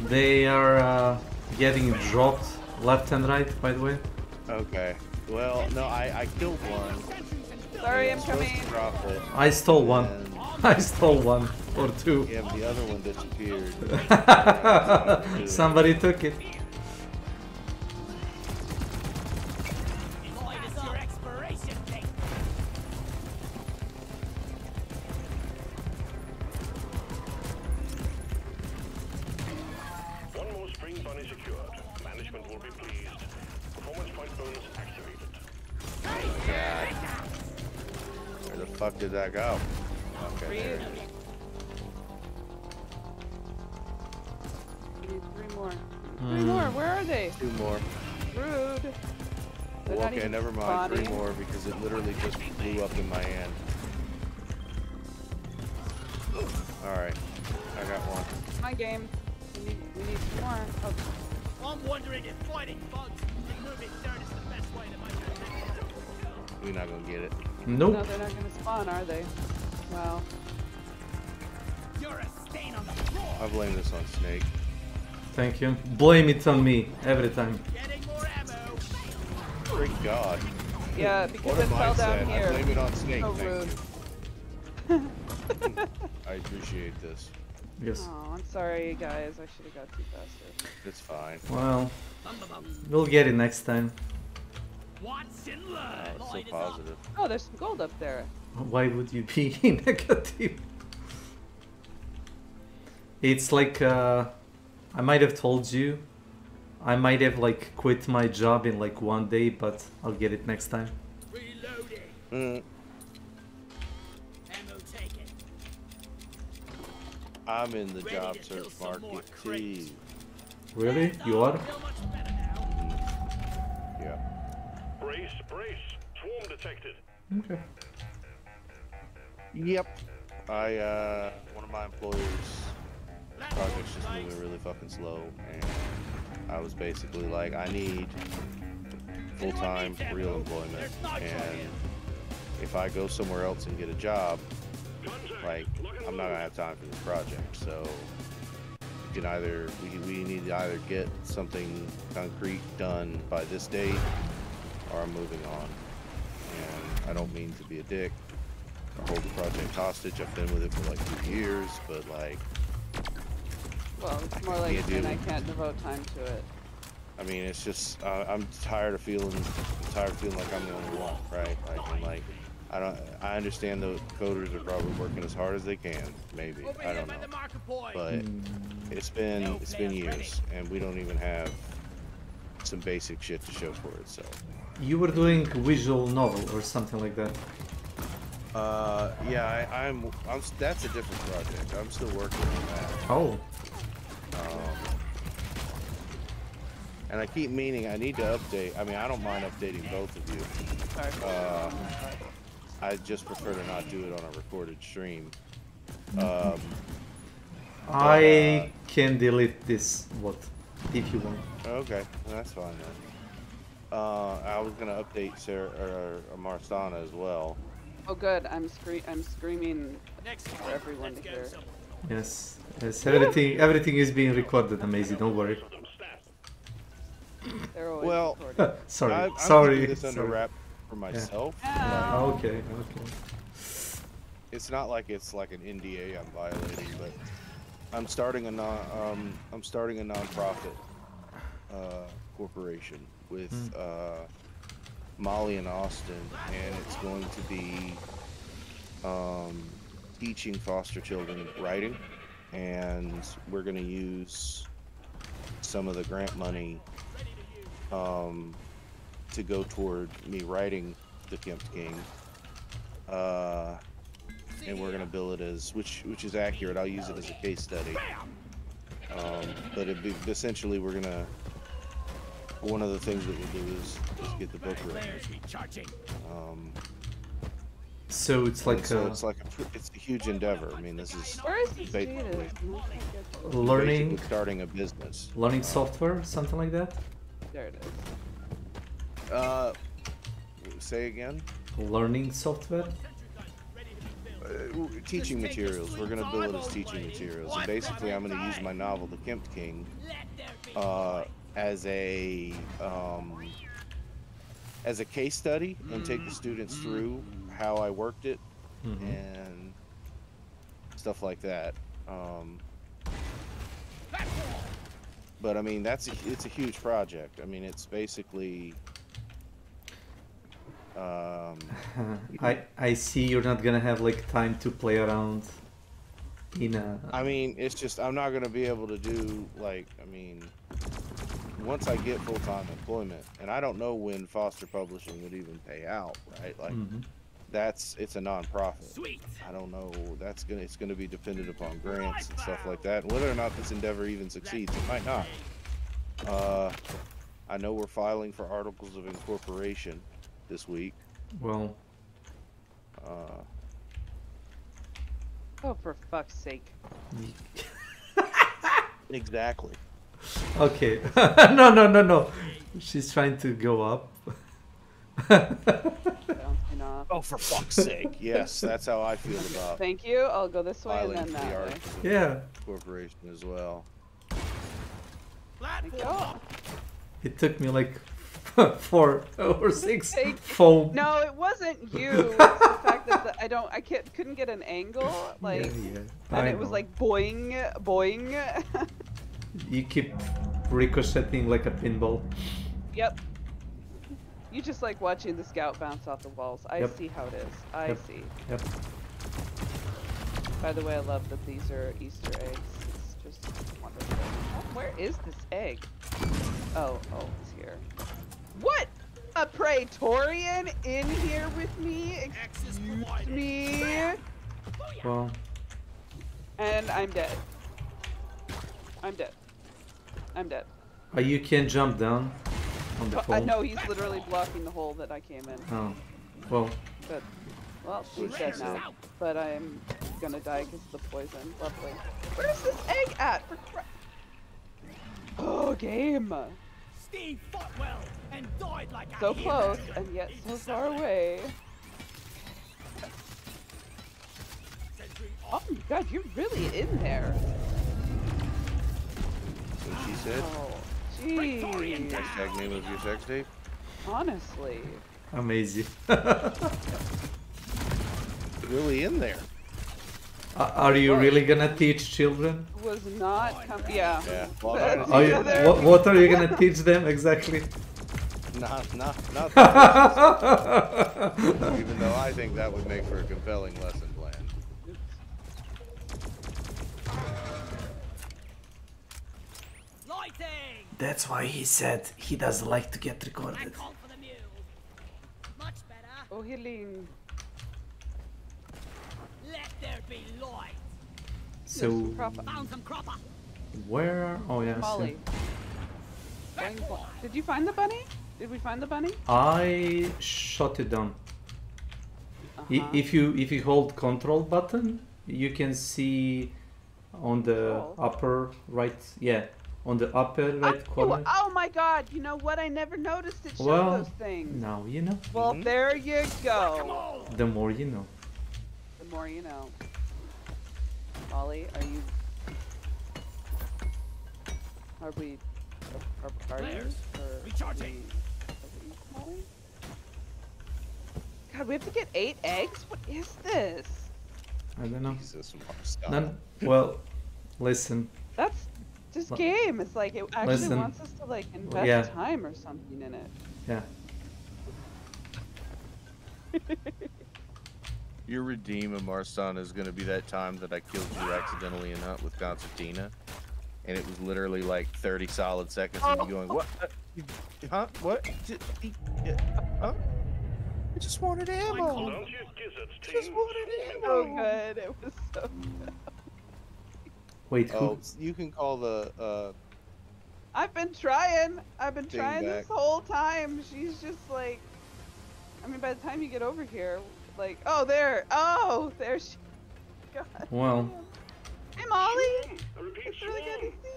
They are getting dropped left and right, by the way. Okay. Well, no, I killed one. Sorry, I'm coming. I stole one. I stole one or two. Yeah, but the other one disappeared. Somebody took it. Where the fuck did that go? Okay, there it is. We need 3 more. 3 more, where are they? 2 more. Rude. Well, okay, never mind. 3 more because it literally just blew up in my hand. Alright, I got one. My game. We need 2 more. Oh. I'm wondering if fighting bugs and moving dirt is the best way to make it. We're not gonna get it. Nope. No, they're not gonna spawn, are they? Wow. You're a stain on the floor. I blame this on Snake. Thank you. Blame it on me every time. Getting more ammo. Thank God. Yeah, because what it if fell I down said? here. I blame it on Snake. So Thank you. I appreciate this. Yes. Oh, I'm sorry, guys. I should have got to you faster. It's fine. Well, we'll get it next time. What's in love? Oh, it's so positive. Oh, there's some gold up there. Why would you be negative? It's like, I might have told you, I might have like quit my job in like 1 day, but I'll get it next time. Reloading. Ammo taken. I'm in the job search market too. Really? You are? Yeah. Brace, brace. Swarm detected. Okay. Yep. One of my employers' project's just moving really fucking slow, and I was basically like, I need full-time, real employment, and if I go somewhere else and get a job, like, I'm not gonna have time for this project, so we need to either get something concrete done by this date, or I'm moving on. And I don't mean to be a dick or hold the project hostage. I've been with it for like 2 years, but like, Well, it's more like, and I can't devote time to it. I mean, it's just, I'm tired of feeling tired of feeling like I'm the only one, right? Like, I understand the coders are probably working as hard as they can, maybe, I don't know. But it's been years, and we don't even have some basic shit to show for it, so. You were doing visual novel or something like that. Yeah, I'm that's a different project. I'm still working on that. Oh. And I keep meaning I need to update. I mean, I don't mind updating both of you. I just prefer to not do it on a recorded stream. I can delete this if you want. Okay, that's fine then. I was gonna update Sarah or Marstana as well. Oh, good. I'm screaming for everyone to hear. Yes, everything is being recorded. Amazing. Don't worry. Well, sorry. I'm keeping this under wrap for myself. Yeah. Okay. It's not like it's like an NDA I'm violating, but I'm starting a nonprofit corporation with Molly and Austin, and it's going to be teaching foster children writing, and we're going to use some of the grant money to go toward me writing The Kempt King, and we're gonna bill it as which is accurate. I'll use it as a case study, but essentially we're gonna, one of the things that we'll do is get the book written. So it's like it's a huge endeavor. I mean, this is learning, starting a business, learning software, something like that. There it is. Say again? Learning software? Teaching materials. We're going to bill it as teaching materials. And basically, I'm going to use my novel, The Kempt King, as a case study and take the students through how I worked it and stuff like that. But I mean, it's a huge project. I mean, it's basically. I see you're not gonna have like time to play around in a. I mean, it's just I'm not gonna be able to do like. I mean, once I get full-time employment, and I don't know when Foster Publishing would even pay out, right? Like, it's a non-profit. Sweet. I don't know. It's gonna be dependent upon grants and stuff like that, and whether or not this endeavor even succeeds. It might not. I know we're filing for articles of incorporation this week. Well. Oh, for fuck's sake. Exactly. Okay. No. She's trying to go up. Oh, for fuck's sake. Yes, that's how I feel about. Thank you. I'll go this way and then that way. Yeah. Corporation as well. It took me like 4 or 6 foam. No, it wasn't you. It's the fact that I couldn't get an angle, like, and it was like boing, boing. You keep ricocheting like a pinball. Yep. You just like watching the scout bounce off the walls. I see how it is. I see. Yep. By the way, I love that these are Easter eggs. It's just wonderful. Oh, where is this egg? Oh, it's here. What? A Praetorian in here with me? Excuse me? Well. And I'm dead. I'm dead. I'm dead. You can't jump down on the phone. No, he's literally blocking the hole that I came in. Oh, well. Good. Well, she's dead now. But I'm gonna die because of the poison. Lovely. Where's this egg at? For oh, game. Steve fought well and died like so close and yet so far away. Oh my god, you're really in there. What she said? Oh, jeez. Hashtag name of your sex tape? Honestly. Amazing. Really in there. Are you really gonna teach children? Was not yeah. Well, what are you gonna teach them exactly? Not the first. Even though I think that would make for a compelling lesson plan. Lighting! That's why he said he doesn't like to get recorded. Much better. Oh, healing. Let there be light. So, Found some cropper. where are... Oh, yeah, Molly. Did you find the bunny? Did we find the bunny? I shot it down. If you hold control button, you can see on the upper right, on the upper right corner. Oh my god, you know what? I never noticed it showed Well, those things. now you know. Well, there you go. The more you know. The more you know. Molly, are you... Are we... Are you? Recharging. Molly? God, we have to get 8 eggs? What is this? I don't know. Jesus, None. Well, listen. That's this game. It's like it actually wants us to like invest time or something in it. Yeah. Your redeem of Marston is going to be that time that I killed you accidentally in Hunt with Concertina. And it was literally like 30 solid seconds of you going, what? Huh? What? Huh? I just wanted ammo. Just wanted ammo. So good. It was so good. Wait, who? Oh, you can call the, I've been trying. I've been Thing trying back. this whole time. She's just like, I mean, by the time you get over here, like, oh, there she. God. Well. Hey, Molly. It's really good to see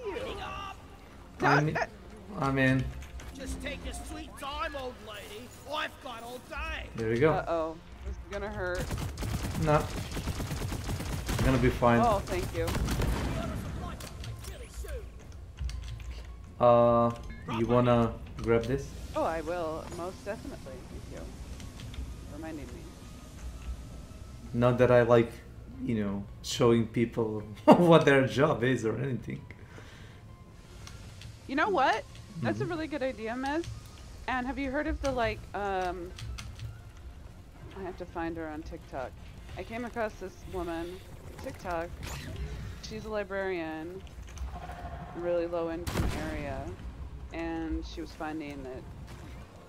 you. I mean. Just take your sweet time, old lady. I've got all day. There we go. Uh-oh. This is gonna hurt. No. Gonna be fine. Oh, thank you. You wanna grab this? Oh, I will. Most definitely. Thank you. Reminding me. Not that I like, you know, showing people what their job is or anything. You know what? That's a really good idea, Mez. And have you heard of the, like, I have to find her on TikTok. I came across this woman on TikTok. She's a librarian, a really low income area. And she was finding that,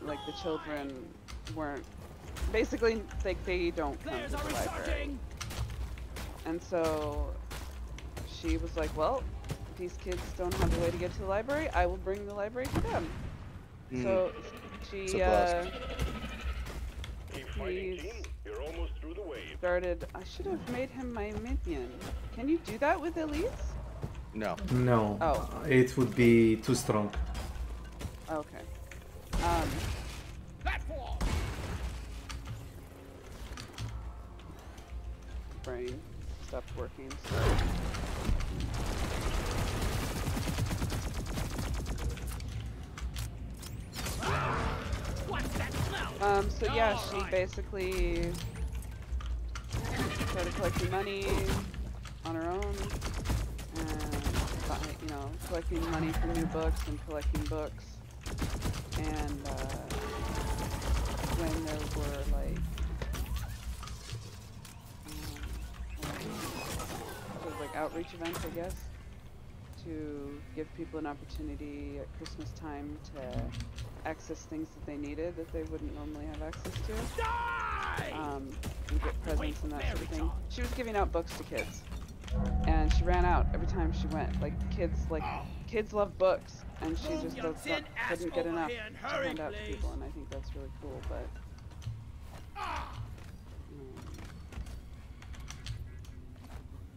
like, the children weren't, basically, like, they don't come to the library. And so she was like, well, these kids don't have a way to get to the library, I will bring the library to them. So she started, I should have made him my minion. Can you do that with elites? No. No. Oh. It would be too strong. Okay. Brain stopped working. So yeah, she basically started collecting money on her own, and you know, collecting money for new books and collecting books. And when there were like sort of like outreach events, I guess, to give people an opportunity at Christmas time to access things that they needed that they wouldn't normally have access to. And get presents and that sort of thing. She was giving out books to kids. And she ran out every time she went. Like, kids love books. And she just couldn't get enough to hand out to people. And I think that's really cool, but...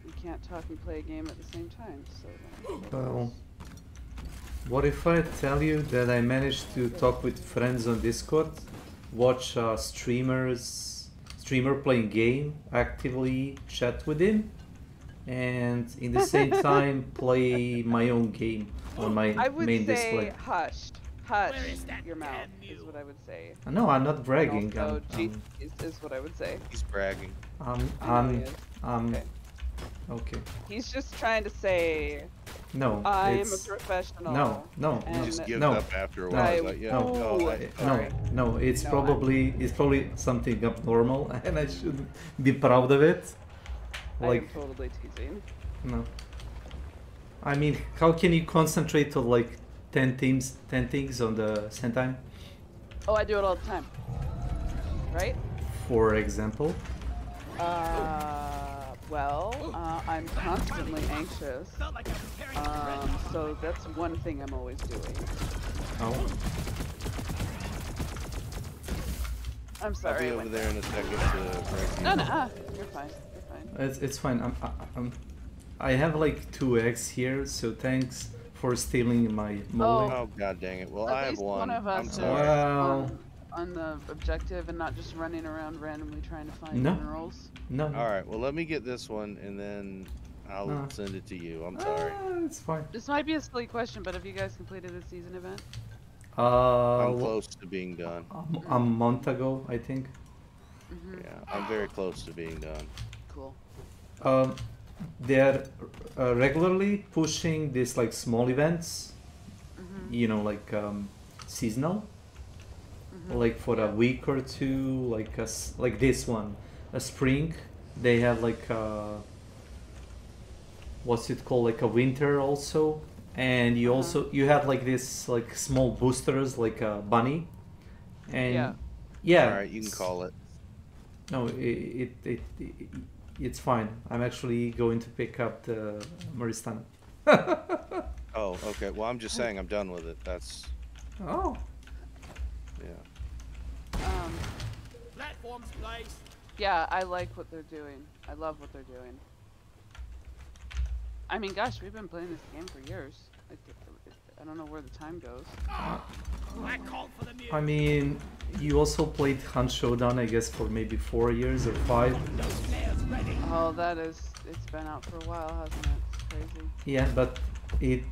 you can't talk and play a game at the same time, so... Well, what if I tell you that I managed to talk with friends on Discord, watch streamer playing game, actively chat with him, and in the same time play my own game on my main display? I would say hushed. Hush your mouth is what I would say. No, I'm not bragging. Also, is what I would say. He's bragging. Okay. He's just trying to say No, I'm it's... a professional. No, no, and Just give no. up after a while. Like, yeah, No, it's No, probably something abnormal, and I should be proud of it. Like, I am totally teasing. no. I mean, how can you concentrate on like 10 things on the same time? Oh, I do it all the time. Right? For example? I'm constantly anxious. So that's one thing I'm always doing. Oh. I'm sorry. I'll be over there in a second to break. No, you're fine. You're fine. It's fine. I have like 2 eggs here, so thanks for stealing my molly. Oh god dang it! Well, At I have least one. of us I'm sorry. Well, on the objective and not just running around randomly trying to find No. minerals. No. All right. Well, let me get this one, and then I'll send it to you. I'm sorry. It's fine. This might be a silly question, but have you guys completed the season event? I'm close to being done. A month ago, I think. Mm-hmm. Yeah, I'm very close to being done. Cool. They're regularly pushing these like small events, you know, like seasonal, like for a week or two, like this one, a spring. They have like what's it called, like a winter also, and you also you have like this like small boosters like a bunny, and yeah. All right, you can call it. No, it's fine. I'm actually going to pick up the Maristana. Oh, okay. Well, I'm just saying I'm done with it. That's. Oh. Yeah. Platforms, place. Yeah, I like what they're doing. I love what they're doing. I mean, gosh, we've been playing this game for years. I don't know where the time goes. I mean, you also played Hunt Showdown, I guess, for maybe 4 years or 5. Oh, it's been out for a while, hasn't it? It's crazy. Yeah, but it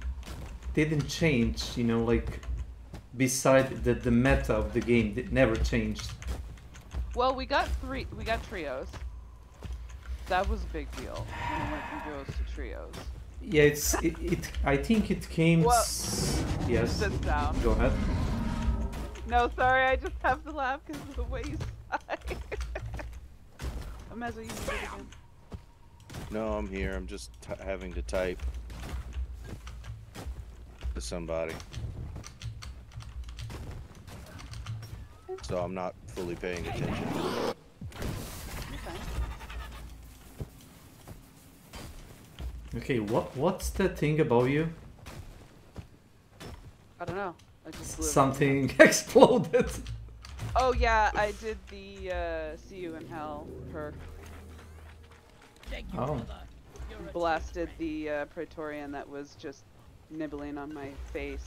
didn't change, you know, like, beside the meta of the game, it never changed. Well, we got trios. That was a big deal. When we went from duos to trios. Yeah, I think it came... Well, yes. Sit down. Go ahead. No, sorry, I just have to laugh because of the way you sigh. Ameza, you need it again. No, I'm here. I'm just having to type to somebody. So I'm not fully paying attention. Okay, what's the thing about you? I don't know. I just blew Something exploded. Oh yeah, I did the See You in Hell perk. Oh. Blasted the Praetorian that was just nibbling on my face.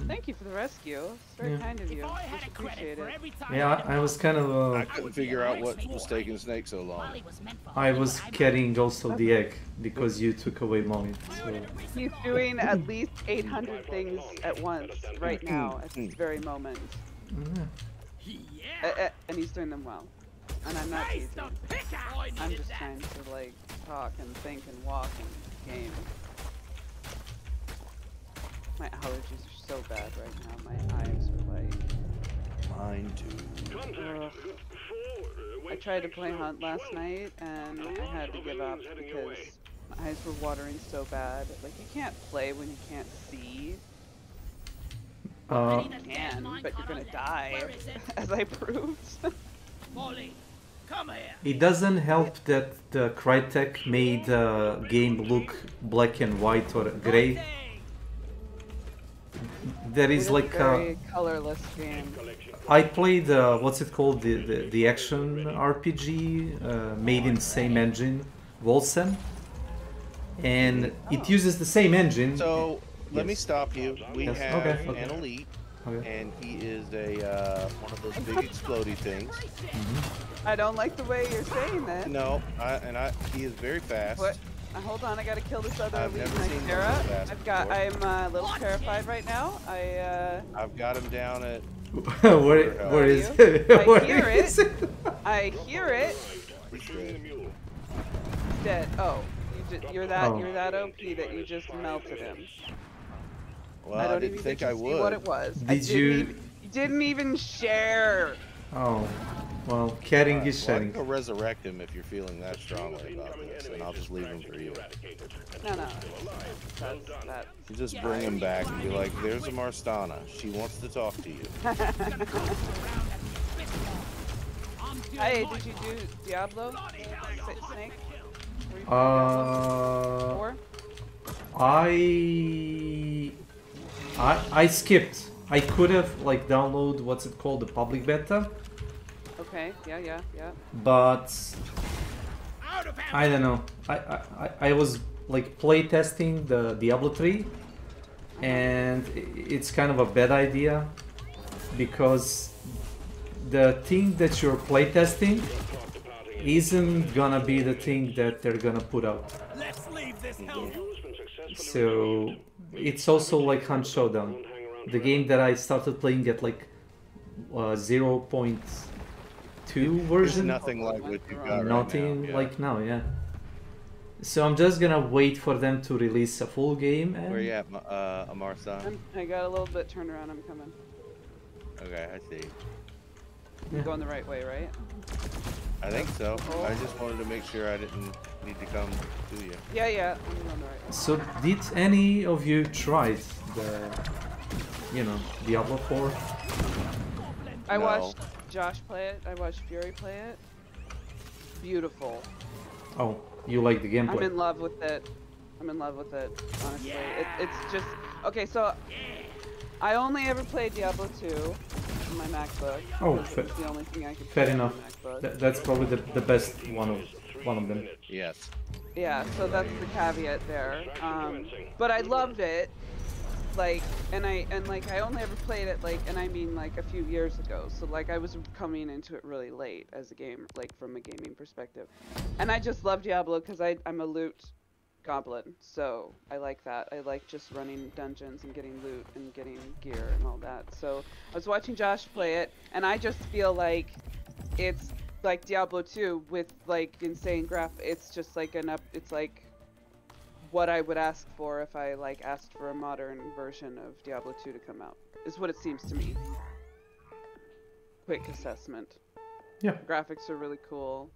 Thank you for the rescue. It's very kind of you. I appreciate it. Yeah, I was kind of... I couldn't figure out what was taking Snake so long. I was carrying also the egg, because you took away Molly. So. He's doing at least 800 things at once right now, at this very moment. And he's doing them well. And I'm not teasing. I'm just trying to like talk and think and walk and game. My allergies are so bad right now. My eyes are like... Mine too. I tried to play Hunt last night and I had to give up because my eyes were watering so bad. Like, you can't play when you can't see. You can, but you're gonna die, as I proved. It doesn't help that the Crytek made the game look black and white or grey. There is like a very colorless game. I played what's it called, the action RPG made in the same engine, Wolsen, and it uses the same engine. So let me stop you. We have an elite, Okay. and he is a one of those big explodey things. I don't like the way you're saying that. No, he is very fast. What? Hold on, I gotta kill this other I've elite never seen Nightera. one this fast I'm a little terrified right now. I've got him down at. where is I hear it. I hear it. He's dead. Dead. Oh, you you're that OP that you just melted him. Well, I don't didn't even think get to I see would. what it was. Did you didn't even share. Oh, well, caring is Well, I sharing. can go resurrect him if you're feeling that strongly about this, and I'll just leave him for you. No. That's You just bring him back and be like, "There's a Marstana. She wants to talk to you." Hey, did you do Diablo? Snake? Were you playing Diablo? 4? I skipped. I could have like download what's it called, the public beta. Okay. Yeah. But I don't know. I was like play testing the Diablo 3, and it's kind of a bad idea because the thing that you're play testing isn't gonna be the thing that they're gonna put out. So it's also like Hunt Showdown, the game that I started playing at like 0.2 version. Nothing like what you got Nothing right now. like now, yeah. So I'm just gonna wait for them to release a full game. And... Where you at, Amarsan? I got a little bit turned around. I'm coming. Okay, I see. You're going the right way, right? I think so. I just wanted to make sure I didn't need to come to you. Yeah. I'm going the right way. So did any of you try the, Diablo 4? I watched Josh play it. I watched Fury play it. Beautiful. Oh, you like the gameplay? I'm in love with it. Honestly. It's just okay. So I only ever played Diablo 2 on my MacBook. Oh, it's the only thing I could fair play enough. on my MacBook. That's probably the best one of them. Yes. Yeah, so that's the caveat there. But I loved it. Like, and I only ever played it and I mean like a few years ago. So like I was coming into it really late as a game, like from a gaming perspective. And I just love Diablo because I'm a loot goblin, so I like that. I like just running dungeons and getting loot and getting gear and all that. So I was watching Josh play it, and I just feel like it's like Diablo 2 with like insane graphics. It's just like it's like what I would ask for if I like asked for a modern version of Diablo 2 to come out. Is what it seems to me. Quick assessment. Yeah. Graphics are really cool.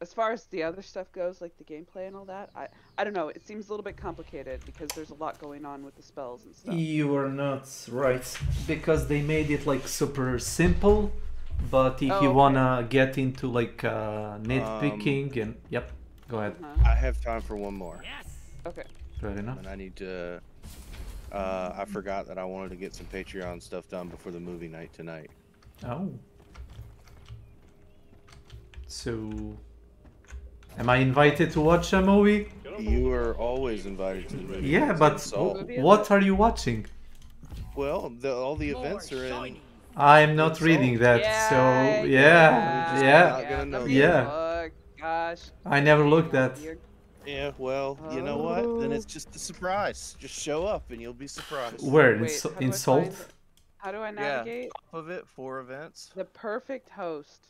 As far as the other stuff goes, like the gameplay and all that, I don't know. It seems a little bit complicated because there's a lot going on with the spells and stuff. You are not right, because they made it like super simple, but if you wanna get into like nitpicking and yep, go ahead. I have time for one more. Yes. Okay. Fair enough. And I need to. I forgot that I wanted to get some Patreon stuff done before the movie night tonight. Oh. So, am I invited to watch a movie? You are always invited to the movie. Yeah, but what are you watching? Well, all the events are in. I'm not reading that, so yeah. Gosh. I never looked at. Yeah, well, you know what? Then it's just a surprise. Just show up and you'll be surprised. Where? In Salt? How do I navigate? Yeah, top of it, 4 events. The Perfect Host.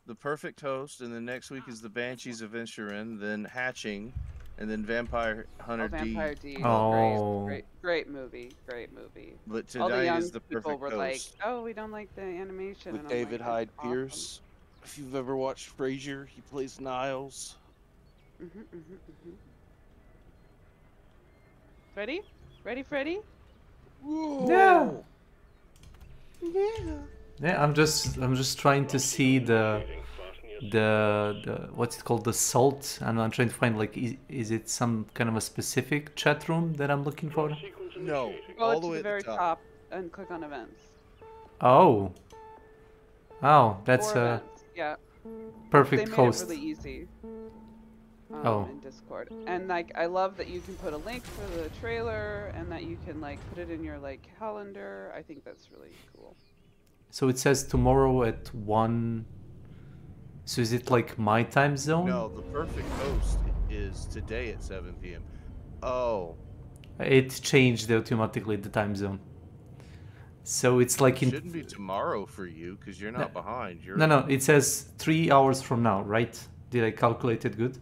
The Perfect Host, and then next week is the Banshees of Inisherin, then Hatching, and then Vampire Hunter D. Vampire D. Oh. Great movie. But All the tonight young is the people Perfect were Host. like, "Oh, we don't like the animation." With and I'm David like, Hyde "That's Pierce. If you've ever watched Frasier, he plays Niles. Ready, Freddy? Yeah. Yeah, I'm just trying to see the what's it called, the Salt, and I'm trying to find like is it some kind of a specific chat room that I'm looking for? No, Go all to the way the at very the top. top and click on events. Oh, that's 4 a events. Yeah. perfect They made host. it really easy. Oh. In Discord, and like I love that you can put a link for the trailer and that you can like put it in your like calendar. I think that's really cool. So it says tomorrow at 1. So is it like my time zone? No, the Perfect Host is today at 7 p.m. Oh. It changed automatically the time zone. So it's like It shouldn't be tomorrow for you because you're not behind. You're No, it says 3 hours from now, right? Did I calculate it good?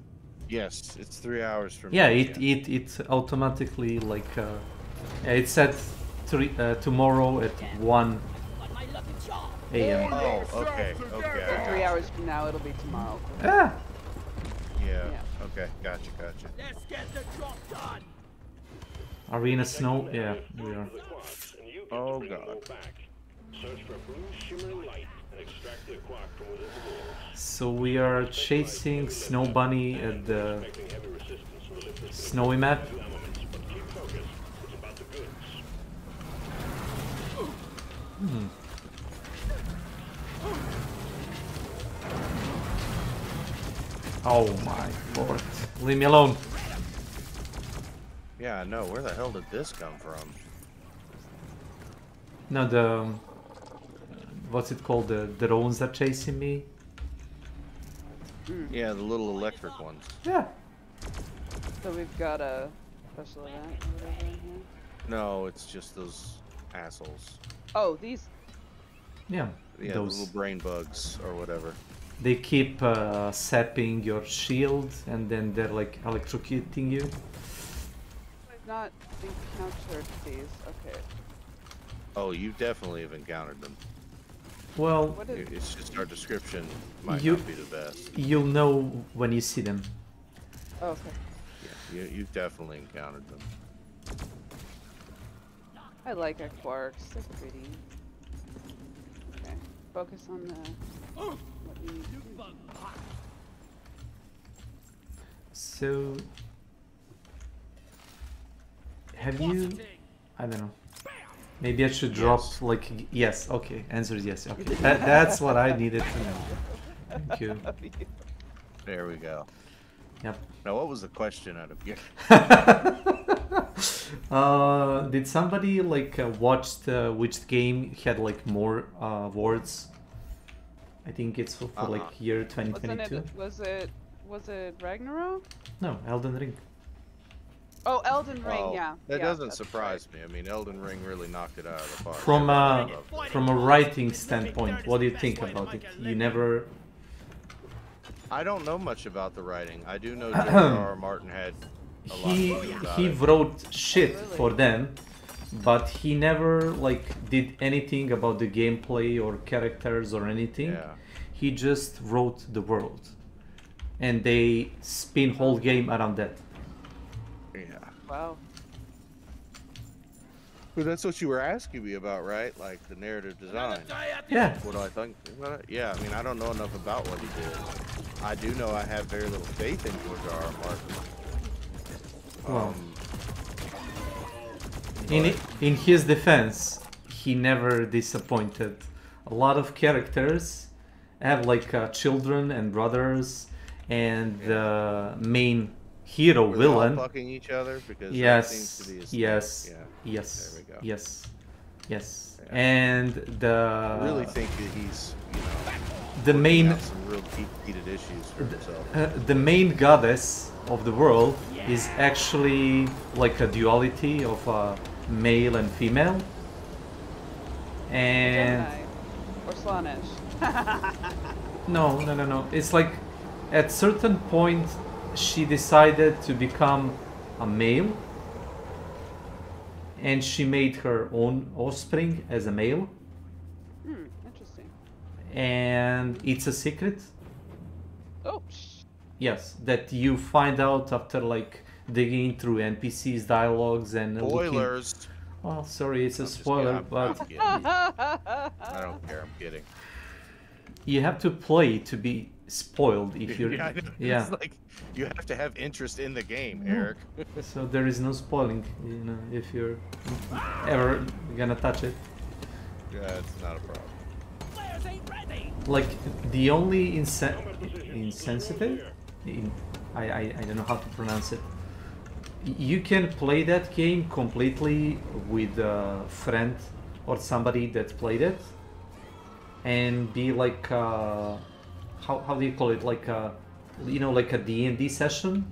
Yes, it's 3 hours from Yeah, now, it automatically like it said tomorrow at 1 a.m. Oh, okay, okay. 3 hours from now, it'll be tomorrow. Ah. Yeah. Okay. Gotcha. Let's get the job done. Are we in a snow? Yeah, we are. Oh god. Search for blue shimmering light and extract the quark from within the walls. So we are chasing Snow Bunny at the snowy map. Oh my lord. Leave me alone. Yeah, I know. Where the hell did this come from? No, the... what's it called? The drones are chasing me. Yeah, the little electric ones. Yeah. So we've got a special event or whatever in here. No, it's just those assholes. Oh, these. Yeah, Yeah, those. the little brain bugs or whatever. They keep sapping your shield and then they're like electrocuting you. I've not encountered these. Okay. Oh, you definitely have encountered them. Well, It's just our description might you- not be the best. you'll know when you see them. Oh, okay. Yeah, you've definitely encountered them. I like our quarks. They're pretty. Okay. Focus on the. What we need to do. So, have you? I don't know. Maybe I should drop like yes. Okay, answer is yes. Okay, that's what I needed to know. Thank you. There we go. Yep. Now, what was the question out of here? Did somebody like watched which game had like more words? I think it's for like year 2022. Was it Ragnarok? No, Elden Ring. Oh, Elden Ring, yeah. That yeah, doesn't that's surprise me. I mean, Elden Ring really knocked it out of the park. From a writing standpoint, what do you think about it? You never. I don't know much about the writing. I do know George R. R. Martin had a lot to do about He it. wrote shit for them, but he never like did anything about the gameplay or characters or anything. Yeah. He just wrote the world, and they spin whole game around that. Yeah. Wow. But that's what you were asking me about, right? Like the narrative design. Yeah. What do I think? Yeah, I mean, I don't know enough about what he did. I do know I have very little faith in George R. R. Martin. In his defense, he never disappointed. A lot of characters have like children and brothers, and the main hero Were they all villain. fucking each other? Because Yes, that seems to be his yes, thing. yes, There we go. yes, yes. Yeah. And the I really think that he's, you know, the main out some real deep-seated issues for himself. the main goddess of the world is actually like a duality of male and female. And Gemini. Or Slaanesh. no. It's like at certain point she decided to become a male, and she made her own offspring as a male. Interesting. And it's a secret. Oh. Yes, that you find out after like digging through NPCs dialogues and Spoilers. looking. Oh, sorry, it's a I'm just spoiler, kidding. but I'm kidding. I don't care. I'm kidding. you have to play to be spoiled if you're. Yeah, I know. Yeah. It's like you have to have interest in the game, Eric. So there is no spoiling, you know, if you're ever gonna touch it. Yeah, it's not a problem. Like the only insensitive, I don't know how to pronounce it. You can play that game completely with a friend or somebody that played it, and be like how do you call it, like a, you know, like a D&D session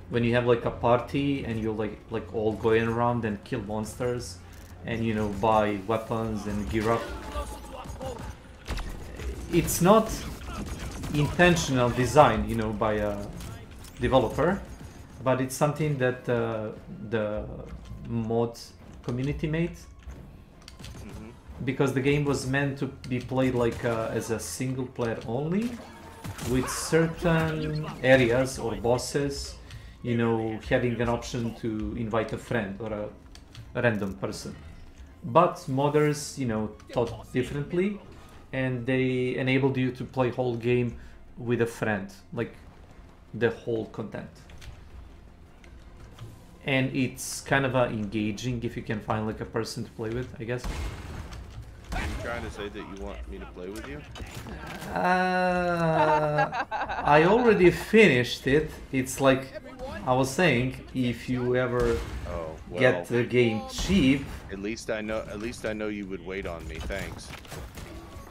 when you have like a party and you're like all going around and kill monsters and, you know, buy weapons and gear up. It's not intentional design, you know, by a developer, but it's something that the mod community made. Because the game was meant to be played like as a single player only, with certain areas or bosses, you know, having an option to invite a friend or a random person. But modders, you know, thought differently, and they enabled you to play whole game with a friend, like the whole content. And it's kind of engaging if you can find like a person to play with, I guess. Are you trying to say that you want me to play with you? I already finished it. It's like I was saying, if you ever get the game cheap. At least I know you would wait on me. Thanks.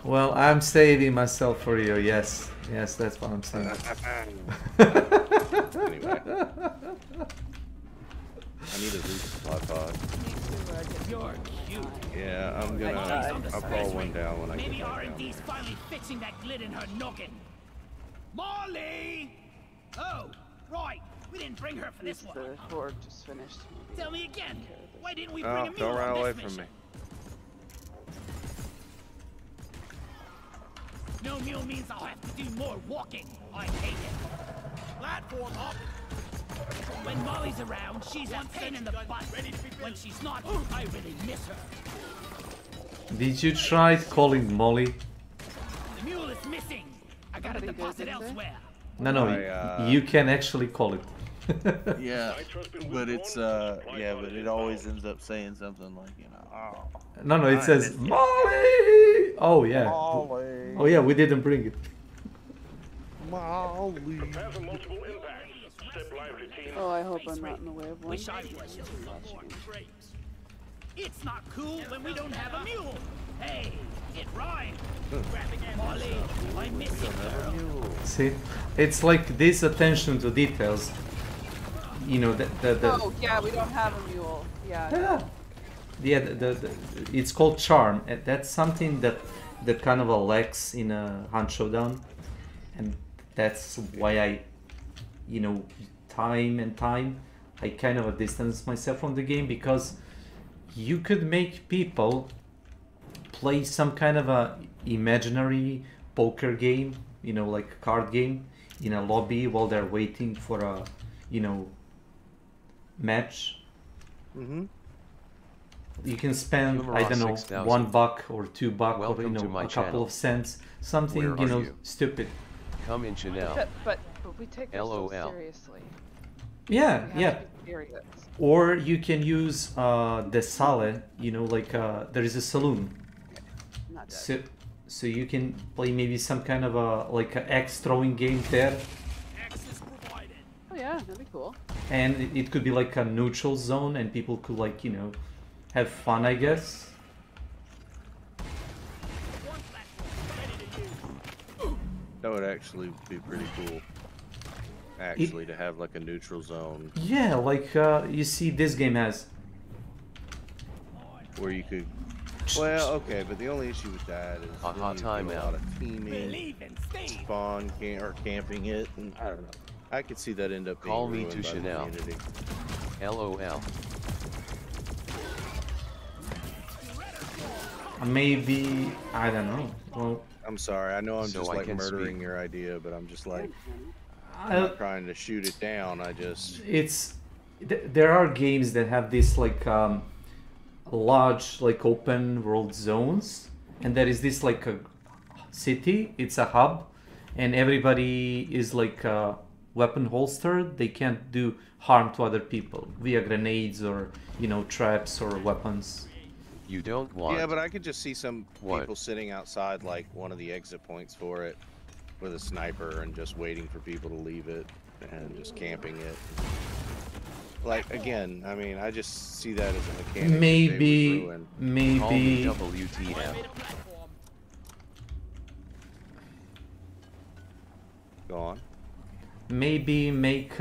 Well, I'm saving myself for you. Yes, yes, that's what I'm saying. Anyway, I need a resupply pod. You're cute. Yeah, I'll call one down when I get Maybe back R&D's finally fixing that glit in her noggin. Molly! Oh, right. We didn't bring her for this one. The horde just finished. Tell me again. Why didn't we bring a mule don't run on away this from me. mission? No mule means I'll have to do more walking. I hate it. Platform up. When Molly's around, she's a pain in the butt. When she's not, I really miss her. Did you try calling Molly? The mule is missing. I gotta deposit elsewhere. No, you can actually call it. Yeah, but it's yeah, but it always ends up saying something like, you know, oh. No, it says Molly. Oh yeah. Molly. Oh yeah, we didn't bring it. Molly. Oh, I hope I'm not in the way of one. Wish I was more grapes. It's not cool when we don't have a mule. Hey, it rhymes. Molly, I miss you, girl. See, it's like this attention to details. You know, Oh yeah, we don't have a mule. Yeah. It's called charm, and that's something that kind of lacks in a Hunt Showdown, and that's why I, you know, time and time, I kind of distance myself from the game, because you could make people play some kind of a imaginary poker game, you know, like a card game in a lobby while they're waiting for a, you know, match. You can spend, I don't know, $1 or $2 or, you know, a couple of cents, something, you know, stupid. Come in, Chanel. But we take ourselves seriously. Yeah, We have to be serious. Or you can use the sale, you know, like there is a saloon. So you can play maybe some kind of a like an axe throwing game there. Oh yeah, that'd be cool. And it could be like a neutral zone, and people could, like, you know, have fun, I guess. That would actually be pretty cool. Actually, to have like a neutral zone. Yeah, like you see, this game has. Where you could. Well, okay, but the only issue with that is a lot of teaming, spawn, or camping it, and I don't know. I could see that end up being Call me ruined to by the Chanel. community. LOL. Maybe, I don't know. Well, I'm sorry. I know I'm So just I like can murdering speak. your idea, but I'm just like I'm not trying to shoot it down. I just there are games that have this like large like open world zones, and there is this like a city. It's a hub, and everybody is like weapon holstered. They can't do harm to other people via grenades or, you know, traps or weapons. You don't want. Yeah, but I could just see some people sitting outside like one of the exit points for it with a sniper and just waiting for people to leave it and just camping it. Like, again, I mean, I just see that as a mechanic. Maybe WTF. Go on. Maybe make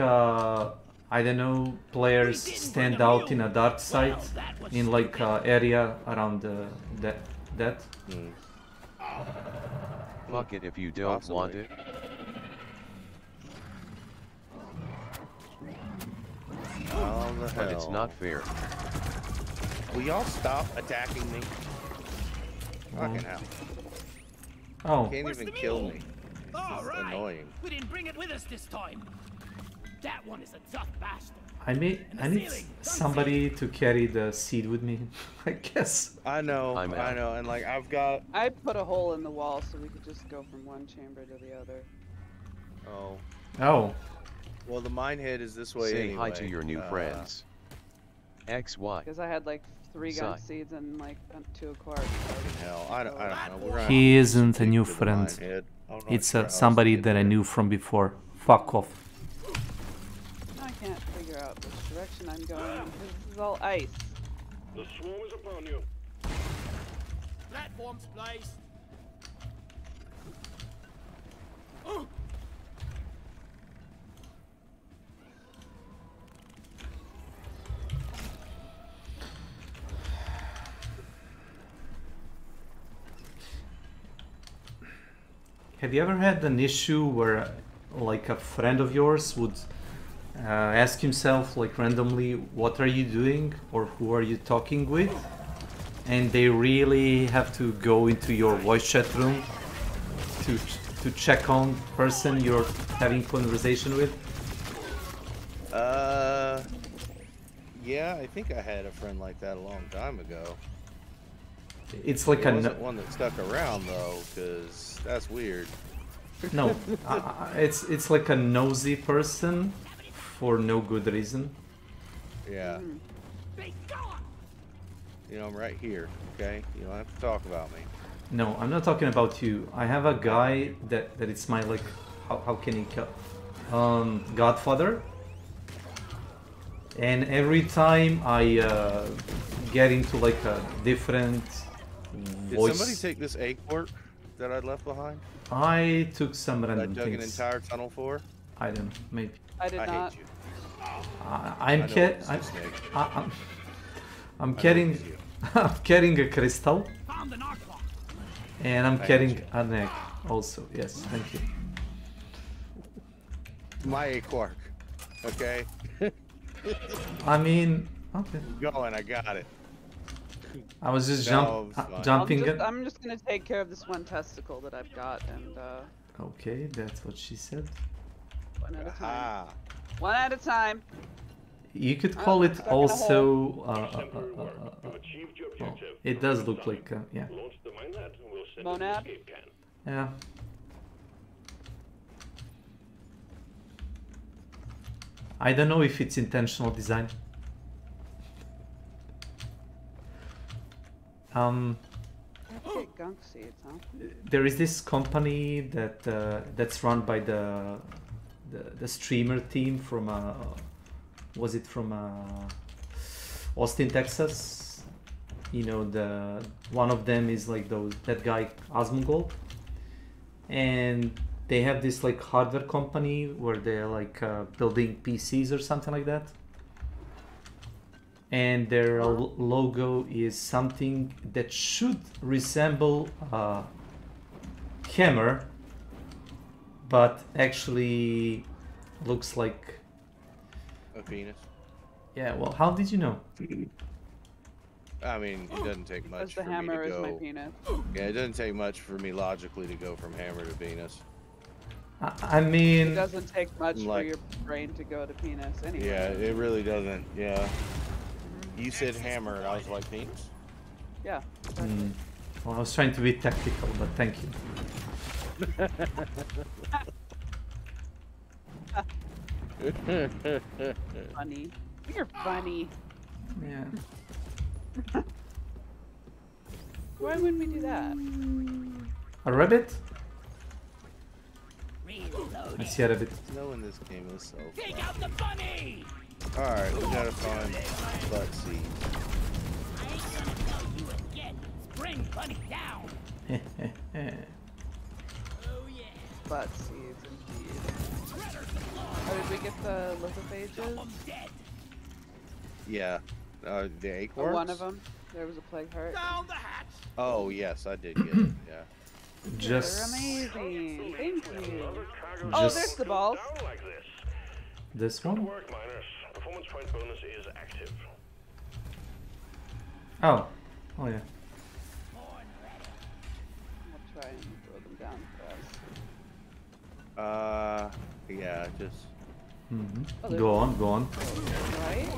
I don't know, players stand out in a dark side in like area around that. Fuck it if you don't want it. the but it's hell? not fair. Will y'all stop attacking me? Fucking hell. Oh. Can't even kill me. All right. Annoying. We didn't bring it with us this time. That one is a tough bastard. I need somebody to carry the seed with me, I guess. I know, and like I've got. I put a hole in the wall so we could just go from one chamber to the other. Oh. Oh. Well, the mine head is this way Say anyway. hi to your new friends. XY. Because I had like 3 gun seeds and like 2 acquired. Hell, I don't know. He isn't a new friend. It's somebody that I knew from before. Fuck off. I can't figure out which direction I'm going because this is all ice. The swarm is upon you. Platforms placed. Have you ever had an issue where like a friend of yours would ask himself like randomly, what are you doing or who are you talking with? And they really have to go into your voice chat room to check on person you're having conversation with? Yeah, I think I had a friend like that a long time ago. It's like it wasn't one that stuck around though, because that's weird. No, it's like a nosy person for no good reason. Yeah. You know, I'm right here, okay? You don't have to talk about me. No, I'm not talking about you. I have a guy that it's my like, how can he call, godfather. And every time I get into like a different voice. Did somebody take this acorn that I left behind? I took some random that I dug things. an entire tunnel for? I don't know, maybe. I did not. Hate you. I'm carrying a crystal. And I'm carrying an egg also. Yes, thank you. My acorn. Okay. I mean, okay. Going, I got it. I was just jumping. I'm just gonna take care of this one testicle that I've got, and Okay, that's what she said. one at a time. One at a time. You could call it also. Well, it does look like yeah. Monad. Yeah. I don't know if it's intentional design. Okay, gunk seeds, huh? There is this company that that's run by the streamer team from was it from Austin, Texas? You know, the one of them is like that guy Asmongold, and they have this like hardware company where they're like building PCs or something like that. And their logo is something that should resemble a hammer, but actually looks like a penis. Yeah, well, how did you know? I mean, it doesn't take much for me to go. Because the hammer is my penis. Yeah, it doesn't take much for me logically to go from hammer to penis. I mean, it doesn't take much for your brain to go to penis anyway. Yeah, it really doesn't. Yeah. You said hammer, and I was like penis. Yeah. Well, I was trying to be tactical, but thank you. Funny. You're funny. Yeah. Why would we do that? A rabbit? I see a rabbit. No in this game is so fun. Take out the bunny! Alright, we gotta find butt seeds. I ain't gonna tell you again. Bring bunny down. Oh yeah. Butt seeds indeed. Oh, did we get the lithophages? Yeah. The acorns? Oh, one of them. There was a plague heart. Down the hatch. Oh yes, I did get it. Yeah. They're amazing. Thank you. Oh, there's the balls. This one? Performance point bonus is active. Oh. Oh yeah. I'll try and throw them down fast. Yeah, just... Oh, go on, go on. Right?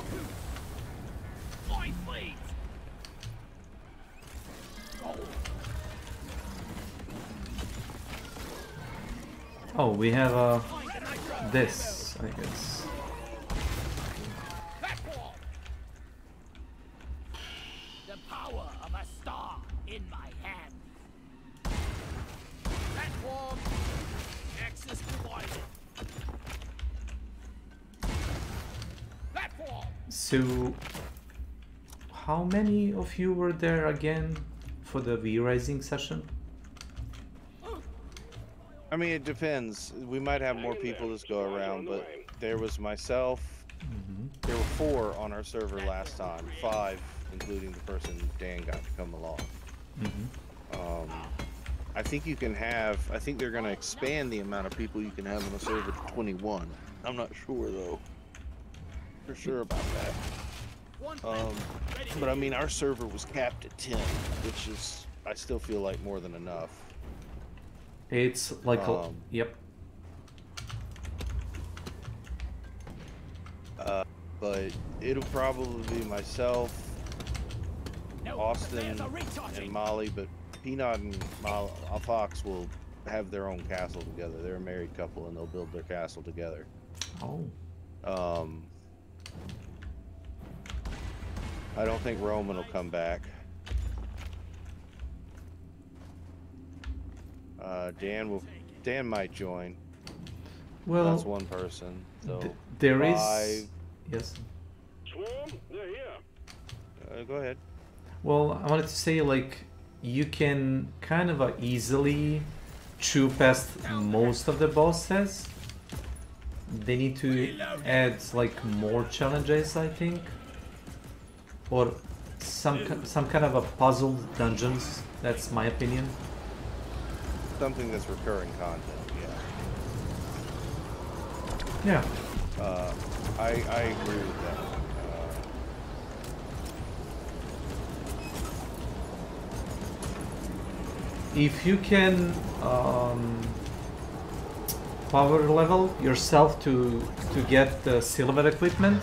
Oh, we have this, I guess. The power of a star in my hand. Platform. Access provided. Platform. So, how many of you were there again for the V-Rising session? I mean, it depends. We might have more people this go around, but there was myself. There were 4 on our server last time. 5, including the person Dan got to come along. I think you can have... I think they're going to expand the amount of people you can have on a server to 21. I'm not sure, though. For sure about that. But I mean, our server was capped at 10, which is... I still feel like more than enough. It's like yep. But it'll probably be myself, Austin, and Molly. But Peanut and Fox will have their own castle together. They're a married couple, and they'll build their castle together. Oh. I don't think Roman will come back. Dan might join. Well, that's one person. So there 5. is. Yes. Swarm, they're here. Go ahead. Well, I wanted to say, like, you can kind of easily chew past most of the bosses. They need to add like more challenges, I think, or some kind of a puzzle dungeons. That's my opinion. Something that's recurring content, yeah. I agree with that. If you can power level yourself to get the silver equipment,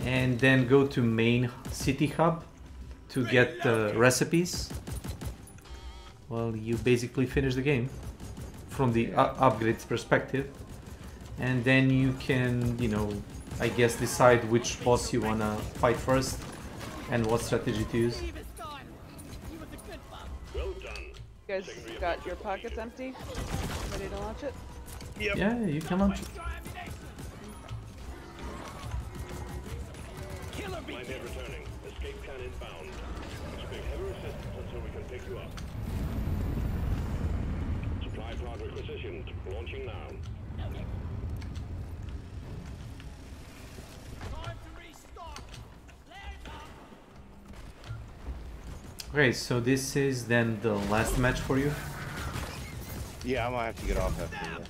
and then go to main city hub to get the recipes, well, you basically finish the game from the upgrades perspective, and then you can, you know, I guess decide which boss you wanna fight first and what strategy to use. You guys got your pockets empty? Ready to launch it? Yep. Yeah, you can launch it. Line net returning. Escape can inbound. Expect heavy resistance until we can pick you up. Supply pod requisitioned. Launching now. Okay, so this is then the last match for you? Yeah, I might have to get off after this.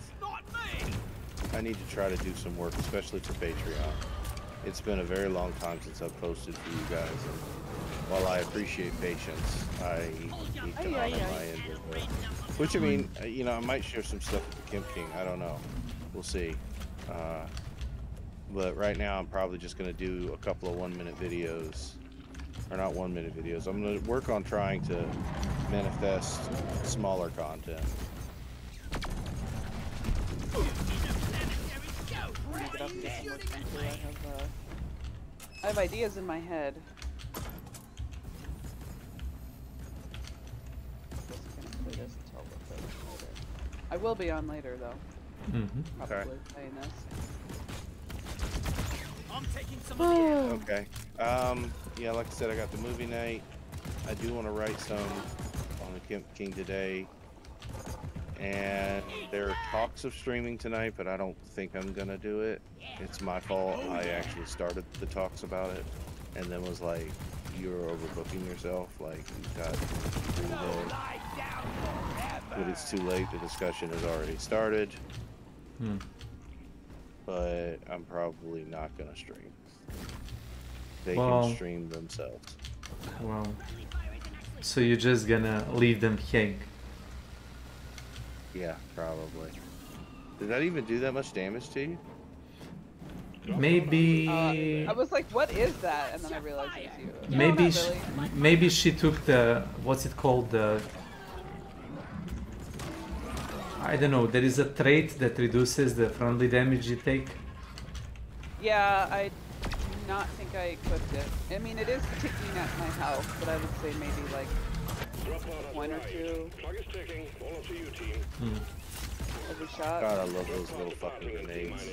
I need to try to do some work, especially for Patreon. It's been a very long time since I've posted for you guys, and while I appreciate patience, I need to honor my end with it. Which, I mean, you know, I might share some stuff with the Kemp King. I don't know. We'll see. But right now, I'm probably just going to do a couple of 1-minute videos. Or not 1-minute videos. I'm going to work on trying to manifest smaller content. I have ideas in my head. I will be on later though. Probably playing this. I'm taking some of the Okay. Yeah, like I said, I got the movie night. I do want to write some on the Kemp King today. And there are talks of streaming tonight, but I don't think I'm going to do it. It's my fault. I actually started the talks about it and then was like, you're overbooking yourself. Like, you've got free day. But it's too late. The discussion has already started. but I'm probably not gonna stream. They Well, can stream themselves. Well, so you're just gonna leave them hang? Yeah, probably. Did that even do that much damage to you? Maybe. I was like, what is that? And then I realized it was you. Maybe No, really. maybe she took the, what's it called, the, I don't know, there is a trait that reduces the friendly damage you take. Yeah, I do not think I equipped it. I mean, it is ticking at my health, but I would say maybe like 1 or 2. Every shot. God, I love those little fucking grenades.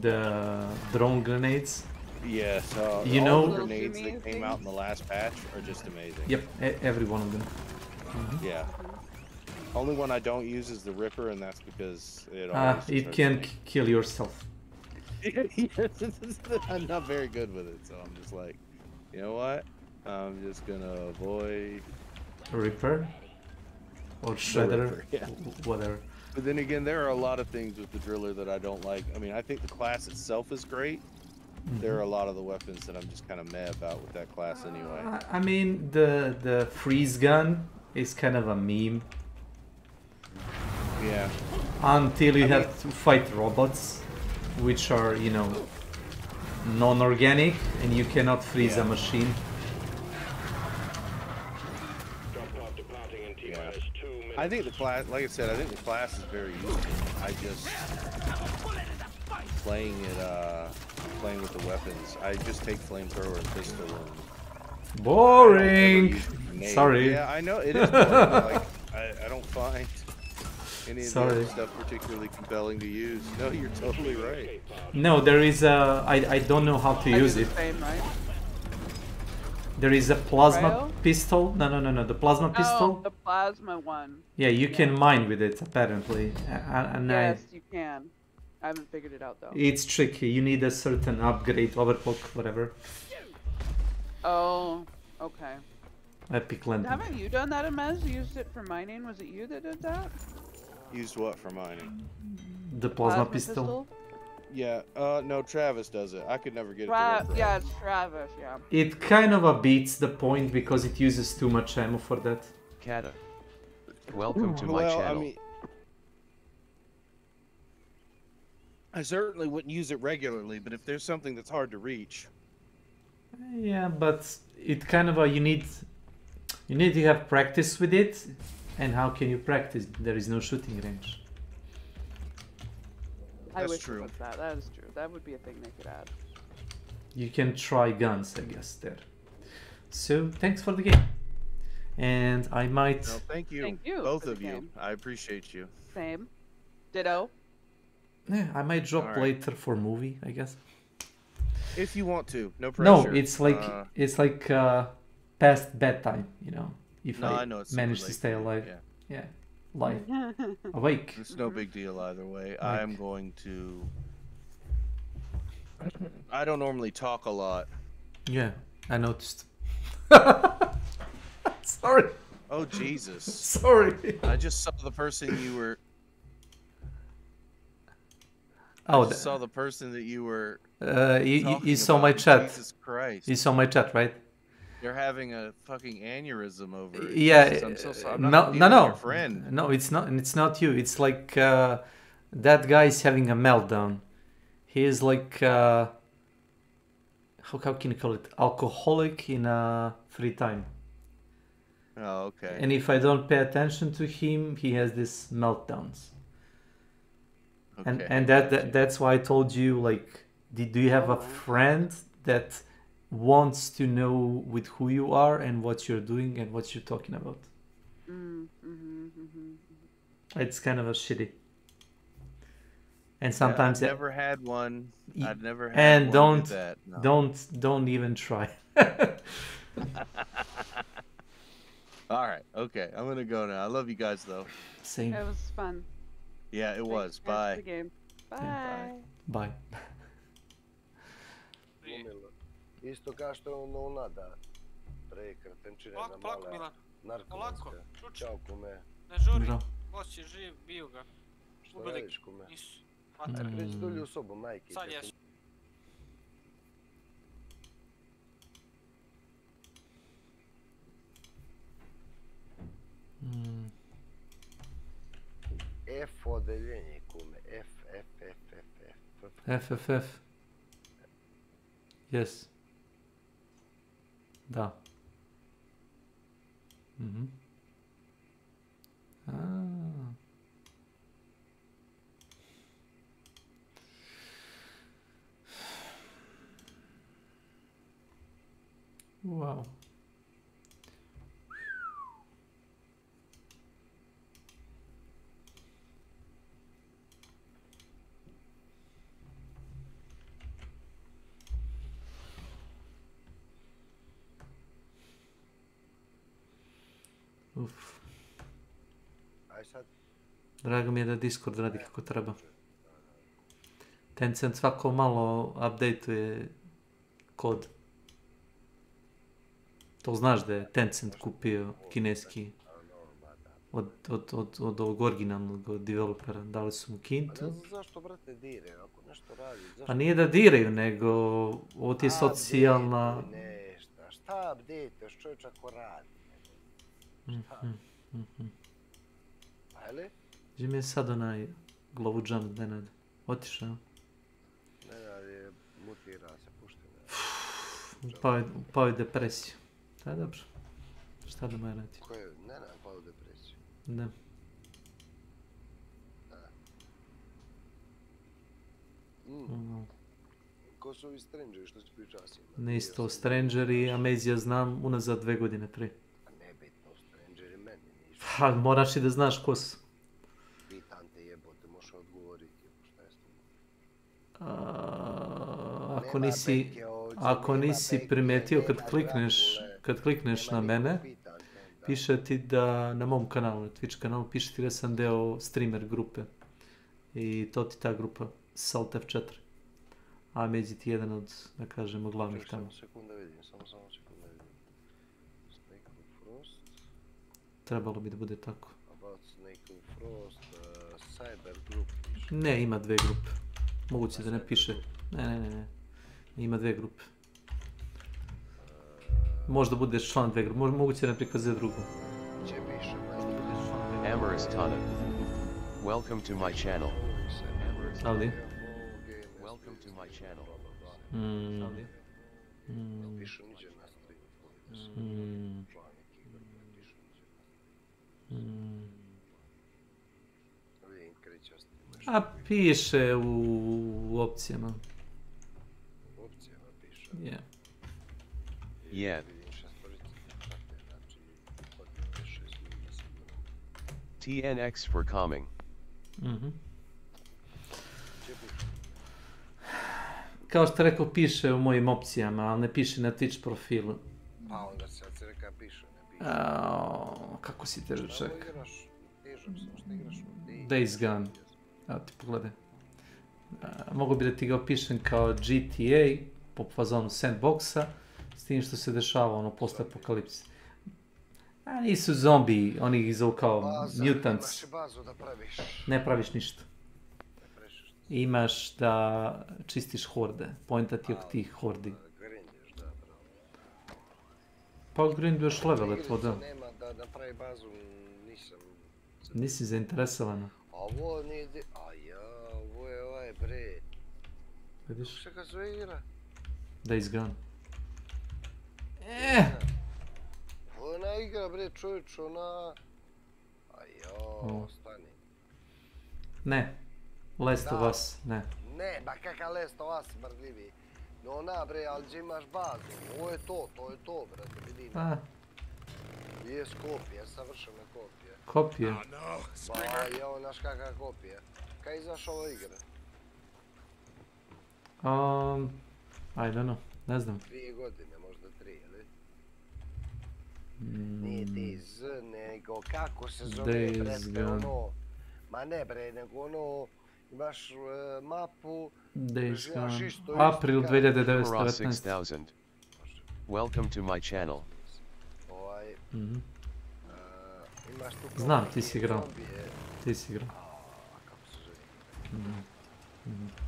The drone grenades. Yes, you all know, the grenades that came out in the last patch are just amazing. Yep, every one of them. Yeah. Only one I don't use is the Ripper, and that's because it can kill yourself. I'm not very good with it, so I'm just like, you know what? I'm just gonna avoid Ripper or Shredder, Ripper, yeah. Whatever. But then again, there are a lot of things with the Driller that I don't like. I mean, I think the class itself is great. There are a lot of the weapons that I'm just kind of meh about with that class anyway. I mean, the freeze gun is kind of a meme. Yeah. Until you have to fight robots, which are, you know, non-organic, and you cannot freeze a machine. Yeah. I think the class, like I said, I think the class is very useful. I just playing with the weapons. I just take flamethrower and pistol and boring. Sorry. Yeah, I know it is boring. Like I don't find any of the other stuff particularly compelling to use. No, you're totally right. No, there is a. I don't know how to use it. Same, right? There is a plasma Trail? pistol. No. The plasma pistol. Oh, the plasma one. Yeah, you can mine with it apparently. And yes, you can. I haven't figured it out though. It's tricky. You need a certain upgrade, overclock, whatever. Oh, okay. Epic landing. Haven't you done that, Amez? You used it for mining. Was it you that did that? Used what for mining? The plasma pistol. Yeah, no, Travis does it. I could never get it to work right. Yeah, it's Travis, yeah. It kind of beats the point because it uses too much ammo for that. Kata, welcome to my channel. I mean, I certainly wouldn't use it regularly, but if there's something that's hard to reach. Yeah, but it kind of you need to have practice with it, and how can you practice? There is no shooting range. I wish it was that. That is true. That would be a thing they could add. You can try guns, I guess, there. So, thanks for the game. And I might... No, thank you. Both of you. I appreciate you. Same. Ditto. Yeah, I might drop later for movie, I guess. If you want to. No pressure. No, it's like past bedtime, you know. If I manage to stay alive. Yeah. Live. Awake. It's no big deal either way. I am going to... I don't normally talk a lot. Yeah, I noticed. Sorry. Oh, Jesus. Sorry. I just saw the person you were... Oh, I just saw the person that you were... you saw my chat. Jesus Christ. You saw my chat, right? They're having a fucking aneurysm over it. Yeah, I'm so sorry. I'm not no. Your friend. No, it's not. It's not you. It's like that guy is having a meltdown. He is like how can you call it? Alcoholic in free time. Oh, okay. And if I don't pay attention to him, he has these meltdowns. Okay. And that's why I told you, like, do you have a friend that wants to know with who you are and what you're doing and what you're talking about? It's kind of a shitty. And sometimes I've never had one. I've never had one with that. No. Don't even try. All right. Okay. I'm gonna go now. I love you guys though. Same. It was fun. Yeah, it was. Bye. The game. Bye. Yeah, bye. Isto kao što je ona da prekratenčine na mala narkomanska. Ćao kume. Ne žuri, hoće živ, bio ga. Ubili ga. Nisu. Pređi dolje u sobu, majke. Sad jesu. F odeljenje, kume. F. FFF. Yes. Da. Mhm. Wow. Uf. Aj sad. Drago mi je da Discord radi kako treba. Tencent svako malo updateuje kod. To znaš da je Tencent kupio kineski od ovog originalnog developera. Dali su mu kintu. Pa ne znam zašto, brate, diraju, ako nešto radi. Pa nije da diraju, nego ovo ti je socijalna... Nešta, šta update-eš čovječ ako radi? Šta? Pa ili? Gdje mi je sad onaj glavu jump, Nenad? Otišao? Nenad je mutira se, pušteno. Upao je depresiju. Da je dobro. Šta da moja radi? Ko je Nenad pao u depresiju? Da. Ko su ovi strangeri što si pričao s njima? Ne isto strangeri, Amazija znam unazad 2 godine, 3. A nebitno, strangeri meni nisu. Pa moraš i da znaš ko su. Pitan te jebote, možeš odgovoriti, šta je s tim? Ako nisi primetio kad klikneš na mene, piše ti da na mom kanalu, na Twitch kanalu, piše ti da sam deo streamer grupe. I to ti ta grupa, Salt F4. A Međi ti jedan od, da kažemo, glavnih tamo. Samo sekunda vidim. S.W.Frost. Trebalo bi da bude tako. About S.W.Frost, Cyber Group. Ne, ima 2 grupe. Moguće da ne piše. Ne. Ima 2 grupe. Možda budeš član 2 grupe. Moguće da ne prikazuje drugu. Če piše? Amorous Tana. Welcome to my channel. Ali? Welcome to my channel. Piše niđe na streamu. Vidim kreće ostaviti. A piše u opcijama. U opcijama piše? Yeah. Yeah. TNX for coming. Kao što rekao, piše u mojim opcijama, ali ne piše na Twitch profilu. Pa onda se reka piše, ne piše. Kako si težak čak? Šta igraš? Težak sam, šta igraš? Days Gone. Evo ti pogledaj. Mogu bi da ti ga opišem kao GTA, po fazonu sandboxa, s tim što se dešava ono posle apokalipse. A nisu zombi, oni ih zovu kao mutants. Imaš bazu da praviš. Ne praviš ništa. Imaš da čistiš horde, pointa ti oko tih hordi. Grinduješ, da, bravo. Pa grinduješ levele, to da. Nema da napravi bazu, nisam... Nisi zainteresovana. Ovo nije... ovo je ovaj bre. Vidiš? Kako se ga zove igra? Days Gone. Ona igra bre čovječ, ona... stani. Ne. Last of Us, ne. Ne, ba kakav Last of Us mrdljivi. No ona bre, ali gdje imaš bazu. Ovo je to, brate, vidim. Jes kopija, savršena kopija. Kopija? Ba, jao, znaš kakva kopija. Kad je izašla ova igra? I don't know, ne znam. 2 godine, možda 3, ili? Nije DayZ, nego kako se zove, brate, ono... Ma ne bre, nego ono... Imaš mapu... Days Gone. April 2019. Welcome to my channel. Imaš tu... Znam, ti si igrao. Ti si igrao. Kako se zove?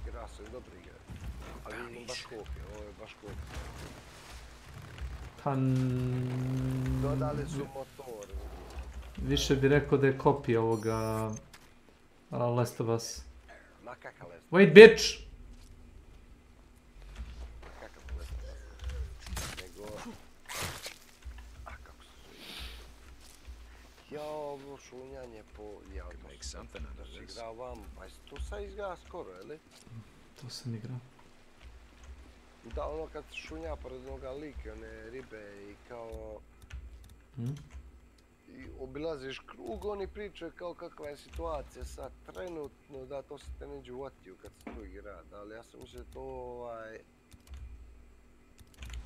Igra se dobro igra. Ali vidim baš kopi, ovo je baš kopi. Pa... Dodali su motor. Više bi rekao da je kopija ovoga... Last of Us. Ma kakav Last of Us? Wait, bitch! Ma kakav Last of Us? Nego... A kako se zove? Ja, ovo šunjanje po... Ja, da se igra vam, pa to sad izgleda skoro, jeli? To sam igrao. Da, ono kad šunja pored onoga like, one ribe i kao... I obilaziš krug, oni pričaju kao kakva je situacija sad trenutno, da to se te neđe uvatio kad se to igra, ali ja sam mislio to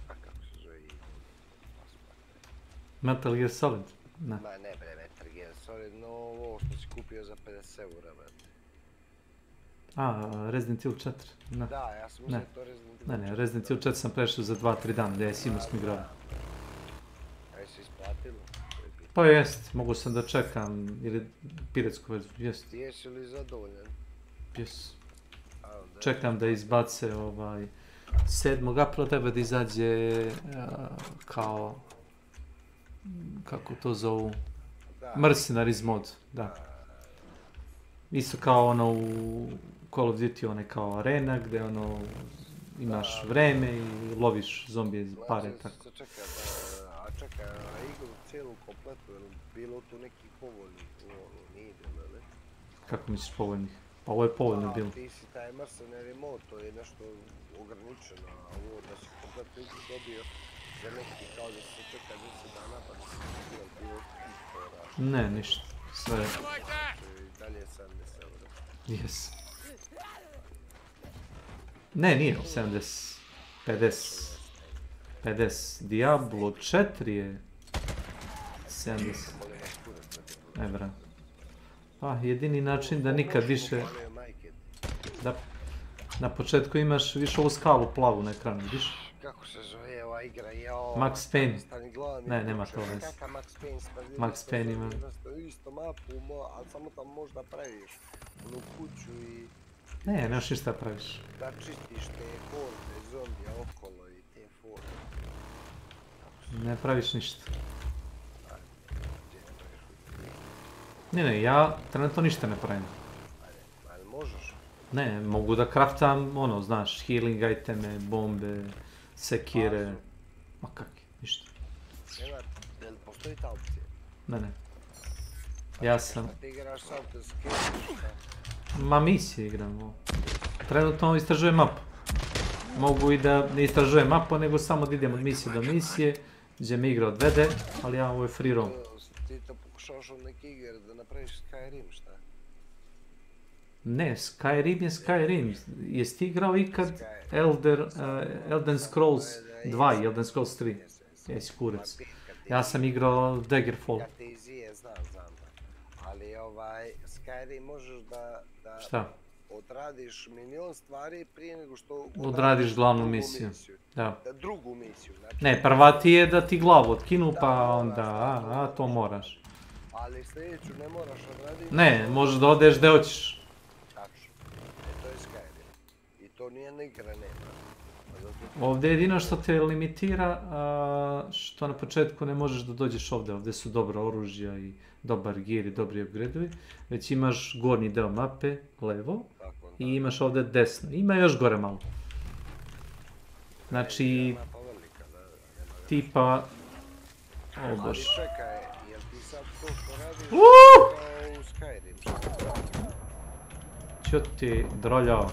a kako se zove? Metal Gear Solid? Ne. Ma ne bre, Metal Gear Solid, no ovo što si kupio za 50 eura, brate. A, Resident Evil 4? Ne. Da, ja sam mislio to Resident Evil 4. Ne, Resident Evil 4 sam prešao za 2-3 dana, gdje je sinu smo igrali. A jesi isplatilo? Pa jest, mogu sam da čekam, ili piretsku verziju, jest. Jesi li zadovoljan? Jes. Čekam da izbace 7. aprila treba da izađe kao, kako to zovu, Mercenaries mod, da. Isto kao ono u Call of Duty, onaj kao arena gdje ono imaš vreme i loviš zombije za pare, tako. Čekaj, a igru cijelu kompletu, je li bilo tu nekih povoljnih, nije bilo, ne? Kako misliš povoljnih? Pa ovo je povoljno bilo. Ti si taj Mercenary mod, to je nešto ograničeno, a ovo da si kompletnu igru dobio za neki kao da se čeka 10 dana pa da si bilo isto. Ne, ništa, sve je. I dalje je 70 eura. Jes. Ne, nije 70, 50. Diablo 4 je 70. Ne bra. Pa, jedini način da nikad više... Da, na početku imaš više ovu skalu plavu na ekranu, vidiš? Kako se zove ova igra, jao... Max Payne. Ne, nema to veze. Max Payne ima... Isto mapu, ali samo tam možda praviš onu kuću i... Ne, nemaš ništa praviš. Da čistiš te horde, zombija okolo i te fore. Ne praviš ništa. Ne, ja trenutno ništa ne pravim. Ali možeš? Ne, mogu da craftam, ono, znaš, healing iteme, bombe, sekire... Ma kakvi, ništa. Nema, jel postoji ta opcija? Ne. Ja sam... Ti igraš sam te skiriš, Ma misije igram, trenutno istražujem mapu. Mogu i da ne istražujem mapu, nego samo da idem od misije do misije, gdje me igra odvede, ali ja ovo je free roam. Ti to pokušavaš od neki iger da napraviš Skyrim, šta? Ne, Skyrim je Skyrim. Jesi ti igrao ikad Elden Scrolls 2 i Elden Scrolls 3? Jesi kurac. Ja sam igrao Daggerfall. Kad te izije, znam. Ali Skyrim možeš da odradiš milion stvari prije nego što odradiš glavnu misiju. Da. Drugu misiju. Ne, prva ti je da ti glavu otkinu, pa onda, to moraš. Ali sljedeću ne moraš odraditi. Ne, možeš da odeš gdje hoćeš. Tačno. To je Skyrim. I to nijedna igra nema. Ovdje jedino što te limitira, što na početku ne možeš da dođeš ovdje. Ovdje su dobra oružja i dobar gear i dobri upgrade-ovi. Već imaš gornji deo mape, levo, i imaš ovdje desno. Ima još gore malo. Znači, tipa... O bož. Ali čekaj, jel ti sad to što radiš kao u Skyrim? Čo ti droljao?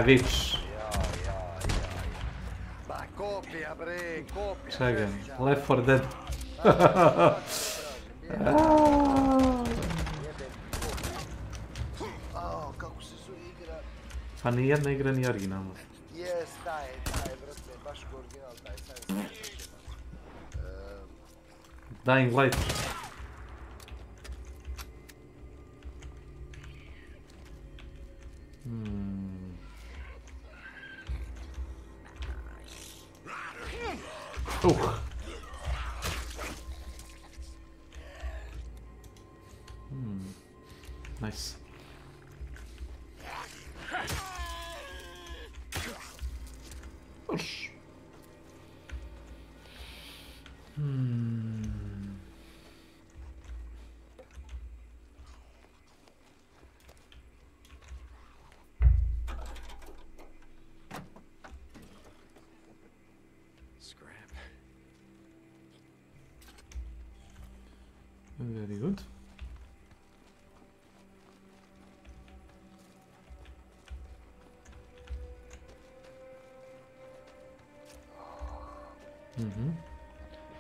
Vič. Ba, kopija bre, kopija. Čekaj, Left 4 Dead. Kako se zove igra? Pa nijedna igra nije originalna. Jes, taj, vrste, baš ko original, taj, sam Dying Light. Nice. Uš. Very good.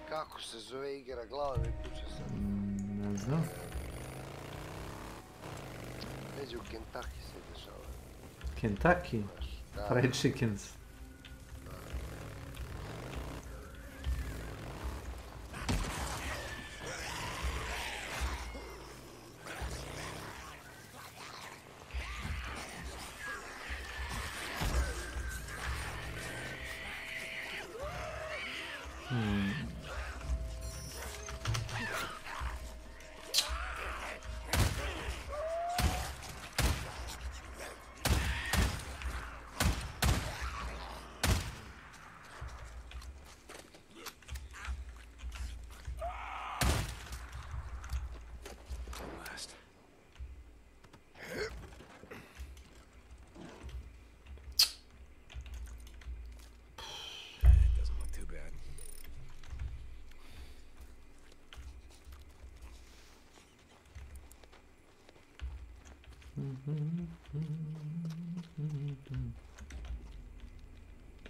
Kako se zove igra, glava mi puče sad. Ne znam. Neđe u Kentucky se dešava. Kentucky? Fried chickens.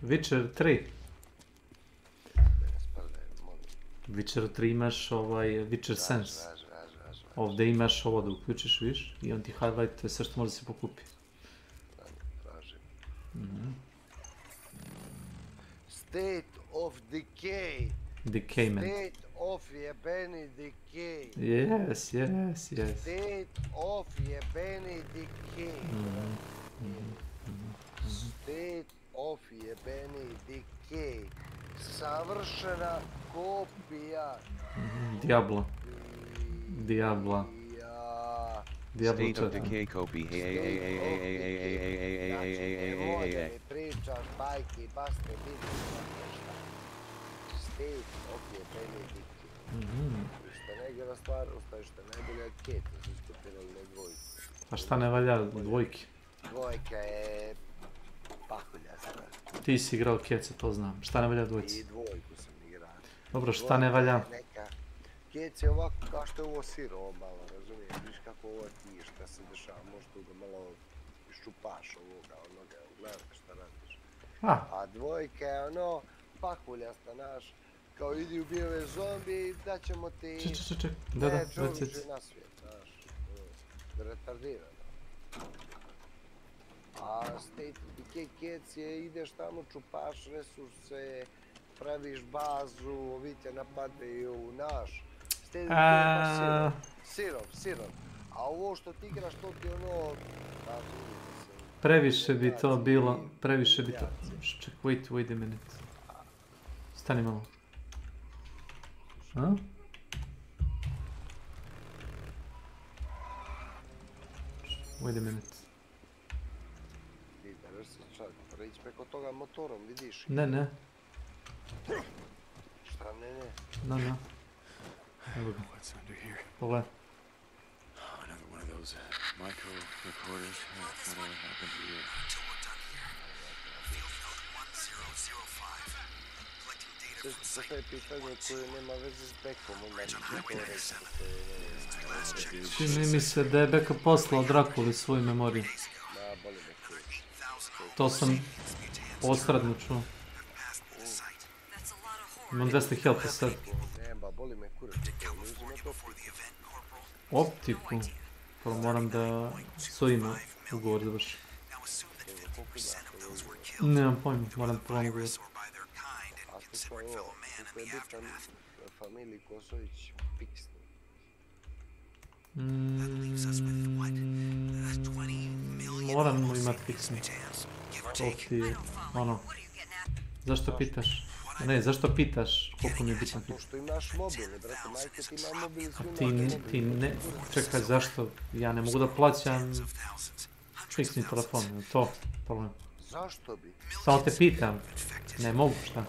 Witcher 3. Witcher 3 imaš Witcher Sense. Ovdje imaš ovo da uključiš, viš, i on ti highlightuje sve što može da se pokupi. State of Decay. Decayment. State of jebeni Decay. Yes. State of jebeni Decay. State of jebeni Decay. Savršena kopija. Diablo. State of Decay copy. Hey. Pričaš bajke, baste, vidi šta. State of jebeni Decay. Što ne igra stvar, ostaje što najbolja keta, su skupirali na dvojku. A šta ne valja u dvojki? Dvojka je pahulja stvar. Ti si igrao kece, to znam. Šta ne valja u dvojci? I dvojku sam igrao. Dobro, šta ne valja? Kece je ovako kao što je ovo sirovo malo, razumiješ? Viš kako ovo ti, šta se dešava, možda tu ga malo iščupaš ovoga, onoga, gledaš šta radiš. A dvojka je ono, pahuljasta naš, kao idi ubij ove zombi i daćemo ti... Ček, da, Joe na svijet, znaš, retardirano. A State of Decay kec je, ideš tamo, čupaš resurse, praviš bazu, ovi te napadaju, naš. State of Decay je sirov. A ovo što ti igraš, to ti ono... Previše bi to bilo, Ček, wait a minute. Stani malo. Wait a minute. Preći preko toga motorom, vidiš? Ne. Šta ne? No. Evo ga. Pogledaj. Another one of those micro recorders. What happened to you? Za to je pitanje koje nema veze s bekom, Čini mi se da je Beka poslao Drakuli svoju memoriju. To sam ostradno čuo. Imam 200 health sad. Optiku. Prvo moram da s ovima ugovor završim. Nemam pojma, moram prvo ugovor. Familiji Kosović fiksni. Moram imati fiksni. To ti je, ono. Zašto pitaš? Ne, zašto pitaš koliko mi je bitno? To što imaš mobilni, brate, majke ti ima mobil, svi Ti ne... Čekaj, zašto? Ja ne mogu da plaćam fiksni telefon, je to problem? Zašto bi? Samo te pitam. Ne mogu, šta?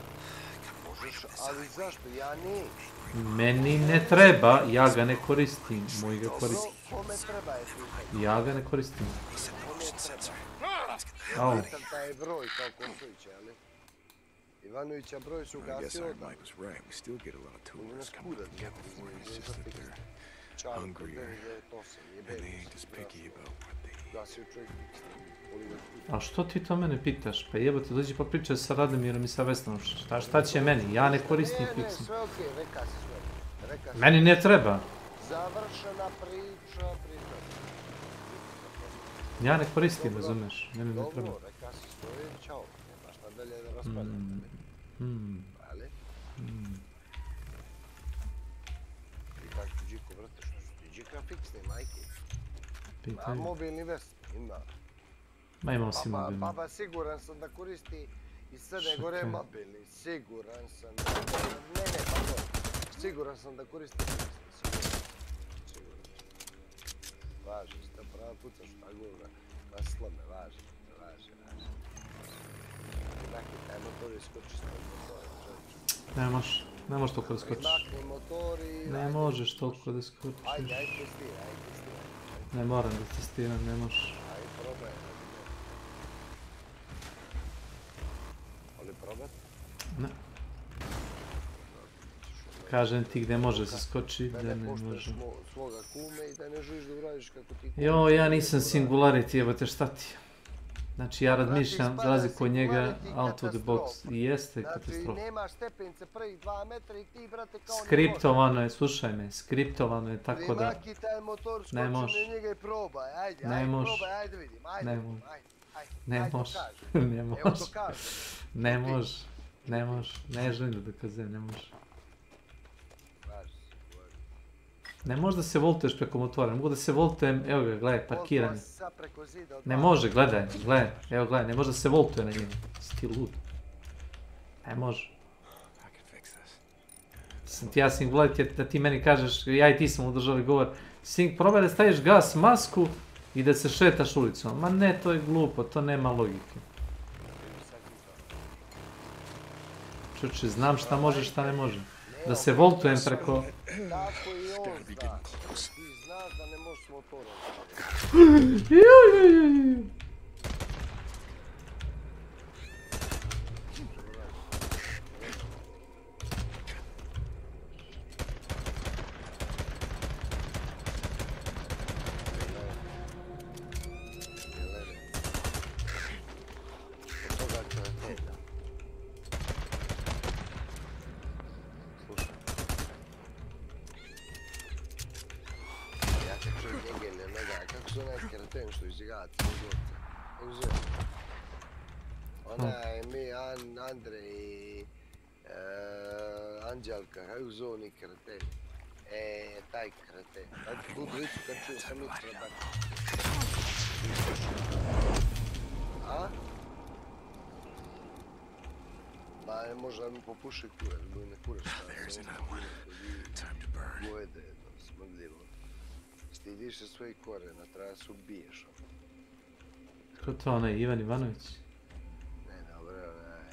Možeš, ali zašto? Ja neću. Meni ne treba, ja ga ne koristim, moj ga koristi. Dobro, kome treba je pitanje? Ja ga ne koristim. Kome treba? Au. Ja pitam taj broj kao Kosovića, ali? Ivanovića broj su gasio odmah. Ili nas kudat, Čar, 998, jebeni se. Gasio čovjek A što ti to mene pitaš? Pa jebote, dođi pa pričaj sa Radimirom i sa Vesnom. Šta će meni? Ja ne koristim fiksno. Ne, sve okej, reka si sve. Meni ne treba. Završena priča. Ja ne koristim, razumeš? Meni ne treba. Dobro, reka si svoje, čao. Nema šta dalje da raspravljamo. Ali? I tako ću Điko, vrte, što su ti Đika fiksni, majke? A mobilni Vest, ima. Ma imam si mobilni. Baba, siguran sam da koristi iz Crne Gore mobilni. Siguran sam. Ne, pardon. Siguran sam da koristi fiksni. Siguran. Važi, ste prava pucaš šta govna. Na slome, važi. Makni taj motor i skoči s tog motora. Ne možeš toliko da skočiš. Makni motor i... Ne možeš toliko da skočiš. Ajde testiraj. Ne moram da testiram, ne možeš. Ajde, probaj. Ali probat? Ne. Kažem ti gdje može se skoči, gdje ne može. Da ne poštuješ svoga kume i da ne želiš da uradiš kako ti kume. Jo, ja nisam singularity, evo te šta ti. Znači ja razmišljam, za razliku od njega, out of the box. I jeste katastrofa. Znači nemaš stepenice prvih 2 metra i ti, brate, kao... Skriptovano je, slušaj me, skriptovano je tako da... Primaki taj motor, skoči na njega i probaj, ajde, probaj, ajde vidim, ajde, ne može, ne želim da dokazujem, ne može. Ne može da se voltuješ preko motora, ne mogu da se voltujem, evo ga, gledaj, parkiranje. Ne može, gledaj, evo gledaj, ne može da se voltuje na njemu. Si ti lud. Ne može. Sam ti ja singularity da ti meni kažeš, ja i ti smo udržali govor, probaj da staviš gas, masku i da se šetaš ulicom. Ma ne, to je glupo, to nema logike. Čuči, znam šta može, šta ne može. Da se voltujem preko... Tako i on zna. Ti znaš da ne možeš s motorom. Anđelka, kako zove oni kreten? Taj kreten. Budu ići kad čujem sam i treba. A? Ma možda mi popuši kurac, bude ne kurac. Gojede, smrdljivo. Stidiš se svojih korena, treba se ubiješ. Ko to onaj, Ivan Ivanović? Ne, dobro, onaj.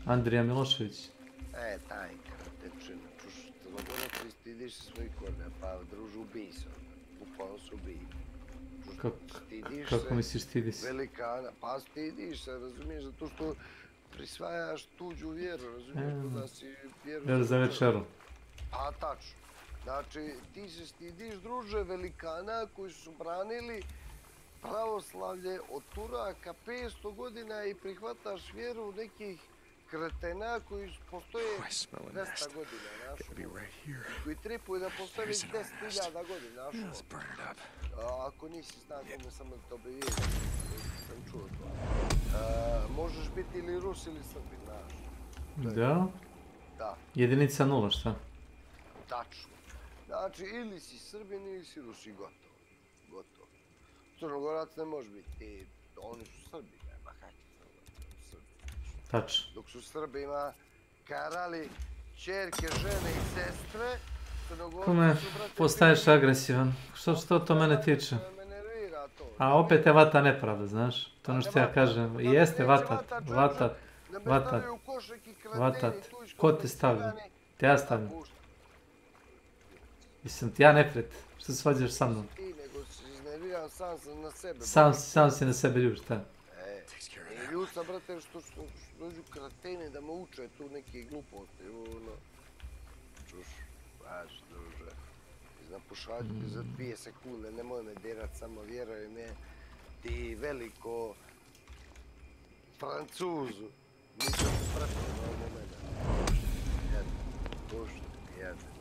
Andrija Milošević? Taj kratečina, čuš, celogore ti stidiš se svojih korena, pa družu ubij se, bukvalno se ubij. Kako misliš stidi se? Velikana, pa stidiš se, razumiješ, zato što prisvajaš tuđu vjeru, razumiješ, da si vjeru... Vjeru za večeru. A, tačno. Znači, ti se stidiš, druže, velikana koji su branili pravoslavlje od Turaka 500 godina i prihvataš vjeru nekih kretena koji postoje 200 godina, našo. Koji tripuju da postoje već 10.000 godina, našo. Ako nisi znao kome samo da to obavijeti, sam čuo to. Možeš biti ili Rus ili Srbin, znaš. Da? Da. Jedinica 0, šta? Tačno. Znači, ili si Srbin ili si Rus i gotovo. Gotovo. Crnogorac ne može biti, oni su Srbi, nema kakvi Srbi. Tačno. Dok su Srbima karali čerke, žene i sestre. Kume, postaješ agresivan. Što to mene tiče? A opet je vata nepravda, znaš? To ono što ja kažem. Jeste vatat. Ko te stavlja? Te ja stavljam. Mislim ti ja neprijatelj. Što se svađaš sa mnom? Sam si na sebe ljuš, šta? Ljud sam, brate, što dođu kratene da me uče tu neke gluposti, ono. Čuš, baš, druže. Napušaću ti za 2 sekunde, nemoj me dirat, samo vjeruj me. Ti veliko Francuzu. Nisam se pratio na ovom momentu. Jedan, dušno, jedan.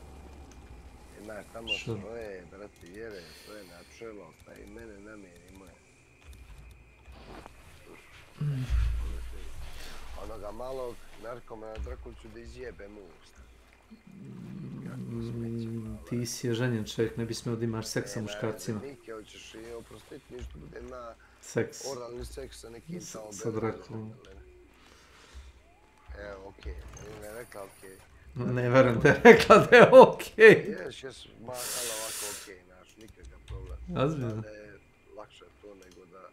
Imaš tamo svoje, brate, vjere, svoje načelo, pa i mene namjeri moje. Onoga malog narkomana Drakuliću da izjebem u usta. Ti si je ženjen čovjek, ne bi smio da imaš seks sa muškarcima. Nike, hoćeš i oprostiti mi što bude na oralni seks sa nekim tamo sa Drakulom. Evo, okej. Ne je rekla okej. Ne verujem da je rekla da je okej. Jes, mahala ovako okej, znaš, nikakav problem. Ozbiljno. Da je lakše to nego da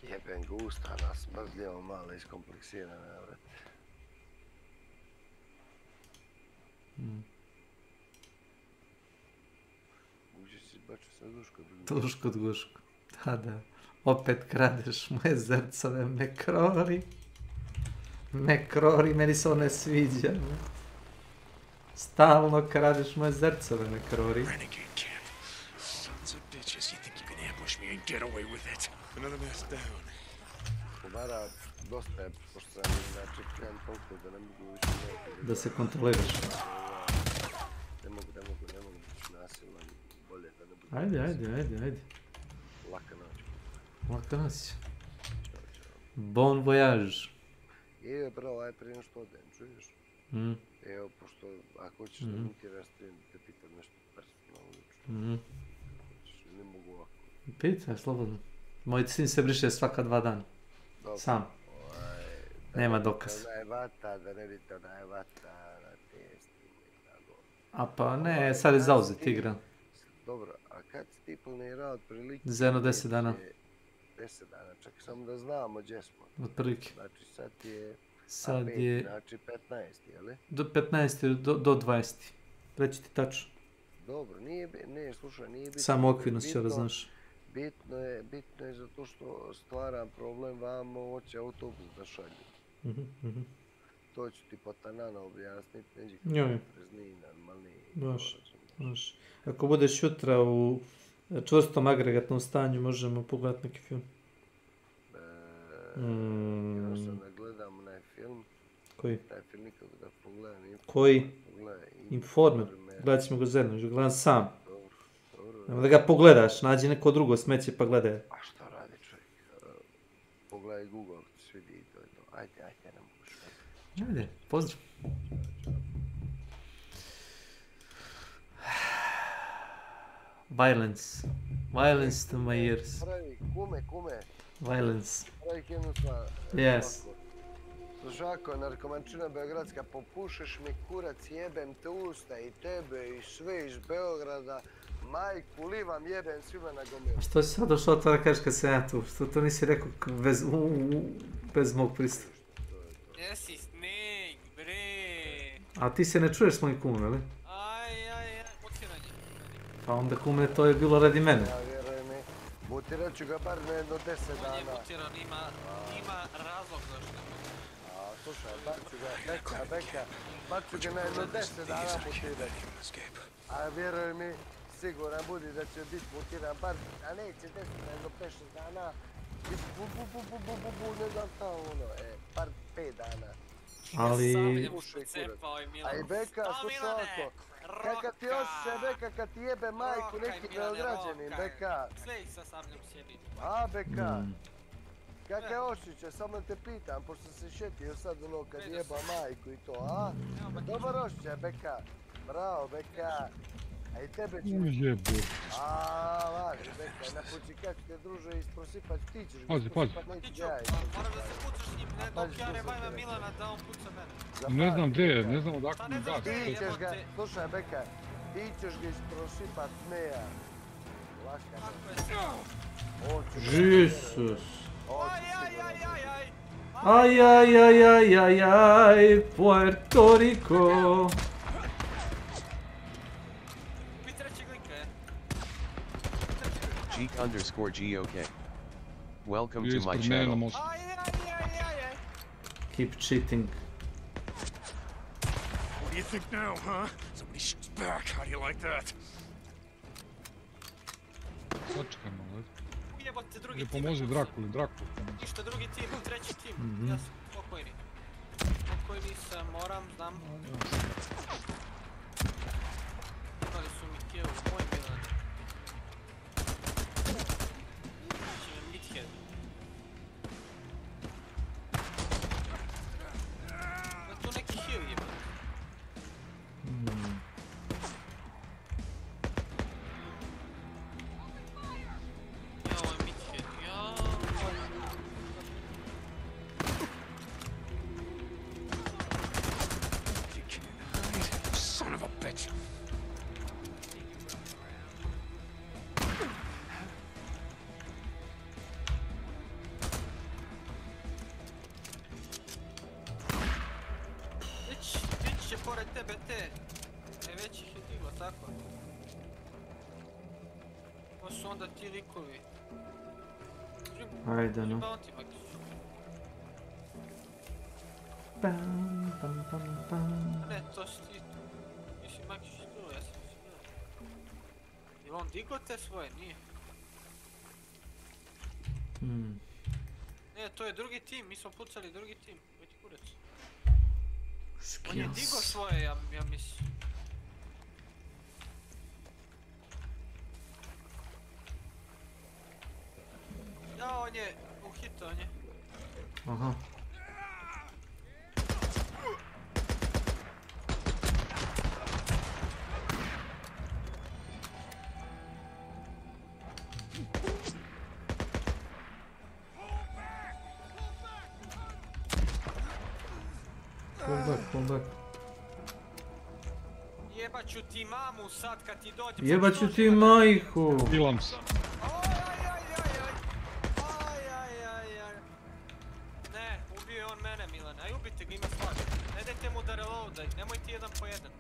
jebem ga usta, nas mrzljivo malo iskompleksirane, vrati. Uđi si baču sa duško. Duško, duško. Da. Opet kradeš moje zrcove, mekrori. Mekrori, meni se ovo ne sviđa. Stalno kradeš moje zrcove, mekrori. Kumara, dosta je, pošto sam znači kren toliko da ne mogu više nekako... Da se kontroliraš. Ne mogu biti nasilan, bolje da ne budu... Ajde. Laka noć. Laka noć. Bon voyage. Bravo, aj prije što odem, čuješ? Evo, pošto ako hoćeš da mutiraš stream, te pitam nešto personalno. Ne mogu ovako. Pitaj, slobodno. Moj sin se briše svaka 2 dana. Sam. Nema dokaz. Da je vata, da ne vidite da je vata na testi. A pa ne, sad je zauzet igra. Dobro, a kad si ti planirao otprilike? Za jedno 10 dana. 10 dana, čekaj samo da znamo gdje smo. Otprilike. Znači sad je... Znači 15, jeli? Do 15. do 20. Reći ti tačno. Dobro, slušaj, nije bitno. Samo okvirno si da znaš. Bitno je zato što stvaram problem vam, hoće autobus da šalju. To ću ti potanano objasniti, neđe kako prezniji, normalniji. Baš. Ako budeš jutra u čvrstom agregatnom stanju, možemo pogledati neki film. Ja sam da gledam onaj film. Koji? Taj film nikako da pogledam. Koji? Informer. Gledat ćemo ga zajedno, gledam sam. Nema da ga pogledaš, nađi neko drugo smeće pa gledaj. A šta radi čovjek? Pogledaj Google, ti svi vidi to je to. Ajde, ne moguš. Ajde, pozdrav. Violence to my ears. Pravi, kume. Violence. Pravi jednu stvar. Yes. Slušako, narkomančina beogradska, popušeš mi kurac, jebem te usta i tebe i sve iz Beograda. Majku, livam, jebem svima na gomilu. Što si sad došao to da kažeš kad sam ja tu? Što to nisi rekao bez mog pristupa? Jesi snake, bre. A ti se ne čuješ s mojim kumom, ili? Aj, mutiranje. Pa onda kume, to je bilo radi mene. Ja, vjeruj mi, mutirat ću ga bar na jedno 10 dana. On je mutiran, ima razlog zašto. A, slušaj, baću ga na jedno 10 dana mutirati. A vjeruj mi, siguran budi da će biti mutiran bar, a neće 10 na jedno 5-6 dana. Ne znam šta ono, bar 5 dana. Ali... A i Beka, slušaj ovako. Kakav ti osjećaj, Beka, kad ti jebe majku neki Beograđanin, Beka? Sve ih sa sabljom sjebit. A, Beka? Kakav osjećaj, samo te pitam, pošto se šetio sad ono kad jeba majku i to, a? Dobar osjećaj, Beka. Bravo, Beka. A i tebe ću... Ujebo. Aaa, važi, Beka, napući kad ću te druže isprosipat, ti ćeš ga Pazi, isprosipat, neću ga ja isprosipat. Moram da se pucaš s njim, ne dok ja revajvam Milana da on puca mene. Ne znam gdje je, ne znam odakle mi gas. Ti ćeš ga, slušaj Beka, ti ćeš ga isprosipat, ne ja. Laka ne. Jesus. Aj, aj, aj, aj, aj, aj, Puerto Rico. Geek_GOK. Welcome to my channel. Keep cheating. What do you think now, huh? Somebody shoots back. How do you like that? Sačekaj malo. Jebote, drugi Ili tim. pomozi Drakuli, Drakuli. Ništa, drugi tim, treći tim. Ja sam pokojni. Pokojni sam, moram, znam. Imali su mi kijevu, moj Milan. Znači me midhead. Da tu neki heal jebate. Son of a bitch. Ići će pored tebe te. Već ih je diglo, tako. Ko su onda ti likovi? Ajde, no. Pam, pam, pam, pam. Ne, to si ti. Mislim, Makić tu, ja sam si gledao. Jel on digao te svoje? Nije. Ne, to je drugi tim, mi smo pucali drugi tim. Već kurac. On je digao svoje, ja mislim. Ja, on je uhitao, on je. Aha. Fall back. Jebaću ti mamu sad kad ti dođe. Jebaću ti majku. Bilam se. Ne, ubio je on mene, Milane. Aj ubite ga, ima svaki. Ne dajte mu da reloadaj, nemoj ti jedan po jedan.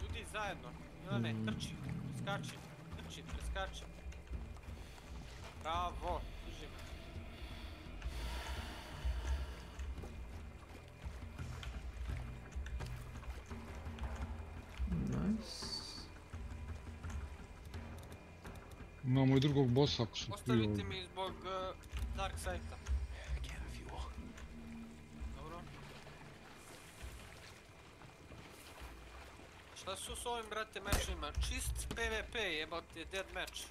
Ljudi zajedno. Milane, trči, preskači. Trči, preskači. Bravo, drži me. Imamo i drugog bossa ako su prije Ostavite ovdje. mi zbog Dark Side-a. Dobro. Šta su s ovim, brate, mečima? Čist PvP, jebate, dead match.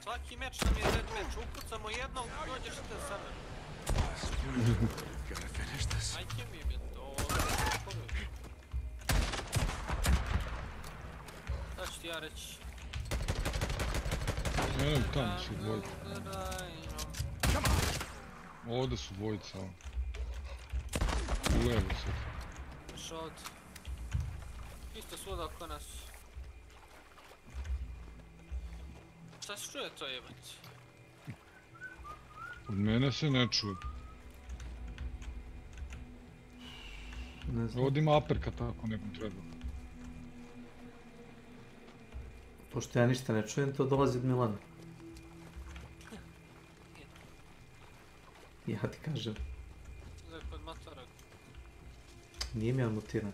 Svaki meč nam je dead match. Ukucamo jednog, dođeš te sa mnom. Ajke mi je to. Šta ću ti ja reći? Ne, tamo su dvojica. Ovdje su dvojica. U levo su. Šod. Isto svuda oko nas. Šta se čuje to jebat? Od mene se ne čuje. Ne znam. Ovdje ima aperka tako nekom treba. Pošto ja ništa ne čujem, to dolazi od Milana. Ja ti kažem. Zdaj kod motora. Nije mi on mutiran.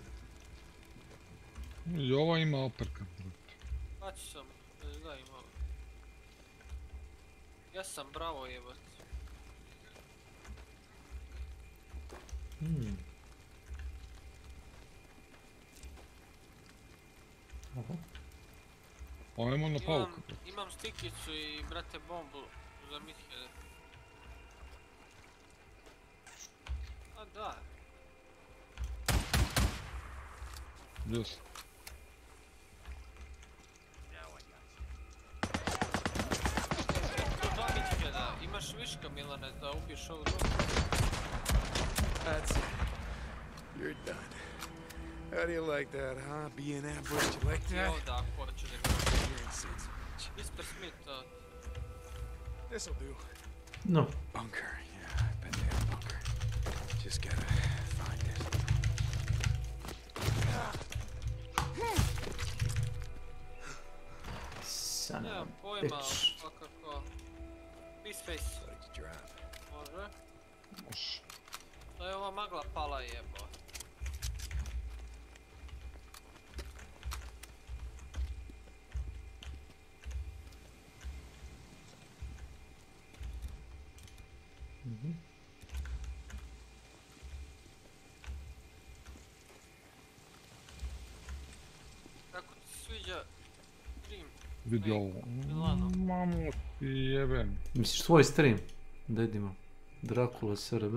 I ova ima aperka. Paći sam, da ima. Ja sam bravo jebat. Aha. Ajmo na pauku. Imam stikicu i, brate, bombu za midheade. A da. Yes. da ubiješ ovu drugu. That's it. You're done. How do you like that, huh? Being average, you like that? Ovdje ako hoće da You're insane. Mr. Smith, This'll do. No. Bunker. Yeah, I've been to a bunker. Just gotta find it. Son Nemam of a pojma, bitch. svakako. Peace face. Može. Da je ova magla pala jebo. Kako ti se sviđa stream? Vidi ovo. Mamu ti jebem. Misliš tvoj stream? Da vidimo. Dracula SRB.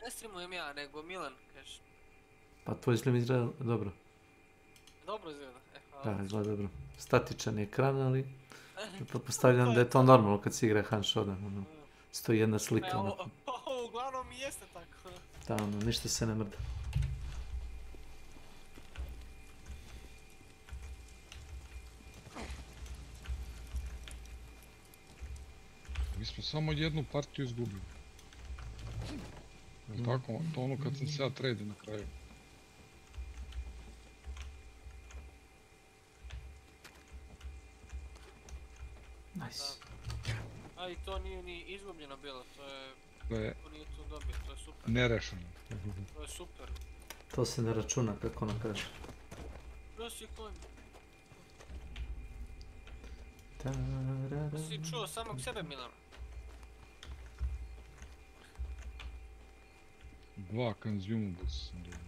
Ne streamujem ja, nego Milan, kažeš. Pa tvoj stream izgleda dobro. Dobro izgleda, hvala. Da, izgleda dobro. Statičan je ekran, ali pretpostavljam da je to normalno kad se igra Hand Shodan. Ono. Stoji jedna slika. Ovo uglavnom mi jeste tako. Da, ono, ništa se ne mrda. Mi smo samo jednu partiju izgubili. Jel' tako? To ono kad sam se ja trade na kraju. Nice. A i to nije ni izgubljeno bilo, to je... To nije tu dobio, to je super. Nerešeno. To je super. To se ne računa, kako ona kaže. Prosi konj. Si čuo samog sebe, Milan? 2 consumables sam dobio.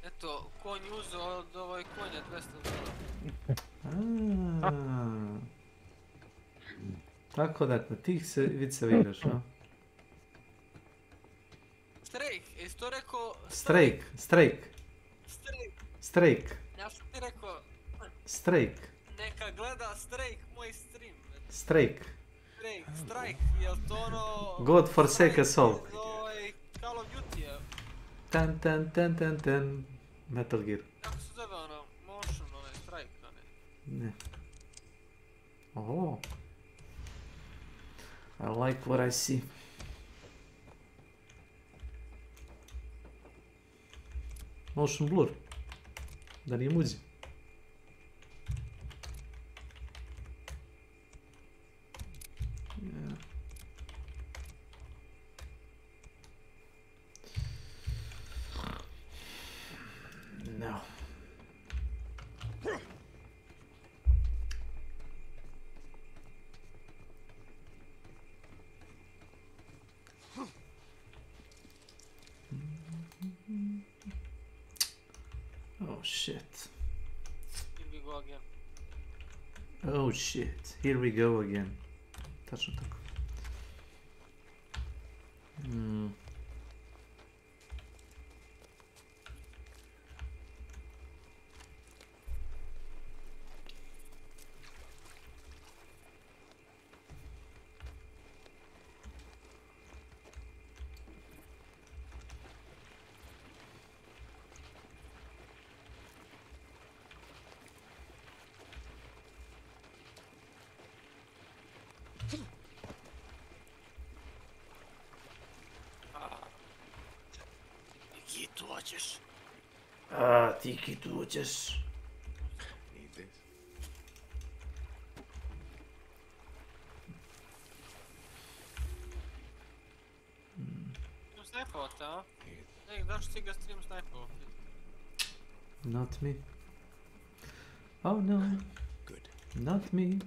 Eto, konj uzeo od ovaj konja 200 dolara. Tako da, na tih se viceva igraš, a? Strejk, jesi to rekao... Strejk. Ja sam ti rekao... Strejk. Neka gleda Strejk moj stream. Strejk. Strike, jel to ono... God forsake us all. Call of Duty je. Tan. Metal Gear. Kako se zove ono, motion, onaj strike, a ne? Ne. Oh. I like what I see. Motion blur. Da nije muzi. No. Oh shit. Here we go again. Oh shit. Here we go again. Tačno tako. Tu hoćeš. Ti tu hoćeš. Need this. Snajpovate, a? Ej, daš ti ga stream snajpovati. Not me. Oh no. Good. Not me.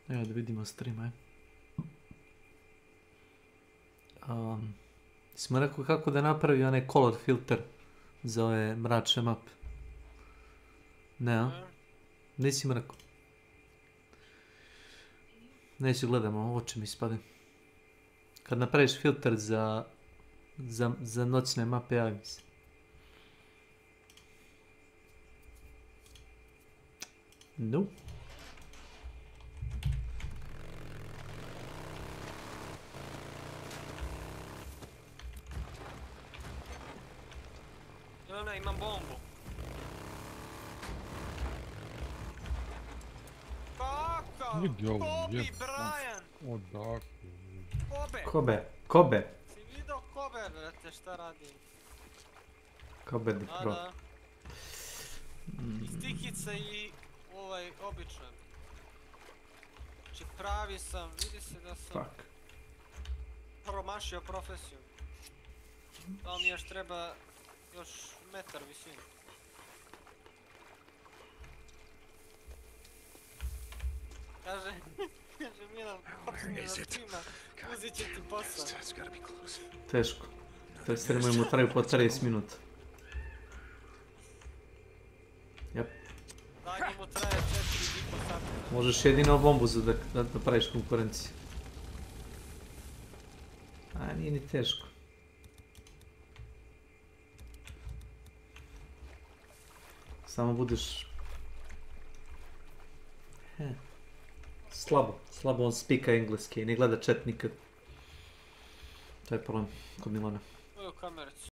Evo da vidimo stream, aj. Smo rekao kako da napravi onaj color filter za ove mračne mape. Ne, a? Nisi mi rekao. Neću gledamo, oči mi spade. Kad napraviš filter za noćne mape, javi mi se. No. Ne, imam bombu. Kakav? Kobe Bryant! Odakle? Kobe. Si vidio Kobe, brate, šta radi? Kobe the Pro. Da. I stikica i običan. Znači pravi sam, vidi se da sam promašio profesiju. Da mi još treba još metar visinu. Kaže Milan, počinje da snima, uzit će ti posao. Teško. Te streamovi mu traju po 30 minuta. Jep. Tako mu traje 4,5 sata. Možeš jedino bombu da praviš konkurenciju. A nije ni teško. Samo budeš... Slabo on spika engleski i ne gleda chat nikad. To je problem kod Milana. Ovo je u kamericu.